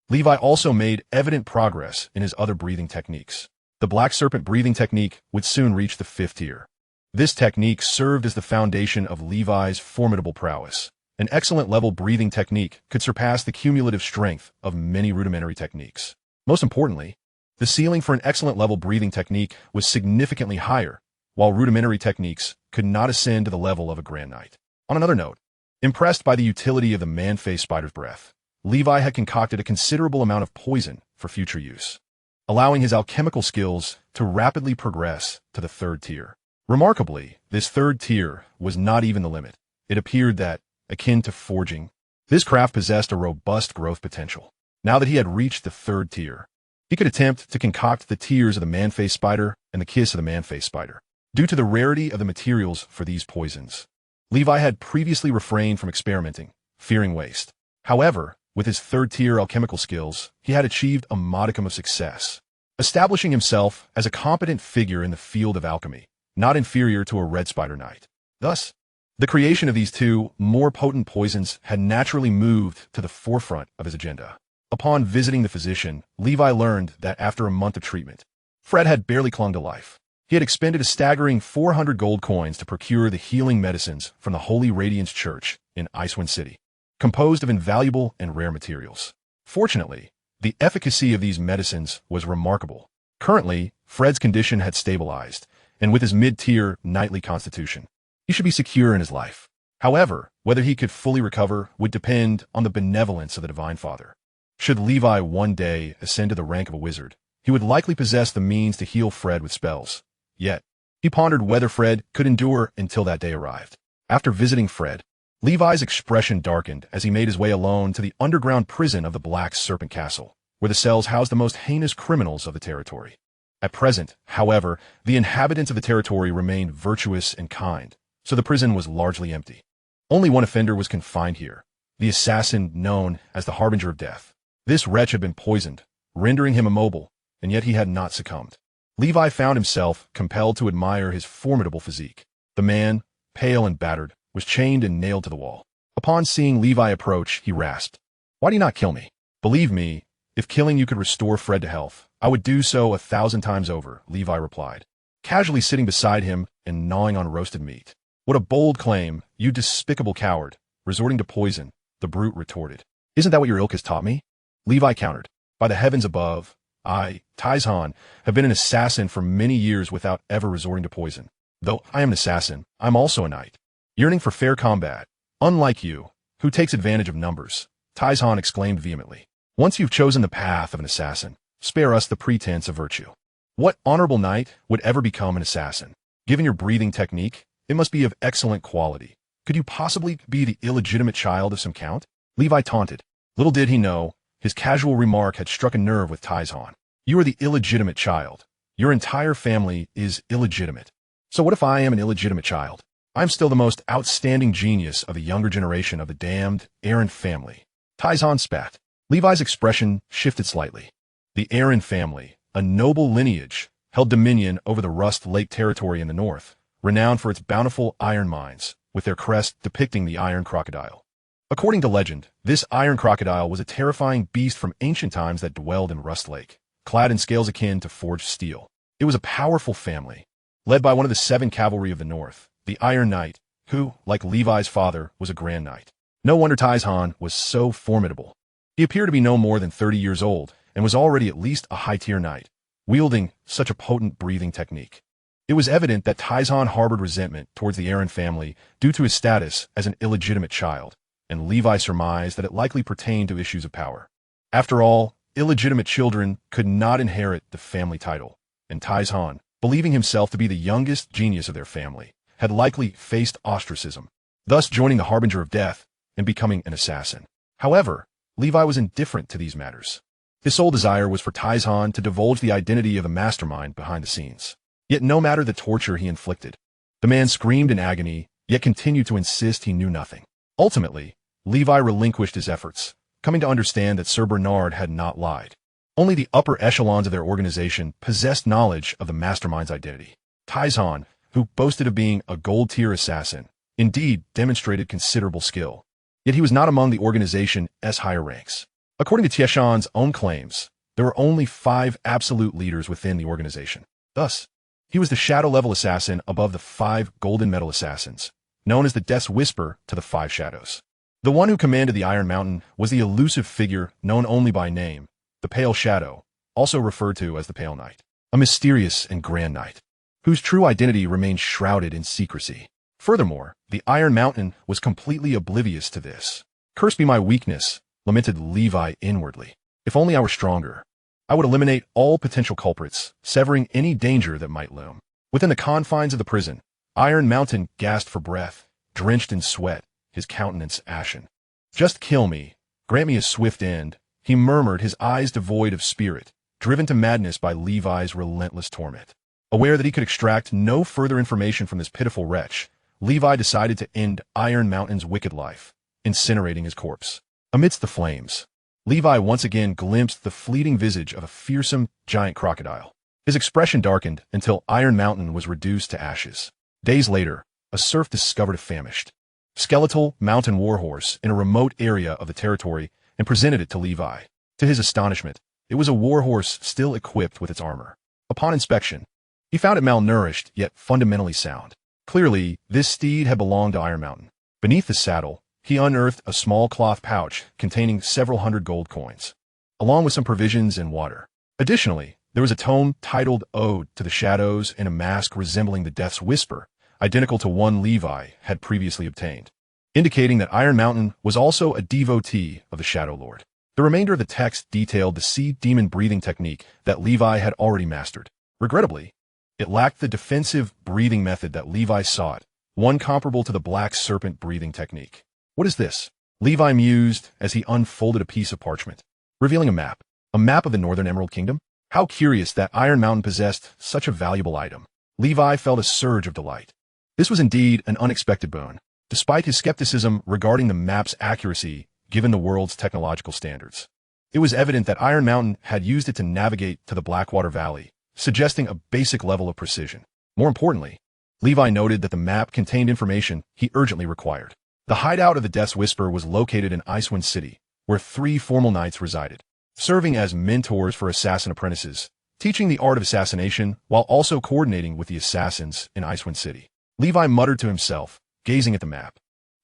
Levi also made evident progress in his other breathing techniques. The black serpent breathing technique would soon reach the 5th tier. This technique served as the foundation of Levi's formidable prowess. An excellent level breathing technique could surpass the cumulative strength of many rudimentary techniques. Most importantly, the ceiling for an excellent level breathing technique was significantly higher, while rudimentary techniques could not ascend to the level of a Grand Knight. On another note, impressed by the utility of the man-faced spider's breath, Levi had concocted a considerable amount of poison for future use, allowing his alchemical skills to rapidly progress to the 3rd tier. Remarkably, this 3rd tier was not even the limit. It appeared that, akin to forging, this craft possessed a robust growth potential. Now that he had reached the 3rd tier, he could attempt to concoct the tears of the man-faced spider and the kiss of the man-faced spider. Due to the rarity of the materials for these poisons, Levi had previously refrained from experimenting, fearing waste. However, with his 3rd tier alchemical skills, he had achieved a modicum of success, establishing himself as a competent figure in the field of alchemy, not inferior to a red spider knight. Thus, the creation of these 2 more potent poisons had naturally moved to the forefront of his agenda. Upon visiting the physician, Levi learned that after a month of treatment, Fred had barely clung to life. He had expended a staggering 400 gold coins to procure the healing medicines from the Holy Radiance Church in Icewind City, composed of invaluable and rare materials. Fortunately, the efficacy of these medicines was remarkable. Currently, Fred's condition had stabilized, and with his mid-tier knightly constitution, he should be secure in his life. However, whether he could fully recover would depend on the benevolence of the Divine Father. Should Levi one day ascend to the rank of a wizard, he would likely possess the means to heal Fred with spells. Yet, he pondered whether Fred could endure until that day arrived. After visiting Fred, Levi's expression darkened as he made his way alone to the underground prison of the Black Serpent Castle, where the cells housed the most heinous criminals of the territory. At present, however, the inhabitants of the territory remained virtuous and kind, so the prison was largely empty. Only one offender was confined here, the assassin known as the Harbinger of Death. This wretch had been poisoned, rendering him immobile, and yet he had not succumbed. Levi found himself compelled to admire his formidable physique. The man, pale and battered, was chained and nailed to the wall. Upon seeing Levi approach, he rasped, "Why do you not kill me? Believe me, if killing you could restore Fred to health, I would do so 1,000 times over," Levi replied, casually sitting beside him and gnawing on roasted meat. "What a bold claim, you despicable coward, resorting to poison," the brute retorted. "Isn't that what your ilk has taught me?" Levi countered, "By the heavens above, I, Taizhan, have been an assassin for many years without ever resorting to poison. Though I am an assassin, I'm also a knight, yearning for fair combat, unlike you, who takes advantage of numbers," Taizhan exclaimed vehemently. "Once you've chosen the path of an assassin, spare us the pretense of virtue. What honorable knight would ever become an assassin? Given your breathing technique, it must be of excellent quality. Could you possibly be the illegitimate child of some count?" Levi taunted. Little did he know, his casual remark had struck a nerve with Taizhan. "You are the illegitimate child. Your entire family is illegitimate. So what if I am an illegitimate child? I'm still the most outstanding genius of the younger generation of the damned Aaron family." Taizhan spat. Levi's expression shifted slightly. The Aaron family, a noble lineage, held dominion over the Rust Lake territory in the north, renowned for its bountiful iron mines, with their crest depicting the iron crocodile. According to legend, this iron crocodile was a terrifying beast from ancient times that dwelled in Rust Lake, clad in scales akin to forged steel. It was a powerful family, led by one of the 7 cavalry of the North, the Iron Knight, who, like Levi's father, was a Grand Knight. No wonder Taizhan was so formidable. He appeared to be no more than 30 years old and was already at least a high-tier knight, wielding such a potent breathing technique. It was evident that Taizhan harbored resentment towards the Aaron family due to his status as an illegitimate child, and Levi surmised that it likely pertained to issues of power. After all, illegitimate children could not inherit the family title, and Taizhan, believing himself to be the youngest genius of their family, had likely faced ostracism, thus joining the Harbinger of Death and becoming an assassin. However, Levi was indifferent to these matters. His sole desire was for Taizhan to divulge the identity of the mastermind behind the scenes. Yet no matter the torture he inflicted, the man screamed in agony, yet continued to insist he knew nothing. Ultimately, Levi relinquished his efforts, coming to understand that Sir Bernard had not lied. Only the upper echelons of their organization possessed knowledge of the mastermind's identity. Taizhan, who boasted of being a gold-tier assassin, indeed demonstrated considerable skill. Yet he was not among the organization's higher ranks. According to Tieshan's own claims, there were only 5 absolute leaders within the organization. Thus, he was the shadow-level assassin above the 5 golden medal assassins, known as the Death's Whisper to the 5 shadows. The one who commanded the Iron Mountain was the elusive figure known only by name, the Pale Shadow, also referred to as the Pale Knight, a mysterious and grand knight, whose true identity remained shrouded in secrecy. Furthermore, the Iron Mountain was completely oblivious to this. "Cursed be my weakness," lamented Levi inwardly. "If only I were stronger, I would eliminate all potential culprits, severing any danger that might loom." Within the confines of the prison, Iron Mountain gasped for breath, drenched in sweat, his countenance ashen. "Just kill me. Grant me a swift end," he murmured, his eyes devoid of spirit, driven to madness by Levi's relentless torment. Aware that he could extract no further information from this pitiful wretch, Levi decided to end Iron Mountain's wicked life, incinerating his corpse. Amidst the flames, Levi once again glimpsed the fleeting visage of a fearsome giant crocodile. His expression darkened until Iron Mountain was reduced to ashes. Days later, a serf discovered a famished, skeletal mountain warhorse in a remote area of the territory and presented it to Levi. To his astonishment, it was a warhorse still equipped with its armor. Upon inspection, he found it malnourished yet fundamentally sound. Clearly, this steed had belonged to Iron Mountain. Beneath the saddle, he unearthed a small cloth pouch containing several hundred gold coins, along with some provisions and water. Additionally, there was a tome titled Ode to the Shadows and a mask resembling the Death's Whisper, identical to one Levi had previously obtained, indicating that Iron Mountain was also a devotee of the Shadow Lord. The remainder of the text detailed the sea demon breathing technique that Levi had already mastered. Regrettably, it lacked the defensive breathing method that Levi sought, one comparable to the black serpent breathing technique. "What is this?" Levi mused as he unfolded a piece of parchment, revealing a map of the Northern Emerald Kingdom. How curious that Iron Mountain possessed such a valuable item. Levi felt a surge of delight. This was indeed an unexpected boon, despite his skepticism regarding the map's accuracy given the world's technological standards. It was evident that Iron Mountain had used it to navigate to the Blackwater Valley, suggesting a basic level of precision. More importantly, Levi noted that the map contained information he urgently required. The hideout of the Death's Whisper was located in Icewind City, where 3 formal knights resided, serving as mentors for assassin apprentices, teaching the art of assassination while also coordinating with the assassins in Icewind City. Levi muttered to himself, gazing at the map.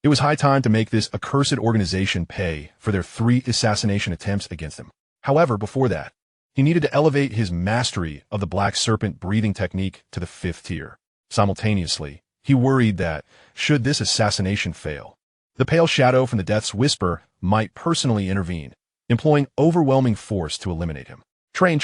It was high time to make this accursed organization pay for their 3 assassination attempts against him. However, before that, he needed to elevate his mastery of the black serpent breathing technique to the 5th tier. Simultaneously, he worried that, should this assassination fail, the Pale Shadow from the Death's Whisper might personally intervene, employing overwhelming force to eliminate him. Train,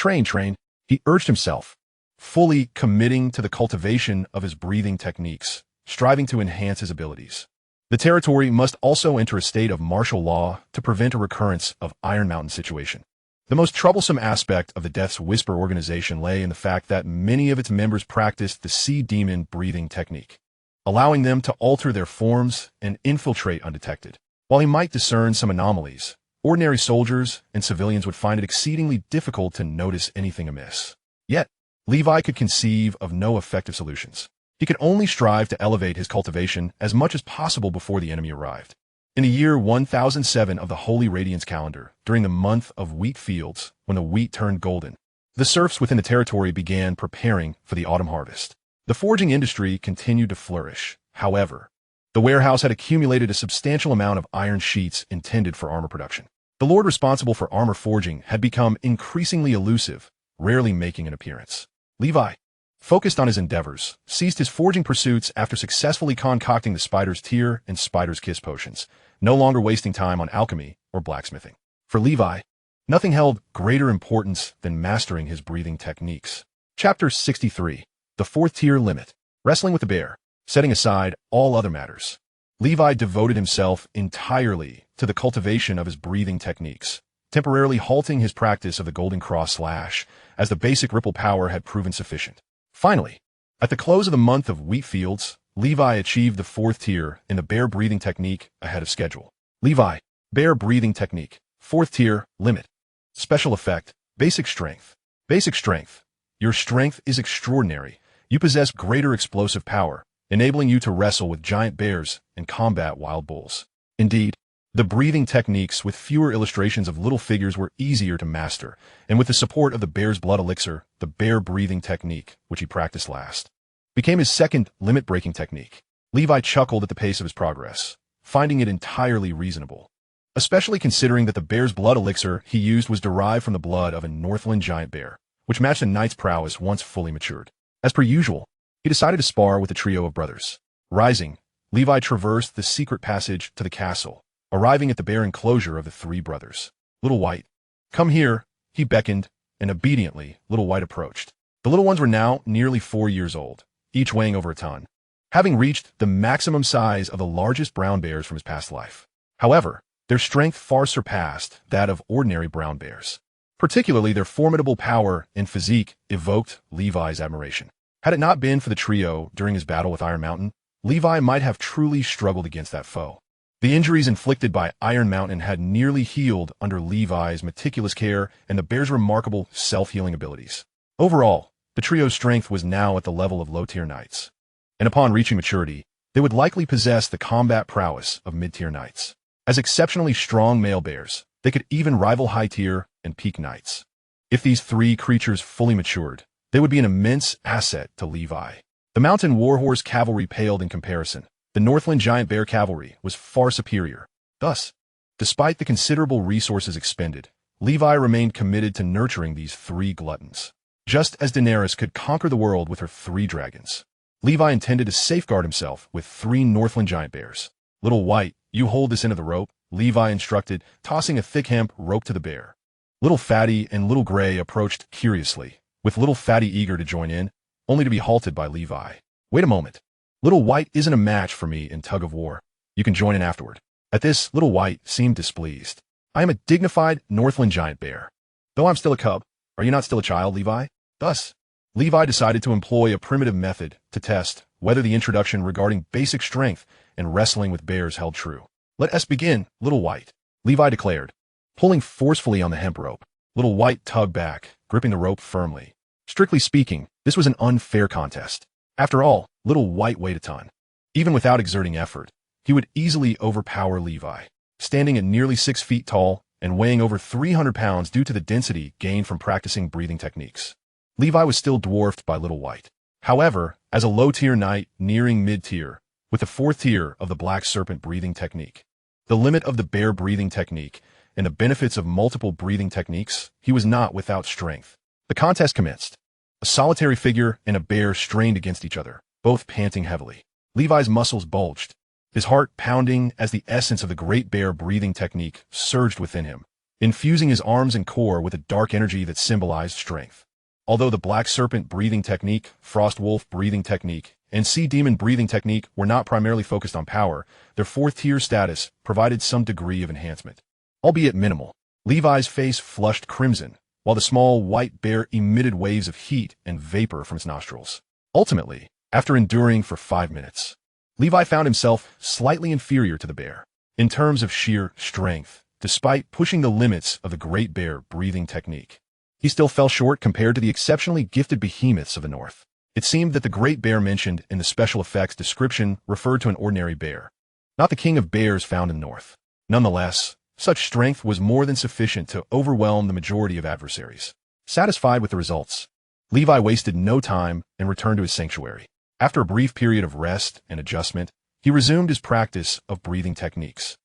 he urged himself, fully committing to the cultivation of his breathing techniques, striving to enhance his abilities. The territory must also enter a state of martial law to prevent a recurrence of Iron Mountain's situation. The most troublesome aspect of the Death's Whisper organization lay in the fact that many of its members practiced the sea demon breathing technique, allowing them to alter their forms and infiltrate undetected. While he might discern some anomalies, ordinary soldiers and civilians would find it exceedingly difficult to notice anything amiss. Yet, Levi could conceive of no effective solutions. He could only strive to elevate his cultivation as much as possible before the enemy arrived. In the year 1007 of the Holy Radiance calendar, during the month of wheat fields, when the wheat turned golden, The serfs within the territory began preparing for the autumn harvest. The forging industry continued to flourish. However, the warehouse had accumulated a substantial amount of iron sheets intended for armor production. The lord responsible for armor forging had become increasingly elusive, rarely making an appearance. Levi, focused on his endeavors, ceased his forging pursuits after successfully concocting the Spider's Tear and Spider's Kiss potions, no longer wasting time on alchemy or blacksmithing. For Levi, nothing held greater importance than mastering his breathing techniques. Chapter 63. The Fourth Tier Limit. Wrestling with the Bear. Setting aside all other matters, Levi devoted himself entirely to the cultivation of his breathing techniques, temporarily halting his practice of the Golden Cross slash, as the basic ripple power had proven sufficient. Finally, at the close of the month of wheat fields, Levi achieved the fourth tier in the bear breathing technique ahead of schedule. Levi, bear breathing technique, fourth tier, limit. Special effect, basic strength. Basic strength. Your strength is extraordinary. You possess greater explosive power, enabling you to wrestle with giant bears and combat wild bulls. Indeed, the breathing techniques with fewer illustrations of little figures were easier to master, and with the support of the bear's blood elixir, the bear breathing technique, which he practiced last, became his second limit-breaking technique. Levi chuckled at the pace of his progress, finding it entirely reasonable, especially considering that the bear's blood elixir he used was derived from the blood of a Northland giant bear, which matched a knight's prowess once fully matured. As per usual, he decided to spar with the trio of brothers. Rising, Levi traversed the secret passage to the castle, arriving at the bare enclosure of the three brothers. Little White, come here, he beckoned, and obediently, Little White approached. The little ones were now nearly 4 years old, each weighing over a ton, having reached the maximum size of the largest brown bears from his past life. However, their strength far surpassed that of ordinary brown bears. Particularly their formidable power and physique evoked Levi's admiration. Had it not been for the trio during his battle with Iron Mountain, Levi might have truly struggled against that foe. The injuries inflicted by Iron Mountain had nearly healed under Levi's meticulous care and the bear's remarkable self-healing abilities. Overall, the trio's strength was now at the level of low-tier knights, and upon reaching maturity, they would likely possess the combat prowess of mid-tier knights. As exceptionally strong male bears, they could even rival high-tier and peak knights. If these three creatures fully matured, they would be an immense asset to Levi. The Mountain Warhorse cavalry paled in comparison. The Northland Giant Bear cavalry was far superior. Thus, despite the considerable resources expended, Levi remained committed to nurturing these three gluttons. Just as Daenerys could conquer the world with her 3 dragons, Levi intended to safeguard himself with 3 Northland Giant Bears. Little White, you hold this end of the rope, Levi instructed, tossing a thick hemp rope to the bear. Little Fatty and Little Gray approached curiously, with Little Fatty eager to join in, only to be halted by Levi. Wait a moment. Little White isn't a match for me in tug of war. You can join in afterward. At this, Little White seemed displeased. I am a dignified Northland giant bear. Though I'm still a cub, are you not still a child, Levi? Thus, Levi decided to employ a primitive method to test whether the introduction regarding basic strength and wrestling with bears held true. Let us begin, Little White, Levi declared, pulling forcefully on the hemp rope. Little White tugged back, gripping the rope firmly. Strictly speaking, this was an unfair contest. After all, Little White weighed a ton. Even without exerting effort, he would easily overpower Levi, standing at nearly 6 feet tall and weighing over 300 pounds due to the density gained from practicing breathing techniques. Levi was still dwarfed by Little White. However, as a low-tier knight nearing mid-tier, with the 4th tier of the Black Serpent breathing technique, the limit of the bear breathing technique, and the benefits of multiple breathing techniques, he was not without strength. The contest commenced. A solitary figure and a bear strained against each other, both panting heavily. Levi's muscles bulged, his heart pounding as the essence of the great bear breathing technique surged within him, infusing his arms and core with a dark energy that symbolized strength. Although the Black Serpent breathing technique, Frost Wolf breathing technique, and Sea Demon breathing technique were not primarily focused on power, their 4th tier status provided some degree of enhancement. Albeit minimal, Levi's face flushed crimson, while the small white bear emitted waves of heat and vapor from its nostrils. Ultimately, after enduring for 5 minutes, Levi found himself slightly inferior to the bear in terms of sheer strength, despite pushing the limits of the great bear breathing technique. He still fell short compared to the exceptionally gifted behemoths of the north. It seemed that the great bear mentioned in the special effects description referred to an ordinary bear, not the king of bears found in the north. Nonetheless, such strength was more than sufficient to overwhelm the majority of adversaries. Satisfied with the results, Levi wasted no time and returned to his sanctuary. After a brief period of rest and adjustment, he resumed his practice of breathing techniques.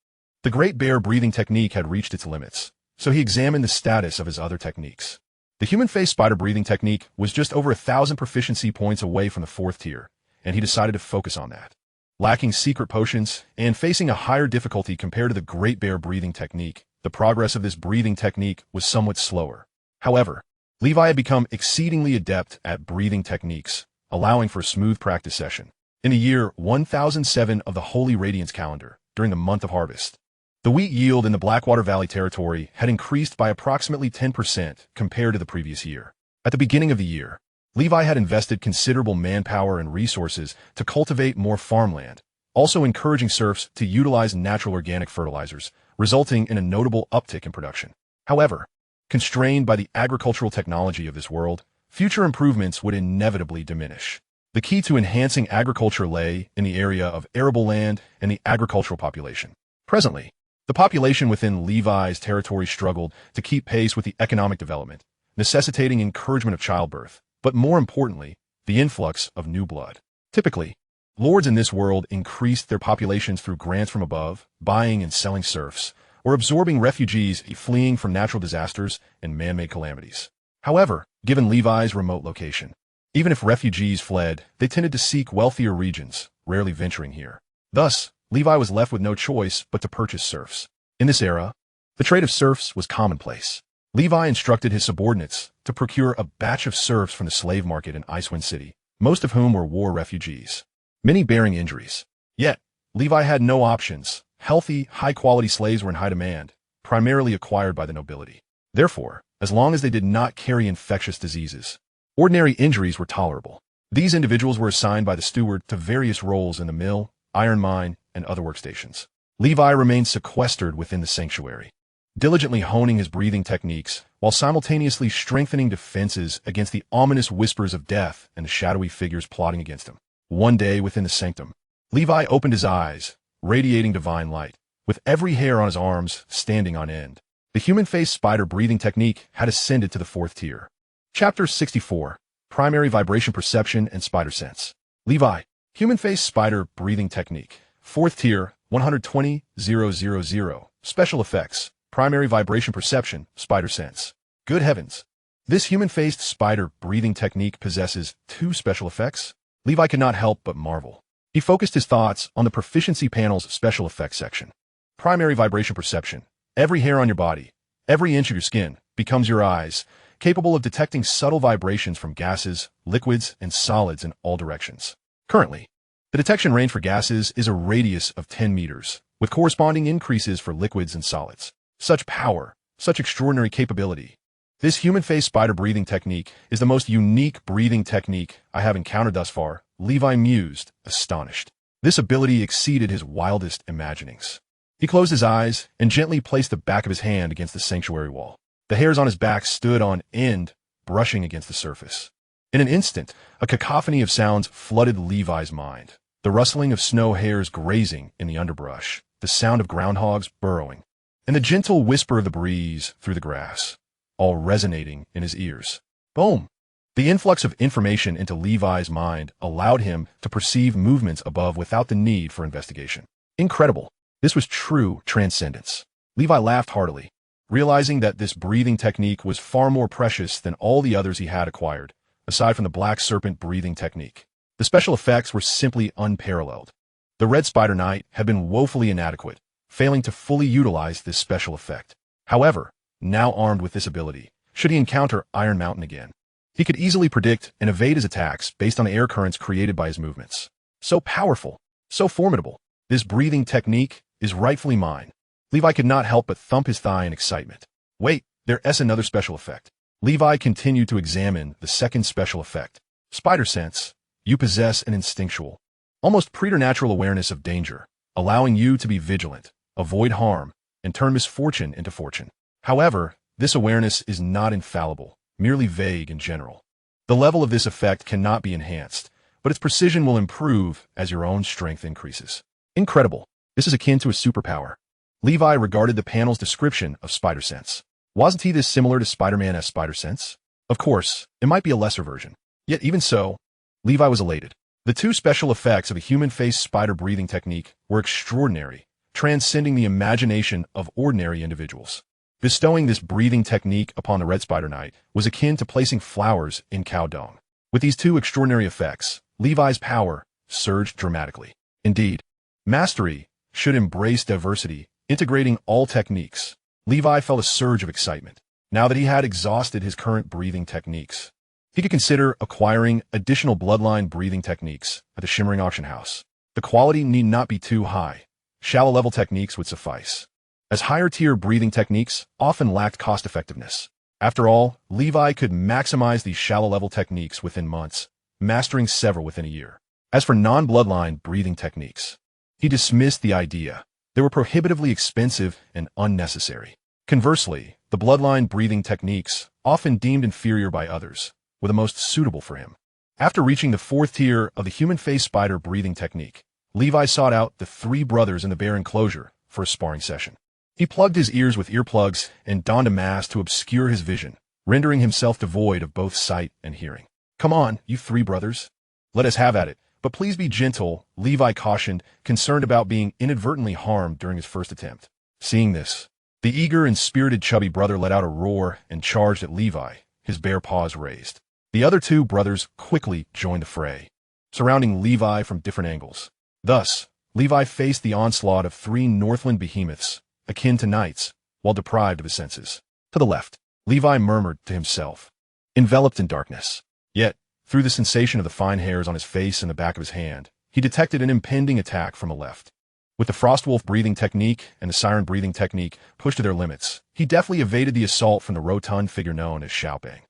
The Great Bear breathing technique had reached its limits, so he examined the status of his other techniques. The human-face spider breathing technique was just over 1,000 proficiency points away from the 4th tier, and he decided to focus on that. Lacking secret potions and facing a higher difficulty compared to the Great Bear breathing technique, the progress of this breathing technique was somewhat slower. However, Levi had become exceedingly adept at breathing techniques, allowing for a smooth practice session. In the year 1007 of the Holy Radiance calendar, during the month of harvest, the wheat yield in the Blackwater Valley territory had increased by approximately 10% compared to the previous year. At the beginning of the year, Levi had invested considerable manpower and resources to cultivate more farmland, also encouraging serfs to utilize natural organic fertilizers, resulting in a notable uptick in production. However, constrained by the agricultural technology of this world, future improvements would inevitably diminish. The key to enhancing agriculture lay in the area of arable land and the agricultural population. Presently, the population within Levi's territory struggled to keep pace with the economic development, necessitating encouragement of childbirth, but more importantly, the influx of new blood. Typically, lords in this world increased their populations through grants from above, buying and selling serfs, or absorbing refugees fleeing from natural disasters and man-made calamities. However, given Levi's remote location, even if refugees fled, they tended to seek wealthier regions, rarely venturing here. Thus, Levi was left with no choice but to purchase serfs. In this era, the trade of serfs was commonplace. Levi instructed his subordinates to procure a batch of serfs from the slave market in Icewind City, most of whom were war refugees, many bearing injuries. Yet, Levi had no options. Healthy, high-quality slaves were in high demand, primarily acquired by the nobility. Therefore, as long as they did not carry infectious diseases, ordinary injuries were tolerable. These individuals were assigned by the steward to various roles in the mill, iron mine, and other workstations. Levi remained sequestered within the sanctuary, diligently honing his breathing techniques while simultaneously strengthening defenses against the ominous whispers of death and the shadowy figures plotting against him. One day within the sanctum, Levi opened his eyes, radiating divine light, with every hair on his arms standing on end. The human-face spider breathing technique had ascended to the 4th tier. Chapter 64, Primary Vibration Perception and Spider Sense. Levi, human-face spider breathing technique. 4th tier, 120,000. Special effects, primary vibration perception, spider sense. Good heavens! This human-faced spider breathing technique possesses 2 special effects? Levi could not help but marvel. He focused his thoughts on the proficiency panel's special effects section. Primary vibration perception. Every hair on your body, every inch of your skin, becomes your eyes, capable of detecting subtle vibrations from gases, liquids, and solids in all directions. Currently, the detection range for gases is a radius of 10 meters, with corresponding increases for liquids and solids. Such power, such extraordinary capability. This human-face spider breathing technique is the most unique breathing technique I have encountered thus far, Levi mused, astonished. This ability exceeded his wildest imaginings. He closed his eyes and gently placed the back of his hand against the sanctuary wall. The hairs on his back stood on end, brushing against the surface. In an instant, a cacophony of sounds flooded Levi's mind. The rustling of snow hares grazing in the underbrush, the sound of groundhogs burrowing, and the gentle whisper of the breeze through the grass, all resonating in his ears. Boom! The influx of information into Levi's mind allowed him to perceive movements above without the need for investigation. Incredible! This was true transcendence. Levi laughed heartily, realizing that this breathing technique was far more precious than all the others he had acquired, aside from the black serpent breathing technique. The special effects were simply unparalleled. The Red Spider Knight had been woefully inadequate, failing to fully utilize this special effect. However, now armed with this ability, should he encounter Iron Mountain again, he could easily predict and evade his attacks based on the air currents created by his movements. So powerful, so formidable. This breathing technique is rightfully mine. Levi could not help but thump his thigh in excitement. Wait, there's another special effect. Levi continued to examine the second special effect. Spider sense. You possess an instinctual, almost preternatural awareness of danger, allowing you to be vigilant, avoid harm, and turn misfortune into fortune. However, this awareness is not infallible, merely vague in general. The level of this effect cannot be enhanced, but its precision will improve as your own strength increases. Incredible. This is akin to a superpower. Levi regarded the panel's description of spider sense. Wasn't he this similar to Spider-Man's spider sense? Of course, it might be a lesser version. Yet even so, Levi was elated. The two special effects of a human-faced spider breathing technique were extraordinary, transcending the imagination of ordinary individuals. Bestowing this breathing technique upon the red spider knight was akin to placing flowers in cow dung. With these two extraordinary effects, Levi's power surged dramatically. Indeed, mastery should embrace diversity, integrating all techniques. Levi felt a surge of excitement. Now that he had exhausted his current breathing techniques, he could consider acquiring additional bloodline breathing techniques at the Shimmering Auction House. The quality need not be too high. Shallow-level techniques would suffice, as higher-tier breathing techniques often lacked cost-effectiveness. After all, Levi could maximize these shallow-level techniques within months, mastering several within a year. As for non-bloodline breathing techniques, he dismissed the idea. They were prohibitively expensive and unnecessary. Conversely, the bloodline breathing techniques, often deemed inferior by others, were the most suitable for him. After reaching the fourth tier of the human-faced spider breathing technique, Levi sought out the three brothers in the bear enclosure for a sparring session. He plugged his ears with earplugs and donned a mask to obscure his vision, rendering himself devoid of both sight and hearing. "Come on, you three brothers. Let us have at it, but please be gentle," Levi cautioned, concerned about being inadvertently harmed during his first attempt. Seeing this, the eager and spirited chubby brother let out a roar and charged at Levi, his bare paws raised. The other two brothers quickly joined the fray, surrounding Levi from different angles. Thus, Levi faced the onslaught of three Northland behemoths, akin to knights, while deprived of his senses. To the left, Levi murmured to himself, enveloped in darkness. Yet, through the sensation of the fine hairs on his face and the back of his hand, he detected an impending attack from the left. With the Frostwolf breathing technique and the Siren breathing technique pushed to their limits, he deftly evaded the assault from the rotund figure known as Xiaobang.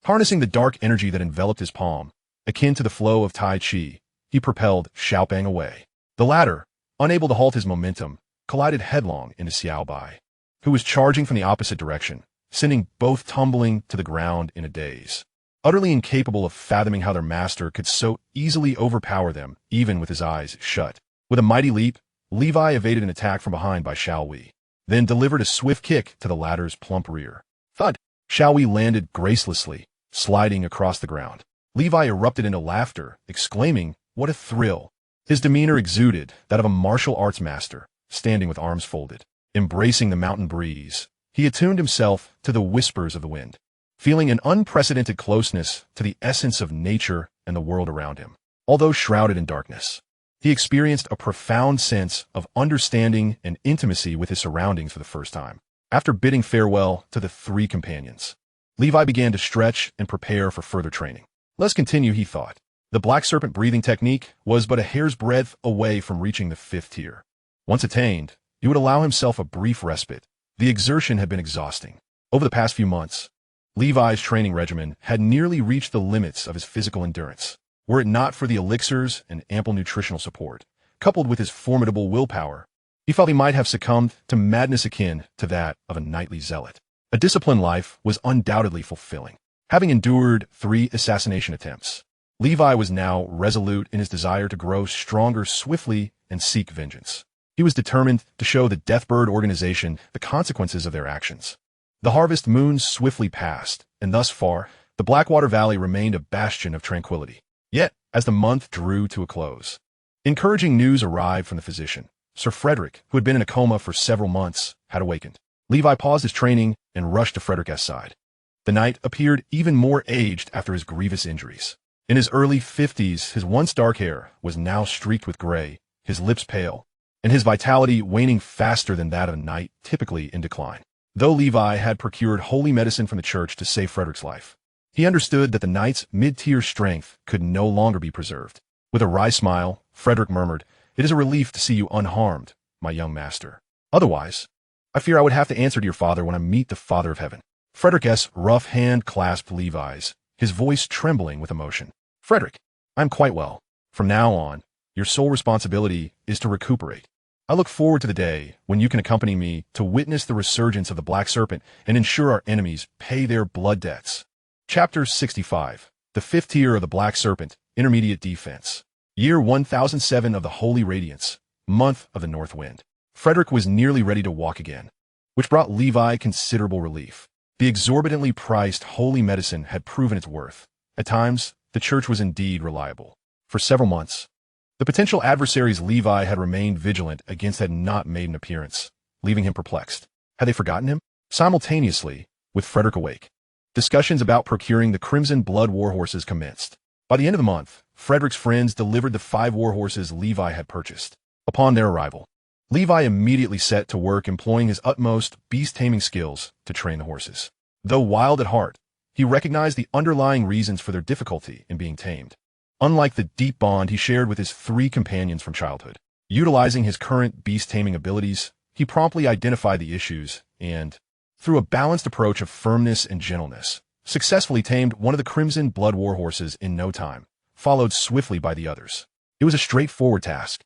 Harnessing the dark energy that enveloped his palm, akin to the flow of Tai Chi, he propelled Xiaobang away. The latter, unable to halt his momentum, collided headlong into Xiaobai, who was charging from the opposite direction, sending both tumbling to the ground in a daze. Utterly incapable of fathoming how their master could so easily overpower them, even with his eyes shut. With a mighty leap, Levi evaded an attack from behind by Xiao Wei, then delivered a swift kick to the latter's plump rear. Thud! Xiao Wei landed gracelessly, sliding across the ground. Levi erupted into laughter, exclaiming, "What a thrill!" His demeanor exuded that of a martial arts master, standing with arms folded. Embracing the mountain breeze, he attuned himself to the whispers of the wind, feeling an unprecedented closeness to the essence of nature and the world around him. Although shrouded in darkness, he experienced a profound sense of understanding and intimacy with his surroundings for the first time. After bidding farewell to the three companions, Levi began to stretch and prepare for further training. Let's continue, he thought. The black serpent breathing technique was but a hair's breadth away from reaching the fifth tier. Once attained, he would allow himself a brief respite. The exertion had been exhausting. Over the past few months, Levi's training regimen had nearly reached the limits of his physical endurance. Were it not for the elixirs and ample nutritional support, coupled with his formidable willpower, he felt he might have succumbed to madness akin to that of a knightly zealot. A disciplined life was undoubtedly fulfilling. Having endured 3 assassination attempts, Levi was now resolute in his desire to grow stronger swiftly and seek vengeance. He was determined to show the Deathbird organization the consequences of their actions. The harvest moons swiftly passed, and thus far, the Blackwater Valley remained a bastion of tranquility. Yet, as the month drew to a close, encouraging news arrived from the physician. Sir Frederick, who had been in a coma for several months, had awakened. Levi paused his training and rushed to Frederick's side. The knight appeared even more aged after his grievous injuries. In his early 50s, his once dark hair was now streaked with gray, his lips pale, and his vitality waning faster than that of a knight typically in decline. Though Levi had procured holy medicine from the church to save Frederick's life, he understood that the knight's mid-tier strength could no longer be preserved. With a wry smile, Frederick murmured, "It is a relief to see you unharmed, my young master. Otherwise, I fear I would have to answer to your father when I meet the Father of Heaven." Frederick's rough hand clasped Levi's, his voice trembling with emotion. "Frederick, I am quite well. From now on, your sole responsibility is to recuperate. I look forward to the day when you can accompany me to witness the resurgence of the Black Serpent and ensure our enemies pay their blood debts." Chapter 65. The Fifth Tier of the Black Serpent, Intermediate Defense. Year 1007 of the Holy Radiance, Month of the North Wind. Frederick was nearly ready to walk again, which brought Levi considerable relief. The exorbitantly priced holy medicine had proven its worth. At times, the church was indeed reliable. For several months, the potential adversaries Levi had remained vigilant against had not made an appearance, leaving him perplexed. Had they forgotten him? Simultaneously, with Frederick awake, discussions about procuring the Crimson Blood warhorses commenced. By the end of the month, Frederick's friends delivered the 5 warhorses Levi had purchased. Upon their arrival, Levi immediately set to work employing his utmost beast-taming skills to train the horses. Though wild at heart, he recognized the underlying reasons for their difficulty in being tamed. Unlike the deep bond he shared with his 3 companions from childhood, utilizing his current beast-taming abilities, he promptly identified the issues and, through a balanced approach of firmness and gentleness, successfully tamed one of the Crimson Blood warhorses in no time, followed swiftly by the others. It was a straightforward task.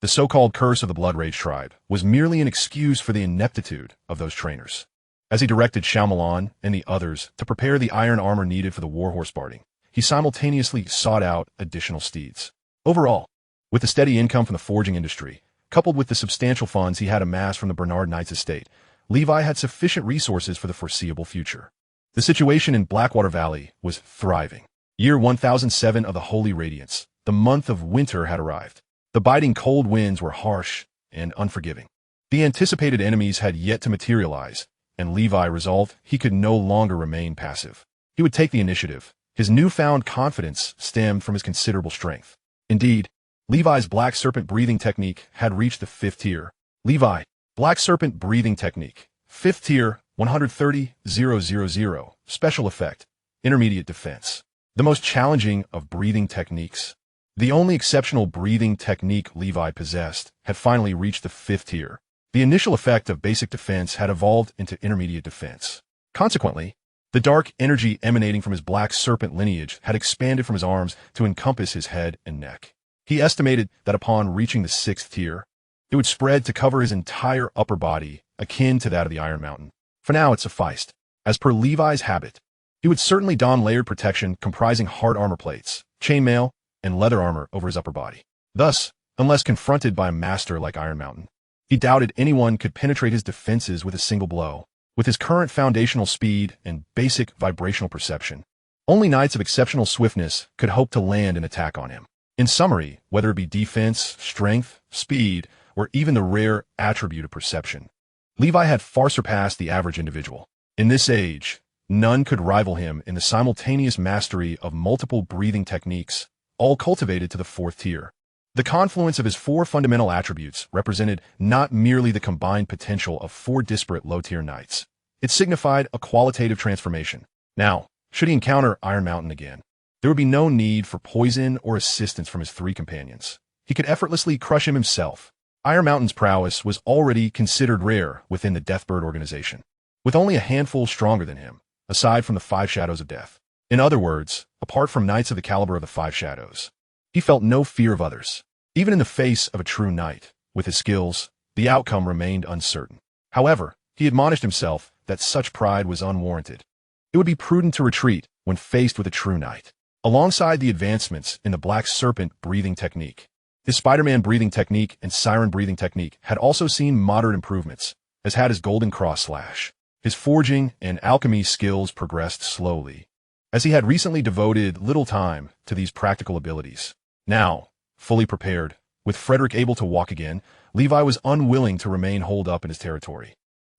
The so-called curse of the Blood Rage tribe was merely an excuse for the ineptitude of those trainers. As he directed Shyamalan and the others to prepare the iron armor needed for the warhorse barding, he simultaneously sought out additional steeds. Overall, with the steady income from the forging industry, coupled with the substantial funds he had amassed from the Bernard Knight's estate, Levi had sufficient resources for the foreseeable future. The situation in Blackwater Valley was thriving. Year 1007 of the Holy Radiance, the month of winter had arrived. The biting cold winds were harsh and unforgiving. The anticipated enemies had yet to materialize, and Levi resolved he could no longer remain passive. He would take the initiative. His newfound confidence stemmed from his considerable strength. Indeed, Levi's Black Serpent breathing technique had reached the 5th tier. Levi, Black Serpent breathing technique, 5th tier, 130,000, special effect, intermediate defense. The most challenging of breathing techniques. The only exceptional breathing technique Levi possessed had finally reached the 5th tier. The initial effect of basic defense had evolved into intermediate defense. Consequently, the dark energy emanating from his Black Serpent lineage had expanded from his arms to encompass his head and neck. He estimated that upon reaching the 6th tier, it would spread to cover his entire upper body, akin to that of the Iron Mountain. For now, it sufficed. As per Levi's habit, he would certainly don layered protection comprising hard armor plates, chainmail, and leather armor over his upper body. Thus, unless confronted by a master like Iron Mountain, he doubted anyone could penetrate his defenses with a single blow. With his current foundational speed and basic vibrational perception, only knights of exceptional swiftness could hope to land an attack on him. In summary, whether it be defense, strength, speed, or even the rare attribute of perception, Levi had far surpassed the average individual. In this age, none could rival him in the simultaneous mastery of multiple breathing techniques, all cultivated to the 4th tier. The confluence of his 4 fundamental attributes represented not merely the combined potential of 4 disparate low-tier knights. It signified a qualitative transformation. Now, should he encounter Iron Mountain again, there would be no need for poison or assistance from his 3 companions. He could effortlessly crush him himself. Iron Mountain's prowess was already considered rare within the Deathbird organization, with only a handful stronger than him, aside from the 5 Shadows of Death. In other words, apart from knights of the caliber of the 5 Shadows, he felt no fear of others. Even in the face of a true knight, with his skills, the outcome remained uncertain. However, he admonished himself that such pride was unwarranted. It would be prudent to retreat when faced with a true knight. Alongside the advancements in the Black Serpent breathing technique, his Spider-Man breathing technique and Siren breathing technique had also seen moderate improvements, as had his Golden Cross slash. His forging and alchemy skills progressed slowly, as he had recently devoted little time to these practical abilities. Now, fully prepared, with Frederick able to walk again, Levi was unwilling to remain holed up in his territory,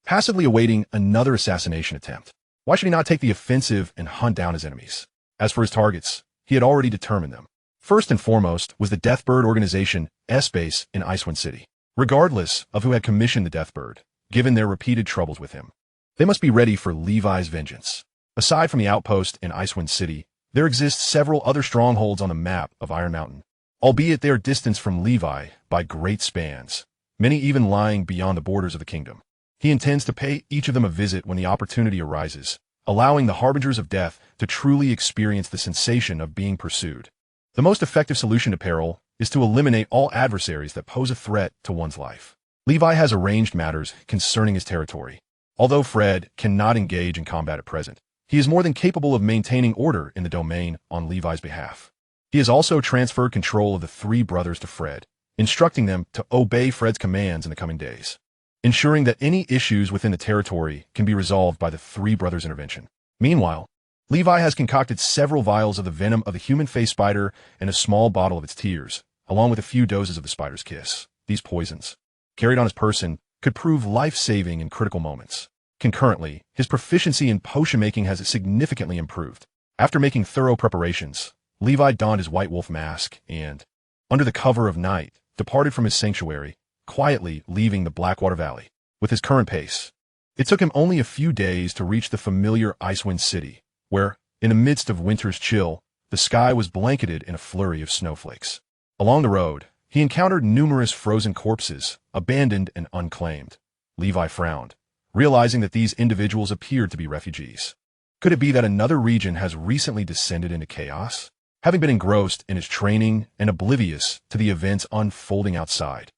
passively awaiting another assassination attempt. Why should he not take the offensive and hunt down his enemies? As for his targets, he had already determined them. First and foremost was the Deathbird organization S-Base in Icewind City. Regardless of who had commissioned the Deathbird, given their repeated troubles with him, they must be ready for Levi's vengeance. Aside from the outpost in Icewind City, there exist several other strongholds on the map of Iron Mountain, albeit they are distanced from Levi by great spans, many even lying beyond the borders of the kingdom. He intends to pay each of them a visit when the opportunity arises, allowing the Harbingers of Death to truly experience the sensation of being pursued. The most effective solution to peril is to eliminate all adversaries that pose a threat to one's life. Levi has arranged matters concerning his territory. Although Fred cannot engage in combat at present, he is more than capable of maintaining order in the domain on Levi's behalf. He has also transferred control of the 3 brothers to Fred, instructing them to obey Fred's commands in the coming days. ensuring that any issues within the territory can be resolved by the three brothers' intervention. Meanwhile, Levi has concocted several vials of the venom of the human-faced spider and a small bottle of its tears, along with a few doses of the spider's kiss. These poisons, carried on his person, could prove life-saving in critical moments. Concurrently, his proficiency in potion-making has significantly improved. After making thorough preparations, Levi donned his white wolf mask and, under the cover of night, departed from his sanctuary, quietly leaving the Blackwater Valley. With his current pace, it took him only a few days to reach the familiar Icewind City, where, in the midst of winter's chill, the sky was blanketed in a flurry of snowflakes. Along the road, he encountered numerous frozen corpses, abandoned and unclaimed. Levi frowned, realizing that these individuals appeared to be refugees. Could it be that another region has recently descended into chaos? Having been engrossed in his training and oblivious to the events unfolding outside,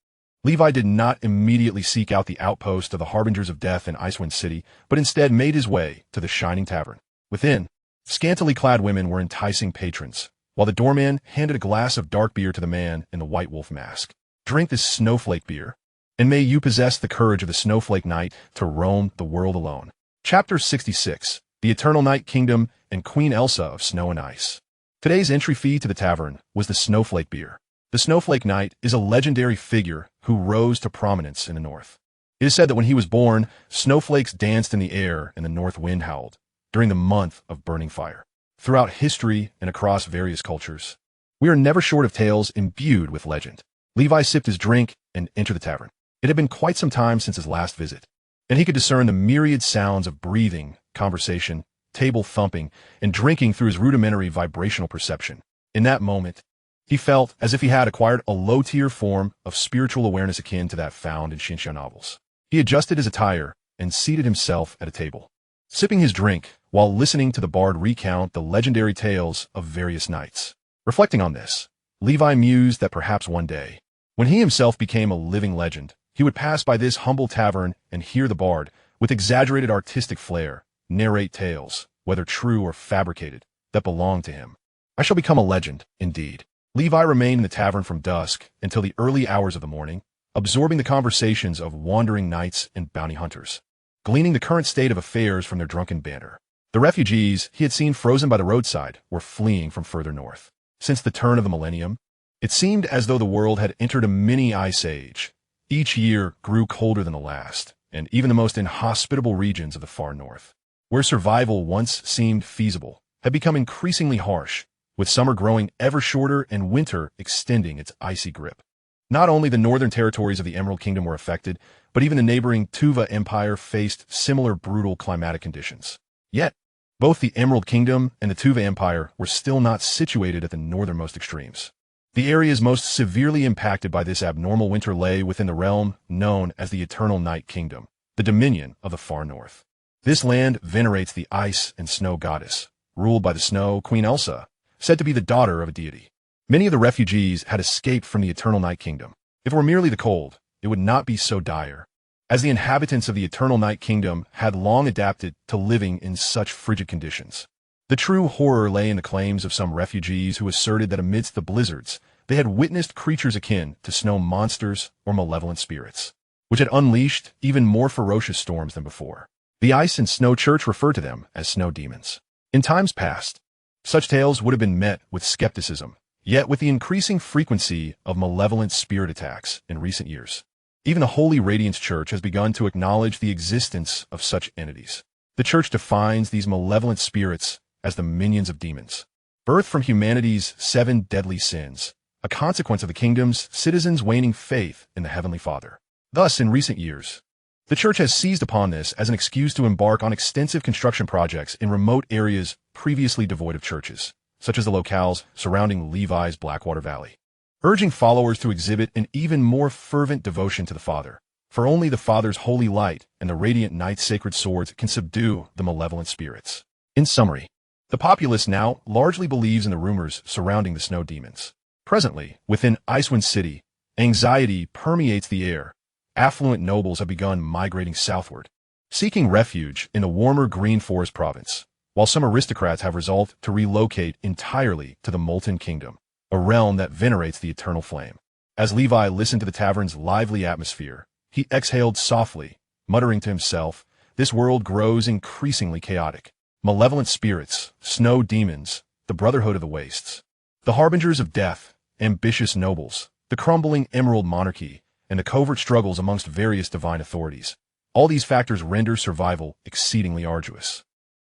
Levi did not immediately seek out the outpost of the Harbingers of Death in Icewind City, but instead made his way to the Shining Tavern. Within, scantily clad women were enticing patrons, while the doorman handed a glass of dark beer to the man in the white wolf mask. Drink this snowflake beer, and may you possess the courage of the snowflake knight to roam the world alone. Chapter 66, The Eternal Night Kingdom and Queen Elsa of Snow and Ice. Today's entry fee to the tavern was the snowflake beer. The snowflake knight is a legendary figure who rose to prominence in the north. It is said that when he was born, snowflakes danced in the air and the north wind howled during the month of burning fire. Throughout history and across various cultures, we are never short of tales imbued with legend. Levi sipped his drink and entered the tavern. It had been quite some time since his last visit, and he could discern the myriad sounds of breathing, conversation, table thumping, and drinking through his rudimentary vibrational perception. In that moment, he felt as if he had acquired a low-tier form of spiritual awareness akin to that found in Shinsha novels. He adjusted his attire and seated himself at a table, sipping his drink while listening to the bard recount the legendary tales of various knights. Reflecting on this, Levi mused that perhaps one day, when he himself became a living legend, he would pass by this humble tavern and hear the bard, with exaggerated artistic flair, narrate tales, whether true or fabricated, that belonged to him. I shall become a legend, indeed. Levi remained in the tavern from dusk until the early hours of the morning, absorbing the conversations of wandering knights and bounty hunters, gleaning the current state of affairs from their drunken banter. The refugees he had seen frozen by the roadside were fleeing from further north. Since the turn of the millennium, it seemed as though the world had entered a mini ice age. Each year grew colder than the last, and even the most inhospitable regions of the far north, where survival once seemed feasible, had become increasingly harsh, with summer growing ever shorter and winter extending its icy grip. Not only the northern territories of the Emerald Kingdom were affected, but even the neighboring Tuva Empire faced similar brutal climatic conditions. Yet, both the Emerald Kingdom and the Tuva Empire were still not situated at the northernmost extremes. The areas most severely impacted by this abnormal winter lay within the realm known as the Eternal Night Kingdom, the dominion of the far north. This land venerates the ice and snow goddess, ruled by the Snow Queen Elsa, said to be the daughter of a deity. Many of the refugees had escaped from the Eternal Night Kingdom. If it were merely the cold, it would not be so dire, as the inhabitants of the Eternal Night Kingdom had long adapted to living in such frigid conditions. The true horror lay in the claims of some refugees who asserted that amidst the blizzards, they had witnessed creatures akin to snow monsters or malevolent spirits, which had unleashed even more ferocious storms than before. The Ice and Snow Church referred to them as snow demons. In times past, such tales would have been met with skepticism, yet with the increasing frequency of malevolent spirit attacks in recent years, even the Holy Radiance Church has begun to acknowledge the existence of such entities. The Church defines these malevolent spirits as the minions of demons, birthed from humanity's 7 deadly sins, a consequence of the kingdom's citizens' waning faith in the Heavenly Father. Thus, in recent years, the Church has seized upon this as an excuse to embark on extensive construction projects in remote areas previously devoid of churches, such as the locales surrounding Levi's Blackwater Valley, urging followers to exhibit an even more fervent devotion to the Father, for only the Father's holy light and the radiant Knight's sacred swords can subdue the malevolent spirits. In summary, the populace now largely believes in the rumors surrounding the snow demons. Presently, within Icewind City, anxiety permeates the air. Affluent nobles have begun migrating southward, seeking refuge in the warmer Green Forest province, while some aristocrats have resolved to relocate entirely to the Molten Kingdom, a realm that venerates the eternal flame. As Levi listened to the tavern's lively atmosphere, He exhaled softly, muttering to himself, "This world grows increasingly chaotic. Malevolent spirits, snow demons, the brotherhood of the wastes, the harbingers of death, ambitious nobles, the crumbling emerald monarchy, and the covert struggles amongst various divine authorities. All these factors render survival exceedingly arduous."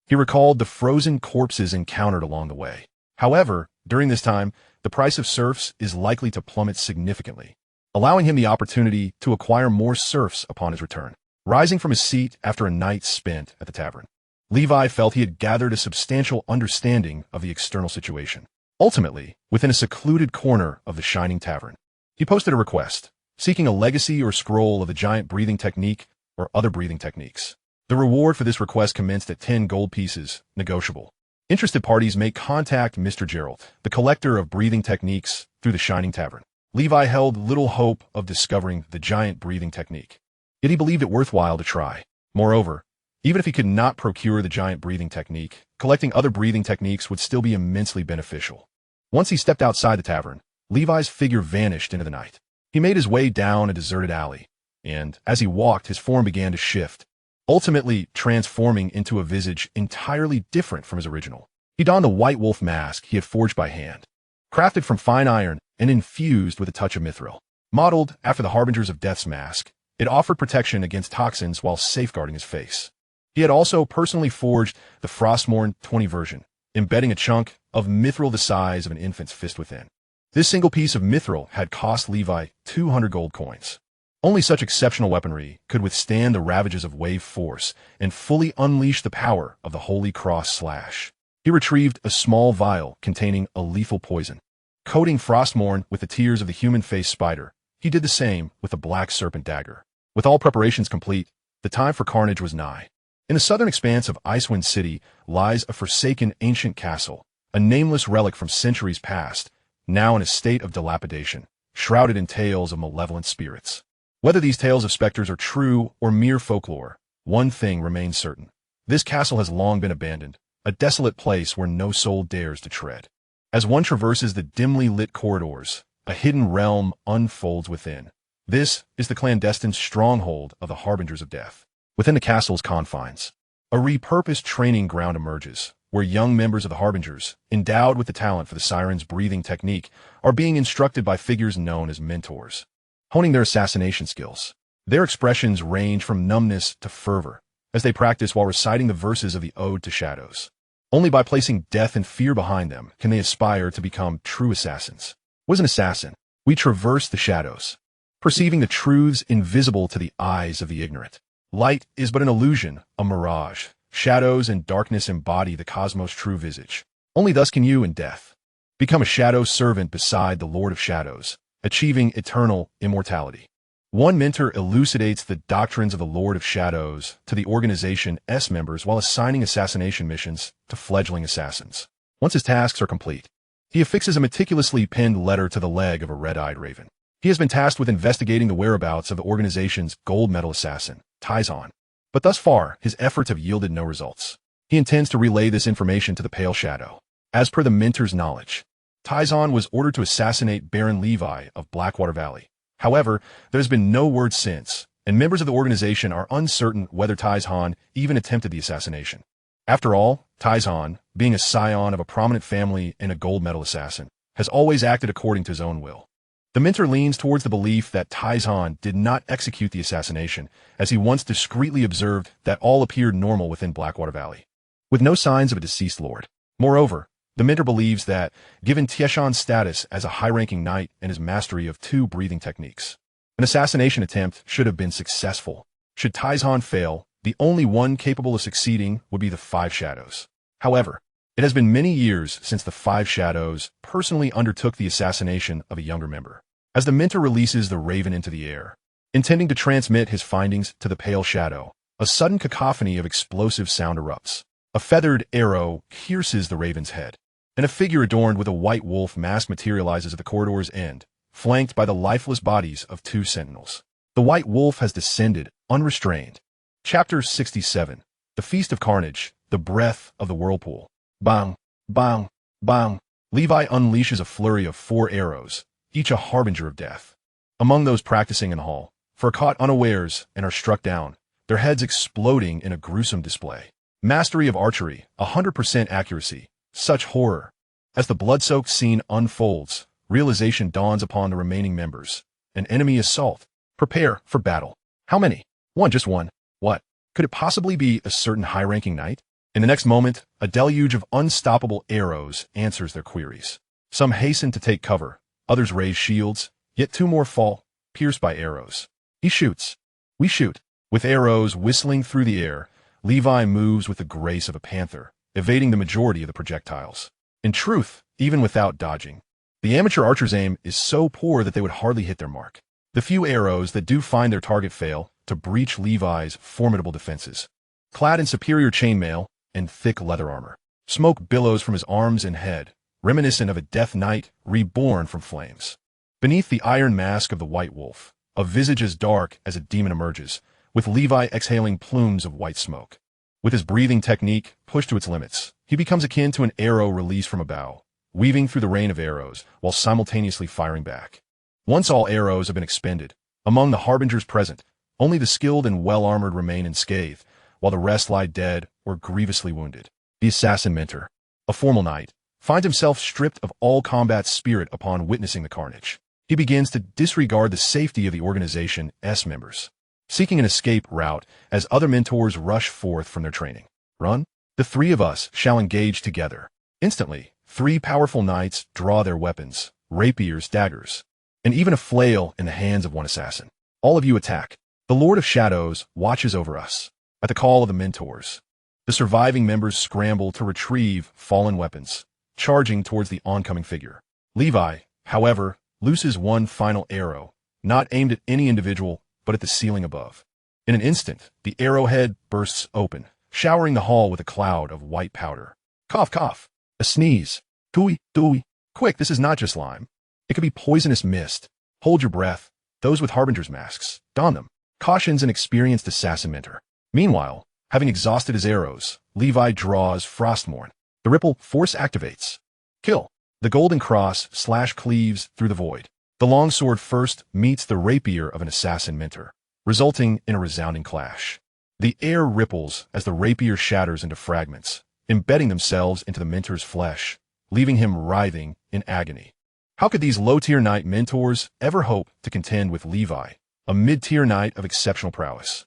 He recalled the frozen corpses encountered along the way. However, during this time, the price of serfs is likely to plummet significantly, allowing him the opportunity to acquire more serfs upon his return. Rising from his seat after a night spent at the tavern, Levi felt he had gathered a substantial understanding of the external situation. Ultimately, within a secluded corner of the shining tavern, he posted a request, seeking a legacy or scroll of the giant breathing technique or other breathing techniques. The reward for this request commenced at 10 gold pieces, negotiable. Interested parties may contact Mr. Gerald, the collector of breathing techniques, through the shining tavern. Levi held little hope of discovering the giant breathing technique, yet he believed it worthwhile to try. Moreover, even if he could not procure the giant breathing technique, collecting other breathing techniques would still be immensely beneficial. Once he stepped outside the tavern, Levi's figure vanished into the night. He made his way down a deserted alley, and as he walked, his form began to shift, ultimately transforming into a visage entirely different from his original. He donned the white wolf mask he had forged by hand, crafted from fine iron and infused with a touch of mithril. Modeled after the Harbingers of Death's mask, it offered protection against toxins while safeguarding his face. He had also personally forged the Frostmourne 20 version, embedding a chunk of mithril the size of an infant's fist within. This single piece of mithril had cost Levi 200 gold coins. Only such exceptional weaponry could withstand the ravages of wave force and fully unleash the power of the Holy Cross slash. He retrieved a small vial containing a lethal poison. Coating Frostmourne with the tears of the human-faced spider, he did the same with the black serpent dagger. With all preparations complete, the time for carnage was nigh. In the southern expanse of Icewind City lies a forsaken ancient castle, a nameless relic from centuries past, now in a state of dilapidation, shrouded in tales of malevolent spirits. Whether these tales of specters are true or mere folklore, one thing remains certain. This castle has long been abandoned, a desolate place where no soul dares to tread. As one traverses the dimly lit corridors, a hidden realm unfolds within. This is the clandestine stronghold of the Harbingers of Death. Within the castle's confines, a repurposed training ground emerges, where young members of the Harbingers, endowed with the talent for the Siren's breathing technique, are being instructed by figures known as mentors, honing their assassination skills. Their expressions range from numbness to fervor, as they practice while reciting the verses of the Ode to Shadows. Only by placing death and fear behind them can they aspire to become true assassins. Was an assassin, we traverse the shadows, perceiving the truths invisible to the eyes of the ignorant. Light is but an illusion, a mirage. Shadows and darkness embody the cosmos' true visage. Only thus can you, in death, become a shadow servant beside the Lord of Shadows, achieving eternal immortality. One mentor elucidates the doctrines of the Lord of Shadows to the organization's members while assigning assassination missions to fledgling assassins. Once his tasks are complete, he affixes a meticulously penned letter to the leg of a red-eyed raven. He has been tasked with investigating the whereabouts of the organization's gold medal assassin, Tyzon. But thus far, his efforts have yielded no results. He intends to relay this information to the Pale Shadow. As per the mentor's knowledge, Tyzon was ordered to assassinate Baron Levi of Blackwater Valley. However, there has been no word since, and members of the organization are uncertain whether Tyzon even attempted the assassination. After all, Tyzon, being a scion of a prominent family and a gold medal assassin, has always acted according to his own will. The mentor leans towards the belief that Tyzon did not execute the assassination, as he once discreetly observed that all appeared normal within Blackwater Valley, with no signs of a deceased lord. Moreover, the mentor believes that, given Tieshon's status as a high-ranking knight and his mastery of 2 breathing techniques, an assassination attempt should have been successful. Should Tyzon fail, the only one capable of succeeding would be the 5 Shadows. However, it has been many years since the 5 Shadows personally undertook the assassination of a younger member. As the mentor releases the raven into the air, intending to transmit his findings to the Pale Shadow, a sudden cacophony of explosive sound erupts. A feathered arrow pierces the raven's head, and a figure adorned with a white wolf mask materializes at the corridor's end, flanked by the lifeless bodies of 2 sentinels. The white wolf has descended, unrestrained. Chapter 67. The Feast of Carnage, the Breath of the Whirlpool. Bang, bang, bang. Levi unleashes a flurry of 4 arrows, each a harbinger of death. Among those practicing in the hall, for caught unawares and are struck down, their heads exploding in a gruesome display. Mastery of archery, 100% accuracy. Such horror. As the blood-soaked scene unfolds, realization dawns upon the remaining members. An enemy assault. Prepare for battle. How many? One, just one. What? Could it possibly be a certain high-ranking knight? In the next moment, a deluge of unstoppable arrows answers their queries. Some hasten to take cover, others raise shields, yet two more fall, pierced by arrows. He shoots. We shoot. With arrows whistling through the air, Levi moves with the grace of a panther, evading the majority of the projectiles. In truth, even without dodging, the amateur archer's aim is so poor that they would hardly hit their mark. The few arrows that do find their target fail to breach Levi's formidable defenses. Clad in superior chainmail and thick leather armor, smoke billows from his arms and head, reminiscent of a death knight reborn from flames. Beneath the iron mask of the White Wolf, a visage as dark as a demon emerges, with Levi exhaling plumes of white smoke. With his breathing technique pushed to its limits, he becomes akin to an arrow released from a bow, weaving through the rain of arrows while simultaneously firing back. Once all arrows have been expended, among the harbingers present, only the skilled and well-armored remain unscathed, while the rest lie dead or grievously wounded. The assassin mentor, a formal knight, finds himself stripped of all combat spirit upon witnessing the carnage. He begins to disregard the safety of the organization's members, seeking an escape route as other mentors rush forth from their training. Run? The three of us shall engage together. Instantly, three powerful knights draw their weapons, rapiers, daggers, and even a flail in the hands of one assassin. All of you attack. The Lord of Shadows watches over us. At the call of the mentors, the surviving members scramble to retrieve fallen weapons, charging towards the oncoming figure. Levi, however, looses one final arrow, not aimed at any individual, but at the ceiling above. In an instant, the arrowhead bursts open, showering the hall with a cloud of white powder. Cough, cough. A sneeze. Tooey, tooey. Quick, this is not just lime. It could be poisonous mist. Hold your breath. Those with harbinger's masks, don them. Cautions an experienced assassin mentor. Meanwhile, having exhausted his arrows, Levi draws Frostmourne. The ripple force activates. Kill. The golden cross cleaves through the void. The longsword first meets the rapier of an assassin mentor, resulting in a resounding clash. The air ripples as the rapier shatters into fragments, embedding themselves into the mentor's flesh, leaving him writhing in agony. How could these low-tier knight mentors ever hope to contend with Levi, a mid-tier knight of exceptional prowess?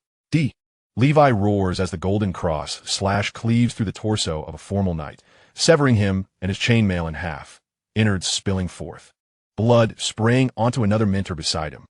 Levi roars as the golden cross cleaves through the torso of a formal knight, severing him and his chainmail in half, innards spilling forth, blood spraying onto another mentor beside him.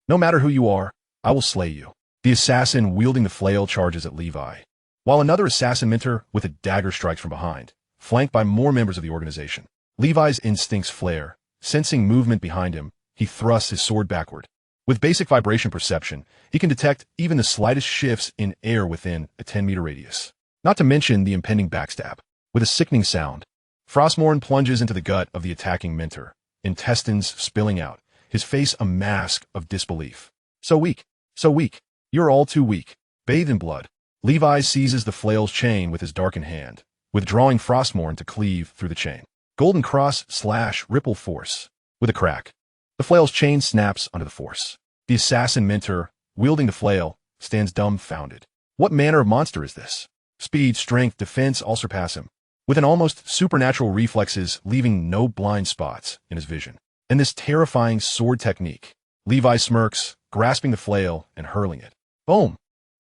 No matter who you are, I will slay you. The assassin wielding the flail charges at Levi, while another assassin mentor with a dagger strikes from behind, flanked by more members of the organization. Levi's instincts flare. Sensing movement behind him, he thrusts his sword backward. With basic vibration perception, he can detect even the slightest shifts in air within a 10-meter radius. Not to mention the impending backstab. With a sickening sound, Frostmourne plunges into the gut of the attacking mentor, intestines spilling out, his face a mask of disbelief. So weak, so weak. You're all too weak. Bathed in blood, Levi seizes the flail's chain with his darkened hand, withdrawing Frostmourne to cleave through the chain. Golden cross ripple force. With a crack, the flail's chain snaps under the force. The assassin mentor, wielding the flail, stands dumbfounded. What manner of monster is this? Speed, strength, defense all surpass him, with an almost supernatural reflexes leaving no blind spots in his vision. And this terrifying sword technique. Levi smirks, grasping the flail and hurling it. Boom!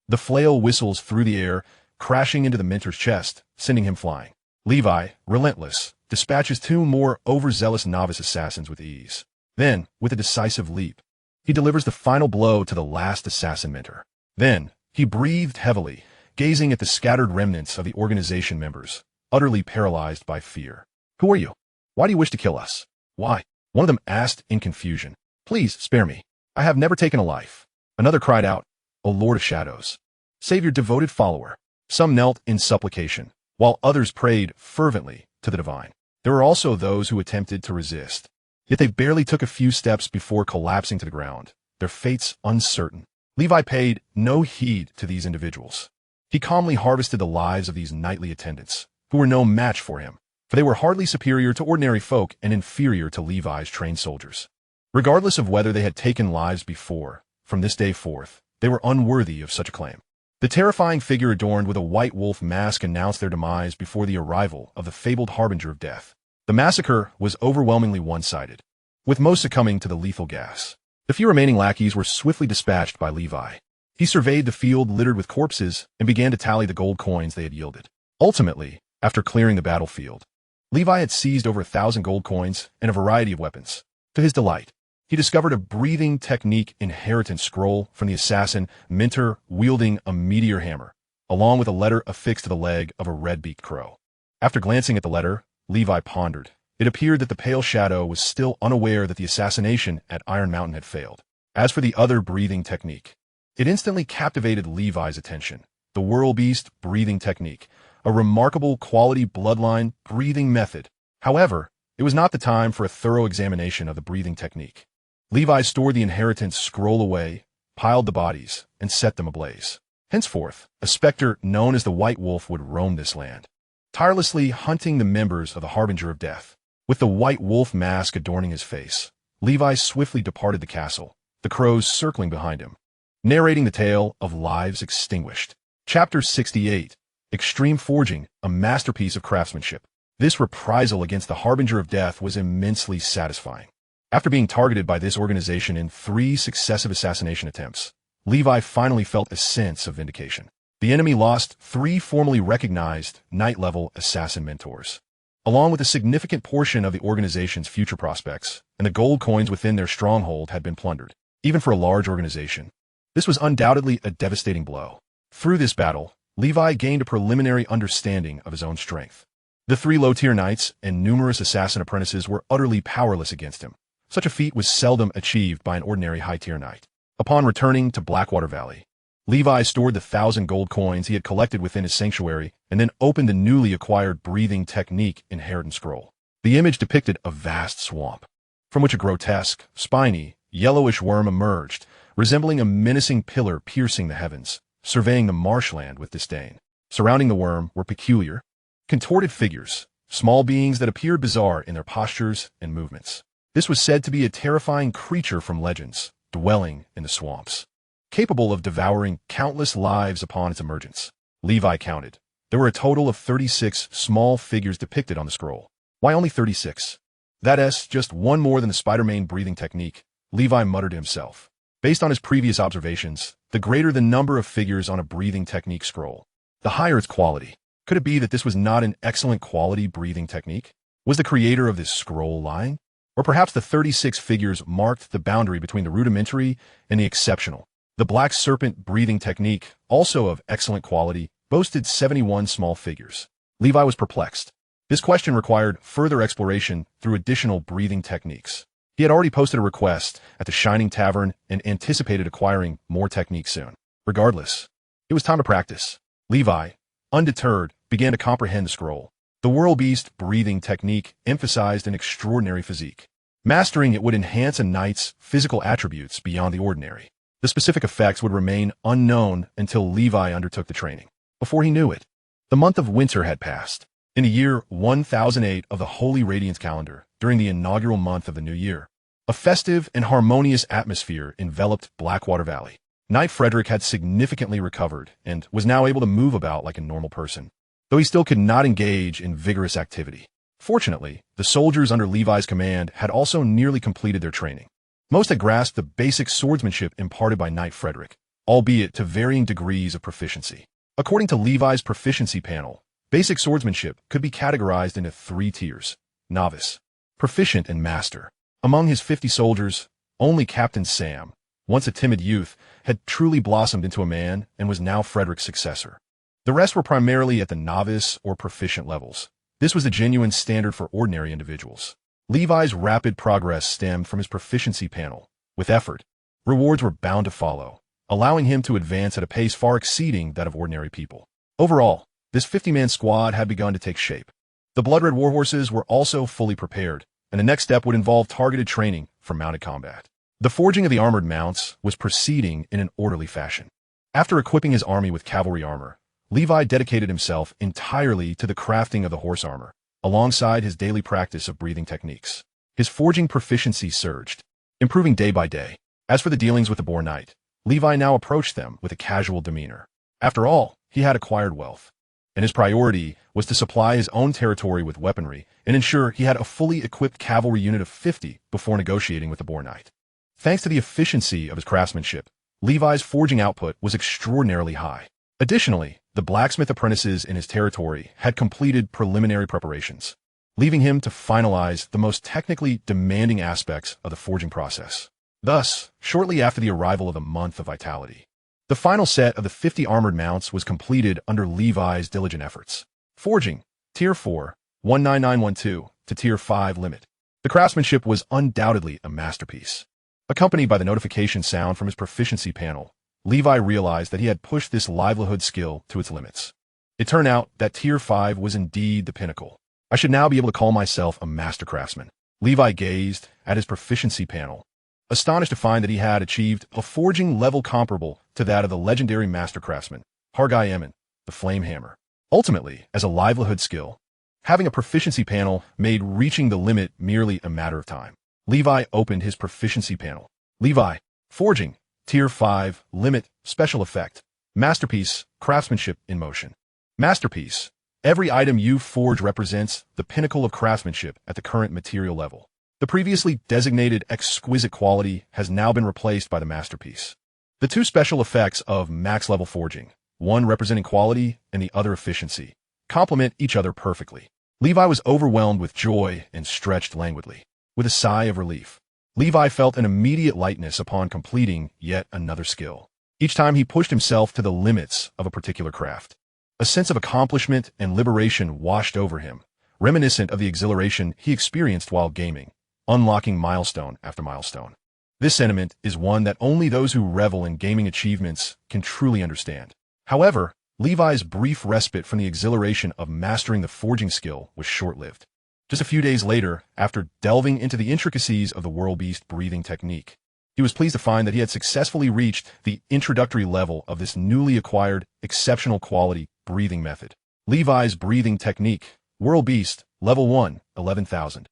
The flail whistles through the air, crashing into the mentor's chest, sending him flying. Levi, relentless, dispatches two more overzealous novice assassins with ease. Then, with a decisive leap, he delivers the final blow to the last assassin mentor. Then, he breathed heavily, gazing at the scattered remnants of the organization members, utterly paralyzed by fear. Who are you? Why do you wish to kill us? Why? One of them asked in confusion. Please, spare me. I have never taken a life. Another cried out, O Lord of Shadows, save your devoted follower. Some knelt in supplication, while others prayed fervently to the divine. There were also those who attempted to resist, yet they barely took a few steps before collapsing to the ground, their fates uncertain. Levi paid no heed to these individuals. He calmly harvested the lives of these knightly attendants, who were no match for him, for they were hardly superior to ordinary folk and inferior to Levi's trained soldiers. Regardless of whether they had taken lives before, from this day forth, they were unworthy of such a claim. The terrifying figure adorned with a white wolf mask announced their demise before the arrival of the fabled harbinger of death. The massacre was overwhelmingly one-sided, with most succumbing to the lethal gas. The few remaining lackeys were swiftly dispatched by Levi. He surveyed the field littered with corpses and began to tally the gold coins they had yielded. Ultimately, after clearing the battlefield, Levi had seized over 1,000 gold coins and a variety of weapons. To his delight, he discovered a breathing technique inheritance scroll from the assassin Minter wielding a meteor hammer, along with a letter affixed to the leg of a red-beaked crow. After glancing at the letter, Levi pondered. It appeared that the Pale Shadow was still unaware that the assassination at Iron Mountain had failed. As for the other breathing technique, it instantly captivated Levi's attention. The Whirlbeast breathing technique, a remarkable quality bloodline breathing method. However, it was not the time for a thorough examination of the breathing technique. Levi stored the inheritance scroll away, piled the bodies, and set them ablaze. Henceforth, a specter known as the White Wolf would roam this land, tirelessly hunting the members of the Harbinger of Death. With the White Wolf mask adorning his face, Levi swiftly departed the castle, the crows circling behind him, narrating the tale of lives extinguished. Chapter 68. Extreme Forging, a masterpiece of craftsmanship. This reprisal against the Harbinger of Death was immensely satisfying. After being targeted by this organization in 3 successive assassination attempts, Levi finally felt a sense of vindication. The enemy lost 3 formally recognized Knight-level assassin mentors, along with a significant portion of the organization's future prospects, and the gold coins within their stronghold had been plundered. Even for a large organization, this was undoubtedly a devastating blow. Through this battle, Levi gained a preliminary understanding of his own strength. The 3 low-tier knights and numerous assassin apprentices were utterly powerless against him. Such a feat was seldom achieved by an ordinary high-tier knight. Upon returning to Blackwater Valley, Levi stored the 1,000 gold coins he had collected within his sanctuary and then opened the newly acquired breathing technique inheritance scroll. The image depicted a vast swamp, from which a grotesque, spiny, yellowish worm emerged, resembling a menacing pillar piercing the heavens, surveying the marshland with disdain. Surrounding the worm were peculiar, contorted figures, small beings that appeared bizarre in their postures and movements. This was said to be a terrifying creature from legends, dwelling in the swamps, capable of devouring countless lives upon its emergence. Levi counted. There were a total of 36 small figures depicted on the scroll. Why only 36? That's just one more than the Spider-Man breathing technique, Levi muttered to himself. Based on his previous observations, the greater the number of figures on a breathing technique scroll, the higher its quality. Could it be that this was not an excellent quality breathing technique? Was the creator of this scroll lying? Or perhaps the 36 figures marked the boundary between the rudimentary and the exceptional. The Black Serpent breathing technique, also of excellent quality, boasted 71 small figures. Levi was perplexed. This question required further exploration through additional breathing techniques. He had already posted a request at the Shining Tavern and anticipated acquiring more techniques soon. Regardless, it was time to practice. Levi, undeterred, began to comprehend the scroll. The Whirlbeast breathing technique emphasized an extraordinary physique. Mastering it would enhance a knight's physical attributes beyond the ordinary. The specific effects would remain unknown until Levi undertook the training. Before he knew it, the month of winter had passed. In the year 1008 of the Holy Radiance calendar, during the inaugural month of the new year, a festive and harmonious atmosphere enveloped Blackwater Valley. Knight Frederick had significantly recovered and was now able to move about like a normal person, though he still could not engage in vigorous activity. Fortunately, the soldiers under Levi's command had also nearly completed their training. Most had grasped the basic swordsmanship imparted by Knight Frederick, albeit to varying degrees of proficiency. According to Levi's proficiency panel, basic swordsmanship could be categorized into 3 tiers: novice, proficient, and master. Among his 50 soldiers, only Captain Sam, once a timid youth, had truly blossomed into a man and was now Frederick's successor. The rest were primarily at the novice or proficient levels. This was the genuine standard for ordinary individuals. Levi's rapid progress stemmed from his proficiency panel. With effort, rewards were bound to follow, allowing him to advance at a pace far exceeding that of ordinary people. Overall, this 50-man squad had begun to take shape. The blood-red warhorses were also fully prepared, and the next step would involve targeted training for mounted combat. The forging of the armored mounts was proceeding in an orderly fashion. After equipping his army with cavalry armor, Levi dedicated himself entirely to the crafting of the horse armor, alongside his daily practice of breathing techniques. His forging proficiency surged, improving day by day. As for the dealings with the Boar Knight, Levi now approached them with a casual demeanor. After all, he had acquired wealth, and his priority was to supply his own territory with weaponry and ensure he had a fully equipped cavalry unit of 50 before negotiating with the Boar Knight. Thanks to the efficiency of his craftsmanship, Levi's forging output was extraordinarily high. Additionally, the blacksmith apprentices in his territory had completed preliminary preparations, leaving him to finalize the most technically demanding aspects of the forging process. Thus, shortly after the arrival of the month of vitality, the final set of the 50 armored mounts was completed under Levi's diligent efforts. Forging, Tier 4, 19912 to Tier 5 limit. The craftsmanship was undoubtedly a masterpiece. Accompanied by the notification sound from his proficiency panel, Levi realized that he had pushed this livelihood skill to its limits. It turned out that Tier 5 was indeed the pinnacle. I should now be able to call myself a master craftsman. Levi gazed at his proficiency panel, astonished to find that he had achieved a forging level comparable to that of the legendary master craftsman, Hargai Emin, the Flame Hammer. Ultimately, as a livelihood skill, having a proficiency panel made reaching the limit merely a matter of time. Levi opened his proficiency panel. Levi, Forging, Tier 5, Limit, Special Effect, Masterpiece, Craftsmanship in Motion. Masterpiece. Every item you forge represents the pinnacle of craftsmanship at the current material level. The previously designated exquisite quality has now been replaced by the masterpiece. The two special effects of max-level forging, one representing quality and the other efficiency, complement each other perfectly. Levi was overwhelmed with joy and stretched languidly. With a sigh of relief, Levi felt an immediate lightness upon completing yet another skill. Each time he pushed himself to the limits of a particular craft, a sense of accomplishment and liberation washed over him, reminiscent of the exhilaration he experienced while gaming, unlocking milestone after milestone. This sentiment is one that only those who revel in gaming achievements can truly understand. However, Levi's brief respite from the exhilaration of mastering the forging skill was short-lived. Just a few days later, after delving into the intricacies of the whirl-beast breathing technique, he was pleased to find that he had successfully reached the introductory level of this newly acquired, exceptional quality breathing method. Levi's breathing technique, whirl-beast, level 1, 11,000.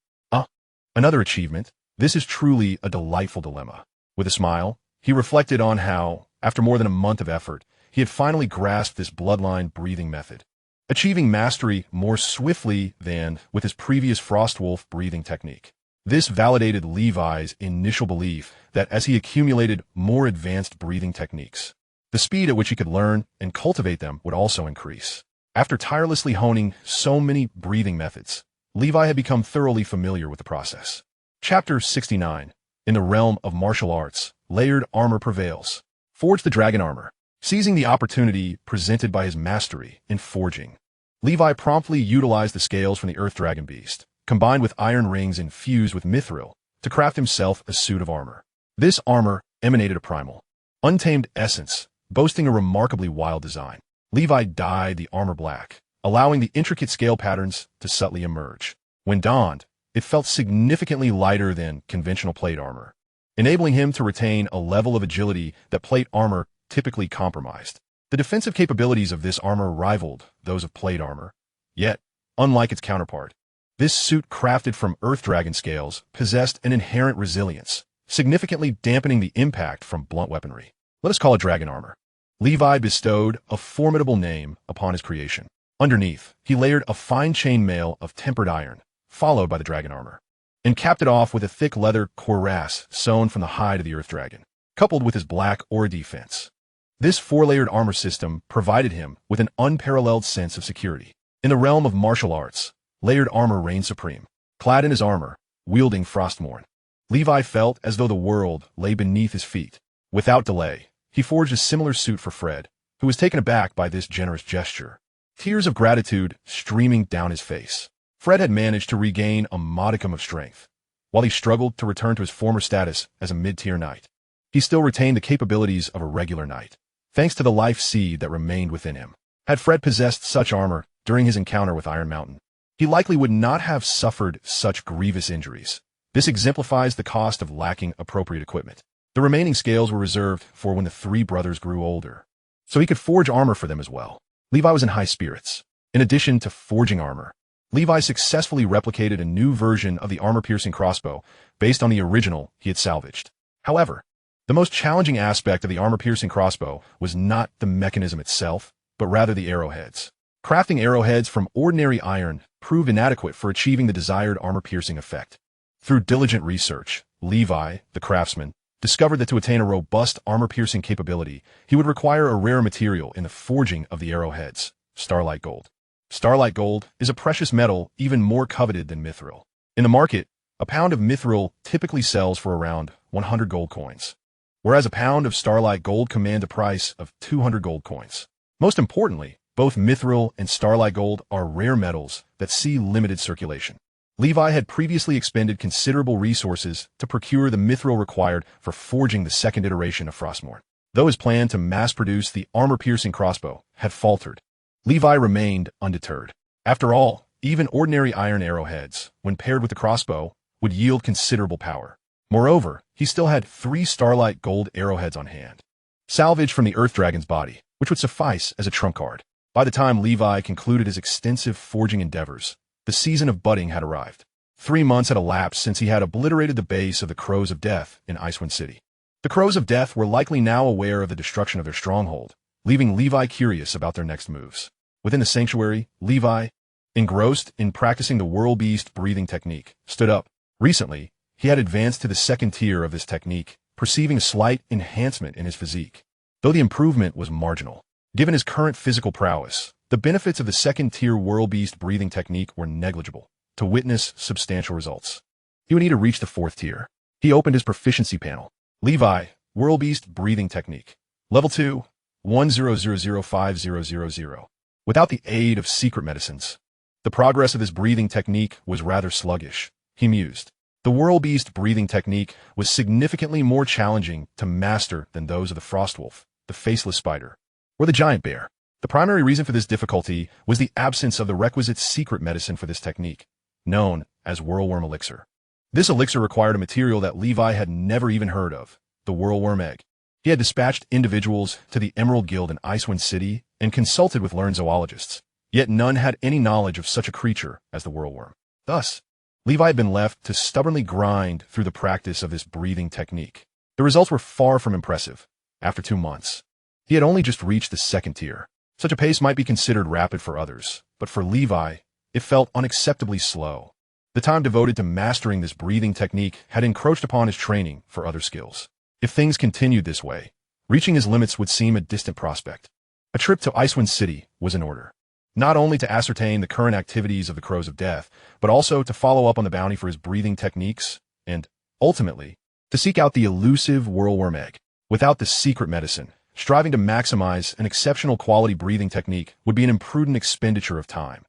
Another achievement. This is truly a delightful dilemma. With a smile, he reflected on how, after more than a month of effort, he had finally grasped this bloodline breathing method, achieving mastery more swiftly than with his previous Frostwolf breathing technique. This validated Levi's initial belief that as he accumulated more advanced breathing techniques, the speed at which he could learn and cultivate them would also increase. After tirelessly honing so many breathing methods, Levi had become thoroughly familiar with the process. Chapter 69. In the realm of martial arts, layered armor prevails. Forge the dragon armor. Seizing the opportunity presented by his mastery in forging, Levi promptly utilized the scales from the earth dragon beast, combined with iron rings infused with mithril, to craft himself a suit of armor. This armor emanated a primal, untamed essence, boasting a remarkably wild design. Levi dyed the armor black, allowing the intricate scale patterns to subtly emerge. When donned, it felt significantly lighter than conventional plate armor, enabling him to retain a level of agility that plate armor typically compromised. The defensive capabilities of this armor rivaled those of plate armor, yet, unlike its counterpart, this suit crafted from earth dragon scales possessed an inherent resilience, significantly dampening the impact from blunt weaponry. Let us call it dragon armor. Levi bestowed a formidable name upon his creation. Underneath, he layered a fine chainmail of tempered iron, followed by the dragon armor, and capped it off with a thick leather cuirass sewn from the hide of the earth dragon, coupled with his black aura defense. This four-layered armor system provided him with an unparalleled sense of security. In the realm of martial arts, layered armor reigned supreme. Clad in his armor, wielding Frostmourne, Levi felt as though the world lay beneath his feet. Without delay, he forged a similar suit for Fred, who was taken aback by this generous gesture, tears of gratitude streaming down his face. Fred had managed to regain a modicum of strength. While he struggled to return to his former status as a mid-tier knight, he still retained the capabilities of a regular knight, thanks to the life seed that remained within him. Had Fred possessed such armor during his encounter with Iron Mountain, he likely would not have suffered such grievous injuries. This exemplifies the cost of lacking appropriate equipment. The remaining scales were reserved for when the three brothers grew older, so he could forge armor for them as well. Levi was in high spirits. In addition to forging armor, Levi successfully replicated a new version of the armor-piercing crossbow based on the original he had salvaged. However, The most challenging aspect of the armor-piercing crossbow was not the mechanism itself, but rather the arrowheads. Crafting arrowheads from ordinary iron proved inadequate for achieving the desired armor-piercing effect. Through diligent research, Levi, the craftsman, discovered that to attain a robust armor-piercing capability, he would require a rare material in the forging of the arrowheads, starlight gold. Starlight gold is a precious metal even more coveted than mithril. In the market, a pound of mithril typically sells for around 100 gold coins, whereas a pound of starlight gold commands a price of 200 gold coins. Most importantly, both mithril and starlight gold are rare metals that see limited circulation. Levi had previously expended considerable resources to procure the mithril required for forging the second iteration of Frostmourne. Though his plan to mass-produce the armor-piercing crossbow had faltered, Levi remained undeterred. After all, even ordinary iron arrowheads, when paired with the crossbow, would yield considerable power. Moreover, he still had 3 starlight gold arrowheads on hand, salvaged from the Earth Dragon's body, which would suffice as a trump card. By the time Levi concluded his extensive forging endeavors, the season of budding had arrived. 3 months had elapsed since he had obliterated the base of the Crows of Death in Icewind City. The Crows of Death were likely now aware of the destruction of their stronghold, leaving Levi curious about their next moves. Within the sanctuary, Levi, engrossed in practicing the whirl-beast breathing technique, stood up. Recently, he had advanced to the second tier of this technique, perceiving a slight enhancement in his physique. Though the improvement was marginal, given his current physical prowess, the benefits of the second-tier whirl-beast breathing technique were negligible. To witness substantial results, he would need to reach the 4th tier. He opened his proficiency panel. Levi, whirl-beast breathing technique. Level 2, 10005000. Without the aid of secret medicines, the progress of this breathing technique was rather sluggish, he mused. The whirl-beast breathing technique was significantly more challenging to master than those of the frostwolf, the faceless spider, or the giant bear. The primary reason for this difficulty was the absence of the requisite secret medicine for this technique, known as whirlworm elixir. This elixir required a material that Levi had never even heard of, the whirlworm egg. He had dispatched individuals to the Emerald Guild in Icewind City and consulted with learned zoologists, yet none had any knowledge of such a creature as the whirlworm. Thus, Levi had been left to stubbornly grind through the practice of this breathing technique. The results were far from impressive. After 2 months, he had only just reached the 2nd tier. Such a pace might be considered rapid for others, but for Levi, it felt unacceptably slow. The time devoted to mastering this breathing technique had encroached upon his training for other skills. If things continued this way, reaching his limits would seem a distant prospect. A trip to Icewind City was in order, not only to ascertain the current activities of the Crows of Death, but also to follow up on the bounty for his breathing techniques and, ultimately, to seek out the elusive whirlworm egg. Without the secret medicine, striving to maximize an exceptional quality breathing technique would be an imprudent expenditure of time.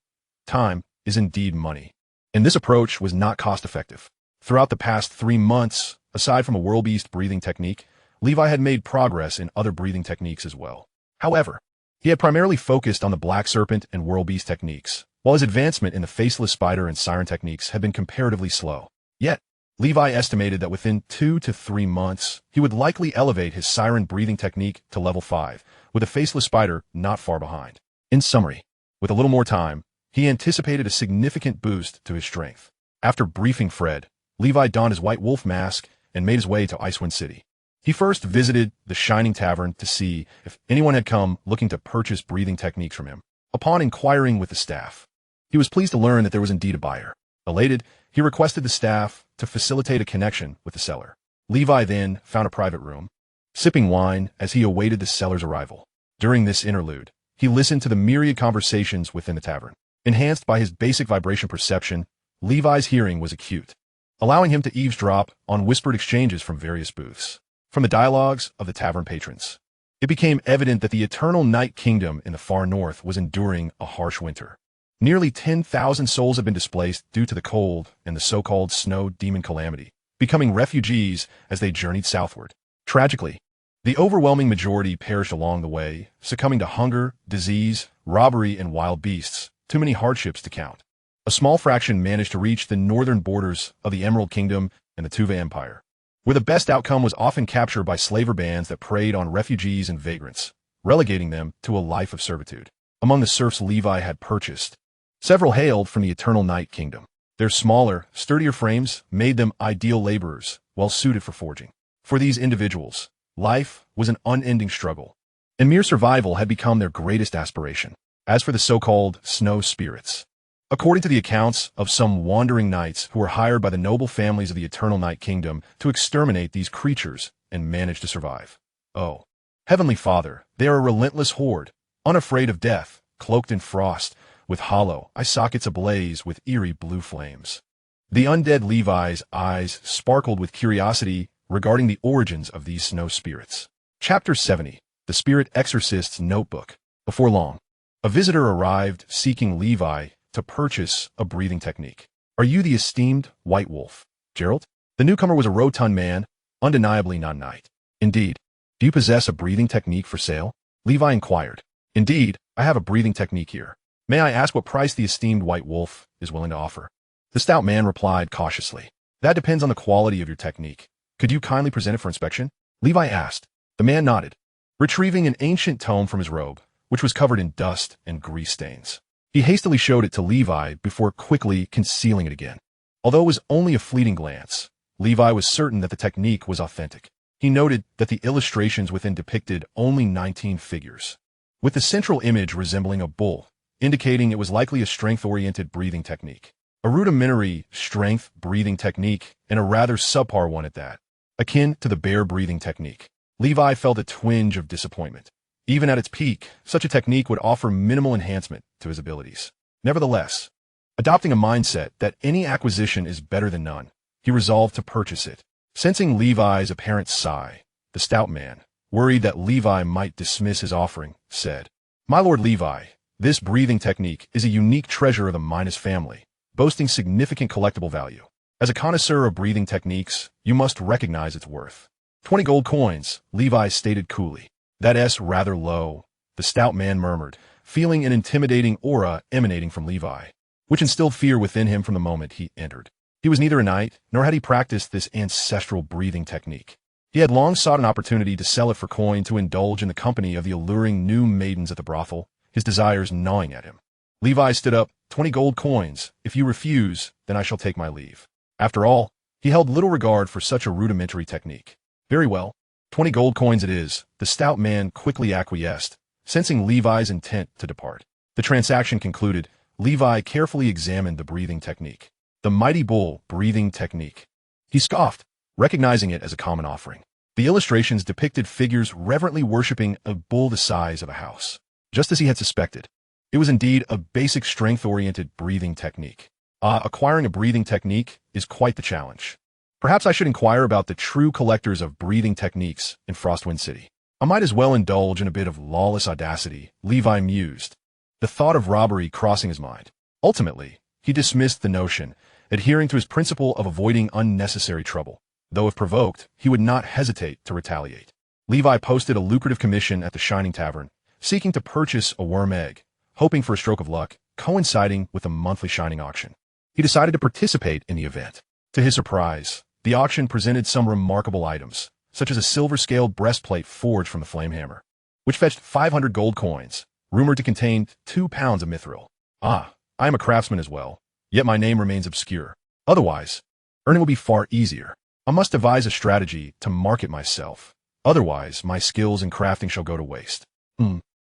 Time is indeed money, and this approach was not cost-effective. Throughout the past 3 months, aside from a whirl-beast breathing technique, Levi had made progress in other breathing techniques as well. However, he had primarily focused on the black serpent and whirl-beast techniques, while his advancement in the faceless spider and siren techniques had been comparatively slow. Yet, Levi estimated that within 2 to 3 months, he would likely elevate his siren breathing technique to level 5, with a faceless spider not far behind. In summary, with a little more time, he anticipated a significant boost to his strength. After briefing Fred, Levi donned his white wolf mask and made his way to Icewind City. He first visited the Shining Tavern to see if anyone had come looking to purchase breathing techniques from him. Upon inquiring with the staff, he was pleased to learn that there was indeed a buyer. Elated, he requested the staff to facilitate a connection with the seller. Levi then found a private room, sipping wine as he awaited the seller's arrival. During this interlude, he listened to the myriad conversations within the tavern. Enhanced by his basic vibration perception, Levi's hearing was acute, allowing him to eavesdrop on whispered exchanges from various booths. From the dialogues of the tavern patrons, it became evident that the eternal Night Kingdom in the far north was enduring a harsh winter. Nearly 10,000 souls had been displaced due to the cold and the so-called snow demon calamity, becoming refugees as they journeyed southward. Tragically, the overwhelming majority perished along the way, succumbing to hunger, disease, robbery, and wild beasts, too many hardships to count. A small fraction managed to reach the northern borders of the Emerald Kingdom and the Tuva Empire, where the best outcome was often capture by slaver bands that preyed on refugees and vagrants, relegating them to a life of servitude. Among the serfs Levi had purchased, several hailed from the Eternal Night Kingdom. Their smaller, sturdier frames made them ideal laborers, well suited for forging. For these individuals, life was an unending struggle, and mere survival had become their greatest aspiration. As for the so-called snow spirits, according to the accounts of some wandering knights who were hired by the noble families of the Eternal Night Kingdom to exterminate these creatures and manage to survive. Oh, Heavenly Father, they are a relentless horde, unafraid of death, cloaked in frost, with hollow eye sockets ablaze with eerie blue flames. The undead Levi's eyes sparkled with curiosity regarding the origins of these snow spirits. Chapter 70, The Spirit Exorcist's Notebook. Before long, a visitor arrived seeking Levi to purchase a breathing technique. Are you the esteemed White Wolf, Gerald? The newcomer was a rotund man, undeniably not a knight. Indeed. Do you possess a breathing technique for sale? Levi inquired. Indeed, I have a breathing technique here. May I ask what price the esteemed White Wolf is willing to offer? The stout man replied cautiously. That depends on the quality of your technique. Could you kindly present it for inspection? Levi asked. The man nodded, retrieving an ancient tome from his robe, which was covered in dust and grease stains. He hastily showed it to Levi before quickly concealing it again. Although it was only a fleeting glance, Levi was certain that the technique was authentic. He noted that the illustrations within depicted only 19 figures, with the central image resembling a bull, indicating it was likely a strength-oriented breathing technique. A rudimentary strength breathing technique, and a rather subpar one at that, akin to the bear breathing technique. Levi felt a twinge of disappointment. Even at its peak, such a technique would offer minimal enhancement to his abilities. Nevertheless, adopting a mindset that any acquisition is better than none, he resolved to purchase it. Sensing Levi's apparent sigh, the stout man, worried that Levi might dismiss his offering, said, My lord Levi, this breathing technique is a unique treasure of the Midas family, boasting significant collectible value. As a connoisseur of breathing techniques, you must recognize its worth. 20 gold coins, Levi stated coolly. That's rather low, the stout man murmured, feeling an intimidating aura emanating from Levi, which instilled fear within him from the moment he entered. He was neither a knight, nor had he practiced this ancestral breathing technique. He had long sought an opportunity to sell it for coin to indulge in the company of the alluring new maidens at the brothel, his desires gnawing at him. Levi stood up. 20 gold coins. If you refuse, then I shall take my leave. After all, he held little regard for such a rudimentary technique. Very well. 20 gold coins it is, the stout man quickly acquiesced, sensing Levi's intent to depart. The transaction concluded, Levi carefully examined the breathing technique. The mighty bull breathing technique. He scoffed, recognizing it as a common offering. The illustrations depicted figures reverently worshipping a bull the size of a house. Just as he had suspected, it was indeed a basic strength-oriented breathing technique. Acquiring a breathing technique is quite the challenge. Perhaps I should inquire about the true collectors of breathing techniques in Frostwind City. I might as well indulge in a bit of lawless audacity, Levi mused, the thought of robbery crossing his mind. Ultimately, he dismissed the notion, adhering to his principle of avoiding unnecessary trouble, though if provoked, he would not hesitate to retaliate. Levi posted a lucrative commission at the Shining Tavern, seeking to purchase a worm egg, hoping for a stroke of luck, coinciding with the monthly Shining auction. He decided to participate in the event. To his surprise, the auction presented some remarkable items, such as a silver-scaled breastplate forged from the Flamehammer, which fetched 500 gold coins, rumored to contain 2 pounds of mithril. I am a craftsman as well, yet my name remains obscure. Otherwise, earning will be far easier. I must devise a strategy to market myself. Otherwise, my skills in crafting shall go to waste.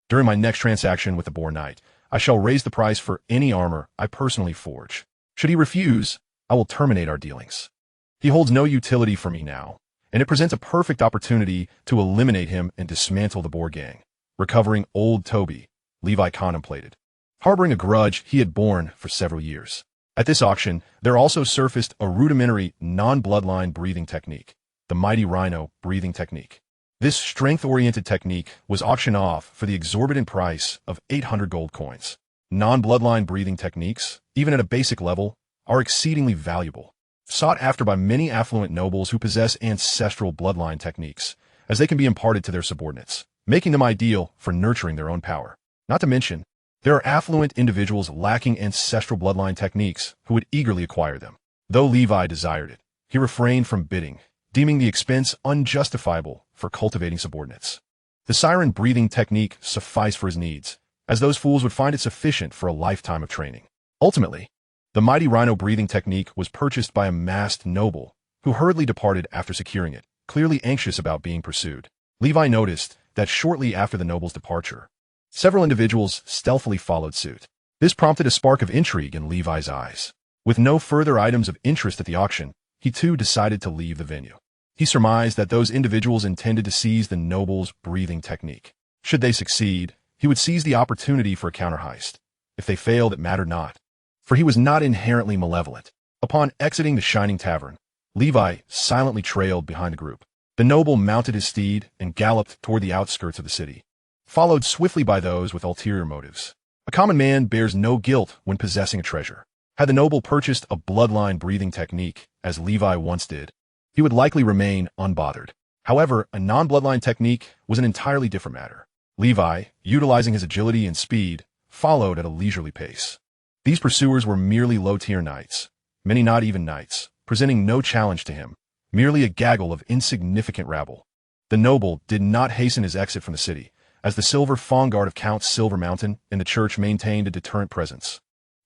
During my next transaction with the Boar Knight, I shall raise the price for any armor I personally forge. Should he refuse, I will terminate our dealings. He holds no utility for me now, and it presents a perfect opportunity to eliminate him and dismantle the Boar gang. Recovering old Toby, Levi contemplated, harboring a grudge he had borne for several years. At this auction, there also surfaced a rudimentary, non-bloodline breathing technique, the Mighty Rhino breathing technique. This strength-oriented technique was auctioned off for the exorbitant price of 800 gold coins. Non-bloodline breathing techniques, even at a basic level, are exceedingly valuable, sought after by many affluent nobles who possess ancestral bloodline techniques, as they can be imparted to their subordinates, making them ideal for nurturing their own power. Not to mention, there are affluent individuals lacking ancestral bloodline techniques who would eagerly acquire them. Though Levi desired it, he refrained from bidding, deeming the expense unjustifiable for cultivating subordinates. The siren breathing technique sufficed for his needs, as those fools would find it sufficient for a lifetime of training. Ultimately, the Mighty Rhino breathing technique was purchased by a masked noble, who hurriedly departed after securing it, clearly anxious about being pursued. Levi noticed that shortly after the noble's departure, several individuals stealthily followed suit. This prompted a spark of intrigue in Levi's eyes. With no further items of interest at the auction, he too decided to leave the venue. He surmised that those individuals intended to seize the noble's breathing technique. Should they succeed, he would seize the opportunity for a counter-heist. If they failed, it mattered not, for he was not inherently malevolent. Upon exiting the shining tavern, Levi silently trailed behind the group. The noble mounted his steed and galloped toward the outskirts of the city, followed swiftly by those with ulterior motives. A common man bears no guilt when possessing a treasure. Had the noble purchased a bloodline breathing technique, as Levi once did, he would likely remain unbothered. However, a non-bloodline technique was an entirely different matter. Levi, utilizing his agility and speed, followed at a leisurely pace. These pursuers were merely low-tier knights, many not even knights, presenting no challenge to him, merely a gaggle of insignificant rabble. The noble did not hasten his exit from the city, as the silver fawn guard of Count Silver Mountain and the church maintained a deterrent presence,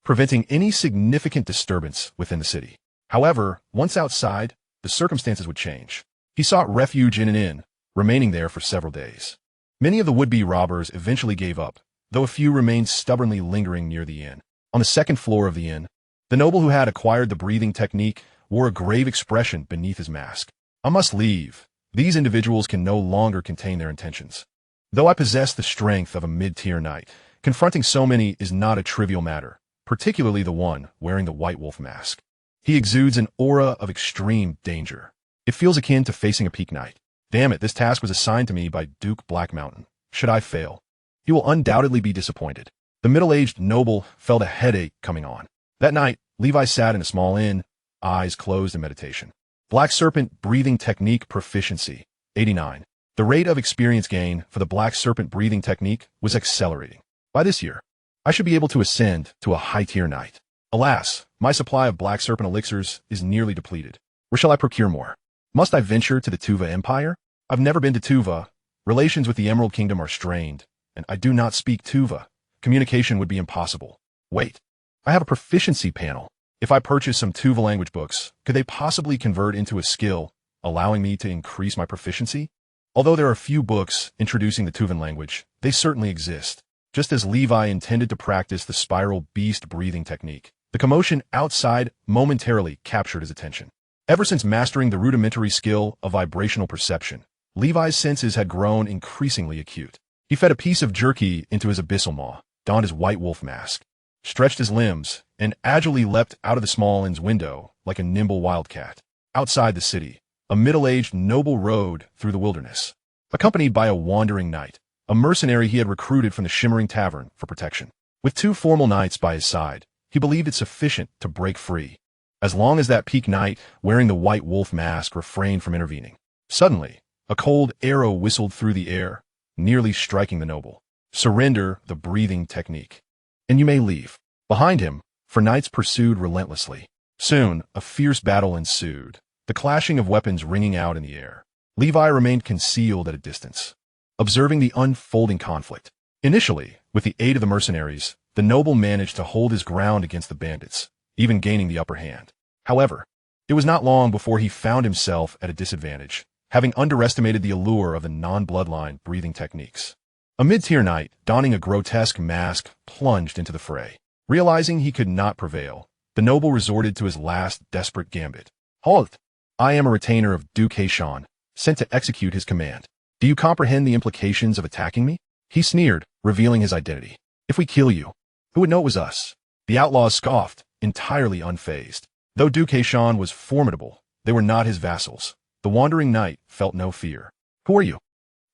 preventing any significant disturbance within the city. However, once outside, the circumstances would change. He sought refuge in an inn, remaining there for several days. Many of the would-be robbers eventually gave up, though a few remained stubbornly lingering near the inn. On the second floor of the inn, the noble who had acquired the breathing technique wore a grave expression beneath his mask. I must leave. These individuals can no longer contain their intentions. Though I possess the strength of a mid-tier knight, confronting so many is not a trivial matter, particularly the one wearing the white wolf mask. He exudes an aura of extreme danger. It feels akin to facing a peak knight. Damn it, this task was assigned to me by Duke Black Mountain. Should I fail, he will undoubtedly be disappointed. The middle-aged noble felt a headache coming on. That night, Levi sat in a small inn, eyes closed in meditation. Black Serpent Breathing Technique Proficiency, 89. The rate of experience gain for the Black Serpent Breathing Technique was accelerating. By this year, I should be able to ascend to a high-tier knight. Alas, my supply of Black Serpent elixirs is nearly depleted. Where shall I procure more? Must I venture to the Tuva Empire? I've never been to Tuva. Relations with the Emerald Kingdom are strained, and I do not speak Tuva. Communication would be impossible. Wait, I have a proficiency panel. If I purchase some Tuva language books, could they possibly convert into a skill, allowing me to increase my proficiency? Although there are few books introducing the Tuvan language, they certainly exist. Just as Levi intended to practice the spiral beast breathing technique, the commotion outside momentarily captured his attention. Ever since mastering the rudimentary skill of vibrational perception, Levi's senses had grown increasingly acute. He fed a piece of jerky into his abyssal maw, donned his white wolf mask, stretched his limbs, and agilely leapt out of the small inn's window like a nimble wildcat. Outside the city, a middle-aged noble rode through the wilderness, accompanied by a wandering knight, a mercenary he had recruited from the Shimmering Tavern for protection. With 2 formal knights by his side, he believed it sufficient to break free, as long as that peak knight wearing the white wolf mask refrained from intervening. Suddenly, a cold arrow whistled through the air, nearly striking the noble. Surrender the breathing technique, and you may leave. Behind him, for knights pursued relentlessly. Soon, a fierce battle ensued, the clashing of weapons ringing out in the air. Levi remained concealed at a distance, observing the unfolding conflict. Initially, with the aid of the mercenaries, the noble managed to hold his ground against the bandits, even gaining the upper hand. However, it was not long before he found himself at a disadvantage, having underestimated the allure of the non-bloodline breathing techniques. A mid-tier knight, donning a grotesque mask, plunged into the fray. Realizing he could not prevail, the noble resorted to his last desperate gambit. Halt! I am a retainer of Duke Haishan, sent to execute his command. Do you comprehend the implications of attacking me? He sneered, revealing his identity. If we kill you, who would know it was us? The outlaws scoffed, entirely unfazed. Though Duke Haishan was formidable, they were not his vassals. The wandering knight felt no fear. Who are you?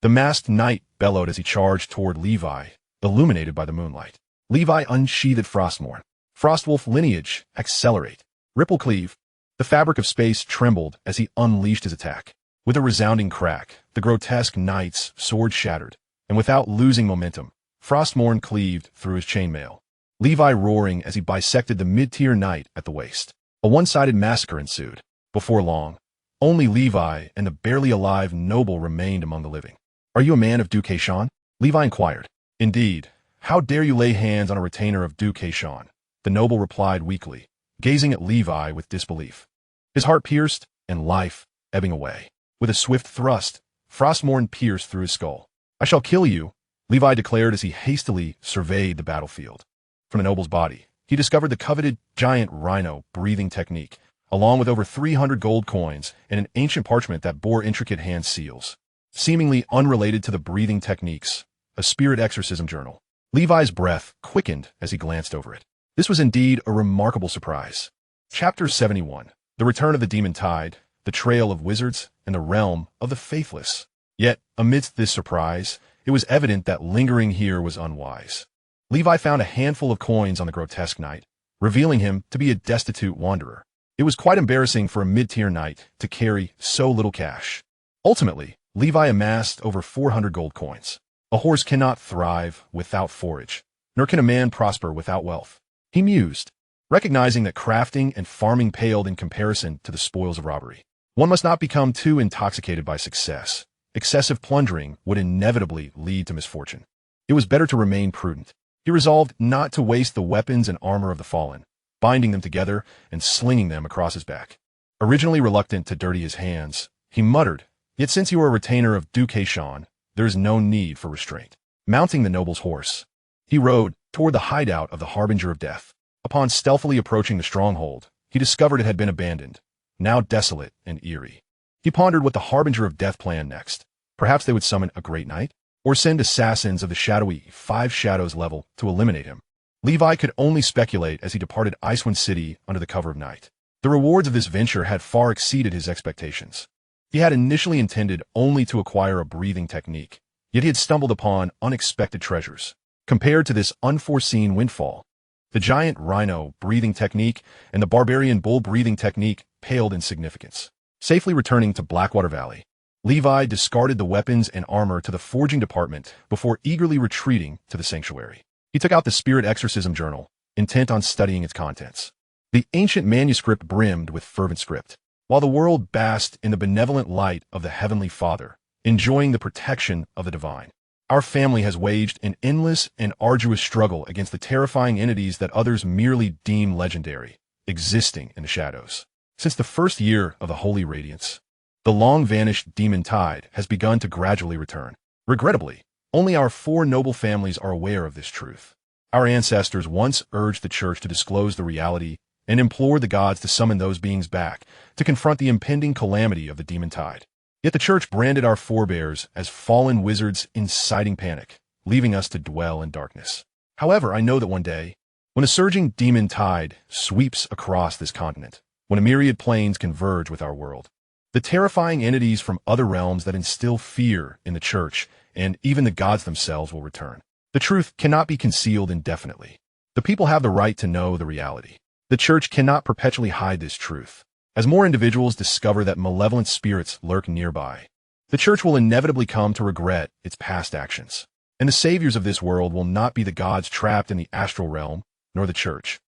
The masked knight bellowed as he charged toward Levi, illuminated by the moonlight. Levi unsheathed Frostmourne. Frostwolf lineage, accelerate. Ripplecleave. The fabric of space trembled as he unleashed his attack. With a resounding crack, the grotesque knight's sword shattered, and without losing momentum, Frostmourne cleaved through his chainmail, Levi roaring as he bisected the mid-tier knight at the waist. A one-sided massacre ensued. Before long, only Levi and the barely alive noble remained among the living. Are you a man of Duke Haishan? Levi inquired. Indeed. How dare you lay hands on a retainer of Duke Haishan? The noble replied weakly, gazing at Levi with disbelief, his heart pierced and life ebbing away. With a swift thrust, Frostmourne pierced through his skull. "I shall kill you," Levi declared as he hastily surveyed the battlefield. From the noble's body, he discovered the coveted giant rhino breathing technique, along with over 300 gold coins and an ancient parchment that bore intricate hand seals. Seemingly unrelated to the breathing techniques, a spirit exorcism journal. Levi's breath quickened as he glanced over it. This was indeed a remarkable surprise. Chapter 71. The Return of the Demon Tide, the Trail of Wizards, and the Realm of the Faithless. Yet, amidst this surprise, it was evident that lingering here was unwise. Levi found a handful of coins on the grotesque knight, revealing him to be a destitute wanderer. It was quite embarrassing for a mid-tier knight to carry so little cash. Ultimately, Levi amassed over 400 gold coins. A horse cannot thrive without forage, nor can a man prosper without wealth. He mused, recognizing that crafting and farming paled in comparison to the spoils of robbery. One must not become too intoxicated by success. Excessive plundering would inevitably lead to misfortune. It was better to remain prudent. He resolved not to waste the weapons and armor of the fallen, binding them together and slinging them across his back. Originally reluctant to dirty his hands, he muttered, "Yet since you are a retainer of Duke Haishon, there is no need for restraint." Mounting the noble's horse, he rode toward the hideout of the Harbinger of Death. Upon stealthily approaching the stronghold, he discovered it had been abandoned, now desolate and eerie. He pondered what the Harbinger of Death planned next. Perhaps they would summon a great knight, or send assassins of the shadowy 5 Shadows level to eliminate him. Levi could only speculate as he departed Icewind City under the cover of night. The rewards of this venture had far exceeded his expectations. He had initially intended only to acquire a breathing technique, yet he had stumbled upon unexpected treasures. Compared to this unforeseen windfall, the giant rhino breathing technique and the barbarian bull breathing technique paled in significance. Safely returning to Blackwater Valley, Levi discarded the weapons and armor to the forging department before eagerly retreating to the sanctuary. He took out the spirit exorcism journal, intent on studying its contents. The ancient manuscript brimmed with fervent script. While the world basked in the benevolent light of the Heavenly Father, enjoying the protection of the divine, our family has waged an endless and arduous struggle against the terrifying entities that others merely deem legendary, existing in the shadows. Since the first year of the Holy Radiance, the long-vanished demon tide has begun to gradually return. Regrettably, only our 4 noble families are aware of this truth. Our ancestors once urged the church to disclose the reality and implored the gods to summon those beings back to confront the impending calamity of the demon tide. Yet the church branded our forebears as fallen wizards inciting panic, leaving us to dwell in darkness. However, I know that one day, when a surging demon tide sweeps across this continent, when a myriad planes converge with our world, the terrifying entities from other realms that instill fear in the church and even the gods themselves will return. The truth cannot be concealed indefinitely. The people have the right to know the reality. The church cannot perpetually hide this truth. As more individuals discover that malevolent spirits lurk nearby, the church will inevitably come to regret its past actions. And the saviors of this world will not be the gods trapped in the astral realm, nor the church,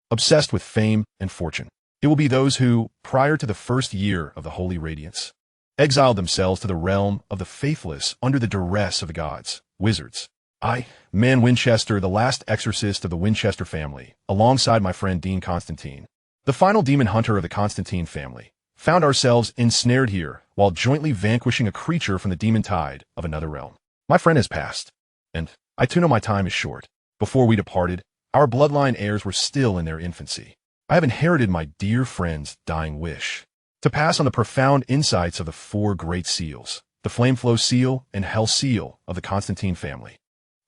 obsessed with fame and fortune. It will be those who, prior to the first year of the Holy Radiance, exiled themselves to the realm of the faithless under the duress of the gods, wizards. I, Man Winchester, the last exorcist of the Winchester family, alongside my friend Dean Constantine, the final demon hunter of the Constantine family, found ourselves ensnared here while jointly vanquishing a creature from the demon tide of another realm. My friend has passed, and I too know my time is short. Before we departed, our bloodline heirs were still in their infancy. I have inherited my dear friend's dying wish to pass on the profound insights of the 4 great seals, the Flameflow seal and Hell seal of the Constantine family,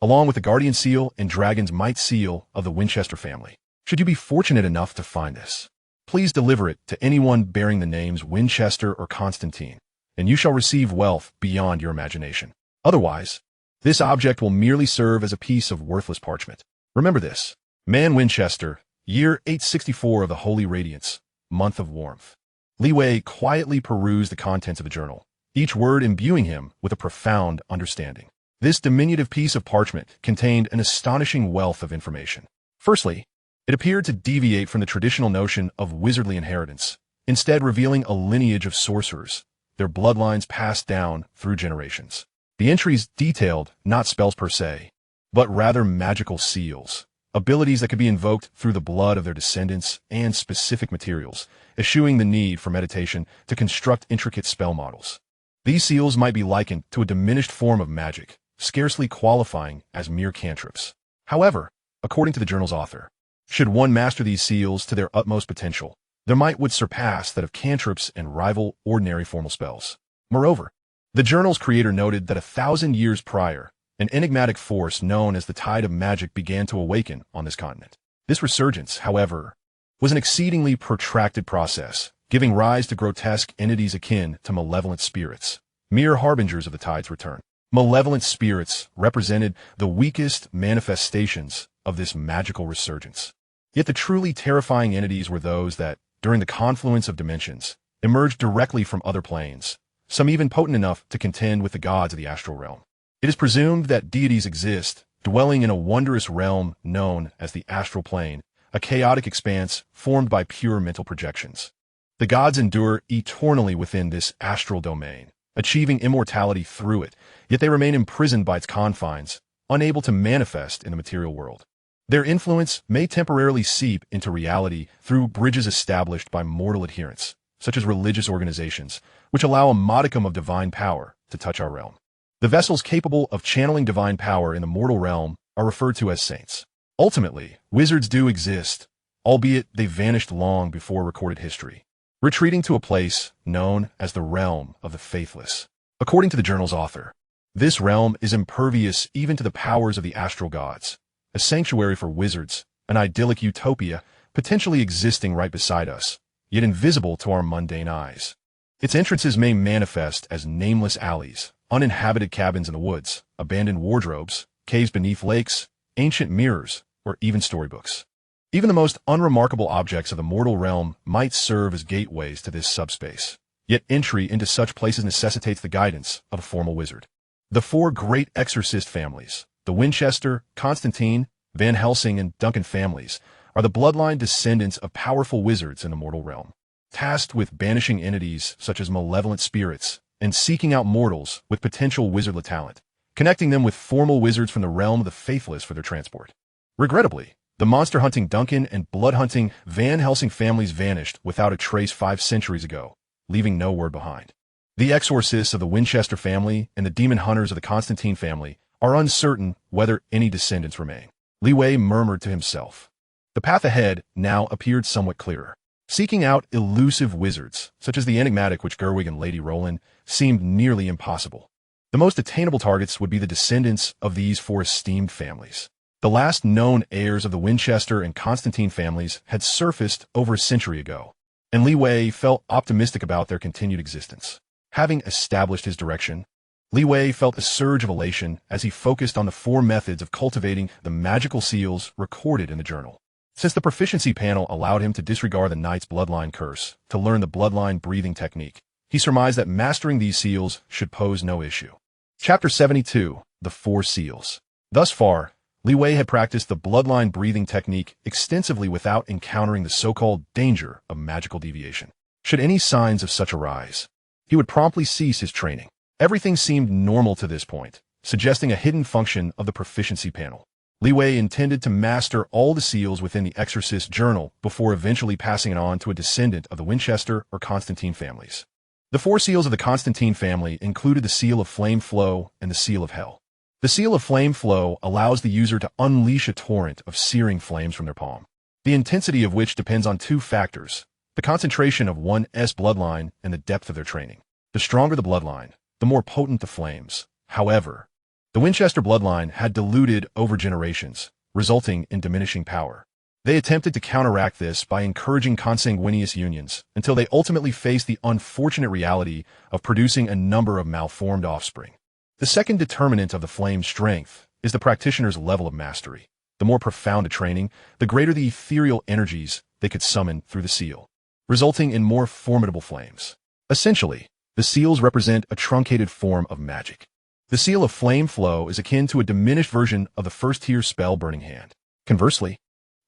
along with the Guardian seal and Dragon's Might seal of the Winchester family. Should you be fortunate enough to find this, please deliver it to anyone bearing the names Winchester or Constantine, and you shall receive wealth beyond your imagination. Otherwise, this object will merely serve as a piece of worthless parchment. Remember this: Man Winchester, year 864 of the Holy Radiance, month of warmth. Leeway quietly perused the contents of the journal, each word imbuing him with a profound understanding. This diminutive piece of parchment contained an astonishing wealth of information. Firstly, it appeared to deviate from the traditional notion of wizardly inheritance, instead revealing a lineage of sorcerers, their bloodlines passed down through generations. The entries detailed not spells per se, but rather magical seals, abilities that could be invoked through the blood of their descendants and specific materials, eschewing the need for meditation to construct intricate spell models. These seals might be likened to a diminished form of magic, scarcely qualifying as mere cantrips. However, according to the journal's author, should one master these seals to their utmost potential, their might would surpass that of cantrips and rival ordinary formal spells. Moreover, the journal's creator noted that 1,000 years prior, an enigmatic force known as the tide of magic began to awaken on this continent. This resurgence, however, was an exceedingly protracted process, giving rise to grotesque entities akin to malevolent spirits, mere harbingers of the tide's return. Malevolent spirits represented the weakest manifestations of this magical resurgence. Yet the truly terrifying entities were those that, during the confluence of dimensions, emerged directly from other planes, some even potent enough to contend with the gods of the astral realm. It is presumed that deities exist, dwelling in a wondrous realm known as the astral plane, a chaotic expanse formed by pure mental projections. The gods endure eternally within this astral domain, achieving immortality through it, yet they remain imprisoned by its confines, unable to manifest in the material world. Their influence may temporarily seep into reality through bridges established by mortal adherents, such as religious organizations, which allow a modicum of divine power to touch our realm. The vessels capable of channeling divine power in the mortal realm are referred to as saints. Ultimately, wizards do exist, albeit they vanished long before recorded history, retreating to a place known as the realm of the faithless. According to the journal's author, this realm is impervious even to the powers of the astral gods, a sanctuary for wizards, an idyllic utopia potentially existing right beside us, yet invisible to our mundane eyes. Its entrances may manifest as nameless alleys, uninhabited cabins in the woods, abandoned wardrobes, caves beneath lakes, ancient mirrors, or even storybooks. Even the most unremarkable objects of the mortal realm might serve as gateways to this subspace, yet entry into such places necessitates the guidance of a formal wizard. The four great exorcist families, the Winchester, Constantine, Van Helsing, and Duncan families, are the bloodline descendants of powerful wizards in the mortal realm, tasked with banishing entities such as malevolent spirits and seeking out mortals with potential wizardly talent, connecting them with formal wizards from the realm of the faithless for their transport. Regrettably, the monster-hunting Duncan and blood-hunting Van Helsing families vanished without a trace 5 centuries ago, leaving no word behind. The exorcists of the Winchester family and the demon hunters of the Constantine family are uncertain whether any descendants remain. Li Wei murmured to himself. The path ahead now appeared somewhat clearer. Seeking out elusive wizards, such as the enigmatic which Gerwig and Lady Roland, seemed nearly impossible. The most attainable targets would be the descendants of these 4 esteemed families. The last known heirs of the Winchester and Constantine families had surfaced over a century ago, and Li Wei felt optimistic about their continued existence. Having established his direction, Li Wei felt a surge of elation as he focused on the 4 methods of cultivating the magical seals recorded in the journal. Since the proficiency panel allowed him to disregard the knight's bloodline curse to learn the bloodline breathing technique, he surmised that mastering these seals should pose no issue. Chapter 72, The 4 Seals. Thus far, Li Wei had practiced the bloodline breathing technique extensively without encountering the so-called danger of magical deviation. Should any signs of such arise, he would promptly cease his training. Everything seemed normal to this point, suggesting a hidden function of the proficiency panel. Li Wei intended to master all the seals within the Exorcist journal before eventually passing it on to a descendant of the Winchester or Constantine families. The 4 seals of the Constantine family included the Seal of Flame Flow and the Seal of Hell. The Seal of Flame Flow allows the user to unleash a torrent of searing flames from their palm, the intensity of which depends on 2 factors, the concentration of one's bloodline and the depth of their training. The stronger the bloodline, the more potent the flames. However, the Winchester bloodline had diluted over generations, resulting in diminishing power. They attempted to counteract this by encouraging consanguineous unions until they ultimately faced the unfortunate reality of producing a number of malformed offspring. The second determinant of the flame's strength is the practitioner's level of mastery. The more profound a training, the greater the ethereal energies they could summon through the seal, resulting in more formidable flames. Essentially, the seals represent a truncated form of magic. The Seal of Flame Flow is akin to a diminished version of the first-tier spell Burning Hand. Conversely,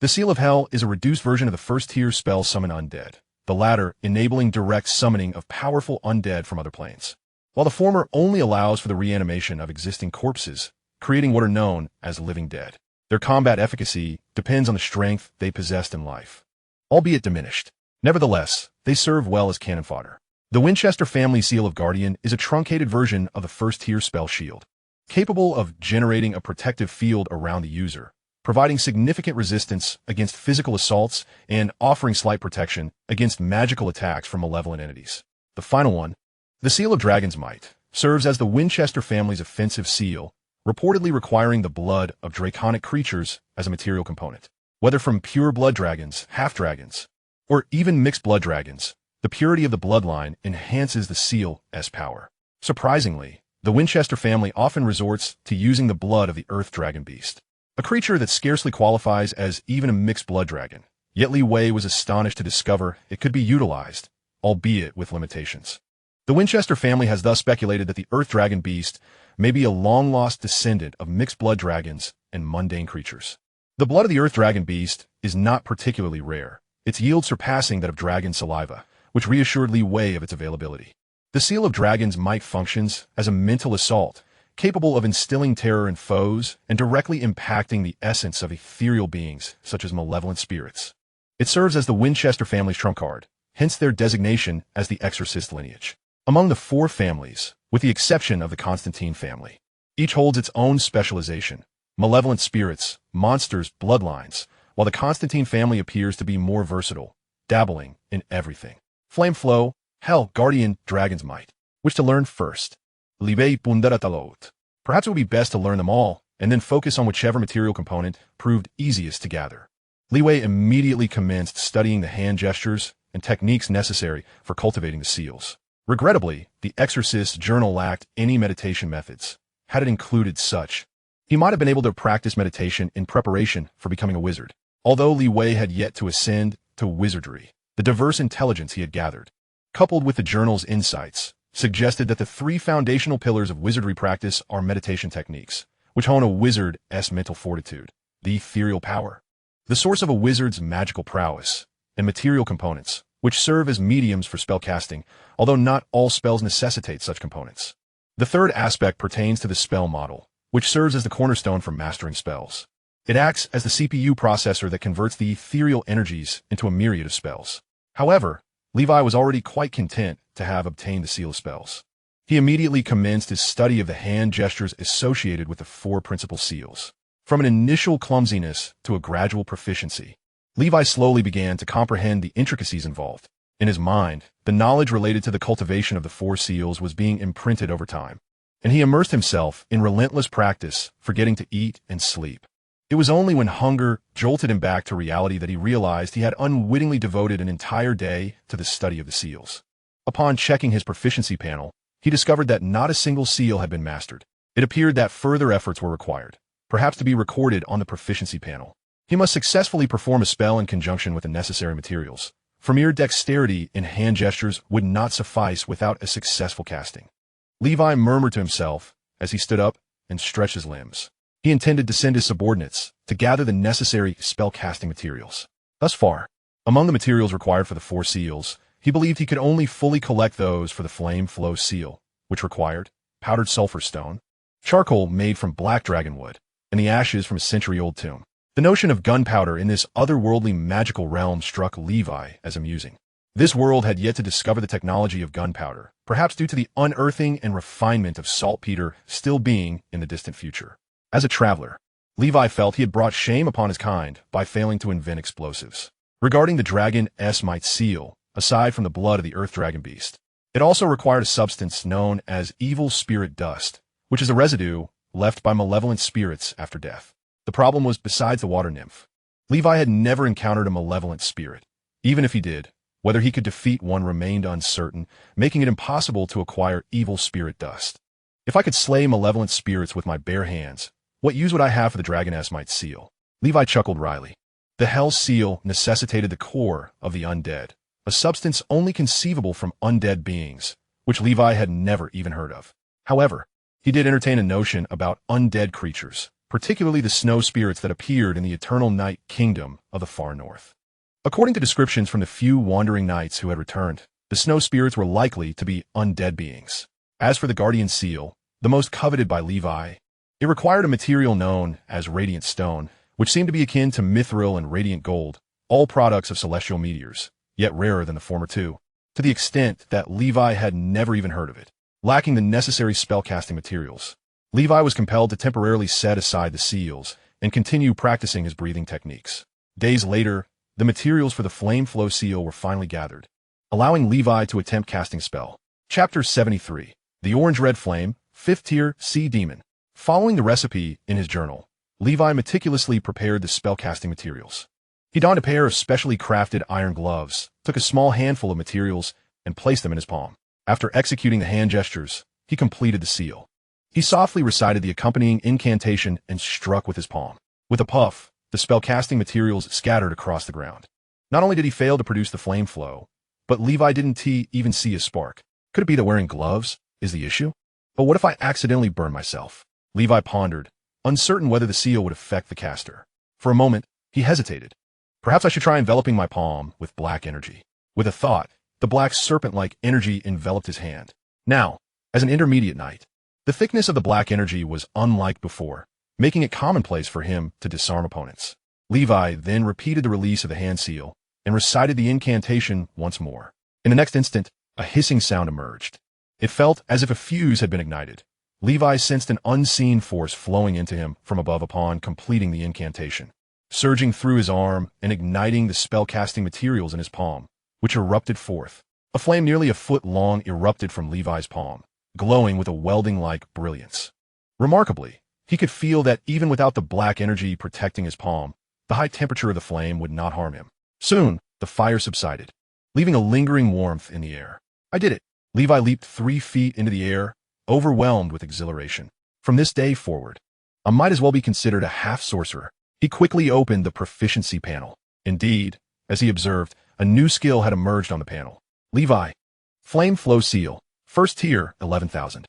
the Seal of Hell is a reduced version of the first-tier spell Summon Undead, the latter enabling direct summoning of powerful undead from other planes, while the former only allows for the reanimation of existing corpses, creating what are known as living dead. Their combat efficacy depends on the strength they possessed in life, albeit diminished. Nevertheless, they serve well as cannon fodder. The Winchester family seal of Guardian is a truncated version of the first-tier spell shield, capable of generating a protective field around the user, providing significant resistance against physical assaults and offering slight protection against magical attacks from malevolent entities. The final one, the Seal of Dragon's Might, serves as the Winchester family's offensive seal, reportedly requiring the blood of draconic creatures as a material component. Whether from pure blood dragons, half-dragons, or even mixed blood dragons, the purity of the bloodline enhances the seal's power. Surprisingly, the Winchester family often resorts to using the blood of the Earth Dragon Beast, a creature that scarcely qualifies as even a mixed blood dragon. Yet Li Wei was astonished to discover it could be utilized, albeit with limitations. The Winchester family has thus speculated that the Earth Dragon Beast may be a long-lost descendant of mixed blood dragons and mundane creatures. The blood of the Earth Dragon Beast is not particularly rare, its yield surpassing that of dragon saliva, which reassured Li Wei of its availability. The Seal of Dragon's Might functions as a mental assault, capable of instilling terror in foes and directly impacting the essence of ethereal beings such as malevolent spirits. It serves as the Winchester family's trump card, hence their designation as the Exorcist lineage. Among the four families, with the exception of the Constantine family, each holds its own specialization: malevolent spirits, monsters, bloodlines, while the Constantine family appears to be more versatile, dabbling in everything. Flame Flow, Hell, Guardian, Dragon's Might. Which to learn first? Libei Pundaratalot. Perhaps it would be best to learn them all, and then focus on whichever material component proved easiest to gather. Li Wei immediately commenced studying the hand gestures and techniques necessary for cultivating the seals. Regrettably, the Exorcist's journal lacked any meditation methods. Had it included such, he might have been able to practice meditation in preparation for becoming a wizard. Although Li Wei had yet to ascend to wizardry, the diverse intelligence he had gathered, coupled with the journal's insights, suggested that the three foundational pillars of wizardry practice are meditation techniques, which hone a wizard's mental fortitude, the ethereal power, the source of a wizard's magical prowess, and material components, which serve as mediums for spellcasting, although not all spells necessitate such components. The third aspect pertains to the spell model, which serves as the cornerstone for mastering spells. It acts as the CPU processor that converts the ethereal energies into a myriad of spells. However, Levi was already quite content to have obtained the seal of spells. He immediately commenced his study of the hand gestures associated with the four principal seals. From an initial clumsiness to a gradual proficiency, Levi slowly began to comprehend the intricacies involved. In his mind, the knowledge related to the cultivation of the four seals was being imprinted over time, and he immersed himself in relentless practice, forgetting to eat and sleep. It was only when hunger jolted him back to reality that he realized he had unwittingly devoted an entire day to the study of the seals. Upon checking his proficiency panel, he discovered that not a single seal had been mastered. It appeared that further efforts were required, perhaps to be recorded on the proficiency panel. He must successfully perform a spell in conjunction with the necessary materials, for mere dexterity in hand gestures would not suffice without a successful casting. Levi murmured to himself as he stood up and stretched his limbs. He intended to send his subordinates to gather the necessary spell-casting materials. Thus far, among the materials required for the four seals, he believed he could only fully collect those for the Flame Flow seal, which required powdered sulfur stone, charcoal made from black dragon wood, and the ashes from a century-old tomb. The notion of gunpowder in this otherworldly magical realm struck Levi as amusing. This world had yet to discover the technology of gunpowder, perhaps due to the unearthing and refinement of saltpeter still being in the distant future. As a traveler, Levi felt he had brought shame upon his kind by failing to invent explosives. Regarding the Dragon's Might seal, aside from the blood of the Earth Dragon Beast, it also required a substance known as evil spirit dust, which is a residue left by malevolent spirits after death. The problem was besides the water nymph. Levi had never encountered a malevolent spirit. Even if he did, whether he could defeat one remained uncertain, making it impossible to acquire evil spirit dust. If I could slay malevolent spirits with my bare hands, what use would I have for the Dragon's Might seal? Levi chuckled wryly. The Hell Seal necessitated the core of the undead, a substance only conceivable from undead beings, which Levi had never even heard of. However, he did entertain a notion about undead creatures, particularly the snow spirits that appeared in the eternal night kingdom of the far north. According to descriptions from the few wandering knights who had returned, the snow spirits were likely to be undead beings. As for the Guardian Seal, the most coveted by Levi, it required a material known as radiant stone, which seemed to be akin to mithril and radiant gold, all products of celestial meteors, yet rarer than the former two. to the extent that Levi had never even heard of it. Lacking the necessary spellcasting materials, Levi was compelled to temporarily set aside the seals and continue practicing his breathing techniques. Days later, the materials for the flame flow seal were finally gathered, allowing Levi to attempt casting spell. Chapter 73. The Orange-Red Flame, 5th Tier, Sea Demon. Following the recipe in his journal, Levi meticulously prepared the spellcasting materials. He donned a pair of specially crafted iron gloves, took a small handful of materials, and placed them in his palm. After executing the hand gestures, he completed the seal. He softly recited the accompanying incantation and struck with his palm. With a puff, the spellcasting materials scattered across the ground. Not only did he fail to produce the flame flow, but Levi didn't even see a spark. Could it be that wearing gloves is the issue? But what if I accidentally burn myself? Levi pondered, uncertain whether the seal would affect the caster. For a moment, he hesitated. Perhaps I should try enveloping my palm with black energy. With a thought, the black serpent-like energy enveloped his hand. Now, as an intermediate knight, the thickness of the black energy was unlike before, making it commonplace for him to disarm opponents. Levi then repeated the release of the hand seal and recited the incantation once more. In the next instant, a hissing sound emerged. It felt as if a fuse had been ignited. Levi sensed an unseen force flowing into him from above upon completing the incantation, surging through his arm and igniting the spellcasting materials in his palm, which erupted forth. A flame nearly a foot long erupted from Levi's palm, glowing with a welding-like brilliance. Remarkably, he could feel that even without the black energy protecting his palm, the high temperature of the flame would not harm him. Soon, the fire subsided, leaving a lingering warmth in the air. I did it. Levi leaped 3 feet into the air, overwhelmed with exhilaration. From this day forward, I might as well be considered a half-sorcerer. He quickly opened the proficiency panel. Indeed, as he observed, a new skill had emerged on the panel. Levi. Flame Flow Seal. 1st Tier, 11,000.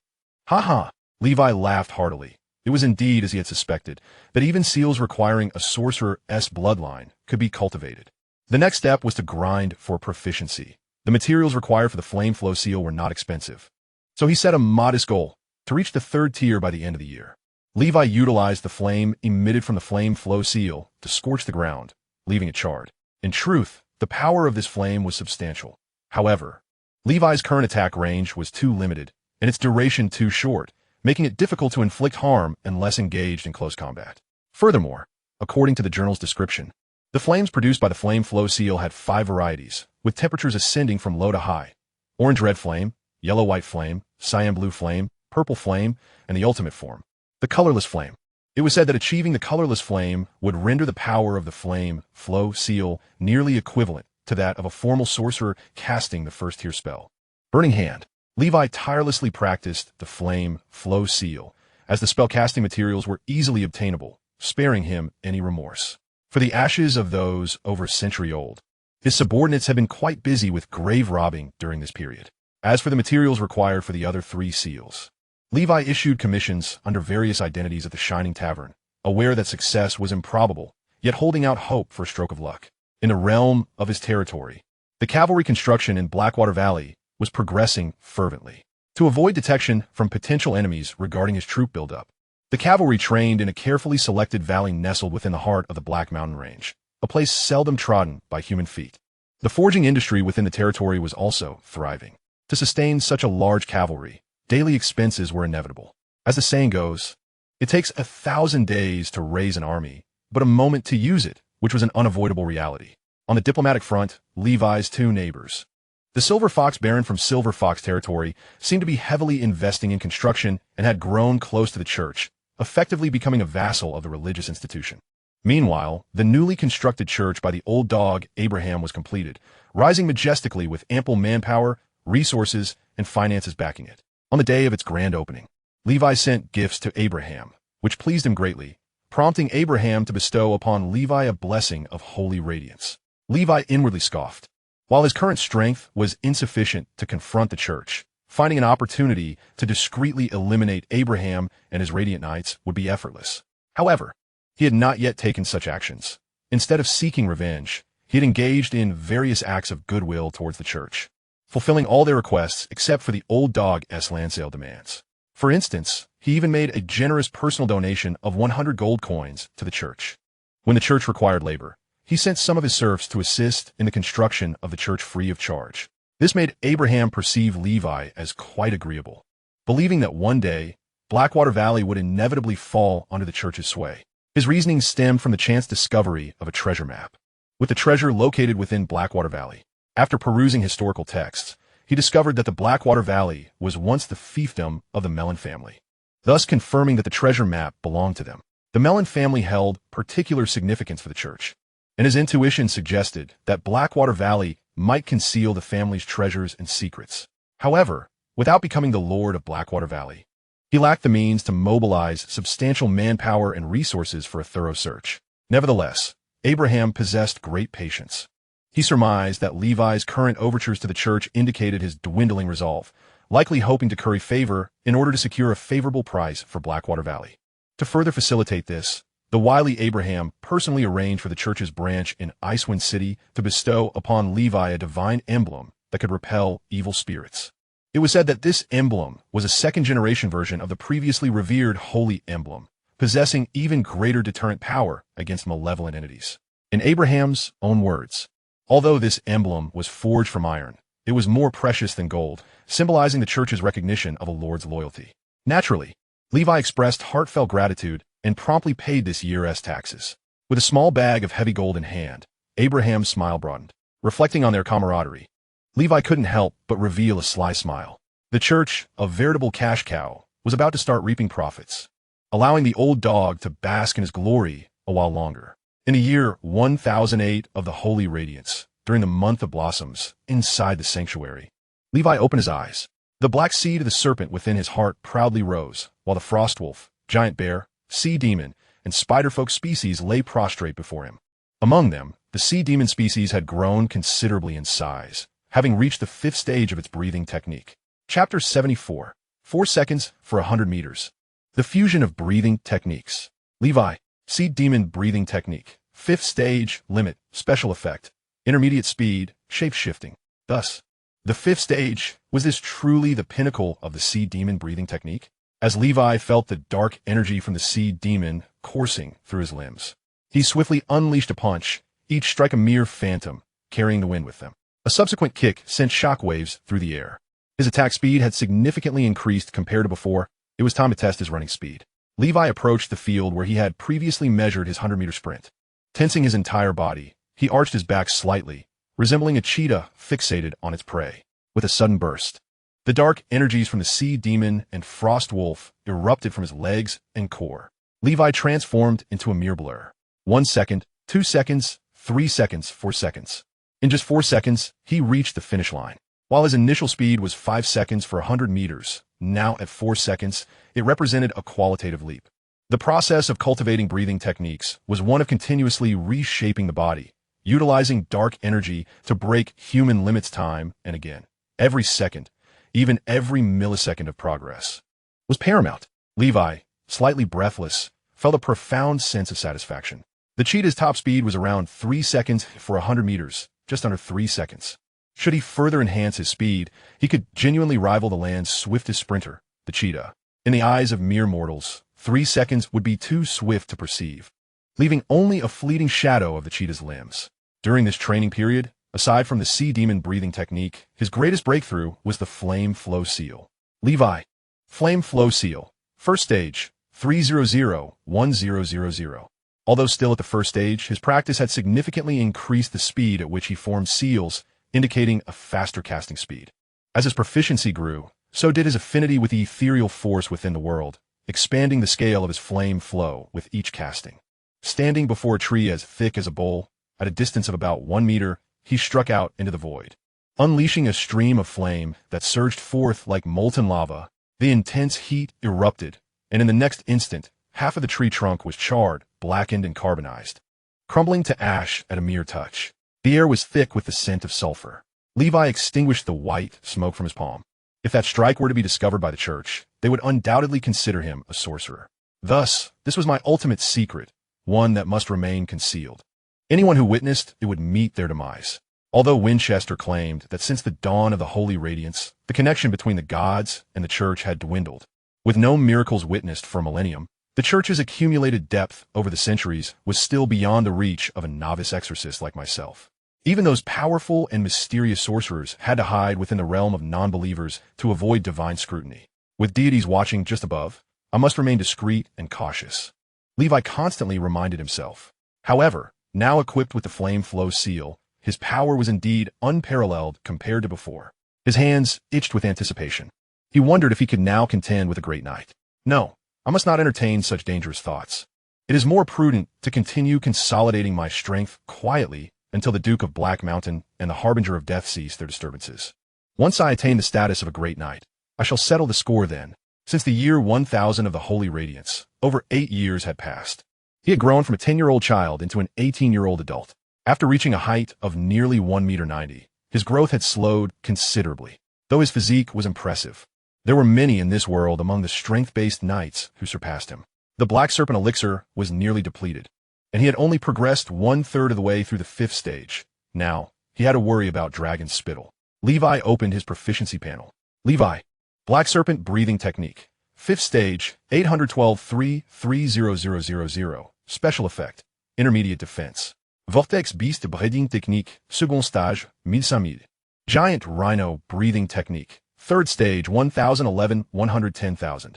Ha! Levi laughed heartily. It was indeed, as he had suspected, that even seals requiring a sorcerer's bloodline could be cultivated. The next step was to grind for proficiency. The materials required for the Flame Flow Seal were not expensive, so he set a modest goal, to reach the 3rd tier by the end of the year. Levi utilized the flame emitted from the Flame Flow Seal to scorch the ground, leaving it charred. In truth, the power of this flame was substantial. However, Levi's current attack range was too limited, and its duration too short, making it difficult to inflict harm unless engaged in close combat. Furthermore, according to the journal's description, the flames produced by the Flame Flow Seal had 5 varieties, with temperatures ascending from low to high: orange-red flame, yellow-white flame, cyan-blue flame, purple flame, and the ultimate form, the colorless flame. It was said that achieving the colorless flame would render the power of the Flame Flow Seal nearly equivalent to that of a formal sorcerer casting the 1st tier spell. Burning Hand. Levi tirelessly practiced the Flame Flow Seal, as the spellcasting materials were easily obtainable, sparing him any remorse. For the ashes of those over a century old, his subordinates had been quite busy with grave robbing during this period. As for the materials required for the other 3 seals, Levi issued commissions under various identities at the Shining Tavern, aware that success was improbable, yet holding out hope for a stroke of luck. In the realm of his territory, the cavalry construction in Blackwater Valley was progressing fervently. To avoid detection from potential enemies regarding his troop buildup, the cavalry trained in a carefully selected valley nestled within the heart of the Black Mountain Range, a place seldom trodden by human feet. The forging industry within the territory was also thriving. To sustain such a large cavalry, daily expenses were inevitable. As the saying goes, it takes 1,000 days to raise an army, but a moment to use it, which was an unavoidable reality. On the diplomatic front, Levi's 2 neighbors, the Silver Fox Baron from Silver Fox territory, seemed to be heavily investing in construction and had grown close to the church, effectively becoming a vassal of the religious institution. Meanwhile, the newly constructed church by the old dog Abraham was completed, rising majestically with ample manpower, resources, and finances backing it. On the day of its grand opening, Levi sent gifts to Abraham, which pleased him greatly, prompting Abraham to bestow upon Levi a blessing of holy radiance. Levi inwardly scoffed. While his current strength was insufficient to confront the church, finding an opportunity to discreetly eliminate Abraham and his radiant knights would be effortless. However, he had not yet taken such actions. Instead of seeking revenge, he had engaged in various acts of goodwill towards the church, fulfilling all their requests except for the old dog's land sale demands. For instance, he even made a generous personal donation of 100 gold coins to the church. When the church required labor, he sent some of his serfs to assist in the construction of the church free of charge. This made Abraham perceive Levi as quite agreeable, believing that one day Blackwater Valley would inevitably fall under the church's sway. His reasoning stemmed from the chance discovery of a treasure map, with the treasure located within Blackwater Valley. After perusing historical texts, he discovered that the Blackwater Valley was once the fiefdom of the Melon family, thus confirming that the treasure map belonged to them. The Melon family held particular significance for the church, and his intuition suggested that Blackwater Valley might conceal the family's treasures and secrets. However, without becoming the lord of Blackwater Valley, he lacked the means to mobilize substantial manpower and resources for a thorough search. Nevertheless, Abraham possessed great patience. He surmised that Levi's current overtures to the church indicated his dwindling resolve, likely hoping to curry favor in order to secure a favorable price for Blackwater Valley. To further facilitate this, the wily Abraham personally arranged for the church's branch in Icewind City to bestow upon Levi a divine emblem that could repel evil spirits. It was said that this emblem was a second-generation version of the previously revered holy emblem, possessing even greater deterrent power against malevolent entities. In Abraham's own words, although this emblem was forged from iron, it was more precious than gold, symbolizing the church's recognition of a lord's loyalty. Naturally, Levi expressed heartfelt gratitude and promptly paid this year's taxes. With a small bag of heavy gold in hand, Abraham's smile broadened. Reflecting on their camaraderie, Levi couldn't help but reveal a sly smile. The church, a veritable cash cow, was about to start reaping profits, allowing the old dog to bask in his glory a while longer. In the year 1008 of the Holy Radiance, during the month of blossoms, inside the sanctuary, Levi opened his eyes. The black seed of the serpent within his heart proudly rose, while the frostwolf, giant bear, sea demon, and spiderfolk species lay prostrate before him. Among them, the sea demon species had grown considerably in size, having reached the 5th stage of its breathing technique. Chapter 74. 4 seconds for 100 meters. The fusion of breathing techniques. Levi, sea demon breathing technique. 5th stage, limit, special effect, intermediate speed, shape-shifting. Thus, the 5th stage, was this truly the pinnacle of the sea demon breathing technique? As Levi felt the dark energy from the sea demon coursing through his limbs, he swiftly unleashed a punch, each strike a mere phantom, carrying the wind with them. A subsequent kick sent shockwaves through the air. His attack speed had significantly increased compared to before. It was time to test his running speed. Levi approached the field where he had previously measured his 100-meter sprint. Tensing his entire body, he arched his back slightly, resembling a cheetah fixated on its prey. With a sudden burst, the dark energies from the sea demon and frost wolf erupted from his legs and core. Levi transformed into a mere blur. 1 second, 2 seconds, 3 seconds, 4 seconds. In just 4 seconds, he reached the finish line. While his initial speed was 5 seconds for 100 meters, now at 4 seconds, it represented a qualitative leap. The process of cultivating breathing techniques was one of continuously reshaping the body, utilizing dark energy to break human limits time and again. Every second, even every millisecond of progress, was paramount. Levi, slightly breathless, felt a profound sense of satisfaction. The cheetah's top speed was around 3 seconds for 100 meters, just under 3 seconds. Should he further enhance his speed, he could genuinely rival the land's swiftest sprinter, the cheetah. In the eyes of mere mortals, 3 seconds would be too swift to perceive, leaving only a fleeting shadow of the cheetah's limbs. During this training period, aside from the sea demon breathing technique, his greatest breakthrough was the flame flow seal. Levi, flame flow seal, first stage, 300-1000. Although still at the first stage, his practice had significantly increased the speed at which he formed seals, indicating a faster casting speed. As his proficiency grew, so did his affinity with the ethereal force within the world, expanding the scale of his flame flow with each casting. Standing before a tree as thick as a bowl, at a distance of about 1 meter, he struck out into the void. Unleashing a stream of flame that surged forth like molten lava, the intense heat erupted, and in the next instant, half of the tree trunk was charred, blackened, and carbonized, crumbling to ash at a mere touch. The air was thick with the scent of sulfur. Levi extinguished the white smoke from his palm. If that strike were to be discovered by the church, they would undoubtedly consider him a sorcerer. Thus, this was my ultimate secret, one that must remain concealed. Anyone who witnessed it would meet their demise. Although Winchester claimed that since the dawn of the Holy Radiance, the connection between the gods and the church had dwindled, with no miracles witnessed for a millennium, the church's accumulated depth over the centuries was still beyond the reach of a novice exorcist like myself. Even those powerful and mysterious sorcerers had to hide within the realm of non-believers to avoid divine scrutiny. With deities watching just above, I must remain discreet and cautious. Levi constantly reminded himself. However, now equipped with the Flame Flow seal, his power was indeed unparalleled compared to before. His hands itched with anticipation. He wondered if he could now contend with a great knight. No, I must not entertain such dangerous thoughts. It is more prudent to continue consolidating my strength quietly until the Duke of Black Mountain and the Harbinger of Death cease their disturbances. Once I attain the status of a great knight, I shall settle the score then. Since the year 1000 of the Holy Radiance, over 8 years had passed. He had grown from a 10-year-old child into an 18-year-old adult. After reaching a height of nearly 1.90 meters, his growth had slowed considerably, though his physique was impressive. There were many in this world among the strength-based knights who surpassed him. The Black Serpent elixir was nearly depleted, and he had only progressed 1/3 of the way through the 5th stage. Now, he had to worry about Dragon Spittle. Levi opened his proficiency panel. Levi, Black Serpent breathing technique. 5th stage, 812-3-30000. Special effect, intermediate defense. Vortex Beast breathing technique, second stage, 1500. Giant Rhino breathing technique. 3rd stage, 1011-110,000.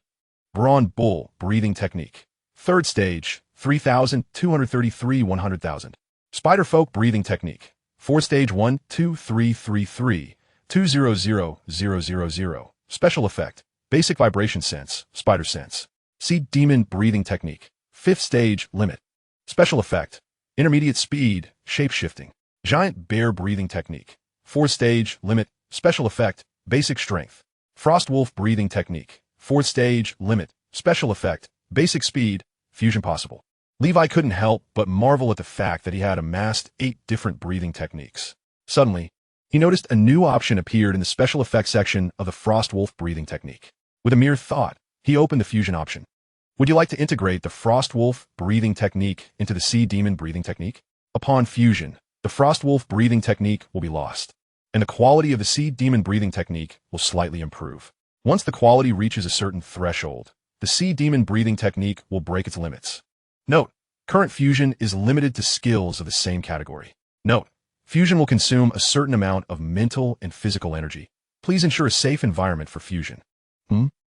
Brawn Bull breathing technique. 3rd stage, 3,233-100,000. Spider Folk breathing technique. 4th stage, 1-2-3-3-3-200-000. Special effect, basic vibration sense, spider sense. Sea Demon breathing technique. 5th stage, limit. Special effect, intermediate speed, shape-shifting. Giant Bear breathing technique. 4th stage, limit. Special effect, basic strength. Frost Wolf breathing technique. 4th stage, limit. Special effect, basic speed, fusion possible. Levi couldn't help but marvel at the fact that he had amassed 8 different breathing techniques. Suddenly, he noticed a new option appeared in the special effects section of the Frost Wolf breathing technique. With a mere thought, he opened the fusion option. Would you like to integrate the Frost Wolf breathing technique into the Sea Demon breathing technique? Upon fusion, the Frost Wolf breathing technique will be lost, and the quality of the Sea Demon breathing technique will slightly improve. Once the quality reaches a certain threshold, the Sea Demon breathing technique will break its limits. Note, current fusion is limited to skills of the same category. Note, fusion will consume a certain amount of mental and physical energy. Please ensure a safe environment for fusion.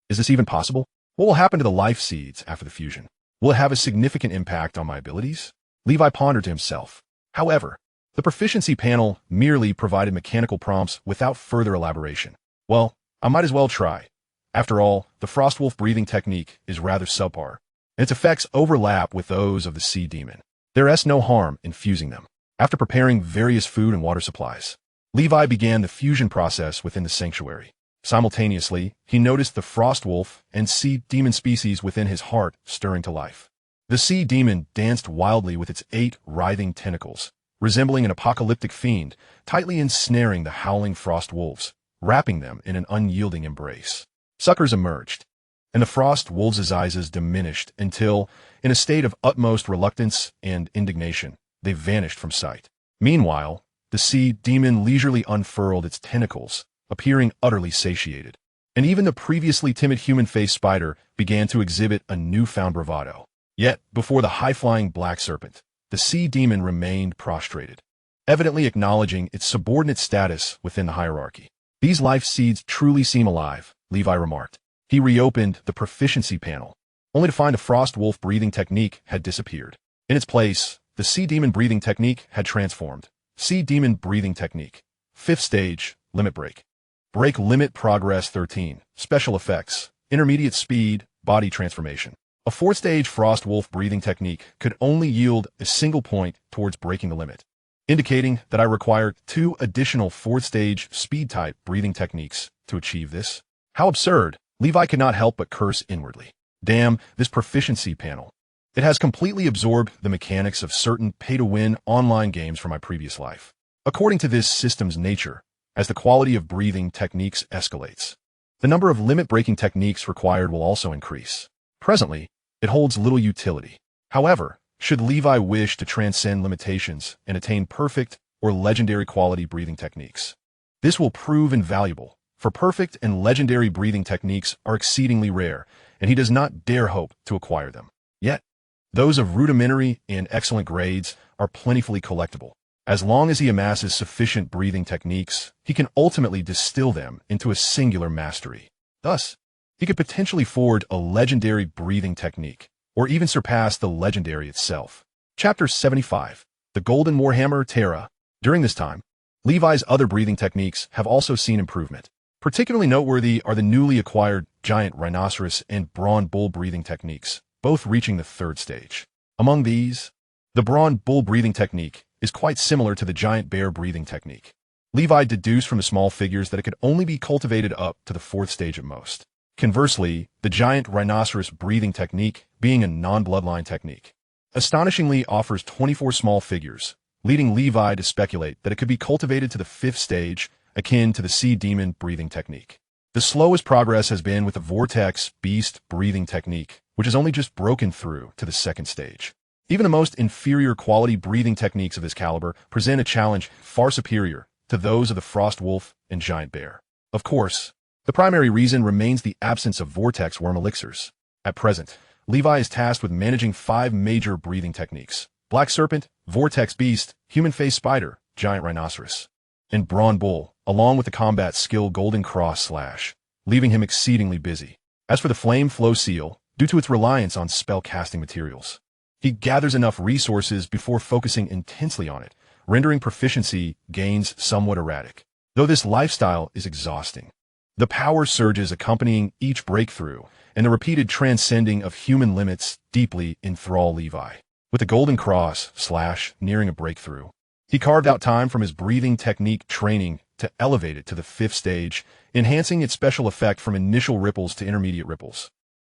Is this even possible? What will happen to the life seeds after the fusion? Will it have a significant impact on my abilities? Levi pondered to himself. However, the proficiency panel merely provided mechanical prompts without further elaboration. Well, I might as well try. After all, the Frostwolf breathing technique is rather subpar, and its effects overlap with those of the Sea Demon. There is no harm in fusing them. After preparing various food and water supplies, Levi began the fusion process within the sanctuary. Simultaneously, he noticed the Frostwolf and Sea Demon species within his heart stirring to life. The Sea Demon danced wildly with its 8 writhing tentacles, resembling an apocalyptic fiend, tightly ensnaring the howling frost wolves, wrapping them in an unyielding embrace. Suckers emerged, and the frost wolves' eyes diminished until, in a state of utmost reluctance and indignation, they vanished from sight. Meanwhile, the Sea Demon leisurely unfurled its tentacles, appearing utterly satiated, and even the previously timid human-faced spider began to exhibit a newfound bravado. Yet, before the high-flying Black Serpent, the Sea Demon remained prostrated, evidently acknowledging its subordinate status within the hierarchy. These life seeds truly seem alive, Levi remarked. He reopened the proficiency panel, only to find the Frost Wolf breathing technique had disappeared. In its place, the Sea Demon breathing technique had transformed. Sea Demon breathing technique. 5th stage, limit break. Break limit progress 13. Special effects, intermediate speed, body transformation. A 4th stage Frost Wolf breathing technique could only yield a single point towards breaking the limit, indicating that I required 2 additional 4th stage speed type breathing techniques to achieve this. How absurd! Levi could not help but curse inwardly. Damn, this proficiency panel. It has completely absorbed the mechanics of certain pay-to-win online games from my previous life. According to this system's nature, as the quality of breathing techniques escalates, the number of limit-breaking techniques required will also increase. Presently, it holds little utility. However, should Levi wish to transcend limitations and attain perfect or legendary quality breathing techniques, this will prove invaluable, for perfect and legendary breathing techniques are exceedingly rare, and he does not dare hope to acquire them. Yet, those of rudimentary and excellent grades are plentifully collectible. As long as he amasses sufficient breathing techniques, he can ultimately distill them into a singular mastery. Thus, he could potentially forge a legendary breathing technique, or even surpass the legendary itself. Chapter 75. The Golden Warhammer Terra. During this time, Levi's other breathing techniques have also seen improvement. Particularly noteworthy are the newly acquired giant rhinoceros and brawn bull breathing techniques, both reaching the 3rd stage. Among these, the brawn bull breathing technique is quite similar to the giant bear breathing technique. Levi deduced from the small figures that it could only be cultivated up to the 4th stage at most. Conversely, the giant rhinoceros breathing technique being a non-bloodline technique, astonishingly offers 24 small figures, leading Levi to speculate that it could be cultivated to the 5th stage, akin to the sea demon breathing technique. The slowest progress has been with the vortex beast breathing technique, which has only just broken through to the 2nd stage. Even the most inferior quality breathing techniques of this caliber present a challenge far superior to those of the frost wolf and giant bear. Of course, the primary reason remains the absence of vortex worm elixirs. At present, Levi is tasked with managing 5 major breathing techniques: black serpent, vortex beast, human face spider, giant rhinoceros, and brawn bull, along with the combat skill golden cross slash, leaving him exceedingly busy. As for the flame flow seal, due to its reliance on spell casting materials, he gathers enough resources before focusing intensely on it, rendering proficiency gains somewhat erratic. Though this lifestyle is exhausting, the power surges accompanying each breakthrough and the repeated transcending of human limits deeply enthrall Levi. With the golden cross slash nearing a breakthrough, he carved out time from his breathing technique training to elevate it to the 5th stage, enhancing its special effect from initial ripples to intermediate ripples.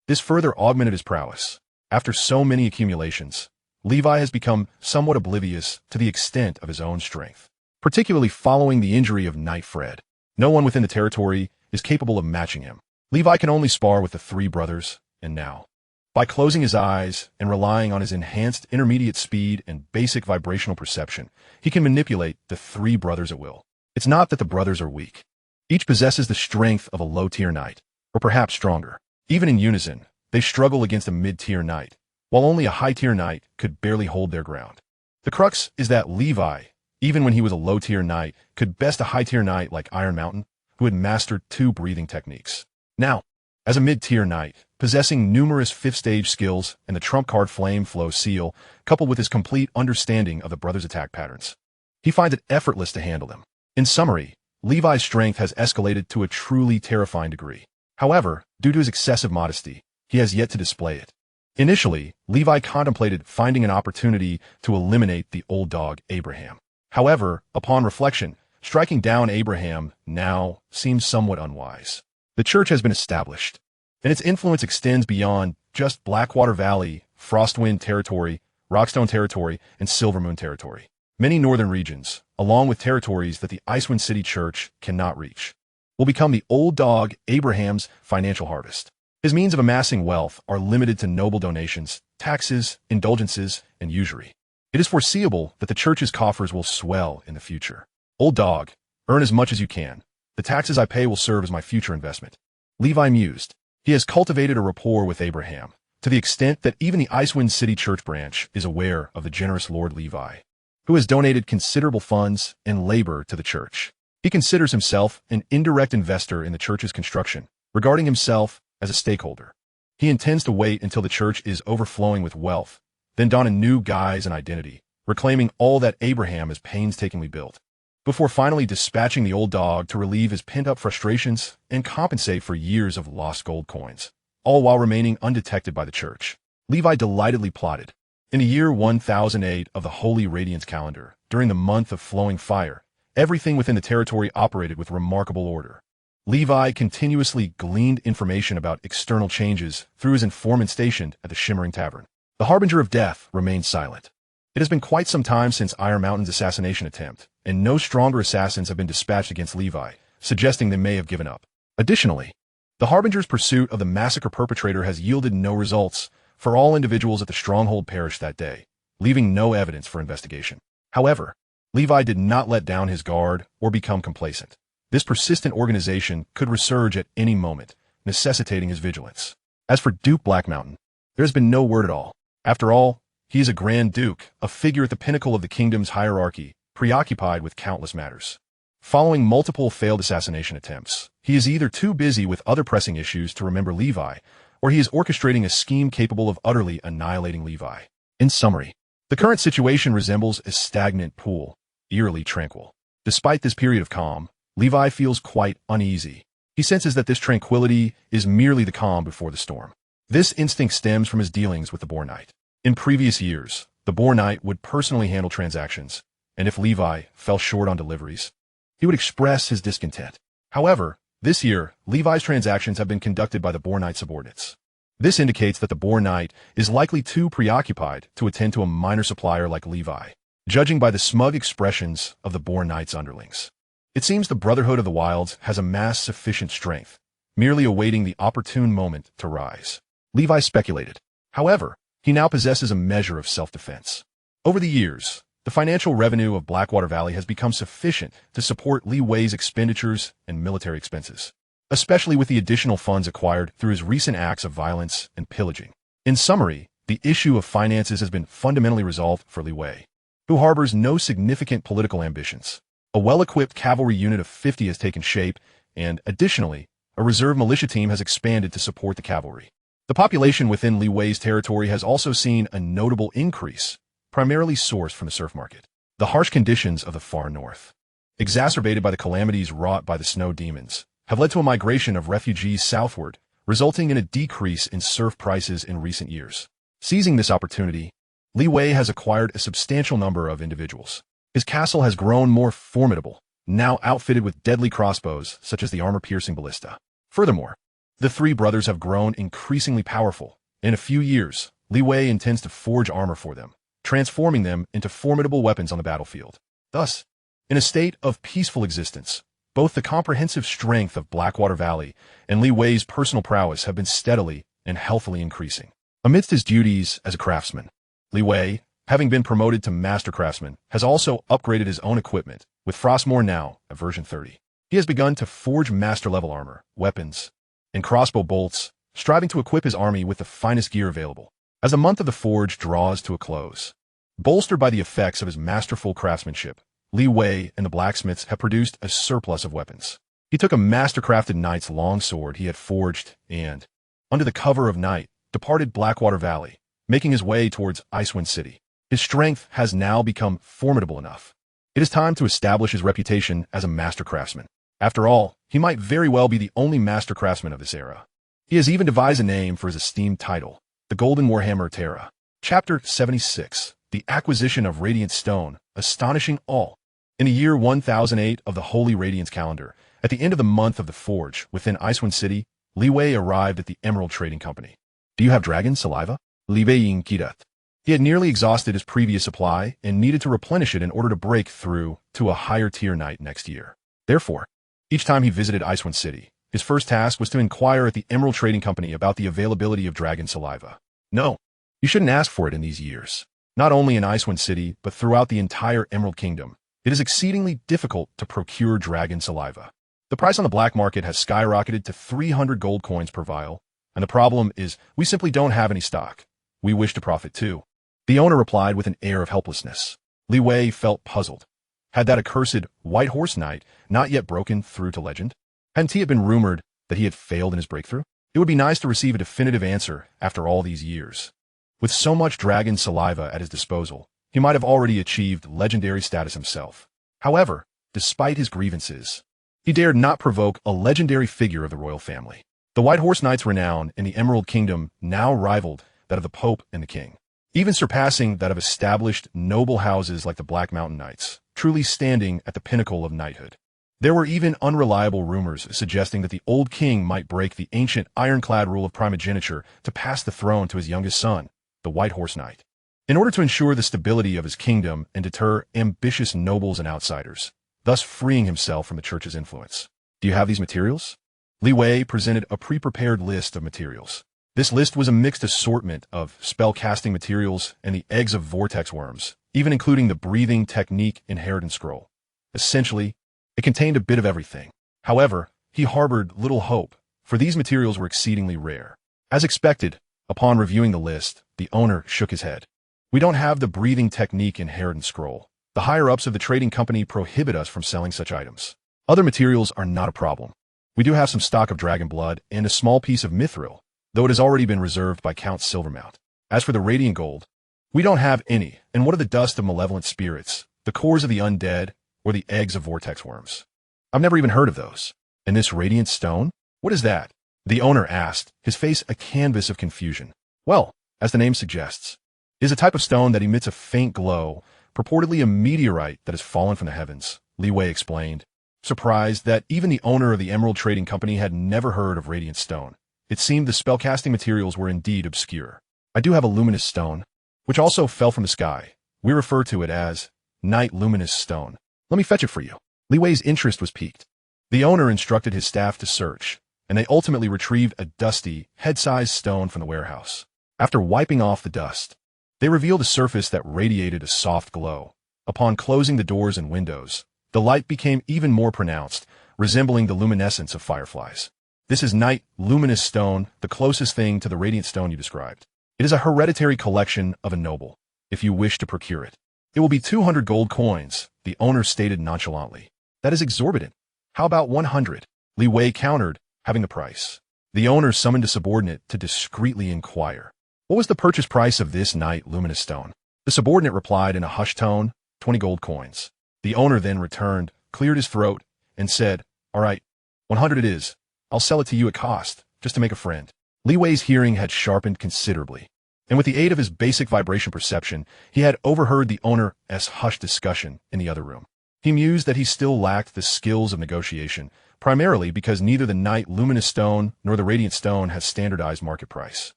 This further augmented his prowess. After so many accumulations, Levi has become somewhat oblivious to the extent of his own strength, particularly following the injury of Knight Fred. No one within the territory is capable of matching him. Levi can only spar with the 3 brothers, and now, by closing his eyes and relying on his enhanced intermediate speed and basic vibrational perception, he can manipulate the 3 brothers at will. It's not that the brothers are weak. Each possesses the strength of a low-tier knight, or perhaps stronger. Even in unison, they struggle against a mid-tier knight, while only a high-tier knight could barely hold their ground. The crux is that Levi, even when he was a low-tier knight, could best a high-tier knight like Iron Mountain, who had mastered 2 breathing techniques. Now, as a mid-tier knight, possessing numerous 5th stage skills and the trump card flame flow seal, coupled with his complete understanding of the brothers' attack patterns, he finds it effortless to handle them. In summary, Levi's strength has escalated to a truly terrifying degree. However, due to his excessive modesty, he has yet to display it. Initially, Levi contemplated finding an opportunity to eliminate the old dog Abraham. However, upon reflection, striking down Abraham now seems somewhat unwise. The church has been established, and its influence extends beyond just Blackwater Valley, Frostwind territory, Rockstone territory, and Silvermoon territory. Many northern regions, along with territories that the Icewind City Church cannot reach, will become the old dog Abraham's financial harvest. His means of amassing wealth are limited to noble donations, taxes, indulgences, and usury. It is foreseeable that the church's coffers will swell in the future. Old dog, earn as much as you can. The taxes I pay will serve as my future investment. Levi mused. He has cultivated a rapport with Abraham, to the extent that even the Icewind City Church branch is aware of the generous Lord Levi, who has donated considerable funds and labor to the church. He considers himself an indirect investor in the church's construction, regarding himself as a stakeholder. He intends to wait until the church is overflowing with wealth, then don a new guise and identity, reclaiming all that Abraham has painstakingly built, before finally dispatching the old dog to relieve his pent-up frustrations and compensate for years of lost gold coins, all while remaining undetected by the church. Levi delightedly plotted. In the year 1008 of the Holy Radiance calendar, during the month of flowing fire, everything within the territory operated with remarkable order. Levi continuously gleaned information about external changes through his informant stationed at the Shimmering Tavern. The Harbinger of Death remained silent. It has been quite some time since Iron Mountain's assassination attempt, and no stronger assassins have been dispatched against Levi, suggesting they may have given up. Additionally, the Harbinger's pursuit of the massacre perpetrator has yielded no results, for all individuals at the stronghold perished that day, leaving no evidence for investigation. However, Levi did not let down his guard or become complacent. This persistent organization could resurge at any moment, necessitating his vigilance. As for Duke Black Mountain, there has been no word at all. After all, he is a Grand Duke, a figure at the pinnacle of the kingdom's hierarchy, preoccupied with countless matters. Following multiple failed assassination attempts, he is either too busy with other pressing issues to remember Levi, or he is orchestrating a scheme capable of utterly annihilating Levi. In summary, the current situation resembles a stagnant pool, eerily tranquil. Despite this period of calm, Levi feels quite uneasy. He senses that this tranquility is merely the calm before the storm. This instinct stems from his dealings with the Boar Knight. In previous years, the Boar Knight would personally handle transactions, and if Levi fell short on deliveries, he would express his discontent. However, this year, Levi's transactions have been conducted by the Boar Knight's subordinates. This indicates that the Boar Knight is likely too preoccupied to attend to a minor supplier like Levi, judging by the smug expressions of the Boar Knight's underlings. It seems the Brotherhood of the Wilds has amassed sufficient strength, merely awaiting the opportune moment to rise. Levi speculated. However, he now possesses a measure of self-defense. Over the years, the financial revenue of Blackwater Valley has become sufficient to support Li Wei's expenditures and military expenses, especially with the additional funds acquired through his recent acts of violence and pillaging. In summary, the issue of finances has been fundamentally resolved for Li Wei, who harbors no significant political ambitions. A well-equipped cavalry unit of 50 has taken shape, and, additionally, a reserve militia team has expanded to support the cavalry. The population within Li Wei's territory has also seen a notable increase, primarily sourced from the serf market. The harsh conditions of the far north, exacerbated by the calamities wrought by the snow demons, have led to a migration of refugees southward, resulting in a decrease in serf prices in recent years. Seizing this opportunity, Li Wei has acquired a substantial number of individuals. His castle has grown more formidable, now outfitted with deadly crossbows such as the armor-piercing ballista. Furthermore, the three brothers have grown increasingly powerful. In a few years, Li Wei intends to forge armor for them, transforming them into formidable weapons on the battlefield. Thus, in a state of peaceful existence, both the comprehensive strength of Blackwater Valley and Li Wei's personal prowess have been steadily and healthily increasing. Amidst his duties as a craftsman, Li Wei, having been promoted to master craftsman, has also upgraded his own equipment, with Frostmourne now at version 30. He has begun to forge master-level armor, weapons, and crossbow bolts, striving to equip his army with the finest gear available. As the month of the forge draws to a close, bolstered by the effects of his masterful craftsmanship, Li Wei and the blacksmiths have produced a surplus of weapons. He took a master-crafted knight's long sword he had forged and, under the cover of night, departed Blackwater Valley, making his way towards Icewind City. His strength has now become formidable enough. It is time to establish his reputation as a master craftsman. After all, he might very well be the only master craftsman of this era. He has even devised a name for his esteemed title, the Golden Warhammer Terra. Chapter 76, The Acquisition of Radiant Stone, Astonishing All. In the year 1008 of the Holy Radiance calendar, at the end of the month of the Forge, within Icewind City, Li Wei arrived at the Emerald Trading Company. Do you have dragon saliva? Li Wei inquired. He had nearly exhausted his previous supply and needed to replenish it in order to break through to a higher tier knight next year. Therefore, each time he visited Icewind City, his first task was to inquire at the Emerald Trading Company about the availability of dragon saliva. No, you shouldn't ask for it in these years. Not only in Icewind City, but throughout the entire Emerald Kingdom, it is exceedingly difficult to procure dragon saliva. The price on the black market has skyrocketed to 300 gold coins per vial, and the problem is we simply don't have any stock. We wish to profit too. The owner replied with an air of helplessness. Li Wei felt puzzled. Had that accursed White Horse Knight not yet broken through to legend? Hadn't he been rumored that he had failed in his breakthrough? It would be nice to receive a definitive answer after all these years. With so much dragon saliva at his disposal, he might have already achieved legendary status himself. However, despite his grievances, he dared not provoke a legendary figure of the royal family. The White Horse Knight's renown in the Emerald Kingdom now rivaled that of the Pope and the King, even surpassing that of established noble houses like the Black Mountain Knights, truly standing at the pinnacle of knighthood. There were even unreliable rumors suggesting that the old king might break the ancient ironclad rule of primogeniture to pass the throne to his youngest son, the White Horse Knight. In order to ensure the stability of his kingdom and deter ambitious nobles and outsiders, thus freeing himself from the church's influence. Do you have these materials? Li Wei presented a pre-prepared list of materials. This list was a mixed assortment of spell-casting materials and the eggs of vortex worms, even including the breathing technique inheritance scroll. Essentially, it contained a bit of everything. However, he harbored little hope, for these materials were exceedingly rare. As expected, upon reviewing the list, the owner shook his head. We don't have the breathing technique inheritance scroll, The higher-ups of the trading company prohibit us from selling such items. Other materials are not a problem. We do have some stock of dragon blood and a small piece of mithril, though it has already been reserved by Count Silvermount. As for the radiant gold, we don't have any, and what are the dust of malevolent spirits, the cores of the undead, or the eggs of vortex worms? I've never even heard of those. And this radiant stone? What is that? The owner asked, his face a canvas of confusion. Well, as the name suggests, it is a type of stone that emits a faint glow, purportedly a meteorite that has fallen from the heavens, Li Wei explained, surprised that even the owner of the Emerald Trading Company had never heard of radiant stone. It seemed the spellcasting materials were indeed obscure. I do have a luminous stone, which also fell from the sky. We refer to it as night luminous stone. Let me fetch it for you. Li Wei's interest was piqued. The owner instructed his staff to search, and they ultimately retrieved a dusty, head-sized stone from the warehouse. After wiping off the dust, they revealed a surface that radiated a soft glow. Upon closing the doors and windows, the light became even more pronounced, resembling the luminescence of fireflies. This is night luminous stone, the closest thing to the radiant stone you described. It is a hereditary collection of a noble, if you wish to procure it. It will be 200 gold coins, the owner stated nonchalantly. That is exorbitant. How about 100? Li Wei countered, having the price. The owner summoned a subordinate to discreetly inquire. What was the purchase price of this night luminous stone? The subordinate replied in a hushed tone, 20 gold coins. The owner then returned, cleared his throat, and said, all right, 100 it is. I'll sell it to you at cost, just to make a friend. Li Wei's hearing had sharpened considerably, and with the aid of his basic vibration perception, he had overheard the owner's hushed discussion in the other room. He mused that he still lacked the skills of negotiation, primarily because neither the night luminous stone nor the radiant stone has standardized market price.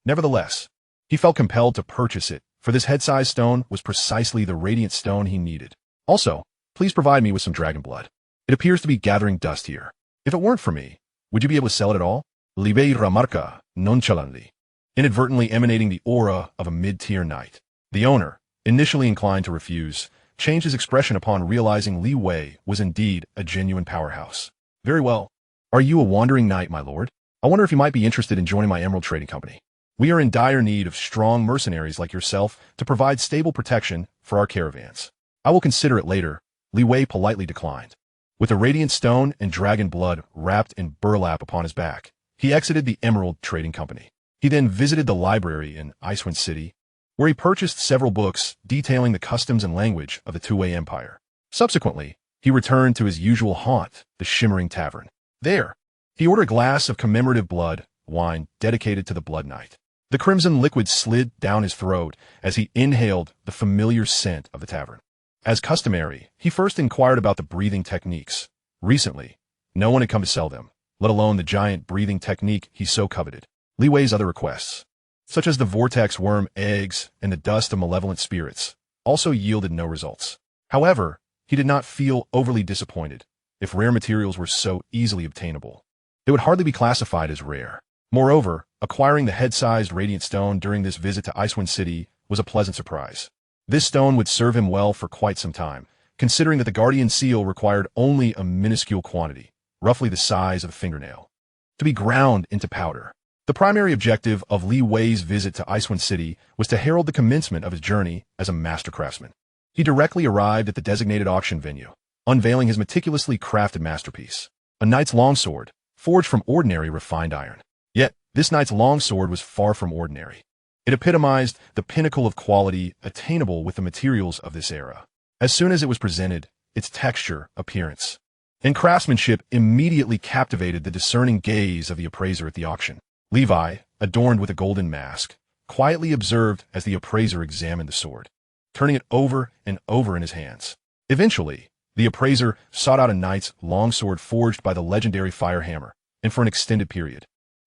Nevertheless, he felt compelled to purchase it, for this head-sized stone was precisely the radiant stone he needed. Also, please provide me with some dragon blood. It appears to be gathering dust here. If it weren't for me, would you be able to sell it at all? Li Wei remarca nonchalantly, inadvertently emanating the aura of a mid-tier knight. The owner, initially inclined to refuse, changed his expression upon realizing Li Wei was indeed a genuine powerhouse. Very well. Are you a wandering knight, my lord? I wonder if you might be interested in joining my Emerald Trading Company. We are in dire need of strong mercenaries like yourself to provide stable protection for our caravans. I will consider it later, Li Wei politely declined. With a radiant stone and dragon blood wrapped in burlap upon his back, he exited the Emerald Trading Company. He then visited the library in Icewind City, where he purchased several books detailing the customs and language of the Two-Way Empire. Subsequently, he returned to his usual haunt, the Shimmering Tavern. There, he ordered a glass of commemorative blood wine dedicated to the Blood Knight. The crimson liquid slid down his throat as he inhaled the familiar scent of the tavern. As customary, he first inquired about the breathing techniques. Recently, no one had come to sell them, let alone the giant breathing technique he so coveted. Li Wei's other requests, such as the vortex worm eggs and the dust of malevolent spirits, also yielded no results. However, he did not feel overly disappointed. If rare materials were so easily obtainable, they would hardly be classified as rare. Moreover, acquiring the head-sized radiant stone during this visit to Icewind City was a pleasant surprise. This stone would serve him well for quite some time, considering that the Guardian Seal required only a minuscule quantity, roughly the size of a fingernail, to be ground into powder. The primary objective of Li Wei's visit to Icewind City was to herald the commencement of his journey as a master craftsman. He directly arrived at the designated auction venue, unveiling his meticulously crafted masterpiece, a knight's longsword, forged from ordinary refined iron. Yet, this knight's longsword was far from ordinary. It epitomized the pinnacle of quality attainable with the materials of this era. As soon as it was presented, its texture, appearance, and craftsmanship immediately captivated the discerning gaze of the appraiser at the auction. Levi, adorned with a golden mask, quietly observed as the appraiser examined the sword, turning it over and over in his hands. Eventually, the appraiser sought out a knight's longsword forged by the legendary Fire Hammer, and for an extended period.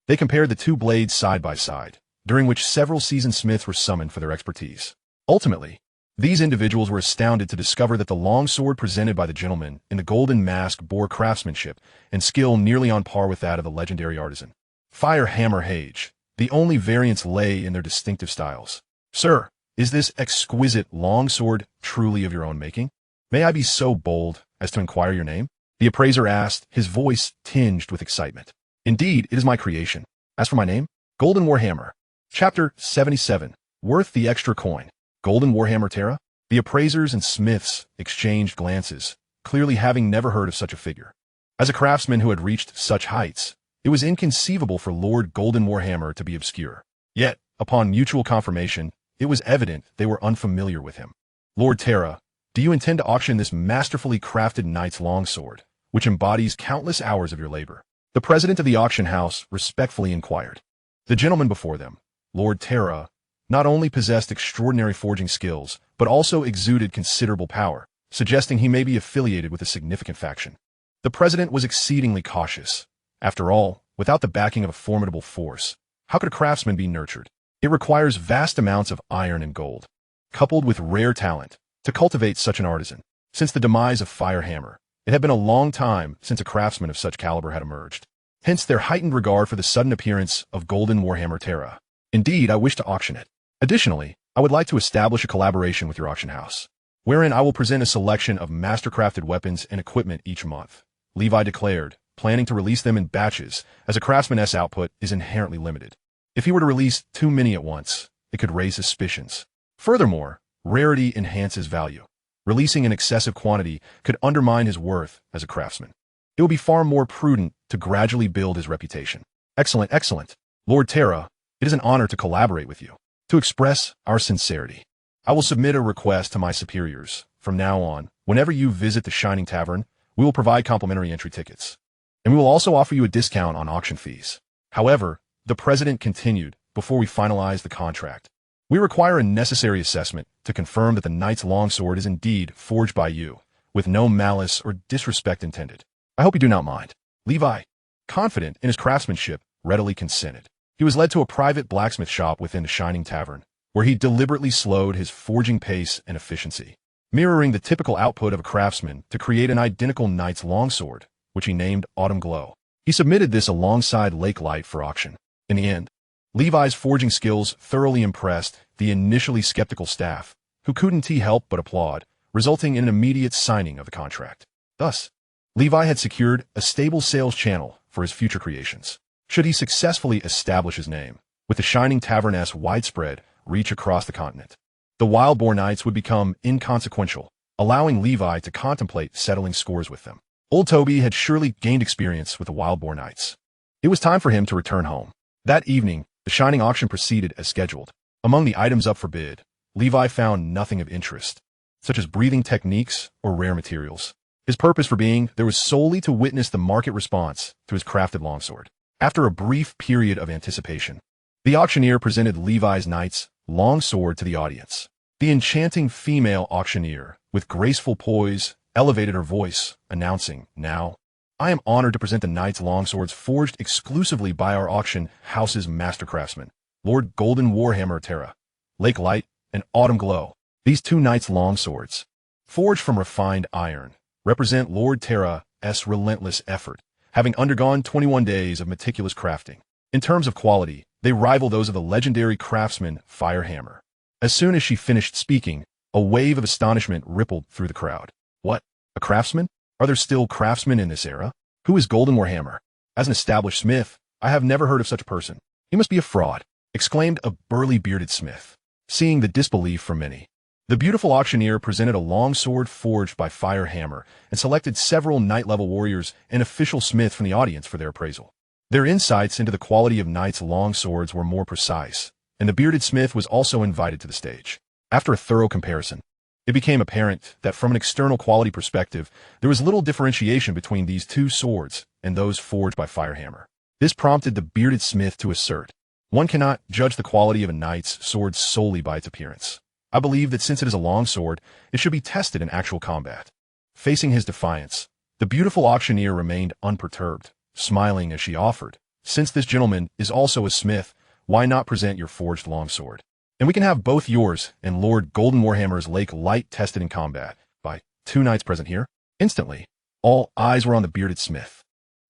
They compared the two blades side by side, during which several seasoned smiths were summoned for their expertise. Ultimately, these individuals were astounded to discover that the longsword presented by the gentleman in the golden mask bore craftsmanship and skill nearly on par with that of the legendary artisan. Fire Hammer Hage. The only variants lay in their distinctive styles. Sir, is this exquisite longsword truly of your own making? May I be so bold as to inquire your name? The appraiser asked, his voice tinged with excitement. Indeed, it is my creation. As for my name, Golden Warhammer. Chapter 77. Worth the extra coin. Golden Warhammer Terra? The appraisers and smiths exchanged glances, clearly having never heard of such a figure. As a craftsman who had reached such heights, it was inconceivable for Lord Golden Warhammer to be obscure. Yet, upon mutual confirmation, it was evident they were unfamiliar with him. Lord Terra, do you intend to auction this masterfully crafted knight's longsword, which embodies countless hours of your labor? The president of the auction house respectfully inquired. The gentleman before them, Lord Terra, not only possessed extraordinary forging skills, but also exuded considerable power, suggesting he may be affiliated with a significant faction. The president was exceedingly cautious. After all, without the backing of a formidable force, how could a craftsman be nurtured? It requires vast amounts of iron and gold, coupled with rare talent, to cultivate such an artisan. Since the demise of Firehammer, it had been a long time since a craftsman of such caliber had emerged. Hence their heightened regard for the sudden appearance of Golden Warhammer Terra. Indeed, I wish to auction it. Additionally, I would like to establish a collaboration with your auction house, wherein I will present a selection of master-crafted weapons and equipment each month. Levi declared, planning to release them in batches, as a craftsman's output is inherently limited. If he were to release too many at once, it could raise suspicions. Furthermore, rarity enhances value. Releasing an excessive quantity could undermine his worth as a craftsman. It would be far more prudent to gradually build his reputation. Excellent, excellent. Lord Terra, it is an honor to collaborate with you. To express our sincerity, I will submit a request to my superiors. From now on, whenever you visit the Shining Tavern, we will provide complimentary entry tickets. And we will also offer you a discount on auction fees. However, the president continued, before we finalize the contract, we require a necessary assessment to confirm that the knight's longsword is indeed forged by you, with no malice or disrespect intended. I hope you do not mind. Levi, confident in his craftsmanship, readily consented. He was led to a private blacksmith shop within the Shining Tavern, where he deliberately slowed his forging pace and efficiency, mirroring the typical output of a craftsman to create an identical knight's longsword, which he named Autumn Glow. He submitted this alongside Lake Light for auction. In the end, Levi's forging skills thoroughly impressed the initially skeptical staff, who couldn't help but applaud, resulting in an immediate signing of the contract. Thus, Levi had secured a stable sales channel for his future creations. Should he successfully establish his name, with the Shining Tavern's widespread reach across the continent, the Wild Boar Knights would become inconsequential, allowing Levi to contemplate settling scores with them. Old Toby had surely gained experience with the Wild Boar Knights. It was time for him to return home. That evening, the Shining auction proceeded as scheduled. Among the items up for bid, Levi found nothing of interest, such as breathing techniques or rare materials. His purpose for being there was solely to witness the market response to his crafted longsword. After a brief period of anticipation, the auctioneer presented Levi's knight's longsword to the audience. The enchanting female auctioneer, with graceful poise, elevated her voice, announcing, "Now, I am honored to present the knight's longswords forged exclusively by our auction house's master craftsman, Lord Golden Warhammer Terra, Lake Light, and Autumn Glow. These two knight's longswords, forged from refined iron, represent Lord Terra's relentless effort, having undergone 21 days of meticulous crafting. In terms of quality, they rival those of the legendary craftsman Firehammer." As soon as she finished speaking, a wave of astonishment rippled through the crowd. What? A craftsman? Are there still craftsmen in this era? Who is Golden Warhammer? As an established smith, I have never heard of such a person. He must be a fraud, exclaimed a burly bearded smith, seeing the disbelief from many. The beautiful auctioneer presented a long sword forged by Firehammer and selected several knight-level warriors and official smith from the audience for their appraisal. Their insights into the quality of knights' long swords were more precise, and the bearded smith was also invited to the stage. After a thorough comparison, it became apparent that from an external quality perspective, there was little differentiation between these two swords and those forged by Firehammer. This prompted the bearded smith to assert, "One cannot judge the quality of a knight's sword solely by its appearance. I believe that since it is a long sword, it should be tested in actual combat." Facing his defiance, the beautiful auctioneer remained unperturbed, smiling as she offered, "Since this gentleman is also a smith, why not present your forged longsword? And we can have both yours and Lord Golden Warhammer's Lake Light tested in combat by two knights present here." Instantly, all eyes were on the bearded smith.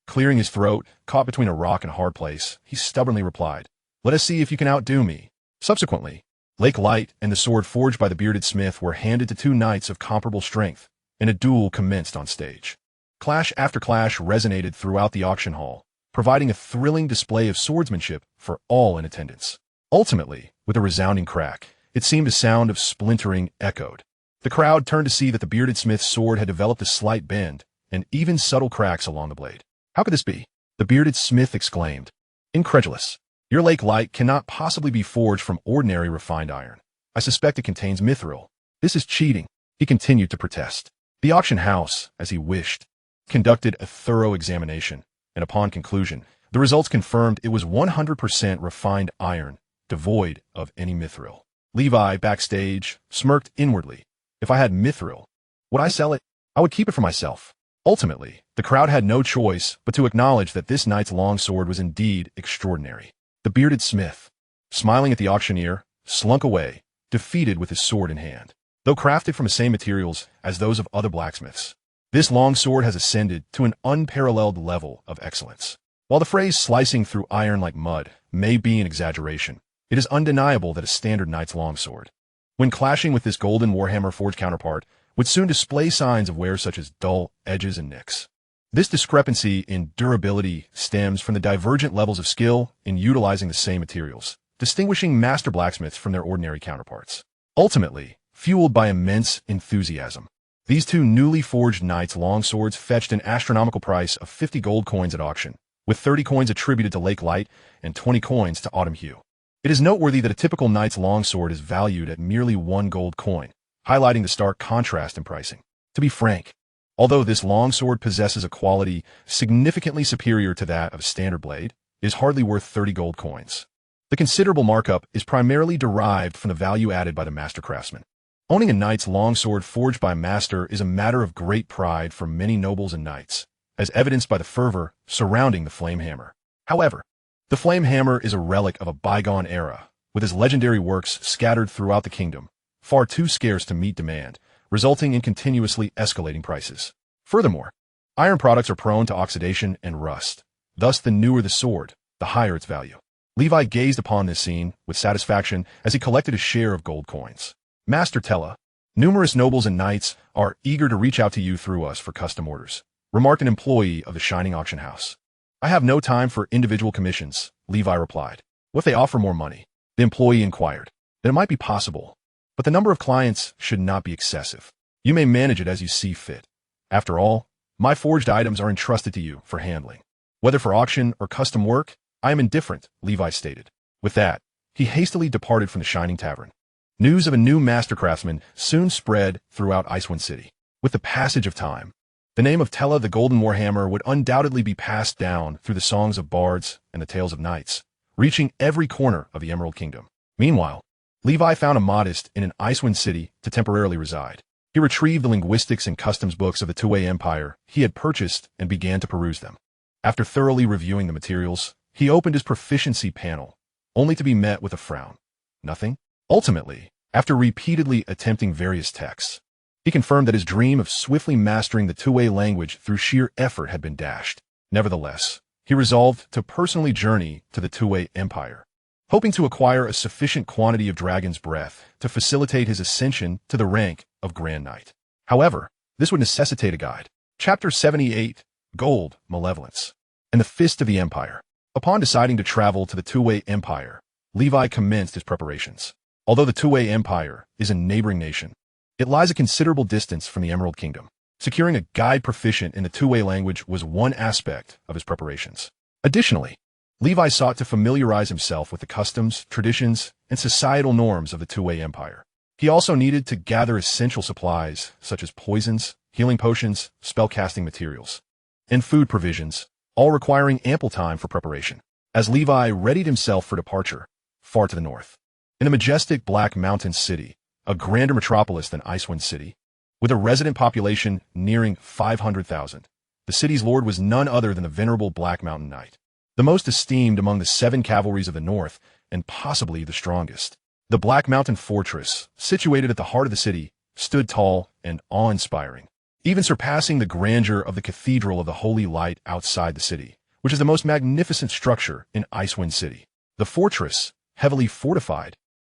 Clearing his throat, caught between a rock and a hard place, he stubbornly replied, "Let us see if you can outdo me." Subsequently, Lake Light and the sword forged by the bearded smith were handed to two knights of comparable strength, and a duel commenced on stage. Clash after clash resonated throughout the auction hall, providing a thrilling display of swordsmanship for all in attendance. Ultimately, with a resounding crack, it seemed a sound of splintering echoed. The crowd turned to see that the bearded smith's sword had developed a slight bend, and even subtle cracks along the blade. "How could this be?" the bearded smith exclaimed, incredulous. "Your lake light cannot possibly be forged from ordinary refined iron. I suspect it contains mithril. This is cheating," he continued to protest. The auction house, as he wished, conducted a thorough examination, and upon conclusion, the results confirmed it was 100% refined iron, devoid of any mithril. Levi, backstage, smirked inwardly. If I had mithril, would I sell it? I would keep it for myself. Ultimately, the crowd had no choice but to acknowledge that this knight's longsword was indeed extraordinary. The bearded smith, smiling at the auctioneer, slunk away, defeated with his sword in hand. Though crafted from the same materials as those of other blacksmiths, this longsword has ascended to an unparalleled level of excellence. While the phrase slicing through iron like mud may be an exaggeration, it is undeniable that a standard knight's longsword, when clashing with this golden warhammer forged counterpart, would soon display signs of wear such as dull edges and nicks. This discrepancy in durability stems from the divergent levels of skill in utilizing the same materials, distinguishing master blacksmiths from their ordinary counterparts. Ultimately, fueled by immense enthusiasm, these two newly forged knights' longswords fetched an astronomical price of 50 gold coins at auction, with 30 coins attributed to Lake Light and 20 coins to Autumn Hue. It is noteworthy that a typical knight's longsword is valued at merely 1 gold coin, highlighting the stark contrast in pricing. To be frank, although this longsword possesses a quality significantly superior to that of a standard blade, it is hardly worth 30 gold coins. The considerable markup is primarily derived from the value added by the master craftsman. Owning a knight's longsword forged by a master is a matter of great pride for many nobles and knights, as evidenced by the fervor surrounding the flame hammer. However, the flame hammer is a relic of a bygone era, with its legendary works scattered throughout the kingdom, far too scarce to meet demand, resulting in continuously escalating prices. Furthermore, iron products are prone to oxidation and rust. Thus, the newer the sword, the higher its value. Levi gazed upon this scene with satisfaction as he collected his share of gold coins. "Master Tella, numerous nobles and knights are eager to reach out to you through us for custom orders," remarked an employee of the shining auction house. "I have no time for individual commissions," Levi replied. "What if they offer more money?" the employee inquired. "Then it might be possible, but the number of clients should not be excessive. You may manage it as you see fit. After all, my forged items are entrusted to you for handling. Whether for auction or custom work, I am indifferent," Levi stated. With that, he hastily departed from the shining tavern. News of a new master craftsman soon spread throughout Icewind City. With the passage of time, the name of Tella the Golden Warhammer would undoubtedly be passed down through the songs of bards and the tales of knights, reaching every corner of the Emerald Kingdom. Meanwhile, Levi found a modist in an Icewind City to temporarily reside. He retrieved the linguistics and customs books of the Two-Way Empire he had purchased and began to peruse them. After thoroughly reviewing the materials, he opened his proficiency panel, only to be met with a frown. Nothing? Ultimately, after repeatedly attempting various texts, he confirmed that his dream of swiftly mastering the two-way language through sheer effort had been dashed. Nevertheless, he resolved to personally journey to the Two-Way Empire, hoping to acquire a sufficient quantity of dragon's breath to facilitate his ascension to the rank of Grand Knight. However, this would necessitate a guide. Chapter 78, Gold, Malevolence, and the Fist of the Empire. Upon deciding to travel to the Two-Way Empire, Levi commenced his preparations. Although the Two-Way Empire is a neighboring nation, it lies a considerable distance from the Emerald Kingdom. Securing a guide proficient in the two-way language was one aspect of his preparations. Additionally, Levi sought to familiarize himself with the customs, traditions, and societal norms of the Two-Way Empire. He also needed to gather essential supplies such as poisons, healing potions, spellcasting materials, and food provisions, all requiring ample time for preparation. As Levi readied himself for departure, far to the north, in the majestic Black Mountain City, a grander metropolis than Icewind City, with a resident population nearing 500,000, the city's lord was none other than the venerable Black Mountain Knight, the most esteemed among the 7 cavalries of the north and possibly the strongest. The Black Mountain Fortress, situated at the heart of the city, stood tall and awe-inspiring, even surpassing the grandeur of the Cathedral of the Holy Light outside the city, which is the most magnificent structure in Icewind City. The fortress, heavily fortified,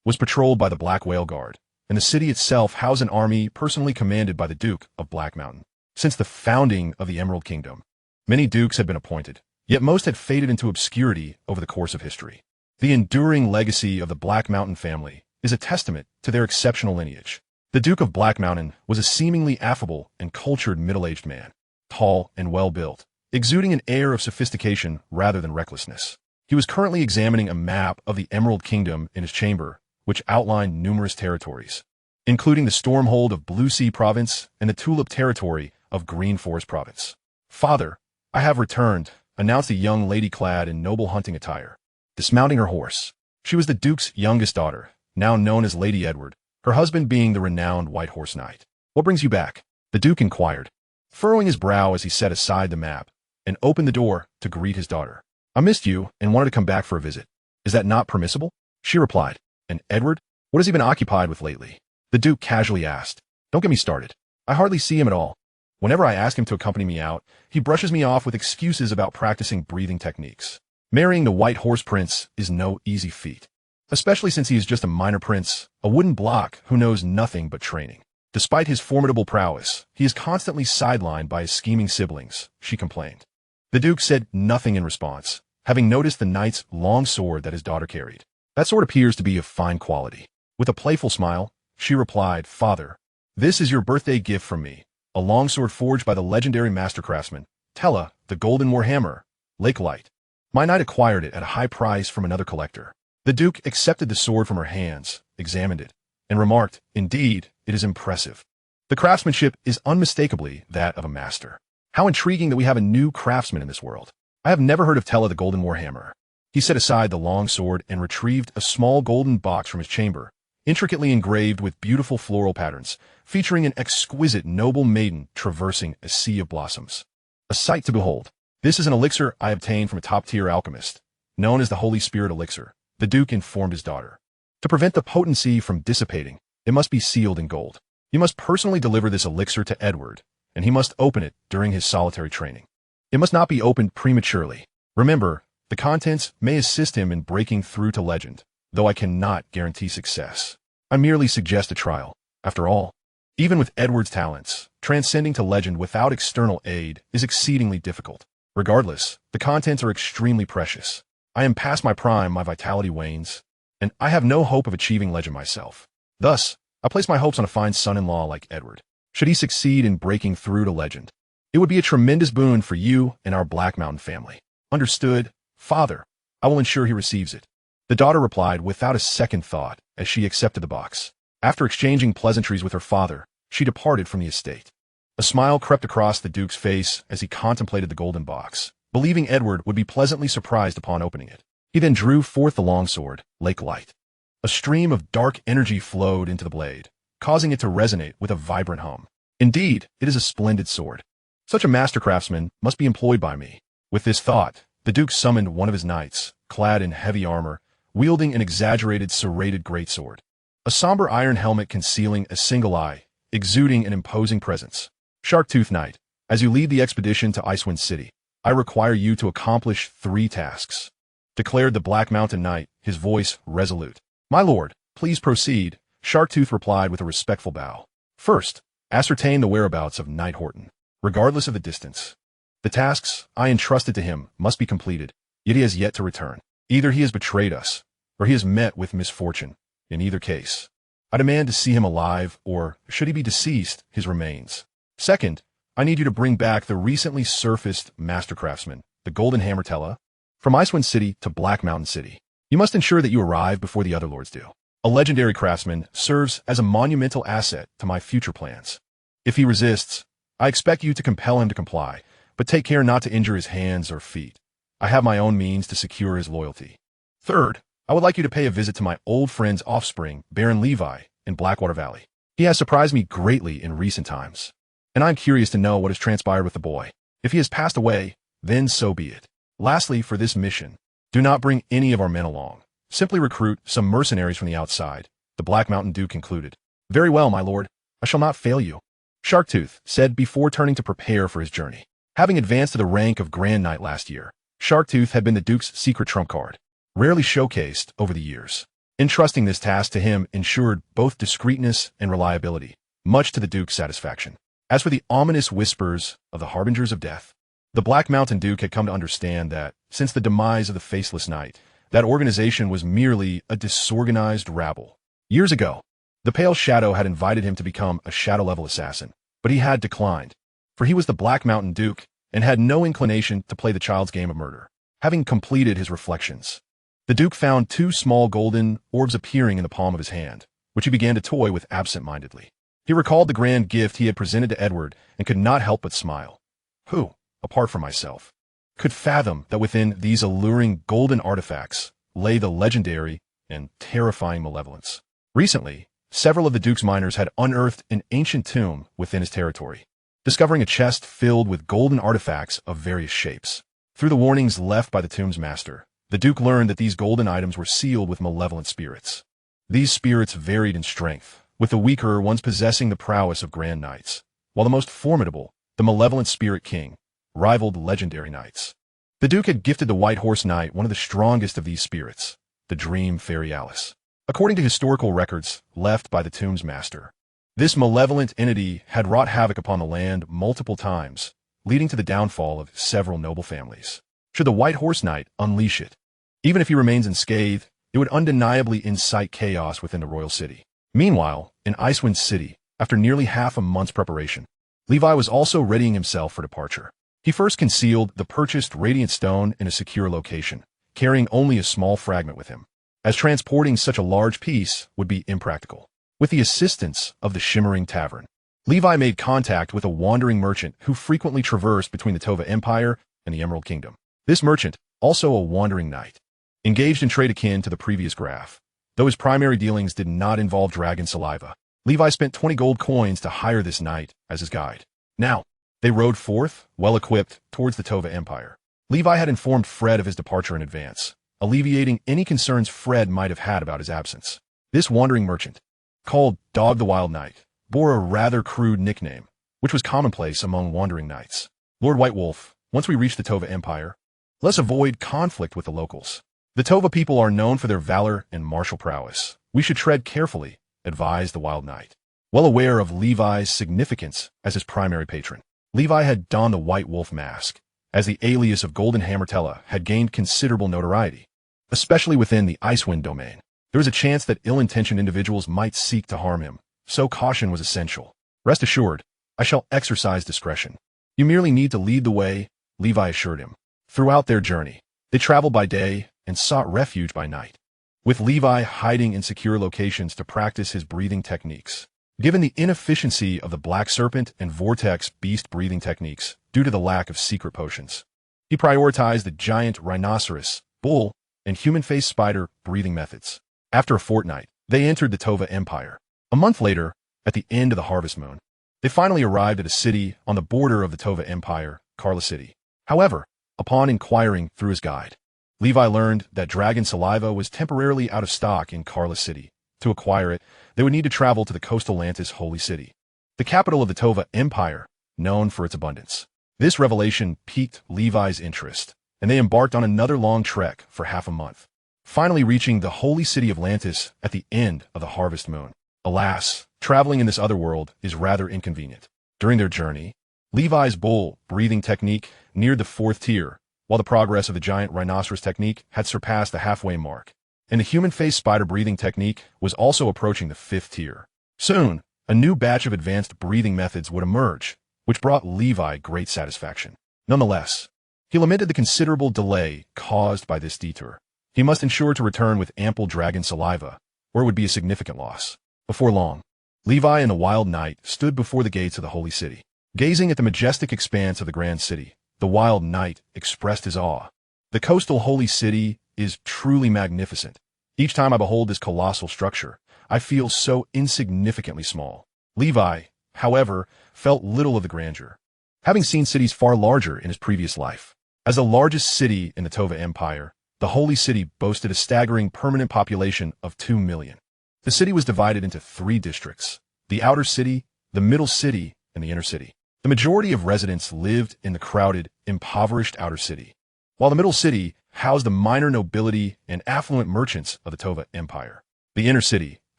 was patrolled by the Black Whale Guard, and the city itself housed an army personally commanded by the Duke of Black Mountain. Since the founding of the Emerald Kingdom, many dukes had been appointed, yet most had faded into obscurity over the course of history. The enduring legacy of the Black Mountain family is a testament to their exceptional lineage. The Duke of Black Mountain was a seemingly affable and cultured middle-aged man, tall and well-built, exuding an air of sophistication rather than recklessness. He was currently examining a map of the Emerald Kingdom in his chamber, which outlined numerous territories, including the Stormhold of Blue Sea Province and the Tulip Territory of Green Forest Province. "Father, I have returned," announced a young lady clad in noble hunting attire, dismounting her horse. She was the Duke's youngest daughter, now known as Lady Edward, her husband being the renowned White Horse Knight. "What brings you back?" the Duke inquired, furrowing his brow as he set aside the map and opened the door to greet his daughter. "I missed you and wanted to come back for a visit. Is that not permissible?" she replied. "And Edward, what has he been occupied with lately?" the Duke casually asked. "Don't get me started. I hardly see him at all. Whenever I ask him to accompany me out, he brushes me off with excuses about practicing breathing techniques. Marrying the White Horse Prince is no easy feat, especially since he is just a minor prince, a wooden block who knows nothing but training. Despite his formidable prowess, he is constantly sidelined by his scheming siblings," she complained. The Duke said nothing in response, having noticed the knight's long sword that his daughter carried. "That sword appears to be of fine quality." With a playful smile, she replied, "Father, this is your birthday gift from me, a longsword forged by the legendary master craftsman, Tella, the Golden Warhammer, Light. My knight acquired it at a high price from another collector." The Duke accepted the sword from her hands, examined it, and remarked, "Indeed, it is impressive. The craftsmanship is unmistakably that of a master. How intriguing that we have a new craftsman in this world. I have never heard of Tella the Golden Warhammer." He set aside the long sword and retrieved a small golden box from his chamber, intricately engraved with beautiful floral patterns, featuring an exquisite noble maiden traversing a sea of blossoms. "A sight to behold. This is an elixir I obtained from a top-tier alchemist, known as the Holy Spirit Elixir," the Duke informed his daughter. "To prevent the potency from dissipating, it must be sealed in gold. You must personally deliver this elixir to Edward, and he must open it during his solitary training. It must not be opened prematurely. Remember, the contents may assist him in breaking through to legend, though I cannot guarantee success. I merely suggest a trial. After all, even with Edward's talents, transcending to legend without external aid is exceedingly difficult. Regardless, the contents are extremely precious. I am past my prime, my vitality wanes, and I have no hope of achieving legend myself. Thus, I place my hopes on a fine son-in-law like Edward. Should he succeed in breaking through to legend, it would be a tremendous boon for you and our Black Mountain family." "Understood, Father. I will ensure he receives it," the daughter replied without a second thought as she accepted the box. After exchanging pleasantries with her father, she departed from the estate. A smile crept across the Duke's face as he contemplated the golden box, believing Edward would be pleasantly surprised upon opening it. He then drew forth the longsword, Light. A stream of dark energy flowed into the blade, causing it to resonate with a vibrant hum. "Indeed, it is a splendid sword. Such a master craftsman must be employed by me." With this thought, the Duke summoned one of his knights, clad in heavy armor, wielding an exaggerated serrated greatsword, a somber iron helmet concealing a single eye, exuding an imposing presence. "Sharktooth Knight, as you lead the expedition to Icewind City, I require you to accomplish 3 tasks," declared the Black Mountain Knight, his voice resolute. "My lord, please proceed," Sharktooth replied with a respectful bow. "First, ascertain the whereabouts of Knight Horton, regardless of the distance. The tasks I entrusted to him must be completed, yet he has yet to return. Either he has betrayed us, or he has met with misfortune. In either case, I demand to see him alive, or, should he be deceased, his remains. Second, I need you to bring back the recently surfaced master craftsman, the Golden Hammer Tella, from Icewind City to Black Mountain City. You must ensure that you arrive before the other lords do. A legendary craftsman serves as a monumental asset to my future plans. If he resists, I expect you to compel him to comply, but take care not to injure his hands or feet. I have my own means to secure his loyalty. Third, I would like you to pay a visit to my old friend's offspring, Baron Levi, in Blackwater Valley. He has surprised me greatly in recent times, and I am curious to know what has transpired with the boy. If he has passed away, then so be it. Lastly, for this mission, do not bring any of our men along. Simply recruit some mercenaries from the outside," the Black Mountain Duke concluded. "Very well, my lord. I shall not fail you," Sharktooth said before turning to prepare for his journey. Having advanced to the rank of Grand Knight last year, Sharktooth had been the Duke's secret trump card, rarely showcased over the years. Entrusting this task to him ensured both discreetness and reliability, much to the Duke's satisfaction. As for the ominous whispers of the Harbingers of Death, the Black Mountain Duke had come to understand that, since the demise of the Faceless Knight, that organization was merely a disorganized rabble. Years ago, The Pale Shadow had invited him to become a shadow-level assassin, but he had declined, for he was the Black Mountain Duke and had no inclination to play the child's game of murder. Having completed his reflections, the Duke found 2 small golden orbs appearing in the palm of his hand, which he began to toy with absent-mindedly. He recalled the grand gift he had presented to Edward and could not help but smile. Who, apart from myself, could fathom that within these alluring golden artifacts lay the legendary and terrifying Malevolence? Recently, several of the Duke's miners had unearthed an ancient tomb within his territory, discovering a chest filled with golden artifacts of various shapes. Through the warnings left by the tomb's master, the Duke learned that these golden items were sealed with malevolent spirits. These spirits varied in strength, with the weaker ones possessing the prowess of grand knights, while the most formidable, the malevolent spirit king, rivaled legendary knights. The Duke had gifted the White Horse Knight one of the strongest of these spirits, the Dream Fairy Alice. According to historical records left by the tomb's master, this malevolent entity had wrought havoc upon the land multiple times, leading to the downfall of several noble families. Should the White Horse Knight unleash it, even if he remains unscathed, it would undeniably incite chaos within the royal city. Meanwhile, in Icewind City, after nearly half a month's preparation, Levi was also readying himself for departure. He first concealed the purchased radiant stone in a secure location, carrying only a small fragment with him, as transporting such a large piece would be impractical. With the assistance of the Shimmering Tavern, Levi made contact with a wandering merchant who frequently traversed between the Tova Empire and the Emerald Kingdom. This merchant, also a wandering knight, engaged in trade akin to the previous graph. Though his primary dealings did not involve dragon saliva, Levi spent 20 gold coins to hire this knight as his guide. Now, they rode forth, well-equipped, towards the Tova Empire. Levi had informed Fred of his departure in advance, alleviating any concerns Fred might have had about his absence. This wandering merchant, called Dog the Wild Knight, bore a rather crude nickname, which was commonplace among wandering knights. Lord White Wolf, once we reach the Tova Empire, let's avoid conflict with the locals. The Tova people are known for their valor and martial prowess. We should tread carefully, advised the Wild Knight. Well aware of Levi's significance as his primary patron, Levi had donned the White Wolf mask, as the alias of Golden Hammertella had gained considerable notoriety, especially within the Icewind domain. There was a chance that ill-intentioned individuals might seek to harm him, so caution was essential. Rest assured, I shall exercise discretion. You merely need to lead the way, Levi assured him. Throughout their journey, they traveled by day and sought refuge by night, with Levi hiding in secure locations to practice his breathing techniques. Given the inefficiency of the Black Serpent and Vortex Beast breathing techniques due to the lack of secret potions, he prioritized the giant rhinoceros, bull, and human-faced spider breathing methods. After a fortnight, they entered the Tova Empire. A month later, at the end of the harvest moon, they finally arrived at a city on the border of the Tova Empire, Carla City. However, upon inquiring through his guide, Levi learned that dragon saliva was temporarily out of stock in Carla City. To acquire it, they would need to travel to the coastal Lantis Holy City, the capital of the Tova Empire, known for its abundance. This revelation piqued Levi's interest, and they embarked on another long trek for half a month, finally reaching the holy city of Lantis at the end of the harvest moon. Alas, traveling in this other world is rather inconvenient. During their journey, Levi's bull breathing technique neared the 4th tier, while the progress of the giant rhinoceros technique had surpassed the halfway mark, and the human-faced spider breathing technique was also approaching the 5th tier. Soon, a new batch of advanced breathing methods would emerge, which brought Levi great satisfaction. Nonetheless, he lamented the considerable delay caused by this detour. He must ensure to return with ample dragon saliva, or it would be a significant loss. Before long, Levi and the Wild Knight stood before the gates of the holy city. Gazing at the majestic expanse of the grand city, the Wild Knight expressed his awe. The coastal holy city is truly magnificent. Each time I behold this colossal structure, I feel so insignificantly small. Levi, however, felt little of the grandeur, having seen cities far larger in his previous life. As the largest city in the Tova Empire, the holy city boasted a staggering permanent population of 2 million. The city was divided into 3 districts: the outer city, the middle city, and the inner city. The majority of residents lived in the crowded, impoverished outer city, while the middle city housed the minor nobility and affluent merchants of the Tova Empire. The inner city,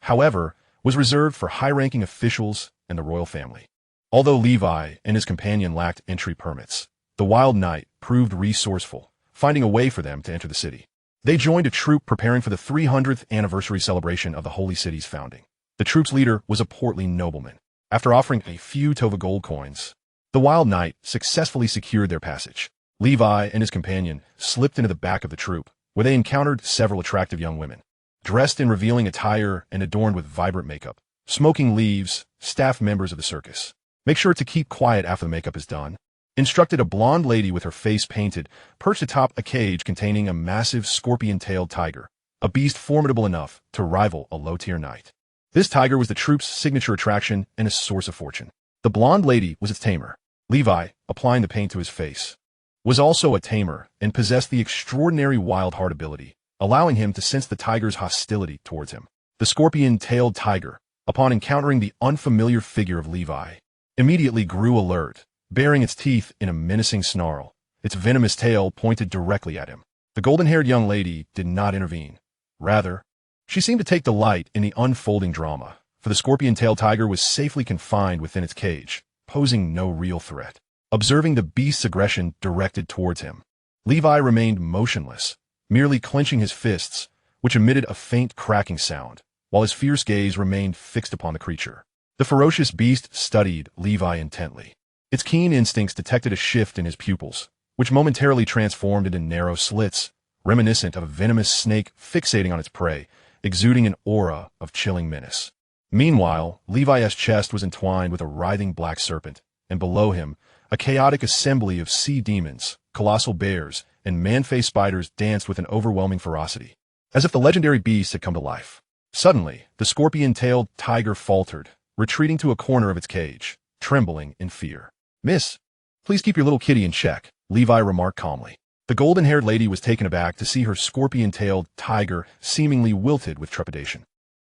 however, was reserved for high-ranking officials and the royal family. Although Levi and his companion lacked entry permits, the Wild Knight proved resourceful, finding a way for them to enter the city. They joined a troop preparing for the 300th anniversary celebration of the holy city's founding. The troop's leader was a portly nobleman. After offering a few Tova gold coins, the wild knight successfully secured their passage. Levi and his companion slipped into the back of the troop, where they encountered several attractive young women. Dressed in revealing attire and adorned with vibrant makeup, smoking leaves, staff members of the circus. Make sure to keep quiet after the makeup is done. Instructed a blonde lady with her face painted, perched atop a cage containing a massive scorpion-tailed tiger, a beast formidable enough to rival a low-tier knight. This tiger was the troop's signature attraction and a source of fortune. The blonde lady was its tamer. Levi, applying the paint to his face, was also a tamer and possessed the extraordinary wild heart ability, allowing him to sense the tiger's hostility towards him. The scorpion-tailed tiger, upon encountering the unfamiliar figure of Levi, immediately grew alert, baring its teeth in a menacing snarl, its venomous tail pointed directly at him. The golden-haired young lady did not intervene. Rather, she seemed to take delight in the unfolding drama, for the scorpion-tailed tiger was safely confined within its cage, posing no real threat. Observing the beast's aggression directed towards him, Levi remained motionless, merely clenching his fists, which emitted a faint cracking sound, while his fierce gaze remained fixed upon the creature. The ferocious beast studied Levi intently. Its keen instincts detected a shift in his pupils, which momentarily transformed into narrow slits, reminiscent of a venomous snake fixating on its prey, exuding an aura of chilling menace. Meanwhile, Levi's chest was entwined with a writhing black serpent, and below him, a chaotic assembly of sea demons, colossal bears, and man-faced spiders danced with an overwhelming ferocity, as if the legendary beast had come to life. Suddenly, the scorpion-tailed tiger faltered, retreating to a corner of its cage, trembling in fear. "Miss, please keep your little kitty in check," Levi remarked calmly. The golden-haired lady was taken aback to see her scorpion-tailed tiger seemingly wilted with trepidation.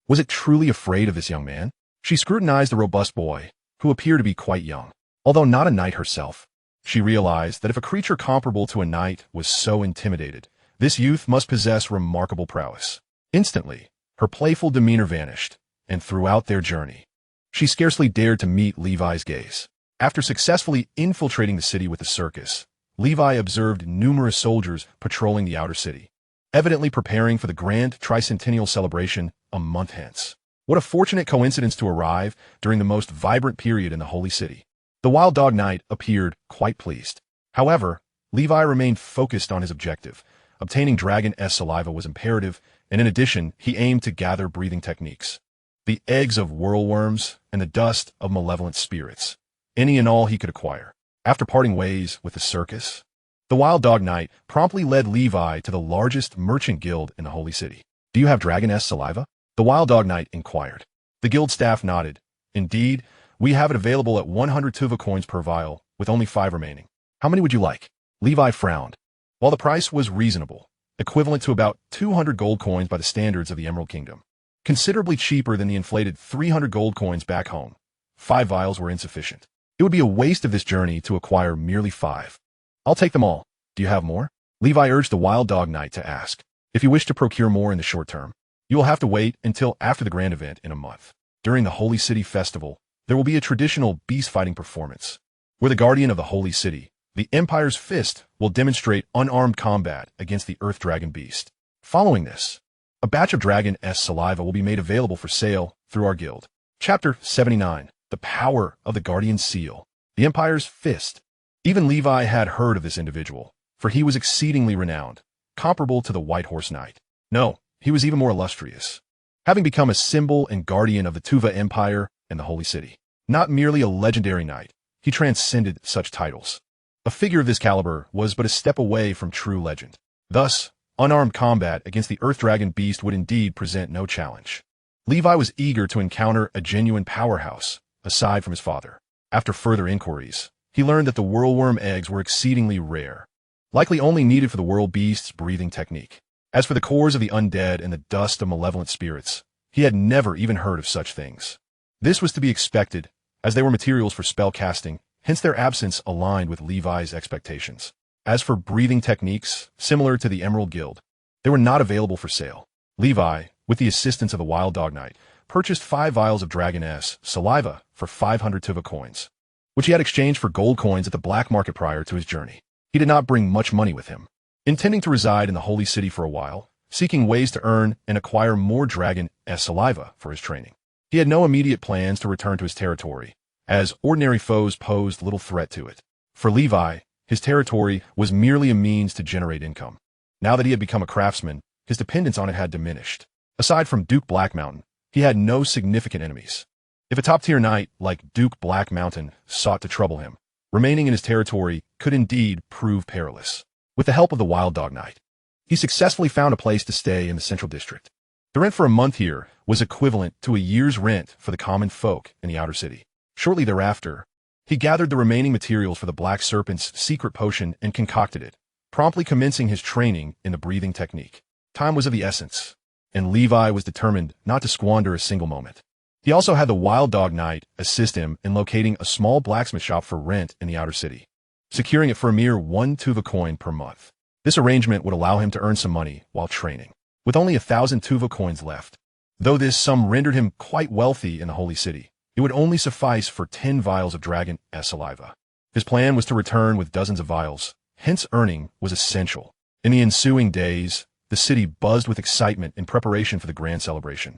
Was it truly afraid of this young man? She scrutinized the robust boy, who appeared to be quite young. Although not a knight herself, she realized that if a creature comparable to a knight was so intimidated, this youth must possess remarkable prowess. Instantly, her playful demeanor vanished, and throughout their journey, she scarcely dared to meet Levi's gaze. After successfully infiltrating the city with the circus, Levi observed numerous soldiers patrolling the outer city, evidently preparing for the grand tricentennial celebration a month hence. What a fortunate coincidence to arrive during the most vibrant period in the Holy City. The Wild Dog Knight appeared quite pleased. However, Levi remained focused on his objective. Obtaining Dragon-S saliva was imperative, and in addition, he aimed to gather breathing techniques. The eggs of whirlworms and the dust of malevolent spirits. Any and all he could acquire. After parting ways with the circus, the Wild Dog Knight promptly led Levi to the largest merchant guild in the Holy City. "Do you have Dragon-S saliva?" the Wild Dog Knight inquired. The guild staff nodded. "Indeed, we have it available at 100 Tuva coins per vial, with only 5 remaining. How many would you like?" Levi frowned. While the price was reasonable, equivalent to about 200 gold coins by the standards of the Emerald Kingdom, considerably cheaper than the inflated 300 gold coins back home, 5 vials were insufficient. It would be a waste of this journey to acquire merely 5. "I'll take them all. Do you have more?" Levi urged the Wild Dog Knight to ask. "If you wish to procure more in the short term, you will have to wait until after the grand event in a month. During the Holy City Festival, there will be a traditional beast fighting performance, where the guardian of the Holy City, the Empire's Fist, will demonstrate unarmed combat against the Earth Dragon Beast. Following this, a batch of Dragon-S saliva will be made available for sale through our guild." Chapter 79. The Power of the Guardian Seal. The Empire's Fist. Even Levi had heard of this individual, for he was exceedingly renowned, comparable to the White Horse Knight. No, he was even more illustrious, having become a symbol and guardian of the Tuva Empire and the Holy City. Not merely a legendary knight, he transcended such titles. A figure of this caliber was but a step away from true legend. Thus, unarmed combat against the Earth Dragon Beast would indeed present no challenge. Levi was eager to encounter a genuine powerhouse, aside from his father. After further inquiries, he learned that the whirlworm eggs were exceedingly rare, likely only needed for the world beast's breathing technique. As for the cores of the undead and the dust of malevolent spirits, he had never even heard of such things. This was to be expected, as they were materials for spell casting, hence their absence aligned with Levi's expectations. As for breathing techniques, similar to the Emerald Guild, they were not available for sale. Levi, with the assistance of the Wild Dog Knight, purchased 5 vials of Dragon-S saliva for 500 Tuva coins, which he had exchanged for gold coins at the black market prior to his journey. He did not bring much money with him. Intending to reside in the Holy City for a while, seeking ways to earn and acquire more Dragon-S saliva for his training, He had no immediate plans to return to his territory, as ordinary foes posed little threat to it. For Levi, his territory was merely a means to generate income. Now that he had become a craftsman, his dependence on it had diminished. Aside from Duke Blackmountain, he had no significant enemies. If a top-tier knight like Duke Blackmountain sought to trouble him, remaining in his territory could indeed prove perilous. With the help of the Wild Dog Knight, he successfully found a place to stay in the Central District. The rent for a month here was equivalent to a year's rent for the common folk in the outer city. Shortly thereafter, he gathered the remaining materials for the Black Serpent's secret potion and concocted it, promptly commencing his training in the breathing technique. Time was of the essence, and Levi was determined not to squander a single moment. He also had the Wild Dog Knight assist him in locating a small blacksmith shop for rent in the outer city, securing it for a mere 1 tuva coin per month. This arrangement would allow him to earn some money while training, with only 1,000 tuva coins left. Though this sum rendered him quite wealthy in the Holy City, it would only suffice for 10 vials of dragon saliva. His plan was to return with dozens of vials, hence earning was essential. In the ensuing days, the city buzzed with excitement in preparation for the grand celebration,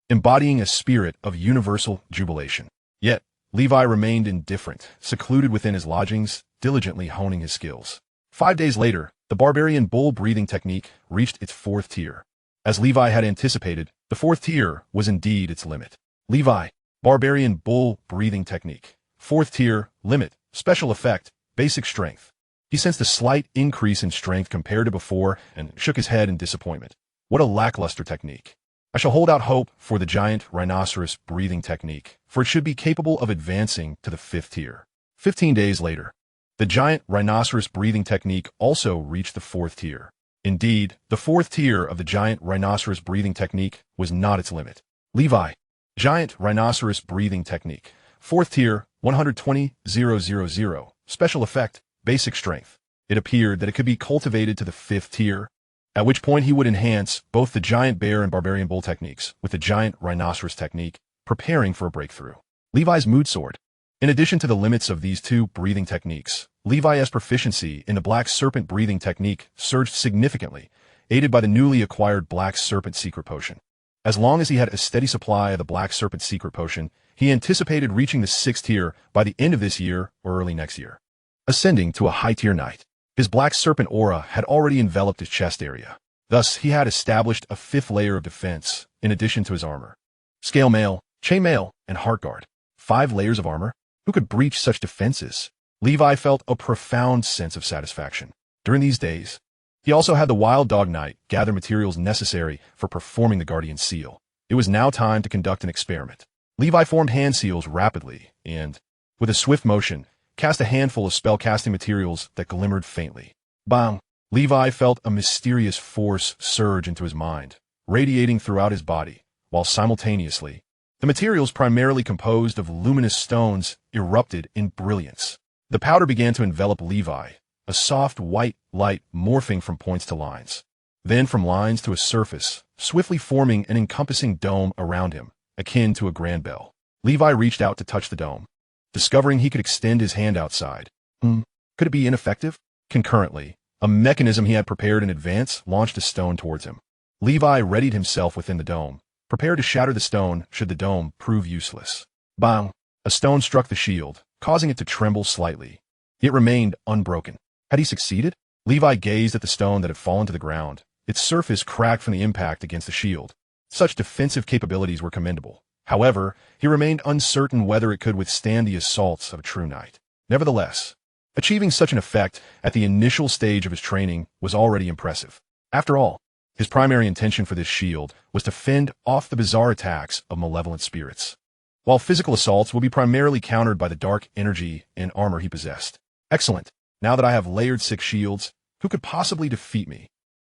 embodying a spirit of universal jubilation. Yet, Levi remained indifferent, secluded within his lodgings, diligently honing his skills. 5 days later, the barbarian bull breathing technique reached its 4th tier. As Levi had anticipated, the 4th tier was indeed its limit. Levi, barbarian bull breathing technique. 4th tier, limit, special effect, basic strength. He sensed a slight increase in strength compared to before and shook his head in disappointment. What a lackluster technique. I shall hold out hope for the giant rhinoceros breathing technique, for it should be capable of advancing to the 5th tier. 15 days later, the giant rhinoceros breathing technique also reached the 4th tier. Indeed, the 4th tier of the giant rhinoceros breathing technique was not its limit. Levi, giant rhinoceros breathing technique. 4th tier, 120,000, special effect, basic strength. It appeared that it could be cultivated to the 5th tier, at which point he would enhance both the giant bear and barbarian bull techniques with the giant rhinoceros technique, preparing for a breakthrough. Levi's mood soared. In addition to the limits of these two breathing techniques, Levi's proficiency in the Black Serpent breathing technique surged significantly, aided by the newly acquired Black Serpent secret potion. As long as he had a steady supply of the Black Serpent secret potion, he anticipated reaching the 6th tier by the end of this year or early next year. Ascending to a high-tier knight, his Black Serpent aura had already enveloped his chest area. Thus, he had established a 5th layer of defense, in addition to his armor. Scale mail, chain mail, and heart guard. 5 layers of armor? Who could breach such defenses? Levi felt a profound sense of satisfaction. During these days, he also had the Wild Dog Knight gather materials necessary for performing the Guardian Seal. It was now time to conduct an experiment. Levi formed hand seals rapidly and, with a swift motion, cast a handful of spell-casting materials that glimmered faintly. Bang! Levi felt a mysterious force surge into his mind, radiating throughout his body, while simultaneously, the materials primarily composed of luminous stones erupted in brilliance. The powder began to envelop Levi, a soft white light morphing from points to lines, then from lines to a surface, swiftly forming an encompassing dome around him, akin to a grand bell. Levi reached out to touch the dome, discovering he could extend his hand outside. Could it be ineffective? Concurrently, a mechanism he had prepared in advance launched a stone towards him. Levi readied himself within the dome, prepared to shatter the stone should the dome prove useless. Bang! A stone struck the shield, causing it to tremble slightly. It remained unbroken. Had he succeeded? Levi gazed at the stone that had fallen to the ground. Its surface cracked from the impact against the shield. Such defensive capabilities were commendable. However, he remained uncertain whether it could withstand the assaults of a true knight. Nevertheless, achieving such an effect at the initial stage of his training was already impressive. After all, his primary intention for this shield was to fend off the bizarre attacks of malevolent spirits, while physical assaults will be primarily countered by the dark energy and armor he possessed. Excellent. Now that I have layered 6 shields, who could possibly defeat me?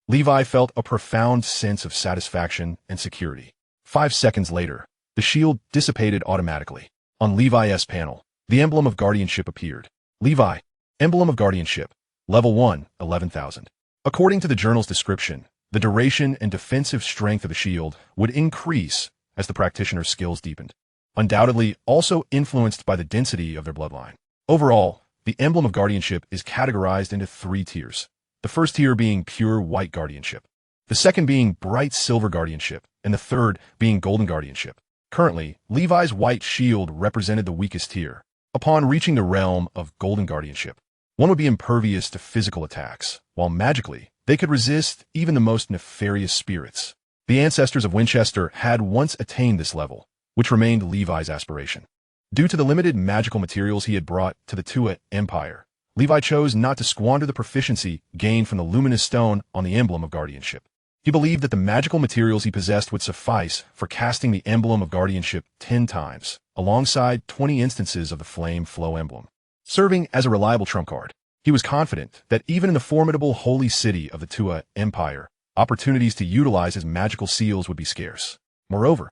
Levi felt a profound sense of satisfaction and security. 5 seconds later, the shield dissipated automatically. On Levi's panel, the emblem of guardianship appeared. Levi, emblem of guardianship, level 1, 11,000. According to the journal's description, the duration and defensive strength of the shield would increase as the practitioner's skills deepened, undoubtedly also influenced by the density of their bloodline. Overall, the emblem of guardianship is categorized into 3 tiers, the first tier being pure white guardianship, the second being bright silver guardianship, and the third being golden guardianship. Currently, Levi's white shield represented the weakest tier. Upon reaching the realm of golden guardianship, one would be impervious to physical attacks, while magically, they could resist even the most nefarious spirits. The ancestors of Winchester had once attained this level, which remained Levi's aspiration. Due to the limited magical materials he had brought to the Tua Empire, Levi chose not to squander the proficiency gained from the luminous stone on the emblem of guardianship. He believed that the magical materials he possessed would suffice for casting the emblem of guardianship 10 times, alongside 20 instances of the flame flow emblem. Serving as a reliable trump card, he was confident that even in the formidable holy city of the Tua Empire, opportunities to utilize his magical seals would be scarce. Moreover,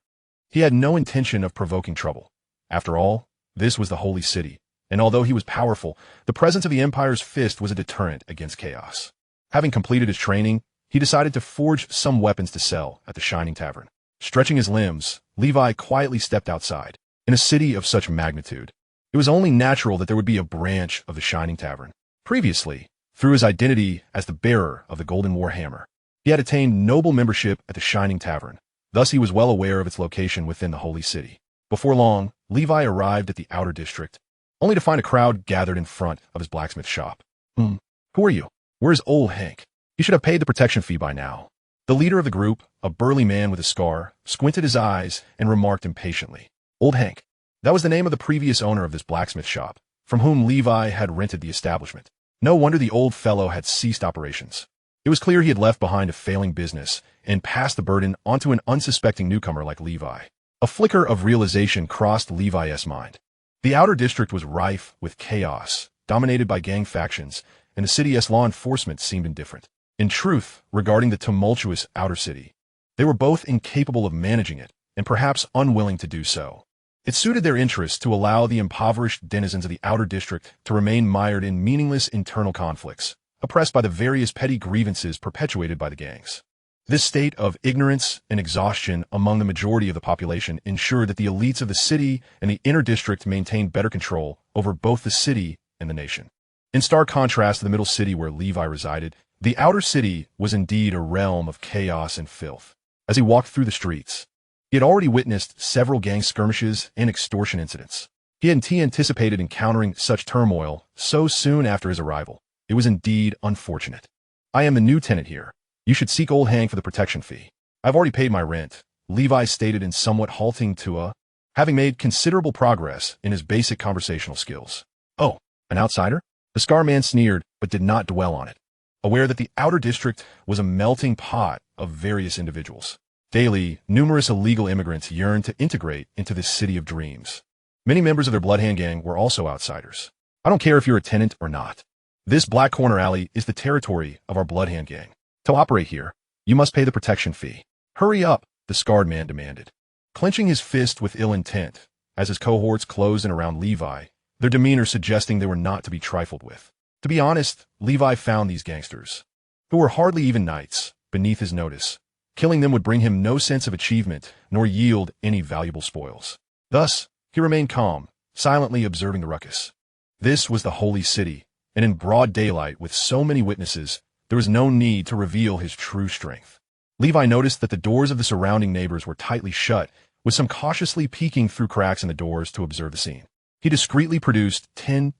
he had no intention of provoking trouble. After all, this was the holy city, and although he was powerful, the presence of the Empire's fist was a deterrent against chaos. Having completed his training, he decided to forge some weapons to sell at the Shining Tavern. Stretching his limbs, Levi quietly stepped outside. In a city of such magnitude, it was only natural that there would be a branch of the Shining Tavern. Previously, through his identity as the bearer of the Golden Warhammer, he had attained noble membership at the Shining Tavern. Thus, he was well aware of its location within the holy city. Before long, Levi arrived at the outer district, only to find a crowd gathered in front of his blacksmith shop. Who are you? Where's old Hank? He should have paid the protection fee by now. The leader of the group, a burly man with a scar, squinted his eyes and remarked impatiently. Old Hank. That was the name of the previous owner of this blacksmith shop, from whom Levi had rented the establishment. No wonder the old fellow had ceased operations. It was clear he had left behind a failing business and passed the burden onto an unsuspecting newcomer like Levi. A flicker of realization crossed Levi's mind. The outer district was rife with chaos, dominated by gang factions, and the city's law enforcement seemed indifferent. In truth, regarding the tumultuous outer city, they were both incapable of managing it and perhaps unwilling to do so. It suited their interests to allow the impoverished denizens of the outer district to remain mired in meaningless internal conflicts, oppressed by the various petty grievances perpetuated by the gangs. This state of ignorance and exhaustion among the majority of the population ensured that the elites of the city and the inner district maintained better control over both the city and the nation. In stark contrast to the middle city where Levi resided, the outer city was indeed a realm of chaos and filth. As he walked through the streets, he had already witnessed several gang skirmishes and extortion incidents. He hadn't anticipated encountering such turmoil so soon after his arrival. It was indeed unfortunate. I am the new tenant here. You should seek old Hank for the protection fee. I've already paid my rent, Levi stated in somewhat halting Tua, having made considerable progress in his basic conversational skills. Oh, an outsider? The scar man sneered, but did not dwell on it, aware that the outer district was a melting pot of various individuals. Daily, numerous illegal immigrants yearned to integrate into this city of dreams. Many members of their Bloodhand gang were also outsiders. I don't care if you're a tenant or not. This Black Corner Alley is the territory of our Bloodhand gang. To operate here, you must pay the protection fee. Hurry up, the scarred man demanded. Clenching his fist with ill intent, as his cohorts closed in around Levi, their demeanor suggesting they were not to be trifled with. To be honest, Levi found these gangsters, who were hardly even knights, beneath his notice. Killing them would bring him no sense of achievement, nor yield any valuable spoils. Thus, he remained calm, silently observing the ruckus. This was the holy city, and in broad daylight with so many witnesses, there was no need to reveal his true strength. Levi noticed that the doors of the surrounding neighbors were tightly shut, with some cautiously peeking through cracks in the doors to observe the scene. He discreetly produced 10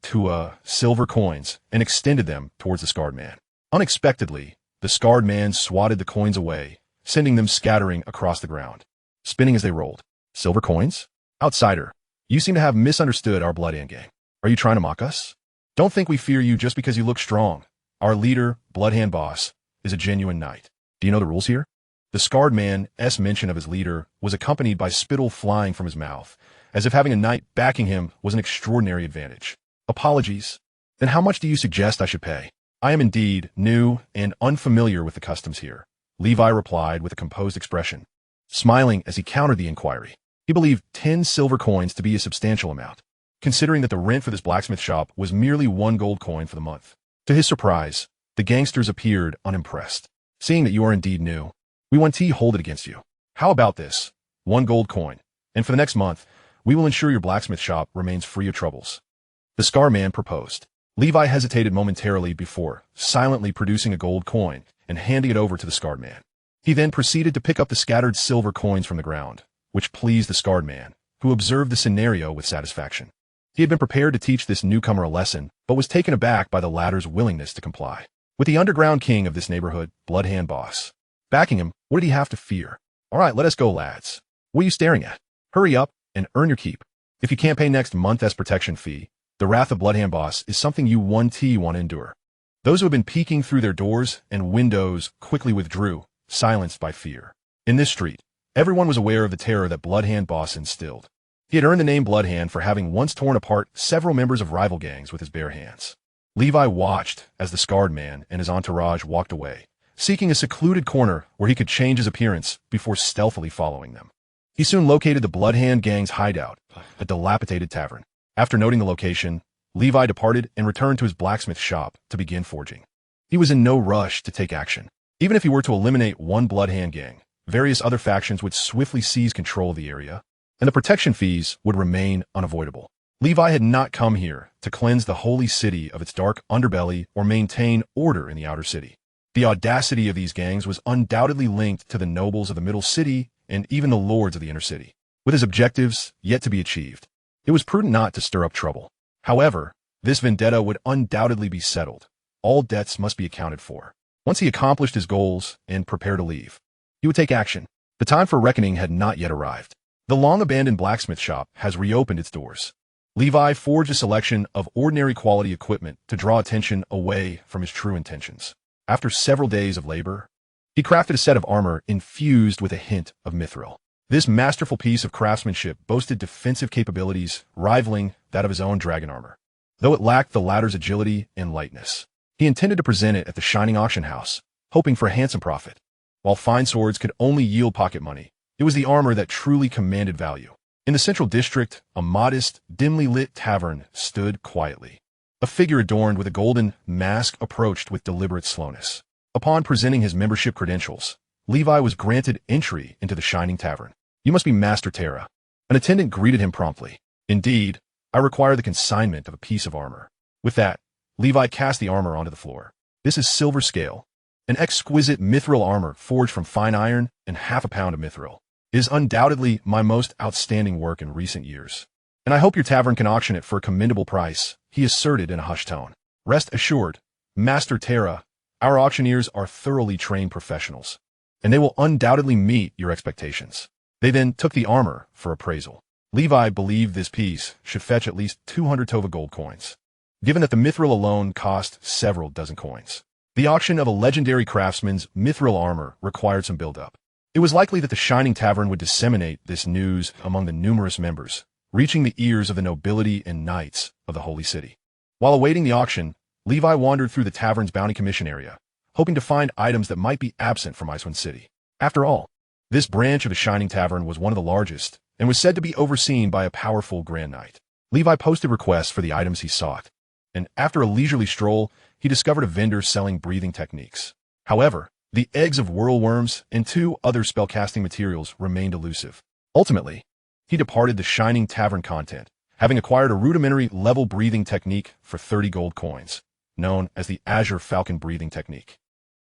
silver coins and extended them towards the scarred man. Unexpectedly, the scarred man swatted the coins away, sending them scattering across the ground, spinning as they rolled. Silver coins? Outsider, you seem to have misunderstood our Bloodhand gang. Are you trying to mock us? Don't think we fear you just because you look strong. Our leader, Bloodhand Boss, is a genuine knight. Do you know the rules here? The scarred man's mention of his leader was accompanied by spittle flying from his mouth, as if having a knight backing him was an extraordinary advantage. Apologies. Then how much do you suggest I should pay? I am indeed new and unfamiliar with the customs here, Levi replied with a composed expression, smiling as he countered the inquiry. He believed 10 silver coins to be a substantial amount, considering that the rent for this blacksmith shop was merely 1 gold coin for the month. To his surprise, the gangsters appeared unimpressed. Seeing that you are indeed new, we want to hold it against you. How about this? 1 gold coin, and for the next month, we will ensure your blacksmith shop remains free of troubles. The scar man proposed. Levi hesitated momentarily before silently producing a gold coin and handing it over to the scarred man. He then proceeded to pick up the scattered silver coins from the ground, which pleased the scarred man, who observed the scenario with satisfaction. He had been prepared to teach this newcomer a lesson, but was taken aback by the latter's willingness to comply. With the underground king of this neighborhood, Bloodhand Boss, backing him, what did he have to fear? All right, let us go, lads. What are you staring at? Hurry up and earn your keep. If you can't pay next month as protection fee, the wrath of Bloodhand Boss is something you want to endure. Those who had been peeking through their doors and windows quickly withdrew, silenced by fear. In this street, everyone was aware of the terror that Bloodhand Boss instilled. He had earned the name Bloodhand for having once torn apart several members of rival gangs with his bare hands. Levi watched as the scarred man and his entourage walked away, seeking a secluded corner where he could change his appearance before stealthily following them. He soon located the Bloodhand gang's hideout, a dilapidated tavern. After noting the location, Levi departed and returned to his blacksmith shop to begin forging. He was in no rush to take action. Even if he were to eliminate one Bloodhand gang, various other factions would swiftly seize control of the area, and the protection fees would remain unavoidable. Levi had not come here to cleanse the holy city of its dark underbelly or maintain order in the outer city. The audacity of these gangs was undoubtedly linked to the nobles of the middle city and even the lords of the inner city. With his objectives yet to be achieved, it was prudent not to stir up trouble. However, this vendetta would undoubtedly be settled. All debts must be accounted for. Once he accomplished his goals and prepared to leave, he would take action. The time for reckoning had not yet arrived. The long-abandoned blacksmith shop has reopened its doors. Levi forged a selection of ordinary quality equipment to draw attention away from his true intentions. After several days of labor, he crafted a set of armor infused with a hint of mithril. This masterful piece of craftsmanship boasted defensive capabilities rivaling that of his own dragon armor, though it lacked the latter's agility and lightness. He intended to present it at the shining auction house, hoping for a handsome profit. While fine swords could only yield pocket money, it was the armor that truly commanded value. In the central district, a modest, dimly lit tavern stood quietly. A figure adorned with a golden mask approached with deliberate slowness. Upon presenting his membership credentials, Levi was granted entry into the shining tavern. You must be Master Terra. An attendant greeted him promptly. Indeed, I require the consignment of a piece of armor. With that, Levi cast the armor onto the floor. This is silver scale, an exquisite mithril armor forged from fine iron and half a pound of mithril. It is undoubtedly my most outstanding work in recent years, and I hope your tavern can auction it for a commendable price, he asserted in a hushed tone. Rest assured, Master Terra, our auctioneers are thoroughly trained professionals, and they will undoubtedly meet your expectations. They then took the armor for appraisal. Levi believed this piece should fetch at least 200 Tova gold coins, given that the mithril alone cost several dozen coins. The auction of a legendary craftsman's mithril armor required some build-up. It was likely that the Shining Tavern would disseminate this news among the numerous members, reaching the ears of the nobility and knights of the Holy City. While awaiting the auction, Levi wandered through the tavern's bounty commission area, hoping to find items that might be absent from Icewind City. After all, this branch of the Shining Tavern was one of the largest, and was said to be overseen by a powerful Grand Knight. Levi posted requests for the items he sought, and after a leisurely stroll, he discovered a vendor selling breathing techniques. However, the eggs of whirlworms and 2 other spellcasting materials remained elusive. Ultimately, he departed the Shining Tavern content, having acquired a rudimentary level breathing technique for 30 gold coins, known as the Azure Falcon breathing technique.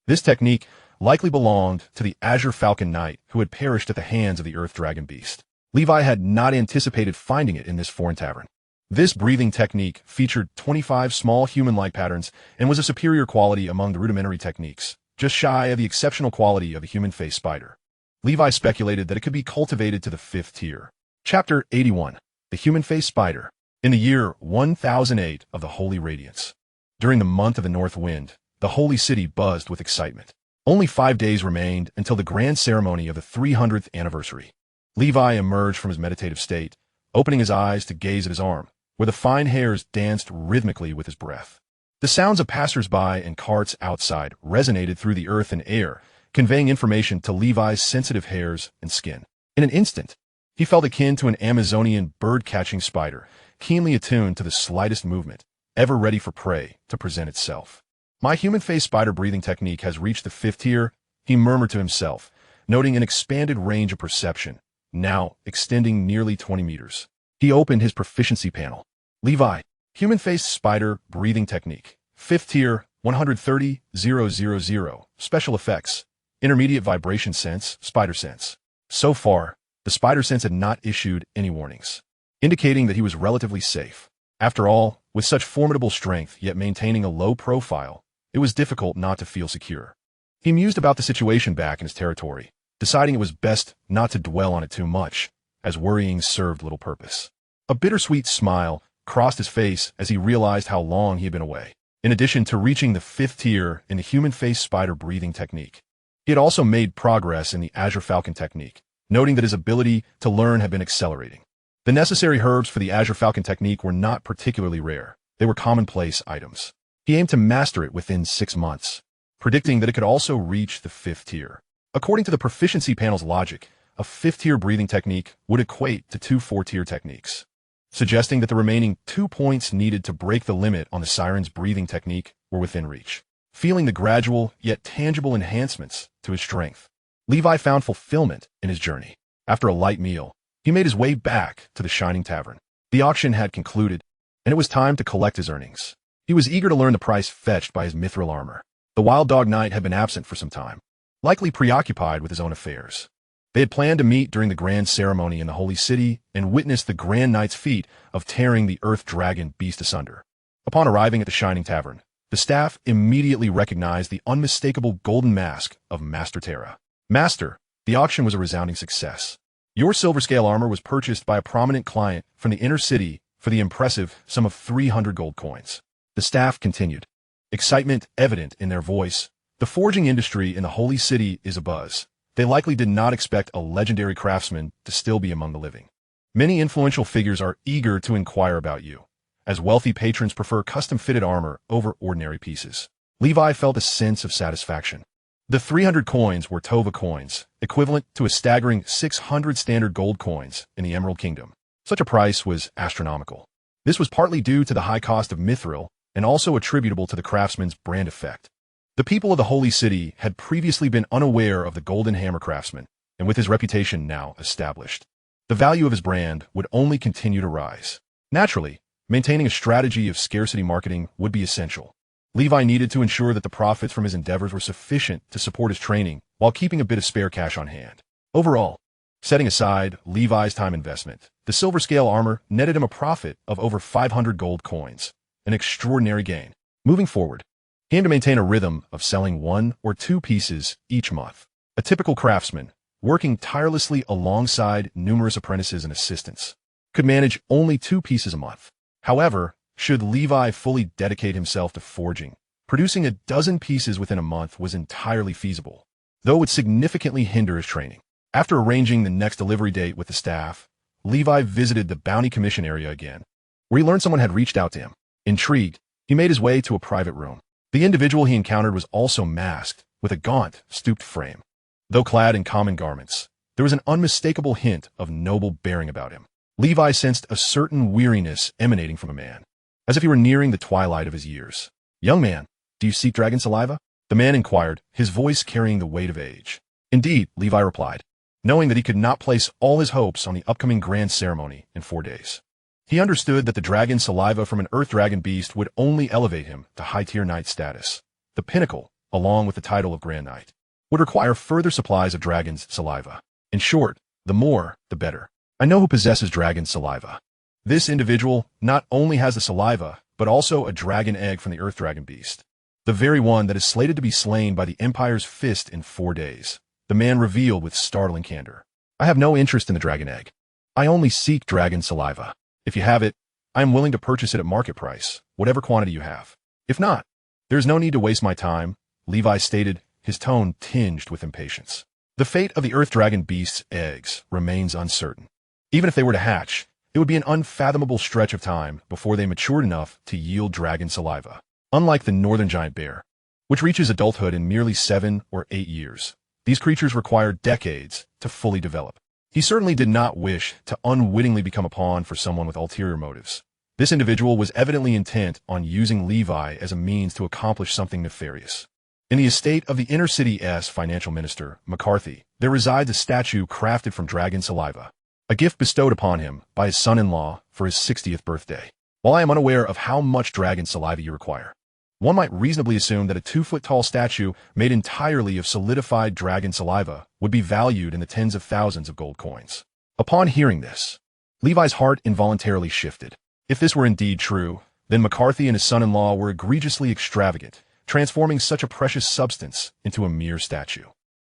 This technique likely belonged to the Azure Falcon Knight who had perished at the hands of the Earth Dragon Beast. Levi had not anticipated finding it in this foreign tavern. This breathing technique featured 25 small human-like patterns and was a superior quality among the rudimentary techniques, just shy of the exceptional quality of a human-faced spider. Levi speculated that it could be cultivated to the 5th tier. Chapter 81. The Human-Faced Spider. In the year 1008 of the Holy Radiance, during the month of the North Wind, the Holy City buzzed with excitement. Only 5 days remained until the grand ceremony of the 300th anniversary. Levi emerged from his meditative state, opening his eyes to gaze at his arm, where the fine hairs danced rhythmically with his breath. The sounds of passers-by and carts outside resonated through the earth and air, conveying information to Levi's sensitive hairs and skin. In an instant, he felt akin to an Amazonian bird-catching spider, keenly attuned to the slightest movement, ever ready for prey to present itself. My human-faced spider breathing technique has reached the 5th tier, he murmured to himself, noting an expanded range of perception, now extending nearly 20 meters. He opened his proficiency panel. Levi, human-faced spider breathing technique. 5th tier, 130,000. Special effects. Intermediate vibration sense, spider sense. So far, The spider sense had not issued any warnings, indicating that he was relatively safe. After all, with such formidable strength yet maintaining a low profile, it was difficult not to feel secure. He mused about the situation back in his territory, deciding it was best not to dwell on it too much, as worrying served little purpose. A bittersweet smile crossed his face as he realized how long he had been away. In addition to reaching the 5th tier in the human-face spider breathing technique, he had also made progress in the Azure Falcon technique, noting that his ability to learn had been accelerating. The necessary herbs for the Azure Falcon technique were not particularly rare. They were commonplace items. He aimed to master it within 6 months, predicting that it could also reach the 5th tier. According to the proficiency panel's logic, a 5th tier breathing technique would equate to 2 4-tier techniques, suggesting that the remaining 2 points needed to break the limit on the siren's breathing technique were within reach. Feeling the gradual yet tangible enhancements to his strength, Levi found fulfillment in his journey. After a light meal, he made his way back to the Shining Tavern. The auction had concluded, and it was time to collect his earnings. He was eager to learn the price fetched by his mithril armor. The Wild Dog Knight had been absent for some time, likely preoccupied with his own affairs. They had planned to meet during the grand ceremony in the Holy City and witness the Grand Knight's feat of tearing the Earth Dragon beast asunder. Upon arriving at the Shining Tavern, the staff immediately recognized the unmistakable golden mask of Master Terra. Master, the auction was a resounding success. Your silver scale armor was purchased by a prominent client from the inner city for the impressive sum of 300 gold coins. The staff continued, excitement evident in their voice. The forging industry in the Holy City is abuzz. They likely did not expect a legendary craftsman to still be among the living. Many influential figures are eager to inquire about you, as wealthy patrons prefer custom-fitted armor over ordinary pieces. Levi felt a sense of satisfaction. The 300 coins were Tova coins, equivalent to a staggering 600 standard gold coins in the Emerald Kingdom. Such a price was astronomical. This was partly due to the high cost of mithril and also attributable to the craftsman's brand effect. The people of the Holy City had previously been unaware of the Golden Hammer craftsman, and with his reputation now established, the value of his brand would only continue to rise. Naturally, maintaining a strategy of scarcity marketing would be essential. Levi needed to ensure that the profits from his endeavors were sufficient to support his training while keeping a bit of spare cash on hand. Overall, setting aside Levi's time investment, the silver scale armor netted him a profit of over 500 gold coins, an extraordinary gain. Moving forward, he aimed to maintain a rhythm of selling 1 or 2 pieces each month. A typical craftsman, working tirelessly alongside numerous apprentices and assistants, could manage only 2 pieces a month. However, should Levi fully dedicate himself to forging, producing a dozen pieces within a month was entirely feasible, though it would significantly hinder his training. After arranging the next delivery date with the staff, Levi visited the Bounty Commission area again, where he learned someone had reached out to him. Intrigued, he made his way to a private room. The individual he encountered was also masked, with a gaunt, stooped frame. Though clad in common garments, there was an unmistakable hint of noble bearing about him. Levi sensed a certain weariness emanating from a man, as if he were nearing the twilight of his years. "Young man, do you seek dragon saliva?" The man inquired, his voice carrying the weight of age. "Indeed," Levi replied, knowing that he could not place all his hopes on the upcoming grand ceremony in 4 days. He understood that the dragon saliva from an earth dragon beast would only elevate him to high-tier knight status. The pinnacle, along with the title of Grand Knight, would require further supplies of dragon's saliva. In short, the more, the better. "I know who possesses dragon saliva. This individual not only has the saliva, but also a dragon egg from the earth dragon beast, the very one that is slated to be slain by the Empire's fist in 4 days. The man revealed with startling candor. "I have no interest in the dragon egg. I only seek dragon saliva. If you have it, I am willing to purchase it at market price, whatever quantity you have. If not, there is no need to waste my time," Levi stated, his tone tinged with impatience. The fate of the earth dragon beast's eggs remains uncertain. Even if they were to hatch, it would be an unfathomable stretch of time before they matured enough to yield dragon saliva. Unlike the northern giant bear, which reaches adulthood in merely 7 or 8 years, these creatures require decades to fully develop. He certainly did not wish to unwittingly become a pawn for someone with ulterior motives. This individual was evidently intent on using Levi as a means to accomplish something nefarious. In the estate of the inner city's financial minister, McCarthy, there resides a statue crafted from dragon saliva, a gift bestowed upon him by his son-in-law for his 60th birthday. While I am unaware of how much dragon saliva you require, one might reasonably assume that a 2-foot-tall statue made entirely of solidified dragon saliva would be valued in the tens of thousands of gold coins. Upon hearing this, Levi's heart involuntarily shifted. If this were indeed true, then McCarthy and his son-in-law were egregiously extravagant, transforming such a precious substance into a mere statue.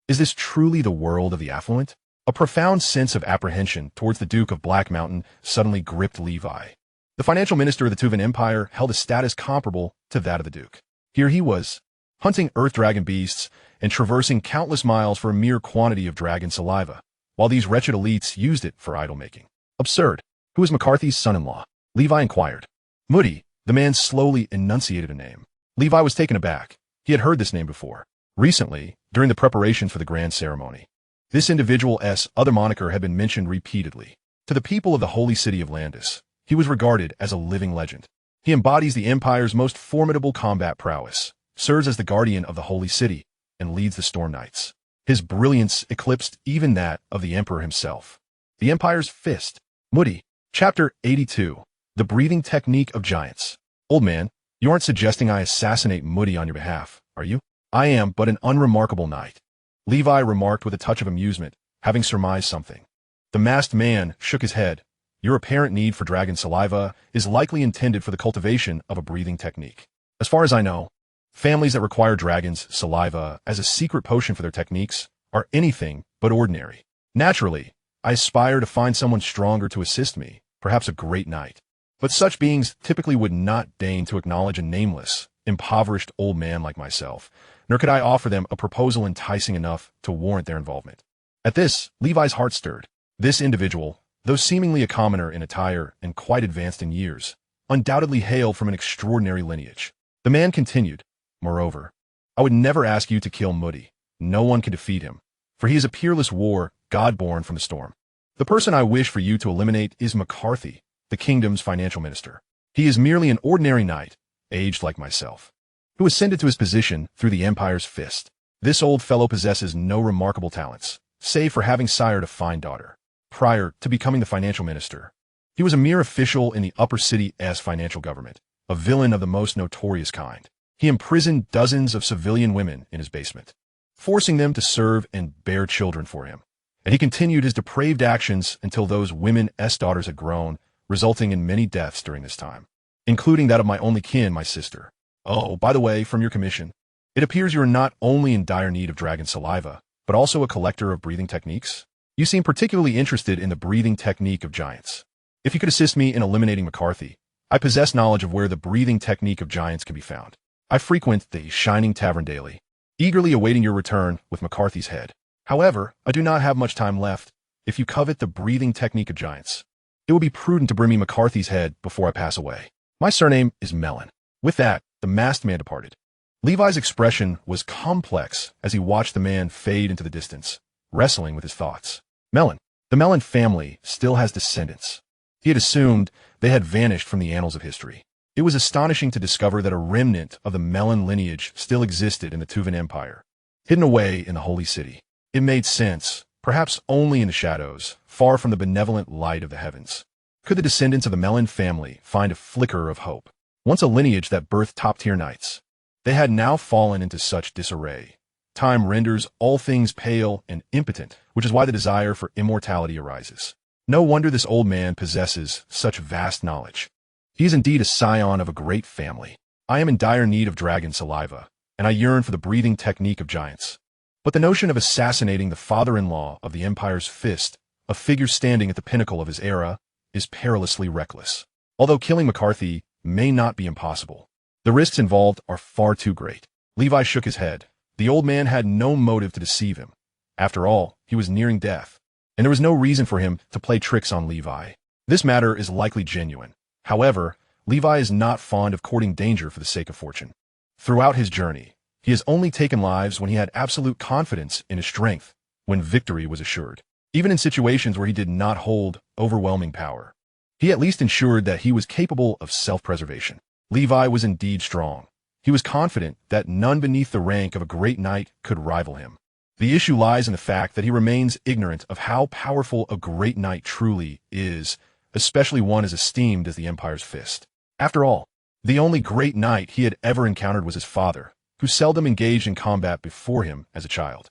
Is this truly the world of the affluent? A profound sense of apprehension towards the Duke of Black Mountain suddenly gripped Levi. The financial minister of the Tuvan Empire held a status comparable to that of the Duke. Here he was, hunting earth dragon beasts and traversing countless miles for a mere quantity of dragon saliva, while these wretched elites used it for idol-making. Absurd. Who is McCarthy's son-in-law? Levi inquired. Moody, the man slowly enunciated a name. Levi was taken aback. He had heard this name before. Recently, during the preparations for the grand ceremony. This individual's other moniker had been mentioned repeatedly. To the people of the holy city of Landis, he was regarded as a living legend. He embodies the Empire's most formidable combat prowess, serves as the guardian of the holy city, and leads the Storm Knights. His brilliance eclipsed even that of the Emperor himself. The Empire's Fist. Moody. Chapter 82. The Breathing Technique of Giants. Old man, you aren't suggesting I assassinate Moody on your behalf, are you? I am but an unremarkable knight. Levi remarked with a touch of amusement, having surmised something. The masked man shook his head. Your apparent need for dragon saliva is likely intended for the cultivation of a breathing technique. As far as I know, families that require dragon's saliva as a secret potion for their techniques are anything but ordinary. Naturally, I aspire to find someone stronger to assist me, perhaps a great knight. But such beings typically would not deign to acknowledge a nameless, impoverished old man like myself, nor could I offer them a proposal enticing enough to warrant their involvement. At this, Levi's heart stirred. This individual, though seemingly a commoner in attire and quite advanced in years, undoubtedly hailed from an extraordinary lineage. The man continued, Moreover, I would never ask you to kill Moody. No one can defeat him, for he is a peerless war, god born from the storm. The person I wish for you to eliminate is McCarthy, the kingdom's financial minister. He is merely an ordinary knight, aged like myself, who ascended to his position through the Empire's Fist. This old fellow possesses no remarkable talents, save for having sired a fine daughter. Prior to becoming the financial minister, he was a mere official in the upper city's financial government, a villain of the most notorious kind. He imprisoned dozens of civilian women in his basement, forcing them to serve and bear children for him. And he continued his depraved actions until those women's daughters had grown, resulting in many deaths during this time, including that of my only kin, my sister. Oh, by the way, from your commission, it appears you are not only in dire need of dragon saliva, but also a collector of breathing techniques. You seem particularly interested in the breathing technique of giants. If you could assist me in eliminating McCarthy, I possess knowledge of where the breathing technique of giants can be found. I frequent the Shining Tavern daily, eagerly awaiting your return with McCarthy's head. However, I do not have much time left. If you covet the breathing technique of giants, it will be prudent to bring me McCarthy's head before I pass away. My surname is Melon. With that, the masked man departed. Levi's expression was complex as he watched the man fade into the distance, wrestling with his thoughts. Melon. The Melon family still has descendants. He had assumed they had vanished from the annals of history. It was astonishing to discover that a remnant of the Melon lineage still existed in the Tuvan Empire, hidden away in the Holy City. It made sense, perhaps only in the shadows, far from the benevolent light of the heavens. Could the descendants of the Melon family find a flicker of hope? Once a lineage that birthed top-tier knights, they had now fallen into such disarray. Time renders all things pale and impotent, which is why the desire for immortality arises. No wonder this old man possesses such vast knowledge. He is indeed a scion of a great family. I am in dire need of dragon saliva, and I yearn for the breathing technique of giants. But the notion of assassinating the father-in-law of the Empire's Fist, a figure standing at the pinnacle of his era, is perilously reckless. Although killing McCarthy may not be impossible, the risks involved are far too great. Levi shook his head. The old man had no motive to deceive him. After all, he was nearing death, and there was no reason for him to play tricks on Levi. This matter is likely genuine. However, Levi is not fond of courting danger for the sake of fortune. Throughout his journey, he has only taken lives when he had absolute confidence in his strength, when victory was assured. Even in situations where he did not hold overwhelming power, he at least ensured that he was capable of self-preservation. Levi was indeed strong. He was confident that none beneath the rank of a great knight could rival him. The issue lies in the fact that he remains ignorant of how powerful a great knight truly is, especially one as esteemed as the Empire's Fist. After all, the only great knight he had ever encountered was his father, who seldom engaged in combat before him as a child.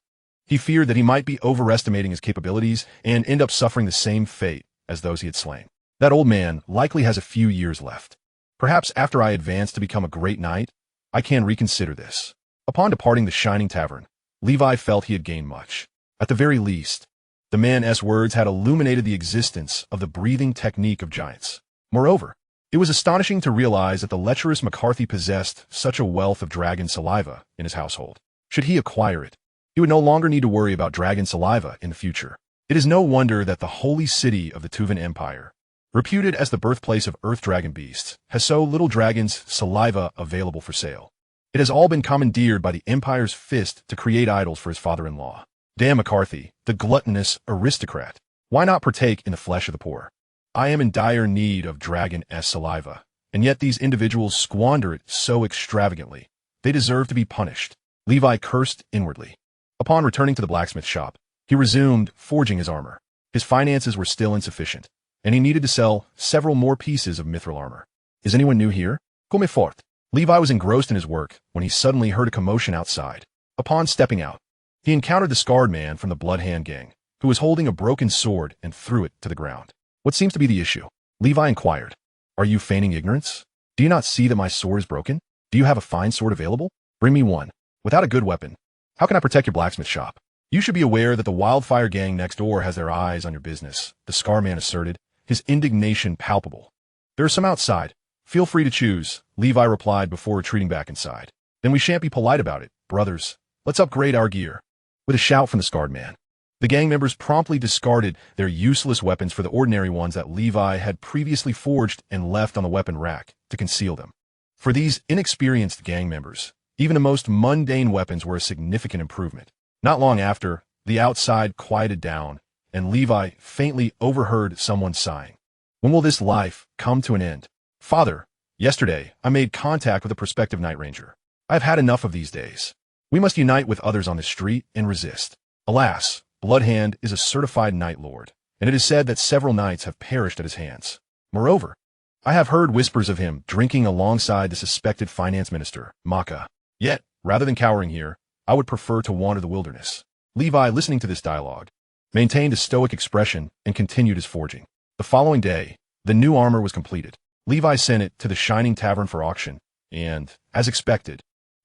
He feared that he might be overestimating his capabilities and end up suffering the same fate as those he had slain. That old man likely has a few years left. Perhaps after I advance to become a great knight, I can reconsider this. Upon departing the Shining Tavern, Levi felt he had gained much. At the very least, the man's words had illuminated the existence of the breathing technique of giants. Moreover, it was astonishing to realize that the lecherous McCarthy possessed such a wealth of dragon saliva in his household. Should he acquire it, he would no longer need to worry about dragon saliva in the future. It is no wonder that the holy city of the Tuvan Empire, reputed as the birthplace of earth dragon beasts, has so little dragon's saliva available for sale. It has all been commandeered by the Empire's fist to create idols for his father-in-law. Damn McCarthy, the gluttonous aristocrat. Why not partake in the flesh of the poor? I am in dire need of dragon-s saliva, and yet these individuals squander it so extravagantly. They deserve to be punished. Levi cursed inwardly. Upon returning to the blacksmith shop, he resumed forging his armor. His finances were still insufficient, and he needed to sell several more pieces of mithril armor. Is anyone new here? Come forth. Levi was engrossed in his work when he suddenly heard a commotion outside. Upon stepping out, he encountered the scarred man from the Blood Hand gang, who was holding a broken sword and threw it to the ground. What seems to be the issue? Levi inquired. Are you feigning ignorance? Do you not see that my sword is broken? Do you have a fine sword available? Bring me one. Without a good weapon, how can I protect your blacksmith shop? You should be aware that the Wildfire gang next door has their eyes on your business, the scar man asserted, his indignation palpable. There are some outside. Feel free to choose, Levi replied before retreating back inside. Then we shan't be polite about it, brothers. Let's upgrade our gear. With a shout from the scarred man, the gang members promptly discarded their useless weapons for the ordinary ones that Levi had previously forged and left on the weapon rack to conceal them. For these inexperienced gang members, even the most mundane weapons were a significant improvement. Not long after, the outside quieted down, and Levi faintly overheard someone sighing. When will this life come to an end? Father, yesterday I made contact with a prospective night ranger. I have had enough of these days. We must unite with others on the street and resist. Alas, Bloodhand is a certified night lord, and it is said that several knights have perished at his hands. Moreover, I have heard whispers of him drinking alongside the suspected finance minister, Maka. Yet, rather than cowering here, I would prefer to wander the wilderness. Levi, listening to this dialogue, maintained a stoic expression and continued his forging. The following day, the new armor was completed. Levi sent it to the Shining Tavern for auction, and, as expected,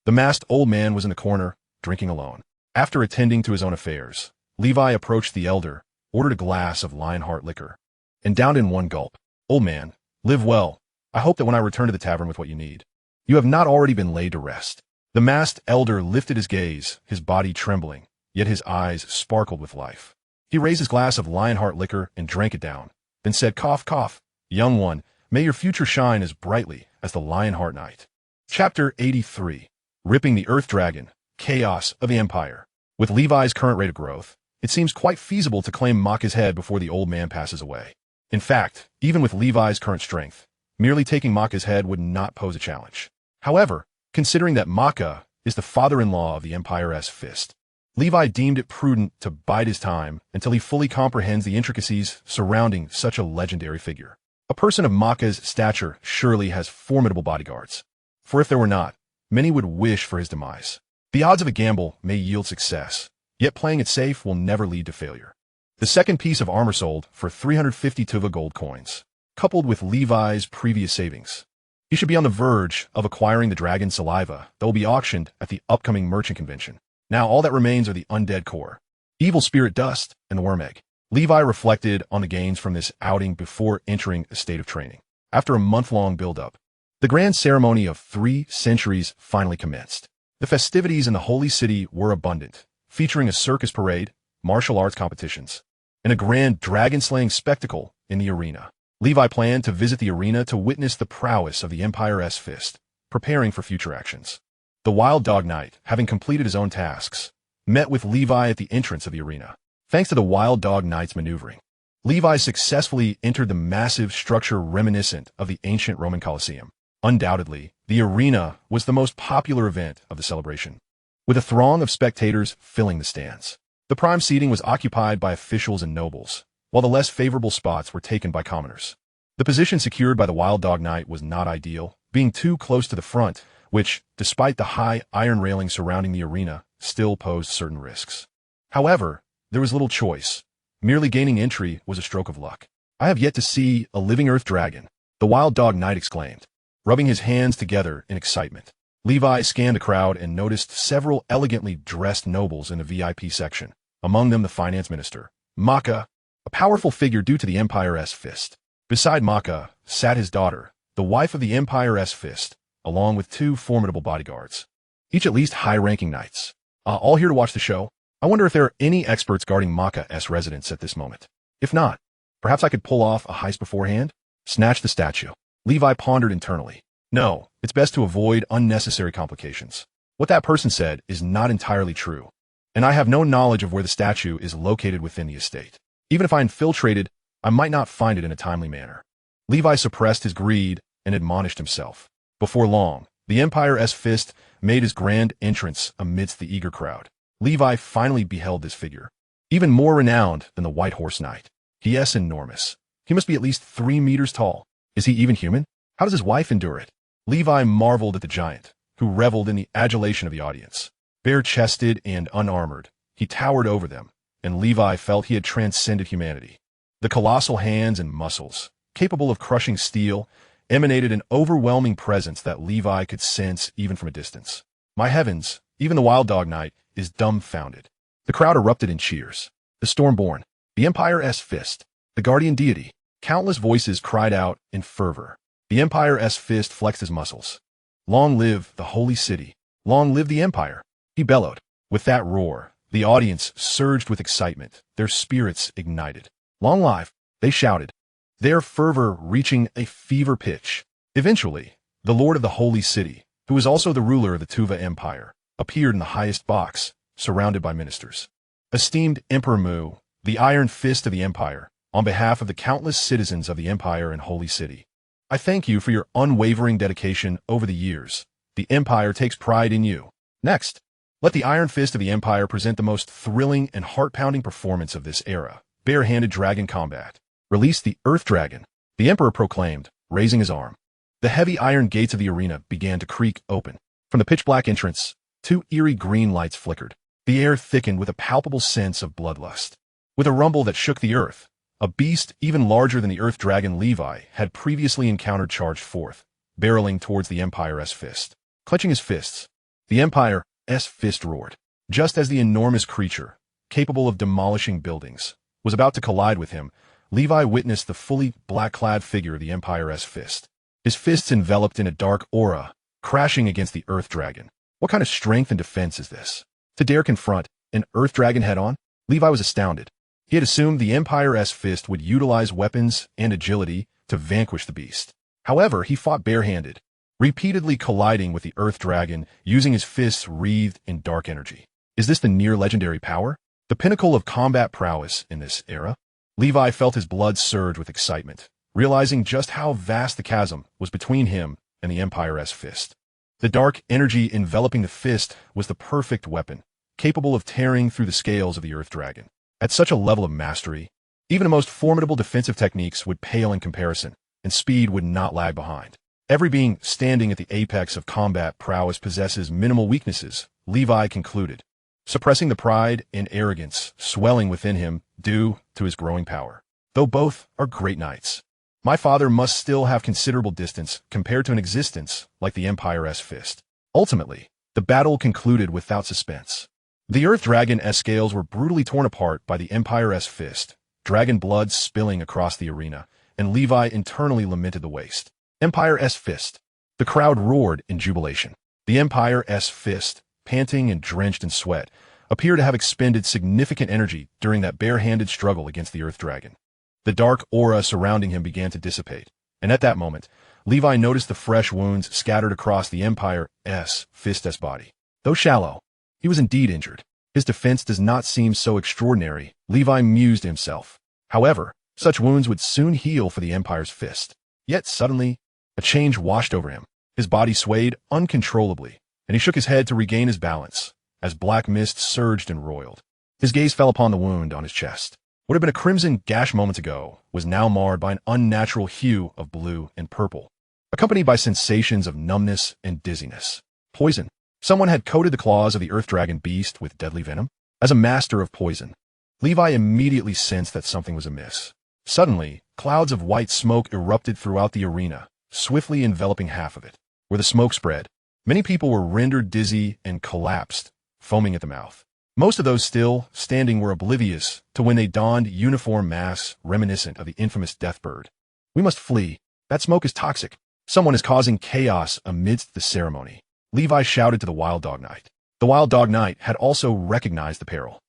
the masked old man was in the corner, drinking alone. After attending to his own affairs, Levi approached the elder, ordered a glass of Lionheart liquor, and downed in one gulp. Old man, live well. I hope that when I return to the tavern with what you need, you have not already been laid to rest. The masked elder lifted his gaze, his body trembling, yet his eyes sparkled with life. He raised his glass of Lionheart liquor and drank it down, then said, cough, cough. Young one, may your future shine as brightly as the Lionheart Knight. Chapter 83. Ripping the Earth Dragon, Chaos of the Empire. With Levi's current rate of growth, it seems quite feasible to claim Maka's head before the old man passes away. In fact, even with Levi's current strength, merely taking Maka's head would not pose a challenge. However, considering that Maka is the father-in-law of the Empire's fist, Levi deemed it prudent to bide his time until he fully comprehends the intricacies surrounding such a legendary figure. A person of Maka's stature surely has formidable bodyguards, for if there were not, many would wish for his demise. The odds of a gamble may yield success, yet playing it safe will never lead to failure. The second piece of armor sold for 350 Tuva gold coins, coupled with Levi's previous savings. He should be on the verge of acquiring the dragon saliva that will be auctioned at the upcoming merchant convention. Now all that remains are the undead core, evil spirit dust, and the worm egg. Levi reflected on the gains from this outing before entering a state of training. After a month-long build-up, the grand ceremony of 3 centuries finally commenced. The festivities in the holy city were abundant, featuring a circus parade, martial arts competitions, and a grand dragon-slaying spectacle in the arena. Levi planned to visit the arena to witness the prowess of the Empire's fist, preparing for future actions. The Wild Dog Knight, having completed his own tasks, met with Levi at the entrance of the arena. Thanks to the Wild Dog Knight's maneuvering, Levi successfully entered the massive structure reminiscent of the ancient Roman Colosseum. Undoubtedly, the arena was the most popular event of the celebration, with a throng of spectators filling the stands. The prime seating was occupied by officials and nobles, while the less favorable spots were taken by commoners. The position secured by the Wild Dog Knight was not ideal, being too close to the front, which, despite the high iron railing surrounding the arena, still posed certain risks. However, there was little choice. Merely gaining entry was a stroke of luck. I have yet to see a living earth dragon, the wild dog knight exclaimed, rubbing his hands together in excitement. Levi scanned the crowd and noticed several elegantly dressed nobles in the VIP section, among them the finance minister, Maka, a powerful figure due to the Empire's fist. Beside Maka sat his daughter, the wife of the Empire's fist, along with 2 formidable bodyguards, each at least high-ranking knights. All here to watch the show. I wonder if there are any experts guarding Maka's residence at this moment. If not, perhaps I could pull off a heist beforehand? Snatch the statue. Levi pondered internally. No, it's best to avoid unnecessary complications. What that person said is not entirely true, and I have no knowledge of where the statue is located within the estate. Even if I infiltrated, I might not find it in a timely manner. Levi suppressed his greed and admonished himself. Before long, the Empire's fist made his grand entrance amidst the eager crowd. Levi finally beheld this figure, even more renowned than the White Horse Knight. He is enormous. He must be at least 3 meters tall. Is he even human? How does his wife endure it? Levi marveled at the giant, who reveled in the adulation of the audience. Bare-chested and unarmored, he towered over them, and Levi felt he had transcended humanity. The colossal hands and muscles, capable of crushing steel, emanated an overwhelming presence that Levi could sense even from a distance. My heavens, even the wild dog knight is dumbfounded. The crowd erupted in cheers. The Stormborn, the Empire's fist, the guardian deity. Countless voices cried out in fervor. The Empire's fist flexed his muscles. Long live the holy city. Long live the Empire. He bellowed. With that roar, the audience surged with excitement, their spirits ignited. Long live, they shouted, their fervor reaching a fever pitch. Eventually, the lord of the holy city, who was also the ruler of the Tuva Empire, appeared in the highest box, surrounded by ministers. Esteemed Emperor Mu, the iron fist of the Empire, on behalf of the countless citizens of the Empire and Holy City, I thank you for your unwavering dedication over the years. The Empire takes pride in you. Next, let the Iron Fist of the Empire present the most thrilling and heart-pounding performance of this era, bare-handed dragon combat. Release the Earth Dragon, the Emperor proclaimed, raising his arm. The heavy iron gates of the arena began to creak open. From the pitch-black entrance, 2 eerie green lights flickered. The air thickened with a palpable sense of bloodlust. With a rumble that shook the earth, a beast even larger than the Earth Dragon Levi had previously encountered charged forth, barreling towards the Empire's fist. Clenching his fists, the Empire's fist roared. Just as the enormous creature, capable of demolishing buildings, was about to collide with him, Levi witnessed the fully black-clad figure of the Empire's fist. His fists enveloped in a dark aura, crashing against the Earth Dragon. What kind of strength and defense is this? To dare confront an Earth Dragon head-on? Levi was astounded. He had assumed the Empire's fist would utilize weapons and agility to vanquish the beast. However, he fought barehanded, repeatedly colliding with the Earth Dragon using his fists wreathed in dark energy. Is this the near-legendary power? The pinnacle of combat prowess in this era? Levi felt his blood surge with excitement, realizing just how vast the chasm was between him and the Empire's fist. The dark energy enveloping the fist was the perfect weapon, capable of tearing through the scales of the Earth Dragon. At such a level of mastery, even the most formidable defensive techniques would pale in comparison, and speed would not lag behind. Every being standing at the apex of combat prowess possesses minimal weaknesses, Levi concluded, suppressing the pride and arrogance swelling within him due to his growing power. Though both are great knights, my father must still have considerable distance compared to an existence like the Empire's fist. Ultimately, the battle concluded without suspense. The Earth Dragon's scales were brutally torn apart by the Empire's fist, dragon blood spilling across the arena, and Levi internally lamented the waste. Empire's fist. The crowd roared in jubilation. The Empire's fist, panting and drenched in sweat, appeared to have expended significant energy during that bare-handed struggle against the Earth Dragon. The dark aura surrounding him began to dissipate, and at that moment, Levi noticed the fresh wounds scattered across the Empire's fist's body. Though shallow, he was indeed injured. His defense does not seem so extraordinary, Levi mused to himself. However, such wounds would soon heal for the Empire's fist. Yet suddenly, a change washed over him. His body swayed uncontrollably, and he shook his head to regain his balance, as black mist surged and roiled. His gaze fell upon the wound on his chest. What had been a crimson gash moments ago was now marred by an unnatural hue of blue and purple, accompanied by sensations of numbness and dizziness. Poison. Someone had coated the claws of the Earth Dragon beast with deadly venom. As a master of poison, Levi immediately sensed that something was amiss. Suddenly, clouds of white smoke erupted throughout the arena, swiftly enveloping half of it. Where the smoke spread, many people were rendered dizzy and collapsed, foaming at the mouth. Most of those still standing were oblivious to when they donned uniform masks reminiscent of the infamous Deathbird. We must flee. That smoke is toxic. Someone is causing chaos amidst the ceremony. Levi shouted to the Wild Dog Knight. The Wild Dog Knight had also recognized the peril.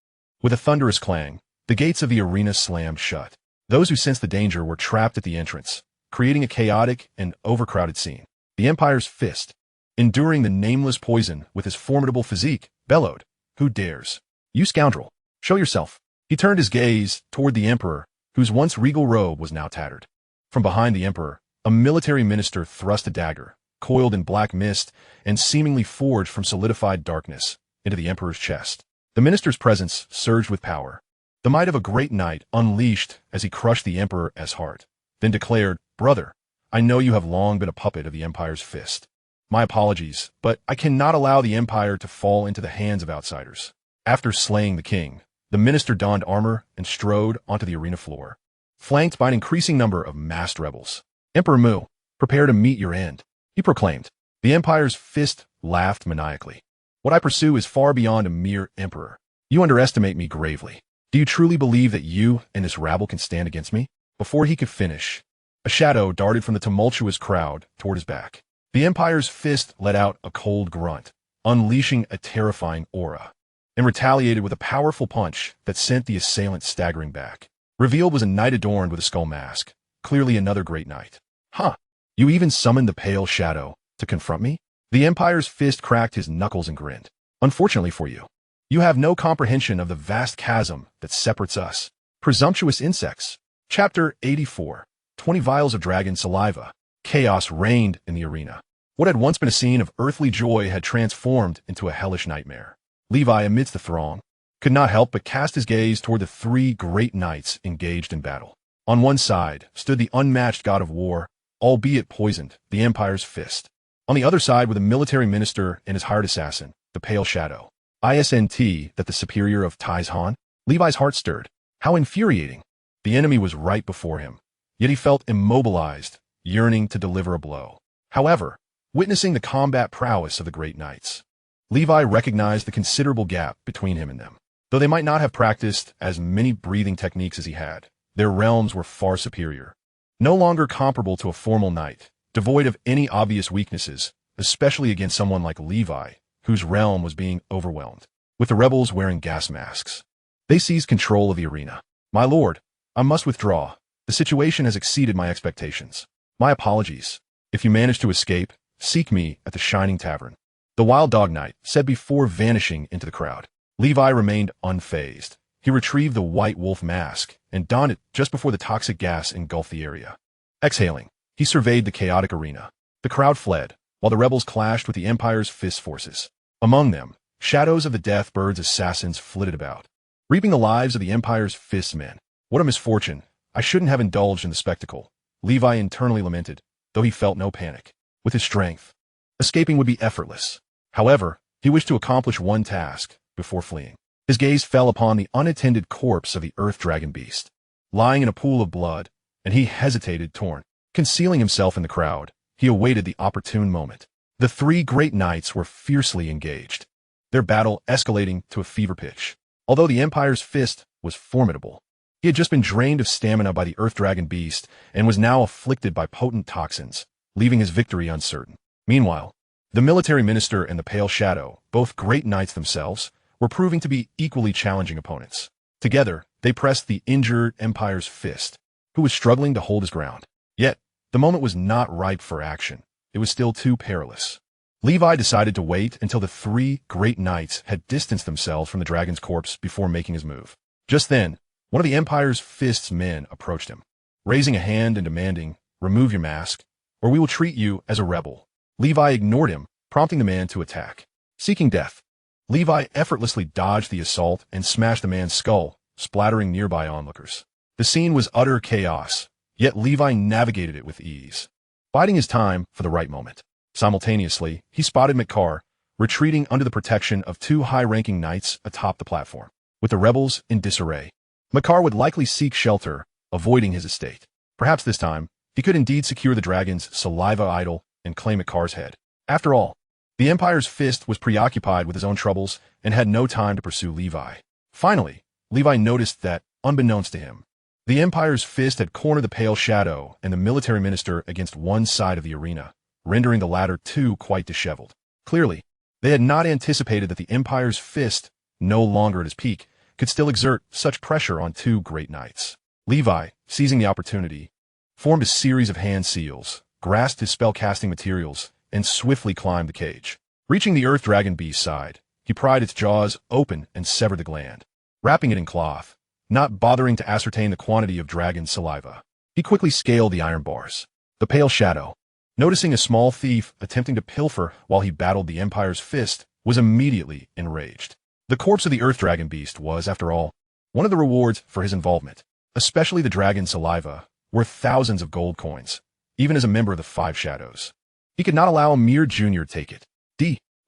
With a thunderous clang, the gates of the arena slammed shut. Those who sensed the danger were trapped at the entrance, creating a chaotic and overcrowded scene. The Empire's Fist, enduring the nameless poison with his formidable physique, bellowed, "Who dares? You scoundrel! Show yourself!" He turned his gaze toward the Emperor, whose once regal robe was now tattered. From behind the Emperor, a military minister thrust a dagger, coiled in black mist and seemingly forged from solidified darkness, into the Emperor's chest. The minister's presence surged with power. The might of a great knight unleashed as he crushed the Emperor's heart, then declared, "Brother, I know you have long been a puppet of the Empire's Fist. My apologies, but I cannot allow the Empire to fall into the hands of outsiders." After slaying the king, the minister donned armor and strode onto the arena floor, flanked by an increasing number of masked rebels. "Emperor Mu, prepare to meet your end," he proclaimed. The Empire's Fist laughed maniacally. "What I pursue is far beyond a mere emperor. You underestimate me gravely. Do you truly believe that you and this rabble can stand against me?" Before he could finish, a shadow darted from the tumultuous crowd toward his back. The Empire's Fist let out a cold grunt, unleashing a terrifying aura, and retaliated with a powerful punch that sent the assailant staggering back. Revealed was a knight adorned with a skull mask, clearly another great knight. "Huh, you even summoned the pale shadow to confront me?" The Empire's Fist cracked his knuckles and grinned. "Unfortunately for you, you have no comprehension of the vast chasm that separates us. Presumptuous insects." Chapter 84. 20 vials of dragon saliva. Chaos reigned in the arena. What had once been a scene of earthly joy had transformed into a hellish nightmare. Levi, amidst the throng, could not help but cast his gaze toward the three great knights engaged in battle. On one side stood the unmatched god of war, albeit poisoned, the Empire's Fist. On the other side were the military minister and his hired assassin, the Pale Shadow. Isn't that the superior of Tai's Han? Levi's heart stirred. How infuriating! The enemy was right before him, yet he felt immobilized, yearning to deliver a blow. However, witnessing the combat prowess of the great knights, Levi recognized the considerable gap between him and them. Though they might not have practiced as many breathing techniques as he had, their realms were far superior. No longer comparable to a formal knight, devoid of any obvious weaknesses, especially against someone like Levi, whose realm was being overwhelmed. With the rebels wearing gas masks, they seized control of the arena. "My lord, I must withdraw. The situation has exceeded my expectations. My apologies. If you manage to escape, seek me at the Shining Tavern," the Wild Dog Knight said before vanishing into the crowd. Levi remained unfazed. He retrieved the white wolf mask and donned it just before the toxic gas engulfed the area. Exhaling, he surveyed the chaotic arena. The crowd fled, while the rebels clashed with the Empire's Fist forces. Among them, shadows of the Deathbird's assassins flitted about, reaping the lives of the Empire's Fist men. "What a misfortune. I shouldn't have indulged in the spectacle," Levi internally lamented, though he felt no panic. With his strength, escaping would be effortless. However, he wished to accomplish one task before fleeing. His gaze fell upon the unattended corpse of the Earth Dragon beast, lying in a pool of blood, and he hesitated, torn. Concealing himself in the crowd, he awaited the opportune moment. The three great knights were fiercely engaged, their battle escalating to a fever pitch. Although the Empire's Fist was formidable, he had just been drained of stamina by the Earth Dragon beast and was now afflicted by potent toxins, leaving his victory uncertain. Meanwhile, the military minister and the Pale Shadow, both great knights themselves, were proving to be equally challenging opponents. Together, they pressed the injured Empire's Fist, who was struggling to hold his ground. Yet, the moment was not ripe for action. It was still too perilous. Levi decided to wait until the three great knights had distanced themselves from the dragon's corpse before making his move. Just then, one of the Empire's Fist's men approached him, raising a hand and demanding, "Remove your mask, or we will treat you as a rebel." Levi ignored him, prompting the man to attack. Seeking death, Levi effortlessly dodged the assault and smashed the man's skull, splattering nearby onlookers. The scene was utter chaos, yet Levi navigated it with ease, biding his time for the right moment. Simultaneously, he spotted Makar, retreating under the protection of two high-ranking knights atop the platform. with the rebels in disarray. Makar would likely seek shelter, avoiding his estate. Perhaps this time, he could indeed secure the dragon's saliva idol and claim Makar's head. After all, the Empire's fist was preoccupied with his own troubles and had no time to pursue Levi. Finally, Levi noticed that, unbeknownst to him, the Empire's fist had cornered the Pale Shadow and the military minister against one side of the arena, rendering the latter too quite disheveled. Clearly, they had not anticipated that the Empire's fist, no longer at his peak, could still exert such pressure on two great knights. Levi, seizing the opportunity, formed a series of hand seals, grasped his spell-casting materials, and swiftly climbed the cage. Reaching the Earth Dragon Beast's side, he pried its jaws open and severed the gland, wrapping it in cloth, not bothering to ascertain the quantity of dragon saliva. He quickly scaled the iron bars. The Pale Shadow, noticing a small thief attempting to pilfer while he battled the Empire's fist, was immediately enraged. The corpse of the Earth Dragon Beast was, after all, one of the rewards for his involvement, especially the dragon saliva, worth thousands of gold coins, even as a member of the Five Shadows. He could not allow a mere junior to take it.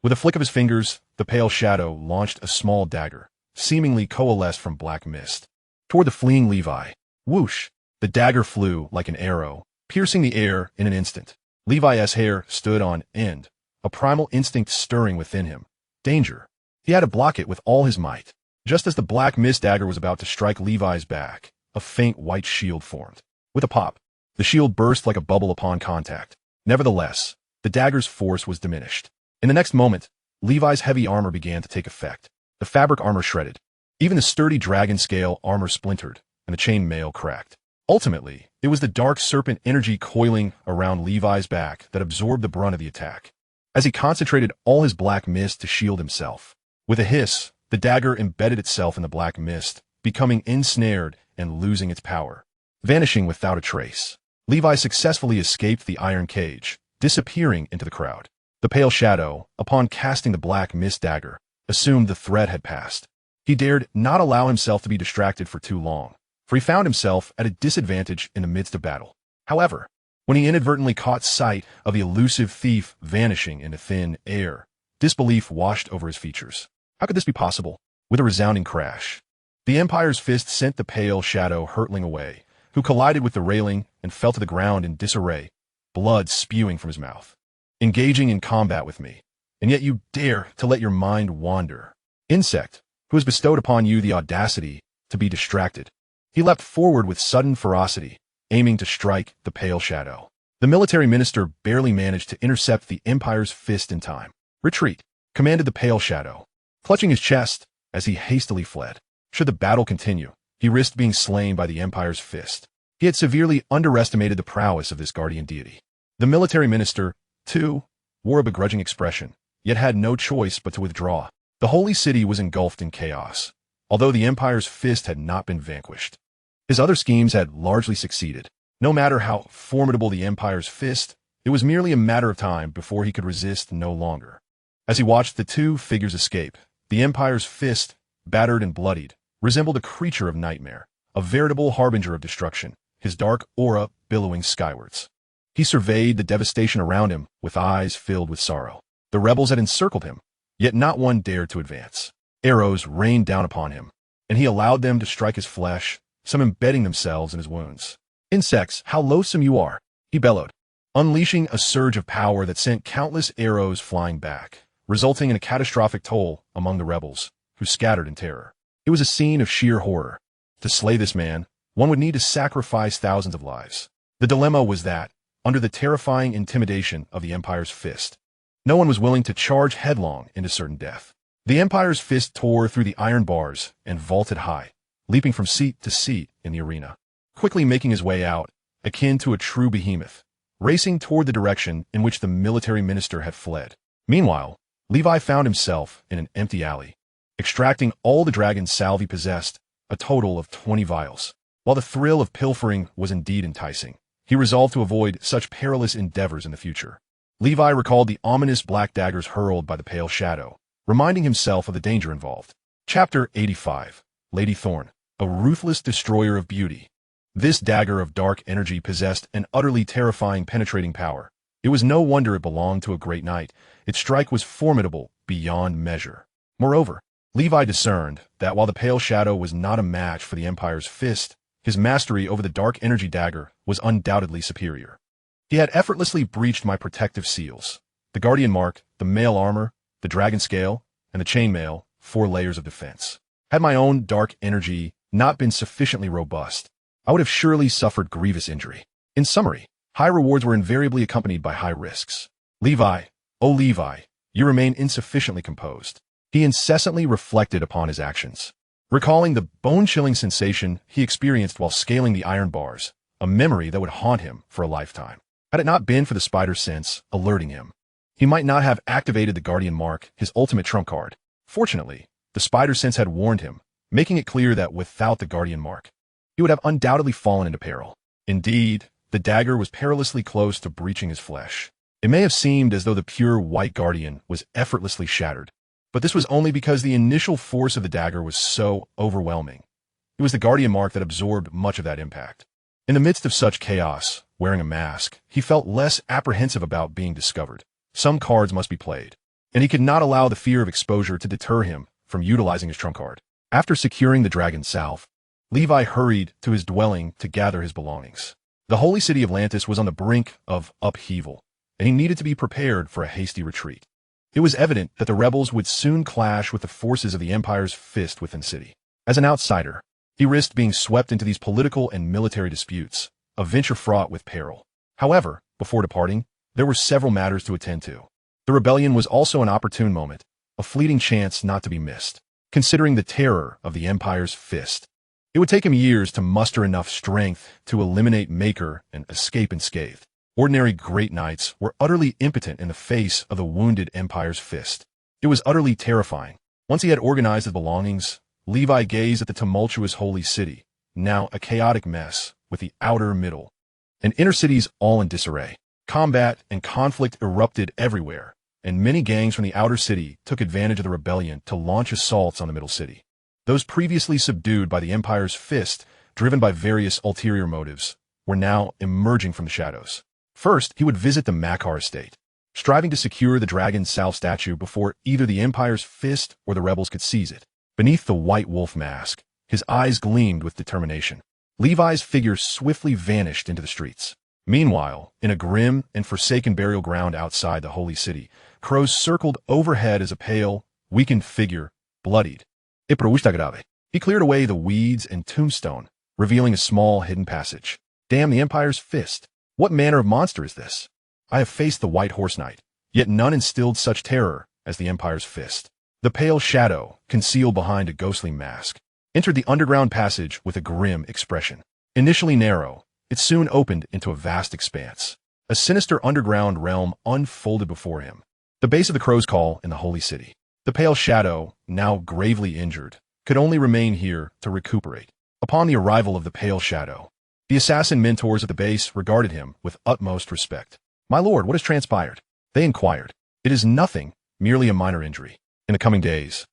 With a flick of his fingers, the Pale Shadow launched a small dagger, seemingly coalesced from black mist, toward the fleeing Levi. Whoosh! The dagger flew like an arrow, piercing the air in an instant. Levi's hair stood on end, a primal instinct stirring within him. Danger. He had to block it with all his might. Just as the black mist dagger was about to strike Levi's back, a faint white shield formed. With a pop, the shield burst like a bubble upon contact. Nevertheless, the dagger's force was diminished. In the next moment, Levi's heavy armor began to take effect. The fabric armor shredded. Even the sturdy dragon scale armor splintered, and the chain mail cracked. Ultimately, it was the dark serpent energy coiling around Levi's back that absorbed the brunt of the attack. As he concentrated all his black mist to shield himself, with a hiss, the dagger embedded itself in the black mist, becoming ensnared and losing its power, vanishing without a trace. Levi successfully escaped the iron cage, disappearing into the crowd. The Pale Shadow, upon casting the black mist dagger, assumed the threat had passed. He dared not allow himself to be distracted for too long, for he found himself at a disadvantage in the midst of battle. However, when he inadvertently caught sight of the elusive thief vanishing into thin air, disbelief washed over his features. How could this be possible? With a resounding crash, the Empire's fist sent the Pale Shadow hurtling away, who collided with the railing and fell to the ground in disarray, blood spewing from his mouth. Engaging in combat with me, and yet you dare to let your mind wander. Insect, who has bestowed upon you the audacity to be distracted. He leapt forward with sudden ferocity, aiming to strike the Pale Shadow. The military minister barely managed to intercept the Empire's fist in time. Retreat, commanded the Pale Shadow, clutching his chest as he hastily fled. Should the battle continue, he risked being slain by the Empire's fist. He had severely underestimated the prowess of this guardian deity. The military minister, too, wore a begrudging expression, yet had no choice but to withdraw. The holy city was engulfed in chaos, although the Empire's fist had not been vanquished. His other schemes had largely succeeded. No matter how formidable the Empire's fist, it was merely a matter of time before he could resist no longer. As he watched the two figures escape, the Empire's fist, battered and bloodied, resembled a creature of nightmare, a veritable harbinger of destruction, his dark aura billowing skywards. He surveyed the devastation around him with eyes filled with sorrow. The rebels had encircled him, yet not one dared to advance. Arrows rained down upon him, and he allowed them to strike his flesh, some embedding themselves in his wounds. Insects, how loathsome you are, he bellowed, unleashing a surge of power that sent countless arrows flying back, resulting in a catastrophic toll among the rebels, who scattered in terror. It was a scene of sheer horror. To slay this man, one would need to sacrifice thousands of lives. The dilemma was that, under the terrifying intimidation of the Empire's fist, no one was willing to charge headlong into certain death. The Empire's fist tore through the iron bars and vaulted high, leaping from seat to seat in the arena, quickly making his way out, akin to a true behemoth, racing toward the direction in which the military minister had fled. Meanwhile, Levi found himself in an empty alley, extracting all the dragon salve he possessed, a total of 20 vials. While the thrill of pilfering was indeed enticing, he resolved to avoid such perilous endeavors in the future. Levi recalled the ominous black daggers hurled by the Pale Shadow, reminding himself of the danger involved. Chapter 85. Lady Thorn, a ruthless destroyer of beauty. This dagger of dark energy possessed an utterly terrifying penetrating power. It was no wonder it belonged to a great knight. Its strike was formidable beyond measure. Moreover, Levi discerned that while the pale shadow was not a match for the Empire's fist, his mastery over the dark energy dagger was undoubtedly superior. He had effortlessly breached my protective seals: the Guardian Mark, the mail armor, the Dragon Scale, and the Chainmail, 4 layers of defense. Had my own dark energy not been sufficiently robust, I would have surely suffered grievous injury. In summary, high rewards were invariably accompanied by high risks. Levi, oh Levi, you remain insufficiently composed. He incessantly reflected upon his actions, recalling the bone-chilling sensation he experienced while scaling the iron bars, a memory that would haunt him for a lifetime. Had it not been for the spider's sense alerting him, he might not have activated the Guardian Mark, his ultimate trump card. Fortunately, the spider's sense had warned him, making it clear that without the Guardian Mark, he would have undoubtedly fallen into peril. Indeed, the dagger was perilously close to breaching his flesh. It may have seemed as though the pure white Guardian was effortlessly shattered, but this was only because the initial force of the dagger was so overwhelming. It was the Guardian Mark that absorbed much of that impact. In the midst of such chaos, wearing a mask, he felt less apprehensive about being discovered. Some cards must be played, and he could not allow the fear of exposure to deter him from utilizing his trump card. After securing the Dragon's Salve, Levi hurried to his dwelling to gather his belongings. The holy city of Atlantis was on the brink of upheaval, and he needed to be prepared for a hasty retreat. It was evident that the rebels would soon clash with the forces of the Empire's fist within the city. As an outsider, he risked being swept into these political and military disputes, a venture fraught with peril. However, before departing, there were several matters to attend to. The rebellion was also an opportune moment, a fleeting chance not to be missed. Considering the terror of the Empire's fist, it would take him years to muster enough strength to eliminate Maker and escape unscathed. Ordinary great knights were utterly impotent in the face of the wounded Empire's fist. It was utterly terrifying. Once he had organized his belongings, Levi gazed at the tumultuous holy city, now a chaotic mess, with the outer, middle, and inner cities all in disarray. Combat and conflict erupted everywhere, and many gangs from the outer city took advantage of the rebellion to launch assaults on the middle city. Those previously subdued by the Empire's fist, driven by various ulterior motives, were now emerging from the shadows. First, he would visit the Makar estate, striving to secure the Dragon's Salve statue before either the Empire's fist or the rebels could seize it. Beneath the white wolf mask, his eyes gleamed with determination. Levi's figure swiftly vanished into the streets. Meanwhile, in a grim and forsaken burial ground outside the holy city, crows circled overhead as a pale, weakened figure, bloodied. He cleared away the weeds and tombstone, revealing a small hidden passage. Damn the Empire's fist! What manner of monster is this? I have faced the White Horse Knight, yet none instilled such terror as the Empire's fist. The pale shadow, concealed behind a ghostly mask, entered the underground passage with a grim expression. Initially narrow, it soon opened into a vast expanse. A sinister underground realm unfolded before him. The base of the Crow's Call in the Holy City. The pale shadow, now gravely injured, could only remain here to recuperate. Upon the arrival of the pale shadow, the assassin mentors at the base regarded him with utmost respect. "My lord, what has transpired?" They inquired. "It is nothing, merely a minor injury. In the coming days,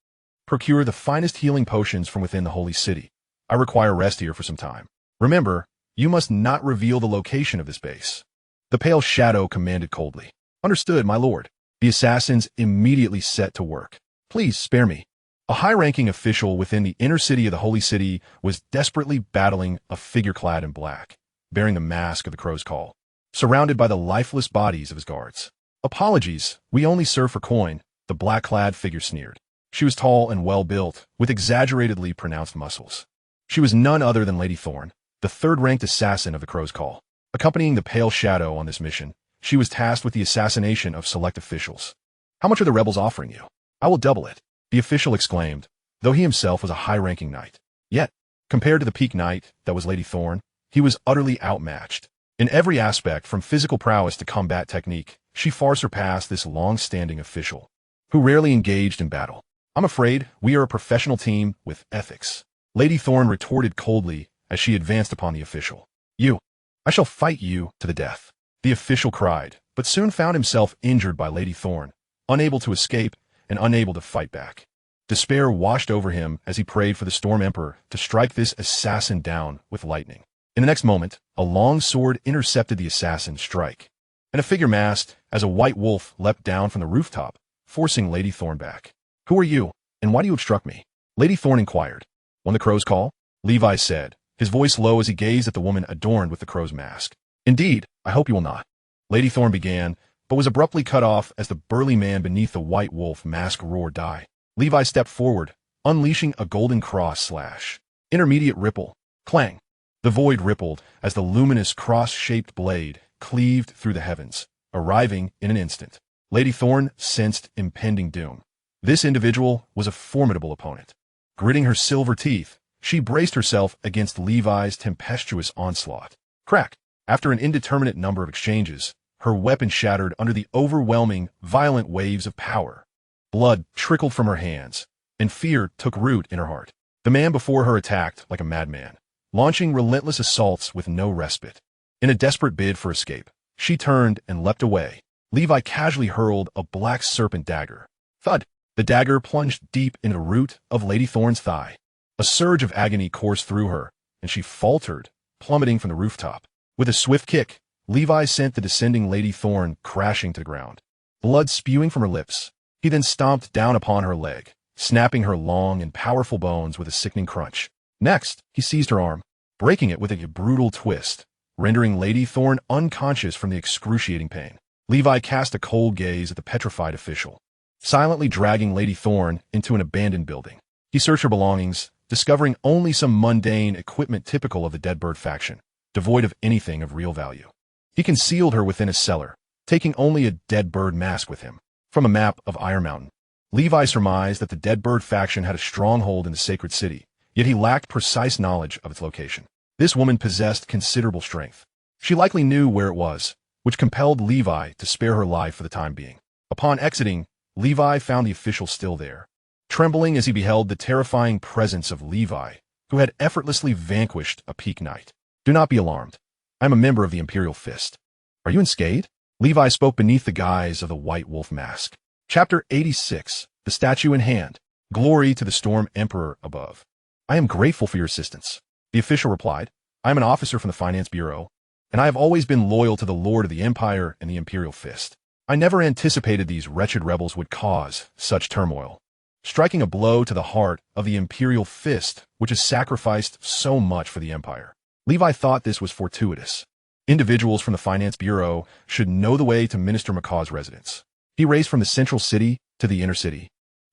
procure the finest healing potions from within the holy city. I require rest here for some time. Remember, you must not reveal the location of this base." The pale shadow commanded coldly. "Understood, my lord." The assassins immediately set to work. "Please spare me." A high-ranking official within the inner city of the holy city was desperately battling a figure clad in black, bearing the mask of the Crow's Call, surrounded by the lifeless bodies of his guards. "Apologies, we only serve for coin," the black-clad figure sneered. She was tall and well-built, with exaggeratedly pronounced muscles. She was none other than Lady Thorn, the third-ranked assassin of the Crow's Call. Accompanying the pale shadow on this mission, she was tasked with the assassination of select officials. "How much are the rebels offering you?" "I will double it," the official exclaimed, though he himself was a high-ranking knight. Yet, compared to the peak knight that was Lady Thorn, he was utterly outmatched. In every aspect, from physical prowess to combat technique, she far surpassed this long-standing official, who rarely engaged in battle. "I'm afraid we are a professional team with ethics," Lady Thorn retorted coldly as she advanced upon the official. I shall fight you to the death," the official cried, but soon found himself injured by Lady Thorn, unable to escape and unable to fight back. Despair washed over him as he prayed for the Storm Emperor to strike this assassin down with lightning. In the next moment, a long sword intercepted the assassin's strike, and a figure masked as a white wolf leapt down from the rooftop, forcing Lady Thorn back. "Who are you, And why do you obstruct me? Lady Thorne inquired. When the crows call? Levi said, his voice low as he gazed at the woman adorned with the crow's mask. Indeed, I hope you will not. Lady Thorne began, but was abruptly cut off as the burly man beneath the white wolf mask roared die. Levi stepped forward, unleashing a golden cross slash. Intermediate ripple. Clang. The void rippled as the luminous cross-shaped blade cleaved through the heavens, arriving in an instant. Lady Thorne sensed impending doom. This individual was a formidable opponent. Gritting her silver teeth, she braced herself against Levi's tempestuous onslaught. Crack! After an indeterminate number of exchanges, her weapon shattered under the overwhelming, violent waves of power. Blood trickled from her hands, and fear took root in her heart. The man before her attacked like a madman, launching relentless assaults with no respite. In a desperate bid for escape, she turned and leapt away. Levi casually hurled a black serpent dagger. Thud! The dagger plunged deep into the root of Lady Thorne's thigh. A surge of agony coursed through her, and she faltered, plummeting from the rooftop. With a swift kick, Levi sent the descending Lady Thorne crashing to the ground. Blood spewing from her lips, he then stomped down upon her leg, snapping her long and powerful bones with a sickening crunch. Next, he seized her arm, breaking it with a brutal twist, rendering Lady Thorne unconscious from the excruciating pain. Levi cast a cold gaze at the petrified official, silently dragging Lady Thorne into an abandoned building. He searched her belongings, discovering only some mundane equipment typical of the Deadbird faction, devoid of anything of real value. He concealed her within a cellar, taking only a Deadbird mask with him. From a map of Iron Mountain, Levi surmised that the Deadbird faction had a stronghold in the sacred city, yet he lacked precise knowledge of its location. This woman possessed considerable strength. She likely knew where it was, which compelled Levi to spare her life for the time being. Upon exiting, Levi found the official still there, trembling as he beheld the terrifying presence of Levi, who had effortlessly vanquished a peak knight. Do not be alarmed. I am a member of the Imperial Fist. Are you unscathed? Levi spoke beneath the guise of the white wolf mask. Chapter 86. The Statue in Hand. Glory to the Storm Emperor above. I am grateful for your assistance. The official replied, I am an officer from the Finance Bureau, and I have always been loyal to the Lord of the Empire and the Imperial Fist. I never anticipated these wretched rebels would cause such turmoil, striking a blow to the heart of the Imperial Fist, which has sacrificed so much for the Empire. Levi thought this was fortuitous. Individuals from the Finance Bureau should know the way to Minister Macaw's residence. He raced from the central city to the inner city,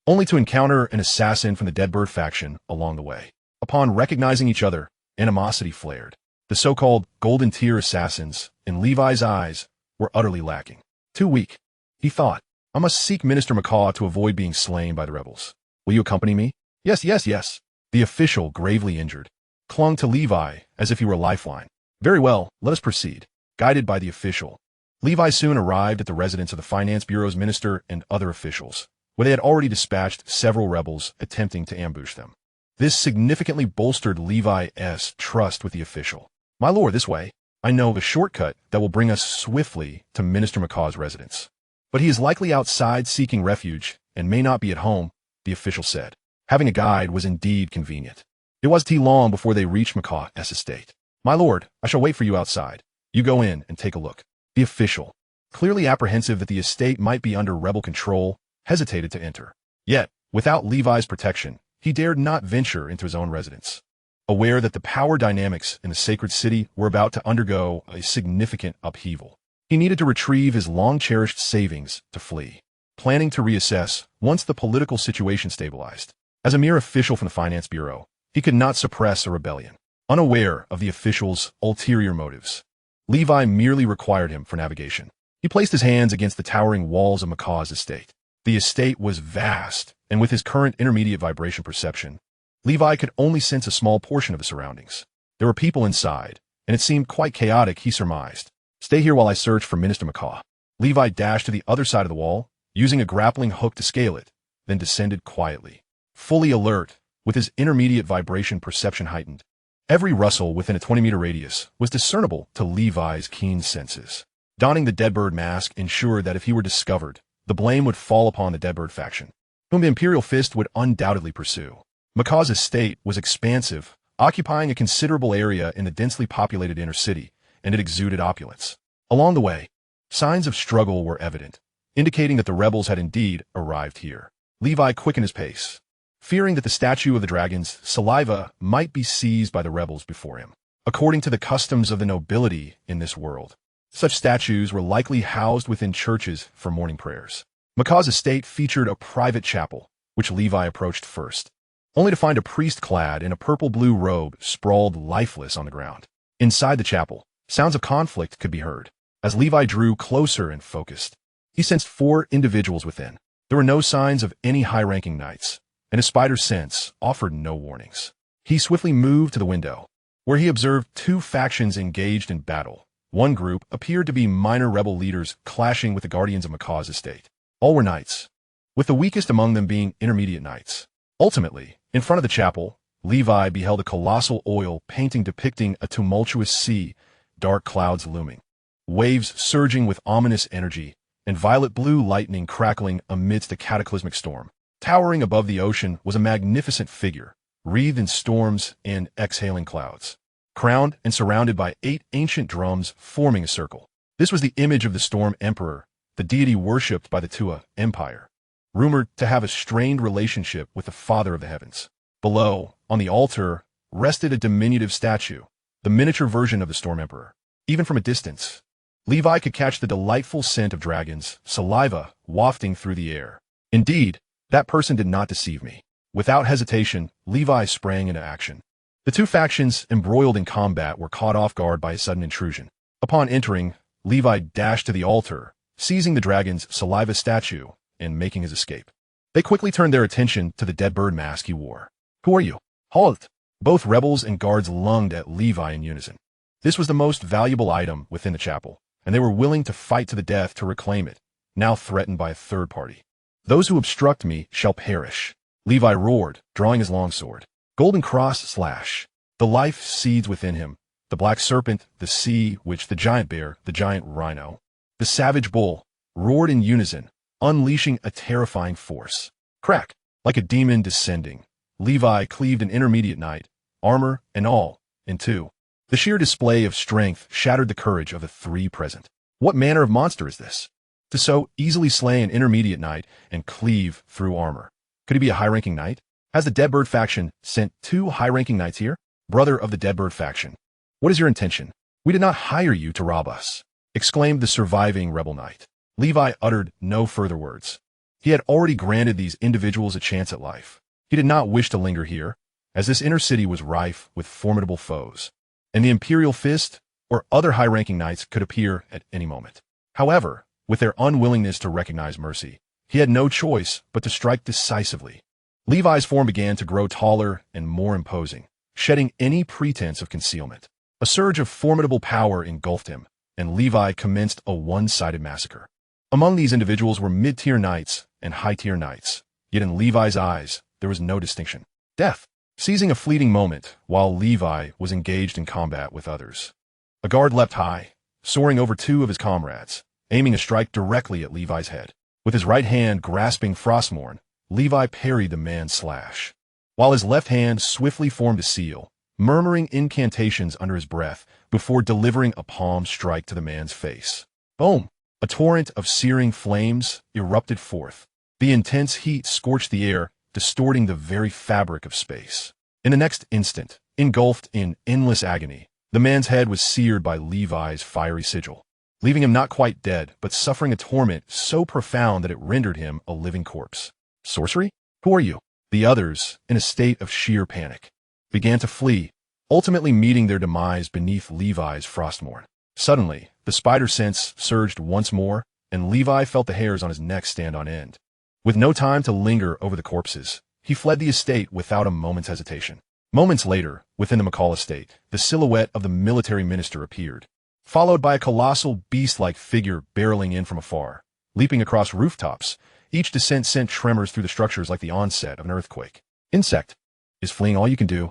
only to encounter an assassin from the Deadbird faction along the way. Upon recognizing each other, animosity flared. The so-called Golden Tier assassins, in Levi's eyes, were utterly lacking. Too weak, he thought. I must seek Minister Macaw to avoid being slain by the rebels. Will you accompany me? Yes, yes, yes. The official, gravely injured, clung to Levi as if he were a lifeline. Very well, let us proceed. Guided by the official, Levi soon arrived at the residence of the Finance Bureau's minister and other officials, where they had already dispatched several rebels attempting to ambush them. This significantly bolstered Levi's trust with the official. My lord, this way. I know of a shortcut that will bring us swiftly to Minister Macaw's residence. But he is likely outside seeking refuge and may not be at home, the official said. Having a guide was indeed convenient. It wasn't long before they reached Macaw's estate. My lord, I shall wait for you outside. You go in and take a look. The official, clearly apprehensive that the estate might be under rebel control, hesitated to enter. Yet, without Levi's protection, he dared not venture into his own residence. Aware that the power dynamics in the sacred city were about to undergo a significant upheaval, he needed to retrieve his long-cherished savings to flee, planning to reassess once the political situation stabilized. As a mere official from the Finance Bureau, he could not suppress a rebellion. Unaware of the official's ulterior motives, Levi merely required him for navigation. He placed his hands against the towering walls of Macaw's estate. The estate was vast, and with his current intermediate vibration perception, Levi could only sense a small portion of the surroundings. There were people inside, and it seemed quite chaotic, he surmised. Stay here while I search for Minister Macaw. Levi dashed to the other side of the wall, using a grappling hook to scale it, then descended quietly. Fully alert, with his intermediate vibration perception heightened, every rustle within a 20-meter radius was discernible to Levi's keen senses. Donning the Deadbird mask ensured that if he were discovered, the blame would fall upon the Deadbird faction, whom the Imperial Fist would undoubtedly pursue. Macaw's estate was expansive, occupying a considerable area in the densely populated inner city, and it exuded opulence. Along the way, signs of struggle were evident, indicating that the rebels had indeed arrived here. Levi quickened his pace, fearing that the statue of the dragon's saliva might be seized by the rebels before him. According to the customs of the nobility in this world, such statues were likely housed within churches for morning prayers. Macaw's estate featured a private chapel, which Levi approached first, only to find a priest clad in a purple-blue robe sprawled lifeless on the ground. Inside the chapel, sounds of conflict could be heard. As Levi drew closer and focused, he sensed 4 individuals within. There were no signs of any high-ranking knights, and his spider sense offered no warnings. He swiftly moved to the window, where he observed 2 factions engaged in battle. One group appeared to be minor rebel leaders clashing with the guardians of Macaw's estate. All were knights, with the weakest among them being intermediate knights. Ultimately, in front of the chapel, Levi beheld a colossal oil painting depicting a tumultuous sea, dark clouds looming, waves surging with ominous energy, and violet-blue lightning crackling amidst a cataclysmic storm. Towering above the ocean was a magnificent figure, wreathed in storms and exhaling clouds, crowned and surrounded by 8 ancient drums forming a circle. This was the image of the Storm Emperor, the deity worshipped by the Tua Empire, rumored to have a strained relationship with the Father of the Heavens. Below, on the altar, rested a diminutive statue, the miniature version of the Storm Emperor. Even from a distance, Levi could catch the delightful scent of dragons' saliva wafting through the air. Indeed, that person did not deceive me. Without hesitation, Levi sprang into action. The 2 factions embroiled in combat were caught off guard by a sudden intrusion. Upon entering, Levi dashed to the altar, seizing the dragon's saliva statue and making his escape. They quickly turned their attention to the dead bird mask he wore. "Who are you?" "Halt!" Both rebels and guards lunged at Levi in unison. This was the most valuable item within the chapel, and they were willing to fight to the death to reclaim it, now threatened by a third party. "Those who obstruct me shall perish," Levi roared, drawing his longsword. Golden cross slash. The life seeds within him, the black serpent, the sea witch, the giant bear, the giant rhino, the savage bull, roared in unison, unleashing a terrifying force. Crack! Like a demon descending, Levi cleaved an intermediate knight, armor and all, in 2. The sheer display of strength shattered the courage of the 3 present. What manner of monster is this, to so easily slay an intermediate knight and cleave through armor? Could he be a high-ranking knight? Has the Deadbird faction sent 2 high-ranking knights here? Brother of the Deadbird faction, what is your intention? "We did not hire you to rob us," exclaimed the surviving rebel knight. Levi uttered no further words. He had already granted these individuals a chance at life. He did not wish to linger here, as this inner city was rife with formidable foes, and the Imperial Fist or other high-ranking knights could appear at any moment. However, with their unwillingness to recognize mercy, he had no choice but to strike decisively. Levi's form began to grow taller and more imposing, shedding any pretense of concealment. A surge of formidable power engulfed him, and Levi commenced a one-sided massacre. Among these individuals were mid-tier knights and high-tier knights, yet in Levi's eyes there was no distinction. Death. Seizing a fleeting moment while Levi was engaged in combat with others, a guard leapt high, soaring over 2 of his comrades, aiming a strike directly at Levi's head. With his right hand grasping Frostmourne, Levi parried the man's slash, while his left hand swiftly formed a seal, murmuring incantations under his breath before delivering a palm strike to the man's face. Boom! A torrent of searing flames erupted forth. The intense heat scorched the air, distorting the very fabric of space. In the next instant, engulfed in endless agony, the man's head was seared by Levi's fiery sigil, leaving him not quite dead, but suffering a torment so profound that it rendered him a living corpse. Sorcery? Who are you? The others, in a state of sheer panic, began to flee, ultimately meeting their demise beneath Levi's Frostmourne. Suddenly, the spider sense surged once more, and Levi felt the hairs on his neck stand on end. With no time to linger over the corpses, he fled the estate without a moment's hesitation. Moments later, within the Macaw estate, the silhouette of the military minister appeared, followed by a colossal beast-like figure barreling in from afar. Leaping across rooftops, each descent sent tremors through the structures like the onset of an earthquake. Insect. Is fleeing all you can do?